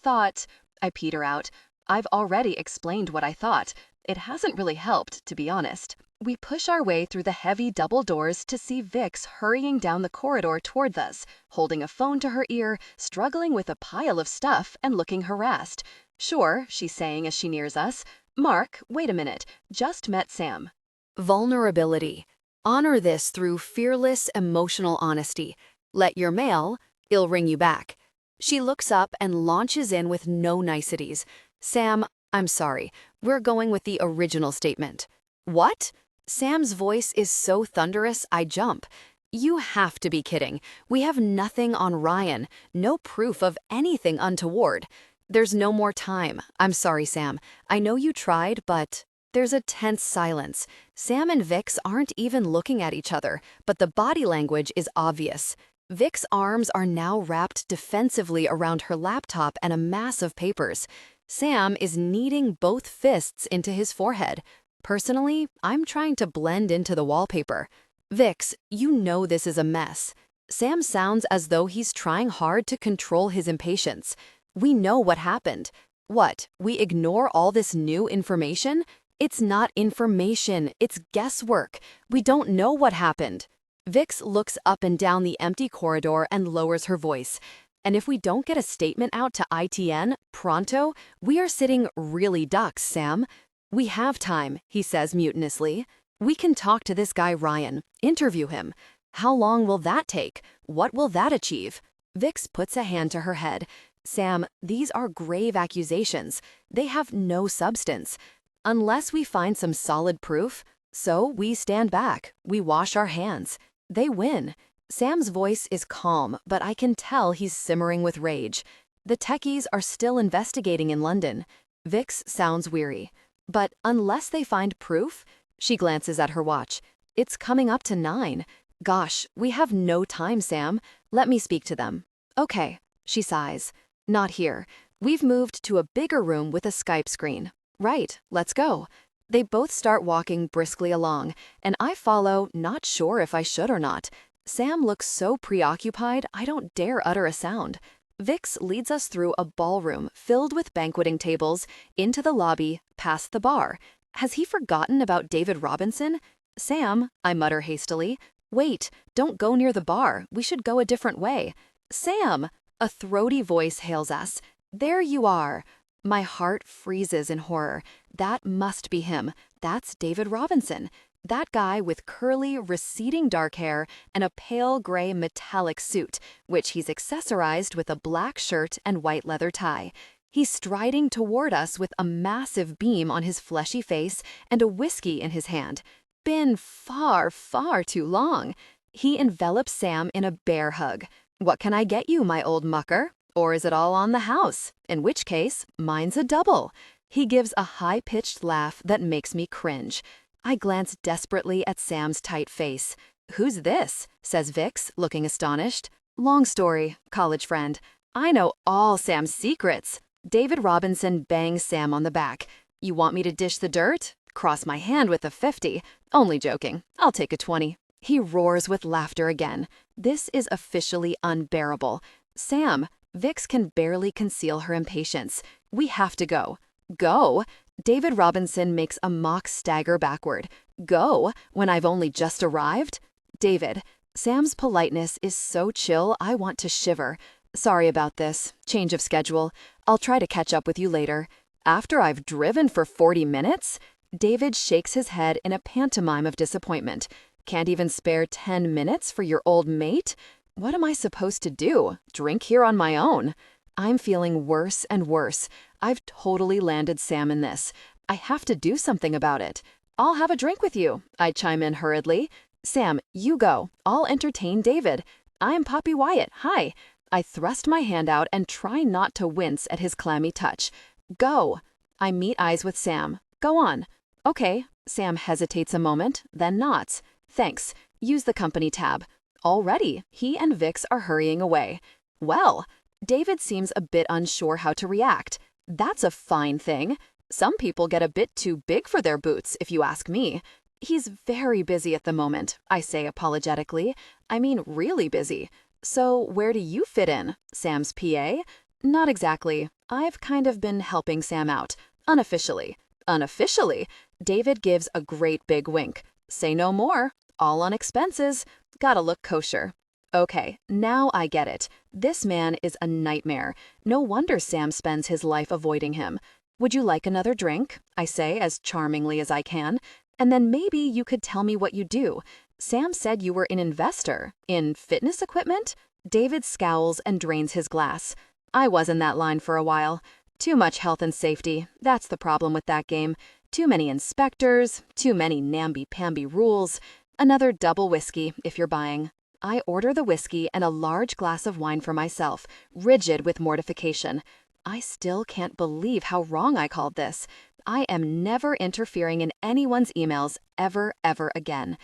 peter out. I've already explained what I thought. It hasn't really helped, to be honest. We push our way through the heavy double doors to see Vix hurrying down the corridor toward us, holding a phone to her ear, struggling with a pile of stuff and looking harassed. Sure, she's saying as she nears us. Mark, wait a minute. Just met Sam. Vulnerability. Honor this through fearless emotional honesty. Let your mail, it'll ring you back. She looks up and launches in with no niceties. Sam, I'm sorry. We're going with the original statement. What? Sam's voice is so thunderous, I jump. You have to be kidding. We have nothing on Ryan, no proof of anything untoward. There's no more time. I'm sorry, Sam. I know you tried, but... There's a tense silence. Sam and Vix aren't even looking at each other, but the body language is obvious. Vic's arms are now wrapped defensively around her laptop and a mass of papers. Sam is kneading both fists into his forehead. Personally, I'm trying to blend into the wallpaper. Vix, you know this is a mess. Sam sounds as though he's trying hard to control his impatience. We know what happened. What, we ignore all this new information? It's not information, it's guesswork. We don't know what happened. Vix looks up and down the empty corridor and lowers her voice. And if we don't get a statement out to ITN, pronto, we are sitting really ducks, Sam. We have time, he says mutinously. We can talk to this guy Ryan, interview him. How long will that take? What will that achieve? Vix puts a hand to her head. Sam, these are grave accusations. They have no substance. Unless we find some solid proof. So we stand back. We wash our hands. They win. Sam's voice is calm, but I can tell he's simmering with rage. The techies are still investigating in London. Vix sounds weary. But unless they find proof, she glances at her watch. It's coming up to 9. Gosh, we have no time, Sam. Let me speak to them. Okay, she sighs. Not here. We've moved to a bigger room with a Skype screen. Right, let's go. They both start walking briskly along, and I follow, not sure if I should or not. Sam looks so preoccupied, I don't dare utter a sound. Vix leads us through a ballroom filled with banqueting tables, into the lobby, past the bar. Has he forgotten about David Robinson? Sam, I mutter hastily. Wait, don't go near the bar. We should go a different way. Sam! A throaty voice hails us. There you are. My heart freezes in horror. That must be him. That's David Robinson. That guy with curly, receding dark hair and a pale gray metallic suit, which he's accessorized with a black shirt and white leather tie. He's striding toward us with a massive beam on his fleshy face and a whiskey in his hand. Been far, far too long. He envelops Sam in a bear hug. What can I get you, my old mucker? Or is it all on the house? In which case, mine's a double. He gives a high-pitched laugh that makes me cringe. I glance desperately at Sam's tight face. Who's this? Says Vix, looking astonished. Long story, college friend. I know all Sam's secrets. David Robinson bangs Sam on the back. You want me to dish the dirt? Cross my hand with a 50. Only joking. I'll take a 20. He roars with laughter again. This is officially unbearable. Sam, Vix can barely conceal her impatience. We have to go. Go? David Robinson makes a mock stagger backward. Go? When I've only just arrived? David, Sam's politeness is so chill I want to shiver. Sorry about this. Change of schedule. I'll try to catch up with you later. After I've driven for 40 minutes? David shakes his head in a pantomime of disappointment. Can't even spare 10 minutes for your old mate? What am I supposed to do? Drink here on my own? I'm feeling worse and worse. I've totally landed Sam in this. I have to do something about it. I'll have a drink with you, I chime in hurriedly. Sam, you go. I'll entertain David. I'm Poppy Wyatt. Hi. I thrust my hand out and try not to wince at his clammy touch. Go. I meet eyes with Sam. Go on. Okay. Sam hesitates a moment, then nods. Thanks. Use the company tab. Already, he and Vix are hurrying away. Well, David seems a bit unsure how to react. That's a fine thing. Some people get a bit too big for their boots, if you ask me. He's very busy at the moment, I say apologetically. I mean really busy. So where do you fit in? Sam's PA? Not exactly. I've kind of been helping Sam out. Unofficially. Unofficially? David gives a great big wink. Say no more. All on expenses. Gotta look kosher. Okay, now I get it. This man is a nightmare. No wonder Sam spends his life avoiding him. Would you like another drink? I say as charmingly as I can. And then maybe you could tell me what you do. Sam said you were an investor. In fitness equipment? David scowls and drains his glass. I was in that line for a while. Too much health and safety. That's the problem with that game. Too many inspectors, too many namby-pamby rules. Another double whiskey, if you're buying. I order the whiskey and a large glass of wine for myself, rigid with mortification. I still can't believe how wrong I called this. I am never interfering in anyone's emails ever again.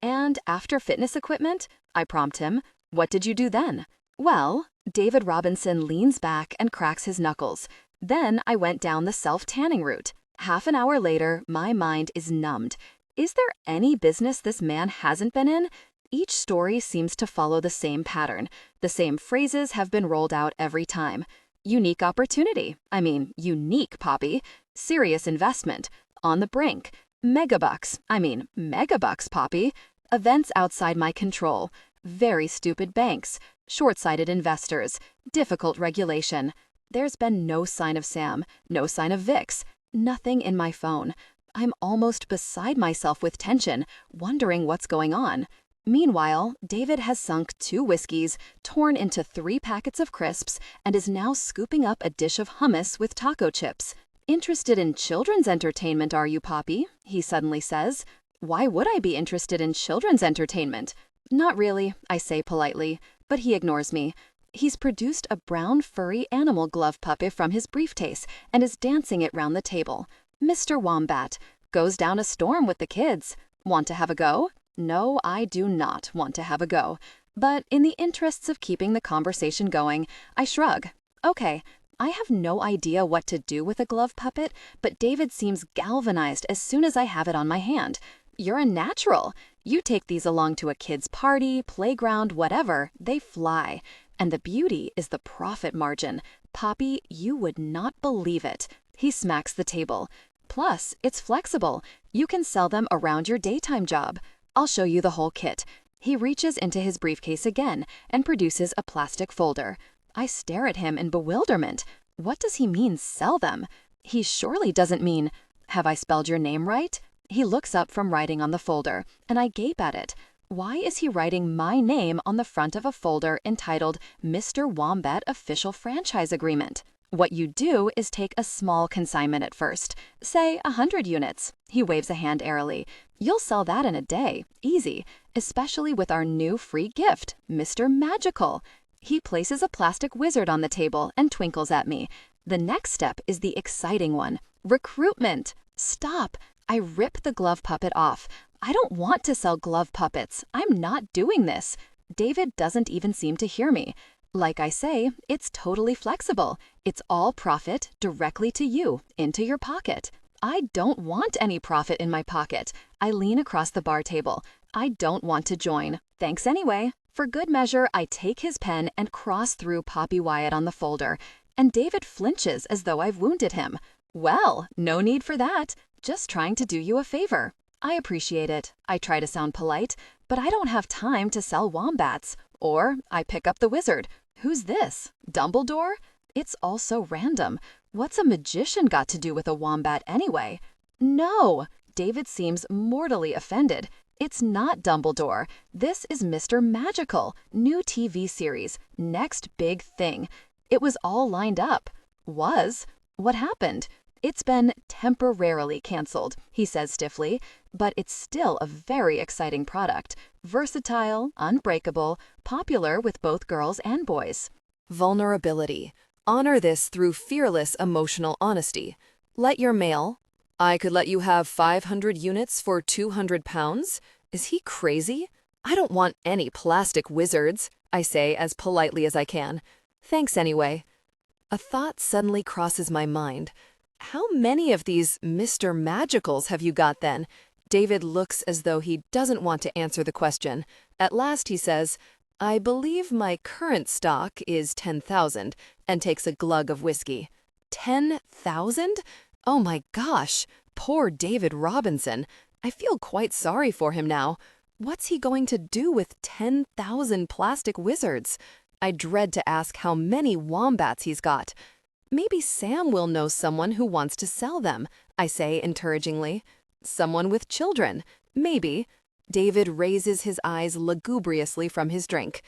And after fitness equipment, I prompt him, what did you do then? Well, David Robinson leans back and cracks his knuckles. Then I went down the self-tanning route. Half an hour later, my mind is numbed. Is there any business this man hasn't been in? Each story seems to follow the same pattern. The same phrases have been rolled out every time. Unique opportunity. I mean, unique, Poppy. Serious investment. On the brink. Megabucks. I mean, megabucks, Poppy. Events outside my control. Very stupid banks. Short-sighted investors. Difficult regulation. There's been no sign of Sam. No sign of Vix. Nothing in my phone. I'm almost beside myself with tension, wondering what's going on. Meanwhile, David has sunk 2 whiskeys, torn into 3 packets of crisps, and is now scooping up a dish of hummus with taco chips. "Interested in children's entertainment, are you, Poppy?" he suddenly says. Why would I be interested in children's entertainment? Not really, I say politely, but he ignores me. He's produced a brown furry animal glove puppet from his briefcase and is dancing it round the table. Mr. Wombat goes down a storm with the kids. Want to have a go? No, I do not want to have a go. But in the interests of keeping the conversation going, I shrug. Okay, I have no idea what to do with a glove puppet, but David seems galvanized as soon as I have it on my hand. You're a natural. You take these along to a kid's party, playground, whatever, they fly. And the beauty is the profit margin. Poppy, you would not believe it. He smacks the table. Plus, it's flexible. You can sell them around your daytime job. I'll show you the whole kit. He reaches into his briefcase again and produces a plastic folder. I stare at him in bewilderment. What does he mean, sell them? He surely doesn't mean, have I spelled your name right? He looks up from writing on the folder, and I gape at it. Why is he writing my name on the front of a folder entitled Mr. Wombat Official Franchise Agreement? What you do is take a small consignment at first, say 100 units. He waves a hand airily. You'll sell that in a day, easy, especially with our new free gift, Mr. Magical. He places a plastic wizard on the table and twinkles at me. The next step is the exciting one, recruitment. Stop. I rip the glove puppet off. I don't want to sell glove puppets. I'm not doing this. David doesn't even seem to hear me. Like I say, it's totally flexible. It's all profit directly to you, into your pocket. I don't want any profit in my pocket. I lean across the bar table. I don't want to join. Thanks anyway. For good measure, I take his pen and cross through Poppy Wyatt on the folder, and David flinches as though I've wounded him. Well, no need for that. Just trying to do you a favor. I appreciate it. I try to sound polite, but I don't have time to sell wombats. Or I pick up the wizard. Who's this? Dumbledore? It's all so random. What's a magician got to do with a wombat anyway? No! David seems mortally offended. It's not Dumbledore. This is Mr. Magical, new TV series, next big thing. It was all lined up. Was? What happened? It's been temporarily canceled, he says stiffly, but it's still a very exciting product. Versatile, unbreakable, popular with both girls and boys. Vulnerability. Honor this through fearless emotional honesty. Let your mail. I could let you have 500 units for 200 pounds? Is he crazy? I don't want any plastic wizards, I say as politely as I can. Thanks anyway. A thought suddenly crosses my mind. How many of these Mr. Magicals have you got then? David looks as though he doesn't want to answer the question. At last he says, I believe my current stock is 10,000, and takes a glug of whiskey. 10,000? Oh my gosh, poor David Robinson. I feel quite sorry for him now. What's he going to do with 10,000 plastic wizards? I dread to ask how many wombats he's got. Maybe Sam will know someone who wants to sell them, I say encouragingly. Someone with children, maybe. David raises his eyes lugubriously from his drink.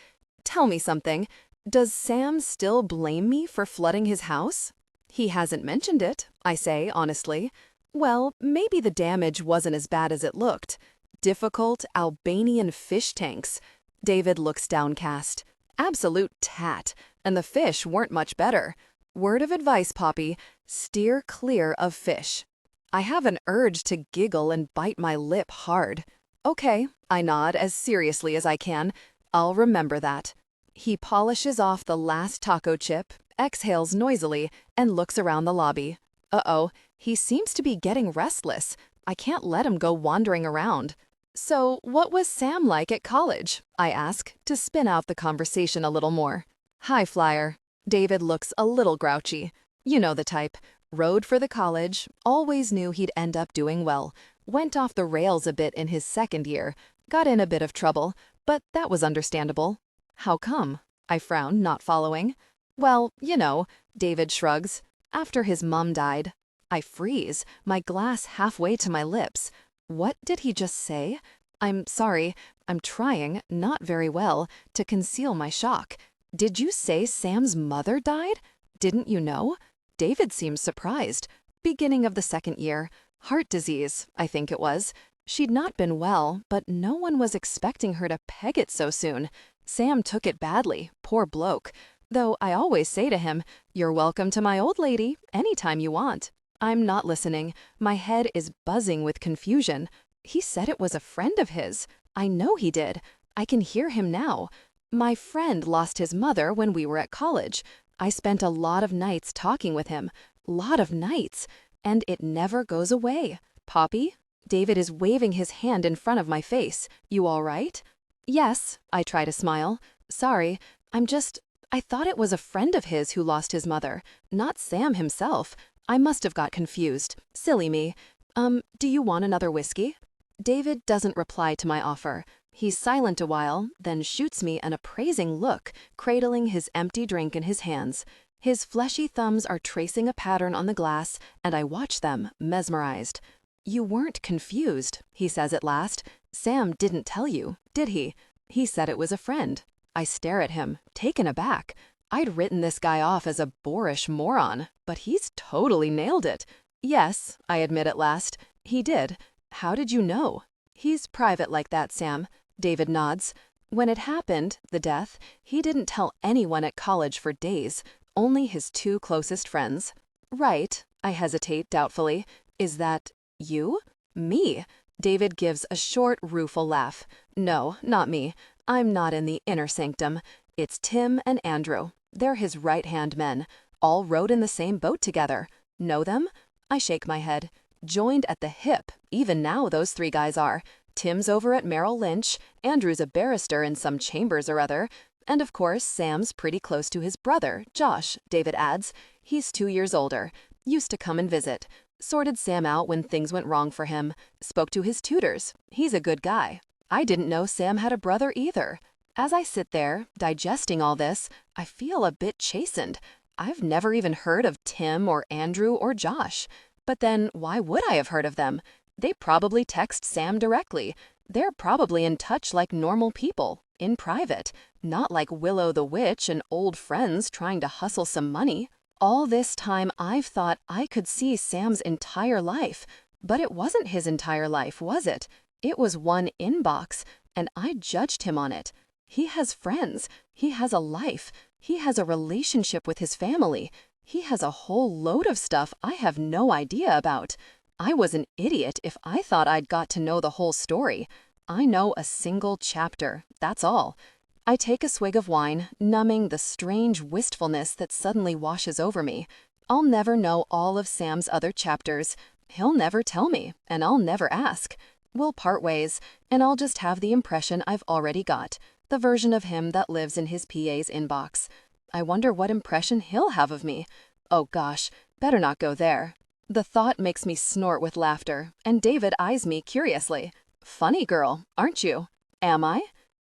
Tell me something. Does Sam still blame me for flooding his house? He hasn't mentioned it, I say honestly. Well, maybe the damage wasn't as bad as it looked. Difficult Albanian fish tanks. David looks downcast. Absolute tat, and the fish weren't much better. Word of advice, Poppy, steer clear of fish. I have an urge to giggle and bite my lip hard. Okay, I nod as seriously as I can. I'll remember that. He polishes off the last taco chip, exhales noisily, and looks around the lobby. Uh-oh, he seems to be getting restless. I can't let him go wandering around. So, what was Sam like at college? I ask, to spin out the conversation a little more. High flyer. David looks a little grouchy. You know the type. Rode for the college, always knew he'd end up doing well. Went off the rails a bit in his second year. Got in a bit of trouble, but that was understandable. How come? I frown, not following. Well, you know, David shrugs. After his mom died. I freeze, my glass halfway to my lips. What did he just say? I'm sorry. I'm trying, not very well, to conceal my shock. Did you say Sam's mother died? Didn't you know? David seems surprised. Beginning of the second year. Heart disease, I think it was. She'd not been well, but no one was expecting her to peg it so soon. Sam took it badly, poor bloke. Though I always say to him, "You're welcome to my old lady, anytime you want." I'm not listening. My head is buzzing with confusion. He said it was a friend of his. I know he did. I can hear him now. My friend lost his mother when we were at college. I spent a lot of nights talking with him. Lot of nights. And it never goes away. Poppy? David is waving his hand in front of my face. You all right? Yes, I try to smile. Sorry, I thought it was a friend of his who lost his mother, not Sam himself. I must have got confused. Silly me. Do you want another whiskey? David doesn't reply to my offer. He's silent a while, then shoots me an appraising look, cradling his empty drink in his hands. His fleshy thumbs are tracing a pattern on the glass, and I watch them, mesmerized. You weren't confused, he says at last. Sam didn't tell you, did he? He said it was a friend. I stare at him, taken aback. I'd written this guy off as a boorish moron, but he's totally nailed it. Yes, I admit at last. He did. How did you know? He's private like that, Sam. David nods. When it happened, the death, he didn't tell anyone at college for days, only his two closest friends. Right, I hesitate doubtfully. Is that you? Me? David gives a short, rueful laugh. No, not me. I'm not in the inner sanctum. It's Tim and Andrew. They're his right-hand men. All rowed in the same boat together. Know them? I shake my head. Joined at the hip. Even now those three guys are. Tim's over at Merrill Lynch. Andrew's a barrister in some chambers or other. And of course, Sam's pretty close to his brother, Josh, David adds. He's 2 years older. Used to come and visit. Sorted Sam out when things went wrong for him. Spoke to his tutors. He's a good guy. I didn't know Sam had a brother either. As I sit there, digesting all this, I feel a bit chastened. I've never even heard of Tim or Andrew or Josh. But then, why would I have heard of them? They probably text Sam directly. They're probably in touch like normal people, in private, not like Willow the Witch and old friends trying to hustle some money. All this time I've thought I could see Sam's entire life, but it wasn't his entire life, was it? It was one inbox, and I judged him on it. He has friends. He has a life. He has a relationship with his family. He has a whole load of stuff I have no idea about. I was an idiot if I thought I'd got to know the whole story. I know a single chapter, that's all. I take a swig of wine, numbing the strange wistfulness that suddenly washes over me. I'll never know all of Sam's other chapters. He'll never tell me, and I'll never ask. We'll part ways, and I'll just have the impression I've already got, the version of him that lives in his PA's inbox. I wonder what impression he'll have of me. Oh gosh, better not go there. The thought makes me snort with laughter, and David eyes me curiously. Funny girl, aren't you? Am I?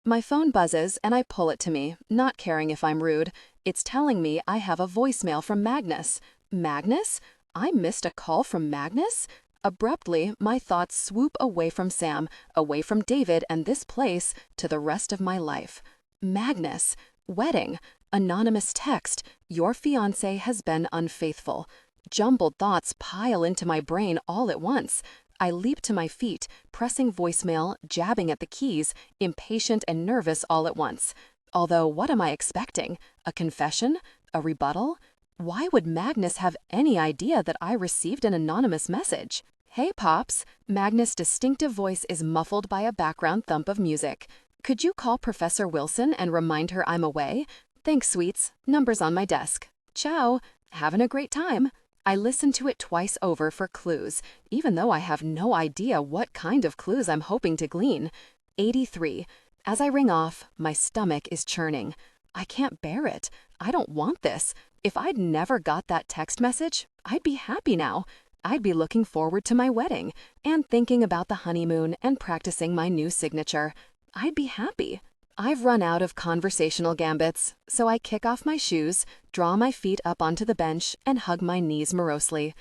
My phone buzzes, and I pull it to me, not caring if I'm rude. It's telling me I have a voicemail from Magnus. Magnus? I missed a call from Magnus? Abruptly, my thoughts swoop away from Sam, away from David and this place, to the rest of my life. Magnus. Wedding. Anonymous text. Your fiancé has been unfaithful. Jumbled thoughts pile into my brain all at once. I leap to my feet, pressing voicemail, jabbing at the keys, impatient and nervous all at once. Although, what am I expecting? A confession? A rebuttal? Why would Magnus have any idea that I received an anonymous message? Hey, Pops. Magnus' distinctive voice is muffled by a background thump of music. Could you call Professor Wilson and remind her I'm away? Thanks, sweets. Number's on my desk. Ciao. Having a great time. I listen to it twice over for clues, even though I have no idea what kind of clues I'm hoping to glean. 83. As I ring off, my stomach is churning. I can't bear it. I don't want this. If I'd never got that text message, I'd be happy now. I'd be looking forward to my wedding and thinking about the honeymoon and practicing my new signature. I'd be happy. I've run out of conversational gambits, so I kick off my shoes, draw my feet up onto the bench, and hug my knees morosely.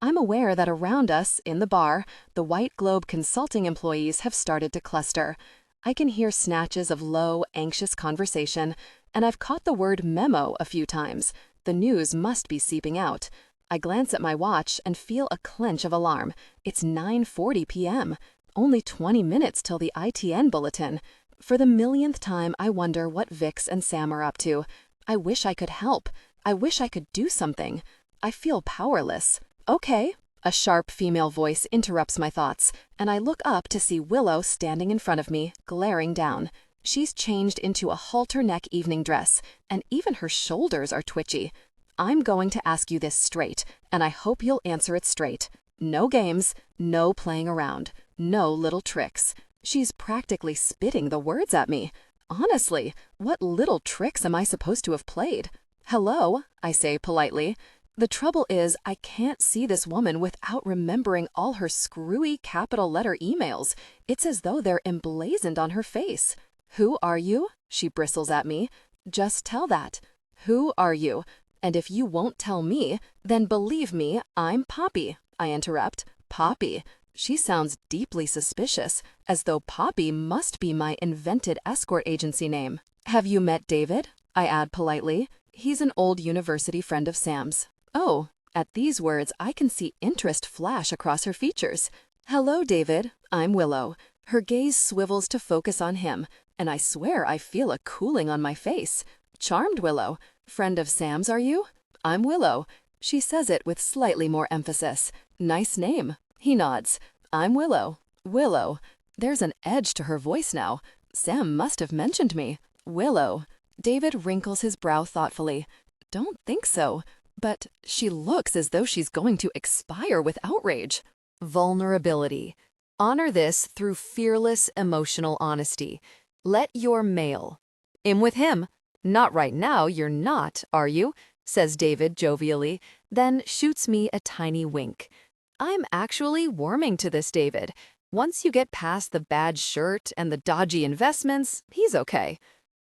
I'm aware that around us, in the bar, the White Globe Consulting employees have started to cluster. I can hear snatches of low, anxious conversation, and I've caught the word memo a few times. The news must be seeping out. I glance at my watch and feel a clench of alarm. It's 9:40 p.m. Only 20 minutes till the ITN bulletin. For the millionth time, I wonder what Vix and Sam are up to. I wish I could help. I wish I could do something. I feel powerless. Okay. A sharp female voice interrupts my thoughts, and I look up to see Willow standing in front of me, glaring down. She's changed into a halter-neck evening dress, and even her shoulders are twitchy. I'm going to ask you this straight, and I hope you'll answer it straight. No games, no playing around, no little tricks. She's practically spitting the words at me. Honestly, what little tricks am I supposed to have played? Hello, I say politely. The trouble is, I can't see this woman without remembering all her screwy capital letter emails. It's as though they're emblazoned on her face. Who are you? She bristles at me. Just tell that. Who are you? And if you won't tell me, then believe me, I'm Poppy, I interrupt. Poppy. She sounds deeply suspicious, as though Poppy must be my invented escort agency name. Have you met David? I add politely. He's an old university friend of Sam's. Oh, at these words, I can see interest flash across her features. Hello, David. I'm Willow. Her gaze swivels to focus on him, and I swear I feel a cooling on my face. Charmed, Willow. Friend of Sam's, are you? I'm Willow. She says it with slightly more emphasis. Nice name. He nods. I'm Willow. Willow. There's an edge to her voice now. Sam must have mentioned me. Willow. David wrinkles his brow thoughtfully. Don't think so. But she looks as though she's going to expire with outrage. Vulnerability. Honor this through fearless emotional honesty. Let your male. In with him. Not right now, you're not, are you? Says David jovially, then shoots me a tiny wink. I'm actually warming to this David. Once you get past the bad shirt and the dodgy investments, he's okay.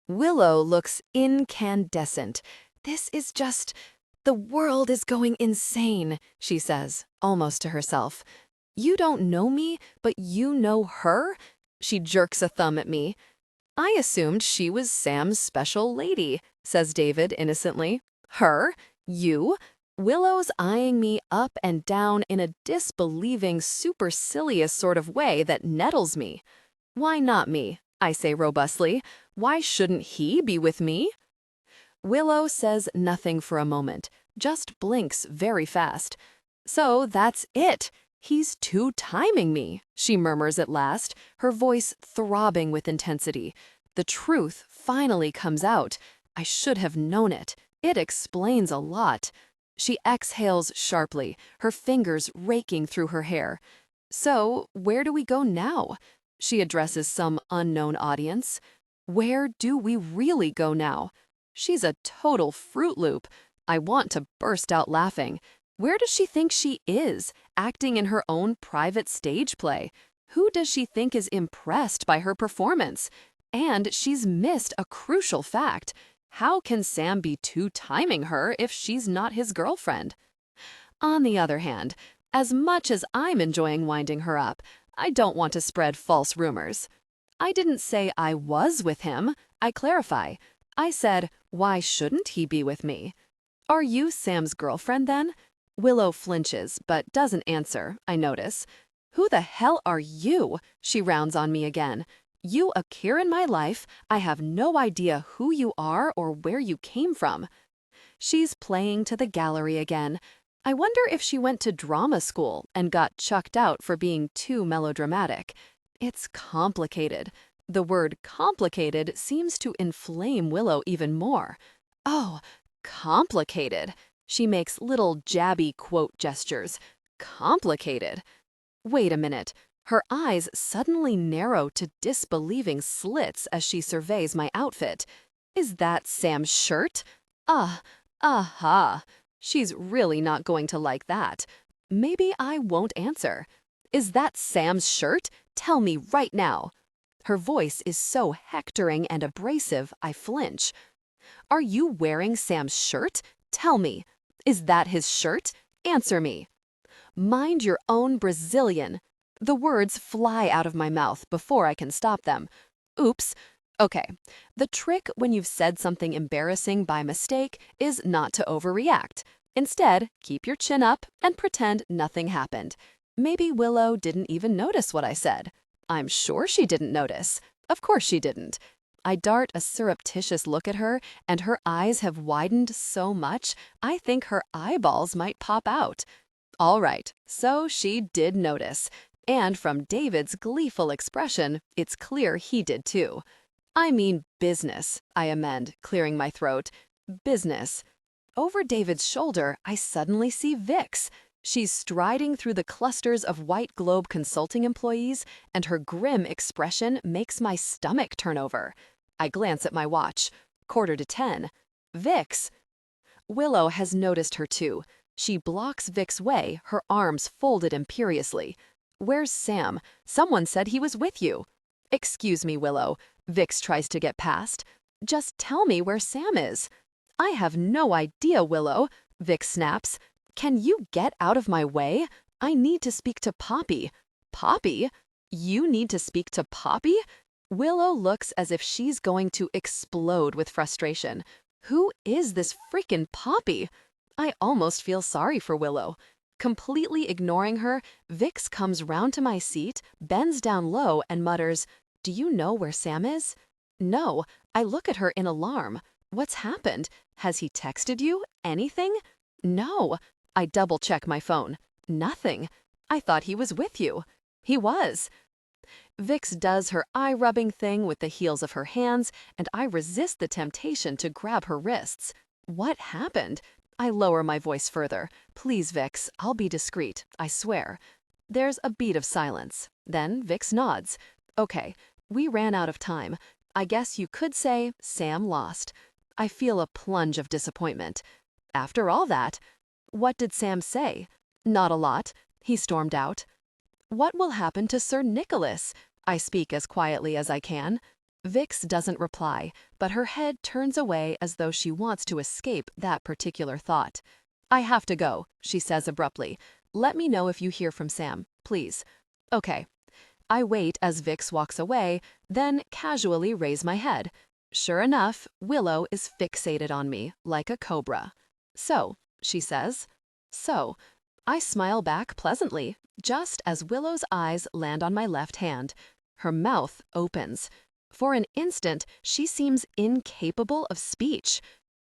Willow looks incandescent. This is just... The world is going insane, she says, almost to herself. You don't know me, but you know her? She jerks a thumb at me. I assumed she was Sam's special lady, says David innocently. Her? You? Willow's eyeing me up and down in a disbelieving, supercilious sort of way that nettles me. Why not me? I say robustly. Why shouldn't he be with me? Willow says nothing for a moment, just blinks very fast. So that's it. He's two-timing me, she murmurs at last, her voice throbbing with intensity. The truth finally comes out. I should have known it. It explains a lot. She exhales sharply, her fingers raking through her hair. So, where do we go now? She addresses some unknown audience. Where do we really go now? She's a total Fruit Loop. I want to burst out laughing. Where does she think she is, acting in her own private stage play? Who does she think is impressed by her performance? And she's missed a crucial fact. How can Sam be two-timing her if she's not his girlfriend? On the other hand, as much as I'm enjoying winding her up, I don't want to spread false rumors. I didn't say I was with him. I clarify. I said, why shouldn't he be with me? Are you Sam's girlfriend then? Willow flinches, but doesn't answer, I notice. Who the hell are you? She rounds on me again. You appear in my life. I have no idea who you are or where you came from. She's playing to the gallery again. I wonder if she went to drama school and got chucked out for being too melodramatic. It's complicated. The word complicated seems to inflame Willow even more. Oh, complicated. She makes little jabby quote gestures. Complicated. Wait a minute. Her eyes suddenly narrow to disbelieving slits as she surveys my outfit. Is that Sam's shirt? Aha. She's really not going to like that. Maybe I won't answer. Is that Sam's shirt? Tell me right now. Her voice is so hectoring and abrasive, I flinch. Are you wearing Sam's shirt? Tell me. Is that his shirt? Answer me. Mind your own Brazilian. The words fly out of my mouth before I can stop them. Oops. Okay, the trick when you've said something embarrassing by mistake is not to overreact. Instead, keep your chin up and pretend nothing happened. Maybe Willow didn't even notice what I said. I'm sure she didn't notice. Of course she didn't. I dart a surreptitious look at her, and her eyes have widened so much, I think her eyeballs might pop out. All right, so she did notice. And from David's gleeful expression, it's clear he did too. I mean business, I amend, clearing my throat. Business. Over David's shoulder, I suddenly see Vix. She's striding through the clusters of White Globe Consulting employees, and her grim expression makes my stomach turn over. I glance at my watch. 9:45. Vix. Willow has noticed her too. She blocks Vic's way, her arms folded imperiously. Where's Sam? Someone said he was with you. Excuse me, Willow. Vix tries to get past. Just tell me where Sam is. I have no idea, Willow, Vix snaps. Can you get out of my way? I need to speak to Poppy. Poppy? You need to speak to Poppy? Willow looks as if she's going to explode with frustration. Who is this freaking Poppy? I almost feel sorry for Willow. Completely ignoring her, Vix comes round to my seat, bends down low, and mutters, "Do you know where Sam is?" No. I look at her in alarm. What's happened? Has he texted you? Anything? No. I double-check my phone. Nothing. I thought he was with you. He was. Vix does her eye-rubbing thing with the heels of her hands, and I resist the temptation to grab her wrists. What happened? I lower my voice further. Please, Vix, I'll be discreet, I swear. There's a beat of silence. Then Vix nods. Okay, we ran out of time. I guess you could say Sam lost. I feel a plunge of disappointment. After all that, what did Sam say? Not a lot. He stormed out. What will happen to Sir Nicholas? I speak as quietly as I can. Vix doesn't reply, but her head turns away as though she wants to escape that particular thought. I have to go, she says abruptly. Let me know if you hear from Sam, please. Okay. I wait as Vix walks away, then casually raise my head. Sure enough, Willow is fixated on me, like a cobra. So, she says. So. I smile back pleasantly, just as Willow's eyes land on my left hand. Her mouth opens. For an instant, she seems incapable of speech.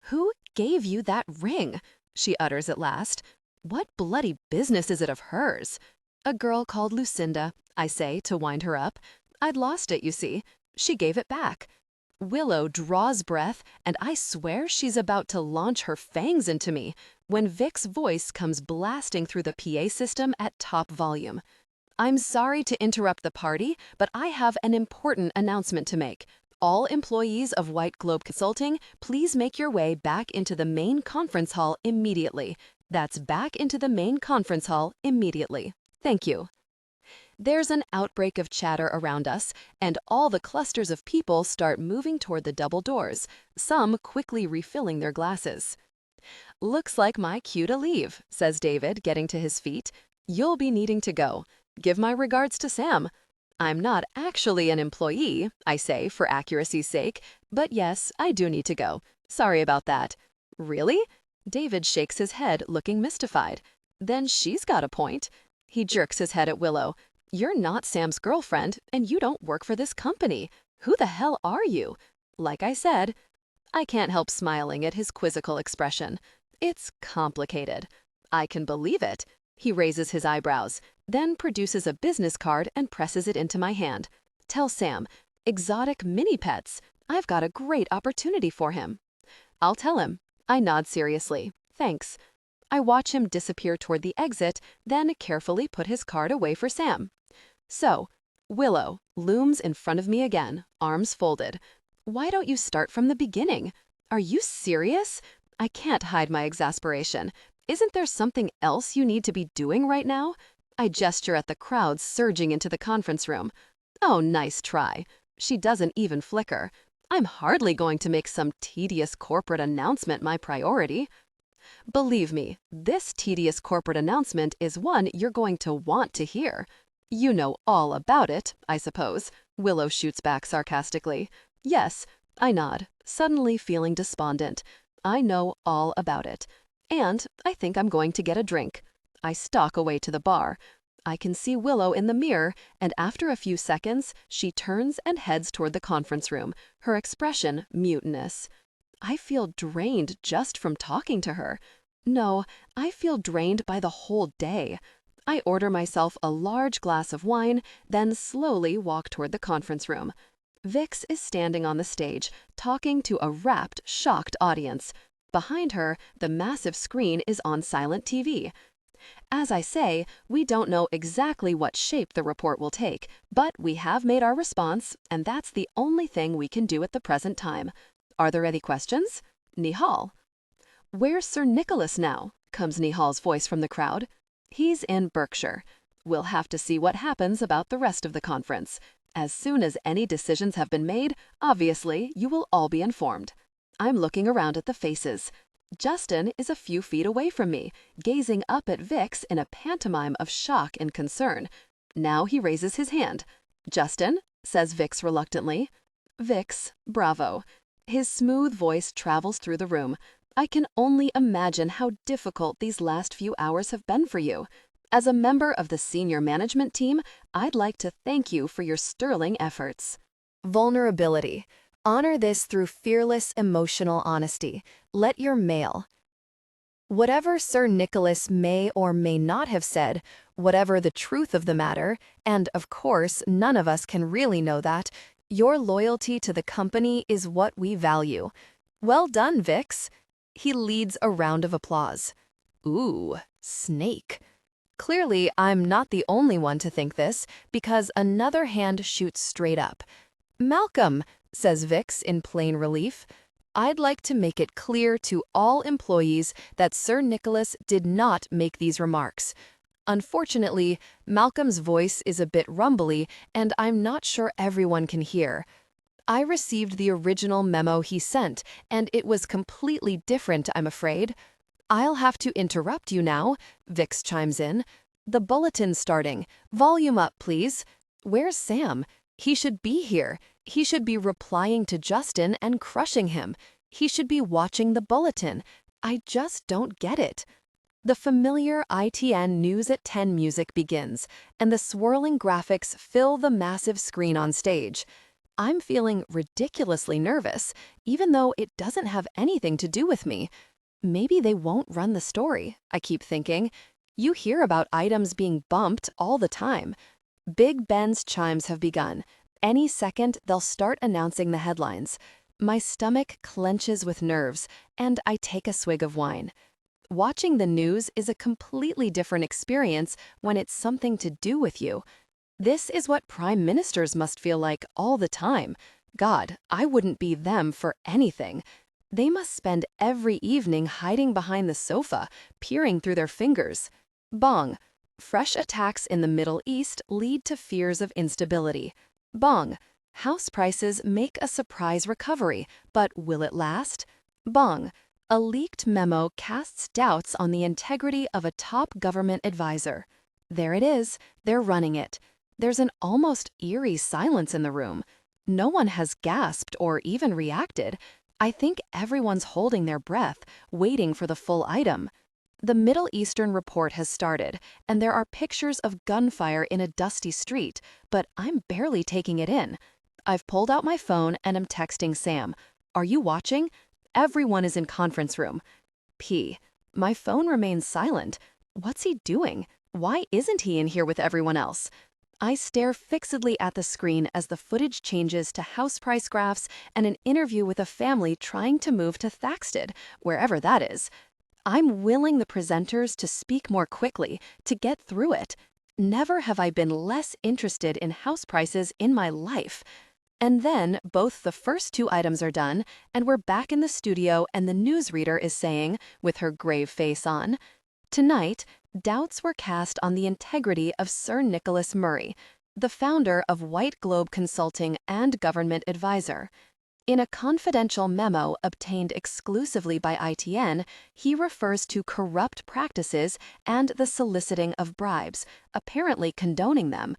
Who gave you that ring? She utters at last. What bloody business is it of hers? A girl called Lucinda, I say to wind her up. I'd lost it, you see. She gave it back. Willow draws breath, and I swear she's about to launch her fangs into me when Vic's voice comes blasting through the PA system at top volume. I'm sorry to interrupt the party, but I have an important announcement to make. All employees of White Globe Consulting, please make your way back into the main conference hall immediately. That's back into the main conference hall immediately. Thank you. There's an outbreak of chatter around us, and all the clusters of people start moving toward the double doors, some quickly refilling their glasses. Looks like my cue to leave, says David, getting to his feet. You'll be needing to go. Give my regards to Sam. I'm not actually an employee, I say for accuracy's sake, but yes, I do need to go. Sorry about that. Really? David shakes his head, looking mystified. Then she's got a point. He jerks his head at Willow. You're not Sam's girlfriend, and you don't work for this company. Who the hell are you? Like I said, I can't help smiling at his quizzical expression. It's complicated. I can believe it. He raises his eyebrows, then produces a business card and presses it into my hand. Tell Sam, exotic mini pets. I've got a great opportunity for him. I'll tell him. I nod seriously. Thanks. I watch him disappear toward the exit, then carefully put his card away for Sam. So, Willow looms in front of me again, arms folded. Why don't you start from the beginning? Are you serious? I can't hide my exasperation. Isn't there something else you need to be doing right now? I gesture at the crowd surging into the conference room. Oh, nice try. She doesn't even flicker. I'm hardly going to make some tedious corporate announcement my priority. Believe me, this tedious corporate announcement is one you're going to want to hear. You know all about it, I suppose, Willow shoots back sarcastically. Yes, I nod, suddenly feeling despondent. I know all about it. And I think I'm going to get a drink. I stalk away to the bar. I can see Willow in the mirror, and after a few seconds, she turns and heads toward the conference room, her expression mutinous. I feel drained just from talking to her. No, I feel drained by the whole day. I order myself a large glass of wine, then slowly walk toward the conference room. Vix is standing on the stage, talking to a rapt, shocked audience. Behind her, the massive screen is on silent TV. As I say, we don't know exactly what shape the report will take, but we have made our response, and that's the only thing we can do at the present time. Are there any questions? Nihal. Where's Sir Nicholas now? Comes Nihal's voice from the crowd. He's in Berkshire. We'll have to see what happens about the rest of the conference. As soon as any decisions have been made, obviously, you will all be informed. I'm looking around at the faces. Justin is a few feet away from me, gazing up at Vix in a pantomime of shock and concern. Now he raises his hand. Justin, says Vix reluctantly. Vix, bravo. His smooth voice travels through the room. I can only imagine how difficult these last few hours have been for you. As a member of the senior management team, I'd like to thank you for your sterling efforts. Vulnerability. Honor this through fearless emotional honesty. Let your mail. Whatever Sir Nicholas may or may not have said, whatever the truth of the matter, and of course, none of us can really know that, your loyalty to the company is what we value. Well done, Vix. He leads a round of applause. Ooh, snake. Clearly, I'm not the only one to think this, because another hand shoots straight up. Malcolm, says Vix in plain relief. I'd like to make it clear to all employees that Sir Nicholas did not make these remarks. Unfortunately, Malcolm's voice is a bit rumbly, and I'm not sure everyone can hear. I received the original memo he sent, and it was completely different, I'm afraid. I'll have to interrupt you now, Vix chimes in. The bulletin's starting. Volume up, please. Where's Sam? He should be here. He should be replying to Justin and crushing him. He should be watching the bulletin. I just don't get it. The familiar ITN News at 10 music begins, and the swirling graphics fill the massive screen on stage. I'm feeling ridiculously nervous, even though it doesn't have anything to do with me. Maybe they won't run the story, I keep thinking. You hear about items being bumped all the time. Big Ben's chimes have begun. Any second, they'll start announcing the headlines. My stomach clenches with nerves, and I take a swig of wine. Watching the news is a completely different experience when it's something to do with you. This is what prime ministers must feel like all the time. God, I wouldn't be them for anything. They must spend every evening hiding behind the sofa, peering through their fingers. Bong. Fresh attacks in the Middle East lead to fears of instability. Bong. House prices make a surprise recovery, but will it last? Bong. A leaked memo casts doubts on the integrity of a top government advisor. There it is. They're running it. There's an almost eerie silence in the room. No one has gasped or even reacted. I think everyone's holding their breath, waiting for the full item. The Middle Eastern report has started, and there are pictures of gunfire in a dusty street, but I'm barely taking it in. I've pulled out my phone and am texting Sam. Are you watching? Everyone is in conference room. P. My phone remains silent. What's he doing? Why isn't he in here with everyone else? I stare fixedly at the screen as the footage changes to house price graphs and an interview with a family trying to move to Thaxted, wherever that is. I'm willing the presenters to speak more quickly, to get through it. Never have I been less interested in house prices in my life. And then both the first two items are done, and we're back in the studio, and the newsreader is saying, with her grave face on, tonight, doubts were cast on the integrity of Sir Nicholas Murray, the founder of White Globe Consulting and government advisor. In a confidential memo obtained exclusively by ITN, he refers to corrupt practices and the soliciting of bribes, apparently condoning them.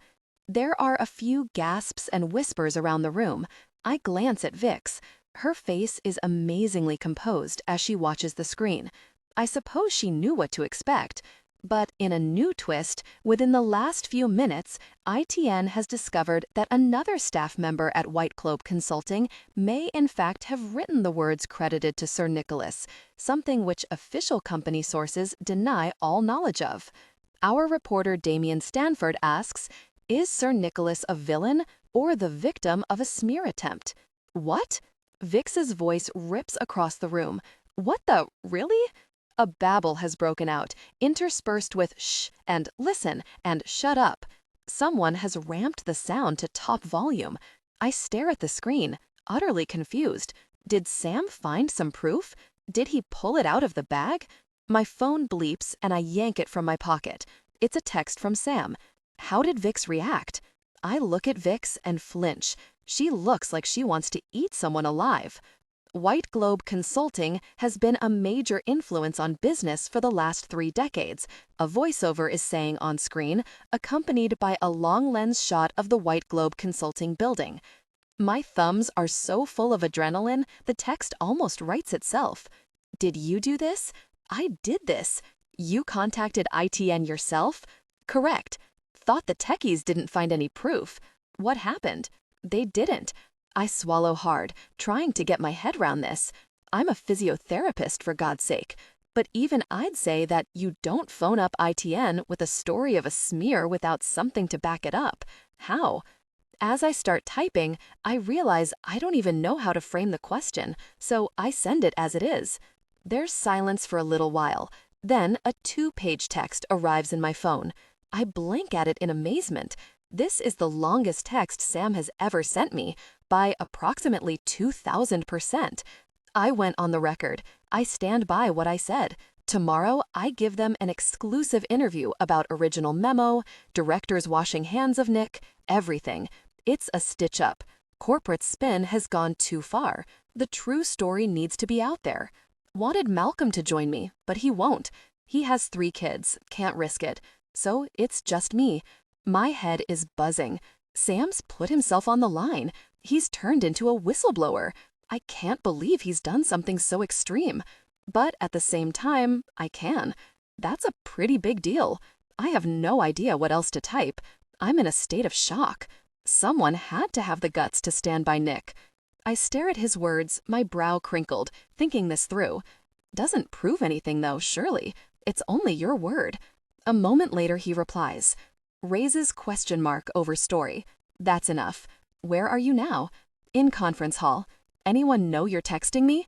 There are a few gasps and whispers around the room. I glance at Vix. Her face is amazingly composed as she watches the screen. I suppose she knew what to expect. But in a new twist, within the last few minutes, ITN has discovered that another staff member at White Globe Consulting may in fact have written the words credited to Sir Nicholas, something which official company sources deny all knowledge of. Our reporter Damian Stanford asks, is Sir Nicholas a villain or the victim of a smear attempt? What? Vix's voice rips across the room. What the, really? A babble has broken out, interspersed with shh and listen and shut up. Someone has ramped the sound to top volume. I stare at the screen, utterly confused. Did Sam find some proof? Did he pull it out of the bag? My phone bleeps and I yank it from my pocket. It's a text from Sam. How did Vix react? I look at Vix and flinch. She looks like she wants to eat someone alive. White Globe Consulting has been a major influence on business for the last 3 decades, a voiceover is saying on screen, accompanied by a long lens shot of the White Globe Consulting building. My thumbs are so full of adrenaline, the text almost writes itself. Did you do this? I did this. You contacted ITN yourself? Correct. Thought the techies didn't find any proof. What happened? They didn't. I swallow hard, trying to get my head around this. I'm a physiotherapist, for God's sake. But even I'd say that you don't phone up ITN with a story of a smear without something to back it up. How? As I start typing, I realize I don't even know how to frame the question, so I send it as it is. There's silence for a little while. Then a 2-page text arrives in my phone. I blink at it in amazement. This is the longest text Sam has ever sent me, by approximately 2,000%. I went on the record. I stand by what I said. Tomorrow, I give them an exclusive interview about original memo, directors washing hands of Nick, everything. It's a stitch up. Corporate spin has gone too far. The true story needs to be out there. Wanted Malcolm to join me, but he won't. He has 3 kids, can't risk it. So it's just me. My head is buzzing. Sam's put himself on the line. He's turned into a whistleblower. I can't believe he's done something so extreme. But at the same time, I can. That's a pretty big deal. I have no idea what else to type. I'm in a state of shock. Someone had to have the guts to stand by Nick. I stare at his words, my brow crinkled, thinking this through. Doesn't prove anything though, surely. It's only your word. A moment later he replies. Raises question mark over story. That's enough. Where are you now? In conference hall. Anyone know you're texting me?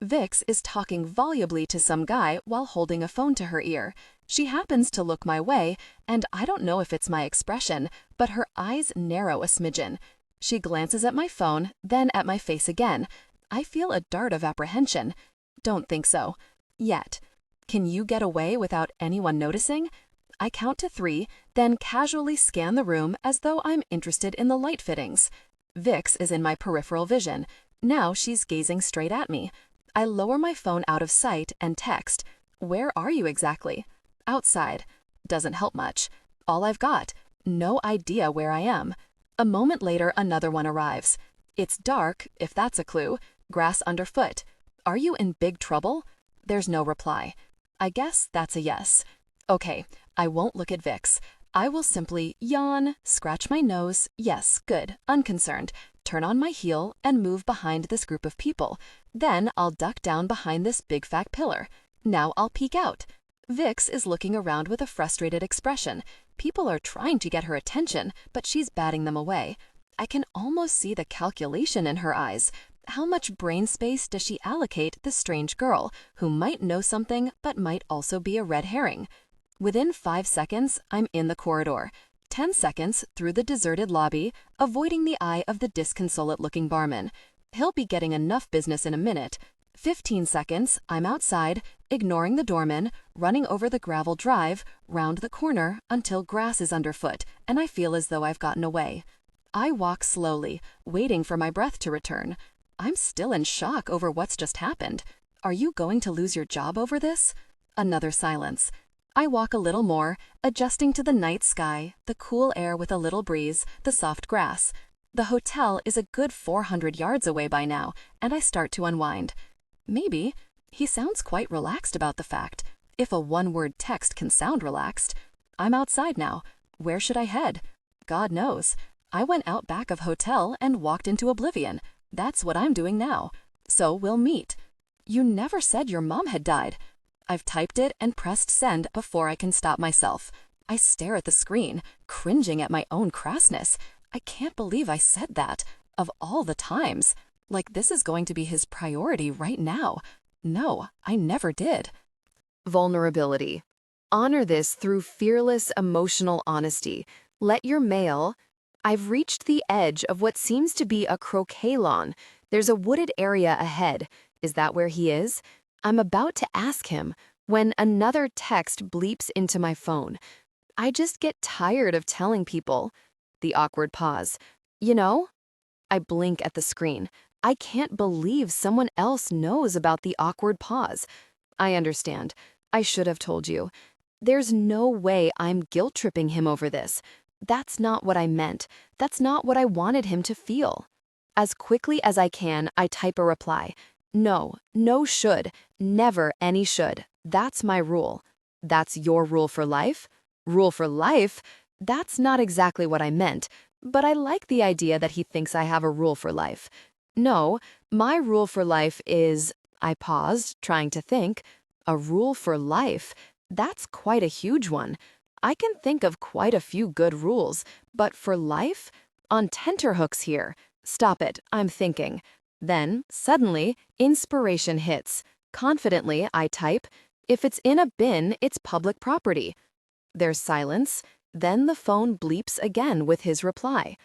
Vix is talking volubly to some guy while holding a phone to her ear. She happens to look my way, and I don't know if it's my expression, but her eyes narrow a smidgen. She glances at my phone, then at my face again. I feel a dart of apprehension. Don't think so. Yet. Can you get away without anyone noticing? I count to 3, then casually scan the room as though I'm interested in the light fittings. Vix is in my peripheral vision. Now she's gazing straight at me. I lower my phone out of sight and text. Where are you exactly? Outside. Doesn't help much. All I've got. No idea where I am. A moment later, another one arrives. It's dark, if that's a clue. Grass underfoot. Are you in big trouble? There's no reply. I guess that's a yes. Okay, I won't look at Vix. I will simply yawn, scratch my nose, yes, good, unconcerned, turn on my heel, and move behind this group of people. Then I'll duck down behind this big fat pillar. Now I'll peek out. Vix is looking around with a frustrated expression. People are trying to get her attention, but she's batting them away. I can almost see the calculation in her eyes. How much brain space does she allocate this strange girl, who might know something but might also be a red herring? Within 5 seconds, I'm in the corridor. 10 seconds through the deserted lobby, avoiding the eye of the disconsolate-looking barman. He'll be getting enough business in a minute. 15 seconds, I'm outside, ignoring the doorman, running over the gravel drive, round the corner until grass is underfoot, and I feel as though I've gotten away. I walk slowly, waiting for my breath to return. I'm still in shock over what's just happened. Are you going to lose your job over this? Another silence. I walk a little more, adjusting to the night sky, the cool air with a little breeze, the soft grass. The hotel is a good 400 yards away by now, and I start to unwind. Maybe. He sounds quite relaxed about the fact. If a one-word text can sound relaxed. I'm outside now. Where should I head? God knows. I went out back of hotel and walked into oblivion. That's what I'm doing now. So we'll meet. You never said your mom had died. I've typed it and pressed send before I can stop myself. I stare at the screen, cringing at my own crassness. I can't believe I said that. Of all the times. Like this is going to be his priority right now. No, I never did. Vulnerability. Honor this through fearless emotional honesty. Let your mail. I've reached the edge of what seems to be a croquet lawn. There's a wooded area ahead. Is that where he is? I'm about to ask him when another text bleeps into my phone. I just get tired of telling people. The awkward pause. You know? I blink at the screen. I can't believe someone else knows about the awkward pause. I understand. I should have told you. There's no way I'm guilt-tripping him over this. That's not what I meant. That's not what I wanted him to feel. As quickly as I can, I type a reply. No, no should. Never any should. That's my rule. That's your rule for life? Rule for life? That's not exactly what I meant, but I like the idea that he thinks I have a rule for life. No, my rule for life is, I paused, trying to think, a rule for life. That's quite a huge one. I can think of quite a few good rules, but for life? On tenterhooks here. Stop it, I'm thinking. Then, suddenly, inspiration hits. Confidently, I type, if it's in a bin, it's public property. There's silence. Then the phone bleeps again with his reply.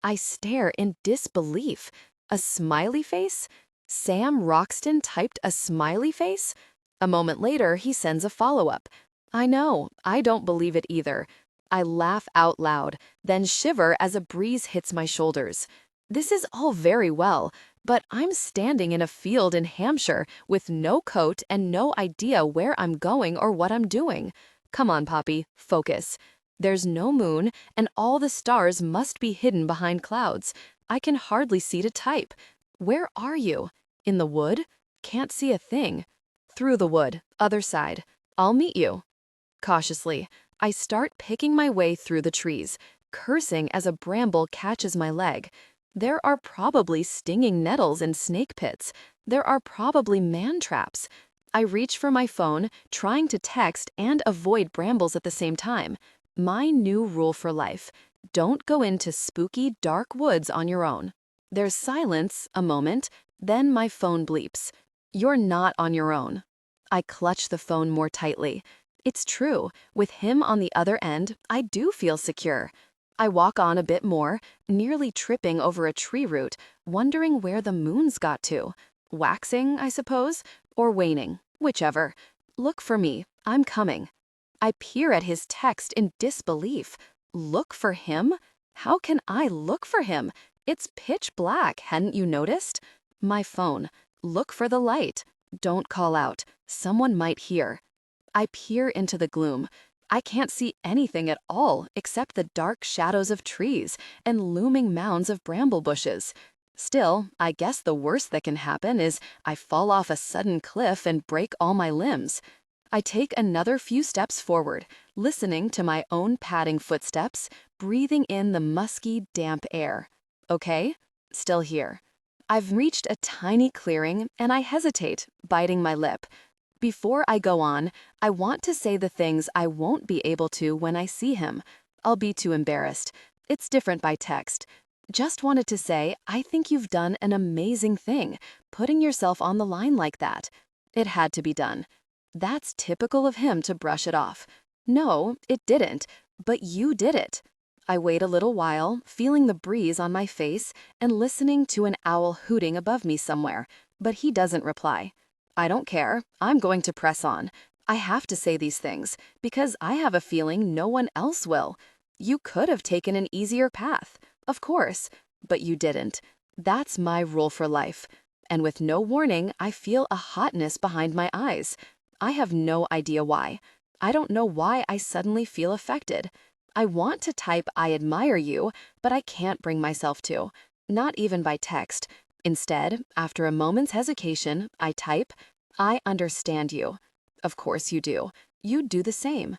I stare in disbelief. A smiley face? Sam Roxton typed a smiley face? A moment later, he sends a follow-up. I know, I don't believe it either. I laugh out loud, then shiver as a breeze hits my shoulders. This is all very well, but I'm standing in a field in Hampshire with no coat and no idea where I'm going or what I'm doing. Come on, Poppy, focus. There's no moon, and all the stars must be hidden behind clouds. I can hardly see to type. Where are you? In the wood? Can't see a thing. Through the wood, other side. I'll meet you. Cautiously, I start picking my way through the trees, cursing as a bramble catches my leg. There are probably stinging nettles and snake pits. There are probably man traps. I reach for my phone, trying to text and avoid brambles at the same time. My new rule for life. Don't go into spooky, dark woods on your own. There's silence, a moment, then my phone bleeps. You're not on your own. I clutch the phone more tightly. It's true, with him on the other end, I do feel secure. I walk on a bit more, nearly tripping over a tree root, wondering where the moon's got to. Waxing, I suppose, or waning, whichever. Look for me, I'm coming. I peer at his text in disbelief. Look for him? How can I look for him? It's pitch black, hadn't you noticed? My phone. Look for the light. Don't call out. Someone might hear. I peer into the gloom. I can't see anything at all except the dark shadows of trees and looming mounds of bramble bushes. Still, I guess the worst that can happen is I fall off a sudden cliff and break all my limbs. I take another few steps forward, listening to my own padding footsteps, breathing in the musky, damp air. Okay, still here. I've reached a tiny clearing and I hesitate, biting my lip. Before I go on, I want to say the things I won't be able to when I see him. I'll be too embarrassed. It's different by text. Just wanted to say, I think you've done an amazing thing, putting yourself on the line like that. It had to be done. That's typical of him to brush it off. No, it didn't, but you did it. I wait a little while, feeling the breeze on my face and listening to an owl hooting above me somewhere, but he doesn't reply. I don't care. I'm going to press on. I have to say these things because I have a feeling no one else will. You could have taken an easier path, of course, but you didn't. That's my rule for life. and with no warning, I feel a hotness behind my eyes. I have no idea why. I don't know why I suddenly feel affected. I want to type "I admire you," but I can't bring myself to. Not even by text. Instead, after a moment's hesitation, I type, "I understand you." Of course you do. You'd do the same.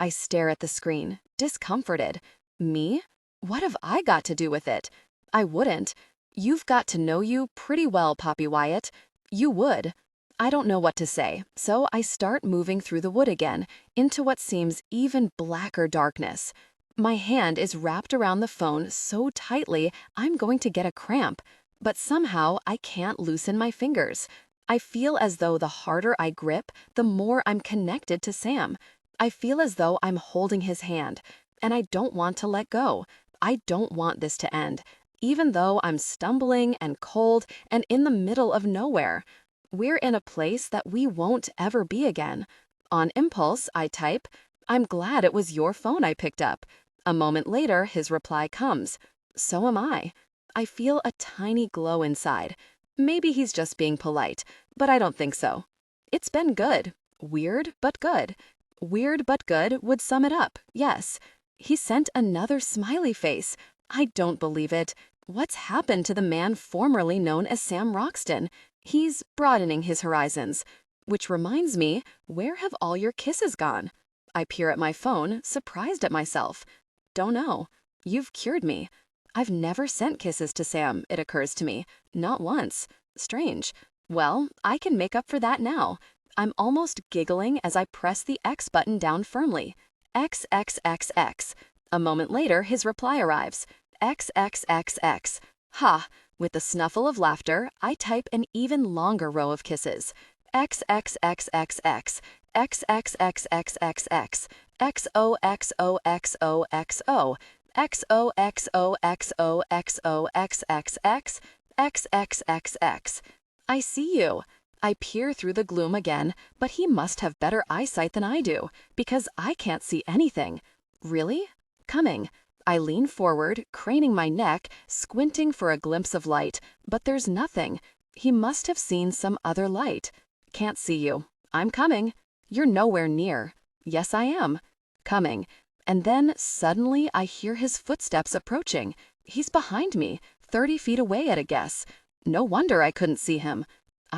I stare at the screen, discomforted. Me? What have I got to do with it? I wouldn't. You've got to know you pretty well, Poppy Wyatt. You would. I don't know what to say, so I start moving through the wood again, into what seems even blacker darkness. My hand is wrapped around the phone so tightly I'm going to get a cramp, but somehow I can't loosen my fingers. I feel as though the harder I grip, the more I'm connected to Sam. I feel as though I'm holding his hand, and I don't want to let go. I don't want this to end, even though I'm stumbling and cold and in the middle of nowhere. We're in a place that we won't ever be again. On impulse, I type, "I'm glad it was your phone I picked up." A moment later, his reply comes. So am I. I feel a tiny glow inside. Maybe he's just being polite, but I don't think so. It's been good. Weird, but good. Weird but good would sum it up, yes. He sent another smiley face. I don't believe it. What's happened to the man formerly known as Sam Roxton? He's broadening his horizons. Which reminds me, where have all your kisses gone? I peer at my phone, surprised at myself. Don't know. You've cured me. I've never sent kisses to Sam, it occurs to me. Not once. Strange. Well, I can make up for that now. I'm almost giggling as I press the X button down firmly. XXXX. A moment later, his reply arrives. XXXX. Ha! With a snuffle of laughter, I type an even longer row of kisses. XXXXX. XXXXXX. XOXOXOXO. XOXOXOXOXXX. XXXX. I see you. I peer through the gloom again, but he must have better eyesight than I do, because I can't see anything. Really? Coming. I lean forward, craning my neck, squinting for a glimpse of light, but there's nothing. He must have seen some other light. Can't see you. I'm coming. You're nowhere near. Yes, I am. Coming. And then, suddenly, I hear his footsteps approaching. He's behind me, 30 feet away at a guess. No wonder I couldn't see him.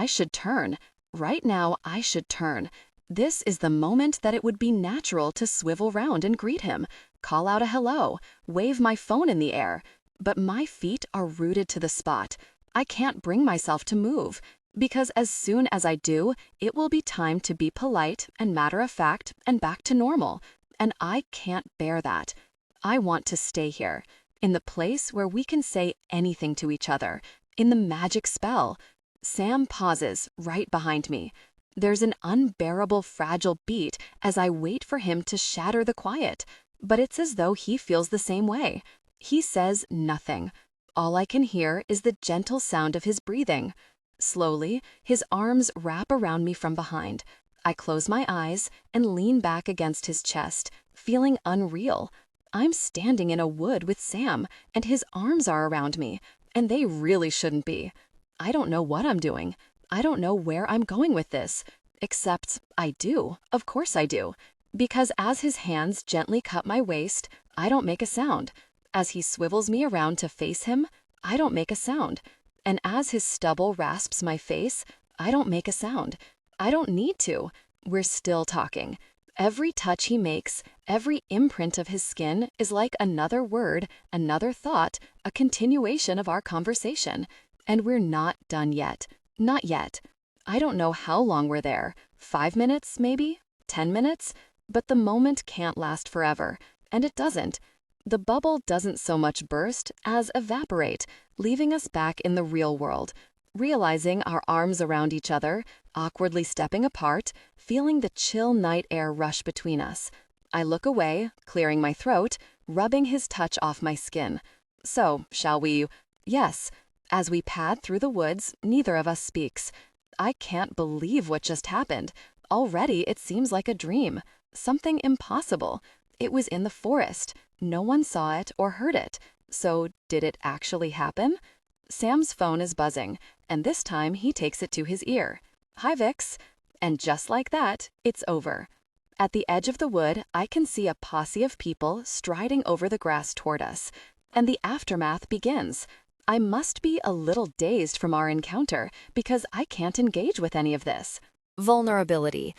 I should turn. Right now, I should turn. This is the moment that it would be natural to swivel round and greet him, call out a hello, wave my phone in the air. But my feet are rooted to the spot. I can't bring myself to move, because as soon as I do, it will be time to be polite and matter-of-fact and back to normal. And I can't bear that. I want to stay here, in the place where we can say anything to each other, in the magic spell. Sam pauses right behind me. There's an unbearable fragile beat as I wait for him to shatter the quiet, but it's as though he feels the same way. He says nothing. All I can hear is the gentle sound of his breathing. Slowly, his arms wrap around me from behind. I close my eyes and lean back against his chest, feeling unreal. I'm standing in a wood with Sam, and his arms are around me, and they really shouldn't be. I don't know what I'm doing. I don't know where I'm going with this, except I do. Of course I do. Because as his hands gently cut my waist, I don't make a sound. As he swivels me around to face him, I don't make a sound. And as his stubble rasps my face, I don't make a sound. I don't need to. We're still talking. Every touch he makes, every imprint of his skin is like another word, another thought, a continuation of our conversation. And we're not done yet. Not yet. I don't know how long we're there. 5 minutes, maybe? 10 minutes? But the moment can't last forever. And it doesn't. The bubble doesn't so much burst as evaporate, leaving us back in the real world, realizing our arms around each other, awkwardly stepping apart, feeling the chill night air rush between us. I look away, clearing my throat, rubbing his touch off my skin. So, shall we? Yes. As we pad through the woods, neither of us speaks. I can't believe what just happened. Already it seems like a dream. Something impossible. It was in the forest. No one saw it or heard it. So, did it actually happen? Sam's phone is buzzing, and this time he takes it to his ear. "Hi, Vix." And just like that, it's over. At the edge of the wood, I can see a posse of people striding over the grass toward us, and the aftermath begins. I must be a little dazed from our encounter because I can't engage with any of this. Vulnerability.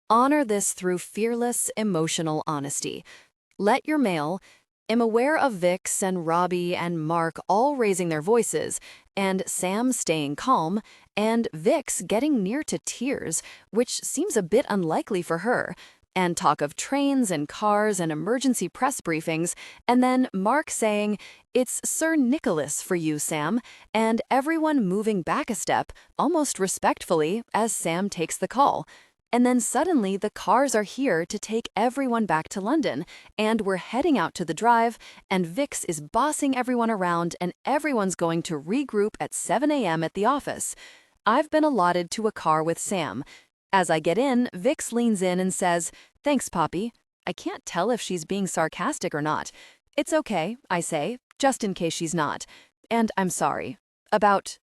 Honor this through fearless, emotional honesty. Let your mail. Am aware of Vix and Robbie and Mark all raising their voices, and Sam staying calm, and Vix getting near to tears, which seems a bit unlikely for her, and talk of trains and cars and emergency press briefings, and then Mark saying, "It's Sir Nicholas for you, Sam," and everyone moving back a step, almost respectfully, as Sam takes the call. And then suddenly the cars are here to take everyone back to London, and we're heading out to the drive, and Vix is bossing everyone around, and everyone's going to regroup at 7 a.m. at the office. I've been allotted to a car with Sam. As I get in, Vix leans in and says, "Thanks, Poppy." I can't tell if she's being sarcastic or not. "It's okay," I say, just in case she's not. "And I'm sorry."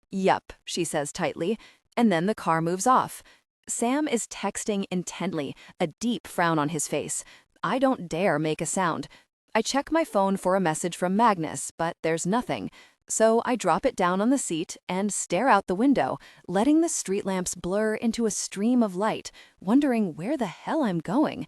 Yup, she says tightly, and then the car moves off. Sam is texting intently, a deep frown on his face. I don't dare make a sound. I check my phone for a message from Magnus, but there's nothing. So I drop it down on the seat and stare out the window, letting the street lamps blur into a stream of light, wondering where the hell I'm going.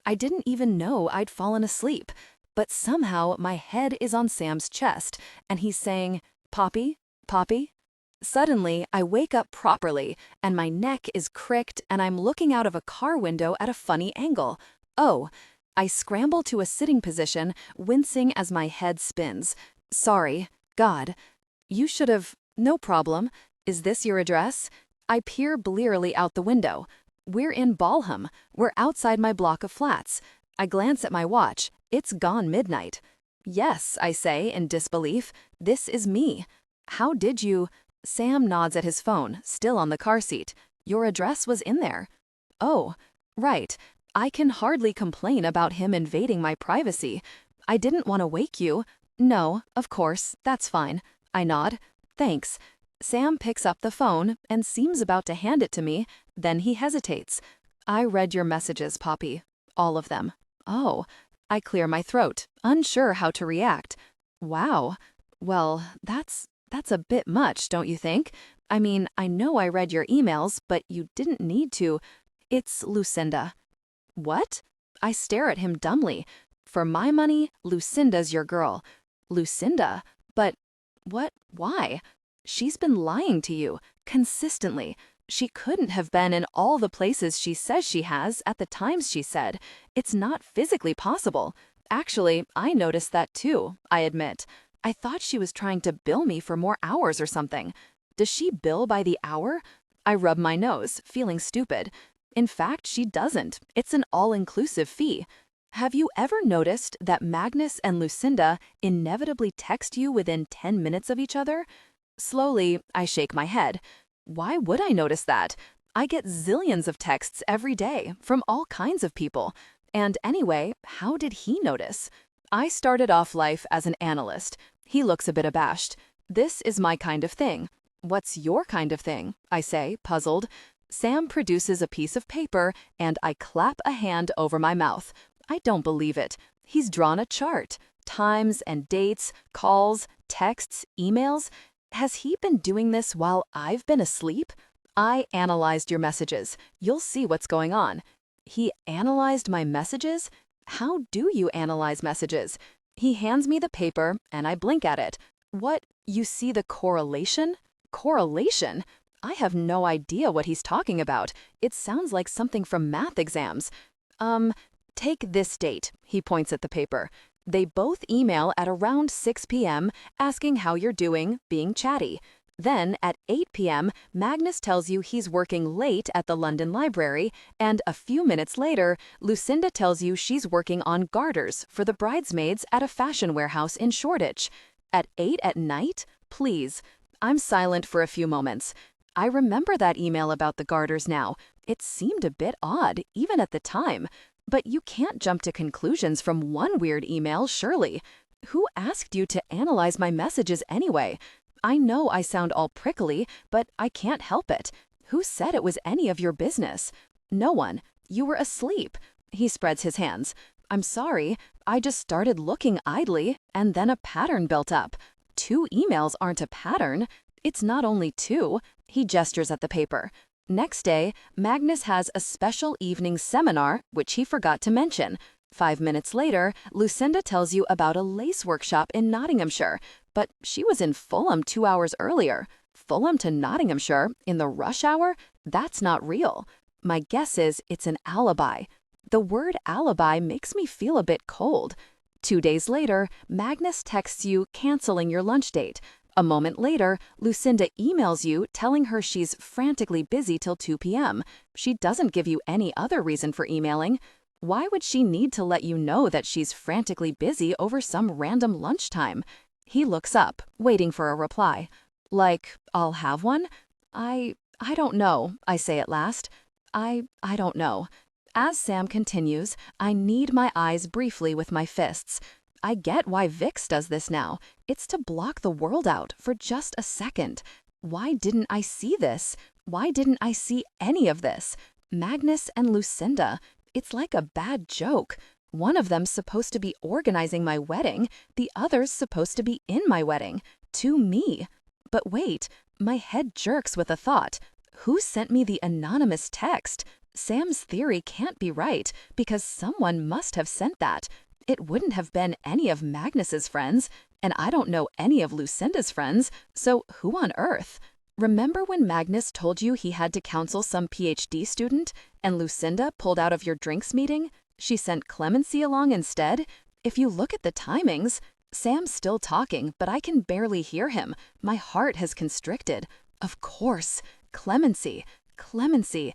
I didn't even know I'd fallen asleep, but somehow my head is on Sam's chest, and he's saying, "Poppy, Poppy?" Suddenly, I wake up properly, and my neck is cricked, and I'm looking out of a car window at a funny angle. Oh, I scramble to a sitting position, wincing as my head spins. "Sorry. God. You should have. No problem. Is this your address?" I peer blearily out the window. We're in Balham. We're outside my block of flats. I glance at my watch. It's gone midnight. "Yes," I say in disbelief. "This is me. How did you—" Sam nods at his phone, still on the car seat. "Your address was in there." "Oh, right. I can hardly complain about him invading my privacy. I didn't want to wake you." "No, of course, that's fine." I nod. "Thanks." Sam picks up the phone and seems about to hand it to me, then he hesitates. "I read your messages, Poppy. All of them." "Oh." I clear my throat, unsure how to react. "Wow. Well, that's a bit much, don't you think? I mean, I know I read your emails, but you didn't need to." "It's Lucinda." "What?" I stare at him dumbly. "For my money, Lucinda's your girl." "Lucinda? But what? Why?" "She's been lying to you, consistently. She couldn't have been in all the places she says she has at the times she said. It's not physically possible." "Actually, I noticed that too," I admit. "I thought she was trying to bill me for more hours or something." "Does she bill by the hour?" I rub my nose, feeling stupid. "In fact, she doesn't. It's an all-inclusive fee." "Have you ever noticed that Magnus and Lucinda inevitably text you within 10 minutes of each other?" Slowly, I shake my head. Why would I notice that? I get zillions of texts every day from all kinds of people. And anyway, how did he notice? I started off life as an analyst. He looks a bit abashed. "This is my kind of thing." "What's your kind of thing?" I say, puzzled. Sam produces a piece of paper, and I clap a hand over my mouth. I don't believe it. He's drawn a chart. Times and dates, calls, texts, emails. Has he been doing this while I've been asleep? "I analyzed your messages. You'll see what's going on." He analyzed my messages? How do you analyze messages? He hands me the paper, and I blink at it. "What? You see the correlation?" "Correlation?" I have no idea what he's talking about. It sounds like something from math exams. Take this date," he points at the paper. "They both email at around 6 p.m. asking how you're doing, being chatty. Then at 8 p.m., Magnus tells you he's working late at the London Library, and a few minutes later, Lucinda tells you she's working on garters for the bridesmaids at a fashion warehouse in Shoreditch. At 8 at night? Please." I'm silent for a few moments. I remember that email about the garters now. It seemed a bit odd, even at the time. But you can't jump to conclusions from one weird email, surely. Who asked you to analyze my messages anyway? I know I sound all prickly, but I can't help it. Who said it was any of your business? No one. You were asleep. He spreads his hands. I'm sorry. I just started looking idly, and then a pattern built up. 2 emails aren't a pattern. It's not only 2. He gestures at the paper. Next day, Magnus has a special evening seminar, which he forgot to mention. 5 minutes later, Lucinda tells you about a lace workshop in Nottinghamshire, but she was in Fulham 2 hours earlier. Fulham to Nottinghamshire in the rush hour? That's not real. My guess is it's an alibi. The word alibi makes me feel a bit cold. 2 days later, Magnus texts you canceling your lunch date. A moment later, Lucinda emails you telling her she's frantically busy till 2 p.m. She doesn't give you any other reason for emailing. Why would she need to let you know that she's frantically busy over some random lunchtime? He looks up, waiting for a reply. Like, I'll have one? I don't know, I say at last. I don't know. As Sam continues, I knead my eyes briefly with my fists. I get why Vix does this now. It's to block the world out for just a second. Why didn't I see this? Why didn't I see any of this? Magnus and Lucinda. It's like a bad joke. One of them's supposed to be organizing my wedding. The other's supposed to be in my wedding. To me. But wait, my head jerks with a thought. Who sent me the anonymous text? Sam's theory can't be right because someone must have sent that. It wouldn't have been any of Magnus's friends, and I don't know any of Lucinda's friends, so who on earth? Remember when Magnus told you he had to counsel some PhD student, and Lucinda pulled out of your drinks meeting? She sent Clemency along instead? If you look at the timings, Sam's still talking, but I can barely hear him. My heart has constricted. Of course, Clemency. Clemency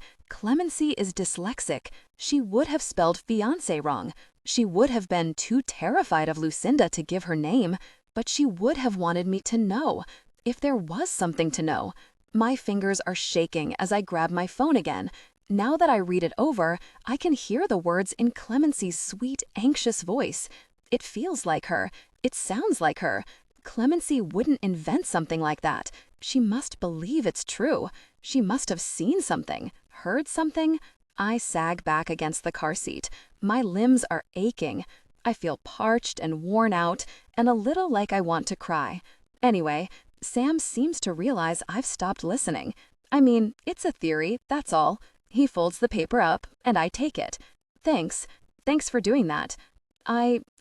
is dyslexic. She would have spelled fiancé wrong. She would have been too terrified of Lucinda to give her name, but she would have wanted me to know, if there was something to know. My fingers are shaking as I grab my phone again. Now that I read it over, I can hear the words in Clemency's sweet, anxious voice. It feels like her. It sounds like her. Clemency wouldn't invent something like that. She must believe it's true. She must have seen something, heard something. I sag back against the car seat. My limbs are aching. I feel parched and worn out, and a little like I want to cry. Anyway, Sam seems to realize I've stopped listening. I mean, it's a theory, that's all. He folds the paper up, and I take it. Thanks. Thanks for doing that.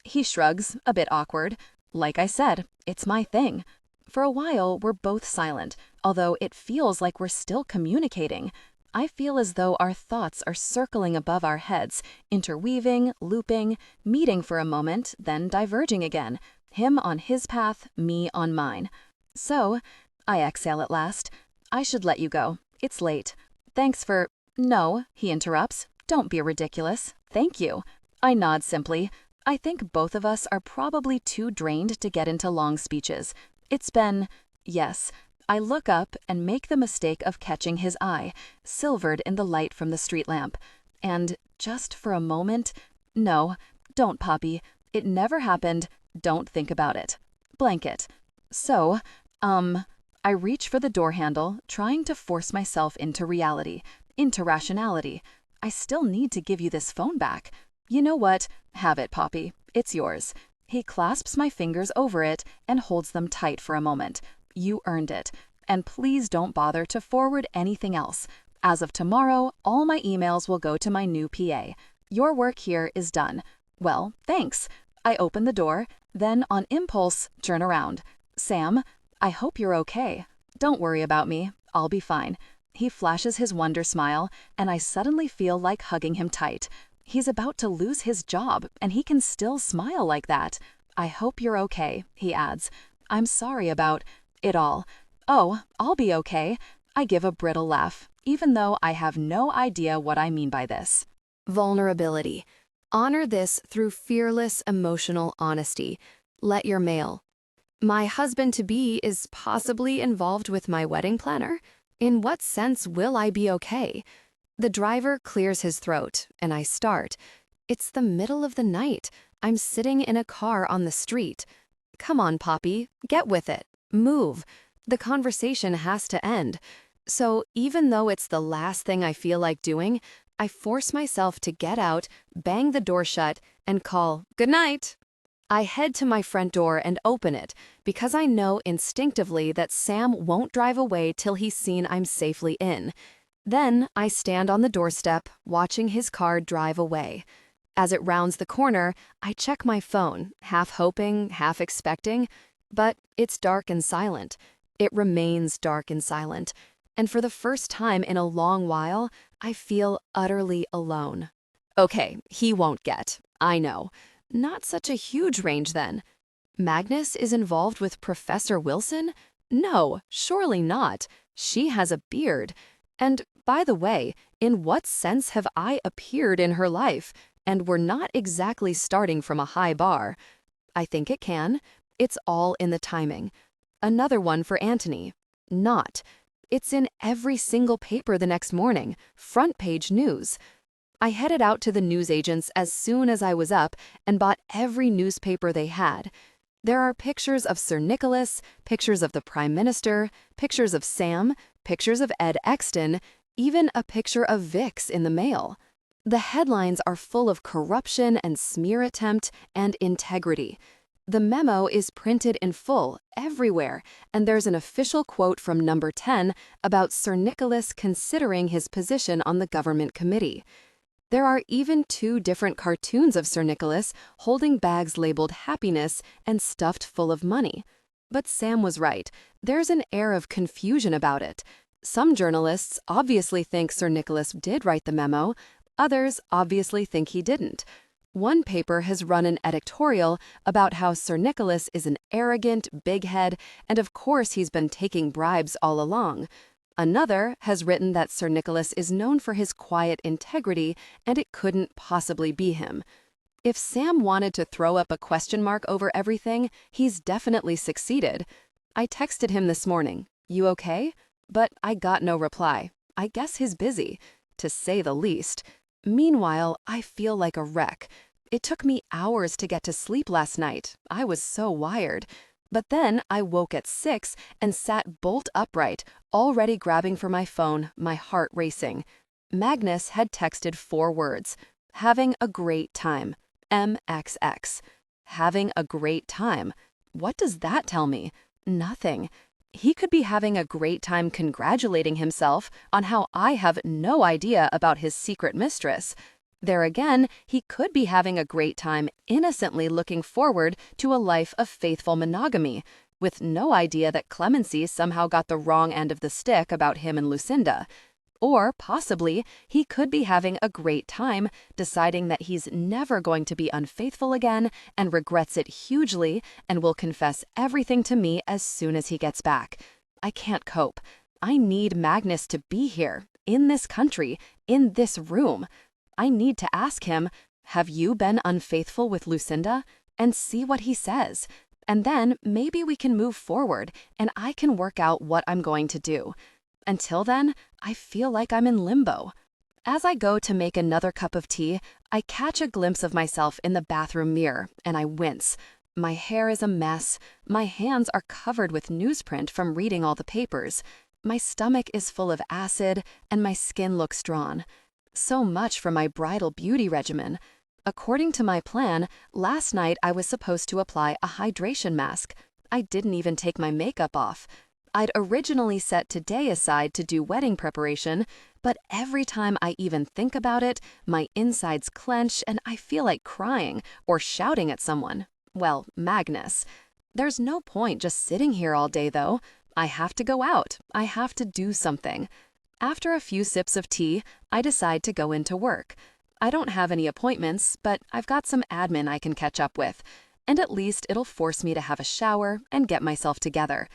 He shrugs, a bit awkward. Like I said, it's my thing. For a while, we're both silent, although it feels like we're still communicating. I feel as though our thoughts are circling above our heads, interweaving, looping, meeting for a moment, then diverging again. Him on his path, me on mine. So, I exhale at last. I should let you go. It's late. Thanks for... No, he interrupts. Don't be ridiculous. Thank you. I nod simply. I think both of us are probably too drained to get into long speeches. It's been... Yes. I look up and make the mistake of catching his eye, silvered in the light from the street lamp. And just for a moment... No, don't, Poppy. It never happened. Don't think about it. Blanket. So, I reach for the door handle, trying to force myself into reality, into rationality. I still need to give you this phone back. You know what? Have it, Poppy. It's yours. He clasps my fingers over it and holds them tight for a moment. You earned it. And please don't bother to forward anything else. As of tomorrow, all my emails will go to my new PA. Your work here is done. Well, thanks. I open the door, then on impulse, turn around. Sam, I hope you're okay. Don't worry about me. I'll be fine. He flashes his wonder smile, and I suddenly feel like hugging him tight. He's about to lose his job, and he can still smile like that. I hope you're okay, he adds. I'm sorry about it all. Oh, I'll be okay. I give a brittle laugh, even though I have no idea what I mean by this. Vulnerability. Honor this through fearless emotional honesty. Let your mail. My husband-to-be is possibly involved with my wedding planner? In what sense will I be okay? The driver clears his throat, and I start. It's the middle of the night. I'm sitting in a car on the street. Come on, Poppy, get with it. Move. The conversation has to end. So even though it's the last thing I feel like doing, I force myself to get out, bang the door shut, and call, "Good night." I head to my front door and open it because I know instinctively that Sam won't drive away till he's seen I'm safely in. Then I stand on the doorstep, watching his car drive away. As it rounds the corner, I check my phone, half hoping, half expecting, but it's dark and silent. It remains dark and silent. And for the first time in a long while, I feel utterly alone. Okay, he won't get. I know. Not such a huge range then. Magnus is involved with Professor Wilson? No, surely not. She has a beard. And, by the way, in what sense have I appeared in her life? And we're not exactly starting from a high bar. I think it can. It's all in the timing. Another one for Anthony. Not. It's in every single paper the next morning, front page news. I headed out to the newsagents as soon as I was up and bought every newspaper they had. There are pictures of Sir Nicholas, pictures of the Prime Minister, pictures of Sam, pictures of Ed Exton, even a picture of Vix in the Mail. The headlines are full of corruption and smear attempt and integrity. The memo is printed in full everywhere, and there's an official quote from Number 10 about Sir Nicholas considering his position on the government committee. There are even 2 different cartoons of Sir Nicholas holding bags labeled happiness and stuffed full of money. But Sam was right. There's an air of confusion about it. Some journalists obviously think Sir Nicholas did write the memo. Others obviously think he didn't. One paper has run an editorial about how Sir Nicholas is an arrogant bighead, and of course he's been taking bribes all along. Another has written that Sir Nicholas is known for his quiet integrity, and it couldn't possibly be him. If Sam wanted to throw up a question mark over everything, he's definitely succeeded. I texted him this morning, "You okay?" But I got no reply. I guess he's busy, to say the least. Meanwhile, I feel like a wreck. It took me hours to get to sleep last night. I was so wired. But then I woke at 6 and sat bolt upright, already grabbing for my phone, my heart racing. Magnus had texted 4 words. Having a great time. MXX. Having a great time. What does that tell me? Nothing. He could be having a great time congratulating himself on how I have no idea about his secret mistress. There again, he could be having a great time innocently looking forward to a life of faithful monogamy, with no idea that Clemency somehow got the wrong end of the stick about him and Lucinda. Or possibly, he could be having a great time deciding that he's never going to be unfaithful again and regrets it hugely and will confess everything to me as soon as he gets back. I can't cope. I need Magnus to be here, in this country, in this room. I need to ask him, "Have you been unfaithful with Lucinda?" and see what he says. And then maybe we can move forward and I can work out what I'm going to do. Until then, I feel like I'm in limbo. As I go to make another cup of tea, I catch a glimpse of myself in the bathroom mirror and I wince. My hair is a mess. My hands are covered with newsprint from reading all the papers. My stomach is full of acid and my skin looks drawn. So much for my bridal beauty regimen. According to my plan, last night I was supposed to apply a hydration mask. I didn't even take my makeup off. I'd originally set today aside to do wedding preparation, but every time I even think about it, my insides clench and I feel like crying or shouting at someone. Well, Magnus. There's no point just sitting here all day, though. I have to go out. I have to do something. After a few sips of tea, I decide to go into work. I don't have any appointments, but I've got some admin I can catch up with, and at least it'll force me to have a shower and get myself together.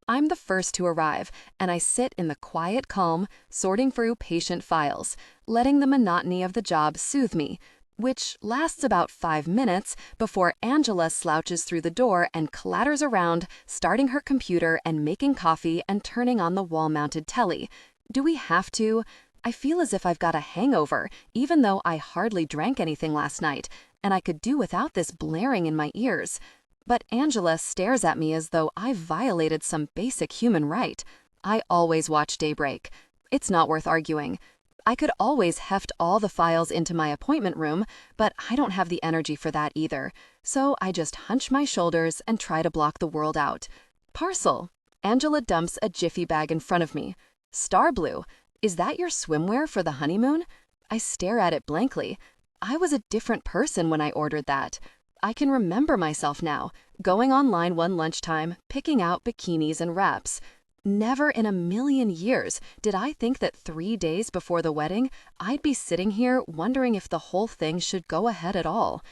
I'm the first to arrive, and I sit in the quiet calm, sorting through patient files, letting the monotony of the job soothe me, which lasts about 5 minutes before Angela slouches through the door and clatters around, starting her computer and making coffee and turning on the wall-mounted telly. Do we have to? I feel as if I've got a hangover, even though I hardly drank anything last night, and I could do without this blaring in my ears. But Angela stares at me as though I've violated some basic human right. I always watch Daybreak. It's not worth arguing. I could always heft all the files into my appointment room, but I don't have the energy for that either. So I just hunch my shoulders and try to block the world out. Parcel. Angela dumps a jiffy bag in front of me. Star blue. Is that your swimwear for the honeymoon? I stare at it blankly. I was a different person when I ordered that. I can remember myself now, going online one lunchtime, picking out bikinis and wraps. Never in a million years did I think that 3 days before the wedding, I'd be sitting here wondering if the whole thing should go ahead at all.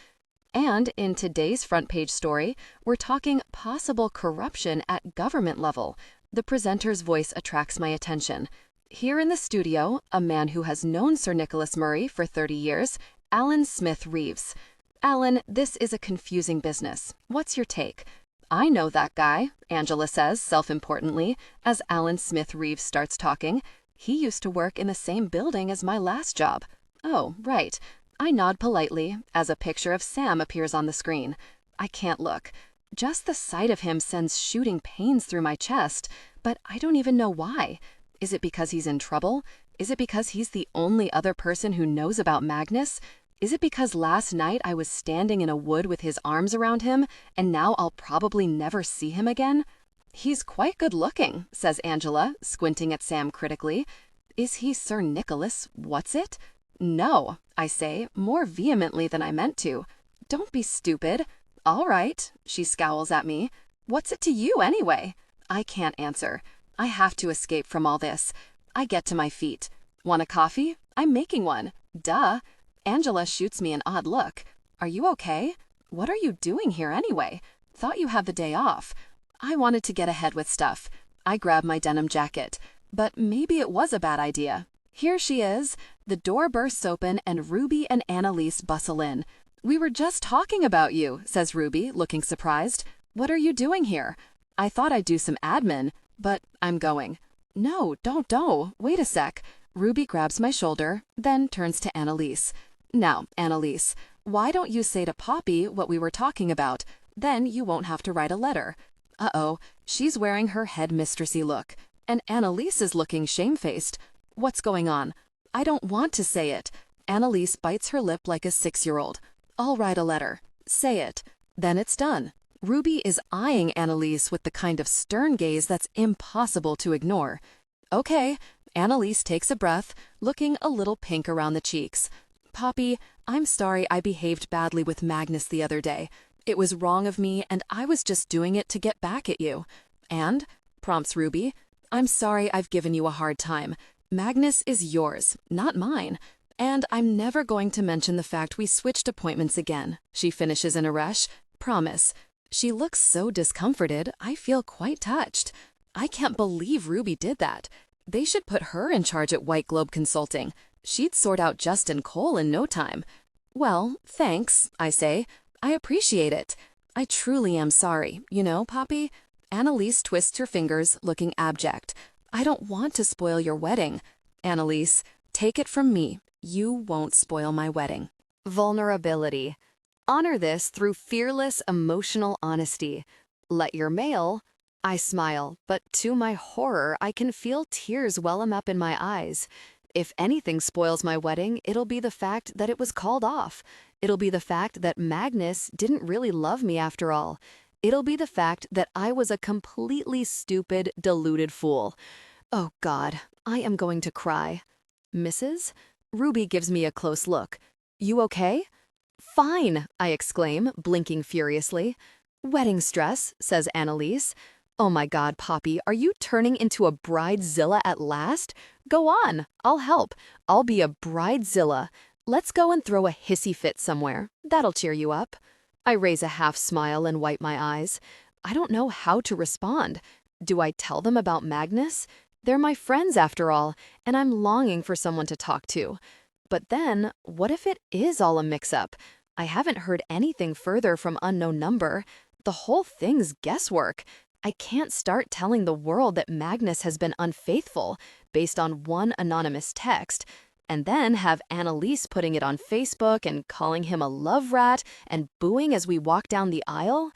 And in today's front page story, we're talking possible corruption at government level. The presenter's voice attracts my attention. Here in the studio, a man who has known Sir Nicholas Murray for 30 years, Alan Smith Reeves. Alan, this is a confusing business. What's your take? I know that guy, Angela says self-importantly, as Alan Smith Reeves starts talking. He used to work in the same building as my last job. Oh, right. I nod politely as a picture of Sam appears on the screen. I can't look. Just the sight of him sends shooting pains through my chest, but I don't even know why. Is it because he's in trouble? Is it because he's the only other person who knows about Magnus? Is it because last night I was standing in a wood with his arms around him, and now I'll probably never see him again? He's quite good looking, says Angela, squinting at Sam critically. Is he Sir Nicholas What's-it? No, I say, more vehemently than I meant to. Don't be stupid. All right, she scowls at me. What's it to you anyway? I can't answer. I have to escape from all this. I get to my feet. Want a coffee? I'm making one. Duh. Angela shoots me an odd look. Are you okay? What are you doing here anyway? Thought you had the day off. I wanted to get ahead with stuff. I grab my denim jacket. But maybe it was a bad idea. Here she is. The door bursts open and Ruby and Annalise bustle in. We were just talking about you, says Ruby, looking surprised. What are you doing here? I thought I'd do some admin, but I'm going. No, don't. Wait a sec. Ruby grabs my shoulder, then turns to Annalise. Now, Annalise, why don't you say to Poppy what we were talking about? Then you won't have to write a letter. Uh-oh, she's wearing her headmistressy look, and Annalise is looking shamefaced. What's going on? I don't want to say it. Annalise bites her lip like a 6-year-old. I'll write a letter. Say it. Then it's done. Ruby is eyeing Annalise with the kind of stern gaze that's impossible to ignore. Okay, Annalise takes a breath, looking a little pink around the cheeks. Poppy, I'm sorry I behaved badly with Magnus the other day. It was wrong of me, and I was just doing it to get back at you. And, prompts Ruby, I'm sorry I've given you a hard time. Magnus is yours, not mine. And I'm never going to mention the fact we switched appointments again. She finishes in a rush. Promise. She looks so discomforted, I feel quite touched. I can't believe Ruby did that. They should put her in charge at White Globe Consulting. She'd sort out Justin Cole in no time. Well, thanks, I say. I appreciate it. I truly am sorry, you know, Poppy? Annalise twists her fingers, looking abject. I don't want to spoil your wedding. Annalise, take it from me. You won't spoil my wedding. Vulnerability. Honor this through fearless emotional honesty. Let your mail. I smile, but to my horror, I can feel tears welling up in my eyes. If anything spoils my wedding, it'll be the fact that it was called off. It'll be the fact that Magnus didn't really love me after all. It'll be the fact that I was a completely stupid, deluded fool. Oh God, I am going to cry. Mrs.? Ruby gives me a close look. You okay? Fine, I exclaim, blinking furiously. Wedding stress, says Annalise. Oh my God, Poppy, are you turning into a bridezilla at last? Go on, I'll help. I'll be a bridezilla. Let's go and throw a hissy fit somewhere. That'll cheer you up. I raise a half smile and wipe my eyes. I don't know how to respond. Do I tell them about Magnus? They're my friends after all, and I'm longing for someone to talk to. But then, what if it is all a mix-up? I haven't heard anything further from unknown number. The whole thing's guesswork. I can't start telling the world that Magnus has been unfaithful based on one anonymous text, and then have Annalise putting it on Facebook and calling him a love rat and booing as we walk down the aisle.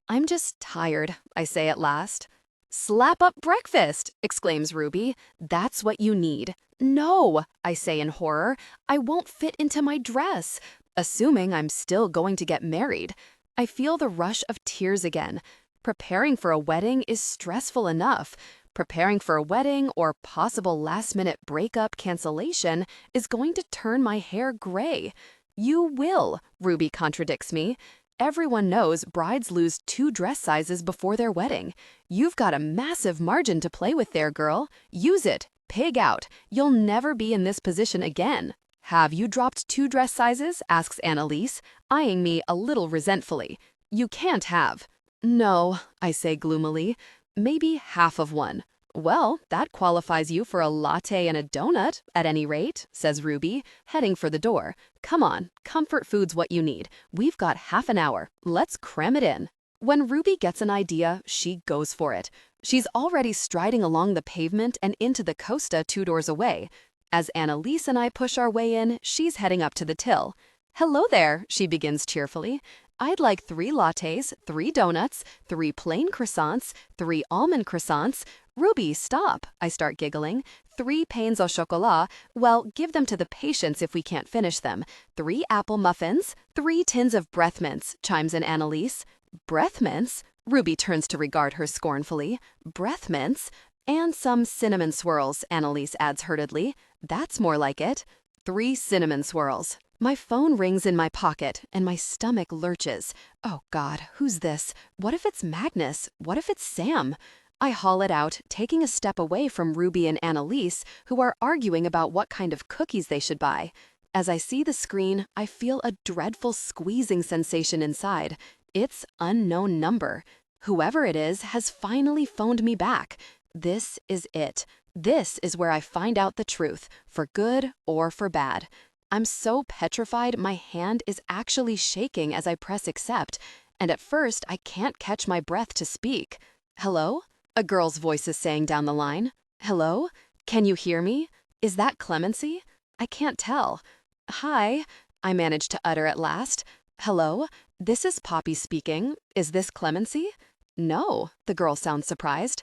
I'm just tired, I say at last. Slap up breakfast, exclaims Ruby. That's what you need. No, I say in horror. I won't fit into my dress, assuming I'm still going to get married. I feel the rush of tears again. Preparing for a wedding is stressful enough. Preparing for a wedding or possible last-minute breakup cancellation is going to turn my hair gray. You will, Ruby contradicts me. Everyone knows brides lose 2 dress sizes before their wedding. You've got a massive margin to play with there, girl. Use it. Pig out. You'll never be in this position again. Have you dropped 2 dress sizes? Asks Annalise, eyeing me a little resentfully. You can't have. No, I say gloomily. Maybe half of one. Well, that qualifies you for a latte and a donut, at any rate, says Ruby, heading for the door. Come on, comfort food's what you need. We've got half an hour. Let's cram it in. When Ruby gets an idea, she goes for it. She's already striding along the pavement and into the Costa 2 doors away. As Annalise and I push our way in, she's heading up to the till. Hello there, she begins cheerfully. I'd like 3 lattes, 3 donuts, 3 plain croissants, 3 almond croissants. Ruby, stop, I start giggling. 3 pains au chocolat, well, give them to the patients if we can't finish them. 3 apple muffins, 3 tins of breath mints, chimes in Annalise. Breath mints? Ruby turns to regard her scornfully. Breath mints? And some cinnamon swirls, Annalise adds hurriedly. That's more like it. 3 cinnamon swirls. My phone rings in my pocket, and my stomach lurches. Oh God, who's this? What if it's Magnus? What if it's Sam? I haul it out, taking a step away from Ruby and Annalise, who are arguing about what kind of cookies they should buy. As I see the screen, I feel a dreadful squeezing sensation inside. It's unknown number. Whoever it is has finally phoned me back. This is it. This is where I find out the truth, for good or for bad. I'm so petrified my hand is actually shaking as I press accept, and at first I can't catch my breath to speak. Hello? A girl's voice is saying down the line. Hello? Can you hear me? Is that Clemency? I can't tell. Hi, I manage to utter at last. Hello? This is Poppy speaking. Is this Clemency? No, the girl sounds surprised.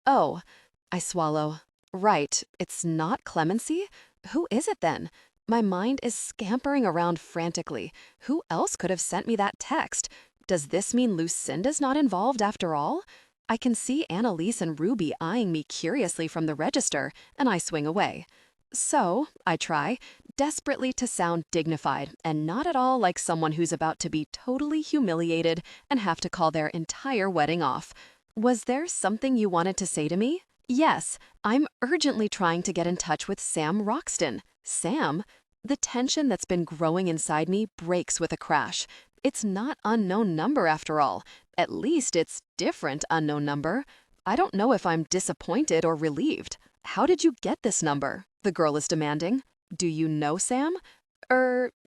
Oh, I swallow. Right, it's not Clemency? Who is it then? My mind is scampering around frantically. Who else could have sent me that text? Does this mean Lucinda's not involved after all? I can see Annalise and Ruby eyeing me curiously from the register, and I swing away. So, I try, desperately to sound dignified and not at all like someone who's about to be totally humiliated and have to call their entire wedding off. Was there something you wanted to say to me? Yes, I'm urgently trying to get in touch with Sam Roxton. Sam? The tension that's been growing inside me breaks with a crash. It's not unknown number after all. At least it's different unknown number. I don't know if I'm disappointed or relieved. How did you get this number? The girl is demanding. Do you know Sam?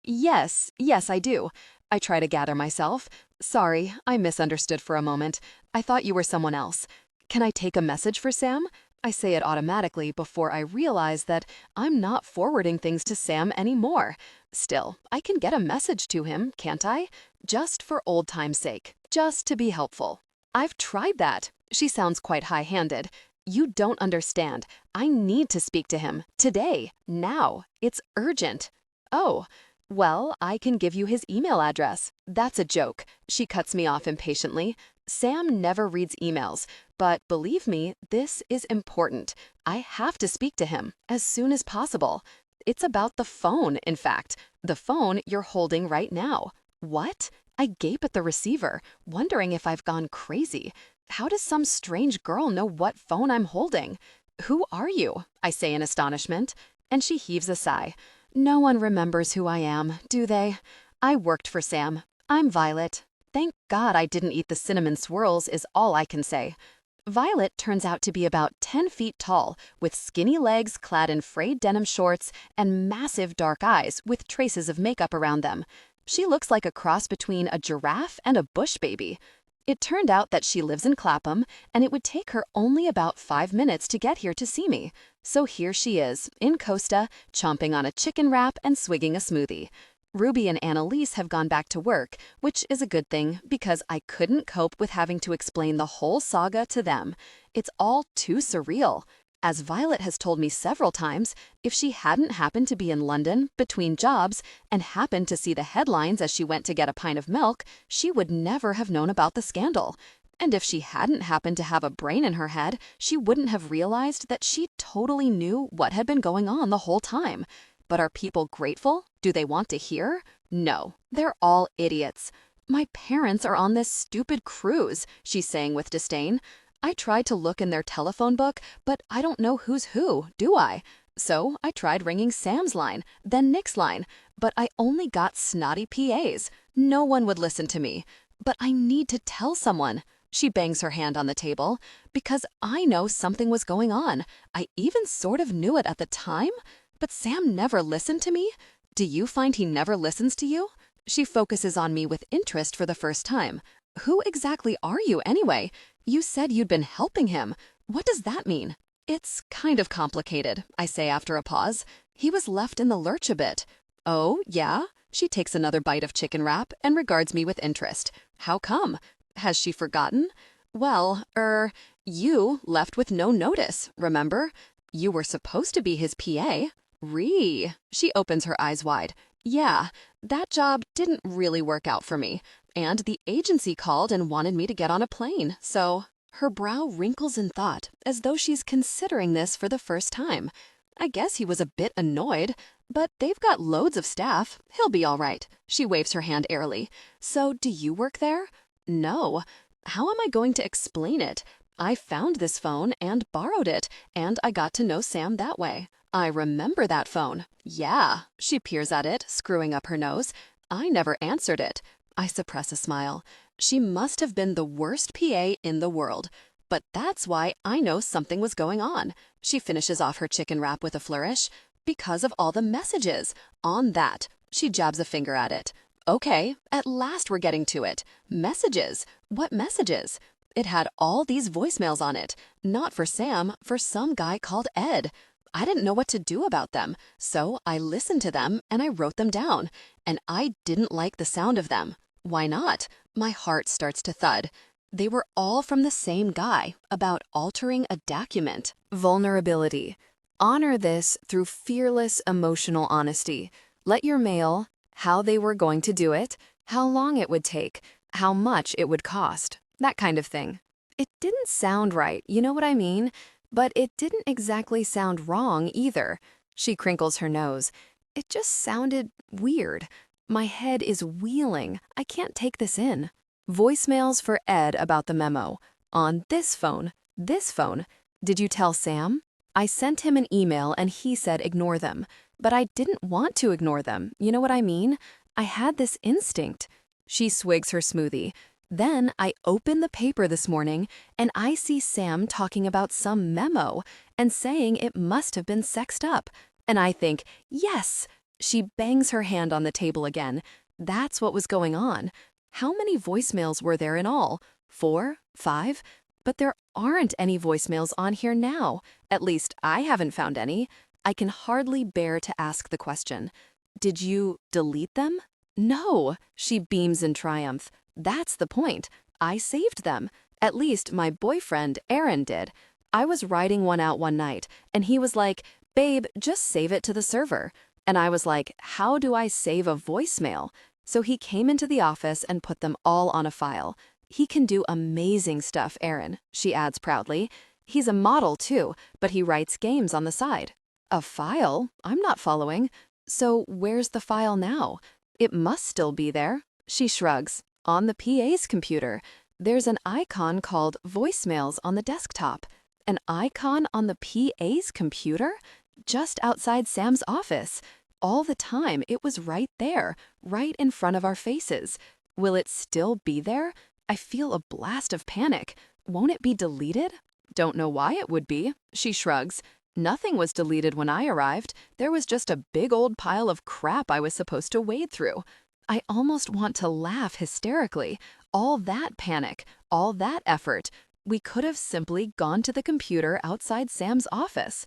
Yes, I do. I try to gather myself. Sorry, I misunderstood for a moment. I thought you were someone else. Can I take a message for Sam? I say it automatically before I realize that I'm not forwarding things to Sam anymore. Still, I can get a message to him, can't I? Just for old time's sake. Just to be helpful. I've tried that. She sounds quite high-handed. You don't understand. I need to speak to him. Today. Now. It's urgent. Oh, well, I can give you his email address. That's a joke. She cuts me off impatiently. Sam never reads emails, but believe me, this is important. I have to speak to him as soon as possible. It's about the phone, in fact. The phone you're holding right now. What? I gape at the receiver, wondering if I've gone crazy. How does some strange girl know what phone I'm holding? Who are you? I say in astonishment, and she heaves a sigh. No one remembers who I am, do they? I worked for Sam. I'm Violet. Thank God I didn't eat the cinnamon swirls is all I can say. Violet turns out to be about 10 feet tall, with skinny legs clad in frayed denim shorts and massive dark eyes with traces of makeup around them. She looks like a cross between a giraffe and a bush baby. It turned out that she lives in Clapham, and it would take her only about 5 minutes to get here to see me. So here she is, in Costa, chomping on a chicken wrap and swigging a smoothie. Ruby and Annalise have gone back to work, which is a good thing because I couldn't cope with having to explain the whole saga to them. It's all too surreal. As Violet has told me several times, if she hadn't happened to be in London between jobs and happened to see the headlines as she went to get a pint of milk, she would never have known about the scandal. And if she hadn't happened to have a brain in her head, she wouldn't have realized that she totally knew what had been going on the whole time. But are people grateful? Do they want to hear? No, they're all idiots. My parents are on this stupid cruise, she's saying with disdain. I tried to look in their telephone book, but I don't know who's who, do I? So I tried ringing Sam's line, then Nick's line, but I only got snotty PAs. No one would listen to me. But I need to tell someone. She bangs her hand on the table. Because I know something was going on. I even sort of knew it at the time. But Sam never listened to me? Do you find he never listens to you? She focuses on me with interest for the first time. Who exactly are you anyway? You said you'd been helping him. What does that mean? It's kind of complicated, I say after a pause. He was left in the lurch a bit. Oh, yeah? She takes another bite of chicken wrap and regards me with interest. How come? Has she forgotten? Well, you left with no notice, remember? You were supposed to be his PA. She opens her eyes wide. Yeah, that job didn't really work out for me. And the agency called and wanted me to get on a plane, so... Her brow wrinkles in thought, as though she's considering this for the first time. I guess he was a bit annoyed, but they've got loads of staff. He'll be all right. She waves her hand airily. So do you work there? No. How am I going to explain it? I found this phone and borrowed it, and I got to know Sam that way. I remember that phone. Yeah. She peers at it, screwing up her nose. I never answered it. I suppress a smile. She must have been the worst PA in the world. But that's why I know something was going on. She finishes off her chicken wrap with a flourish. Because of all the messages. On that. She jabs a finger at it. Okay, at last we're getting to it. Messages. What messages? It had all these voicemails on it. Not for Sam, for some guy called Ed. I didn't know what to do about them, so I listened to them and I wrote them down. And I didn't like the sound of them. Why not? My heart starts to thud. They were all from the same guy, about altering a document. Vulnerability. Honor this through fearless emotional honesty. Let your mail, how they were going to do it, how long it would take, how much it would cost, that kind of thing. It didn't sound right, you know what I mean? But it didn't exactly sound wrong either. She crinkles her nose. It just sounded weird. My head is wheeling. I can't take this in. Voicemails for Ed about the memo. On this phone. This phone. Did you tell Sam? I sent him an email and he said ignore them. But I didn't want to ignore them. You know what I mean? I had this instinct. She swigs her smoothie. Then I open the paper this morning and I see Sam talking about some memo and saying it must have been sexed up. And I think, yes! She bangs her hand on the table again. That's what was going on. How many voicemails were there in all? 4? 5? But there aren't any voicemails on here now. At least I haven't found any. I can hardly bear to ask the question. Did you delete them? No, she beams in triumph. That's the point. I saved them. At least my boyfriend, Aaron, did. I was writing one out one night, and he was like, babe, just save it to the server. And I was like, how do I save a voicemail? So he came into the office and put them all on a file. He can do amazing stuff, Aaron, she adds proudly. He's a model too, but he writes games on the side. A file? I'm not following. So where's the file now? It must still be there. She shrugs. On the PA's computer. There's an icon called voicemails on the desktop. An icon on the PA's computer? Just outside Sam's office. All the time, it was right there, right in front of our faces. Will it still be there? I feel a blast of panic. Won't it be deleted? Don't know why it would be. She shrugs. Nothing was deleted when I arrived. There was just a big old pile of crap I was supposed to wade through. I almost want to laugh hysterically. All that panic, all that effort. We could have simply gone to the computer outside Sam's office.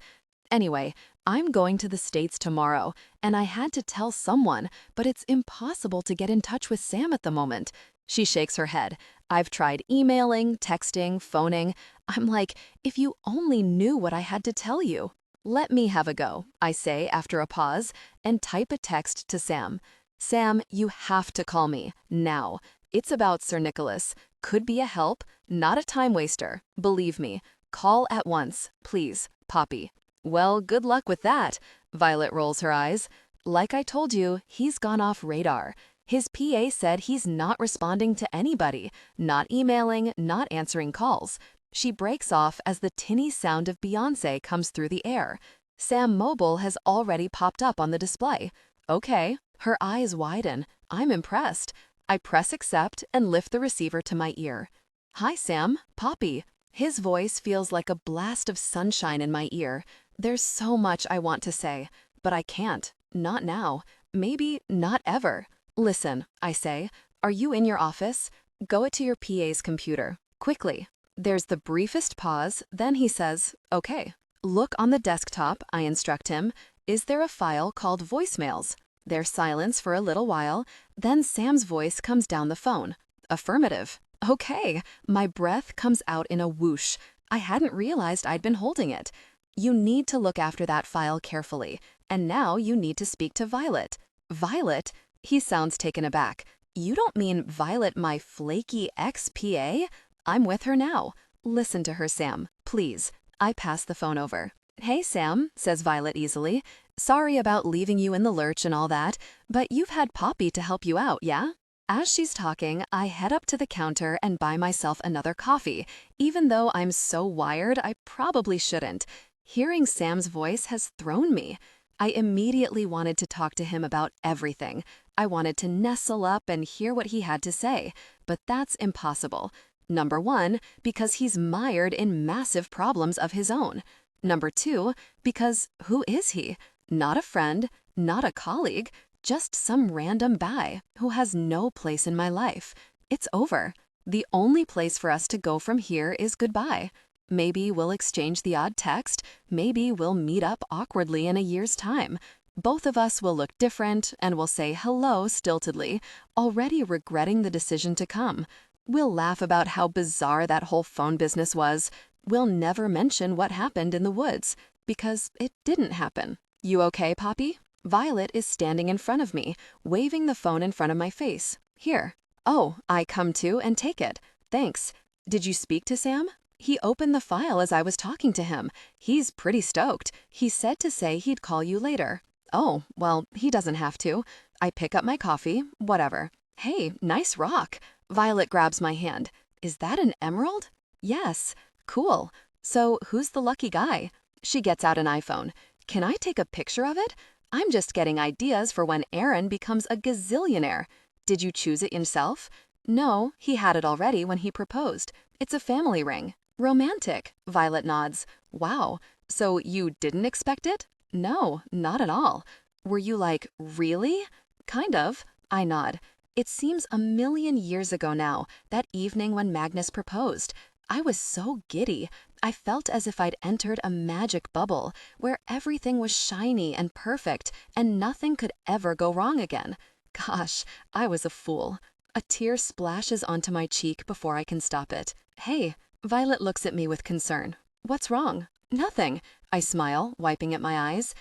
Anyway, I'm going to the States tomorrow, and I had to tell someone, but it's impossible to get in touch with Sam at the moment. She shakes her head. I've tried emailing, texting, phoning. I'm like, if you only knew what I had to tell you. Let me have a go, I say after a pause, and type a text to Sam. Sam, you have to call me, now. It's about Sir Nicholas. Could be a help, not a time waster. Believe me. Call at once, please, Poppy. Well, good luck with that. Violet rolls her eyes. Like I told you, he's gone off radar. His PA said he's not responding to anybody, not emailing, not answering calls. She breaks off as the tinny sound of Beyoncé comes through the air. Sam Mobile has already popped up on the display. Okay, her eyes widen. I'm impressed. I press accept and lift the receiver to my ear. Hi, Sam, Poppy. His voice feels like a blast of sunshine in my ear. There's so much I want to say, but I can't. Not now. Maybe not ever. Listen, I say, are you in your office? Go it to your PA's computer, quickly. There's the briefest pause, then he says, okay. Look on the desktop, I instruct him. Is there a file called voicemails? There's silence for a little while, then Sam's voice comes down the phone. Affirmative. Okay, my breath comes out in a whoosh. I hadn't realized I'd been holding it. You need to look after that file carefully, and now you need to speak to Violet. Violet? He sounds taken aback. You don't mean Violet, my flaky ex-PA? I'm with her now. Listen to her, Sam, please. I pass the phone over. Hey, Sam, says Violet easily. Sorry about leaving you in the lurch and all that, but you've had Poppy to help you out, yeah? As she's talking, I head up to the counter and buy myself another coffee, even though I'm so wired I probably shouldn't. Hearing Sam's voice has thrown me. I immediately wanted to talk to him about everything. I wanted to nestle up and hear what he had to say, but that's impossible. Number one, because he's mired in massive problems of his own. Number two, because who is he? Not a friend, not a colleague, just some random guy who has no place in my life. It's over. The only place for us to go from here is goodbye. Maybe we'll exchange the odd text, maybe we'll meet up awkwardly in a year's time. Both of us will look different and will say hello stiltedly, already regretting the decision to come. We'll laugh about how bizarre that whole phone business was. We'll never mention what happened in the woods, because it didn't happen. You okay, Poppy? Violet is standing in front of me, waving the phone in front of my face. Here. Oh, I come to and take it. Thanks. Did you speak to Sam? He opened the file as I was talking to him. He's pretty stoked. He said to say he'd call you later. Oh, well, he doesn't have to. I pick up my coffee, whatever. Hey, nice rock. Violet grabs my hand. Is that an emerald? Yes. Cool. So who's the lucky guy? She gets out an iPhone. Can I take a picture of it? I'm just getting ideas for when Aaron becomes a gazillionaire. Did you choose it yourself? No, he had it already when he proposed. It's a family ring. Romantic, Violet nods. Wow, so you didn't expect it? No, not at all. Were you like, really? Kind of, I nod. It seems a million years ago now, that evening when Magnus proposed. I was so giddy. I felt as if I'd entered a magic bubble where everything was shiny and perfect and nothing could ever go wrong again. Gosh, I was a fool. A tear splashes onto my cheek before I can stop it. Hey, Violet looks at me with concern. What's wrong? Nothing. I smile, wiping at my eyes.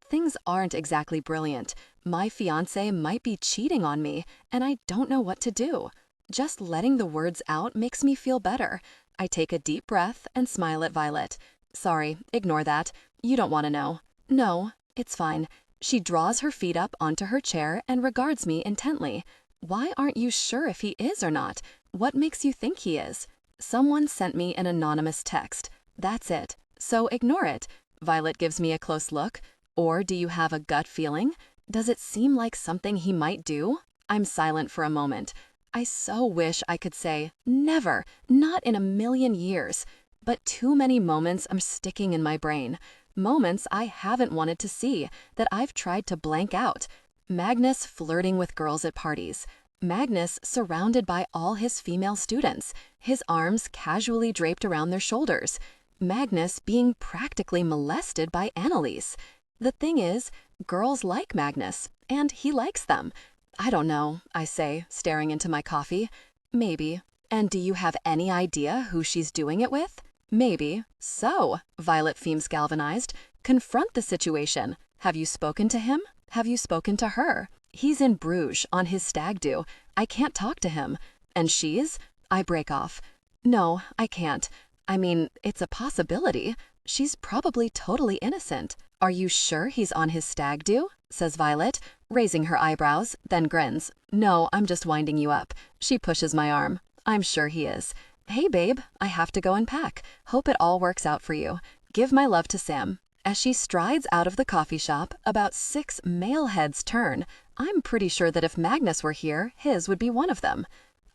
Things aren't exactly brilliant. My fiancé might be cheating on me, and I don't know what to do. Just letting the words out makes me feel better. I take a deep breath and smile at Violet. Sorry, ignore that. You don't want to know. No, it's fine. She draws her feet up onto her chair and regards me intently. Why aren't you sure if he is or not? What makes you think he is? Someone sent me an anonymous text. That's it. So ignore it. Violet gives me a close look. Or do you have a gut feeling? Does it seem like something he might do? I'm silent for a moment. I so wish I could say, never, not in a million years. But too many moments are sticking in my brain. Moments I haven't wanted to see, that I've tried to blank out. Magnus flirting with girls at parties. Magnus surrounded by all his female students, his arms casually draped around their shoulders. Magnus being practically molested by Annalise. The thing is, girls like Magnus, and he likes them. I don't know, I say, staring into my coffee. Maybe. And do you have any idea who she's doing it with? Maybe. So, Violet Femes galvanized, confront the situation. Have you spoken to him? Have you spoken to her? He's in Bruges on his stag do. I can't talk to him. And she's? I break off. No, I can't. I mean, it's a possibility. She's probably totally innocent. Are you sure he's on his stag do? Says Violet, raising her eyebrows, then grins. No, I'm just winding you up. She pushes my arm. I'm sure he is. Hey, babe, I have to go and pack. Hope it all works out for you. Give my love to Sam. As she strides out of the coffee shop, about 6 male heads turn. I'm pretty sure that if Magnus were here, his would be one of them.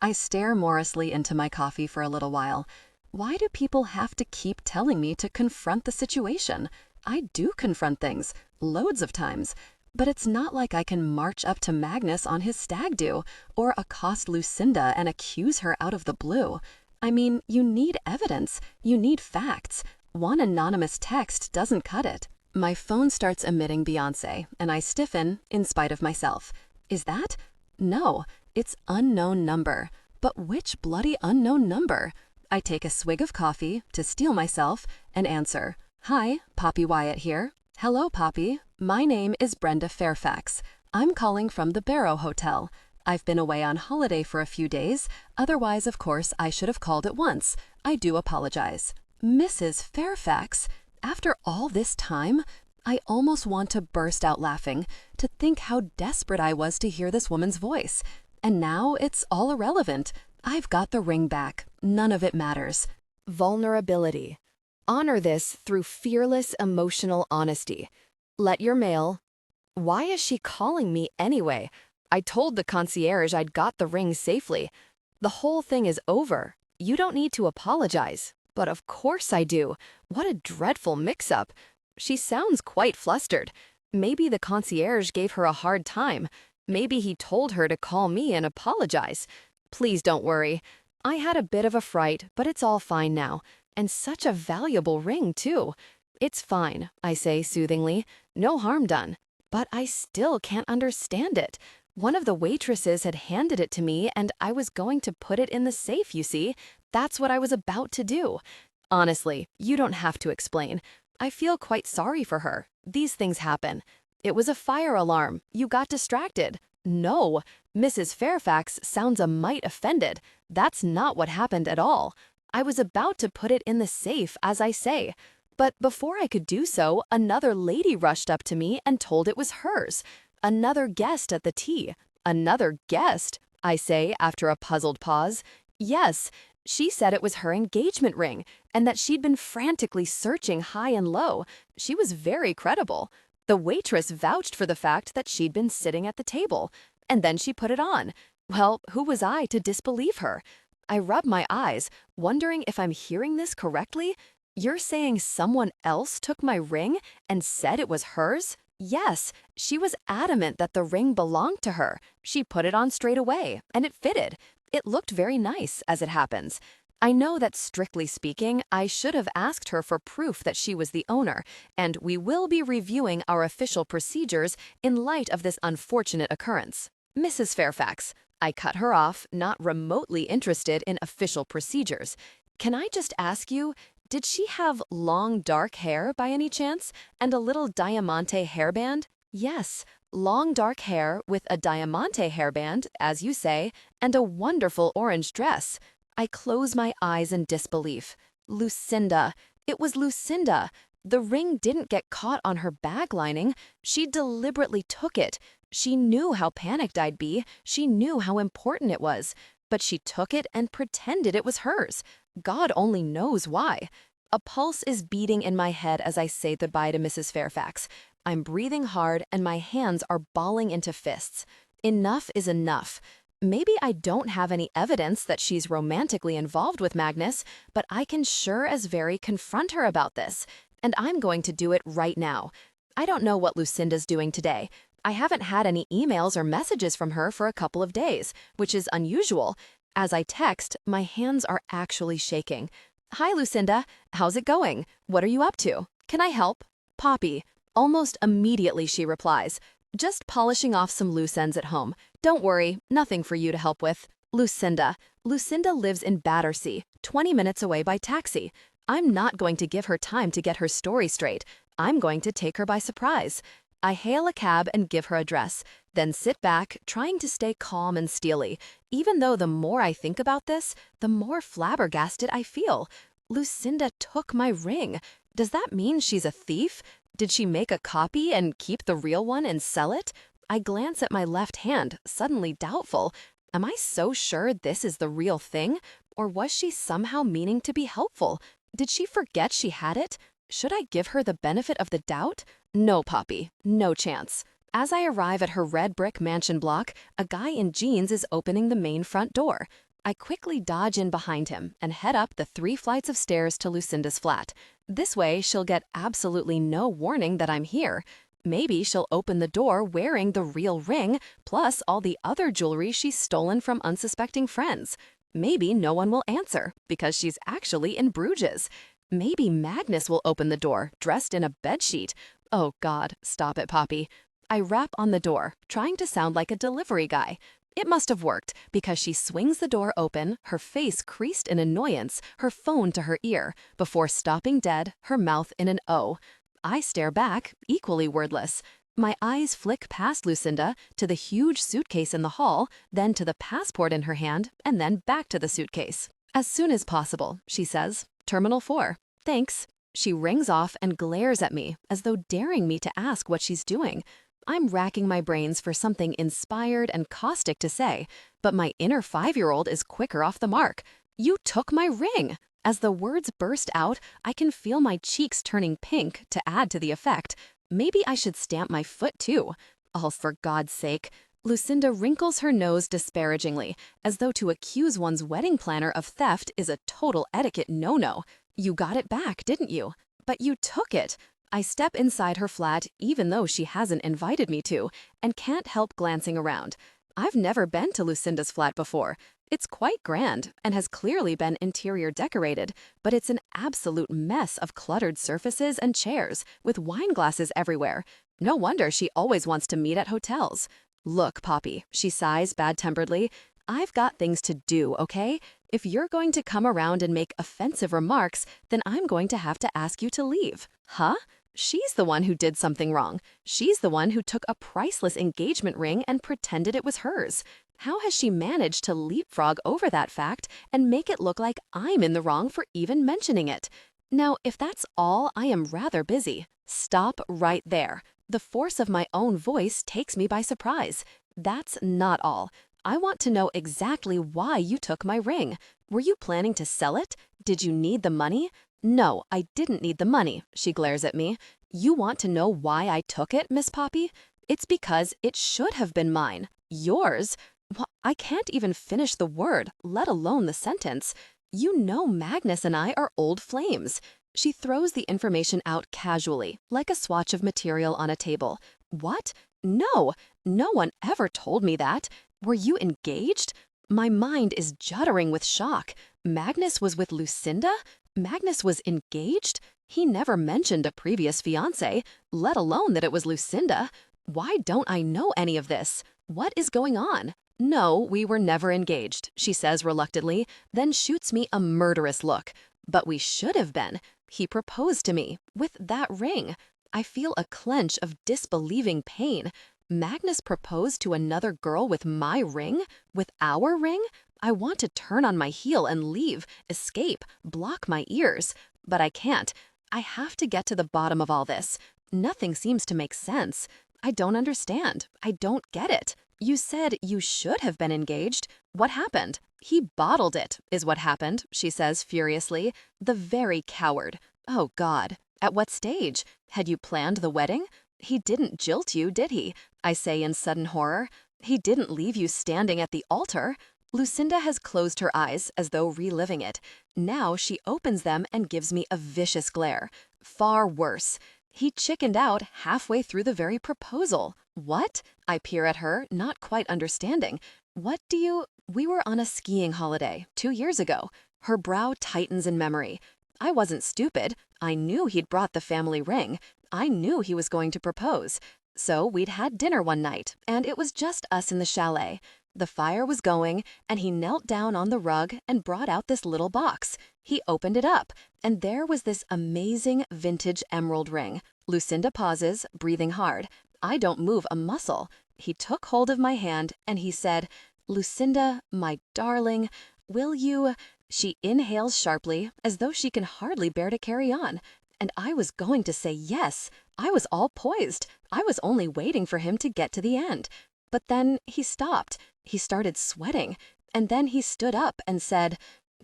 I stare morosely into my coffee for a little while. Why do people have to keep telling me to confront the situation? I do confront things, loads of times. But it's not like I can march up to Magnus on his stag do, or accost Lucinda and accuse her out of the blue. I mean, you need evidence, you need facts. One anonymous text doesn't cut it. My phone starts emitting Beyoncé, and I stiffen in spite of myself. Is that? No, it's unknown number. But which bloody unknown number? I take a swig of coffee to steel myself and answer. Hi, Poppy Wyatt here. Hello, Poppy. My name is Brenda Fairfax. I'm calling from the Barrow Hotel. I've been away on holiday for a few days. Otherwise, of course, I should have called at once. I do apologize. Mrs. Fairfax? After all this time? I almost want to burst out laughing, to think how desperate I was to hear this woman's voice. And now it's all irrelevant. I've got the ring back. None of it matters. Vulnerability. Honor this through fearless emotional honesty. Let your mail. Why is she calling me anyway? I told the concierge I'd got the ring safely. The whole thing is over. You don't need to apologize. But of course I do. What a dreadful mix-up. She sounds quite flustered. Maybe the concierge gave her a hard time. Maybe he told her to call me and apologize. Please don't worry. I had a bit of a fright, but it's all fine now. And such a valuable ring, too. It's fine, I say soothingly. No harm done. But I still can't understand it. One of the waitresses had handed it to me, and I was going to put it in the safe, you see. That's what I was about to do. Honestly, you don't have to explain. I feel quite sorry for her. These things happen. It was a fire alarm. You got distracted. No, Mrs. Fairfax sounds a mite offended. That's not what happened at all. I was about to put it in the safe, as I say. But before I could do so, another lady rushed up to me and told it was hers. Another guest at the tea. Another guest, I say after a puzzled pause. Yes, she said it was her engagement ring, and that she'd been frantically searching high and low. She was very credible. The waitress vouched for the fact that she'd been sitting at the table, and then she put it on. Well, who was I to disbelieve her? I rub my eyes, wondering if I'm hearing this correctly. You're saying someone else took my ring and said it was hers? Yes, she was adamant that the ring belonged to her. She put it on straight away, and it fitted. It looked very nice, as it happens. I know that, strictly speaking, I should have asked her for proof that she was the owner, and we will be reviewing our official procedures in light of this unfortunate occurrence. Mrs. Fairfax, I cut her off, not remotely interested in official procedures. Can I just ask you, did she have long dark hair by any chance, and a little diamante hairband? Yes, long dark hair with a diamante hairband, as you say, and a wonderful orange dress. I close my eyes in disbelief. Lucinda. It was Lucinda. The ring didn't get caught on her bag lining. She deliberately took it. She knew how panicked I'd be. She knew how important it was. But she took it and pretended it was hers. God only knows why. A pulse is beating in my head as I say goodbye to Mrs. Fairfax. I'm breathing hard and my hands are balling into fists. Enough is enough. Maybe I don't have any evidence that she's romantically involved with Magnus, but I can sure as very confront her about this. And I'm going to do it right now. I don't know what Lucinda's doing today. I haven't had any emails or messages from her for a couple of days, which is unusual. As I text, my hands are actually shaking. Hi, Lucinda. How's it going? What are you up to? Can I help? Poppy. Almost immediately she replies, just polishing off some loose ends at home. Don't worry, nothing for you to help with. Lucinda. Lucinda lives in Battersea, 20 minutes away by taxi. I'm not going to give her time to get her story straight. I'm going to take her by surprise. I hail a cab and give her address, then sit back, trying to stay calm and steely, even though the more I think about this, the more flabbergasted I feel. Lucinda took my ring. Does that mean she's a thief? Did she make a copy and keep the real one and sell it? I glance at my left hand, suddenly doubtful. Am I so sure this is the real thing? Or was she somehow meaning to be helpful? Did she forget she had it? Should I give her the benefit of the doubt? No, Poppy, no chance. As I arrive at her red brick mansion block, a guy in jeans is opening the main front door. I quickly dodge in behind him and head up the 3 flights of stairs to Lucinda's flat. This way, she'll get absolutely no warning that I'm here. Maybe she'll open the door wearing the real ring, plus all the other jewelry she's stolen from unsuspecting friends. Maybe no one will answer, because she's actually in Bruges. Maybe Magnus will open the door, dressed in a bedsheet. Oh God, stop it, Poppy. I rap on the door, trying to sound like a delivery guy. It must have worked, because she swings the door open, her face creased in annoyance, her phone to her ear, before stopping dead, her mouth in an O. I stare back, equally wordless. My eyes flick past Lucinda, to the huge suitcase in the hall, then to the passport in her hand, and then back to the suitcase. As soon as possible, she says. Terminal 4. Thanks. She rings off and glares at me, as though daring me to ask what she's doing. I'm racking my brains for something inspired and caustic to say, but my inner 5-year-old is quicker off the mark. You took my ring! As the words burst out, I can feel my cheeks turning pink to add to the effect. Maybe I should stamp my foot too. Oh, for God's sake. Lucinda wrinkles her nose disparagingly, as though to accuse one's wedding planner of theft is a total etiquette no-no. You got it back, didn't you? But you took it. I step inside her flat, even though she hasn't invited me to, and can't help glancing around. I've never been to Lucinda's flat before. It's quite grand, and has clearly been interior decorated, but it's an absolute mess of cluttered surfaces and chairs, with wine glasses everywhere. No wonder she always wants to meet at hotels. Look, Poppy, she sighs bad-temperedly, I've got things to do, okay? If you're going to come around and make offensive remarks, then I'm going to have to ask you to leave. Huh? She's the one who did something wrong. She's the one who took a priceless engagement ring and pretended it was hers. How has she managed to leapfrog over that fact and make it look like I'm in the wrong for even mentioning it? Now, if that's all, I am rather busy. Stop right there. The force of my own voice takes me by surprise. That's not all. I want to know exactly why you took my ring. Were you planning to sell it? Did you need the money? No, I didn't need the money, she glares at me. You want to know why I took it, Miss Poppy? It's because it should have been mine. Yours? I can't even finish the word, let alone the sentence. You know Magnus and I are old flames. She throws the information out casually, like a swatch of material on a table. What? No, no one ever told me that. Were you engaged? My mind is juddering with shock. Magnus was with Lucinda? Magnus was engaged? He never mentioned a previous fiancé, let alone that it was Lucinda. Why don't I know any of this? What is going on? No, we were never engaged, she says reluctantly, then shoots me a murderous look. But we should have been. He proposed to me, with that ring. I feel a clench of disbelieving pain. Magnus proposed to another girl with my ring? With our ring? I want to turn on my heel and leave, escape, block my ears. But I can't. I have to get to the bottom of all this. Nothing seems to make sense. I don't understand. I don't get it. You said you should have been engaged. What happened? He bottled it, is what happened, she says furiously. The very coward. Oh, God. At what stage? Had you planned the wedding? He didn't jilt you, did he? I say in sudden horror. He didn't leave you standing at the altar. Lucinda has closed her eyes as though reliving it. Now she opens them and gives me a vicious glare. Far worse. He chickened out halfway through the very proposal. What? I peer at her, not quite understanding. What do you... We were on a skiing holiday 2 years ago. Her brow tightens in memory. I wasn't stupid. I knew he'd brought the family ring. I knew he was going to propose. So we'd had dinner one night, and it was just us in the chalet. The fire was going, and he knelt down on the rug and brought out this little box. He opened it up, and there was this amazing vintage emerald ring. Lucinda pauses, breathing hard. I don't move a muscle. He took hold of my hand, and he said, "Lucinda, my darling, will you—" She inhales sharply, as though she can hardly bear to carry on. And I was going to say yes. I was all poised. I was only waiting for him to get to the end. But then he stopped. He started sweating. And then he stood up and said,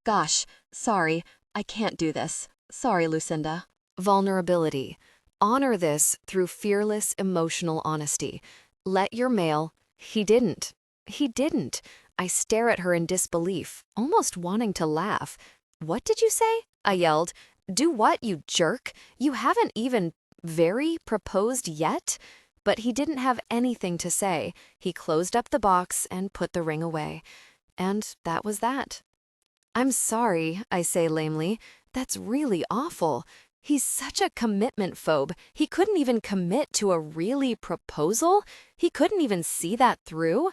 "Gosh, sorry, I can't do this. Sorry, Lucinda." Vulnerability. Honor this through fearless emotional honesty. Let your male— He didn't. He didn't. I stare at her in disbelief, almost wanting to laugh. "What did you say?" I yelled. "Do what, you jerk? You haven't even very proposed yet?" But he didn't have anything to say. He closed up the box and put the ring away. And that was that. "I'm sorry," I say lamely. "That's really awful. He's such a commitment phobe. He couldn't even commit to a really proposal? He couldn't even see that through?"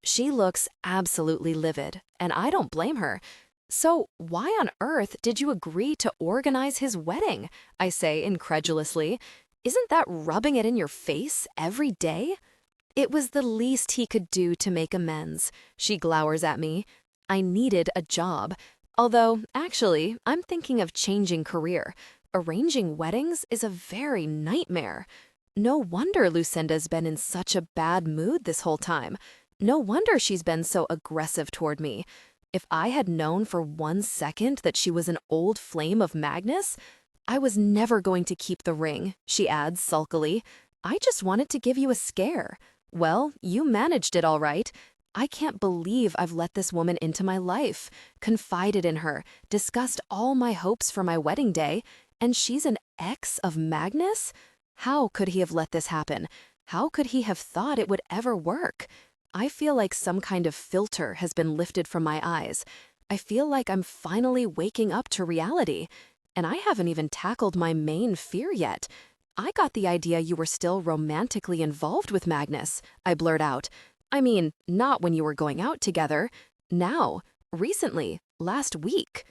She looks absolutely livid, and I don't blame her. "So why on earth did you agree to organize his wedding?" I say incredulously. "Isn't that rubbing it in your face every day?" "It was the least he could do to make amends." She glowers at me. "I needed a job. Although, actually, I'm thinking of changing career. Arranging weddings is a very nightmare. No wonder Lucinda's been in such a bad mood this whole time. No wonder she's been so aggressive toward me. If I had known for 1 second that she was an old flame of Magnus, I was never going to keep the ring," she adds sulkily. "I just wanted to give you a scare. Well, you managed it all right. I can't believe I've let this woman into my life, confided in her, discussed all my hopes for my wedding day, and she's an ex of Magnus? How could he have let this happen? How could he have thought it would ever work? I feel like some kind of filter has been lifted from my eyes. I feel like I'm finally waking up to reality. And I haven't even tackled my main fear yet. I got the idea you were still romantically involved with Magnus," I blurt out. "I mean, not when you were going out together. Now, recently, last week."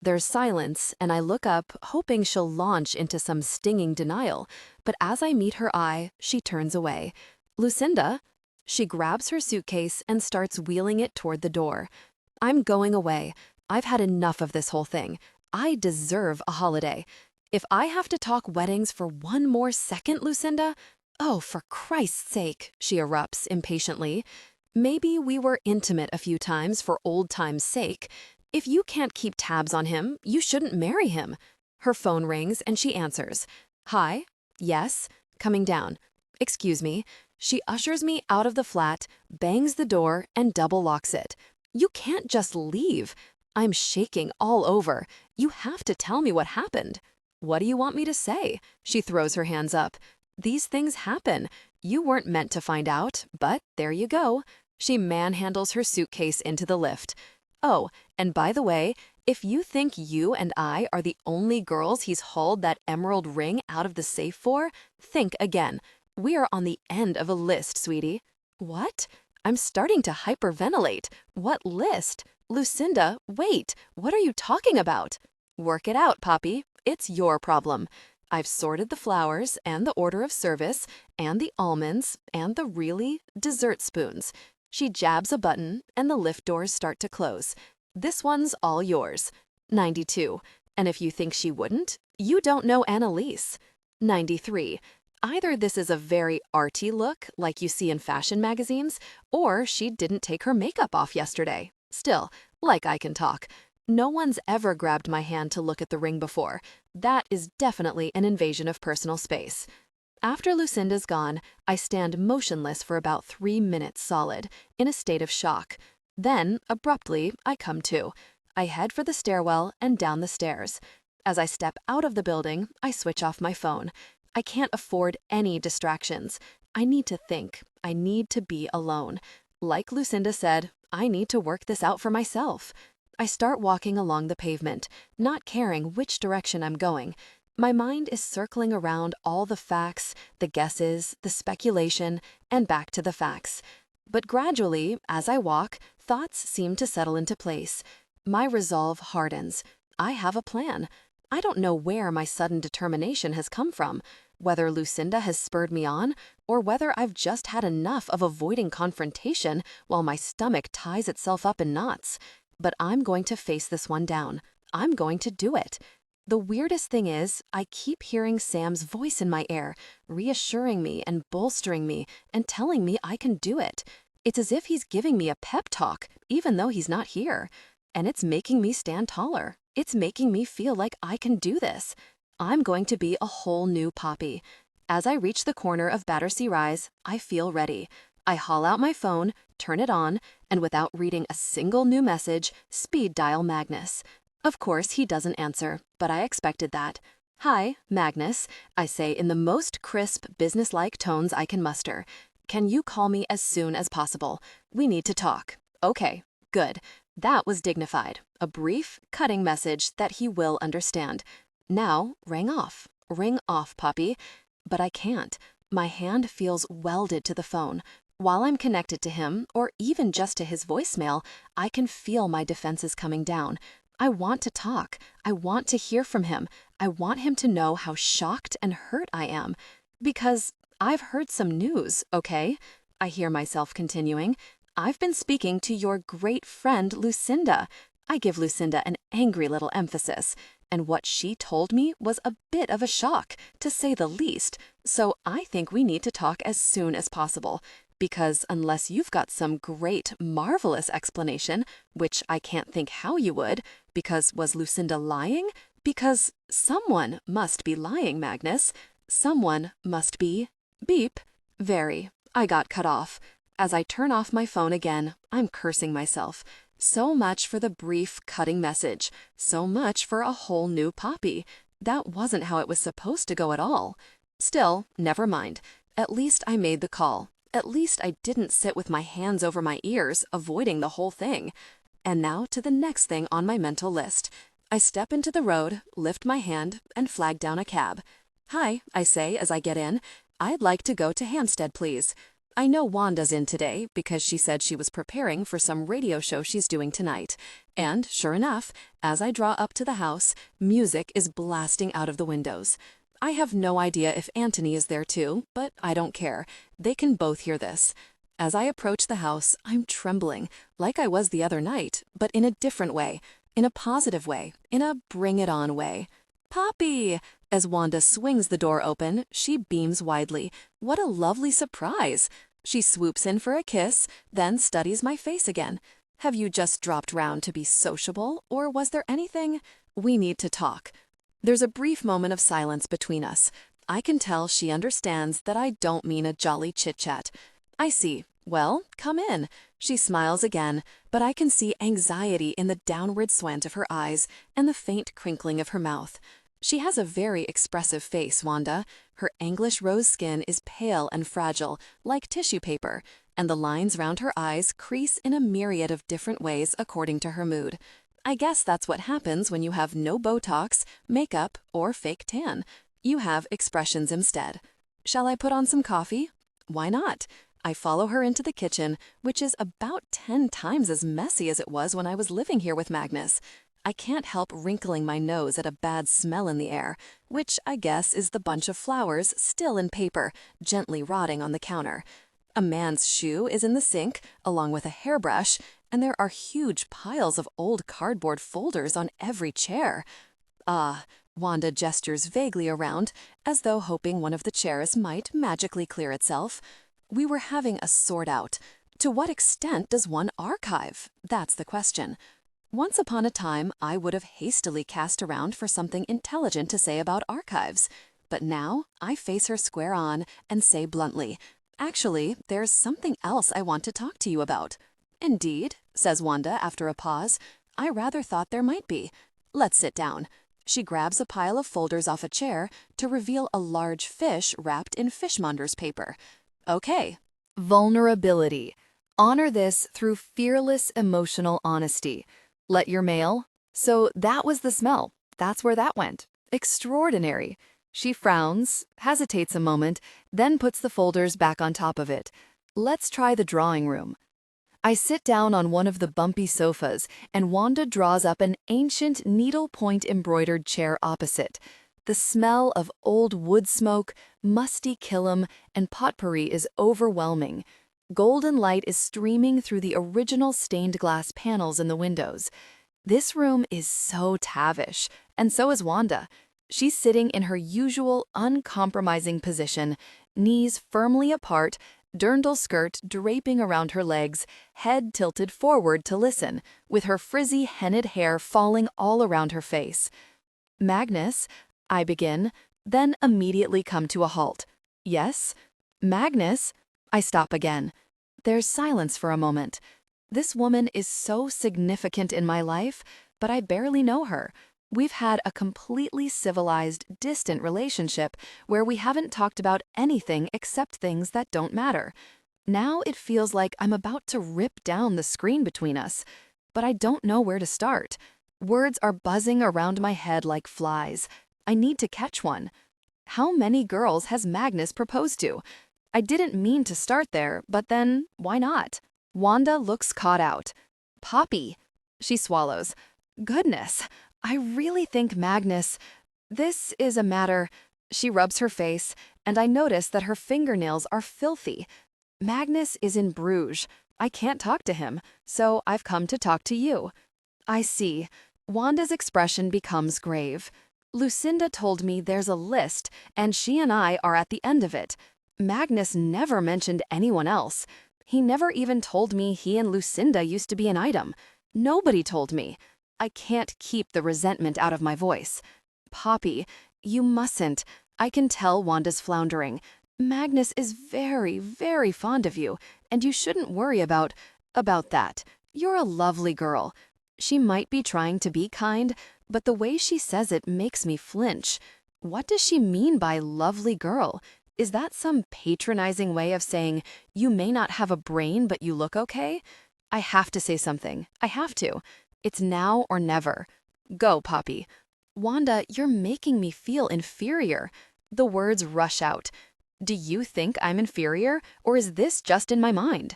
There's silence, and I look up, hoping she'll launch into some stinging denial. But as I meet her eye, she turns away. "Lucinda?" She grabs her suitcase and starts wheeling it toward the door. "I'm going away. I've had enough of this whole thing. I deserve a holiday. If I have to talk weddings for 1 more second, Lucinda— Oh, for Christ's sake," she erupts impatiently. "Maybe we were intimate a few times for old time's sake. If you can't keep tabs on him, you shouldn't marry him." Her phone rings and she answers. "Hi? Yes? Coming down. Excuse me." She ushers me out of the flat, bangs the door, and double locks it. "You can't just leave." I'm shaking all over. "You have to tell me what happened." "What do you want me to say?" She throws her hands up. "These things happen. You weren't meant to find out, but there you go." She manhandles her suitcase into the lift. "Oh, and by the way, if you think you and I are the only girls he's hauled that emerald ring out of the safe for, think again. We are on the end of a list, sweetie." "What?" I'm starting to hyperventilate. "What list? Lucinda, wait, what are you talking about?" "Work it out, Poppy. It's your problem. I've sorted the flowers and the order of service and the almonds and the really dessert spoons." She jabs a button and the lift doors start to close. "This one's all yours." 92. And if you think she wouldn't, you don't know Annalise. 93. Either this is a very arty look, like you see in fashion magazines, or she didn't take her makeup off yesterday. Still, like I can talk. No one's ever grabbed my hand to look at the ring before. That is definitely an invasion of personal space. After Lucinda's gone, I stand motionless for about 3 minutes solid, in a state of shock. Then, abruptly, I come to. I head for the stairwell and down the stairs. As I step out of the building, I switch off my phone. I can't afford any distractions. I need to think. I need to be alone. Like Lucinda said, I need to work this out for myself. I start walking along the pavement, not caring which direction I'm going. My mind is circling around all the facts, the guesses, the speculation, and back to the facts. But gradually, as I walk, thoughts seem to settle into place. My resolve hardens. I have a plan. I don't know where my sudden determination has come from, whether Lucinda has spurred me on, or whether I've just had enough of avoiding confrontation while my stomach ties itself up in knots. But I'm going to face this one down. I'm going to do it. The weirdest thing is, I keep hearing Sam's voice in my ear, reassuring me and bolstering me and telling me I can do it. It's as if he's giving me a pep talk, even though he's not here. And it's making me stand taller. It's making me feel like I can do this. I'm going to be a whole new Poppy. As I reach the corner of Battersea Rise, I feel ready. I haul out my phone, turn it on, and without reading a single new message, speed dial Magnus. Of course, he doesn't answer, but I expected that. "Hi, Magnus," I say in the most crisp, businesslike tones I can muster. "Can you call me as soon as possible? We need to talk." Okay, good. That was dignified. A brief, cutting message that he will understand. Now, ring off. Ring off, Poppy. But I can't. My hand feels welded to the phone. While I'm connected to him, or even just to his voicemail, I can feel my defenses coming down. I want to talk. I want to hear from him. I want him to know how shocked and hurt I am. Because I've heard some news, okay? I hear myself continuing. I've been speaking to your great friend, Lucinda. I give Lucinda an angry little emphasis. And what she told me was a bit of a shock, to say the least. So I think we need to talk as soon as possible. Because unless you've got some great, marvelous explanation, which I can't think how you would, because was Lucinda lying? Because someone must be lying, Magnus. Someone must be... Beep. Very. I got cut off. As I turn off my phone again, I'm cursing myself. So much for the brief, cutting message. So much for a whole new Poppy. That wasn't how it was supposed to go at all. Still, never mind. At least I made the call. At least I didn't sit with my hands over my ears, avoiding the whole thing. And now to the next thing on my mental list. I step into the road, lift my hand, and flag down a cab. "Hi," I say as I get in. "I'd like to go to Hampstead, please." I know Wanda's in today because she said she was preparing for some radio show she's doing tonight. And, sure enough, as I draw up to the house, music is blasting out of the windows. I have no idea if Anthony is there too, but I don't care. They can both hear this. As I approach the house, I'm trembling, like I was the other night, but in a different way, in a positive way, in a bring-it-on way. "Poppy!" As Wanda swings the door open, she beams widely. What a lovely surprise! She swoops in for a kiss, then studies my face again. "Have you just dropped round to be sociable, or was there anything? We need to talk." There's a brief moment of silence between us. I can tell she understands that I don't mean a jolly chit-chat. I see. "Well, come in." She smiles again, but I can see anxiety in the downward slant of her eyes and the faint crinkling of her mouth. She has a very expressive face, Wanda. Her English rose skin is pale and fragile, like tissue paper, and the lines round her eyes crease in a myriad of different ways according to her mood. I guess that's what happens when you have no Botox, makeup, or fake tan. You have expressions instead. Shall I put on some coffee? Why not? I follow her into the kitchen, which is about 10 times as messy as it was when I was living here with Magnus. I can't help wrinkling my nose at a bad smell in the air, which I guess is the bunch of flowers still in paper, gently rotting on the counter. A man's shoe is in the sink, along with a hairbrush, and there are huge piles of old cardboard folders on every chair. Ah, Wanda gestures vaguely around, as though hoping one of the chairs might magically clear itself. We were having a sort out. To what extent does one archive? That's the question. Once upon a time, I would have hastily cast around for something intelligent to say about archives. But now, I face her square on and say bluntly, "Actually, there's something else I want to talk to you about." "Indeed," says Wanda after a pause. "I rather thought there might be. Let's sit down." She grabs a pile of folders off a chair to reveal a large fish wrapped in fishmonger's paper. Okay. Vulnerability. Honor this through fearless emotional honesty. Let your mail? So that was the smell. That's where that went. Extraordinary. She frowns, hesitates a moment, then puts the folders back on top of it. Let's try the drawing room. I sit down on one of the bumpy sofas, and Wanda draws up an ancient needlepoint embroidered chair opposite. The smell of old wood smoke, musty killam, and potpourri is overwhelming. Golden light is streaming through the original stained glass panels in the windows. This room is so tavish, and so is Wanda. She's sitting in her usual uncompromising position, knees firmly apart, dirndl skirt draping around her legs, head tilted forward to listen, with her frizzy henned hair falling all around her face. Magnus, I begin, then immediately come to a halt. Yes? Magnus? I stop again. There's silence for a moment. This woman is so significant in my life, but I barely know her. We've had a completely civilized, distant relationship where we haven't talked about anything except things that don't matter. Now it feels like I'm about to rip down the screen between us, but I don't know where to start. Words are buzzing around my head like flies. I need to catch one. How many girls has Magnus proposed to? I didn't mean to start there, but then, why not? Wanda looks caught out. Poppy. She swallows. Goodness, I really think Magnus... This is a matter... She rubs her face, and I notice that her fingernails are filthy. Magnus is in Bruges. I can't talk to him, so I've come to talk to you. I see. Wanda's expression becomes grave. Lucinda told me there's a list, and she and I are at the end of it. Magnus never mentioned anyone else. He never even told me he and Lucinda used to be an item. Nobody told me. I can't keep the resentment out of my voice. Poppy, you mustn't. I can tell Wanda's floundering. Magnus is very, very fond of you, and you shouldn't worry about that. You're a lovely girl. She might be trying to be kind, but the way she says it makes me flinch. What does she mean by lovely girl? Is that some patronizing way of saying, you may not have a brain, but you look okay? I have to say something. I have to. It's now or never. Go, Poppy. Wanda, you're making me feel inferior. The words rush out. Do you think I'm inferior, or is this just in my mind?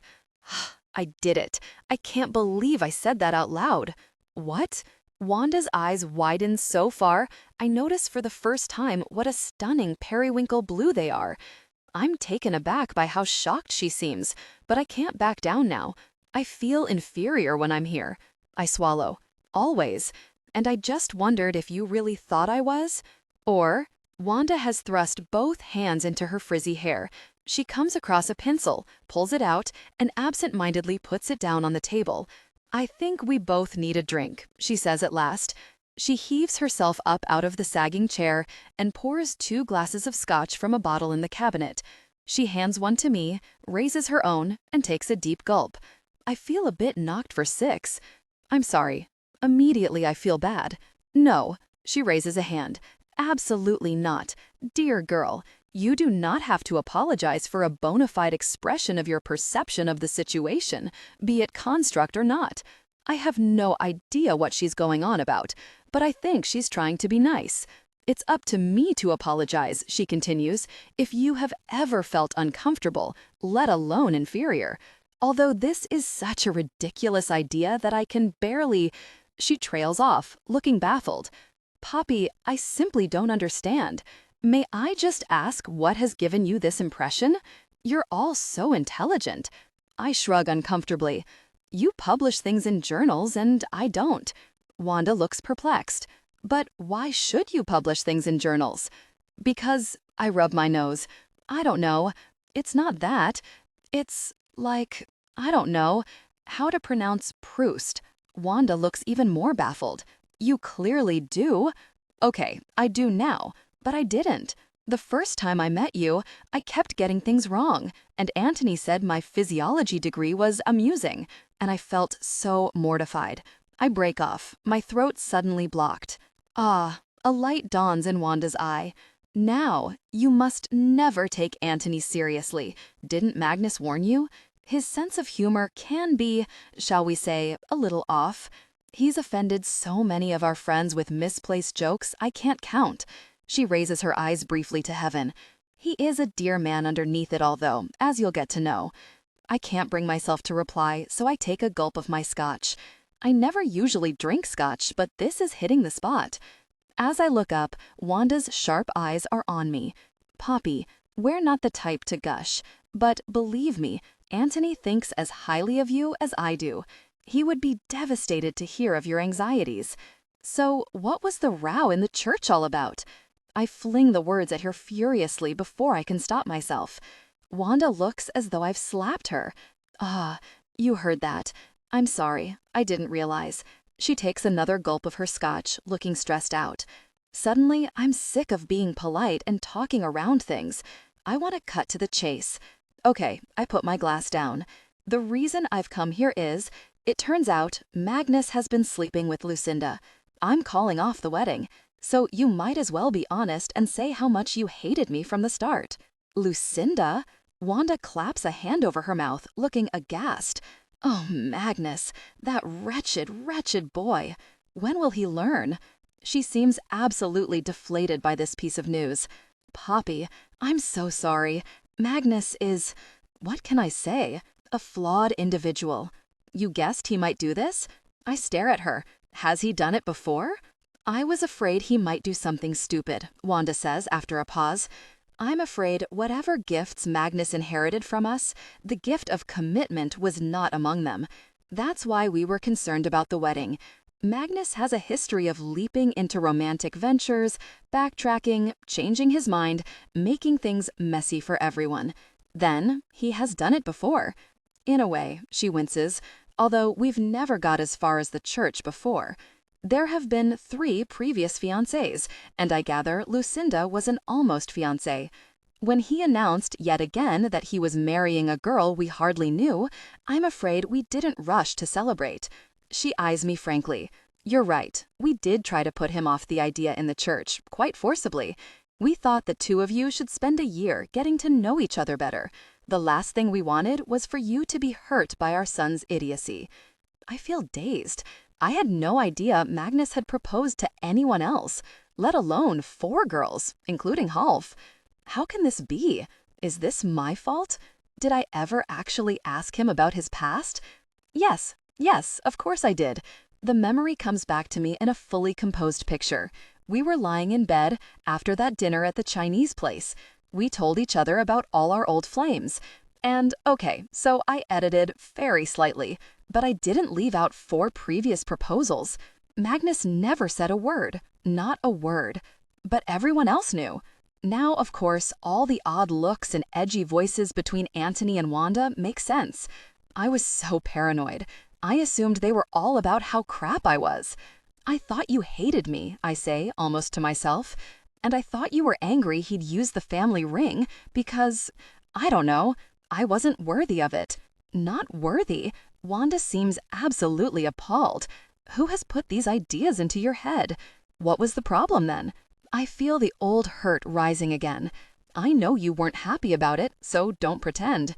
I did it. I can't believe I said that out loud. What? Wanda's eyes widen so far, I notice for the first time what a stunning periwinkle blue they are. I'm taken aback by how shocked she seems, but I can't back down now. I feel inferior when I'm here. I swallow. Always. And I just wondered if you really thought I was? Or, Wanda has thrust both hands into her frizzy hair. She comes across a pencil, pulls it out, and absent-mindedly puts it down on the table. I think we both need a drink, she says at last. She heaves herself up out of the sagging chair and pours 2 glasses of scotch from a bottle in the cabinet. She hands one to me, raises her own, and takes a deep gulp. I feel a bit knocked for 6. I'm sorry. Immediately I feel bad. No, she raises a hand. Absolutely not. Dear girl, you do not have to apologize for a bona fide expression of your perception of the situation, be it construct or not. I have no idea what she's going on about, but I think she's trying to be nice. It's up to me to apologize, she continues, if you have ever felt uncomfortable, let alone inferior. Although this is such a ridiculous idea that I can barely... She trails off, looking baffled. Poppy, I simply don't understand. May I just ask what has given you this impression? You're all so intelligent. I shrug uncomfortably. You publish things in journals and I don't. Wanda looks perplexed. But why should you publish things in journals? Because, I rub my nose. I don't know. It's not that. It's like, I don't know, how to pronounce Proust. Wanda looks even more baffled. You clearly do. Okay, I do now. But I didn't. The first time I met you, I kept getting things wrong, and Anthony said my physiology degree was amusing, and I felt so mortified. I break off, my throat suddenly blocked. Ah, a light dawns in Wanda's eye. Now, you must never take Anthony seriously. Didn't Magnus warn you? His sense of humor can be, shall we say, a little off. He's offended so many of our friends with misplaced jokes I can't count. She raises her eyes briefly to heaven. He is a dear man underneath it all, though, as you'll get to know. I can't bring myself to reply, so I take a gulp of my scotch. I never usually drink scotch, but this is hitting the spot. As I look up, Wanda's sharp eyes are on me. Poppy, we're not the type to gush, but believe me, Anthony thinks as highly of you as I do. He would be devastated to hear of your anxieties. So, what was the row in the church all about? I fling the words at her furiously before I can stop myself. Wanda looks as though I've slapped her. Ah, you heard that. I'm sorry, I didn't realize. She takes another gulp of her scotch, looking stressed out. Suddenly, I'm sick of being polite and talking around things. I want to cut to the chase. Okay, I put my glass down. The reason I've come here is, it turns out, Magnus has been sleeping with Lucinda. I'm calling off the wedding, so you might as well be honest and say how much you hated me from the start. Lucinda? Wanda claps a hand over her mouth, looking aghast. Oh, Magnus, that wretched, wretched boy. When will he learn? She seems absolutely deflated by this piece of news. Poppy, I'm so sorry. Magnus is, what can I say? A flawed individual. You guessed he might do this? I stare at her. Has he done it before? I was afraid he might do something stupid, Wanda says after a pause. I'm afraid whatever gifts Magnus inherited from us, the gift of commitment was not among them. That's why we were concerned about the wedding. Magnus has a history of leaping into romantic ventures, backtracking, changing his mind, making things messy for everyone. Then, he has done it before. In a way, she winces, although we've never got as far as the church before. There have been 3 previous fiancés, and I gather Lucinda was an almost fiancé. When he announced yet again that he was marrying a girl we hardly knew, I'm afraid we didn't rush to celebrate. She eyes me frankly. You're right, we did try to put him off the idea in the church, quite forcibly. We thought the 2 of you should spend a year getting to know each other better. The last thing we wanted was for you to be hurt by our son's idiocy. I feel dazed. I had no idea Magnus had proposed to anyone else, let alone 4 girls, including Half. How can this be? Is this my fault? Did I ever actually ask him about his past? Yes, of course I did. The memory comes back to me in a fully composed picture. We were lying in bed after that dinner at the Chinese place. We told each other about all our old flames. And, okay, so I edited very slightly, but I didn't leave out 4 previous proposals. Magnus never said a word, not a word. But everyone else knew. Now, of course, all the odd looks and edgy voices between Anthony and Wanda make sense. I was so paranoid. I assumed they were all about how crap I was. I thought you hated me, I say, almost to myself. And I thought you were angry he'd used the family ring because, I don't know, I wasn't worthy of it. Not worthy? Wanda seems absolutely appalled. Who has put these ideas into your head? What was the problem then? I feel the old hurt rising again. I know you weren't happy about it, so don't pretend.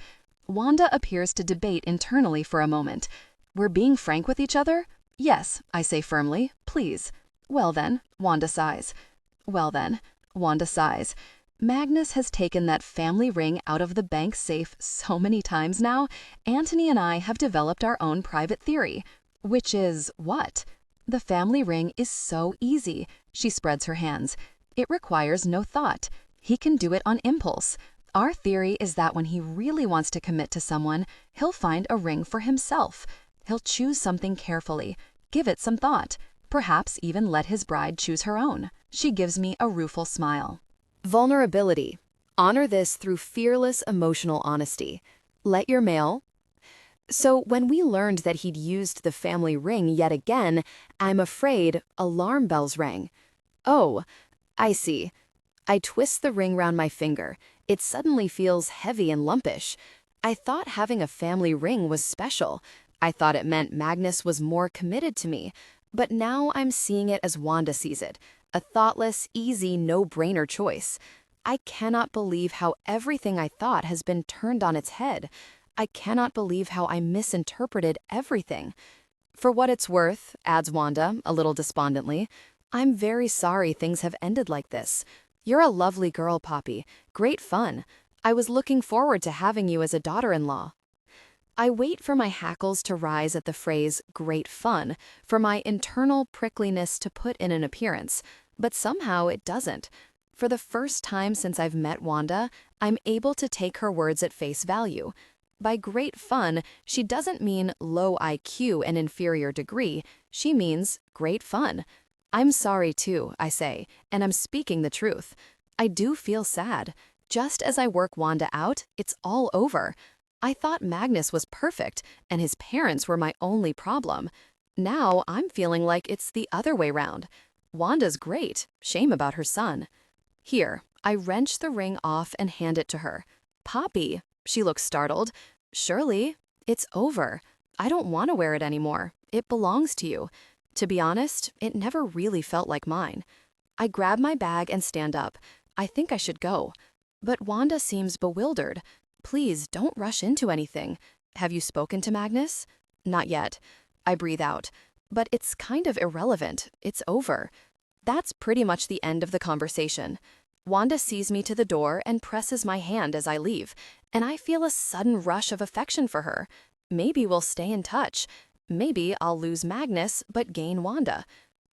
Wanda appears to debate internally for a moment. We're being frank with each other? Yes, I say firmly, please. Well then, Wanda sighs. Magnus has taken that family ring out of the bank safe so many times now, Anthony and I have developed our own private theory. Which is what? The family ring is so easy. She spreads her hands. It requires no thought. He can do it on impulse. Our theory is that when he really wants to commit to someone, he'll find a ring for himself. He'll choose something carefully, give it some thought, perhaps even let his bride choose her own. She gives me a rueful smile. Vulnerability. Honor this through fearless emotional honesty. Let your mail. So when we learned that he'd used the family ring yet again, I'm afraid alarm bells rang. Oh, I see. I twist the ring round my finger. It suddenly feels heavy and lumpish. I thought having a family ring was special. I thought it meant Magnus was more committed to me. But now I'm seeing it as Wanda sees it. A thoughtless, easy, no-brainer choice. I cannot believe how everything I thought has been turned on its head. I cannot believe how I misinterpreted everything. For what it's worth, adds Wanda, a little despondently, I'm very sorry things have ended like this. You're a lovely girl, Poppy. Great fun. I was looking forward to having you as a daughter-in-law. I wait for my hackles to rise at the phrase great fun, for my internal prickliness to put in an appearance, but somehow it doesn't. For the first time since I've met Wanda, I'm able to take her words at face value. By great fun, she doesn't mean low IQ and inferior degree, she means great fun. I'm sorry too, I say, and I'm speaking the truth. I do feel sad. Just as I work Wanda out, it's all over. I thought Magnus was perfect, and his parents were my only problem. Now I'm feeling like it's the other way round. Wanda's great, shame about her son. Here, I wrench the ring off and hand it to her. Poppy, she looks startled. Surely, it's over. I don't want to wear it anymore. It belongs to you. To be honest, it never really felt like mine. I grab my bag and stand up. I think I should go. But Wanda seems bewildered. Please don't rush into anything. Have you spoken to Magnus? Not yet. I breathe out. But it's kind of irrelevant. It's over. That's pretty much the end of the conversation. Wanda sees me to the door and presses my hand as I leave, and I feel a sudden rush of affection for her. Maybe we'll stay in touch. Maybe I'll lose Magnus but gain Wanda.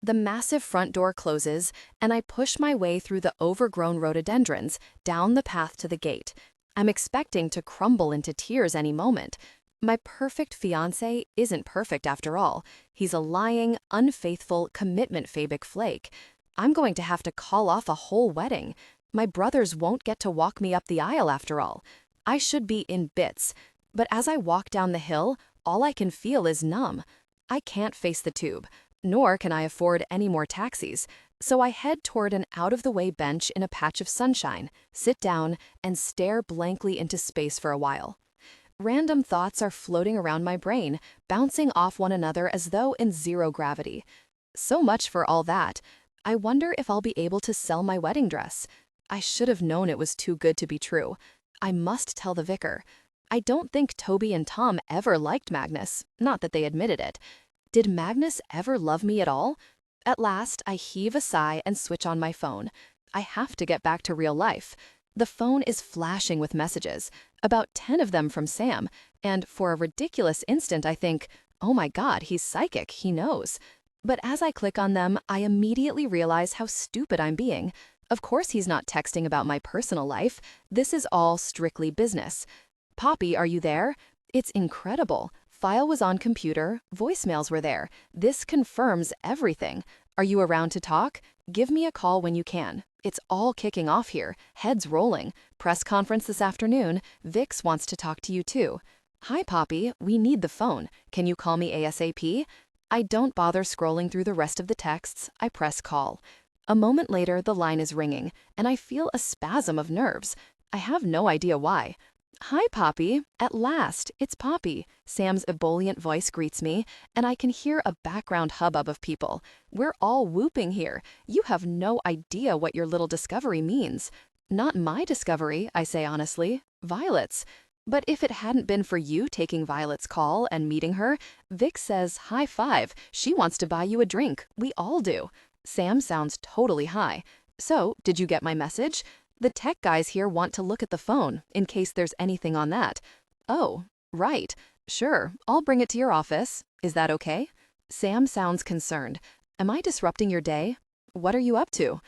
The massive front door closes, and I push my way through the overgrown rhododendrons, down the path to the gate. I'm expecting to crumble into tears any moment. My perfect fiancé isn't perfect after all. He's a lying, unfaithful, commitment-phobic flake. I'm going to have to call off a whole wedding. My brothers won't get to walk me up the aisle after all. I should be in bits. But as I walk down the hill, all I can feel is numb. I can't face the tube, nor can I afford any more taxis. So I head toward an out-of-the-way bench in a patch of sunshine, sit down, and stare blankly into space for a while. Random thoughts are floating around my brain, bouncing off one another as though in zero gravity. So much for all that. I wonder if I'll be able to sell my wedding dress. I should have known it was too good to be true. I must tell the vicar. I don't think Toby and Tom ever liked Magnus, not that they admitted it. Did Magnus ever love me at all? At last, I heave a sigh and switch on my phone. I have to get back to real life. The phone is flashing with messages, about 10 of them from Sam, and for a ridiculous instant I think, oh my God, he's psychic, he knows. But as I click on them, I immediately realize how stupid I'm being. Of course he's not texting about my personal life. This is all strictly business. Poppy, are you there? It's incredible. File was on computer, voicemails were there. This confirms everything. Are you around to talk? Give me a call when you can. It's all kicking off here, heads rolling. Press conference this afternoon. Vix wants to talk to you too. Hi, Poppy, we need the phone. Can you call me ASAP? I don't bother scrolling through the rest of the texts. I press call. A moment later, the line is ringing, and I feel a spasm of nerves. I have no idea why. Hi, Poppy. At last, it's Poppy. Sam's ebullient voice greets me, and I can hear a background hubbub of people. We're all whooping here. You have no idea what your little discovery means. Not my discovery, I say honestly. Violet's. But if it hadn't been for you taking Violet's call and meeting her, Vic says high five. She wants to buy you a drink. We all do. Sam sounds totally high. So, did you get my message? The tech guys here want to look at the phone, in case there's anything on that. Oh, right. Sure, I'll bring it to your office. Is that okay? Sam sounds concerned. Am I disrupting your day? What are you up to?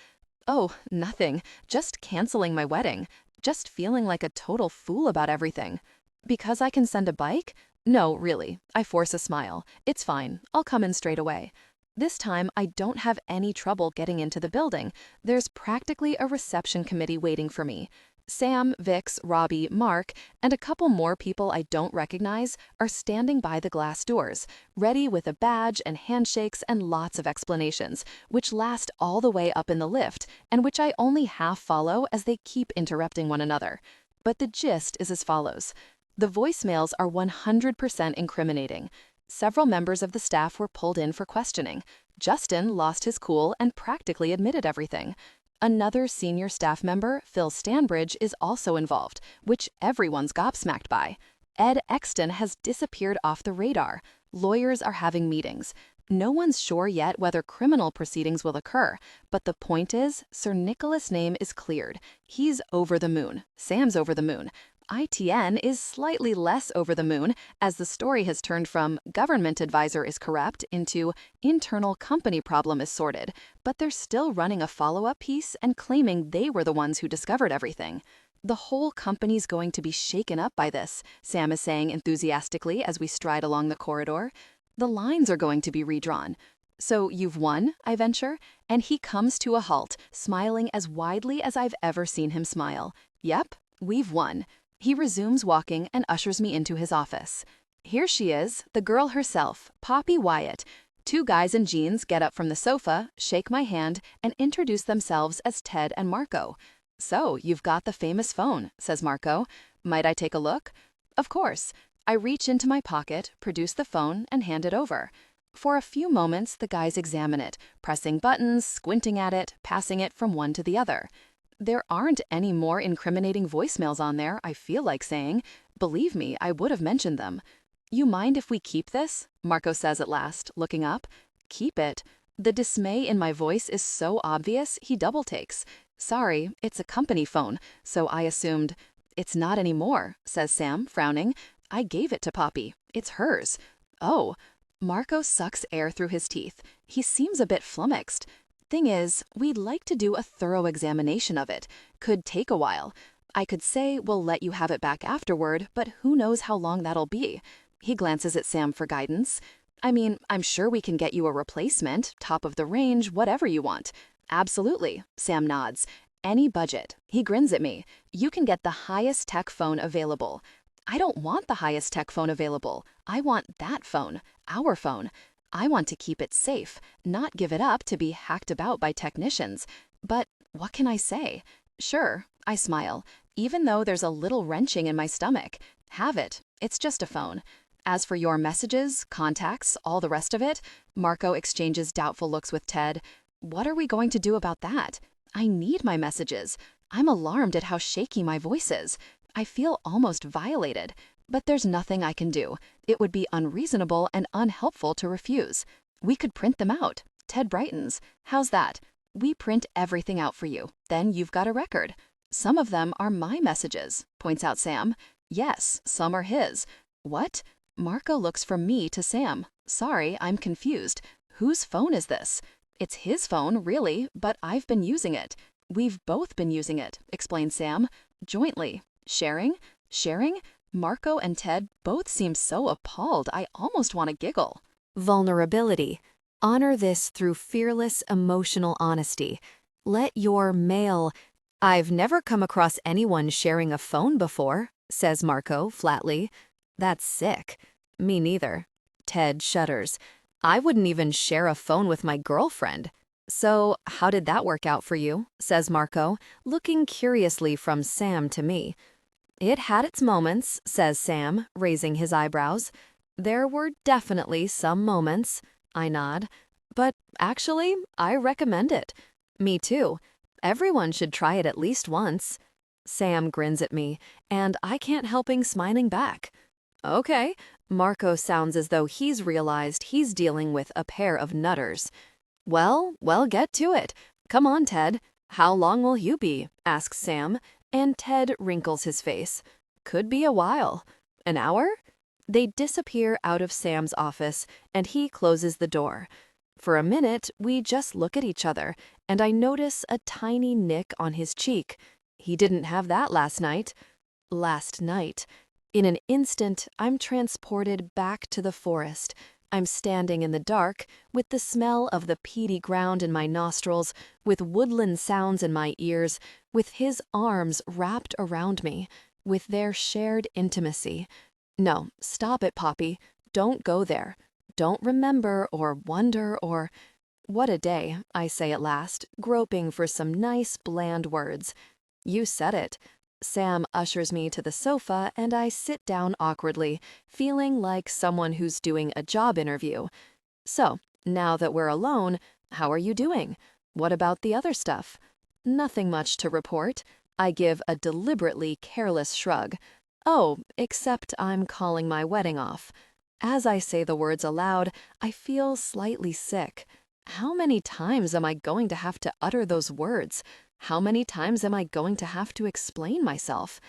Oh, nothing. Just canceling my wedding. Just feeling like a total fool about everything. Because I can send a bike? No, really. I force a smile. It's fine. I'll come in straight away. This time, I don't have any trouble getting into the building. There's practically a reception committee waiting for me. Sam, Vix, Robbie, Mark, and a couple more people I don't recognize are standing by the glass doors, ready with a badge and handshakes and lots of explanations, which last all the way up in the lift, and which I only half follow as they keep interrupting one another. But the gist is as follows. The voicemails are 100% incriminating. Several members of the staff were pulled in for questioning. Justin lost his cool and practically admitted everything. Another senior staff member, Phil Stanbridge, is also involved, which everyone's gobsmacked by. Ed Exton has disappeared off the radar. Lawyers are having meetings. No one's sure yet whether criminal proceedings will occur, but the point is, Sir Nicholas' name is cleared. He's over the moon. Sam's over the moon. ITN is slightly less over the moon, as the story has turned from government advisor is corrupt into internal company problem is sorted, but they're still running a follow-up piece and claiming they were the ones who discovered everything. The whole company's going to be shaken up by this, Sam is saying enthusiastically as we stride along the corridor. The lines are going to be redrawn. So you've won, I venture, and he comes to a halt, smiling as widely as I've ever seen him smile. Yep, we've won. He resumes walking and ushers me into his office. Here she is, the girl herself, Poppy Wyatt. Two guys in jeans get up from the sofa, shake my hand, and introduce themselves as Ted and Marco. "So, you've got the famous phone," says Marco. "Might I take a look?" Of course. I reach into my pocket, produce the phone, and hand it over. For a few moments, the guys examine it, pressing buttons, squinting at it, passing it from one to the other. There aren't any more incriminating voicemails on there, I feel like saying. Believe me, I would have mentioned them. "You mind if we keep this?" Marco says at last, looking up. "Keep it?" The dismay in my voice is so obvious, he double takes. "Sorry, it's a company phone, so I assumed—" "It's not anymore," says Sam, frowning. "I gave it to Poppy. It's hers." "Oh." Marco sucks air through his teeth. He seems a bit flummoxed. "Thing is, we'd like to do a thorough examination of it. Could take a while. I could say we'll let you have it back afterward, but who knows how long that'll be." He glances at Sam for guidance. "I mean, I'm sure we can get you a replacement, top of the range, whatever you want." "Absolutely," Sam nods. "Any budget." He grins at me. "You can get the highest tech phone available." I don't want the highest tech phone available. I want that phone, our phone. I want to keep it safe, not give it up to be hacked about by technicians. But what can I say? "Sure," I smile, even though there's a little wrenching in my stomach. "Have it. It's just a phone." As for your messages, contacts, all the rest of it, Marco exchanges doubtful looks with Ted. What are we going to do about that? I need my messages. I'm alarmed at how shaky my voice is. I feel almost violated. But there's nothing I can do. It would be unreasonable and unhelpful to refuse. "We could print them out." Ted brightens. "How's that? We print everything out for you. Then you've got a record." "Some of them are my messages," points out Sam. "Yes, some are his." "What?" Marco looks from me to Sam. "Sorry, I'm confused. Whose phone is this?" "It's his phone, really, but I've been using it." "We've both been using it," explains Sam. "Jointly. Sharing? Sharing?" Marco and Ted both seem so appalled I almost want to giggle. Vulnerability. Honor this through fearless emotional honesty. Let your male... "I've never come across anyone sharing a phone before," says Marco flatly. "That's sick." "Me neither." Ted shudders. "I wouldn't even share a phone with my girlfriend." "So, how did that work out for you?" says Marco, looking curiously from Sam to me. "It had its moments," says Sam, raising his eyebrows. "There were definitely some moments." I nod. "But actually, I recommend it." "Me too. Everyone should try it at least once." Sam grins at me, and I can't helping smiling back. "Okay." Marco sounds as though he's realized he's dealing with a pair of nutters. Well, get to it. Come on, Ted." "How long will you be?" asks Sam, and Ted wrinkles his face. "Could be a while." "An hour?" They disappear out of Sam's office, and he closes the door. For a minute, we just look at each other, and I notice a tiny nick on his cheek. He didn't have that last night. Last night. In an instant, I'm transported back to the forest. I'm standing in the dark, with the smell of the peaty ground in my nostrils, with woodland sounds in my ears, with his arms wrapped around me, with their shared intimacy. No, stop it, Poppy. Don't go there. Don't remember or wonder or... "What a day," I say at last, groping for some nice, bland words. "You said it." Sam ushers me to the sofa and I sit down awkwardly, feeling like someone who's doing a job interview. "So, now that we're alone, how are you doing? What about the other stuff?" "Nothing much to report." I give a deliberately careless shrug. "Oh, except I'm calling my wedding off." As I say the words aloud, I feel slightly sick. How many times am I going to have to utter those words? How many times am I going to have to explain myself?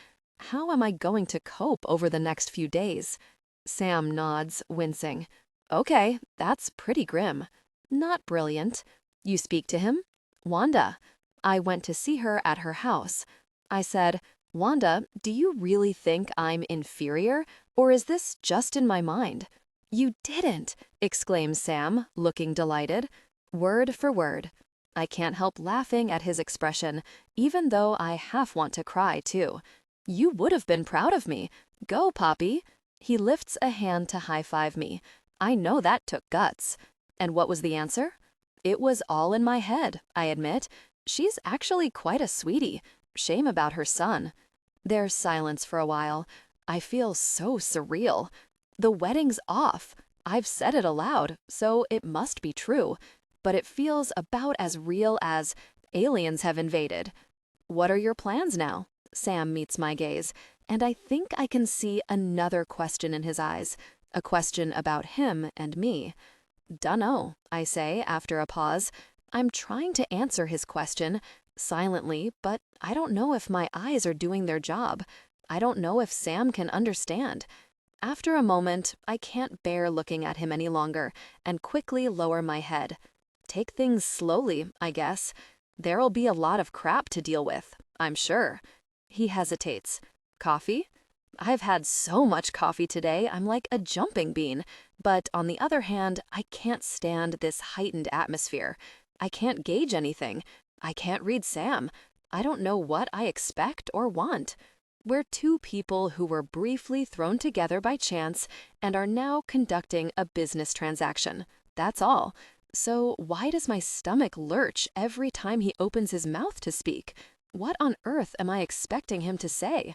How am I going to cope over the next few days? Sam nods, wincing. Okay, that's pretty grim. Not brilliant. You speak to him? Wanda. I went to see her at her house. I said, Wanda, do you really think I'm inferior, or is this just in my mind? You didn't, exclaimed Sam, looking delighted. Word for word. I can't help laughing at his expression, even though I half want to cry, too. You would have been proud of me. Go, Poppy. He lifts a hand to high-five me. I know that took guts. And what was the answer? It was all in my head, I admit. She's actually quite a sweetie. Shame about her son. There's silence for a while. I feel so surreal. The wedding's off. I've said it aloud, so it must be true. But it feels about as real as aliens have invaded. What are your plans now? Sam meets my gaze, and I think I can see another question in his eyes, a question about him and me. Dunno, I say after a pause. I'm trying to answer his question, silently, but I don't know if my eyes are doing their job. I don't know if Sam can understand. After a moment, I can't bear looking at him any longer and quickly lower my head. Take things slowly, I guess. There'll be a lot of crap to deal with, I'm sure. He hesitates. Coffee? I've had so much coffee today, I'm like a jumping bean. But on the other hand, I can't stand this heightened atmosphere. I can't gauge anything. I can't read Sam. I don't know what I expect or want. We're two people who were briefly thrown together by chance and are now conducting a business transaction. That's all. So why does my stomach lurch every time he opens his mouth to speak? What on earth am I expecting him to say?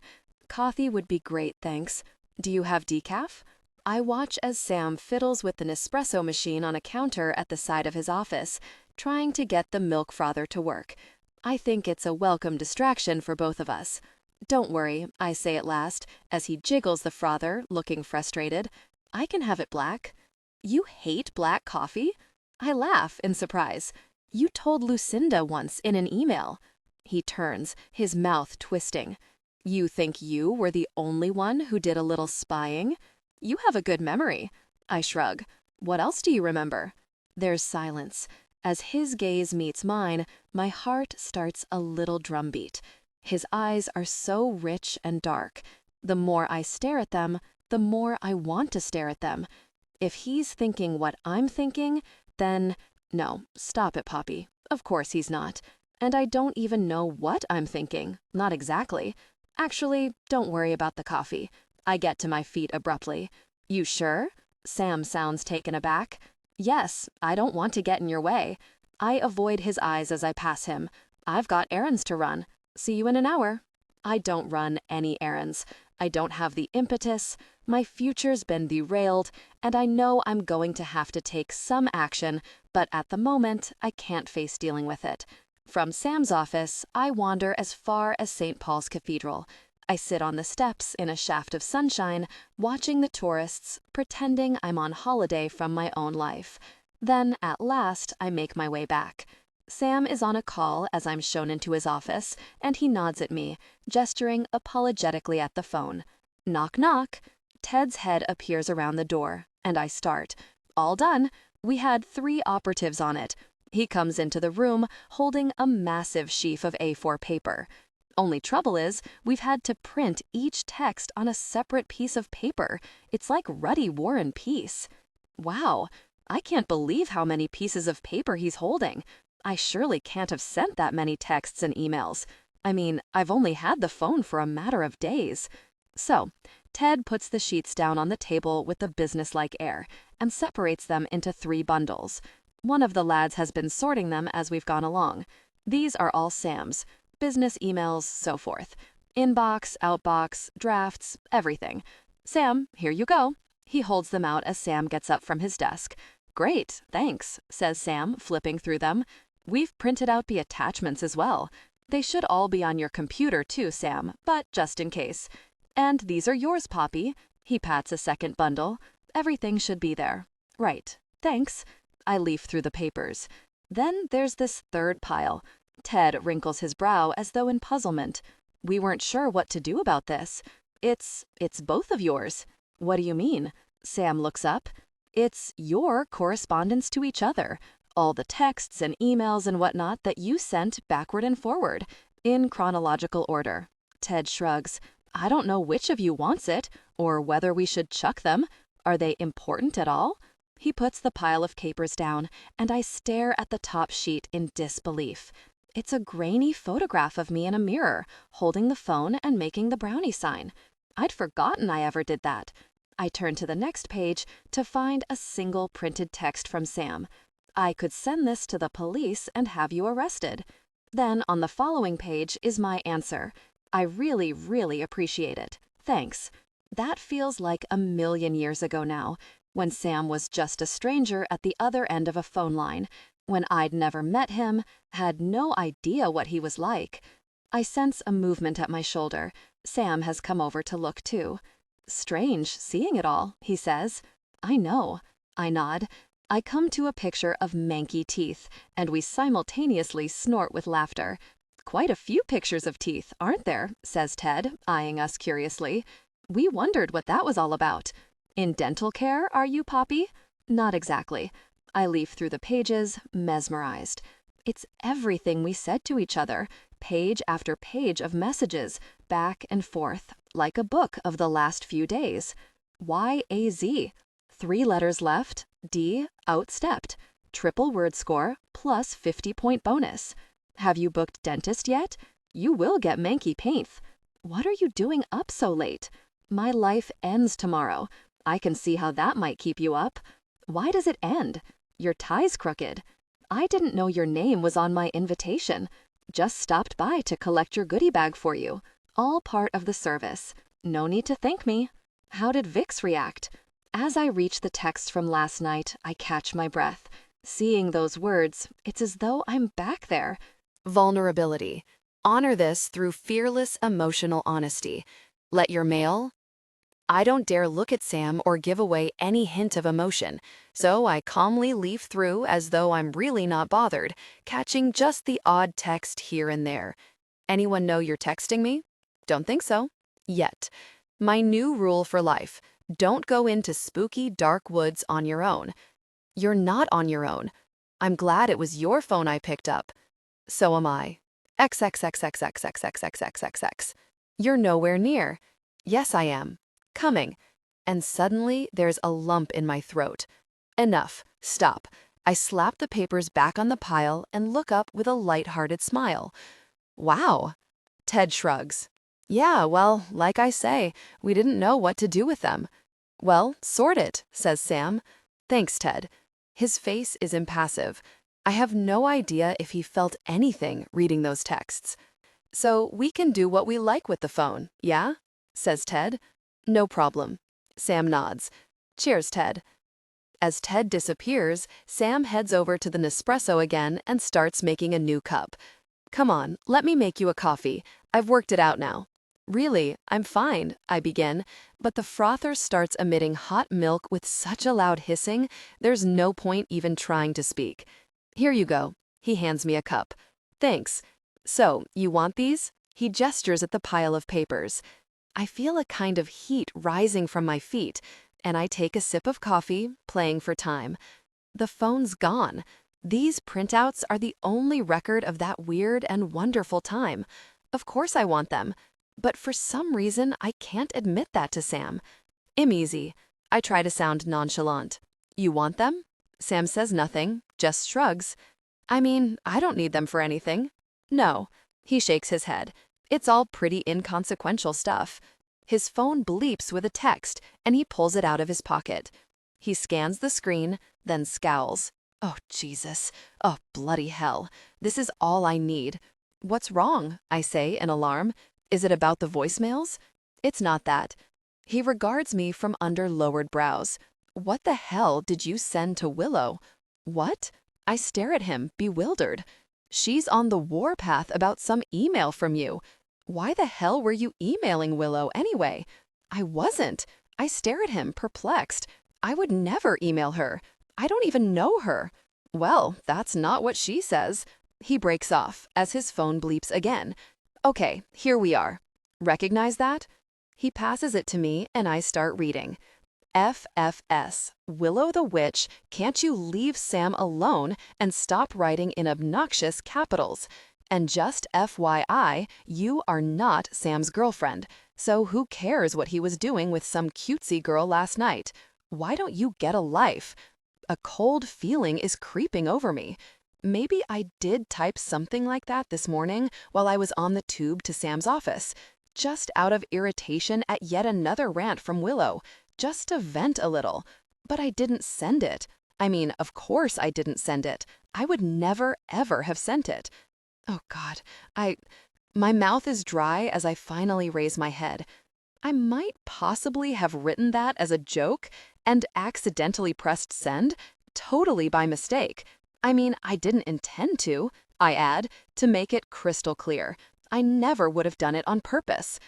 Coffee would be great, thanks. Do you have decaf? I watch as Sam fiddles with an espresso machine on a counter at the side of his office, trying to get the milk frother to work. I think it's a welcome distraction for both of us. Don't worry, I say at last, as he jiggles the frother, looking frustrated. I can have it black. You hate black coffee? I laugh in surprise. You told Lucinda once in an email. He turns, his mouth twisting. You think you were the only one who did a little spying? You have a good memory. I shrug. What else do you remember? There's silence. As his gaze meets mine, my heart starts a little drumbeat. His eyes are so rich and dark. The more I stare at them, the more I want to stare at them. If he's thinking what I'm thinking, then no, stop it, Poppy. Of course he's not. And I don't even know what I'm thinking. Not exactly. Actually, don't worry about the coffee. I get to my feet abruptly. You sure? Sam sounds taken aback. Yes, I don't want to get in your way. I avoid his eyes as I pass him. I've got errands to run. See you in an hour. I don't run any errands. I don't have the impetus. My future's been derailed, and I know I'm going to have to take some action, but at the moment, I can't face dealing with it. From Sam's office, I wander as far as St. Paul's Cathedral. I sit on the steps in a shaft of sunshine, watching the tourists, pretending I'm on holiday from my own life. Then, at last, I make my way back. Sam is on a call as I'm shown into his office, and he nods at me, gesturing apologetically at the phone. Knock, knock. Ted's head appears around the door, and I start. All done. We had 3 operatives on it. He comes into the room holding a massive sheaf of A4 paper. Only trouble is, we've had to print each text on a separate piece of paper. It's like Ruddy War and Peace. Wow, I can't believe how many pieces of paper he's holding. I surely can't have sent that many texts and emails. I mean, I've only had the phone for a matter of days. So, Ted puts the sheets down on the table with a businesslike air and separates them into 3 bundles. One of the lads has been sorting them as we've gone along. These are all Sam's. Business emails, so forth. Inbox, outbox, drafts, everything. Sam, here you go. He holds them out as Sam gets up from his desk. Great, thanks, says Sam, flipping through them. We've printed out the attachments as well. They should all be on your computer too, Sam, but just in case. And these are yours, Poppy. He pats a second bundle. Everything should be there. Right. Thanks. I leaf through the papers. Then there's this third pile. Ted wrinkles his brow as though in puzzlement. We weren't sure what to do about this. It's both of yours. What do you mean? Sam looks up. It's your correspondence to each other. All the texts and emails and whatnot that you sent backward and forward, in chronological order. Ted shrugs. I don't know which of you wants it, or whether we should chuck them. Are they important at all? He puts the pile of capers down, and I stare at the top sheet in disbelief. It's a grainy photograph of me in a mirror, holding the phone and making the brownie sign. I'd forgotten I ever did that. I turn to the next page to find a single printed text from Sam. I could send this to the police and have you arrested. Then on the following page is my answer. I really, really appreciate it. Thanks. That feels like a million years ago now, when Sam was just a stranger at the other end of a phone line, when I'd never met him, had no idea what he was like. I sense a movement at my shoulder. Sam has come over to look too. Strange seeing it all, he says. I know. I nod. I come to a picture of manky teeth, and we simultaneously snort with laughter. Quite a few pictures of teeth, aren't there? Says Ted, eyeing us curiously. We wondered what that was all about. In dental care, are you, Poppy? Not exactly. I leaf through the pages, mesmerized. It's everything we said to each other, page after page of messages, back and forth, like a book of the last few days. Y-A-Z. 3 letters left, D, outstepped. Triple word score, plus 50-point bonus. Have you booked dentist yet? You will get manky paint. What are you doing up so late? My life ends tomorrow. I can see how that might keep you up. Why does it end? Your tie's crooked. I didn't know your name was on my invitation. Just stopped by to collect your goodie bag for you. All part of the service. No need to thank me. How did Vix react? As I reach the text from last night, I catch my breath. Seeing those words, it's as though I'm back there. Vulnerability. Honor this through fearless emotional honesty. Let your mail. I don't dare look at Sam or give away any hint of emotion, so I calmly leaf through as though I'm really not bothered, catching just the odd text here and there. Anyone know you're texting me? Don't think so. Yet. My new rule for life: don't go into spooky, dark woods on your own. You're not on your own. I'm glad it was your phone I picked up. So am I. XXXXXXXXXXX. You're nowhere near. Yes, I am. Coming. And suddenly there's a lump in my throat. Enough. Stop. I slap the papers back on the pile and look up with a light-hearted smile. Wow. Ted shrugs. Yeah, well, like I say, we didn't know what to do with them. Well, sort it, says Sam. Thanks, Ted. His face is impassive. I have no idea if he felt anything reading those texts. So we can do what we like with the phone, yeah? Says Ted. No problem. Sam nods. Cheers, Ted. As Ted disappears, Sam heads over to the Nespresso again and starts making a new cup. Come on, let me make you a coffee. I've worked it out now. Really, I'm fine, I begin, but the frother starts emitting hot milk with such a loud hissing, there's no point even trying to speak. Here you go. He hands me a cup. Thanks. So, you want these? He gestures at the pile of papers. I feel a kind of heat rising from my feet, and I take a sip of coffee, playing for time. The phone's gone. These printouts are the only record of that weird and wonderful time. Of course I want them, but for some reason I can't admit that to Sam. I'm easy. I try to sound nonchalant. You want them? Sam says nothing, just shrugs. I mean, I don't need them for anything. No. He shakes his head. It's all pretty inconsequential stuff. His phone bleeps with a text, and he pulls it out of his pocket. He scans the screen, then scowls. Oh, Jesus. Oh, bloody hell. This is all I need. What's wrong? I say in alarm. Is it about the voicemails? It's not that. He regards me from under lowered brows. What the hell did you send to Willow? What? I stare at him, bewildered. She's on the warpath about some email from you. Why the hell were you emailing Willow anyway? I wasn't. I stare at him, perplexed. I would never email her. I don't even know her. Well, that's not what she says. He breaks off as his phone bleeps again. Okay, here we are. Recognize that? He passes it to me and I start reading. FFS, Willow the Witch, can't you leave Sam alone and stop writing in obnoxious capitals? And just FYI, you are not Sam's girlfriend, so who cares what he was doing with some cutesy girl last night? Why don't you get a life? A cold feeling is creeping over me. Maybe I did type something like that this morning while I was on the tube to Sam's office, just out of irritation at yet another rant from Willow. Just to vent a little. But I didn't send it. I mean, of course I didn't send it. I would never, ever have sent it. Oh God, my mouth is dry as I finally raise my head. I might possibly have written that as a joke and accidentally pressed send, totally by mistake. I mean, I didn't intend to, I add, to make it crystal clear. I never would have done it on purpose.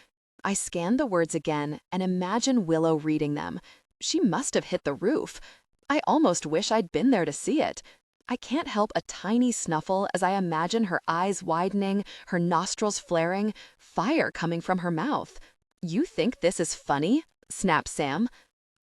I scan the words again and imagine Willow reading them. She must have hit the roof. I almost wish I'd been there to see it. I can't help a tiny snuffle as I imagine her eyes widening, her nostrils flaring, fire coming from her mouth. You think this is funny? Snaps Sam.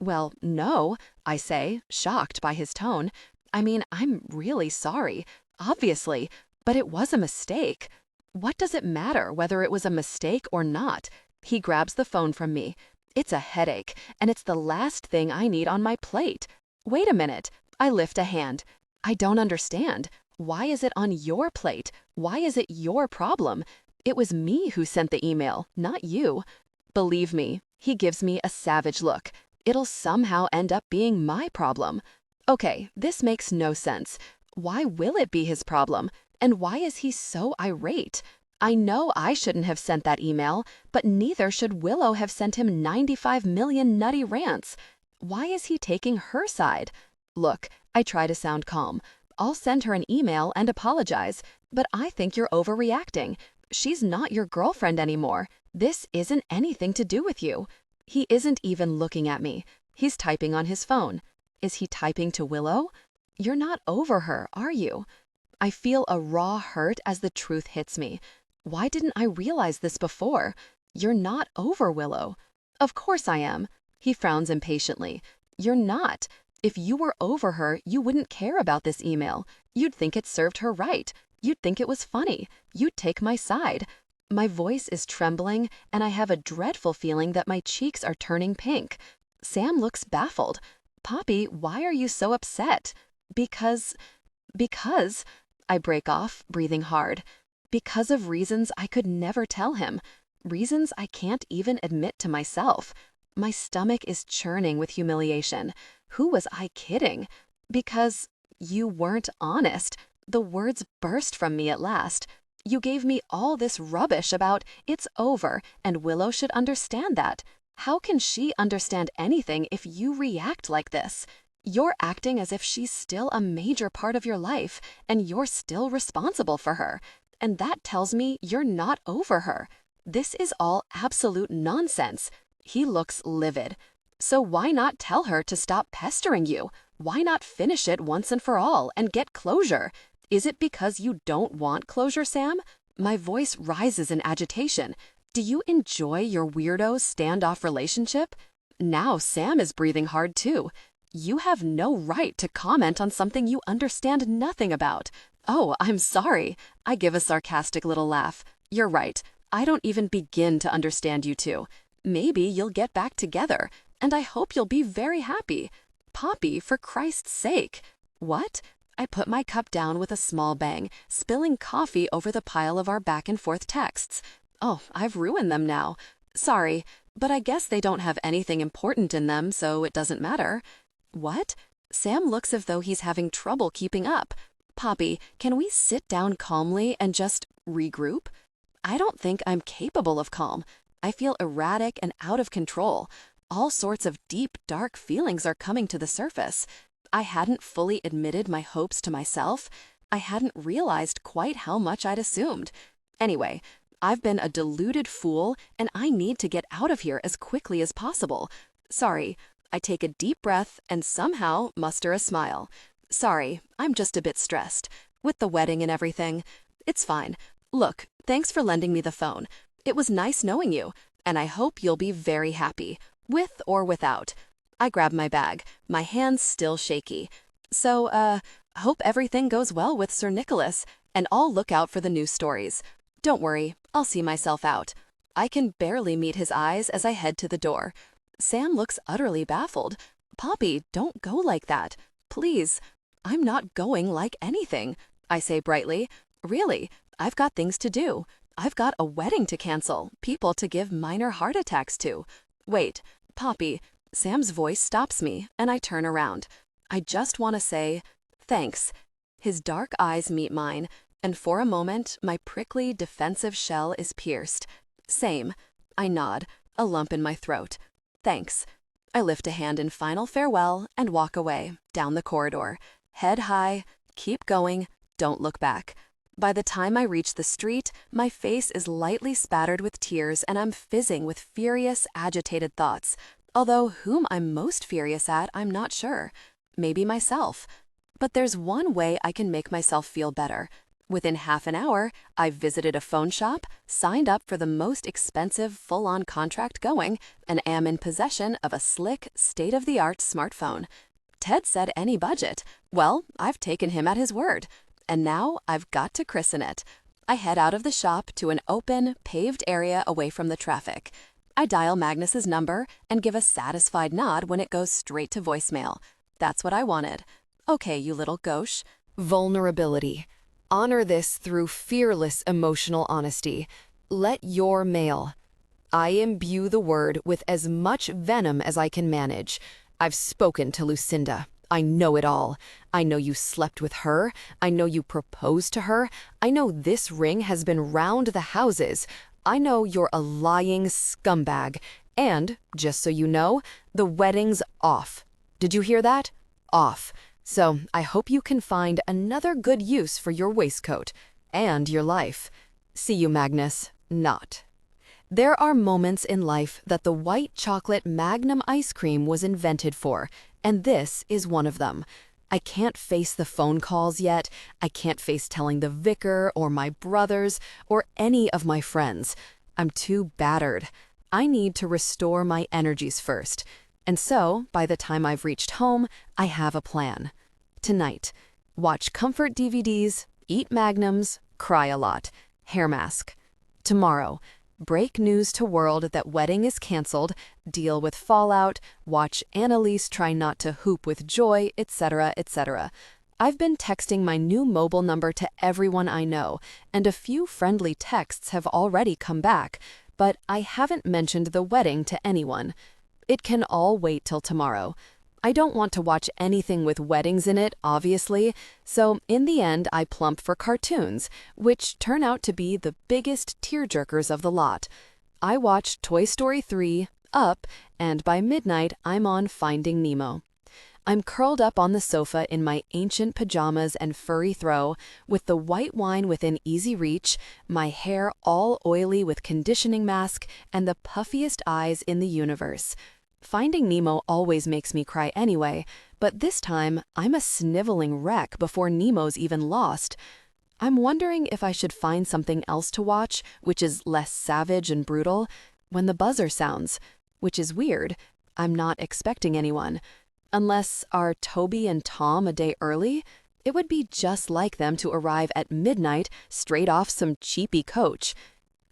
Well, no, I say, shocked by his tone. I mean, I'm really sorry, obviously, but it was a mistake. What does it matter whether it was a mistake or not? He grabs the phone from me. It's a headache, and it's the last thing I need on my plate. Wait a minute. I lift a hand. I don't understand. Why is it on your plate? Why is it your problem? It was me who sent the email, not you. Believe me, he gives me a savage look. It'll somehow end up being my problem. Okay, this makes no sense. Why will it be his problem? And why is he so irate? I know I shouldn't have sent that email, but neither should Willow have sent him 95 million nutty rants. Why is he taking her side? Look, I try to sound calm. I'll send her an email and apologize, but I think you're overreacting. She's not your girlfriend anymore. This isn't anything to do with you. He isn't even looking at me. He's typing on his phone. Is he typing to Willow? You're not over her, are you? I feel a raw hurt as the truth hits me. Why didn't I realize this before? You're not over Willow. Of course I am. He frowns impatiently. You're not. If you were over her, you wouldn't care about this email. You'd think it served her right. You'd think it was funny. You'd take my side. My voice is trembling, and I have a dreadful feeling that my cheeks are turning pink. Sam looks baffled. Poppy, why are you so upset? Because, I break off, breathing hard. Because of reasons I could never tell him. Reasons I can't even admit to myself. My stomach is churning with humiliation. Who was I kidding? Because you weren't honest. The words burst from me at last. You gave me all this rubbish about it's over and Willow should understand that. How can she understand anything if you react like this? You're acting as if she's still a major part of your life and you're still responsible for her. And that tells me you're not over her. This is all absolute nonsense. He looks livid. So why not tell her to stop pestering you? Why not finish it once and for all and get closure? Is it because you don't want closure, Sam? My voice rises in agitation. Do you enjoy your weirdo standoff relationship? Now Sam is breathing hard too. You have no right to comment on something you understand nothing about. Oh, I'm sorry. I give a sarcastic little laugh. You're right. I don't even begin to understand you two. Maybe you'll get back together, and I hope you'll be very happy. Poppy, for Christ's sake. What? I put my cup down with a small bang, spilling coffee over the pile of our back and forth texts. Oh, I've ruined them now. Sorry, but I guess they don't have anything important in them, so it doesn't matter. What? Sam looks as though he's having trouble keeping up. Poppy, can we sit down calmly and just regroup? I don't think I'm capable of calm. I feel erratic and out of control. All sorts of deep, dark feelings are coming to the surface. I hadn't fully admitted my hopes to myself. I hadn't realized quite how much I'd assumed. Anyway, I've been a deluded fool, and I need to get out of here as quickly as possible. Sorry, I take a deep breath and somehow muster a smile. Sorry, I'm just a bit stressed. With the wedding and everything. It's fine. Look, thanks for lending me the phone. It was nice knowing you, and I hope you'll be very happy, with or without. I grab my bag, my hands still shaky. So, hope everything goes well with Sir Nicholas, and I'll look out for the news stories. Don't worry, I'll see myself out. I can barely meet his eyes as I head to the door. Sam looks utterly baffled. Poppy, don't go like that. Please. I'm not going like anything, I say brightly. Really, I've got things to do. I've got a wedding to cancel, people to give minor heart attacks to. Wait, Poppy. Sam's voice stops me, and I turn around. I just want to say, thanks. His dark eyes meet mine, and for a moment, my prickly, defensive shell is pierced. Same. I nod, a lump in my throat. Thanks. I lift a hand in final farewell and walk away, down the corridor. Head high, keep going, don't look back. By the time I reach the street, my face is lightly spattered with tears and I'm fizzing with furious, agitated thoughts. Although whom I'm most furious at, I'm not sure. Maybe myself. But there's one way I can make myself feel better. Within half an hour, I've visited a phone shop, signed up for the most expensive full-on contract going, and am in possession of a slick, state-of-the-art smartphone. Ted said any budget. Well, I've taken him at his word. And now I've got to christen it. I head out of the shop to an open, paved area away from the traffic. I dial Magnus's number and give a satisfied nod when it goes straight to voicemail. That's what I wanted. Okay, you little gauche. Vulnerability. Honor this through fearless emotional honesty. Let your mail. I imbue the word with as much venom as I can manage. I've spoken to Lucinda. I know it all. I know you slept with her. I know you proposed to her. I know this ring has been round the houses. I know you're a lying scumbag. And, just so you know, the wedding's off. Did you hear that? Off. So I hope you can find another good use for your waistcoat and your life. See you, Magnus. Not. There are moments in life that the white chocolate Magnum ice cream was invented for, and this is one of them. I can't face the phone calls yet. I can't face telling the vicar or my brothers or any of my friends. I'm too battered. I need to restore my energies first. And so, by the time I've reached home, I have a plan. Tonight, watch comfort DVDs, eat Magnums, cry a lot, hair mask. Tomorrow, break news to world that wedding is canceled, deal with fallout, watch Annalise try not to hoop with joy, etc., etc. I've been texting my new mobile number to everyone I know, and a few friendly texts have already come back, but I haven't mentioned the wedding to anyone. It can all wait till tomorrow. I don't want to watch anything with weddings in it, obviously, so in the end I plump for cartoons, which turn out to be the biggest tearjerkers of the lot. I watched Toy Story 3, Up, and by midnight I'm on Finding Nemo. I'm curled up on the sofa in my ancient pajamas and furry throw, with the white wine within easy reach, my hair all oily with conditioning mask, and the puffiest eyes in the universe. Finding Nemo always makes me cry anyway, but this time I'm a sniveling wreck before Nemo's even lost. I'm wondering if I should find something else to watch, which is less savage and brutal, when the buzzer sounds, which is weird. I'm not expecting anyone. Unless, are Toby and Tom a day early? It would be just like them to arrive at midnight straight off some cheapy coach.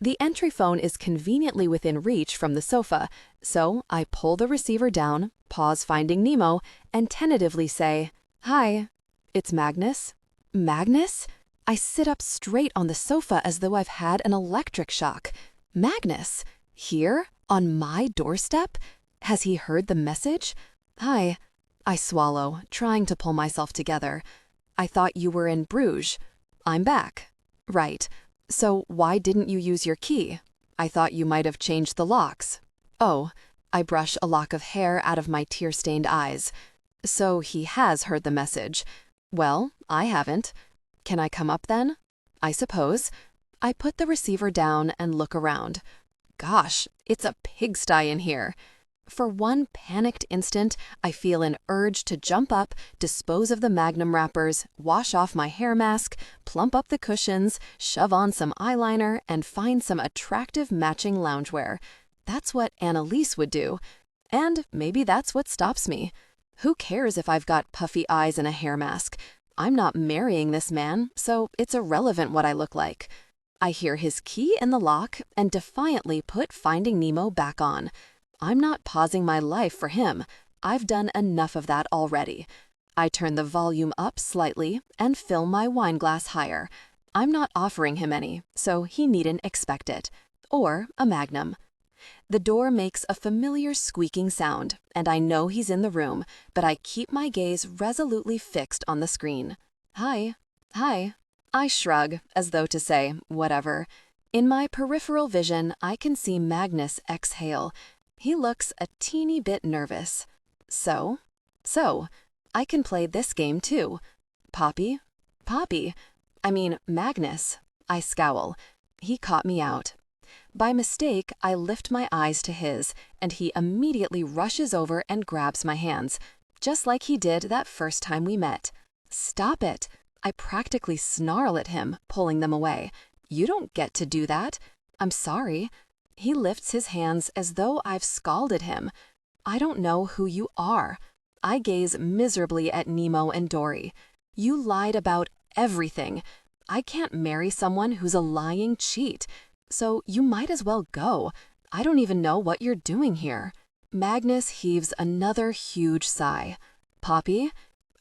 The entry phone is conveniently within reach from the sofa, so I pull the receiver down, pause Finding Nemo, and tentatively say, "Hi, it's Magnus." Magnus? I sit up straight on the sofa as though I've had an electric shock. Magnus? Here? On my doorstep? Has he heard the message? Hi. I swallow, trying to pull myself together. I thought you were in Bruges. I'm back. Right. So why didn't you use your key? I thought you might have changed the locks. Oh, I brush a lock of hair out of my tear-stained eyes. So he has heard the message. Well, I haven't. Can I come up then? I suppose. I put the receiver down and look around. Gosh, it's a pigsty in here. For one panicked instant, I feel an urge to jump up, dispose of the Magnum wrappers, wash off my hair mask, plump up the cushions, shove on some eyeliner, and find some attractive matching loungewear. That's what Annalise would do. And maybe that's what stops me. Who cares if I've got puffy eyes and a hair mask? I'm not marrying this man, so it's irrelevant what I look like. I hear his key in the lock and defiantly put Finding Nemo back on. I'm not pausing my life for him. I've done enough of that already. I turn the volume up slightly and fill my wine glass higher. I'm not offering him any, so he needn't expect it. Or a Magnum. The door makes a familiar squeaking sound, and I know he's in the room, but I keep my gaze resolutely fixed on the screen. Hi. Hi. I shrug, as though to say, whatever. In my peripheral vision, I can see Magnus exhale. He looks a teeny bit nervous. So, I can play this game too. Poppy? Magnus. I scowl. He caught me out. By mistake, I lift my eyes to his, and he immediately rushes over and grabs my hands, just like he did that first time we met. Stop it! I practically snarl at him, pulling them away. You don't get to do that. I'm sorry. He lifts his hands as though I've scalded him. I don't know who you are. I gaze miserably at Nemo and Dory. You lied about everything. I can't marry someone who's a lying cheat. So you might as well go. I don't even know what you're doing here. Magnus heaves another huge sigh. Poppy?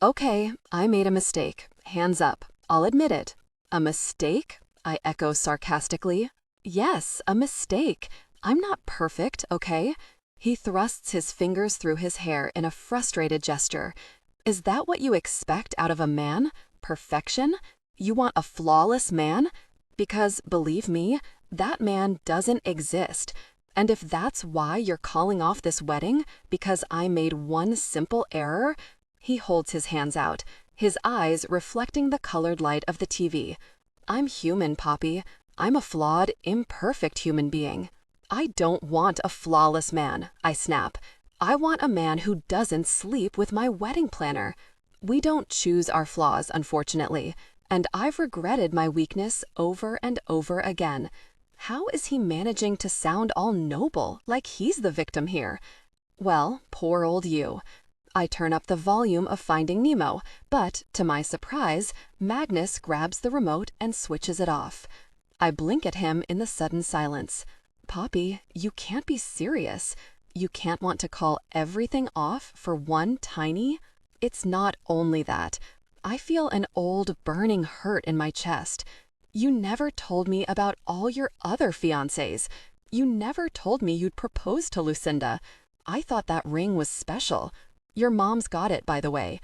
Okay, I made a mistake. Hands up. I'll admit it. A mistake? I echo sarcastically. Yes, a mistake. I'm not perfect, okay? He thrusts his fingers through his hair in a frustrated gesture. Is that what you expect out of a man? Perfection? You want a flawless man? Because, believe me, that man doesn't exist. And if that's why you're calling off this wedding, because I made one simple error, he holds his hands out, his eyes reflecting the colored light of the TV. I'm human, Poppy. I'm a flawed, imperfect human being. I don't want a flawless man, I snap. I want a man who doesn't sleep with my wedding planner. We don't choose our flaws, unfortunately, and I've regretted my weakness over and over again. How is he managing to sound all noble, like he's the victim here? Well, poor old you. I turn up the volume of Finding Nemo, but, to my surprise, Magnus grabs the remote and switches it off. I blink at him in the sudden silence. Poppy, you can't be serious. You can't want to call everything off for one tiny... It's not only that. I feel an old, burning hurt in my chest. You never told me about all your other fiancés. You never told me you'd proposed to Lucinda. I thought that ring was special. Your mom's got it, by the way.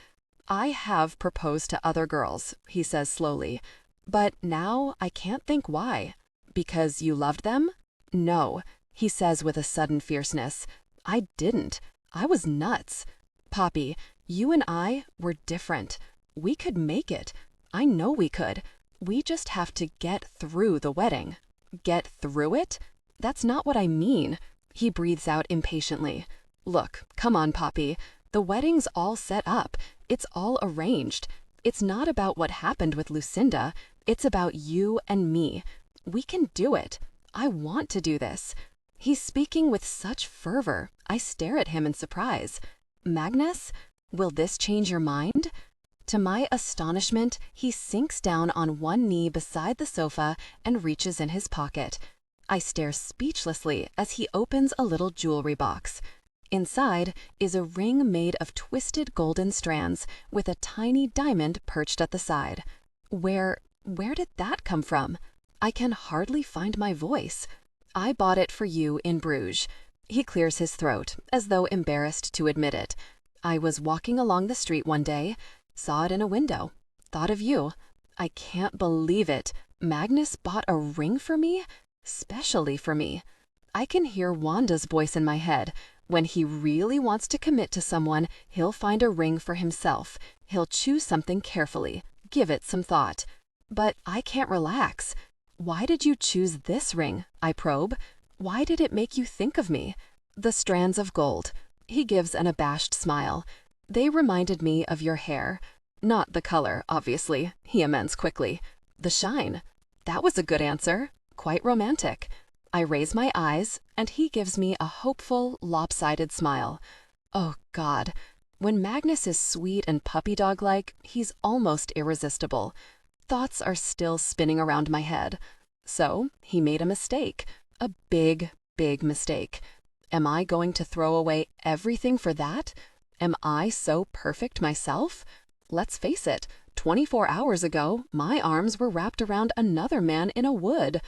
I have proposed to other girls, he says slowly. But now I can't think why. Because you loved them? No, he says with a sudden fierceness. I didn't. I was nuts. Poppy, you and I were different. We could make it. I know we could. We just have to get through the wedding. Get through it? That's not what I mean. He breathes out impatiently. Look, come on, Poppy. The wedding's all set up. It's all arranged. It's not about what happened with Lucinda. It's about you and me. We can do it. I want to do this. He's speaking with such fervor. I stare at him in surprise. Magnus, will this change your mind? To my astonishment, he sinks down on one knee beside the sofa and reaches in his pocket. I stare speechlessly as he opens a little jewelry box. Inside is a ring made of twisted golden strands with a tiny diamond perched at the side. Where did that come from? I can hardly find my voice. I bought it for you in Bruges. He clears his throat, as though embarrassed to admit it. I was walking along the street one day, saw it in a window, thought of you. I can't believe it. Magnus bought a ring for me? Specially for me. I can hear Wanda's voice in my head. When he really wants to commit to someone, he'll find a ring for himself. He'll choose something carefully, give it some thought. But I can't relax. Why did you choose this ring? I probe. Why did it make you think of me? The strands of gold. He gives an abashed smile. They reminded me of your hair. Not the color, obviously, he amends quickly. The shine. That was a good answer. Quite romantic. I raise my eyes, and he gives me a hopeful, lopsided smile. Oh, God. When Magnus is sweet and puppy dog-like, he's almost irresistible. Thoughts are still spinning around my head. So, he made a mistake. A big, big mistake. Am I going to throw away everything for that? Am I so perfect myself? Let's face it, 24 hours ago, my arms were wrapped around another man in a wood.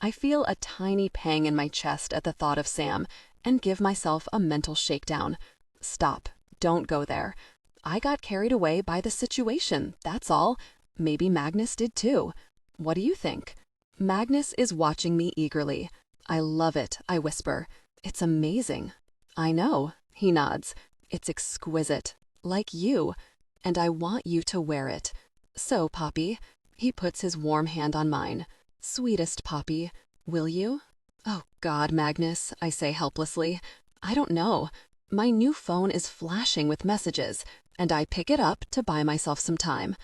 I feel a tiny pang in my chest at the thought of Sam, and give myself a mental shakedown. Stop. Don't go there. I got carried away by the situation, that's all. Maybe Magnus did too. What do you think? Magnus is watching me eagerly. I love it, I whisper. It's amazing. I know, he nods. It's exquisite, like you, and I want you to wear it. So, Poppy, he puts his warm hand on mine. Sweetest Poppy, will you? Oh, God, Magnus, I say helplessly. I don't know. My new phone is flashing with messages, and I pick it up to buy myself some time.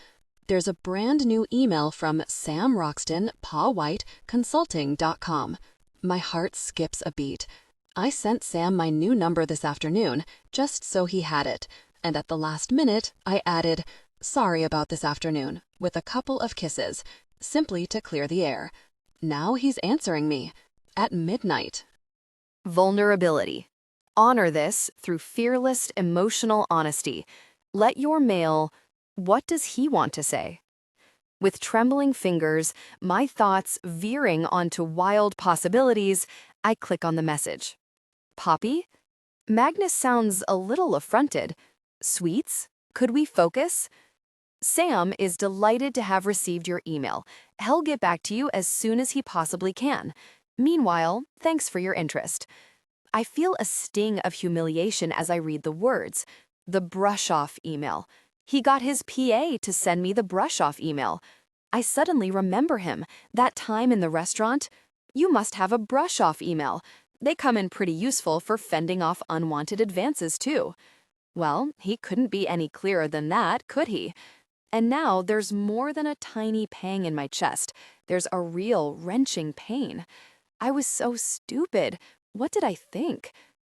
There's a brand new email from Sam Roxton, pawhiteconsulting.com. My heart skips a beat. I sent Sam my new number this afternoon, just so he had it, and at the last minute, I added, "Sorry about this afternoon," with a couple of kisses, simply to clear the air. Now he's answering me. At midnight. Vulnerability. Honor this through fearless emotional honesty. Let your mail. What does he want to say? With trembling fingers, my thoughts veering onto wild possibilities, I click on the message. Poppy? Magnus sounds a little affronted. Sweets? Could we focus? Sam is delighted to have received your email. He'll get back to you as soon as he possibly can. Meanwhile, thanks for your interest. I feel a sting of humiliation as I read the words. The brush-off email. He got his PA to send me the brush-off email. I suddenly remember him, that time in the restaurant. You must have a brush-off email. They come in pretty useful for fending off unwanted advances, too. Well, he couldn't be any clearer than that, could he? And now there's more than a tiny pang in my chest. There's a real, wrenching pain. I was so stupid. What did I think?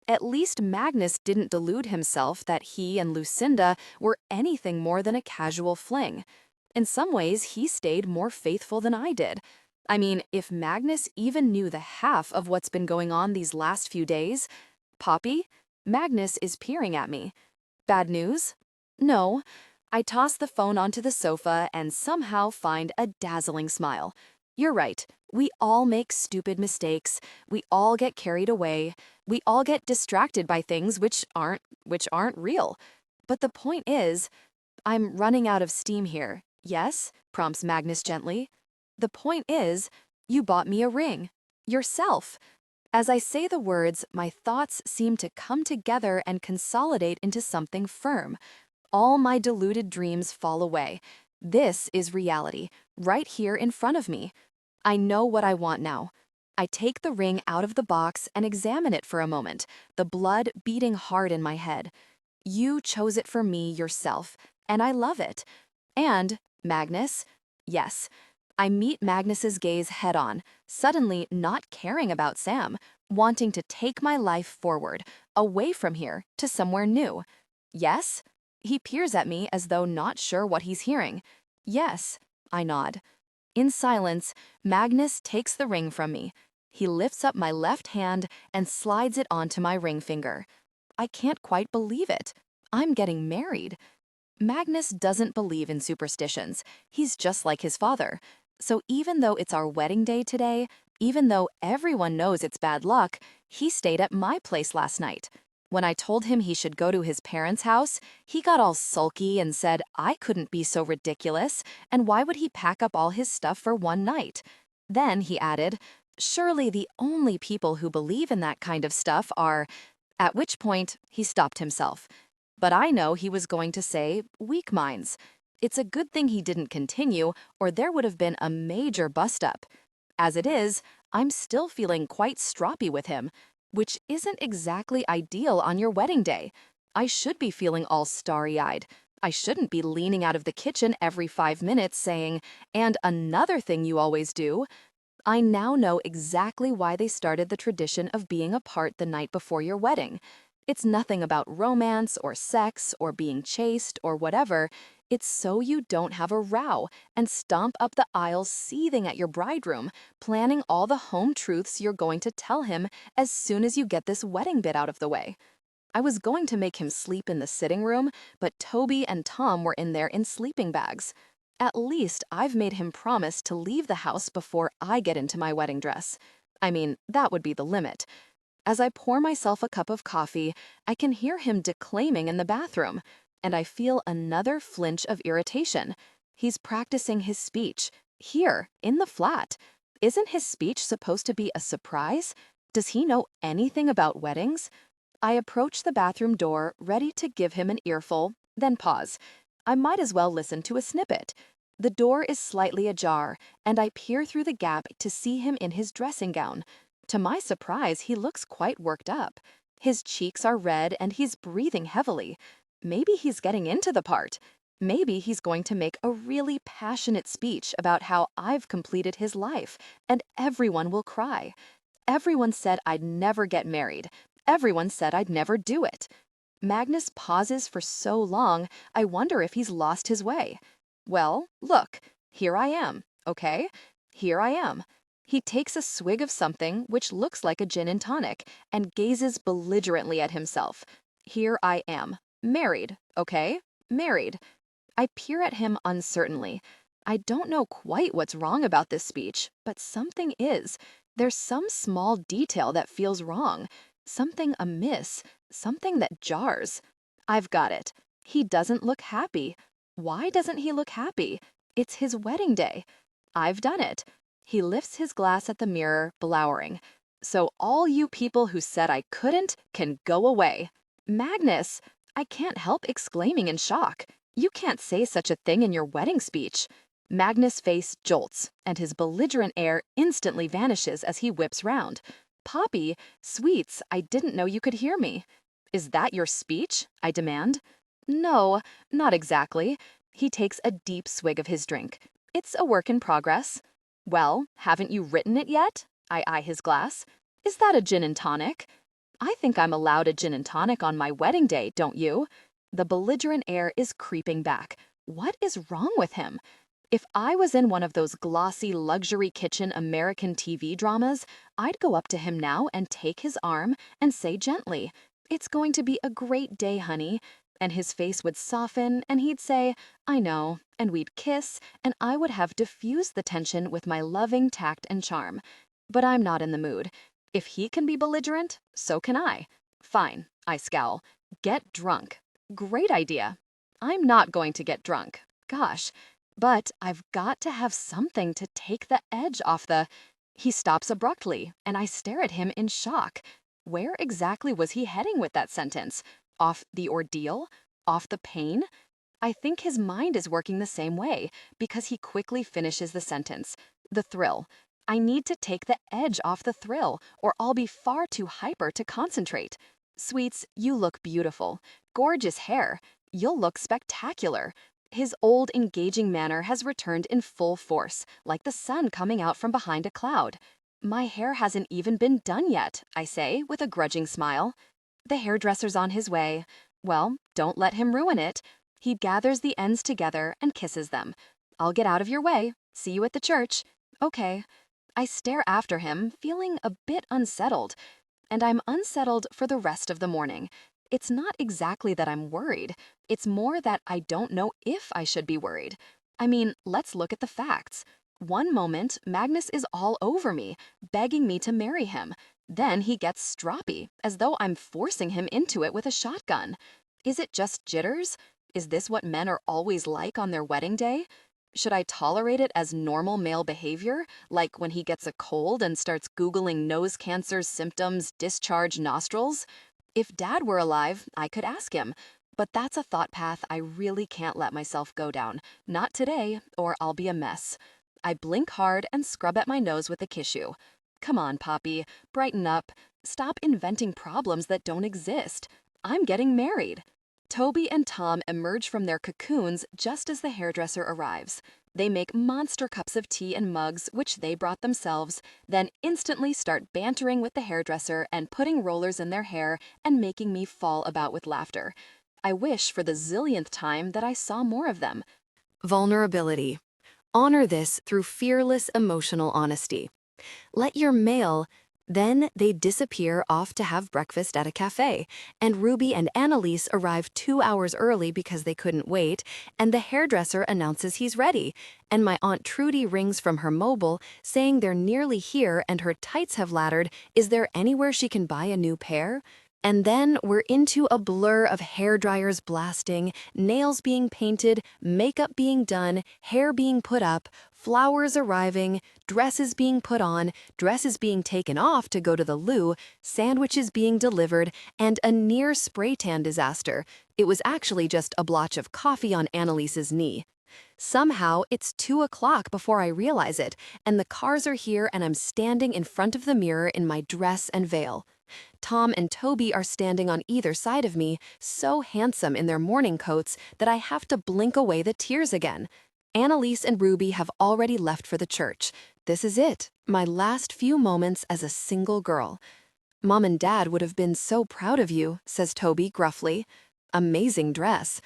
At least Magnus didn't delude himself that he and Lucinda were anything more than a casual fling. In some ways, he stayed more faithful than I did. I mean, if Magnus even knew the half of what's been going on these last few days. Poppy? Magnus is peering at me. Bad news? No. I toss the phone onto the sofa and somehow find a dazzling smile. You're right. We all make stupid mistakes. We all get carried away. We all get distracted by things which aren't real. But the point is, I'm running out of steam here. Yes? Prompts Magnus gently. The point is, you bought me a ring. Yourself. As I say the words, my thoughts seem to come together and consolidate into something firm. All my deluded dreams fall away. This is reality, right here in front of me. I know what I want now. I take the ring out of the box and examine it for a moment, the blood beating hard in my head. You chose it for me yourself, and I love it. And, Magnus, yes, I meet Magnus's gaze head-on, suddenly not caring about Sam, wanting to take my life forward, away from here, to somewhere new. Yes? He peers at me as though not sure what he's hearing. Yes, I nod. In silence, Magnus takes the ring from me. He lifts up my left hand and slides it onto my ring finger. I can't quite believe it. I'm getting married. Magnus doesn't believe in superstitions. He's just like his father. So even though it's our wedding day today, even though everyone knows it's bad luck, he stayed at my place last night. When I told him he should go to his parents' house, he got all sulky and said I couldn't be so ridiculous, and why would he pack up all his stuff for one night? Then he added, surely the only people who believe in that kind of stuff are... At which point, he stopped himself. But I know he was going to say weak minds. It's a good thing he didn't continue, or there would have been a major bust-up. As it is, I'm still feeling quite stroppy with him. which isn't exactly ideal on your wedding day. I should be feeling all starry-eyed. I shouldn't be leaning out of the kitchen every 5 minutes saying, "And another thing you always do." I now know exactly why they started the tradition of being apart the night before your wedding. It's nothing about romance or sex or being chaste or whatever. It's so you don't have a row and stomp up the aisles seething at your bridegroom, planning all the home truths you're going to tell him as soon as you get this wedding bit out of the way. I was going to make him sleep in the sitting room, but Toby and Tom were in there in sleeping bags. At least I've made him promise to leave the house before I get into my wedding dress. I mean, that would be the limit. As I pour myself a cup of coffee, I can hear him declaiming in the bathroom, and I feel another flinch of irritation. He's practicing his speech, here, in the flat. Isn't his speech supposed to be a surprise? Does he know anything about weddings? I approach the bathroom door, ready to give him an earful, then pause. I might as well listen to a snippet. The door is slightly ajar, and I peer through the gap to see him in his dressing gown. To my surprise, he looks quite worked up. His cheeks are red and he's breathing heavily. Maybe he's getting into the part. Maybe he's going to make a really passionate speech about how I've completed his life, and everyone will cry. Everyone said I'd never get married. Everyone said I'd never do it. Magnus pauses for so long, I wonder if he's lost his way. Well, look, here I am, okay? Here I am. He takes a swig of something which looks like a gin and tonic and gazes belligerently at himself. Here I am, married, okay? Married. I peer at him uncertainly. I don't know quite what's wrong about this speech, but something is. There's some small detail that feels wrong, something amiss, something that jars. I've got it. He doesn't look happy. Why doesn't he look happy? It's his wedding day. I've done it. He lifts his glass at the mirror, glowering. So all you people who said I couldn't can go away. Magnus! I can't help exclaiming in shock. You can't say such a thing in your wedding speech. Magnus' face jolts, and his belligerent air instantly vanishes as he whips round. Poppy, sweets, I didn't know you could hear me. Is that your speech? I demand. No, not exactly. He takes a deep swig of his drink. It's a work in progress. Well, haven't you written it yet? I eye his glass. Is that a gin and tonic? I think I'm allowed a gin and tonic on my wedding day, don't you? The belligerent air is creeping back. What is wrong with him? If I was in one of those glossy luxury kitchen American TV dramas, I'd go up to him now and take his arm and say gently, "It's going to be a great day, honey." And his face would soften and he'd say, "I know," and we'd kiss, and I would have diffused the tension with my loving tact and charm. But I'm not in the mood. If he can be belligerent, so can I. Fine, I scowl. Get drunk. Great idea. I'm not going to get drunk. Gosh. But I've got to have something to take the edge off the... He stops abruptly, and I stare at him in shock. Where exactly was he heading with that sentence? Off the ordeal? Off the pain? I think his mind is working the same way, because he quickly finishes the sentence. The thrill. I need to take the edge off the thrill, or I'll be far too hyper to concentrate. Sweets, you look beautiful. Gorgeous hair. You'll look spectacular. His old engaging manner has returned in full force, like the sun coming out from behind a cloud. My hair hasn't even been done yet, I say, with a grudging smile. The hairdresser's on his way. Well, don't let him ruin it. He gathers the ends together and kisses them. I'll get out of your way. See you at the church. Okay. I stare after him, feeling a bit unsettled. And I'm unsettled for the rest of the morning. It's not exactly that I'm worried. It's more that I don't know if I should be worried. I mean, let's look at the facts. One moment, Magnus is all over me, begging me to marry him. Then he gets stroppy, as though I'm forcing him into it with a shotgun. Is it just jitters? Is this what men are always like on their wedding day? Should I tolerate it as normal male behavior, like when he gets a cold and starts Googling nose cancer's symptoms, discharge nostrils? If Dad were alive, I could ask him. But that's a thought path I really can't let myself go down. Not today, or I'll be a mess. I blink hard and scrub at my nose with a tissue. Come on, Poppy, brighten up. stop inventing problems that don't exist. I'm getting married. Toby and Tom emerge from their cocoons just as the hairdresser arrives. They make monster cups of tea and mugs, which they brought themselves, then instantly start bantering with the hairdresser and putting rollers in their hair and making me fall about with laughter. I wish for the zillionth time that I saw more of them. Vulnerability. Honor this through fearless emotional honesty. Let your mail. Then they disappear off to have breakfast at a cafe, and Ruby and Annalise arrive 2 hours early because they couldn't wait, and the hairdresser announces he's ready, and my Aunt Trudy rings from her mobile saying they're nearly here and her tights have laddered. Is there anywhere she can buy a new pair? And then we're into a blur of hairdryers blasting, nails being painted, makeup being done, hair being put up, flowers arriving, dresses being put on, dresses being taken off to go to the loo, sandwiches being delivered, and a near spray tan disaster. It was actually just a blotch of coffee on Annalise's knee. Somehow, it's 2 o'clock before I realize it, and the cars are here and I'm standing in front of the mirror in my dress and veil. Tom and Toby are standing on either side of me, so handsome in their morning coats that I have to blink away the tears again. Annalise and Ruby have already left for the church. This is it, my last few moments as a single girl. Mom and Dad would have been so proud of you, says Toby gruffly. Amazing dress.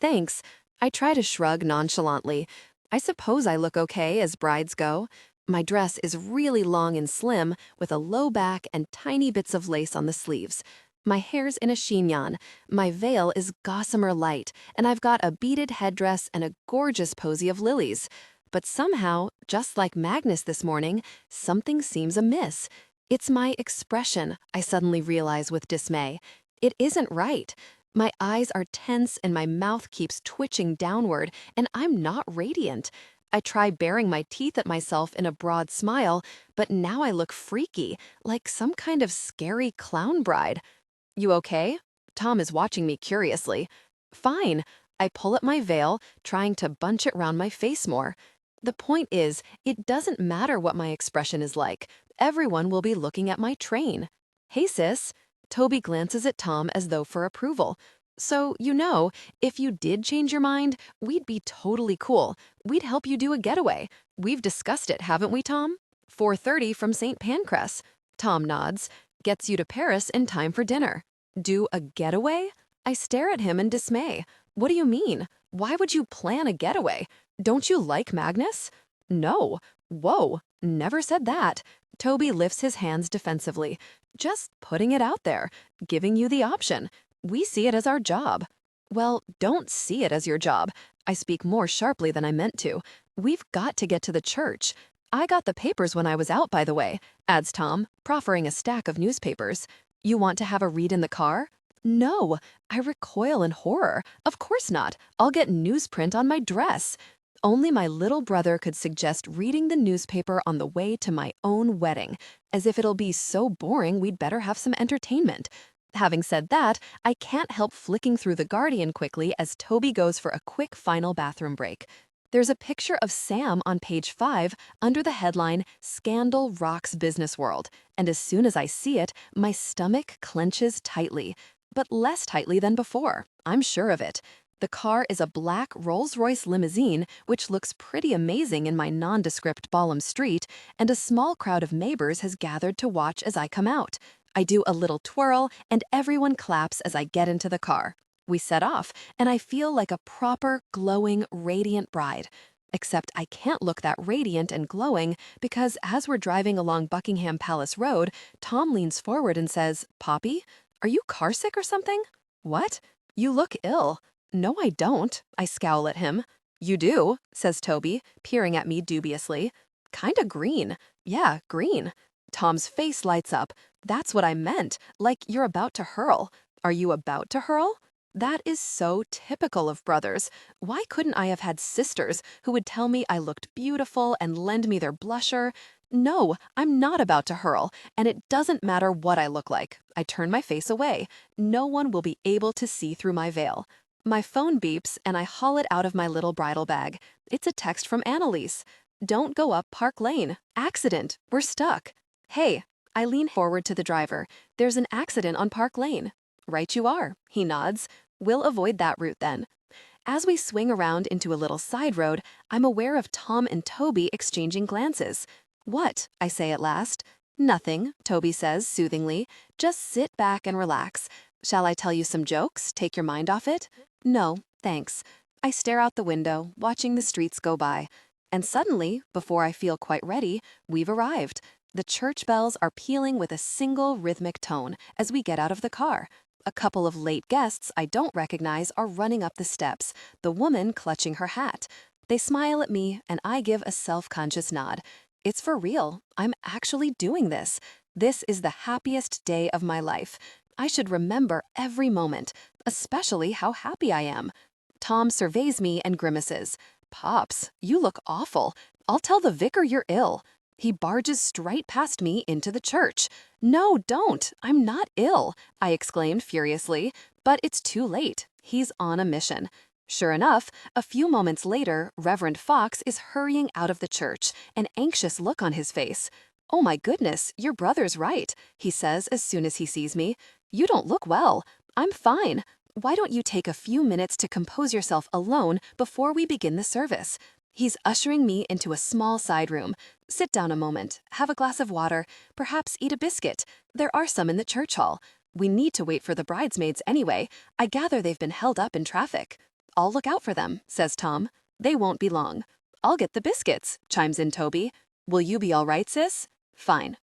Thanks. I try to shrug nonchalantly. I suppose I look okay as brides go. My dress is really long and slim, with a low back and tiny bits of lace on the sleeves. My hair's in a chignon, my veil is gossamer light, and I've got a beaded headdress and a gorgeous posy of lilies. But somehow, just like Magnus this morning, something seems amiss. It's my expression, I suddenly realize with dismay. It isn't right. My eyes are tense and my mouth keeps twitching downward, and I'm not radiant. I try baring my teeth at myself in a broad smile, but now I look freaky, like some kind of scary clown bride. You okay? Tom is watching me curiously. Fine. I pull at my veil, trying to bunch it round my face more. The point is, it doesn't matter what my expression is like. Everyone will be looking at my train. Hey, sis. Toby glances at Tom as though for approval. So, if you did change your mind, we'd be totally cool. We'd help you do a getaway. We've discussed it, haven't we, Tom? 4:30 from St. Pancras. Tom nods. Gets you to Paris in time for dinner. Do a getaway? I stare at him in dismay. What do you mean? Why would you plan a getaway? Don't you like Magnus? No. Whoa, never said that. Toby lifts his hands defensively. Just putting it out there, giving you the option. We see it as our job. Well, don't see it as your job. I speak more sharply than I meant to. We've got to get to the church. I got the papers when I was out, by the way, adds Tom, proffering a stack of newspapers. You want to have a read in the car? No, I recoil in horror. Of course not. I'll get newsprint on my dress. Only my little brother could suggest reading the newspaper on the way to my own wedding, as if it'll be so boring we'd better have some entertainment. Having said that, I can't help flicking through The Guardian quickly as Toby goes for a quick final bathroom break. There's a picture of Sam on page 5 under the headline, Scandal Rocks Business World, and as soon as I see it, my stomach clenches tightly. But less tightly than before, I'm sure of it. The car is a black Rolls-Royce limousine, which looks pretty amazing in my nondescript Balham Street, and a small crowd of neighbors has gathered to watch as I come out. I do a little twirl, and everyone claps as I get into the car. We set off, and I feel like a proper, glowing, radiant bride. Except I can't look that radiant and glowing because as we're driving along Buckingham Palace Road, Tom leans forward and says, "Poppy, are you carsick or something?" "What? You look ill." "No, I don't." I scowl at him. "You do," says Toby, peering at me dubiously. "Kinda green." "Yeah, green." Tom's face lights up. "That's what I meant, like you're about to hurl." "Are you about to hurl?" That is so typical of brothers. Why couldn't I have had sisters who would tell me I looked beautiful and lend me their blusher? No, I'm not about to hurl, and it doesn't matter what I look like. I turn my face away. No one will be able to see through my veil. My phone beeps, and I haul it out of my little bridal bag. It's a text from Annalise. "Don't go up Park Lane. Accident. We're stuck." "Hey." I lean forward to the driver. There's an accident on Park Lane. Right you are, he nods. We'll avoid that route then. As we swing around into a little side road, I'm aware of Tom and Toby exchanging glances. What? I say at last. Nothing, Toby says soothingly. Just sit back and relax. Shall I tell you some jokes? Take your mind off it? No, thanks. I stare out the window, watching the streets go by. And suddenly, before I feel quite ready, we've arrived. The church bells are pealing with a single rhythmic tone as we get out of the car. A couple of late guests I don't recognize are running up the steps, the woman clutching her hat. They smile at me, and I give a self-conscious nod. It's for real. I'm actually doing this. This is the happiest day of my life. I should remember every moment, especially how happy I am. Tom surveys me and grimaces. Pops, you look awful. I'll tell the vicar you're ill. He barges straight past me into the church. No, don't. I'm not ill, I exclaimed furiously. But it's too late. He's on a mission. Sure enough, a few moments later, Reverend Fox is hurrying out of the church, an anxious look on his face. Oh my goodness, your brother's right, he says as soon as he sees me. You don't look well. I'm fine. Why don't you take a few minutes to compose yourself alone before we begin the service? He's ushering me into a small side room. Sit down a moment, have a glass of water, perhaps eat a biscuit. There are some in the church hall. We need to wait for the bridesmaids anyway. I gather they've been held up in traffic. I'll look out for them, says Tom. They won't be long. I'll get the biscuits, chimes in Toby. Will you be all right, sis? Fine.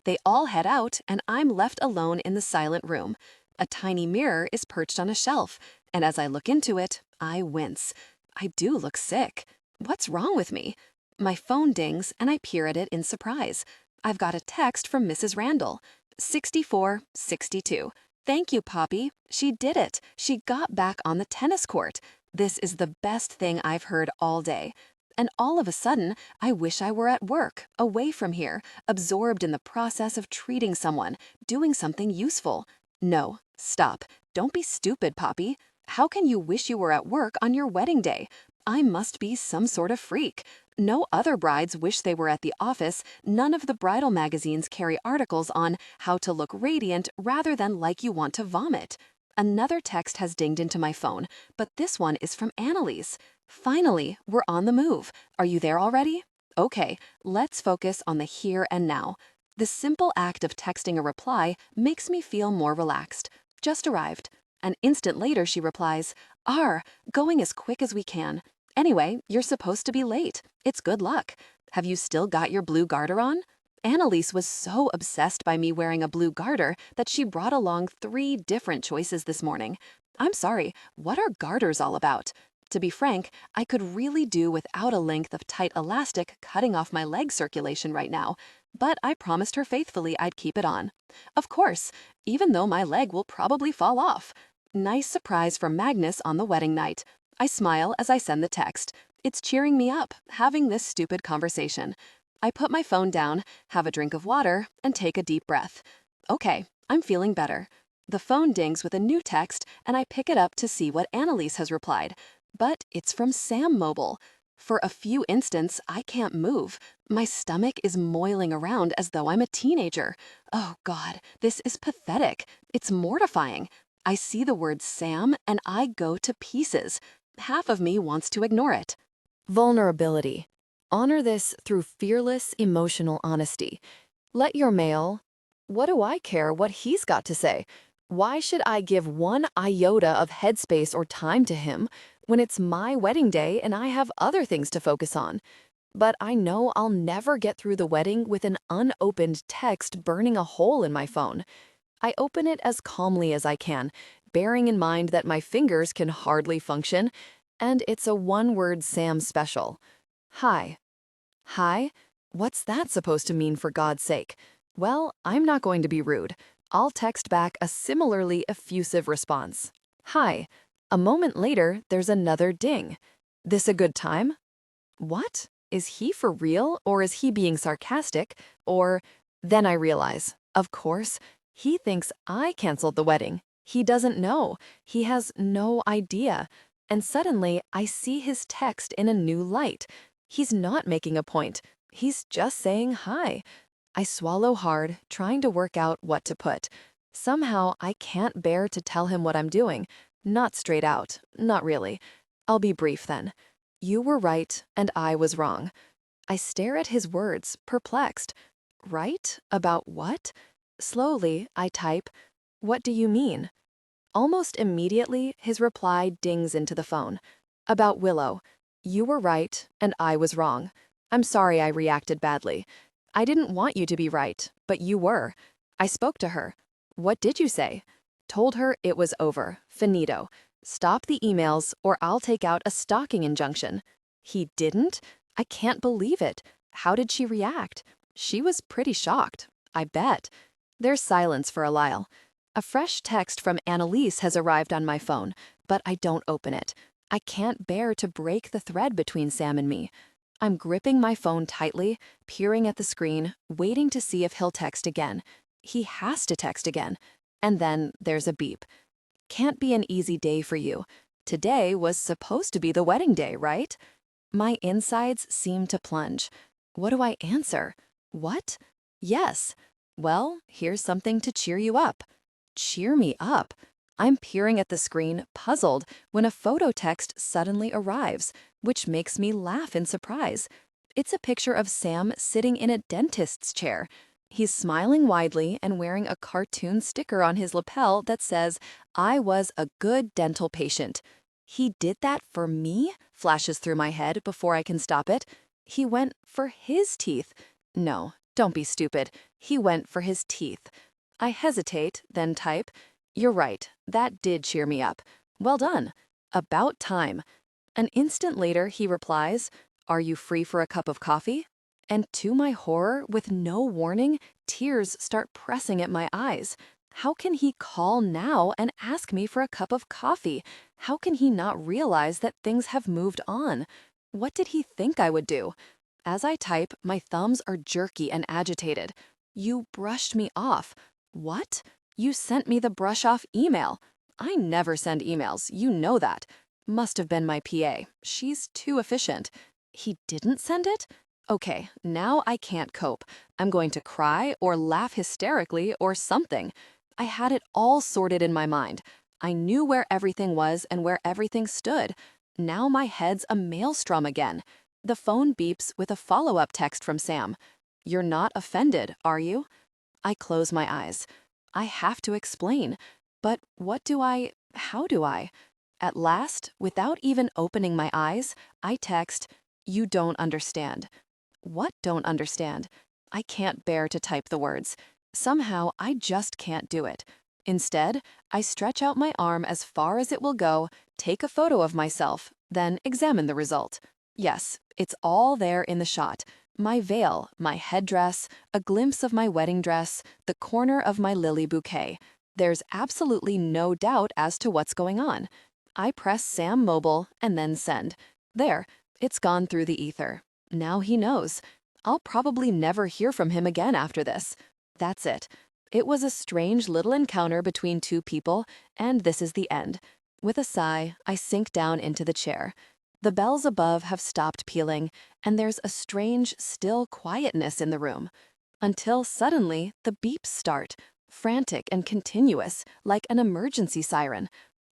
They all head out, and I'm left alone in the silent room. A tiny mirror is perched on a shelf, and as I look into it, I wince. I do look sick. What's wrong with me? My phone dings, and I peer at it in surprise. I've got a text from Mrs. Randall. 6462. Thank you, Poppy. She did it. She got back on the tennis court. This is the best thing I've heard all day. And all of a sudden, I wish I were at work, away from here, absorbed in the process of treating someone, doing something useful. No, stop. Don't be stupid, Poppy. How can you wish you were at work on your wedding day? I must be some sort of freak. No other brides wish they were at the office. None of the bridal magazines carry articles on how to look radiant rather than like you want to vomit. Another text has dinged into my phone, but this one is from Annalise. Finally, we're on the move. Are you there already? Okay, let's focus on the here and now. The simple act of texting a reply makes me feel more relaxed. Just arrived. An instant later, she replies, going as quick as we can. Anyway, you're supposed to be late. It's good luck. Have you still got your blue garter on? Annalise was so obsessed by me wearing a blue garter that she brought along 3 different choices this morning. I'm sorry, what are garters all about? To be frank, I could really do without a length of tight elastic cutting off my leg circulation right now, but I promised her faithfully I'd keep it on. Of course, even though my leg will probably fall off. Nice surprise from Magnus on the wedding night. I smile as I send the text. It's cheering me up, having this stupid conversation. I put my phone down, have a drink of water, and take a deep breath. Okay, I'm feeling better. The phone dings with a new text, and I pick it up to see what Annalise has replied. But it's from Sam Mobile. For a few instants, I can't move. My stomach is moiling around as though I'm a teenager. Oh God, this is pathetic. It's mortifying. I see the word Sam, and I go to pieces. Half of me wants to ignore it. Vulnerability. Honor this through fearless emotional honesty. Let your male, what do I care what he's got to say? Why should I give 1 iota of headspace or time to him when it's my wedding day and I have other things to focus on? But I know I'll never get through the wedding with an unopened text burning a hole in my phone. I open it as calmly as I can, bearing in mind that my fingers can hardly function, and it's a one-word Sam special. Hi. Hi? What's that supposed to mean, for God's sake? Well, I'm not going to be rude. I'll text back a similarly effusive response. Hi. A moment later, there's another ding. This a good time? What? Is he for real, or is he being sarcastic? Or then I realize, of course, he thinks I canceled the wedding. He doesn't know. He has no idea. And suddenly, I see his text in a new light. He's not making a point. He's just saying hi. I swallow hard, trying to work out what to put. Somehow, I can't bear to tell him what I'm doing. Not straight out, not really. I'll be brief then. You were right, and I was wrong. I stare at his words, perplexed. Right? About what? Slowly, I type, "What do you mean?" Almost immediately, his reply dings into the phone. About Willow. You were right, and I was wrong. I'm sorry I reacted badly. I didn't want you to be right, but you were. I spoke to her. What did you say? Told her it was over. Finito. Stop the emails, or I'll take out a stalking injunction. He didn't? I can't believe it. How did she react? She was pretty shocked, I bet. There's silence for a while. A fresh text from Annalise has arrived on my phone, but I don't open it. I can't bear to break the thread between Sam and me. I'm gripping my phone tightly, peering at the screen, waiting to see if he'll text again. He has to text again. And then there's a beep. Can't be an easy day for you. Today was supposed to be the wedding day, right? My insides seem to plunge. What do I answer? What? Yes. Well, here's something to cheer you up. Cheer me up. I'm peering at the screen, puzzled, when a photo text suddenly arrives, which makes me laugh in surprise. It's a picture of Sam sitting in a dentist's chair. He's smiling widely and wearing a cartoon sticker on his lapel that says, "I was a good dental patient." He did that for me? Flashes through my head before I can stop it. He went for his teeth. No, don't be stupid. He went for his teeth. I hesitate, then type, "You're right, that did cheer me up. Well done. About time." An instant later, he replies, "Are you free for a cup of coffee?" And to my horror, with no warning, tears start pressing at my eyes. How can he call now and ask me for a cup of coffee? How can he not realize that things have moved on? What did he think I would do? As I type, my thumbs are jerky and agitated. You brushed me off. What? You sent me the brush-off email. I never send emails, you know that. Must have been my PA. She's too efficient. He didn't send it? Okay, now I can't cope. I'm going to cry or laugh hysterically or something. I had it all sorted in my mind. I knew where everything was and where everything stood. Now my head's a maelstrom again. The phone beeps with a follow-up text from Sam. You're not offended, are you? I close my eyes. I have to explain. But how do I? At last, without even opening my eyes, I text, "You don't understand." What don't understand? I can't bear to type the words. Somehow, I just can't do it. Instead, I stretch out my arm as far as it will go, take a photo of myself, then examine the result. Yes, it's all there in the shot. My veil, my headdress, a glimpse of my wedding dress, the corner of my lily bouquet. There's absolutely no doubt as to what's going on. I press Sam Mobile and then send. There, it's gone through the ether. Now he knows. I'll probably never hear from him again after this. That's it. It was a strange little encounter between two people, and this is the end. With a sigh, I sink down into the chair. The bells above have stopped pealing, and there's a strange, still quietness in the room. Until suddenly, the beeps start, frantic and continuous, like an emergency siren.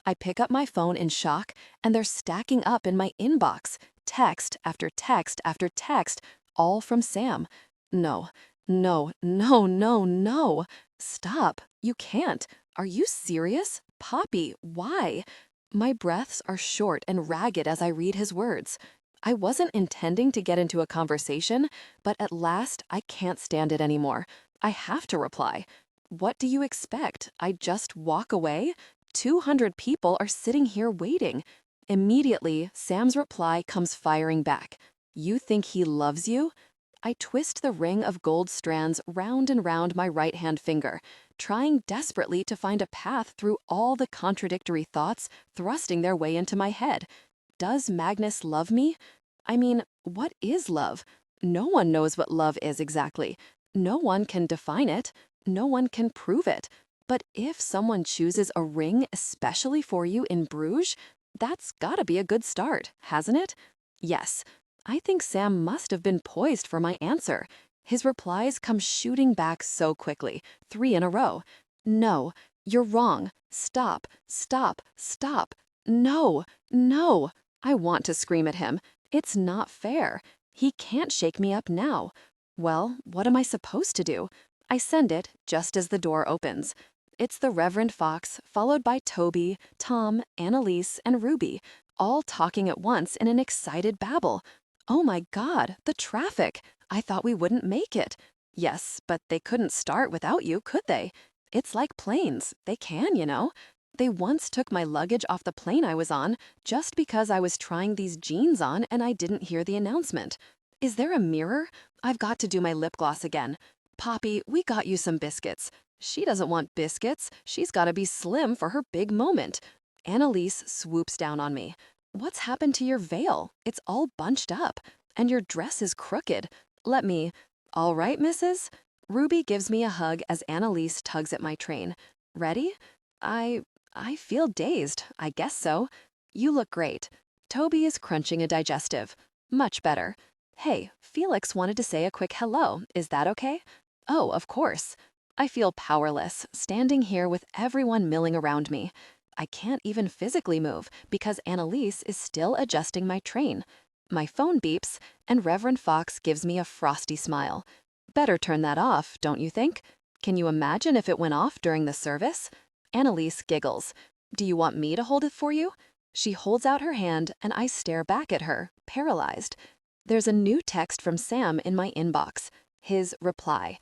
I pick up my phone in shock, and they're stacking up in my inbox. Text after text after text, all from Sam. No, no, no, no, no. Stop. You can't. Are you serious? Poppy, why? My breaths are short and ragged as I read his words. I wasn't intending to get into a conversation, but at last I can't stand it anymore. I have to reply. What do you expect? I just walk away? 200 people are sitting here waiting. Immediately, Sam's reply comes firing back. You think he loves you? I twist the ring of gold strands round and round my right-hand finger, trying desperately to find a path through all the contradictory thoughts thrusting their way into my head. Does Magnus love me? I mean, what is love? No one knows what love is exactly. No one can define it. No one can prove it. But if someone chooses a ring especially for you in Bruges, that's gotta be a good start, hasn't it? Yes. I think Sam must have been poised for my answer. His replies come shooting back so quickly, 3 in a row. No, you're wrong. Stop, stop, stop. No, no. I want to scream at him. It's not fair. He can't shake me up now. Well, what am I supposed to do? I send it just as the door opens. It's the Reverend Fox, followed by Toby, Tom, Annalise, and Ruby, all talking at once in an excited babble. Oh my God, the traffic! I thought we wouldn't make it. Yes, but they couldn't start without you, could they? It's like planes. They can, you know. They once took my luggage off the plane I was on just because I was trying these jeans on and I didn't hear the announcement. Is there a mirror? I've got to do my lip gloss again. Poppy, we got you some biscuits. She doesn't want biscuits. She's got to be slim for her big moment. Annalise swoops down on me. What's happened to your veil? It's all bunched up. And your dress is crooked. Let me... All right, missus? Ruby gives me a hug as Annalise tugs at my train. Ready? I feel dazed. I guess so. You look great. Toby is crunching a digestive. Much better. Hey, Felix wanted to say a quick hello. Is that okay? Oh, of course. I feel powerless, standing here with everyone milling around me. I can't even physically move because Annalise is still adjusting my train. My phone beeps, and Reverend Fox gives me a frosty smile. Better turn that off, don't you think? Can you imagine if it went off during the service? Annalise giggles. Do you want me to hold it for you? She holds out her hand, and I stare back at her, paralyzed. There's a new text from Sam in my inbox. His reply.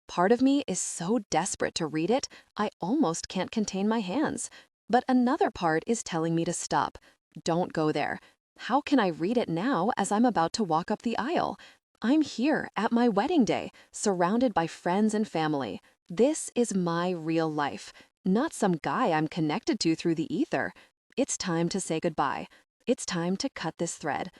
Part of me is so desperate to read it, I almost can't contain my hands. But another part is telling me to stop. Don't go there. How can I read it now as I'm about to walk up the aisle? I'm here at my wedding day, surrounded by friends and family. This is my real life, not some guy I'm connected to through the ether. It's time to say goodbye. It's time to cut this thread.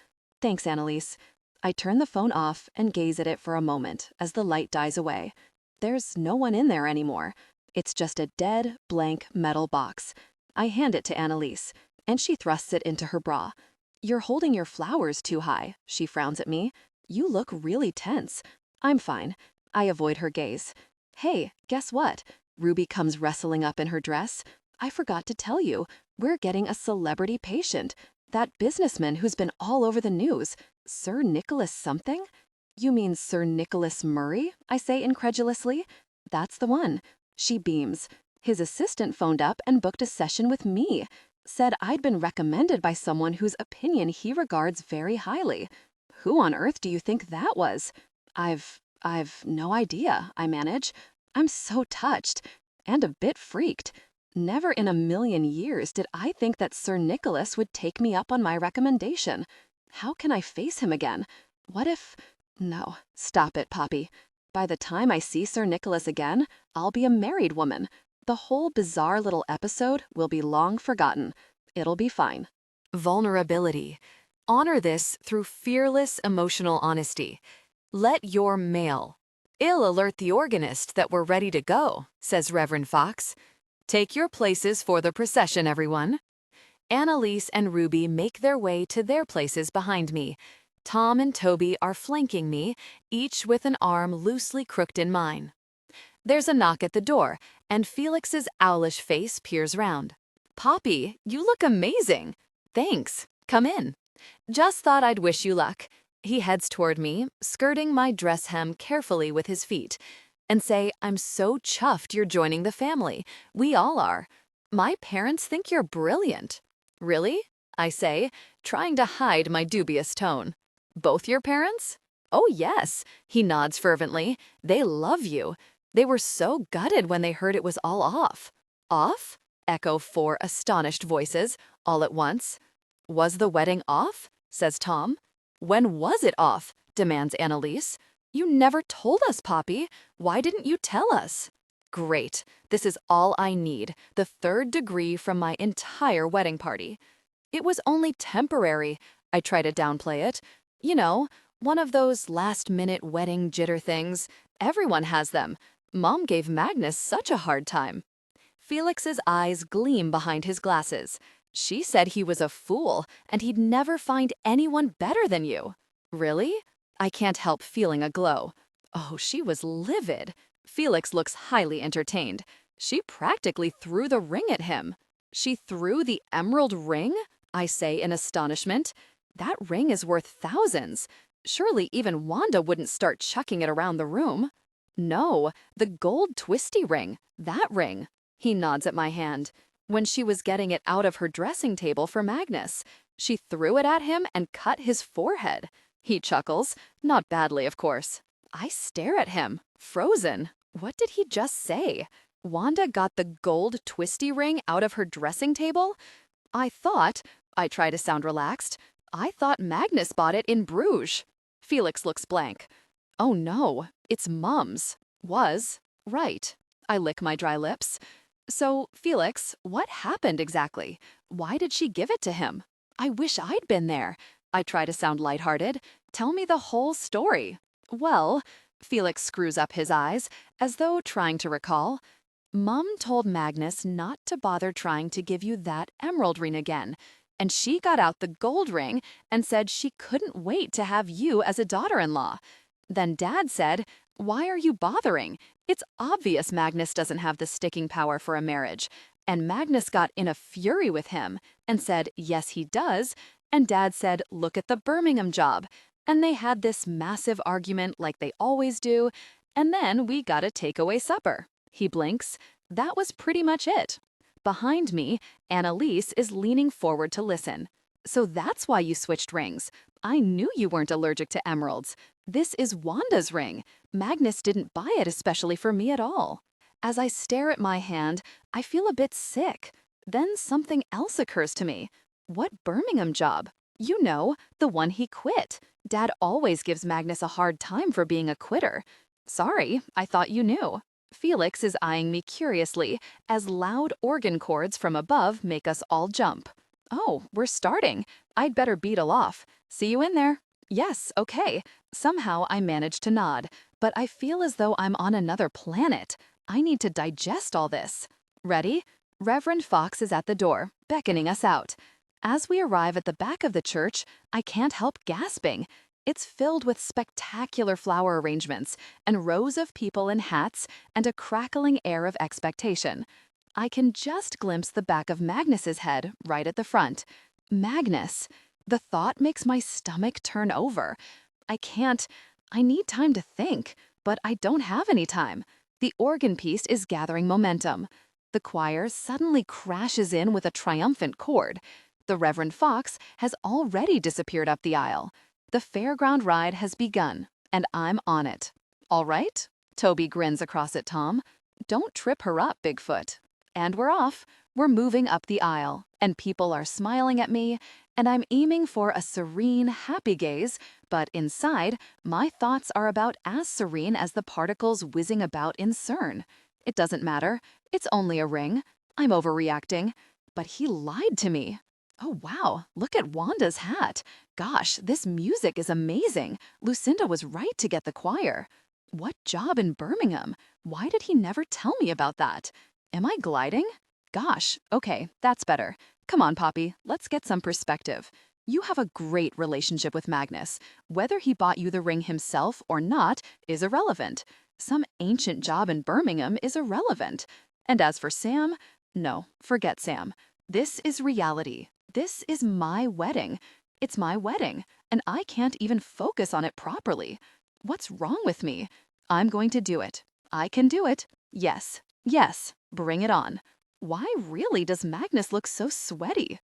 Thanks, Annalise. I turn the phone off and gaze at it for a moment as the light dies away. There's no one in there anymore. It's just a dead, blank metal box. I hand it to Annalise, and she thrusts it into her bra. You're holding your flowers too high, she frowns at me. You look really tense. I'm fine. I avoid her gaze. Hey, guess what? Ruby comes wrestling up in her dress. I forgot to tell you, we're getting a celebrity patient. That businessman who's been all over the news. Sir Nicholas something? You mean Sir Nicholas Murray? I say incredulously. That's the one. She beams. His assistant phoned up and booked a session with me. Said I'd been recommended by someone whose opinion he regards very highly. Who on earth do you think that was? I've no idea, I manage. I'm so touched and a bit freaked. Never in a million years did I think that Sir Nicholas would take me up on my recommendation. How can I face him again? What if... No, stop it, Poppy. By the time I see Sir Nicholas again, I'll be a married woman. The whole bizarre little episode will be long forgotten. It'll be fine. Vulnerability. Honor this through fearless emotional honesty. Let your mail. I'll alert the organist that we're ready to go, says Reverend Fox. Take your places for the procession, everyone. Annalise and Ruby make their way to their places behind me. Tom and Toby are flanking me, each with an arm loosely crooked in mine. There's a knock at the door, and Felix's owlish face peers round. Poppy, you look amazing. Thanks. Come in. Just thought I'd wish you luck. He heads toward me, skirting my dress hem carefully with his feet, and say, I'm so chuffed you're joining the family. We all are. My parents think you're brilliant. Really? I say, trying to hide my dubious tone. Both your parents? Oh, yes. He nods fervently. They love you. They were so gutted when they heard it was all off. Off? Echo 4 astonished voices, all at once. Was the wedding off? Says Tom. When was it off? Demands Annalise. You never told us, Poppy. Why didn't you tell us? Great. This is all I need, the 3rd degree from my entire wedding party. It was only temporary. I try to downplay it. You know, one of those last-minute wedding jitter things. Everyone has them. Mom gave Magnus such a hard time. Felix's eyes gleam behind his glasses. She said he was a fool, and he'd never find anyone better than you. Really? I can't help feeling a glow. Oh, she was livid. Felix looks highly entertained. She practically threw the ring at him. She threw the emerald ring? I say in astonishment. That ring is worth thousands. Surely even Wanda wouldn't start chucking it around the room. No, the gold twisty ring. That ring. He nods at my hand. When she was getting it out of her dressing table for Magnus, she threw it at him and cut his forehead. He chuckles. Not badly, of course. I stare at him, frozen. What did he just say? Wanda got the gold twisty ring out of her dressing table? I try to sound relaxed, I thought Magnus bought it in Bruges. Felix looks blank. Oh no, it's Mum's. Was. Right. I lick my dry lips. So, Felix, what happened exactly? Why did she give it to him? I wish I'd been there. I try to sound lighthearted. Tell me the whole story. Well, Felix screws up his eyes, as though trying to recall. Mum told Magnus not to bother trying to give you that emerald ring again, and she got out the gold ring and said she couldn't wait to have you as a daughter-in-law. Then Dad said, "Why are you bothering? It's obvious Magnus doesn't have the sticking power for a marriage." And Magnus got in a fury with him and said, "Yes, he does." And Dad said, "Look at the Birmingham job." And they had this massive argument like they always do, and then we got a takeaway supper. He blinks. That was pretty much it. Behind me, Annalise is leaning forward to listen. So that's why you switched rings. I knew you weren't allergic to emeralds. This is Wanda's ring. Magnus didn't buy it especially for me at all. As I stare at my hand, I feel a bit sick. Then something else occurs to me. What Birmingham job? You know, the one he quit. Dad always gives Magnus a hard time for being a quitter. Sorry, I thought you knew. Felix is eyeing me curiously as loud organ chords from above make us all jump. Oh, we're starting. I'd better beetle off. See you in there. Yes, okay. Somehow I manage to nod, but I feel as though I'm on another planet. I need to digest all this. Ready? Reverend Fox is at the door, beckoning us out. As we arrive at the back of the church, I can't help gasping. It's filled with spectacular flower arrangements and rows of people in hats and a crackling air of expectation. I can just glimpse the back of Magnus's head right at the front. Magnus. The thought makes my stomach turn over. I need time to think, but I don't have any time. The organ piece is gathering momentum. The choir suddenly crashes in with a triumphant chord. The Reverend Fox has already disappeared up the aisle. The fairground ride has begun, and I'm on it. All right? Toby grins across at Tom. Don't trip her up, Bigfoot. And we're off. We're moving up the aisle, and people are smiling at me, and I'm aiming for a serene, happy gaze, but inside, my thoughts are about as serene as the particles whizzing about in CERN. It doesn't matter. It's only a ring. I'm overreacting. But he lied to me. Oh, wow, look at Wanda's hat. Gosh, this music is amazing. Lucinda was right to get the choir. What job in Birmingham? Why did he never tell me about that? Am I gliding? Gosh, okay, that's better. Come on, Poppy, let's get some perspective. You have a great relationship with Magnus. Whether he bought you the ring himself or not is irrelevant. Some ancient job in Birmingham is irrelevant. And as for Sam, no, forget Sam. This is reality. This is my wedding. It's my wedding, and I can't even focus on it properly. What's wrong with me? I'm going to do it. I can do it. Yes, yes, bring it on. Why really does Magnus look so sweaty?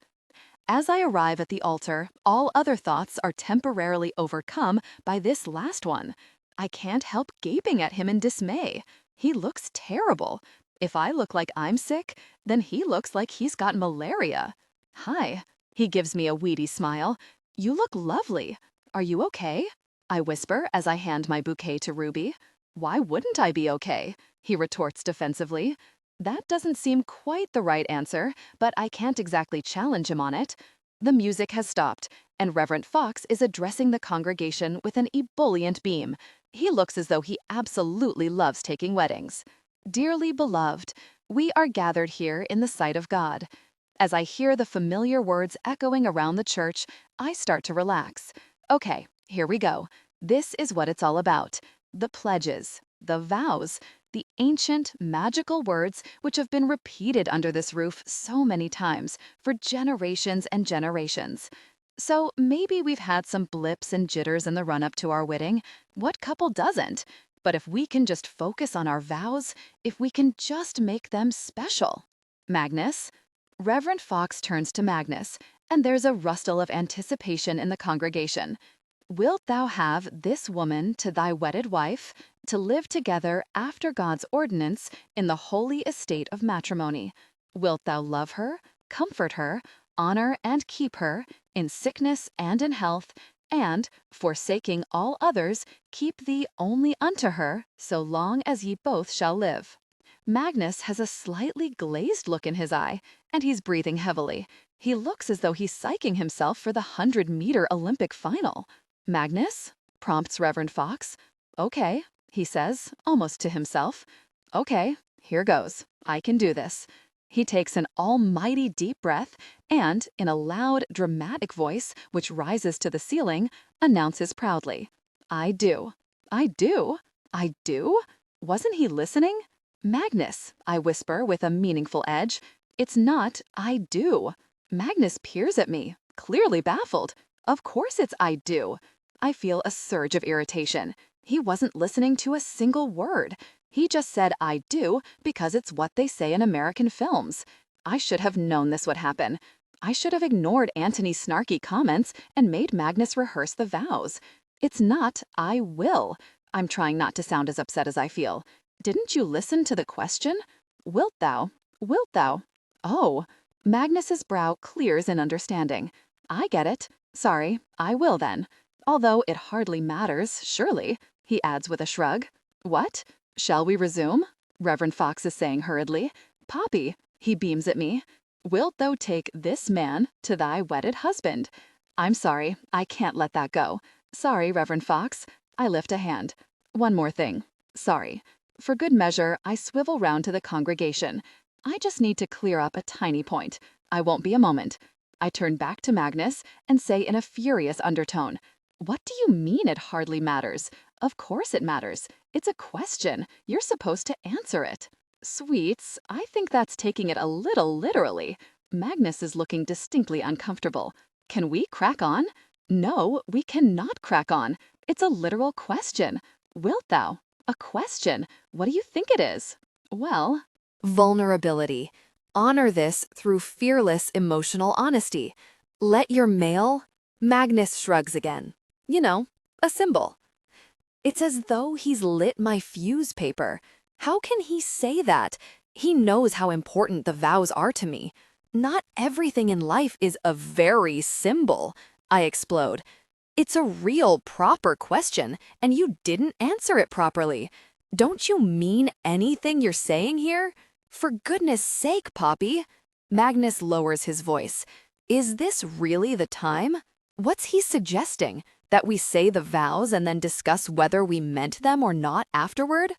As I arrive at the altar, all other thoughts are temporarily overcome by this last one. I can't help gaping at him in dismay. He looks terrible. If I look like I'm sick, then he looks like he's got malaria. Hi. He gives me a weedy smile. You look lovely. Are you okay? I whisper as I hand my bouquet to Ruby. Why wouldn't I be okay? He retorts defensively. That doesn't seem quite the right answer, but I can't exactly challenge him on it. The music has stopped, and Reverend Fox is addressing the congregation with an ebullient beam. He looks as though he absolutely loves taking weddings. Dearly beloved, we are gathered here in the sight of God. As I hear the familiar words echoing around the church, I start to relax. Okay, here we go. This is what it's all about. The pledges, the vows, the ancient, magical words which have been repeated under this roof so many times for generations and generations. So maybe we've had some blips and jitters in the run-up to our wedding. What couple doesn't? But if we can just focus on our vows, if we can just make them special. Magnus? Reverend Fox turns to Magnus, and there's a rustle of anticipation in the congregation. Wilt thou have this woman to thy wedded wife, to live together after God's ordinance in the holy estate of matrimony? Wilt thou love her, comfort her, honor and keep her, in sickness and in health, and, forsaking all others, keep thee only unto her, so long as ye both shall live? Magnus has a slightly glazed look in his eye, and he's breathing heavily. He looks as though he's psyching himself for the 100-meter Olympic final. Magnus? Prompts Reverend Fox. Okay, he says, almost to himself. Okay, here goes. I can do this. He takes an almighty deep breath and, in a loud, dramatic voice, which rises to the ceiling, announces proudly, I do. I do. I do? Wasn't he listening? Magnus, I whisper with a meaningful edge. It's not I do. Magnus peers at me, clearly baffled. Of course it's I do. I feel a surge of irritation. He wasn't listening to a single word. He just said I do because it's what they say in American films. I should have known this would happen. I should have ignored Antony's snarky comments and made Magnus rehearse the vows. It's not I will. I'm trying not to sound as upset as I feel. Didn't you listen to the question? Wilt thou? Wilt thou? Oh. Magnus's brow clears in understanding. I get it. Sorry, I will then. Although it hardly matters, surely, he adds with a shrug. What? Shall we resume? Reverend Fox is saying hurriedly. Poppy, he beams at me. Wilt thou take this man to thy wedded husband? I'm sorry, I can't let that go. Sorry, Reverend Fox. I lift a hand. One more thing. Sorry. For good measure, I swivel round to the congregation. I just need to clear up a tiny point. I won't be a moment. I turn back to Magnus and say in a furious undertone, What do you mean it hardly matters? Of course it matters. It's a question. You're supposed to answer it. Sweets, I think that's taking it a little literally. Magnus is looking distinctly uncomfortable. Can we crack on? No, we cannot crack on. It's a literal question. Wilt thou? A question. What do you think it is? Well, Vulnerability. Honor this through fearless emotional honesty. Let your male... Magnus shrugs again. You know, a symbol. It's as though he's lit my fuse paper. How can he say that? He knows how important the vows are to me. Not everything in life is a very symbol. I explode. It's a real, proper question, and you didn't answer it properly. Don't you mean anything you're saying here? For goodness sake, Poppy. Magnus lowers his voice. Is this really the time? What's he suggesting? That we say the vows and then discuss whether we meant them or not afterward?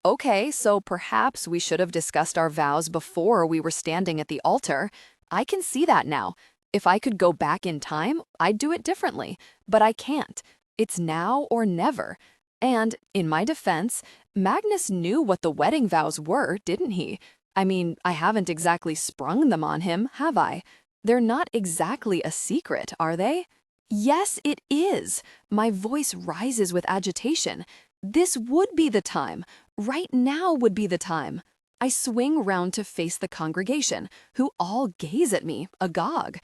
Okay, so perhaps we should have discussed our vows before we were standing at the altar. I can see that now. If I could go back in time, I'd do it differently. But I can't. It's now or never. And, in my defense, Magnus knew what the wedding vows were, didn't he? I mean, I haven't exactly sprung them on him, have I? They're not exactly a secret, are they? Yes, it is. My voice rises with agitation. This would be the time. Right now would be the time. I swing round to face the congregation, who all gaze at me, agog.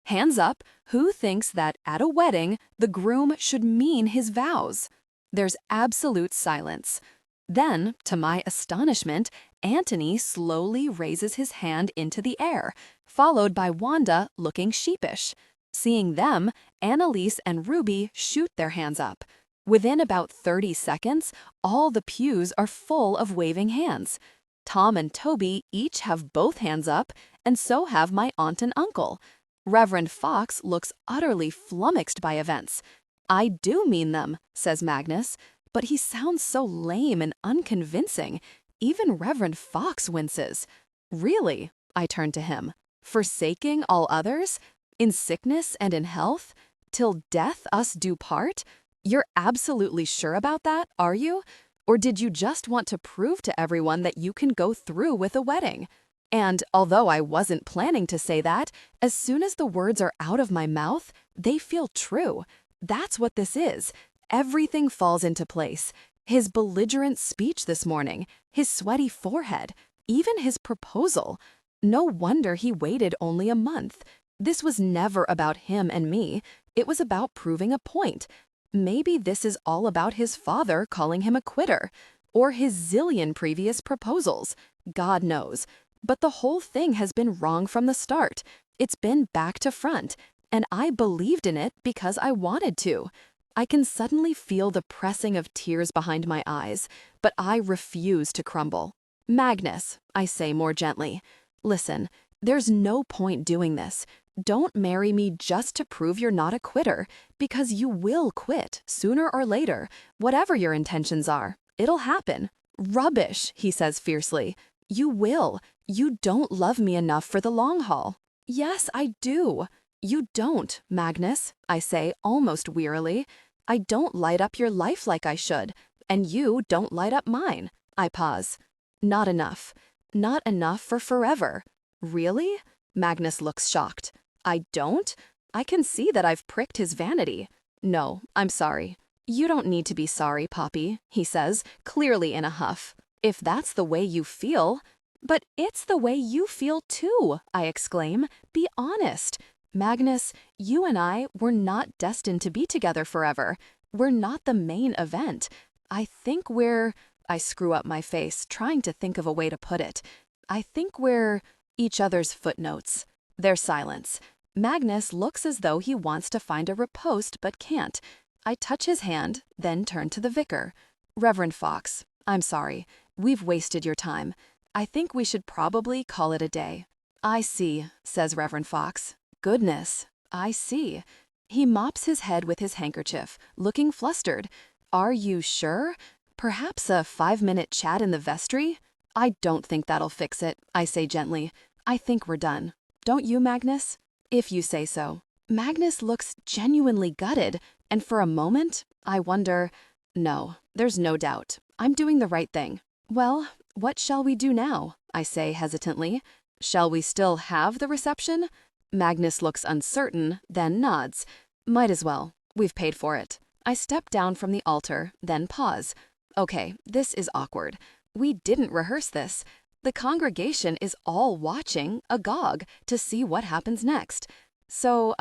Hands up, who thinks that at a wedding, the groom should mean his vows? There's absolute silence. Then, to my astonishment, Antony slowly raises his hand into the air, followed by Wanda looking sheepish. Seeing them, Annalise and Ruby shoot their hands up. Within about 30 seconds, all the pews are full of waving hands. Tom and Toby each have both hands up, and so have my aunt and uncle. Reverend Fox looks utterly flummoxed by events. I do mean them, says Magnus, but he sounds so lame and unconvincing. Even Reverend Fox winces. Really? I turn to him. Forsaking all others? In sickness and in health? Till death us do part? You're absolutely sure about that, are you? Or did you just want to prove to everyone that you can go through with a wedding? And although I wasn't planning to say that, as soon as the words are out of my mouth, they feel true. That's what this is. Everything falls into place. His belligerent speech this morning, his sweaty forehead, even his proposal. No wonder he waited only a month. This was never about him and me. It was about proving a point. Maybe this is all about his father calling him a quitter, or his zillion previous proposals. God knows. But the whole thing has been wrong from the start. It's been back to front, and I believed in it because I wanted to. I can suddenly feel the pressing of tears behind my eyes, but I refuse to crumble. Magnus, I say more gently, listen, there's no point doing this. Don't marry me just to prove you're not a quitter, because you will quit, sooner or later, whatever your intentions are. It'll happen. Rubbish, he says fiercely. You will. You don't love me enough for the long haul. Yes, I do. You don't, Magnus, I say almost wearily. I don't light up your life like I should, and you don't light up mine. I pause. Not enough. Not enough for forever. Really? Magnus looks shocked. I don't? I can see that I've pricked his vanity. No, I'm sorry. You don't need to be sorry, Poppy, he says, clearly in a huff. If that's the way you feel. But it's the way you feel too, I exclaim. Be honest. Magnus, you and I were not destined to be together forever. We're not the main event. I think we're... I screw up my face, trying to think of a way to put it. I think we're each other's footnotes. There's silence. Magnus looks as though he wants to find a riposte but can't. I touch his hand, then turn to the vicar. Reverend Fox, I'm sorry. We've wasted your time. I think we should probably call it a day. I see, says Reverend Fox. Goodness, I see. He mops his head with his handkerchief, looking flustered. Are you sure? Perhaps a 5-minute chat in the vestry? I don't think that'll fix it, I say gently. I think we're done. Don't you, Magnus? If you say so. Magnus looks genuinely gutted, and for a moment, I wonder, no, there's no doubt. I'm doing the right thing. Well, what shall we do now? I say hesitantly. Shall we still have the reception? Magnus looks uncertain, then nods. Might as well. We've paid for it. I step down from the altar, then pause. Okay, this is awkward. We didn't rehearse this. The congregation is all watching, agog, to see what happens next. So,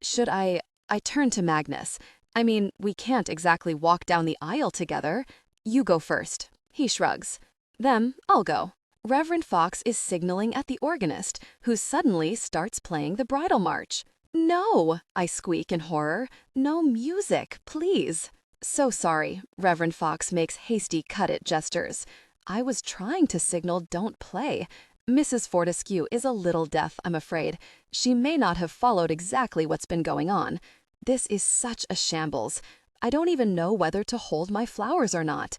should I turn to Magnus. I mean, we can't exactly walk down the aisle together. You go first. He shrugs. Then I'll go. Reverend Fox is signaling at the organist, who suddenly starts playing the bridal march. No, I squeak in horror. No music, please. So sorry, Reverend Fox makes hasty cut-it gestures. I was trying to signal don't play. Mrs. Fortescue is a little deaf, I'm afraid. She may not have followed exactly what's been going on. This is such a shambles. I don't even know whether to hold my flowers or not.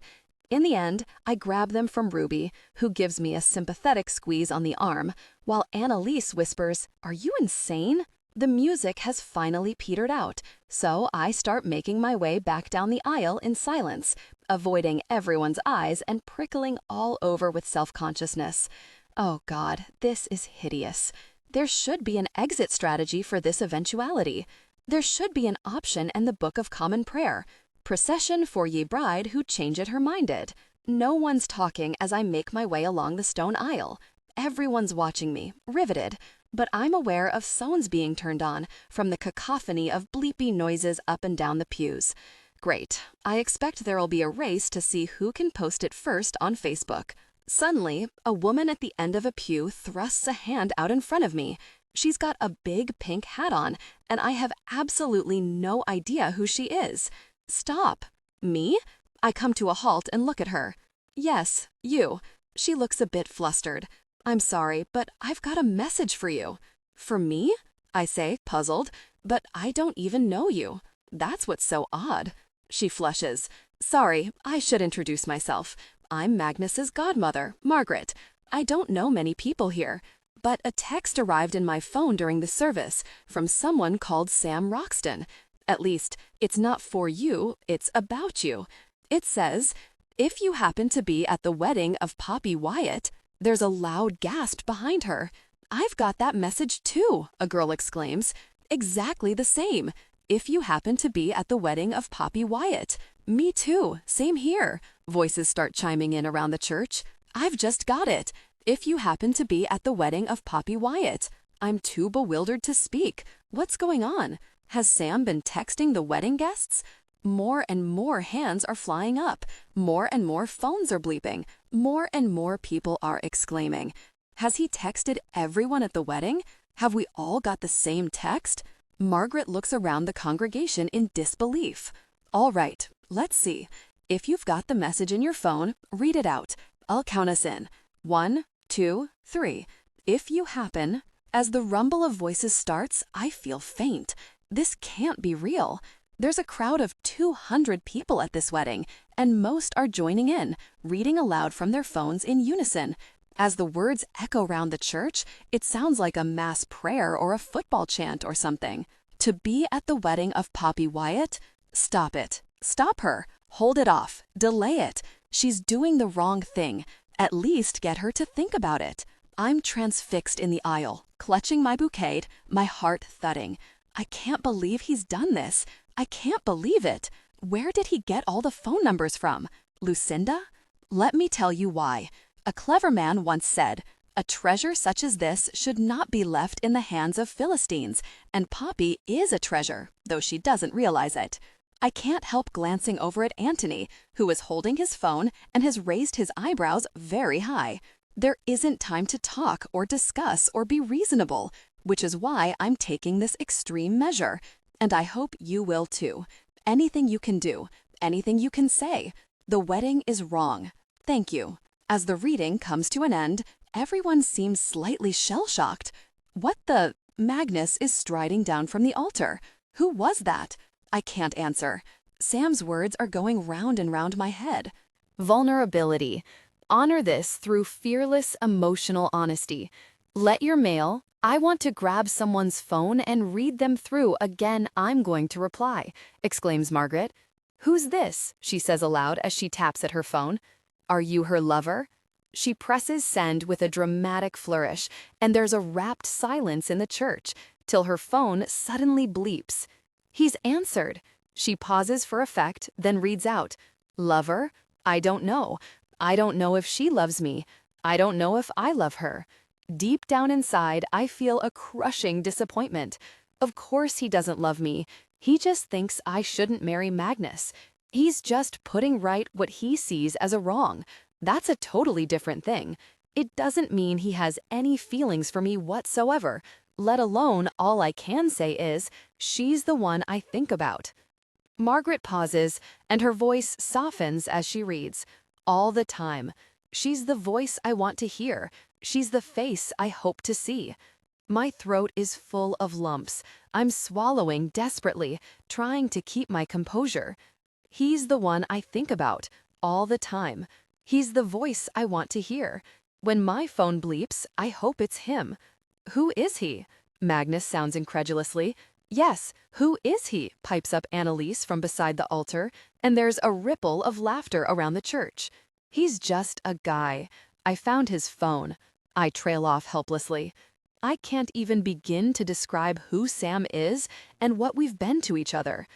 In the end, I grab them from Ruby, who gives me a sympathetic squeeze on the arm, while Annalise whispers, "Are you insane?" The music has finally petered out, so I start making my way back down the aisle in silence, avoiding everyone's eyes and prickling all over with self-consciousness. Oh God, this is hideous. There should be an exit strategy for this eventuality. There should be an option in the Book of Common Prayer. Procession for ye bride who changed her minded. No one's talking as I make my way along the stone aisle. Everyone's watching me, riveted, but I'm aware of phones being turned on from the cacophony of bleepy noises up and down the pews. Great. I expect there'll be a race to see who can post it first on Facebook. Suddenly, a woman at the end of a pew thrusts a hand out in front of me. She's got a big pink hat on, and I have absolutely no idea who she is. Stop. Me? I come to a halt and look at her. Yes, you. She looks a bit flustered. I'm sorry, but I've got a message for you. For me? I say, puzzled, but I don't even know you. That's what's so odd. She flushes. Sorry, I should introduce myself. I'm Magnus's godmother, Margaret. I don't know many people here, but a text arrived in my phone during the service from someone called Sam Roxton. At least, it's not for you, it's about you. It says, if you happen to be at the wedding of Poppy Wyatt. There's a loud gasp behind her. I've got that message too, a girl exclaims. Exactly the same. If you happen to be at the wedding of Poppy Wyatt. Me too, same here. Voices start chiming in around the church. I've just got it. If you happen to be at the wedding of Poppy Wyatt. I'm too bewildered to speak. What's going on? Has Sam been texting the wedding guests? More and more hands are flying up. More and more phones are bleeping. More and more people are exclaiming. Has he texted everyone at the wedding? Have we all got the same text? Margaret looks around the congregation in disbelief. All right, let's see. If you've got the message in your phone, read it out. I'll count us in. 1, 2, 3. If you happen... As the rumble of voices starts, I feel faint. This can't be real. There's a crowd of 200 people at this wedding, and most are joining in, reading aloud from their phones in unison. As the words echo round the church, it sounds like a mass prayer or a football chant or something. To be at the wedding of Poppy Wyatt? Stop it. Stop her. Hold it off. Delay it. She's doing the wrong thing. At least get her to think about it. I'm transfixed in the aisle, clutching my bouquet, my heart thudding. I can't believe he's done this. I can't believe it. Where did he get all the phone numbers from? Lucinda? Let me tell you why. A clever man once said, a treasure such as this should not be left in the hands of Philistines, and Poppy is a treasure, though she doesn't realize it. I can't help glancing over at Anthony, who is holding his phone and has raised his eyebrows very high. There isn't time to talk or discuss or be reasonable, which is why I'm taking this extreme measure. And I hope you will too. Anything you can do, anything you can say. The wedding is wrong. Thank you. As the reading comes to an end, everyone seems slightly shell-shocked. What the... Magnus is striding down from the altar. Who was that? I can't answer. Sam's words are going round and round my head. Vulnerability. Honor this through fearless emotional honesty. Let your mail, I want to grab someone's phone and read them through again. I'm going to reply, exclaims Margaret. Who's this? She says aloud as she taps at her phone. Are you her lover? She presses send with a dramatic flourish, and there's a rapt silence in the church, till her phone suddenly bleeps. He's answered. She pauses for effect, then reads out, Lover? I don't know. I don't know if she loves me. I don't know if I love her. Deep down inside, I feel a crushing disappointment. Of course he doesn't love me. He just thinks I shouldn't marry Magnus. He's just putting right what he sees as a wrong. That's a totally different thing. It doesn't mean he has any feelings for me whatsoever, let alone all I can say is, she's the one I think about. Margaret pauses, and her voice softens as she reads. All the time. She's the voice I want to hear. She's the face I hope to see. My throat is full of lumps. I'm swallowing desperately, trying to keep my composure. He's the one I think about, all the time. He's the voice I want to hear. When my phone bleeps, I hope it's him. Who is he? Magnus sounds incredulously. Yes, who is he? Pipes up Annalise from beside the altar, and there's a ripple of laughter around the church. He's just a guy. I found his phone. I trail off helplessly. I can't even begin to describe who Sam is and what we've been to each other.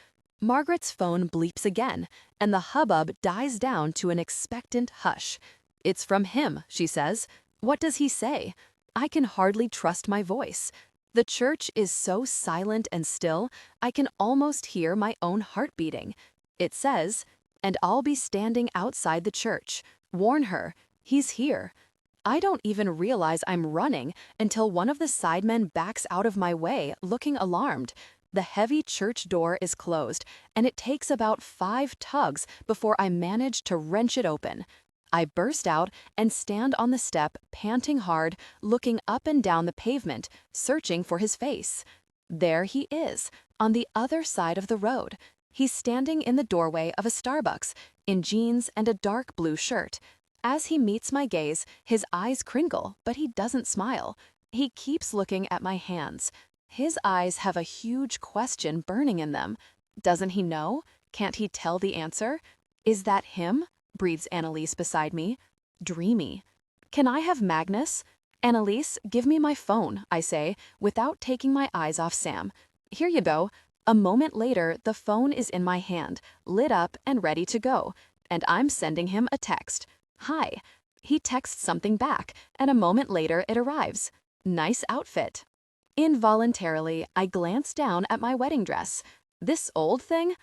Margaret's phone bleeps again, and the hubbub dies down to an expectant hush. It's from him, she says. What does he say? I can hardly trust my voice. The church is so silent and still, I can almost hear my own heart beating. It says, and I'll be standing outside the church. Warn her, he's here. I don't even realize I'm running until one of the sidemen backs out of my way, looking alarmed. The heavy church door is closed, and it takes about 5 tugs before I manage to wrench it open. I burst out and stand on the step, panting hard, looking up and down the pavement, searching for his face. There he is, on the other side of the road. He's standing in the doorway of a Starbucks, in jeans and a dark blue shirt. As he meets my gaze, his eyes crinkle, but he doesn't smile. He keeps looking at my hands. His eyes have a huge question burning in them. Doesn't he know? Can't he tell the answer? Is that him? Breathes Annalise beside me. Dreamy. Can I have Magnus? Annalise, give me my phone, I say, without taking my eyes off Sam. Here you go. A moment later, the phone is in my hand, lit up and ready to go, and I'm sending him a text. Hi. He texts something back, and a moment later it arrives. Nice outfit. Involuntarily, I glance down at my wedding dress. This old thing?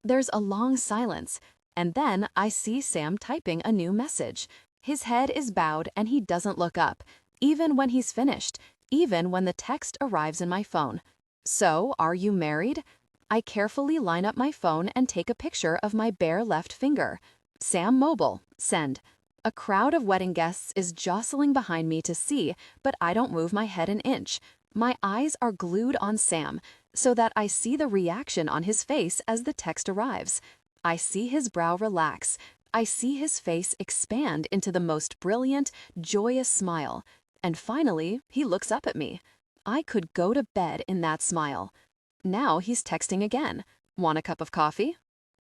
There's a long silence, and then I see Sam typing a new message. His head is bowed and he doesn't look up, even when he's finished, even when the text arrives in my phone. So, are you married? I carefully line up my phone and take a picture of my bare left finger. Sam Mobile, send. A crowd of wedding guests is jostling behind me to see, but I don't move my head an inch. My eyes are glued on Sam, so that I see the reaction on his face as the text arrives. I see his brow relax. I see his face expand into the most brilliant, joyous smile. And finally, he looks up at me. I could go to bed in that smile. Now he's texting again. Want a cup of coffee?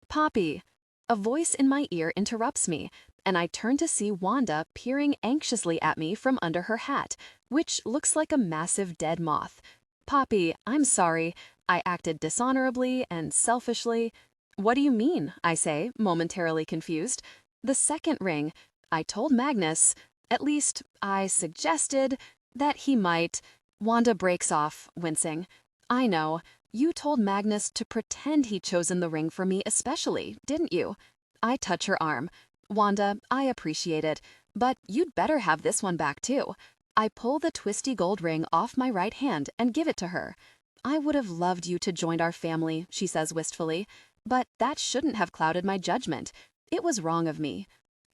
Poppy. A voice in my ear interrupts me, and I turn to see Wanda peering anxiously at me from under her hat, which looks like a massive dead moth. Poppy, I'm sorry. I acted dishonorably and selfishly. What do you mean? I say, momentarily confused. The second ring. I told Magnus, at least I suggested, that he might. Wanda breaks off, wincing. I know. You told Magnus to pretend he'd chosen the ring for me especially, didn't you? I touch her arm. Wanda, I appreciate it, but you'd better have this one back too. I pull the twisty gold ring off my right hand and give it to her. I would have loved you to join our family, she says wistfully, but that shouldn't have clouded my judgment. It was wrong of me.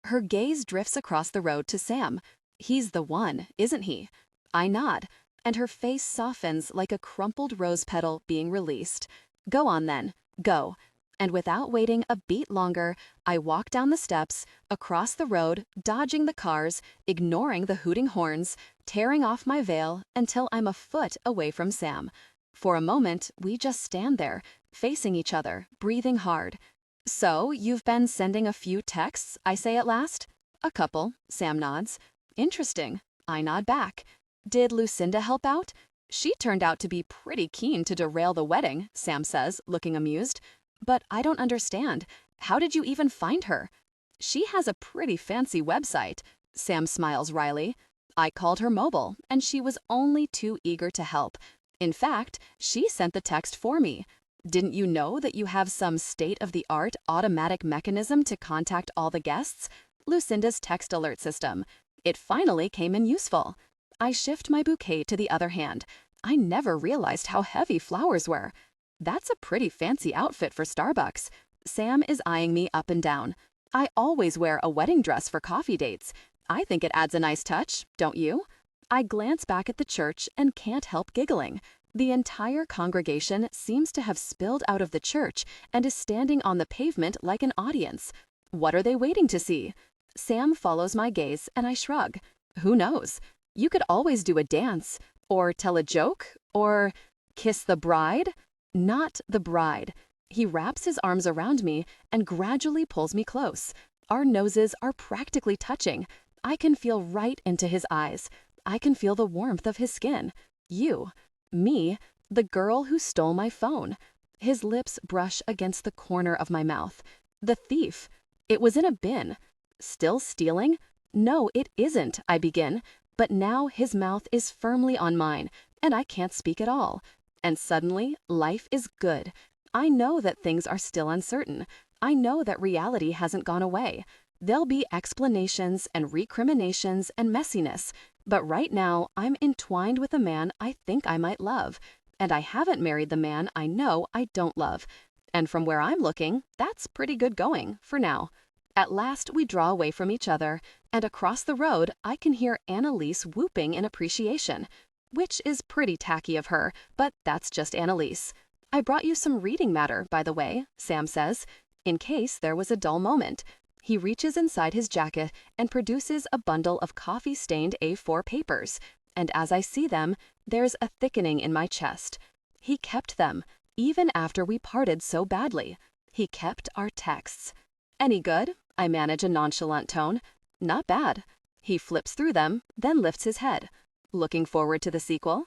Her gaze drifts across the road to Sam. He's the one, isn't he? I nod, and her face softens like a crumpled rose petal being released. Go on then, go. And without waiting a beat longer, I walk down the steps, across the road, dodging the cars, ignoring the hooting horns, tearing off my veil until I'm a foot away from Sam. For a moment, we just stand there, facing each other, breathing hard. So, you've been sending a few texts, I say at last? A couple, Sam nods. Interesting. I nod back. Did Lucinda help out? She turned out to be pretty keen to derail the wedding, Sam says, looking amused. But I don't understand. How did you even find her? She has a pretty fancy website. Sam smiles wryly. I called her mobile, and she was only too eager to help. In fact, she sent the text for me. Didn't you know that you have some state-of-the-art automatic mechanism to contact all the guests? Lucinda's text alert system. It finally came in useful. I shift my bouquet to the other hand. I never realized how heavy flowers were. That's a pretty fancy outfit for Starbucks. Sam is eyeing me up and down. I always wear a wedding dress for coffee dates. I think it adds a nice touch, don't you? I glance back at the church and can't help giggling. The entire congregation seems to have spilled out of the church and is standing on the pavement like an audience. What are they waiting to see? Sam follows my gaze and I shrug. Who knows? You could always do a dance, or tell a joke, or kiss the bride. Not the bride. He wraps his arms around me and gradually pulls me close. Our noses are practically touching. I can feel right into his eyes. I can feel the warmth of his skin. You, me, the girl who stole my phone. His lips brush against the corner of my mouth. The thief. It was in a bin. Still stealing? No, it isn't, I begin. But now his mouth is firmly on mine, and I can't speak at all. And suddenly, life is good. I know that things are still uncertain. I know that reality hasn't gone away. There'll be explanations and recriminations and messiness, but right now I'm entwined with a man I think I might love, and I haven't married the man I know I don't love. And from where I'm looking, that's pretty good going, for now. At last we draw away from each other, and across the road I can hear Annalise whooping in appreciation. Which is pretty tacky of her, but that's just Annalise. I brought you some reading matter, by the way, Sam says, in case there was a dull moment. He reaches inside his jacket and produces a bundle of coffee-stained A4 papers, and as I see them, there's a thickening in my chest. He kept them, even after we parted so badly. He kept our texts. Any good? I manage a nonchalant tone. Not bad. He flips through them, then lifts his head. Looking forward to the sequel?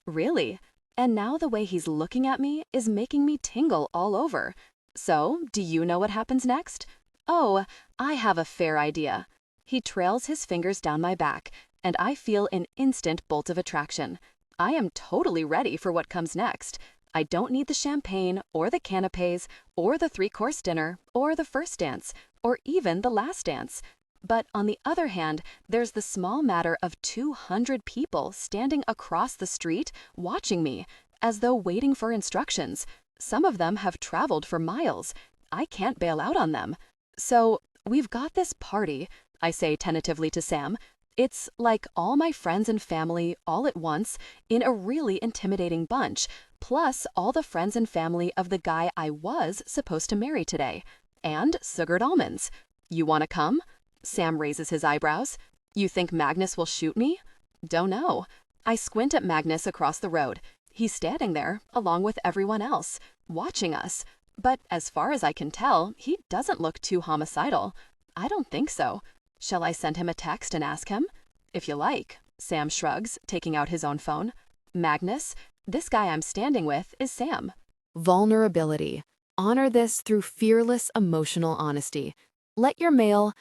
Really? And now the way he's looking at me is making me tingle all over. So, do you know what happens next? Oh, I have a fair idea. He trails his fingers down my back, and I feel an instant bolt of attraction. I am totally ready for what comes next. I don't need the champagne, or the canapes, or the three-course dinner, or the first dance, or even the last dance. But on the other hand, there's the small matter of 200 people standing across the street watching me, as though waiting for instructions. Some of them have traveled for miles. I can't bail out on them. So, we've got this party, I say tentatively to Sam. It's like all my friends and family all at once in a really intimidating bunch, plus all the friends and family of the guy I was supposed to marry today. And sugared almonds. You want to come? Sam raises his eyebrows. You think Magnus will shoot me? Don't know. I squint at Magnus across the road. He's standing there, along with everyone else, watching us. But as far as I can tell, he doesn't look too homicidal. I don't think so. Shall I send him a text and ask him? If you like. Sam shrugs, taking out his own phone. Magnus, this guy I'm standing with is Sam. Vulnerability. Honor this through fearless emotional honesty. Let your male...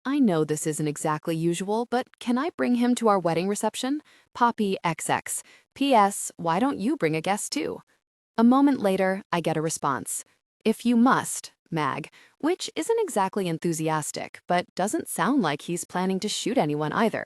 I know this isn't exactly usual, but can I bring him to our wedding reception? Poppy XX. P.S. Why don't you bring a guest too? A moment later, I get a response. If you must, Mag, which isn't exactly enthusiastic, but doesn't sound like he's planning to shoot anyone either.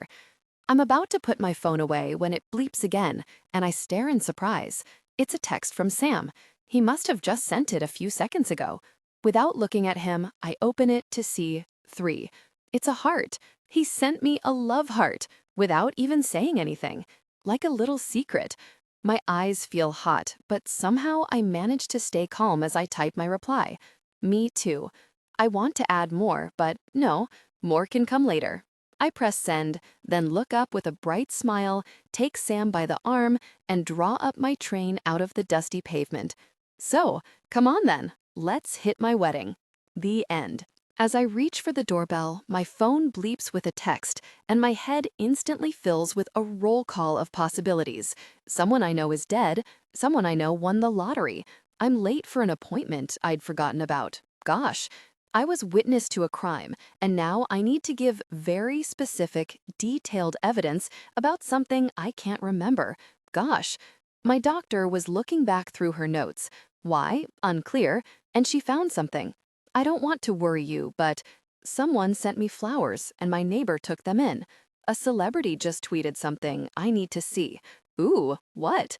I'm about to put my phone away when it bleeps again, and I stare in surprise. It's a text from Sam. He must have just sent it a few seconds ago. Without looking at him, I open it to see 3. It's a heart. He sent me a love heart without even saying anything, like a little secret. My eyes feel hot, but somehow I manage to stay calm as I type my reply. Me too. I want to add more, but no, more can come later. I press send, then look up with a bright smile, take Sam by the arm, and draw up my train out of the dusty pavement. So, come on then, let's hit my wedding. The end. As I reach for the doorbell, my phone bleeps with a text, and my head instantly fills with a roll call of possibilities. Someone I know is dead, someone I know won the lottery. I'm late for an appointment I'd forgotten about. Gosh, I was witness to a crime, and now I need to give very specific, detailed evidence about something I can't remember. Gosh, my doctor was looking back through her notes. Why? Unclear, and she found something. I don't want to worry you, but someone sent me flowers and my neighbor took them in. A celebrity just tweeted something I need to see. Ooh, what?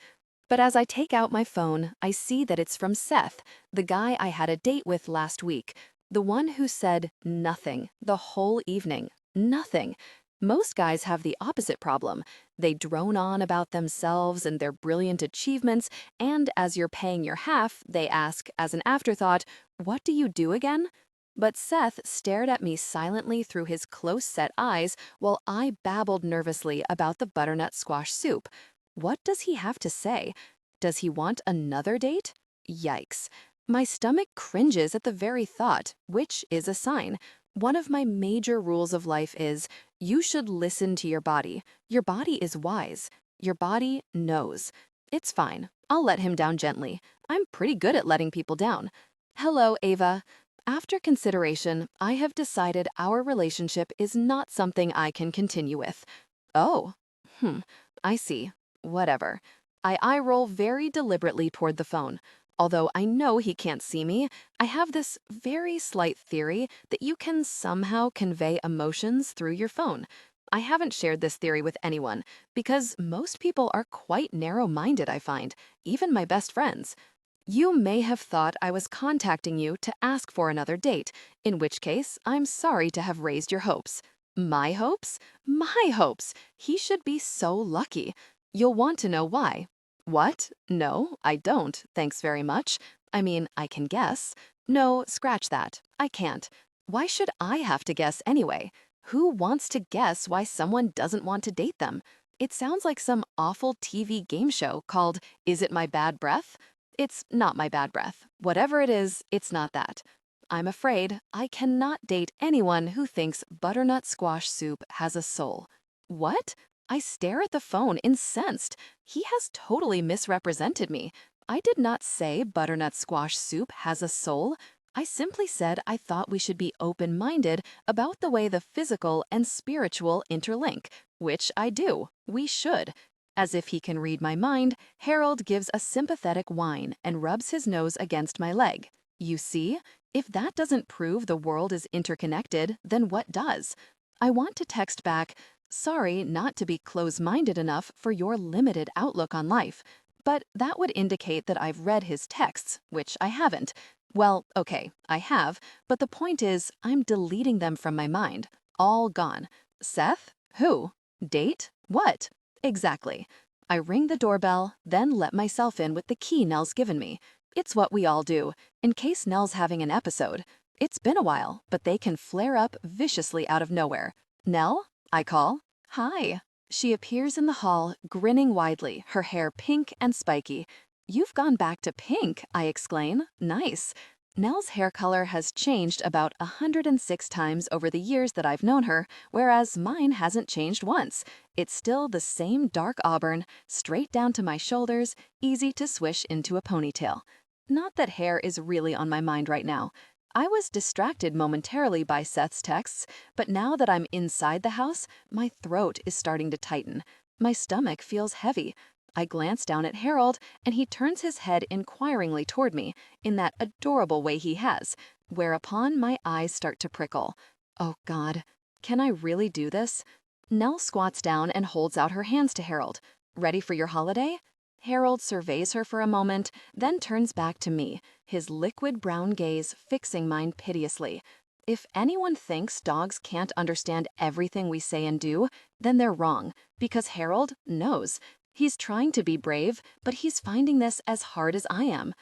But as I take out my phone, I see that it's from Seth, the guy I had a date with last week, the one who said nothing the whole evening. Nothing. Most guys have the opposite problem. They drone on about themselves and their brilliant achievements, and as you're paying your half, they ask, as an afterthought, "What do you do again?" But Seth stared at me silently through his close-set eyes while I babbled nervously about the butternut squash soup. What does he have to say? Does he want another date? Yikes. My stomach cringes at the very thought, which is a sign. One of my major rules of life is, you should listen to your body. Your body is wise. Your body knows. It's fine. I'll let him down gently. I'm pretty good at letting people down. Hello, Ava. After consideration, I have decided our relationship is not something I can continue with. Oh, I see. Whatever. I eye roll very deliberately toward the phone. Although I know he can't see me, I have this very slight theory that you can somehow convey emotions through your phone. I haven't shared this theory with anyone because most people are quite narrow-minded, I find, even my best friends. You may have thought I was contacting you to ask for another date, in which case I'm sorry to have raised your hopes. My hopes? My hopes! He should be so lucky. You'll want to know why. What? No, I don't, thanks very much. I mean, I can guess. No, scratch that. I can't. Why should I have to guess anyway? Who wants to guess why someone doesn't want to date them? It sounds like some awful TV game show called Is It My Bad Breath? It's not my bad breath. Whatever it is, it's not that. I'm afraid I cannot date anyone who thinks butternut squash soup has a soul. What? I stare at the phone, incensed. He has totally misrepresented me. I did not say butternut squash soup has a soul. I simply said I thought we should be open-minded about the way the physical and spiritual interlink, which I do. We should. As if he can read my mind, Harold gives a sympathetic whine and rubs his nose against my leg. You see? If that doesn't prove the world is interconnected, then what does? I want to text back, sorry not to be close-minded enough for your limited outlook on life, but that would indicate that I've read his texts, which I haven't. Well, okay, I have, but the point is, I'm deleting them from my mind. All gone. Seth? Who? Date? What? Exactly. I ring the doorbell, then let myself in with the key Nell's given me. It's what we all do, in case Nell's having an episode. It's been a while, but they can flare up viciously out of nowhere. Nell? I call. Hi. She appears in the hall, grinning widely, her hair pink and spiky. You've gone back to pink, I exclaim. Nice. Nell's hair color has changed about 106 times over the years that I've known her, whereas mine hasn't changed once. It's still the same dark auburn, straight down to my shoulders, easy to swish into a ponytail. Not that hair is really on my mind right now. I was distracted momentarily by Seth's texts, but now that I'm inside the house, my throat is starting to tighten. My stomach feels heavy. I glance down at Harold, and he turns his head inquiringly toward me, in that adorable way he has, whereupon my eyes start to prickle. Oh God, can I really do this? Nell squats down and holds out her hands to Harold. Ready for your holiday? Harold surveys her for a moment, then turns back to me, his liquid brown gaze fixing mine piteously. If anyone thinks dogs can't understand everything we say and do, then they're wrong, because Harold knows. He's trying to be brave, but he's finding this as hard as I am.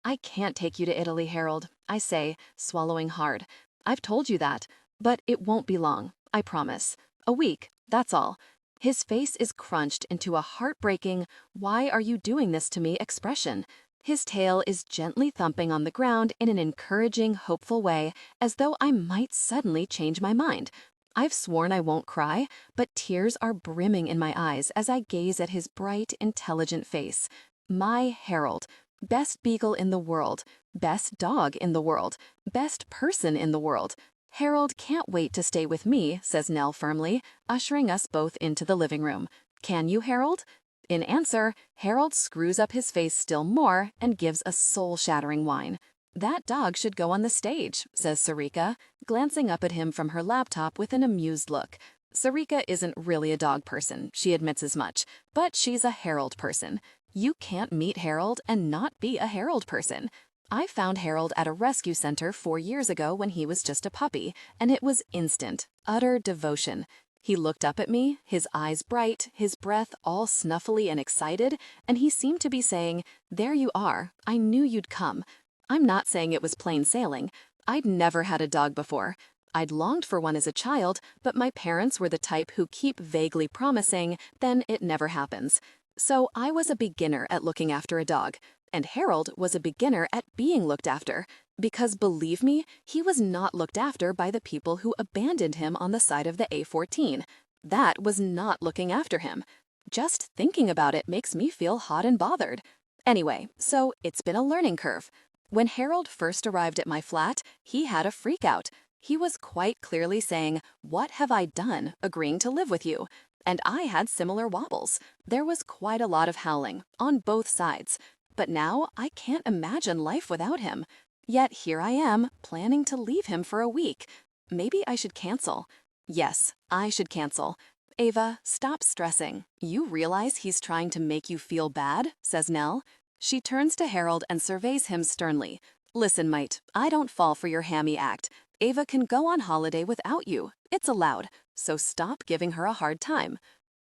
I can't take you to Italy, Harold, I say, swallowing hard. I've told you that, but it won't be long, I promise. A week, that's all. His face is crunched into a heartbreaking, why are you doing this to me expression. His tail is gently thumping on the ground in an encouraging, hopeful way, as though I might suddenly change my mind. I've sworn I won't cry, but tears are brimming in my eyes as I gaze at his bright, intelligent face. My Harold. Best beagle in the world. Best dog in the world. Best person in the world. Harold can't wait to stay with me, says Nell firmly, ushering us both into the living room. Can you, Harold? In answer, Harold screws up his face still more and gives a soul-shattering whine. That dog should go on the stage, says Sarika, glancing up at him from her laptop with an amused look. Sarika isn't really a dog person, she admits as much, but she's a Harold person. You can't meet Harold and not be a Harold person. I found Harold at a rescue center 4 years ago when he was just a puppy, and it was instant, utter devotion. He looked up at me, his eyes bright, his breath all snuffly and excited, and he seemed to be saying, "There you are, I knew you'd come." I'm not saying it was plain sailing. I'd never had a dog before. I'd longed for one as a child, but my parents were the type who keep vaguely promising, then it never happens. So I was a beginner at looking after a dog, and Harold was a beginner at being looked after, because believe me, he was not looked after by the people who abandoned him on the side of the A14. That was not looking after him. Just thinking about it makes me feel hot and bothered. Anyway, so it's been a learning curve. When Harold first arrived at my flat, he had a freak out. He was quite clearly saying, "What have I done, agreeing to live with you?" And I had similar wobbles. There was quite a lot of howling, on both sides. But now I can't imagine life without him. Yet here I am, planning to leave him for a week. Maybe I should cancel. Yes, I should cancel. Ava, stop stressing. You realize he's trying to make you feel bad, says Nell. She turns to Harold and surveys him sternly. Listen, mate, I don't fall for your hammy act. Ava can go on holiday without you. It's allowed. So stop giving her a hard time.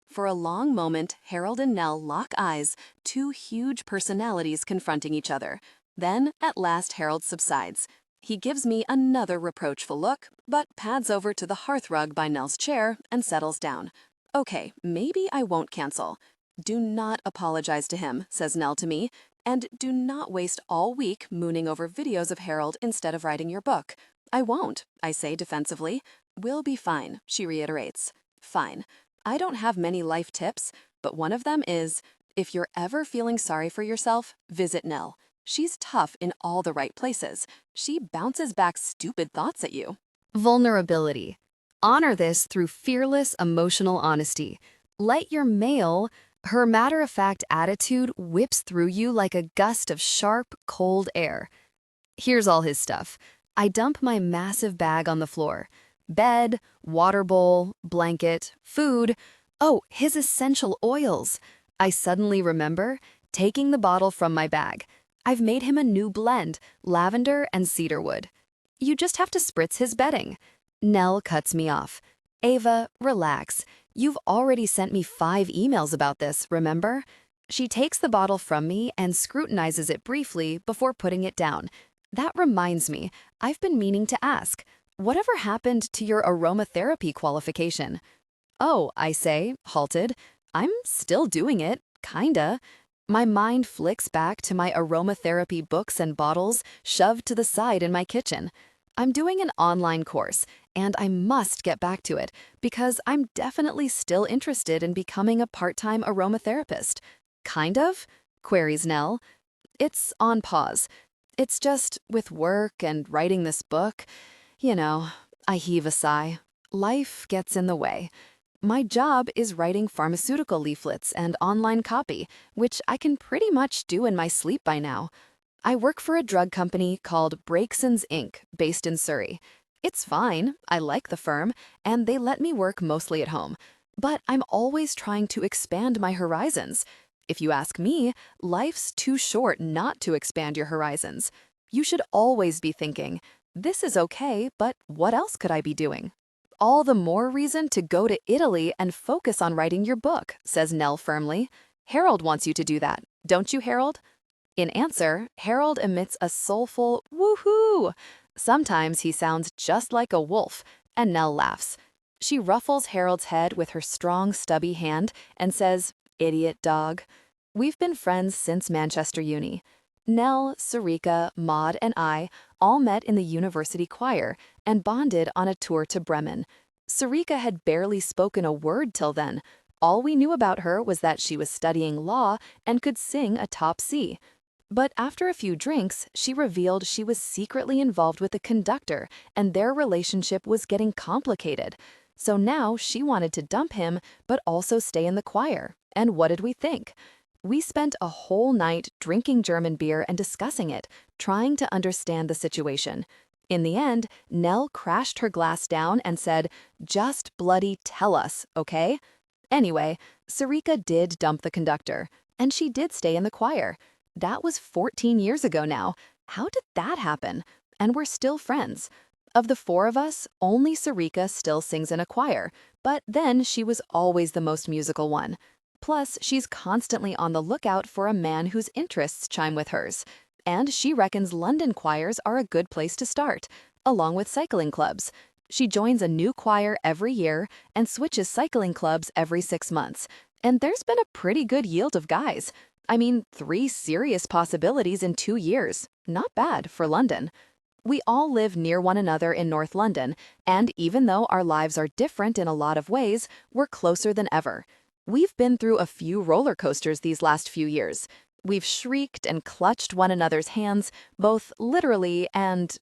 For a long moment, Harold and Nell lock eyes, two huge personalities confronting each other. Then, at last, Harold subsides. He gives me another reproachful look, but pads over to the hearthrug by Nell's chair and settles down. Okay, maybe I won't cancel. Do not apologize to him, says Nell to me. And do not waste all week mooning over videos of Harold instead of writing your book. I won't, I say defensively. We'll be fine, she reiterates. Fine. I don't have many life tips, but one of them is, if you're ever feeling sorry for yourself, visit Nell. She's tough in all the right places. She bounces back stupid thoughts at you. Vulnerability. Honor this through fearless emotional honesty. Let your male, her matter-of-fact attitude whips through you like a gust of sharp, cold air. Here's all his stuff. I dump my massive bag on the floor. Bed, water bowl, blanket, food. Oh, his essential oils. I suddenly remember taking the bottle from my bag. I've made him a new blend, lavender and cedarwood. You just have to spritz his bedding. Nell cuts me off. Ava, relax. You've already sent me 5 emails about this, remember? She takes the bottle from me and scrutinizes it briefly before putting it down. That reminds me, I've been meaning to ask, whatever happened to your aromatherapy qualification? Oh, I say, halted. I'm still doing it, kinda. My mind flicks back to my aromatherapy books and bottles shoved to the side in my kitchen. I'm doing an online course, and I must get back to it because I'm definitely still interested in becoming a part-time aromatherapist. Kind of? Queries Nell. It's on pause. It's just, with work and writing this book, I heave a sigh. Life gets in the way. My job is writing pharmaceutical leaflets and online copy, which I can pretty much do in my sleep by now. I work for a drug company called Breaksons Inc., based in Surrey. It's fine, I like the firm, and they let me work mostly at home. But I'm always trying to expand my horizons. If you ask me, life's too short not to expand your horizons. You should always be thinking, this is okay, but what else could I be doing? All the more reason to go to Italy and focus on writing your book, says Nell firmly. Harold wants you to do that, don't you, Harold? In answer, Harold emits a soulful woohoo. Sometimes he sounds just like a wolf, and Nell laughs. She ruffles Harold's head with her strong, stubby hand and says, "Idiot dog." We've been friends since Manchester Uni. Nell, Sarika, Maud, and I all met in the university choir and bonded on a tour to Bremen. Sarika had barely spoken a word till then. All we knew about her was that she was studying law and could sing a top C. But after a few drinks, she revealed she was secretly involved with a conductor and their relationship was getting complicated. So now she wanted to dump him, but also stay in the choir. And what did we think? We spent a whole night drinking German beer and discussing it, trying to understand the situation. In the end, Nell crashed her glass down and said, "Just bloody tell us, okay?" Anyway, Sarika did dump the conductor, and she did stay in the choir. That was 14 years ago now. How did that happen? And we're still friends. Of the 4 of us, only Sarika still sings in a choir, but then she was always the most musical one. Plus, she's constantly on the lookout for a man whose interests chime with hers. And she reckons London choirs are a good place to start, along with cycling clubs. She joins a new choir every year and switches cycling clubs every 6 months. And there's been a pretty good yield of guys. 3 serious possibilities in 2 years. Not bad for London. We all live near one another in North London, and even though our lives are different in a lot of ways, we're closer than ever. We've been through a few roller coasters these last few years. We've shrieked and clutched one another's hands, both literally and,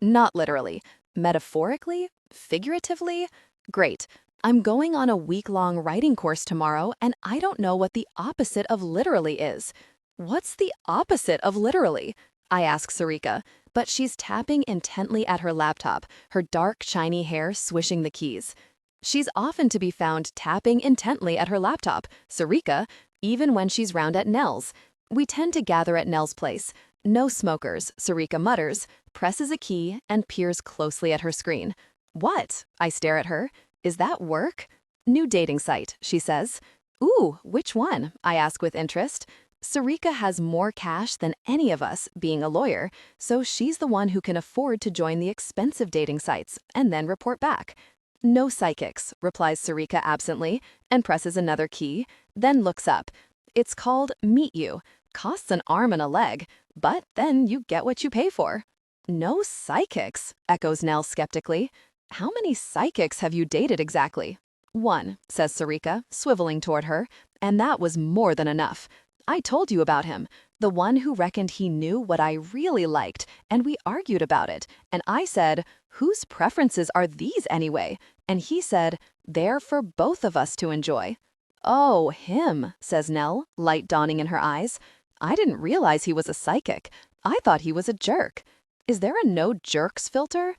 not literally. Metaphorically? Figuratively? Great. I'm going on a week-long writing course tomorrow, and I don't know what the opposite of literally is. What's the opposite of literally? I ask Sarika, but she's tapping intently at her laptop, her dark, shiny hair swishing the keys. She's often to be found tapping intently at her laptop, Sarika, even when she's round at Nell's. We tend to gather at Nell's place. No smokers, Sarika mutters, presses a key, and peers closely at her screen. What? I stare at her. Is that work? New dating site, she says. Ooh, which one? I ask with interest. Sarika has more cash than any of us, being a lawyer, so she's the one who can afford to join the expensive dating sites and then report back. No psychics, replies Sarika absently and presses another key, then looks up. It's called Meet You. Costs an arm and a leg, but then you get what you pay for. No psychics, echoes Nell skeptically. How many psychics have you dated exactly? One, says Sarika, swiveling toward her, and that was more than enough. I told you about him, the one who reckoned he knew what I really liked, and we argued about it, and I said, whose preferences are these anyway? And he said, they're for both of us to enjoy. Oh, him, says Nell, light dawning in her eyes. I didn't realize he was a psychic. I thought he was a jerk. Is there a no jerks filter?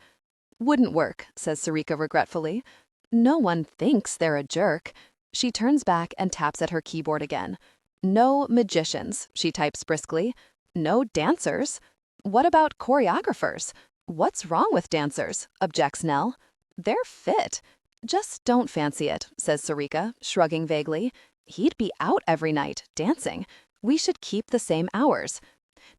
Wouldn't work, says Sarika regretfully. No one thinks they're a jerk. She turns back and taps at her keyboard again. No magicians, she types briskly. No dancers. What about choreographers? What's wrong with dancers? Objects Nell. They're fit. Just don't fancy it, says Sarika, shrugging vaguely. He'd be out every night, dancing. We should keep the same hours.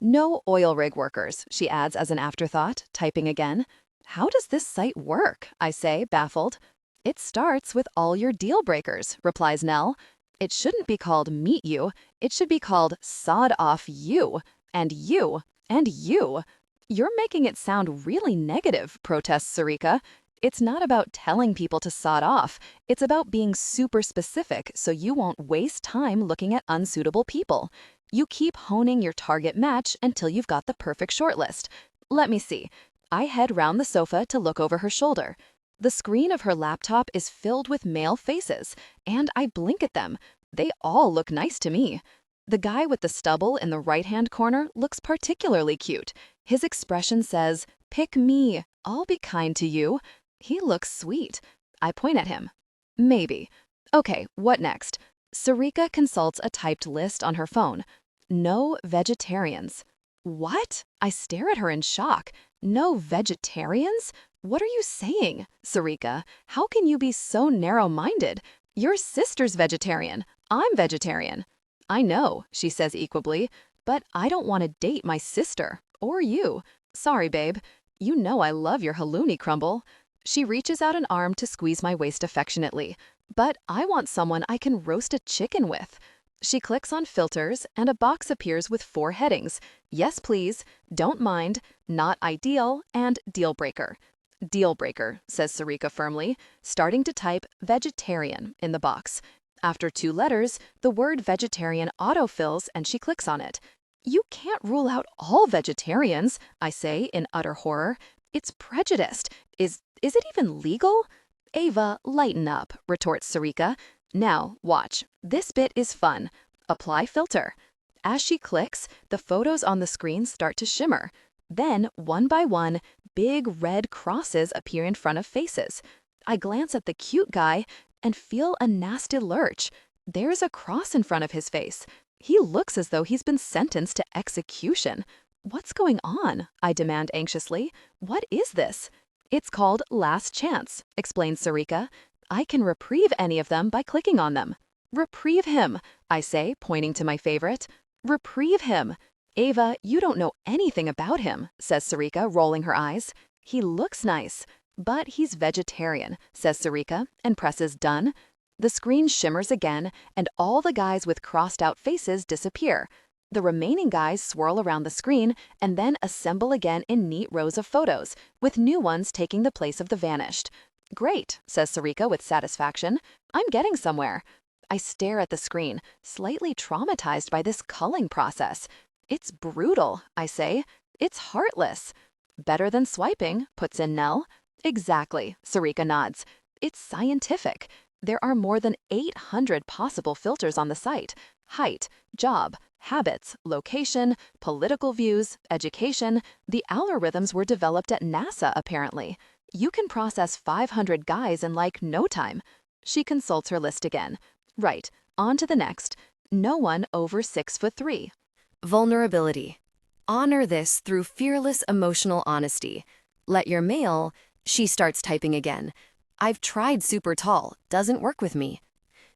No oil rig workers, she adds as an afterthought, typing again. How does this site work? I say, baffled. It starts with all your deal breakers, replies Nell. It shouldn't be called meet you. It should be called sod off you, and you, and you. You're making it sound really negative, protests Sarika. It's not about telling people to sod off. It's about being super specific so you won't waste time looking at unsuitable people. You keep honing your target match until you've got the perfect shortlist. Let me see. I head round the sofa to look over her shoulder. The screen of her laptop is filled with male faces, and I blink at them. They all look nice to me. The guy with the stubble in the right-hand corner looks particularly cute. His expression says, "Pick me, I'll be kind to you." He looks sweet. I point at him. Maybe. Okay, what next? Sarika consults a typed list on her phone. No vegetarians. What? I stare at her in shock. No vegetarians? What are you saying, Sarika? How can you be so narrow-minded? Your sister's vegetarian. I'm vegetarian. I know, she says equably, but I don't want to date my sister. Or you. Sorry, babe. You know I love your halloumi crumble. She reaches out an arm to squeeze my waist affectionately. But I want someone I can roast a chicken with. She clicks on filters, and a box appears with 4 headings. Yes, please, don't mind, not ideal, and deal breaker. Deal breaker, says Sarika firmly, starting to type vegetarian in the box. After 2 letters, the word vegetarian autofills and she clicks on it. You can't rule out all vegetarians, I say in utter horror. It's prejudiced. Is it even legal? Ava, lighten up, retorts Sarika. Now, watch. This bit is fun. Apply filter. As she clicks, the photos on the screen start to shimmer. Then, one by one, big red crosses appear in front of faces. I glance at the cute guy and feel a nasty lurch. There's a cross in front of his face. He looks as though he's been sentenced to execution. What's going on? I demand anxiously. What is this? It's called Last Chance, explains Sarika. I can reprieve any of them by clicking on them. Reprieve him, I say, pointing to my favorite. Reprieve him. Ava, you don't know anything about him, says Sarika, rolling her eyes. He looks nice, but he's vegetarian, says Sarika, and presses done. The screen shimmers again, and all the guys with crossed-out faces disappear. The remaining guys swirl around the screen and then assemble again in neat rows of photos, with new ones taking the place of the vanished. Great, says Sarika with satisfaction. I'm getting somewhere. I stare at the screen, slightly traumatized by this culling process. It's brutal, I say. It's heartless. Better than swiping, puts in Nell. Exactly, Sarika nods. It's scientific. There are more than 800 possible filters on the site. Height, job, habits, location, political views, education. The algorithms were developed at NASA, apparently. You can process 500 guys in like no time. She consults her list again. Right, on to the next. No one over 6'3". Vulnerability. Honor this through fearless emotional honesty. Let your male. She starts typing again. I've tried super tall. Doesn't work with me.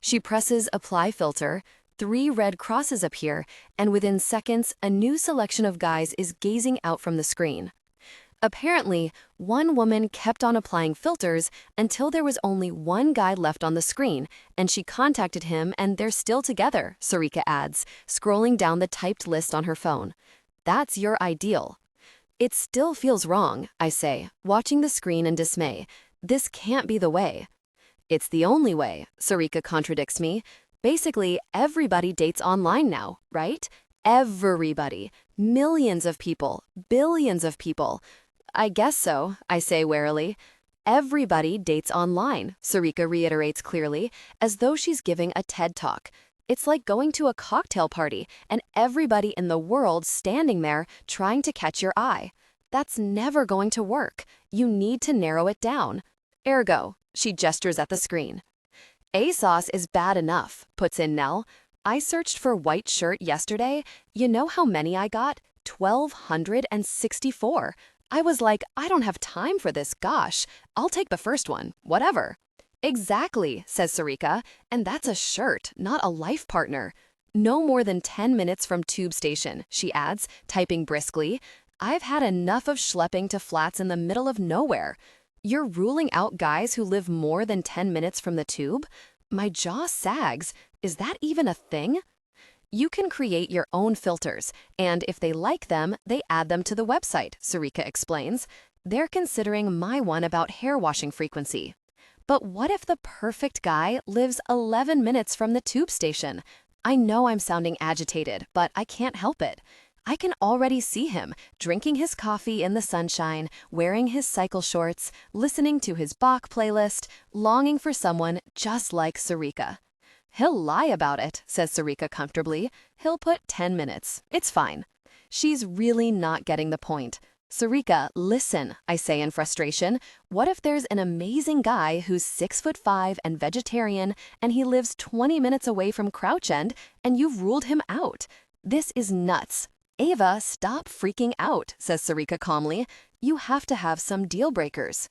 She presses apply filter. 3 red crosses appear, and within seconds, a new selection of guys is gazing out from the screen. Apparently, one woman kept on applying filters until there was only one guy left on the screen, and she contacted him and they're still together, Sarika adds, scrolling down the typed list on her phone. That's your ideal. It still feels wrong, I say, watching the screen in dismay. This can't be the way. It's the only way, Sarika contradicts me. Basically, everybody dates online now, right? Everybody. Millions of people. Billions of people. I guess so, I say warily. Everybody dates online, Sarika reiterates clearly, as though she's giving a TED Talk. It's like going to a cocktail party and everybody in the world standing there trying to catch your eye. That's never going to work. You need to narrow it down. Ergo, she gestures at the screen. ASOS is bad enough, puts in Nell. I searched for white shirt yesterday. You know how many I got? 1,264. I was like, I don't have time for this, gosh. I'll take the first one, whatever. Exactly, says Sarika, and that's a shirt, not a life partner. No more than 10 minutes from tube station, she adds, typing briskly. I've had enough of schlepping to flats in the middle of nowhere. You're ruling out guys who live more than 10 minutes from the tube? My jaw sags. Is that even a thing? You can create your own filters, and if they like them, they add them to the website, Sarika explains. They're considering my one about hair washing frequency. But what if the perfect guy lives 11 minutes from the tube station? I know I'm sounding agitated, but I can't help it. I can already see him drinking his coffee in the sunshine, wearing his cycle shorts, listening to his Bach playlist, longing for someone just like Sarika. He'll lie about it, says Sarika comfortably. He'll put 10 minutes. It's fine. She's really not getting the point. Sarika, listen, I say in frustration. What if there's an amazing guy who's 6'5" and vegetarian, and he lives 20 minutes away from Crouch End, and you've ruled him out? This is nuts. Ava, stop freaking out, says Sarika calmly. You have to have some deal breakers.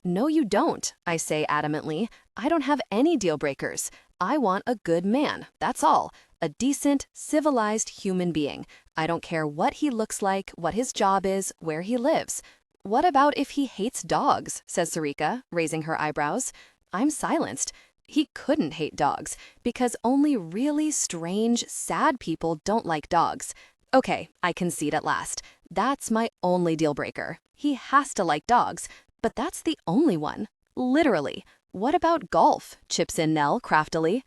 No, you don't, I say adamantly. I don't have any deal breakers. I want a good man, that's all. A decent, civilized human being. I don't care what he looks like, what his job is, where he lives. What about if he hates dogs, says Sarika, raising her eyebrows. I'm silenced. He couldn't hate dogs, because only really strange, sad people don't like dogs. Okay, I concede at last. That's my only deal breaker. He has to like dogs, but that's the only one. Literally. What about golf? Chips in Nell craftily.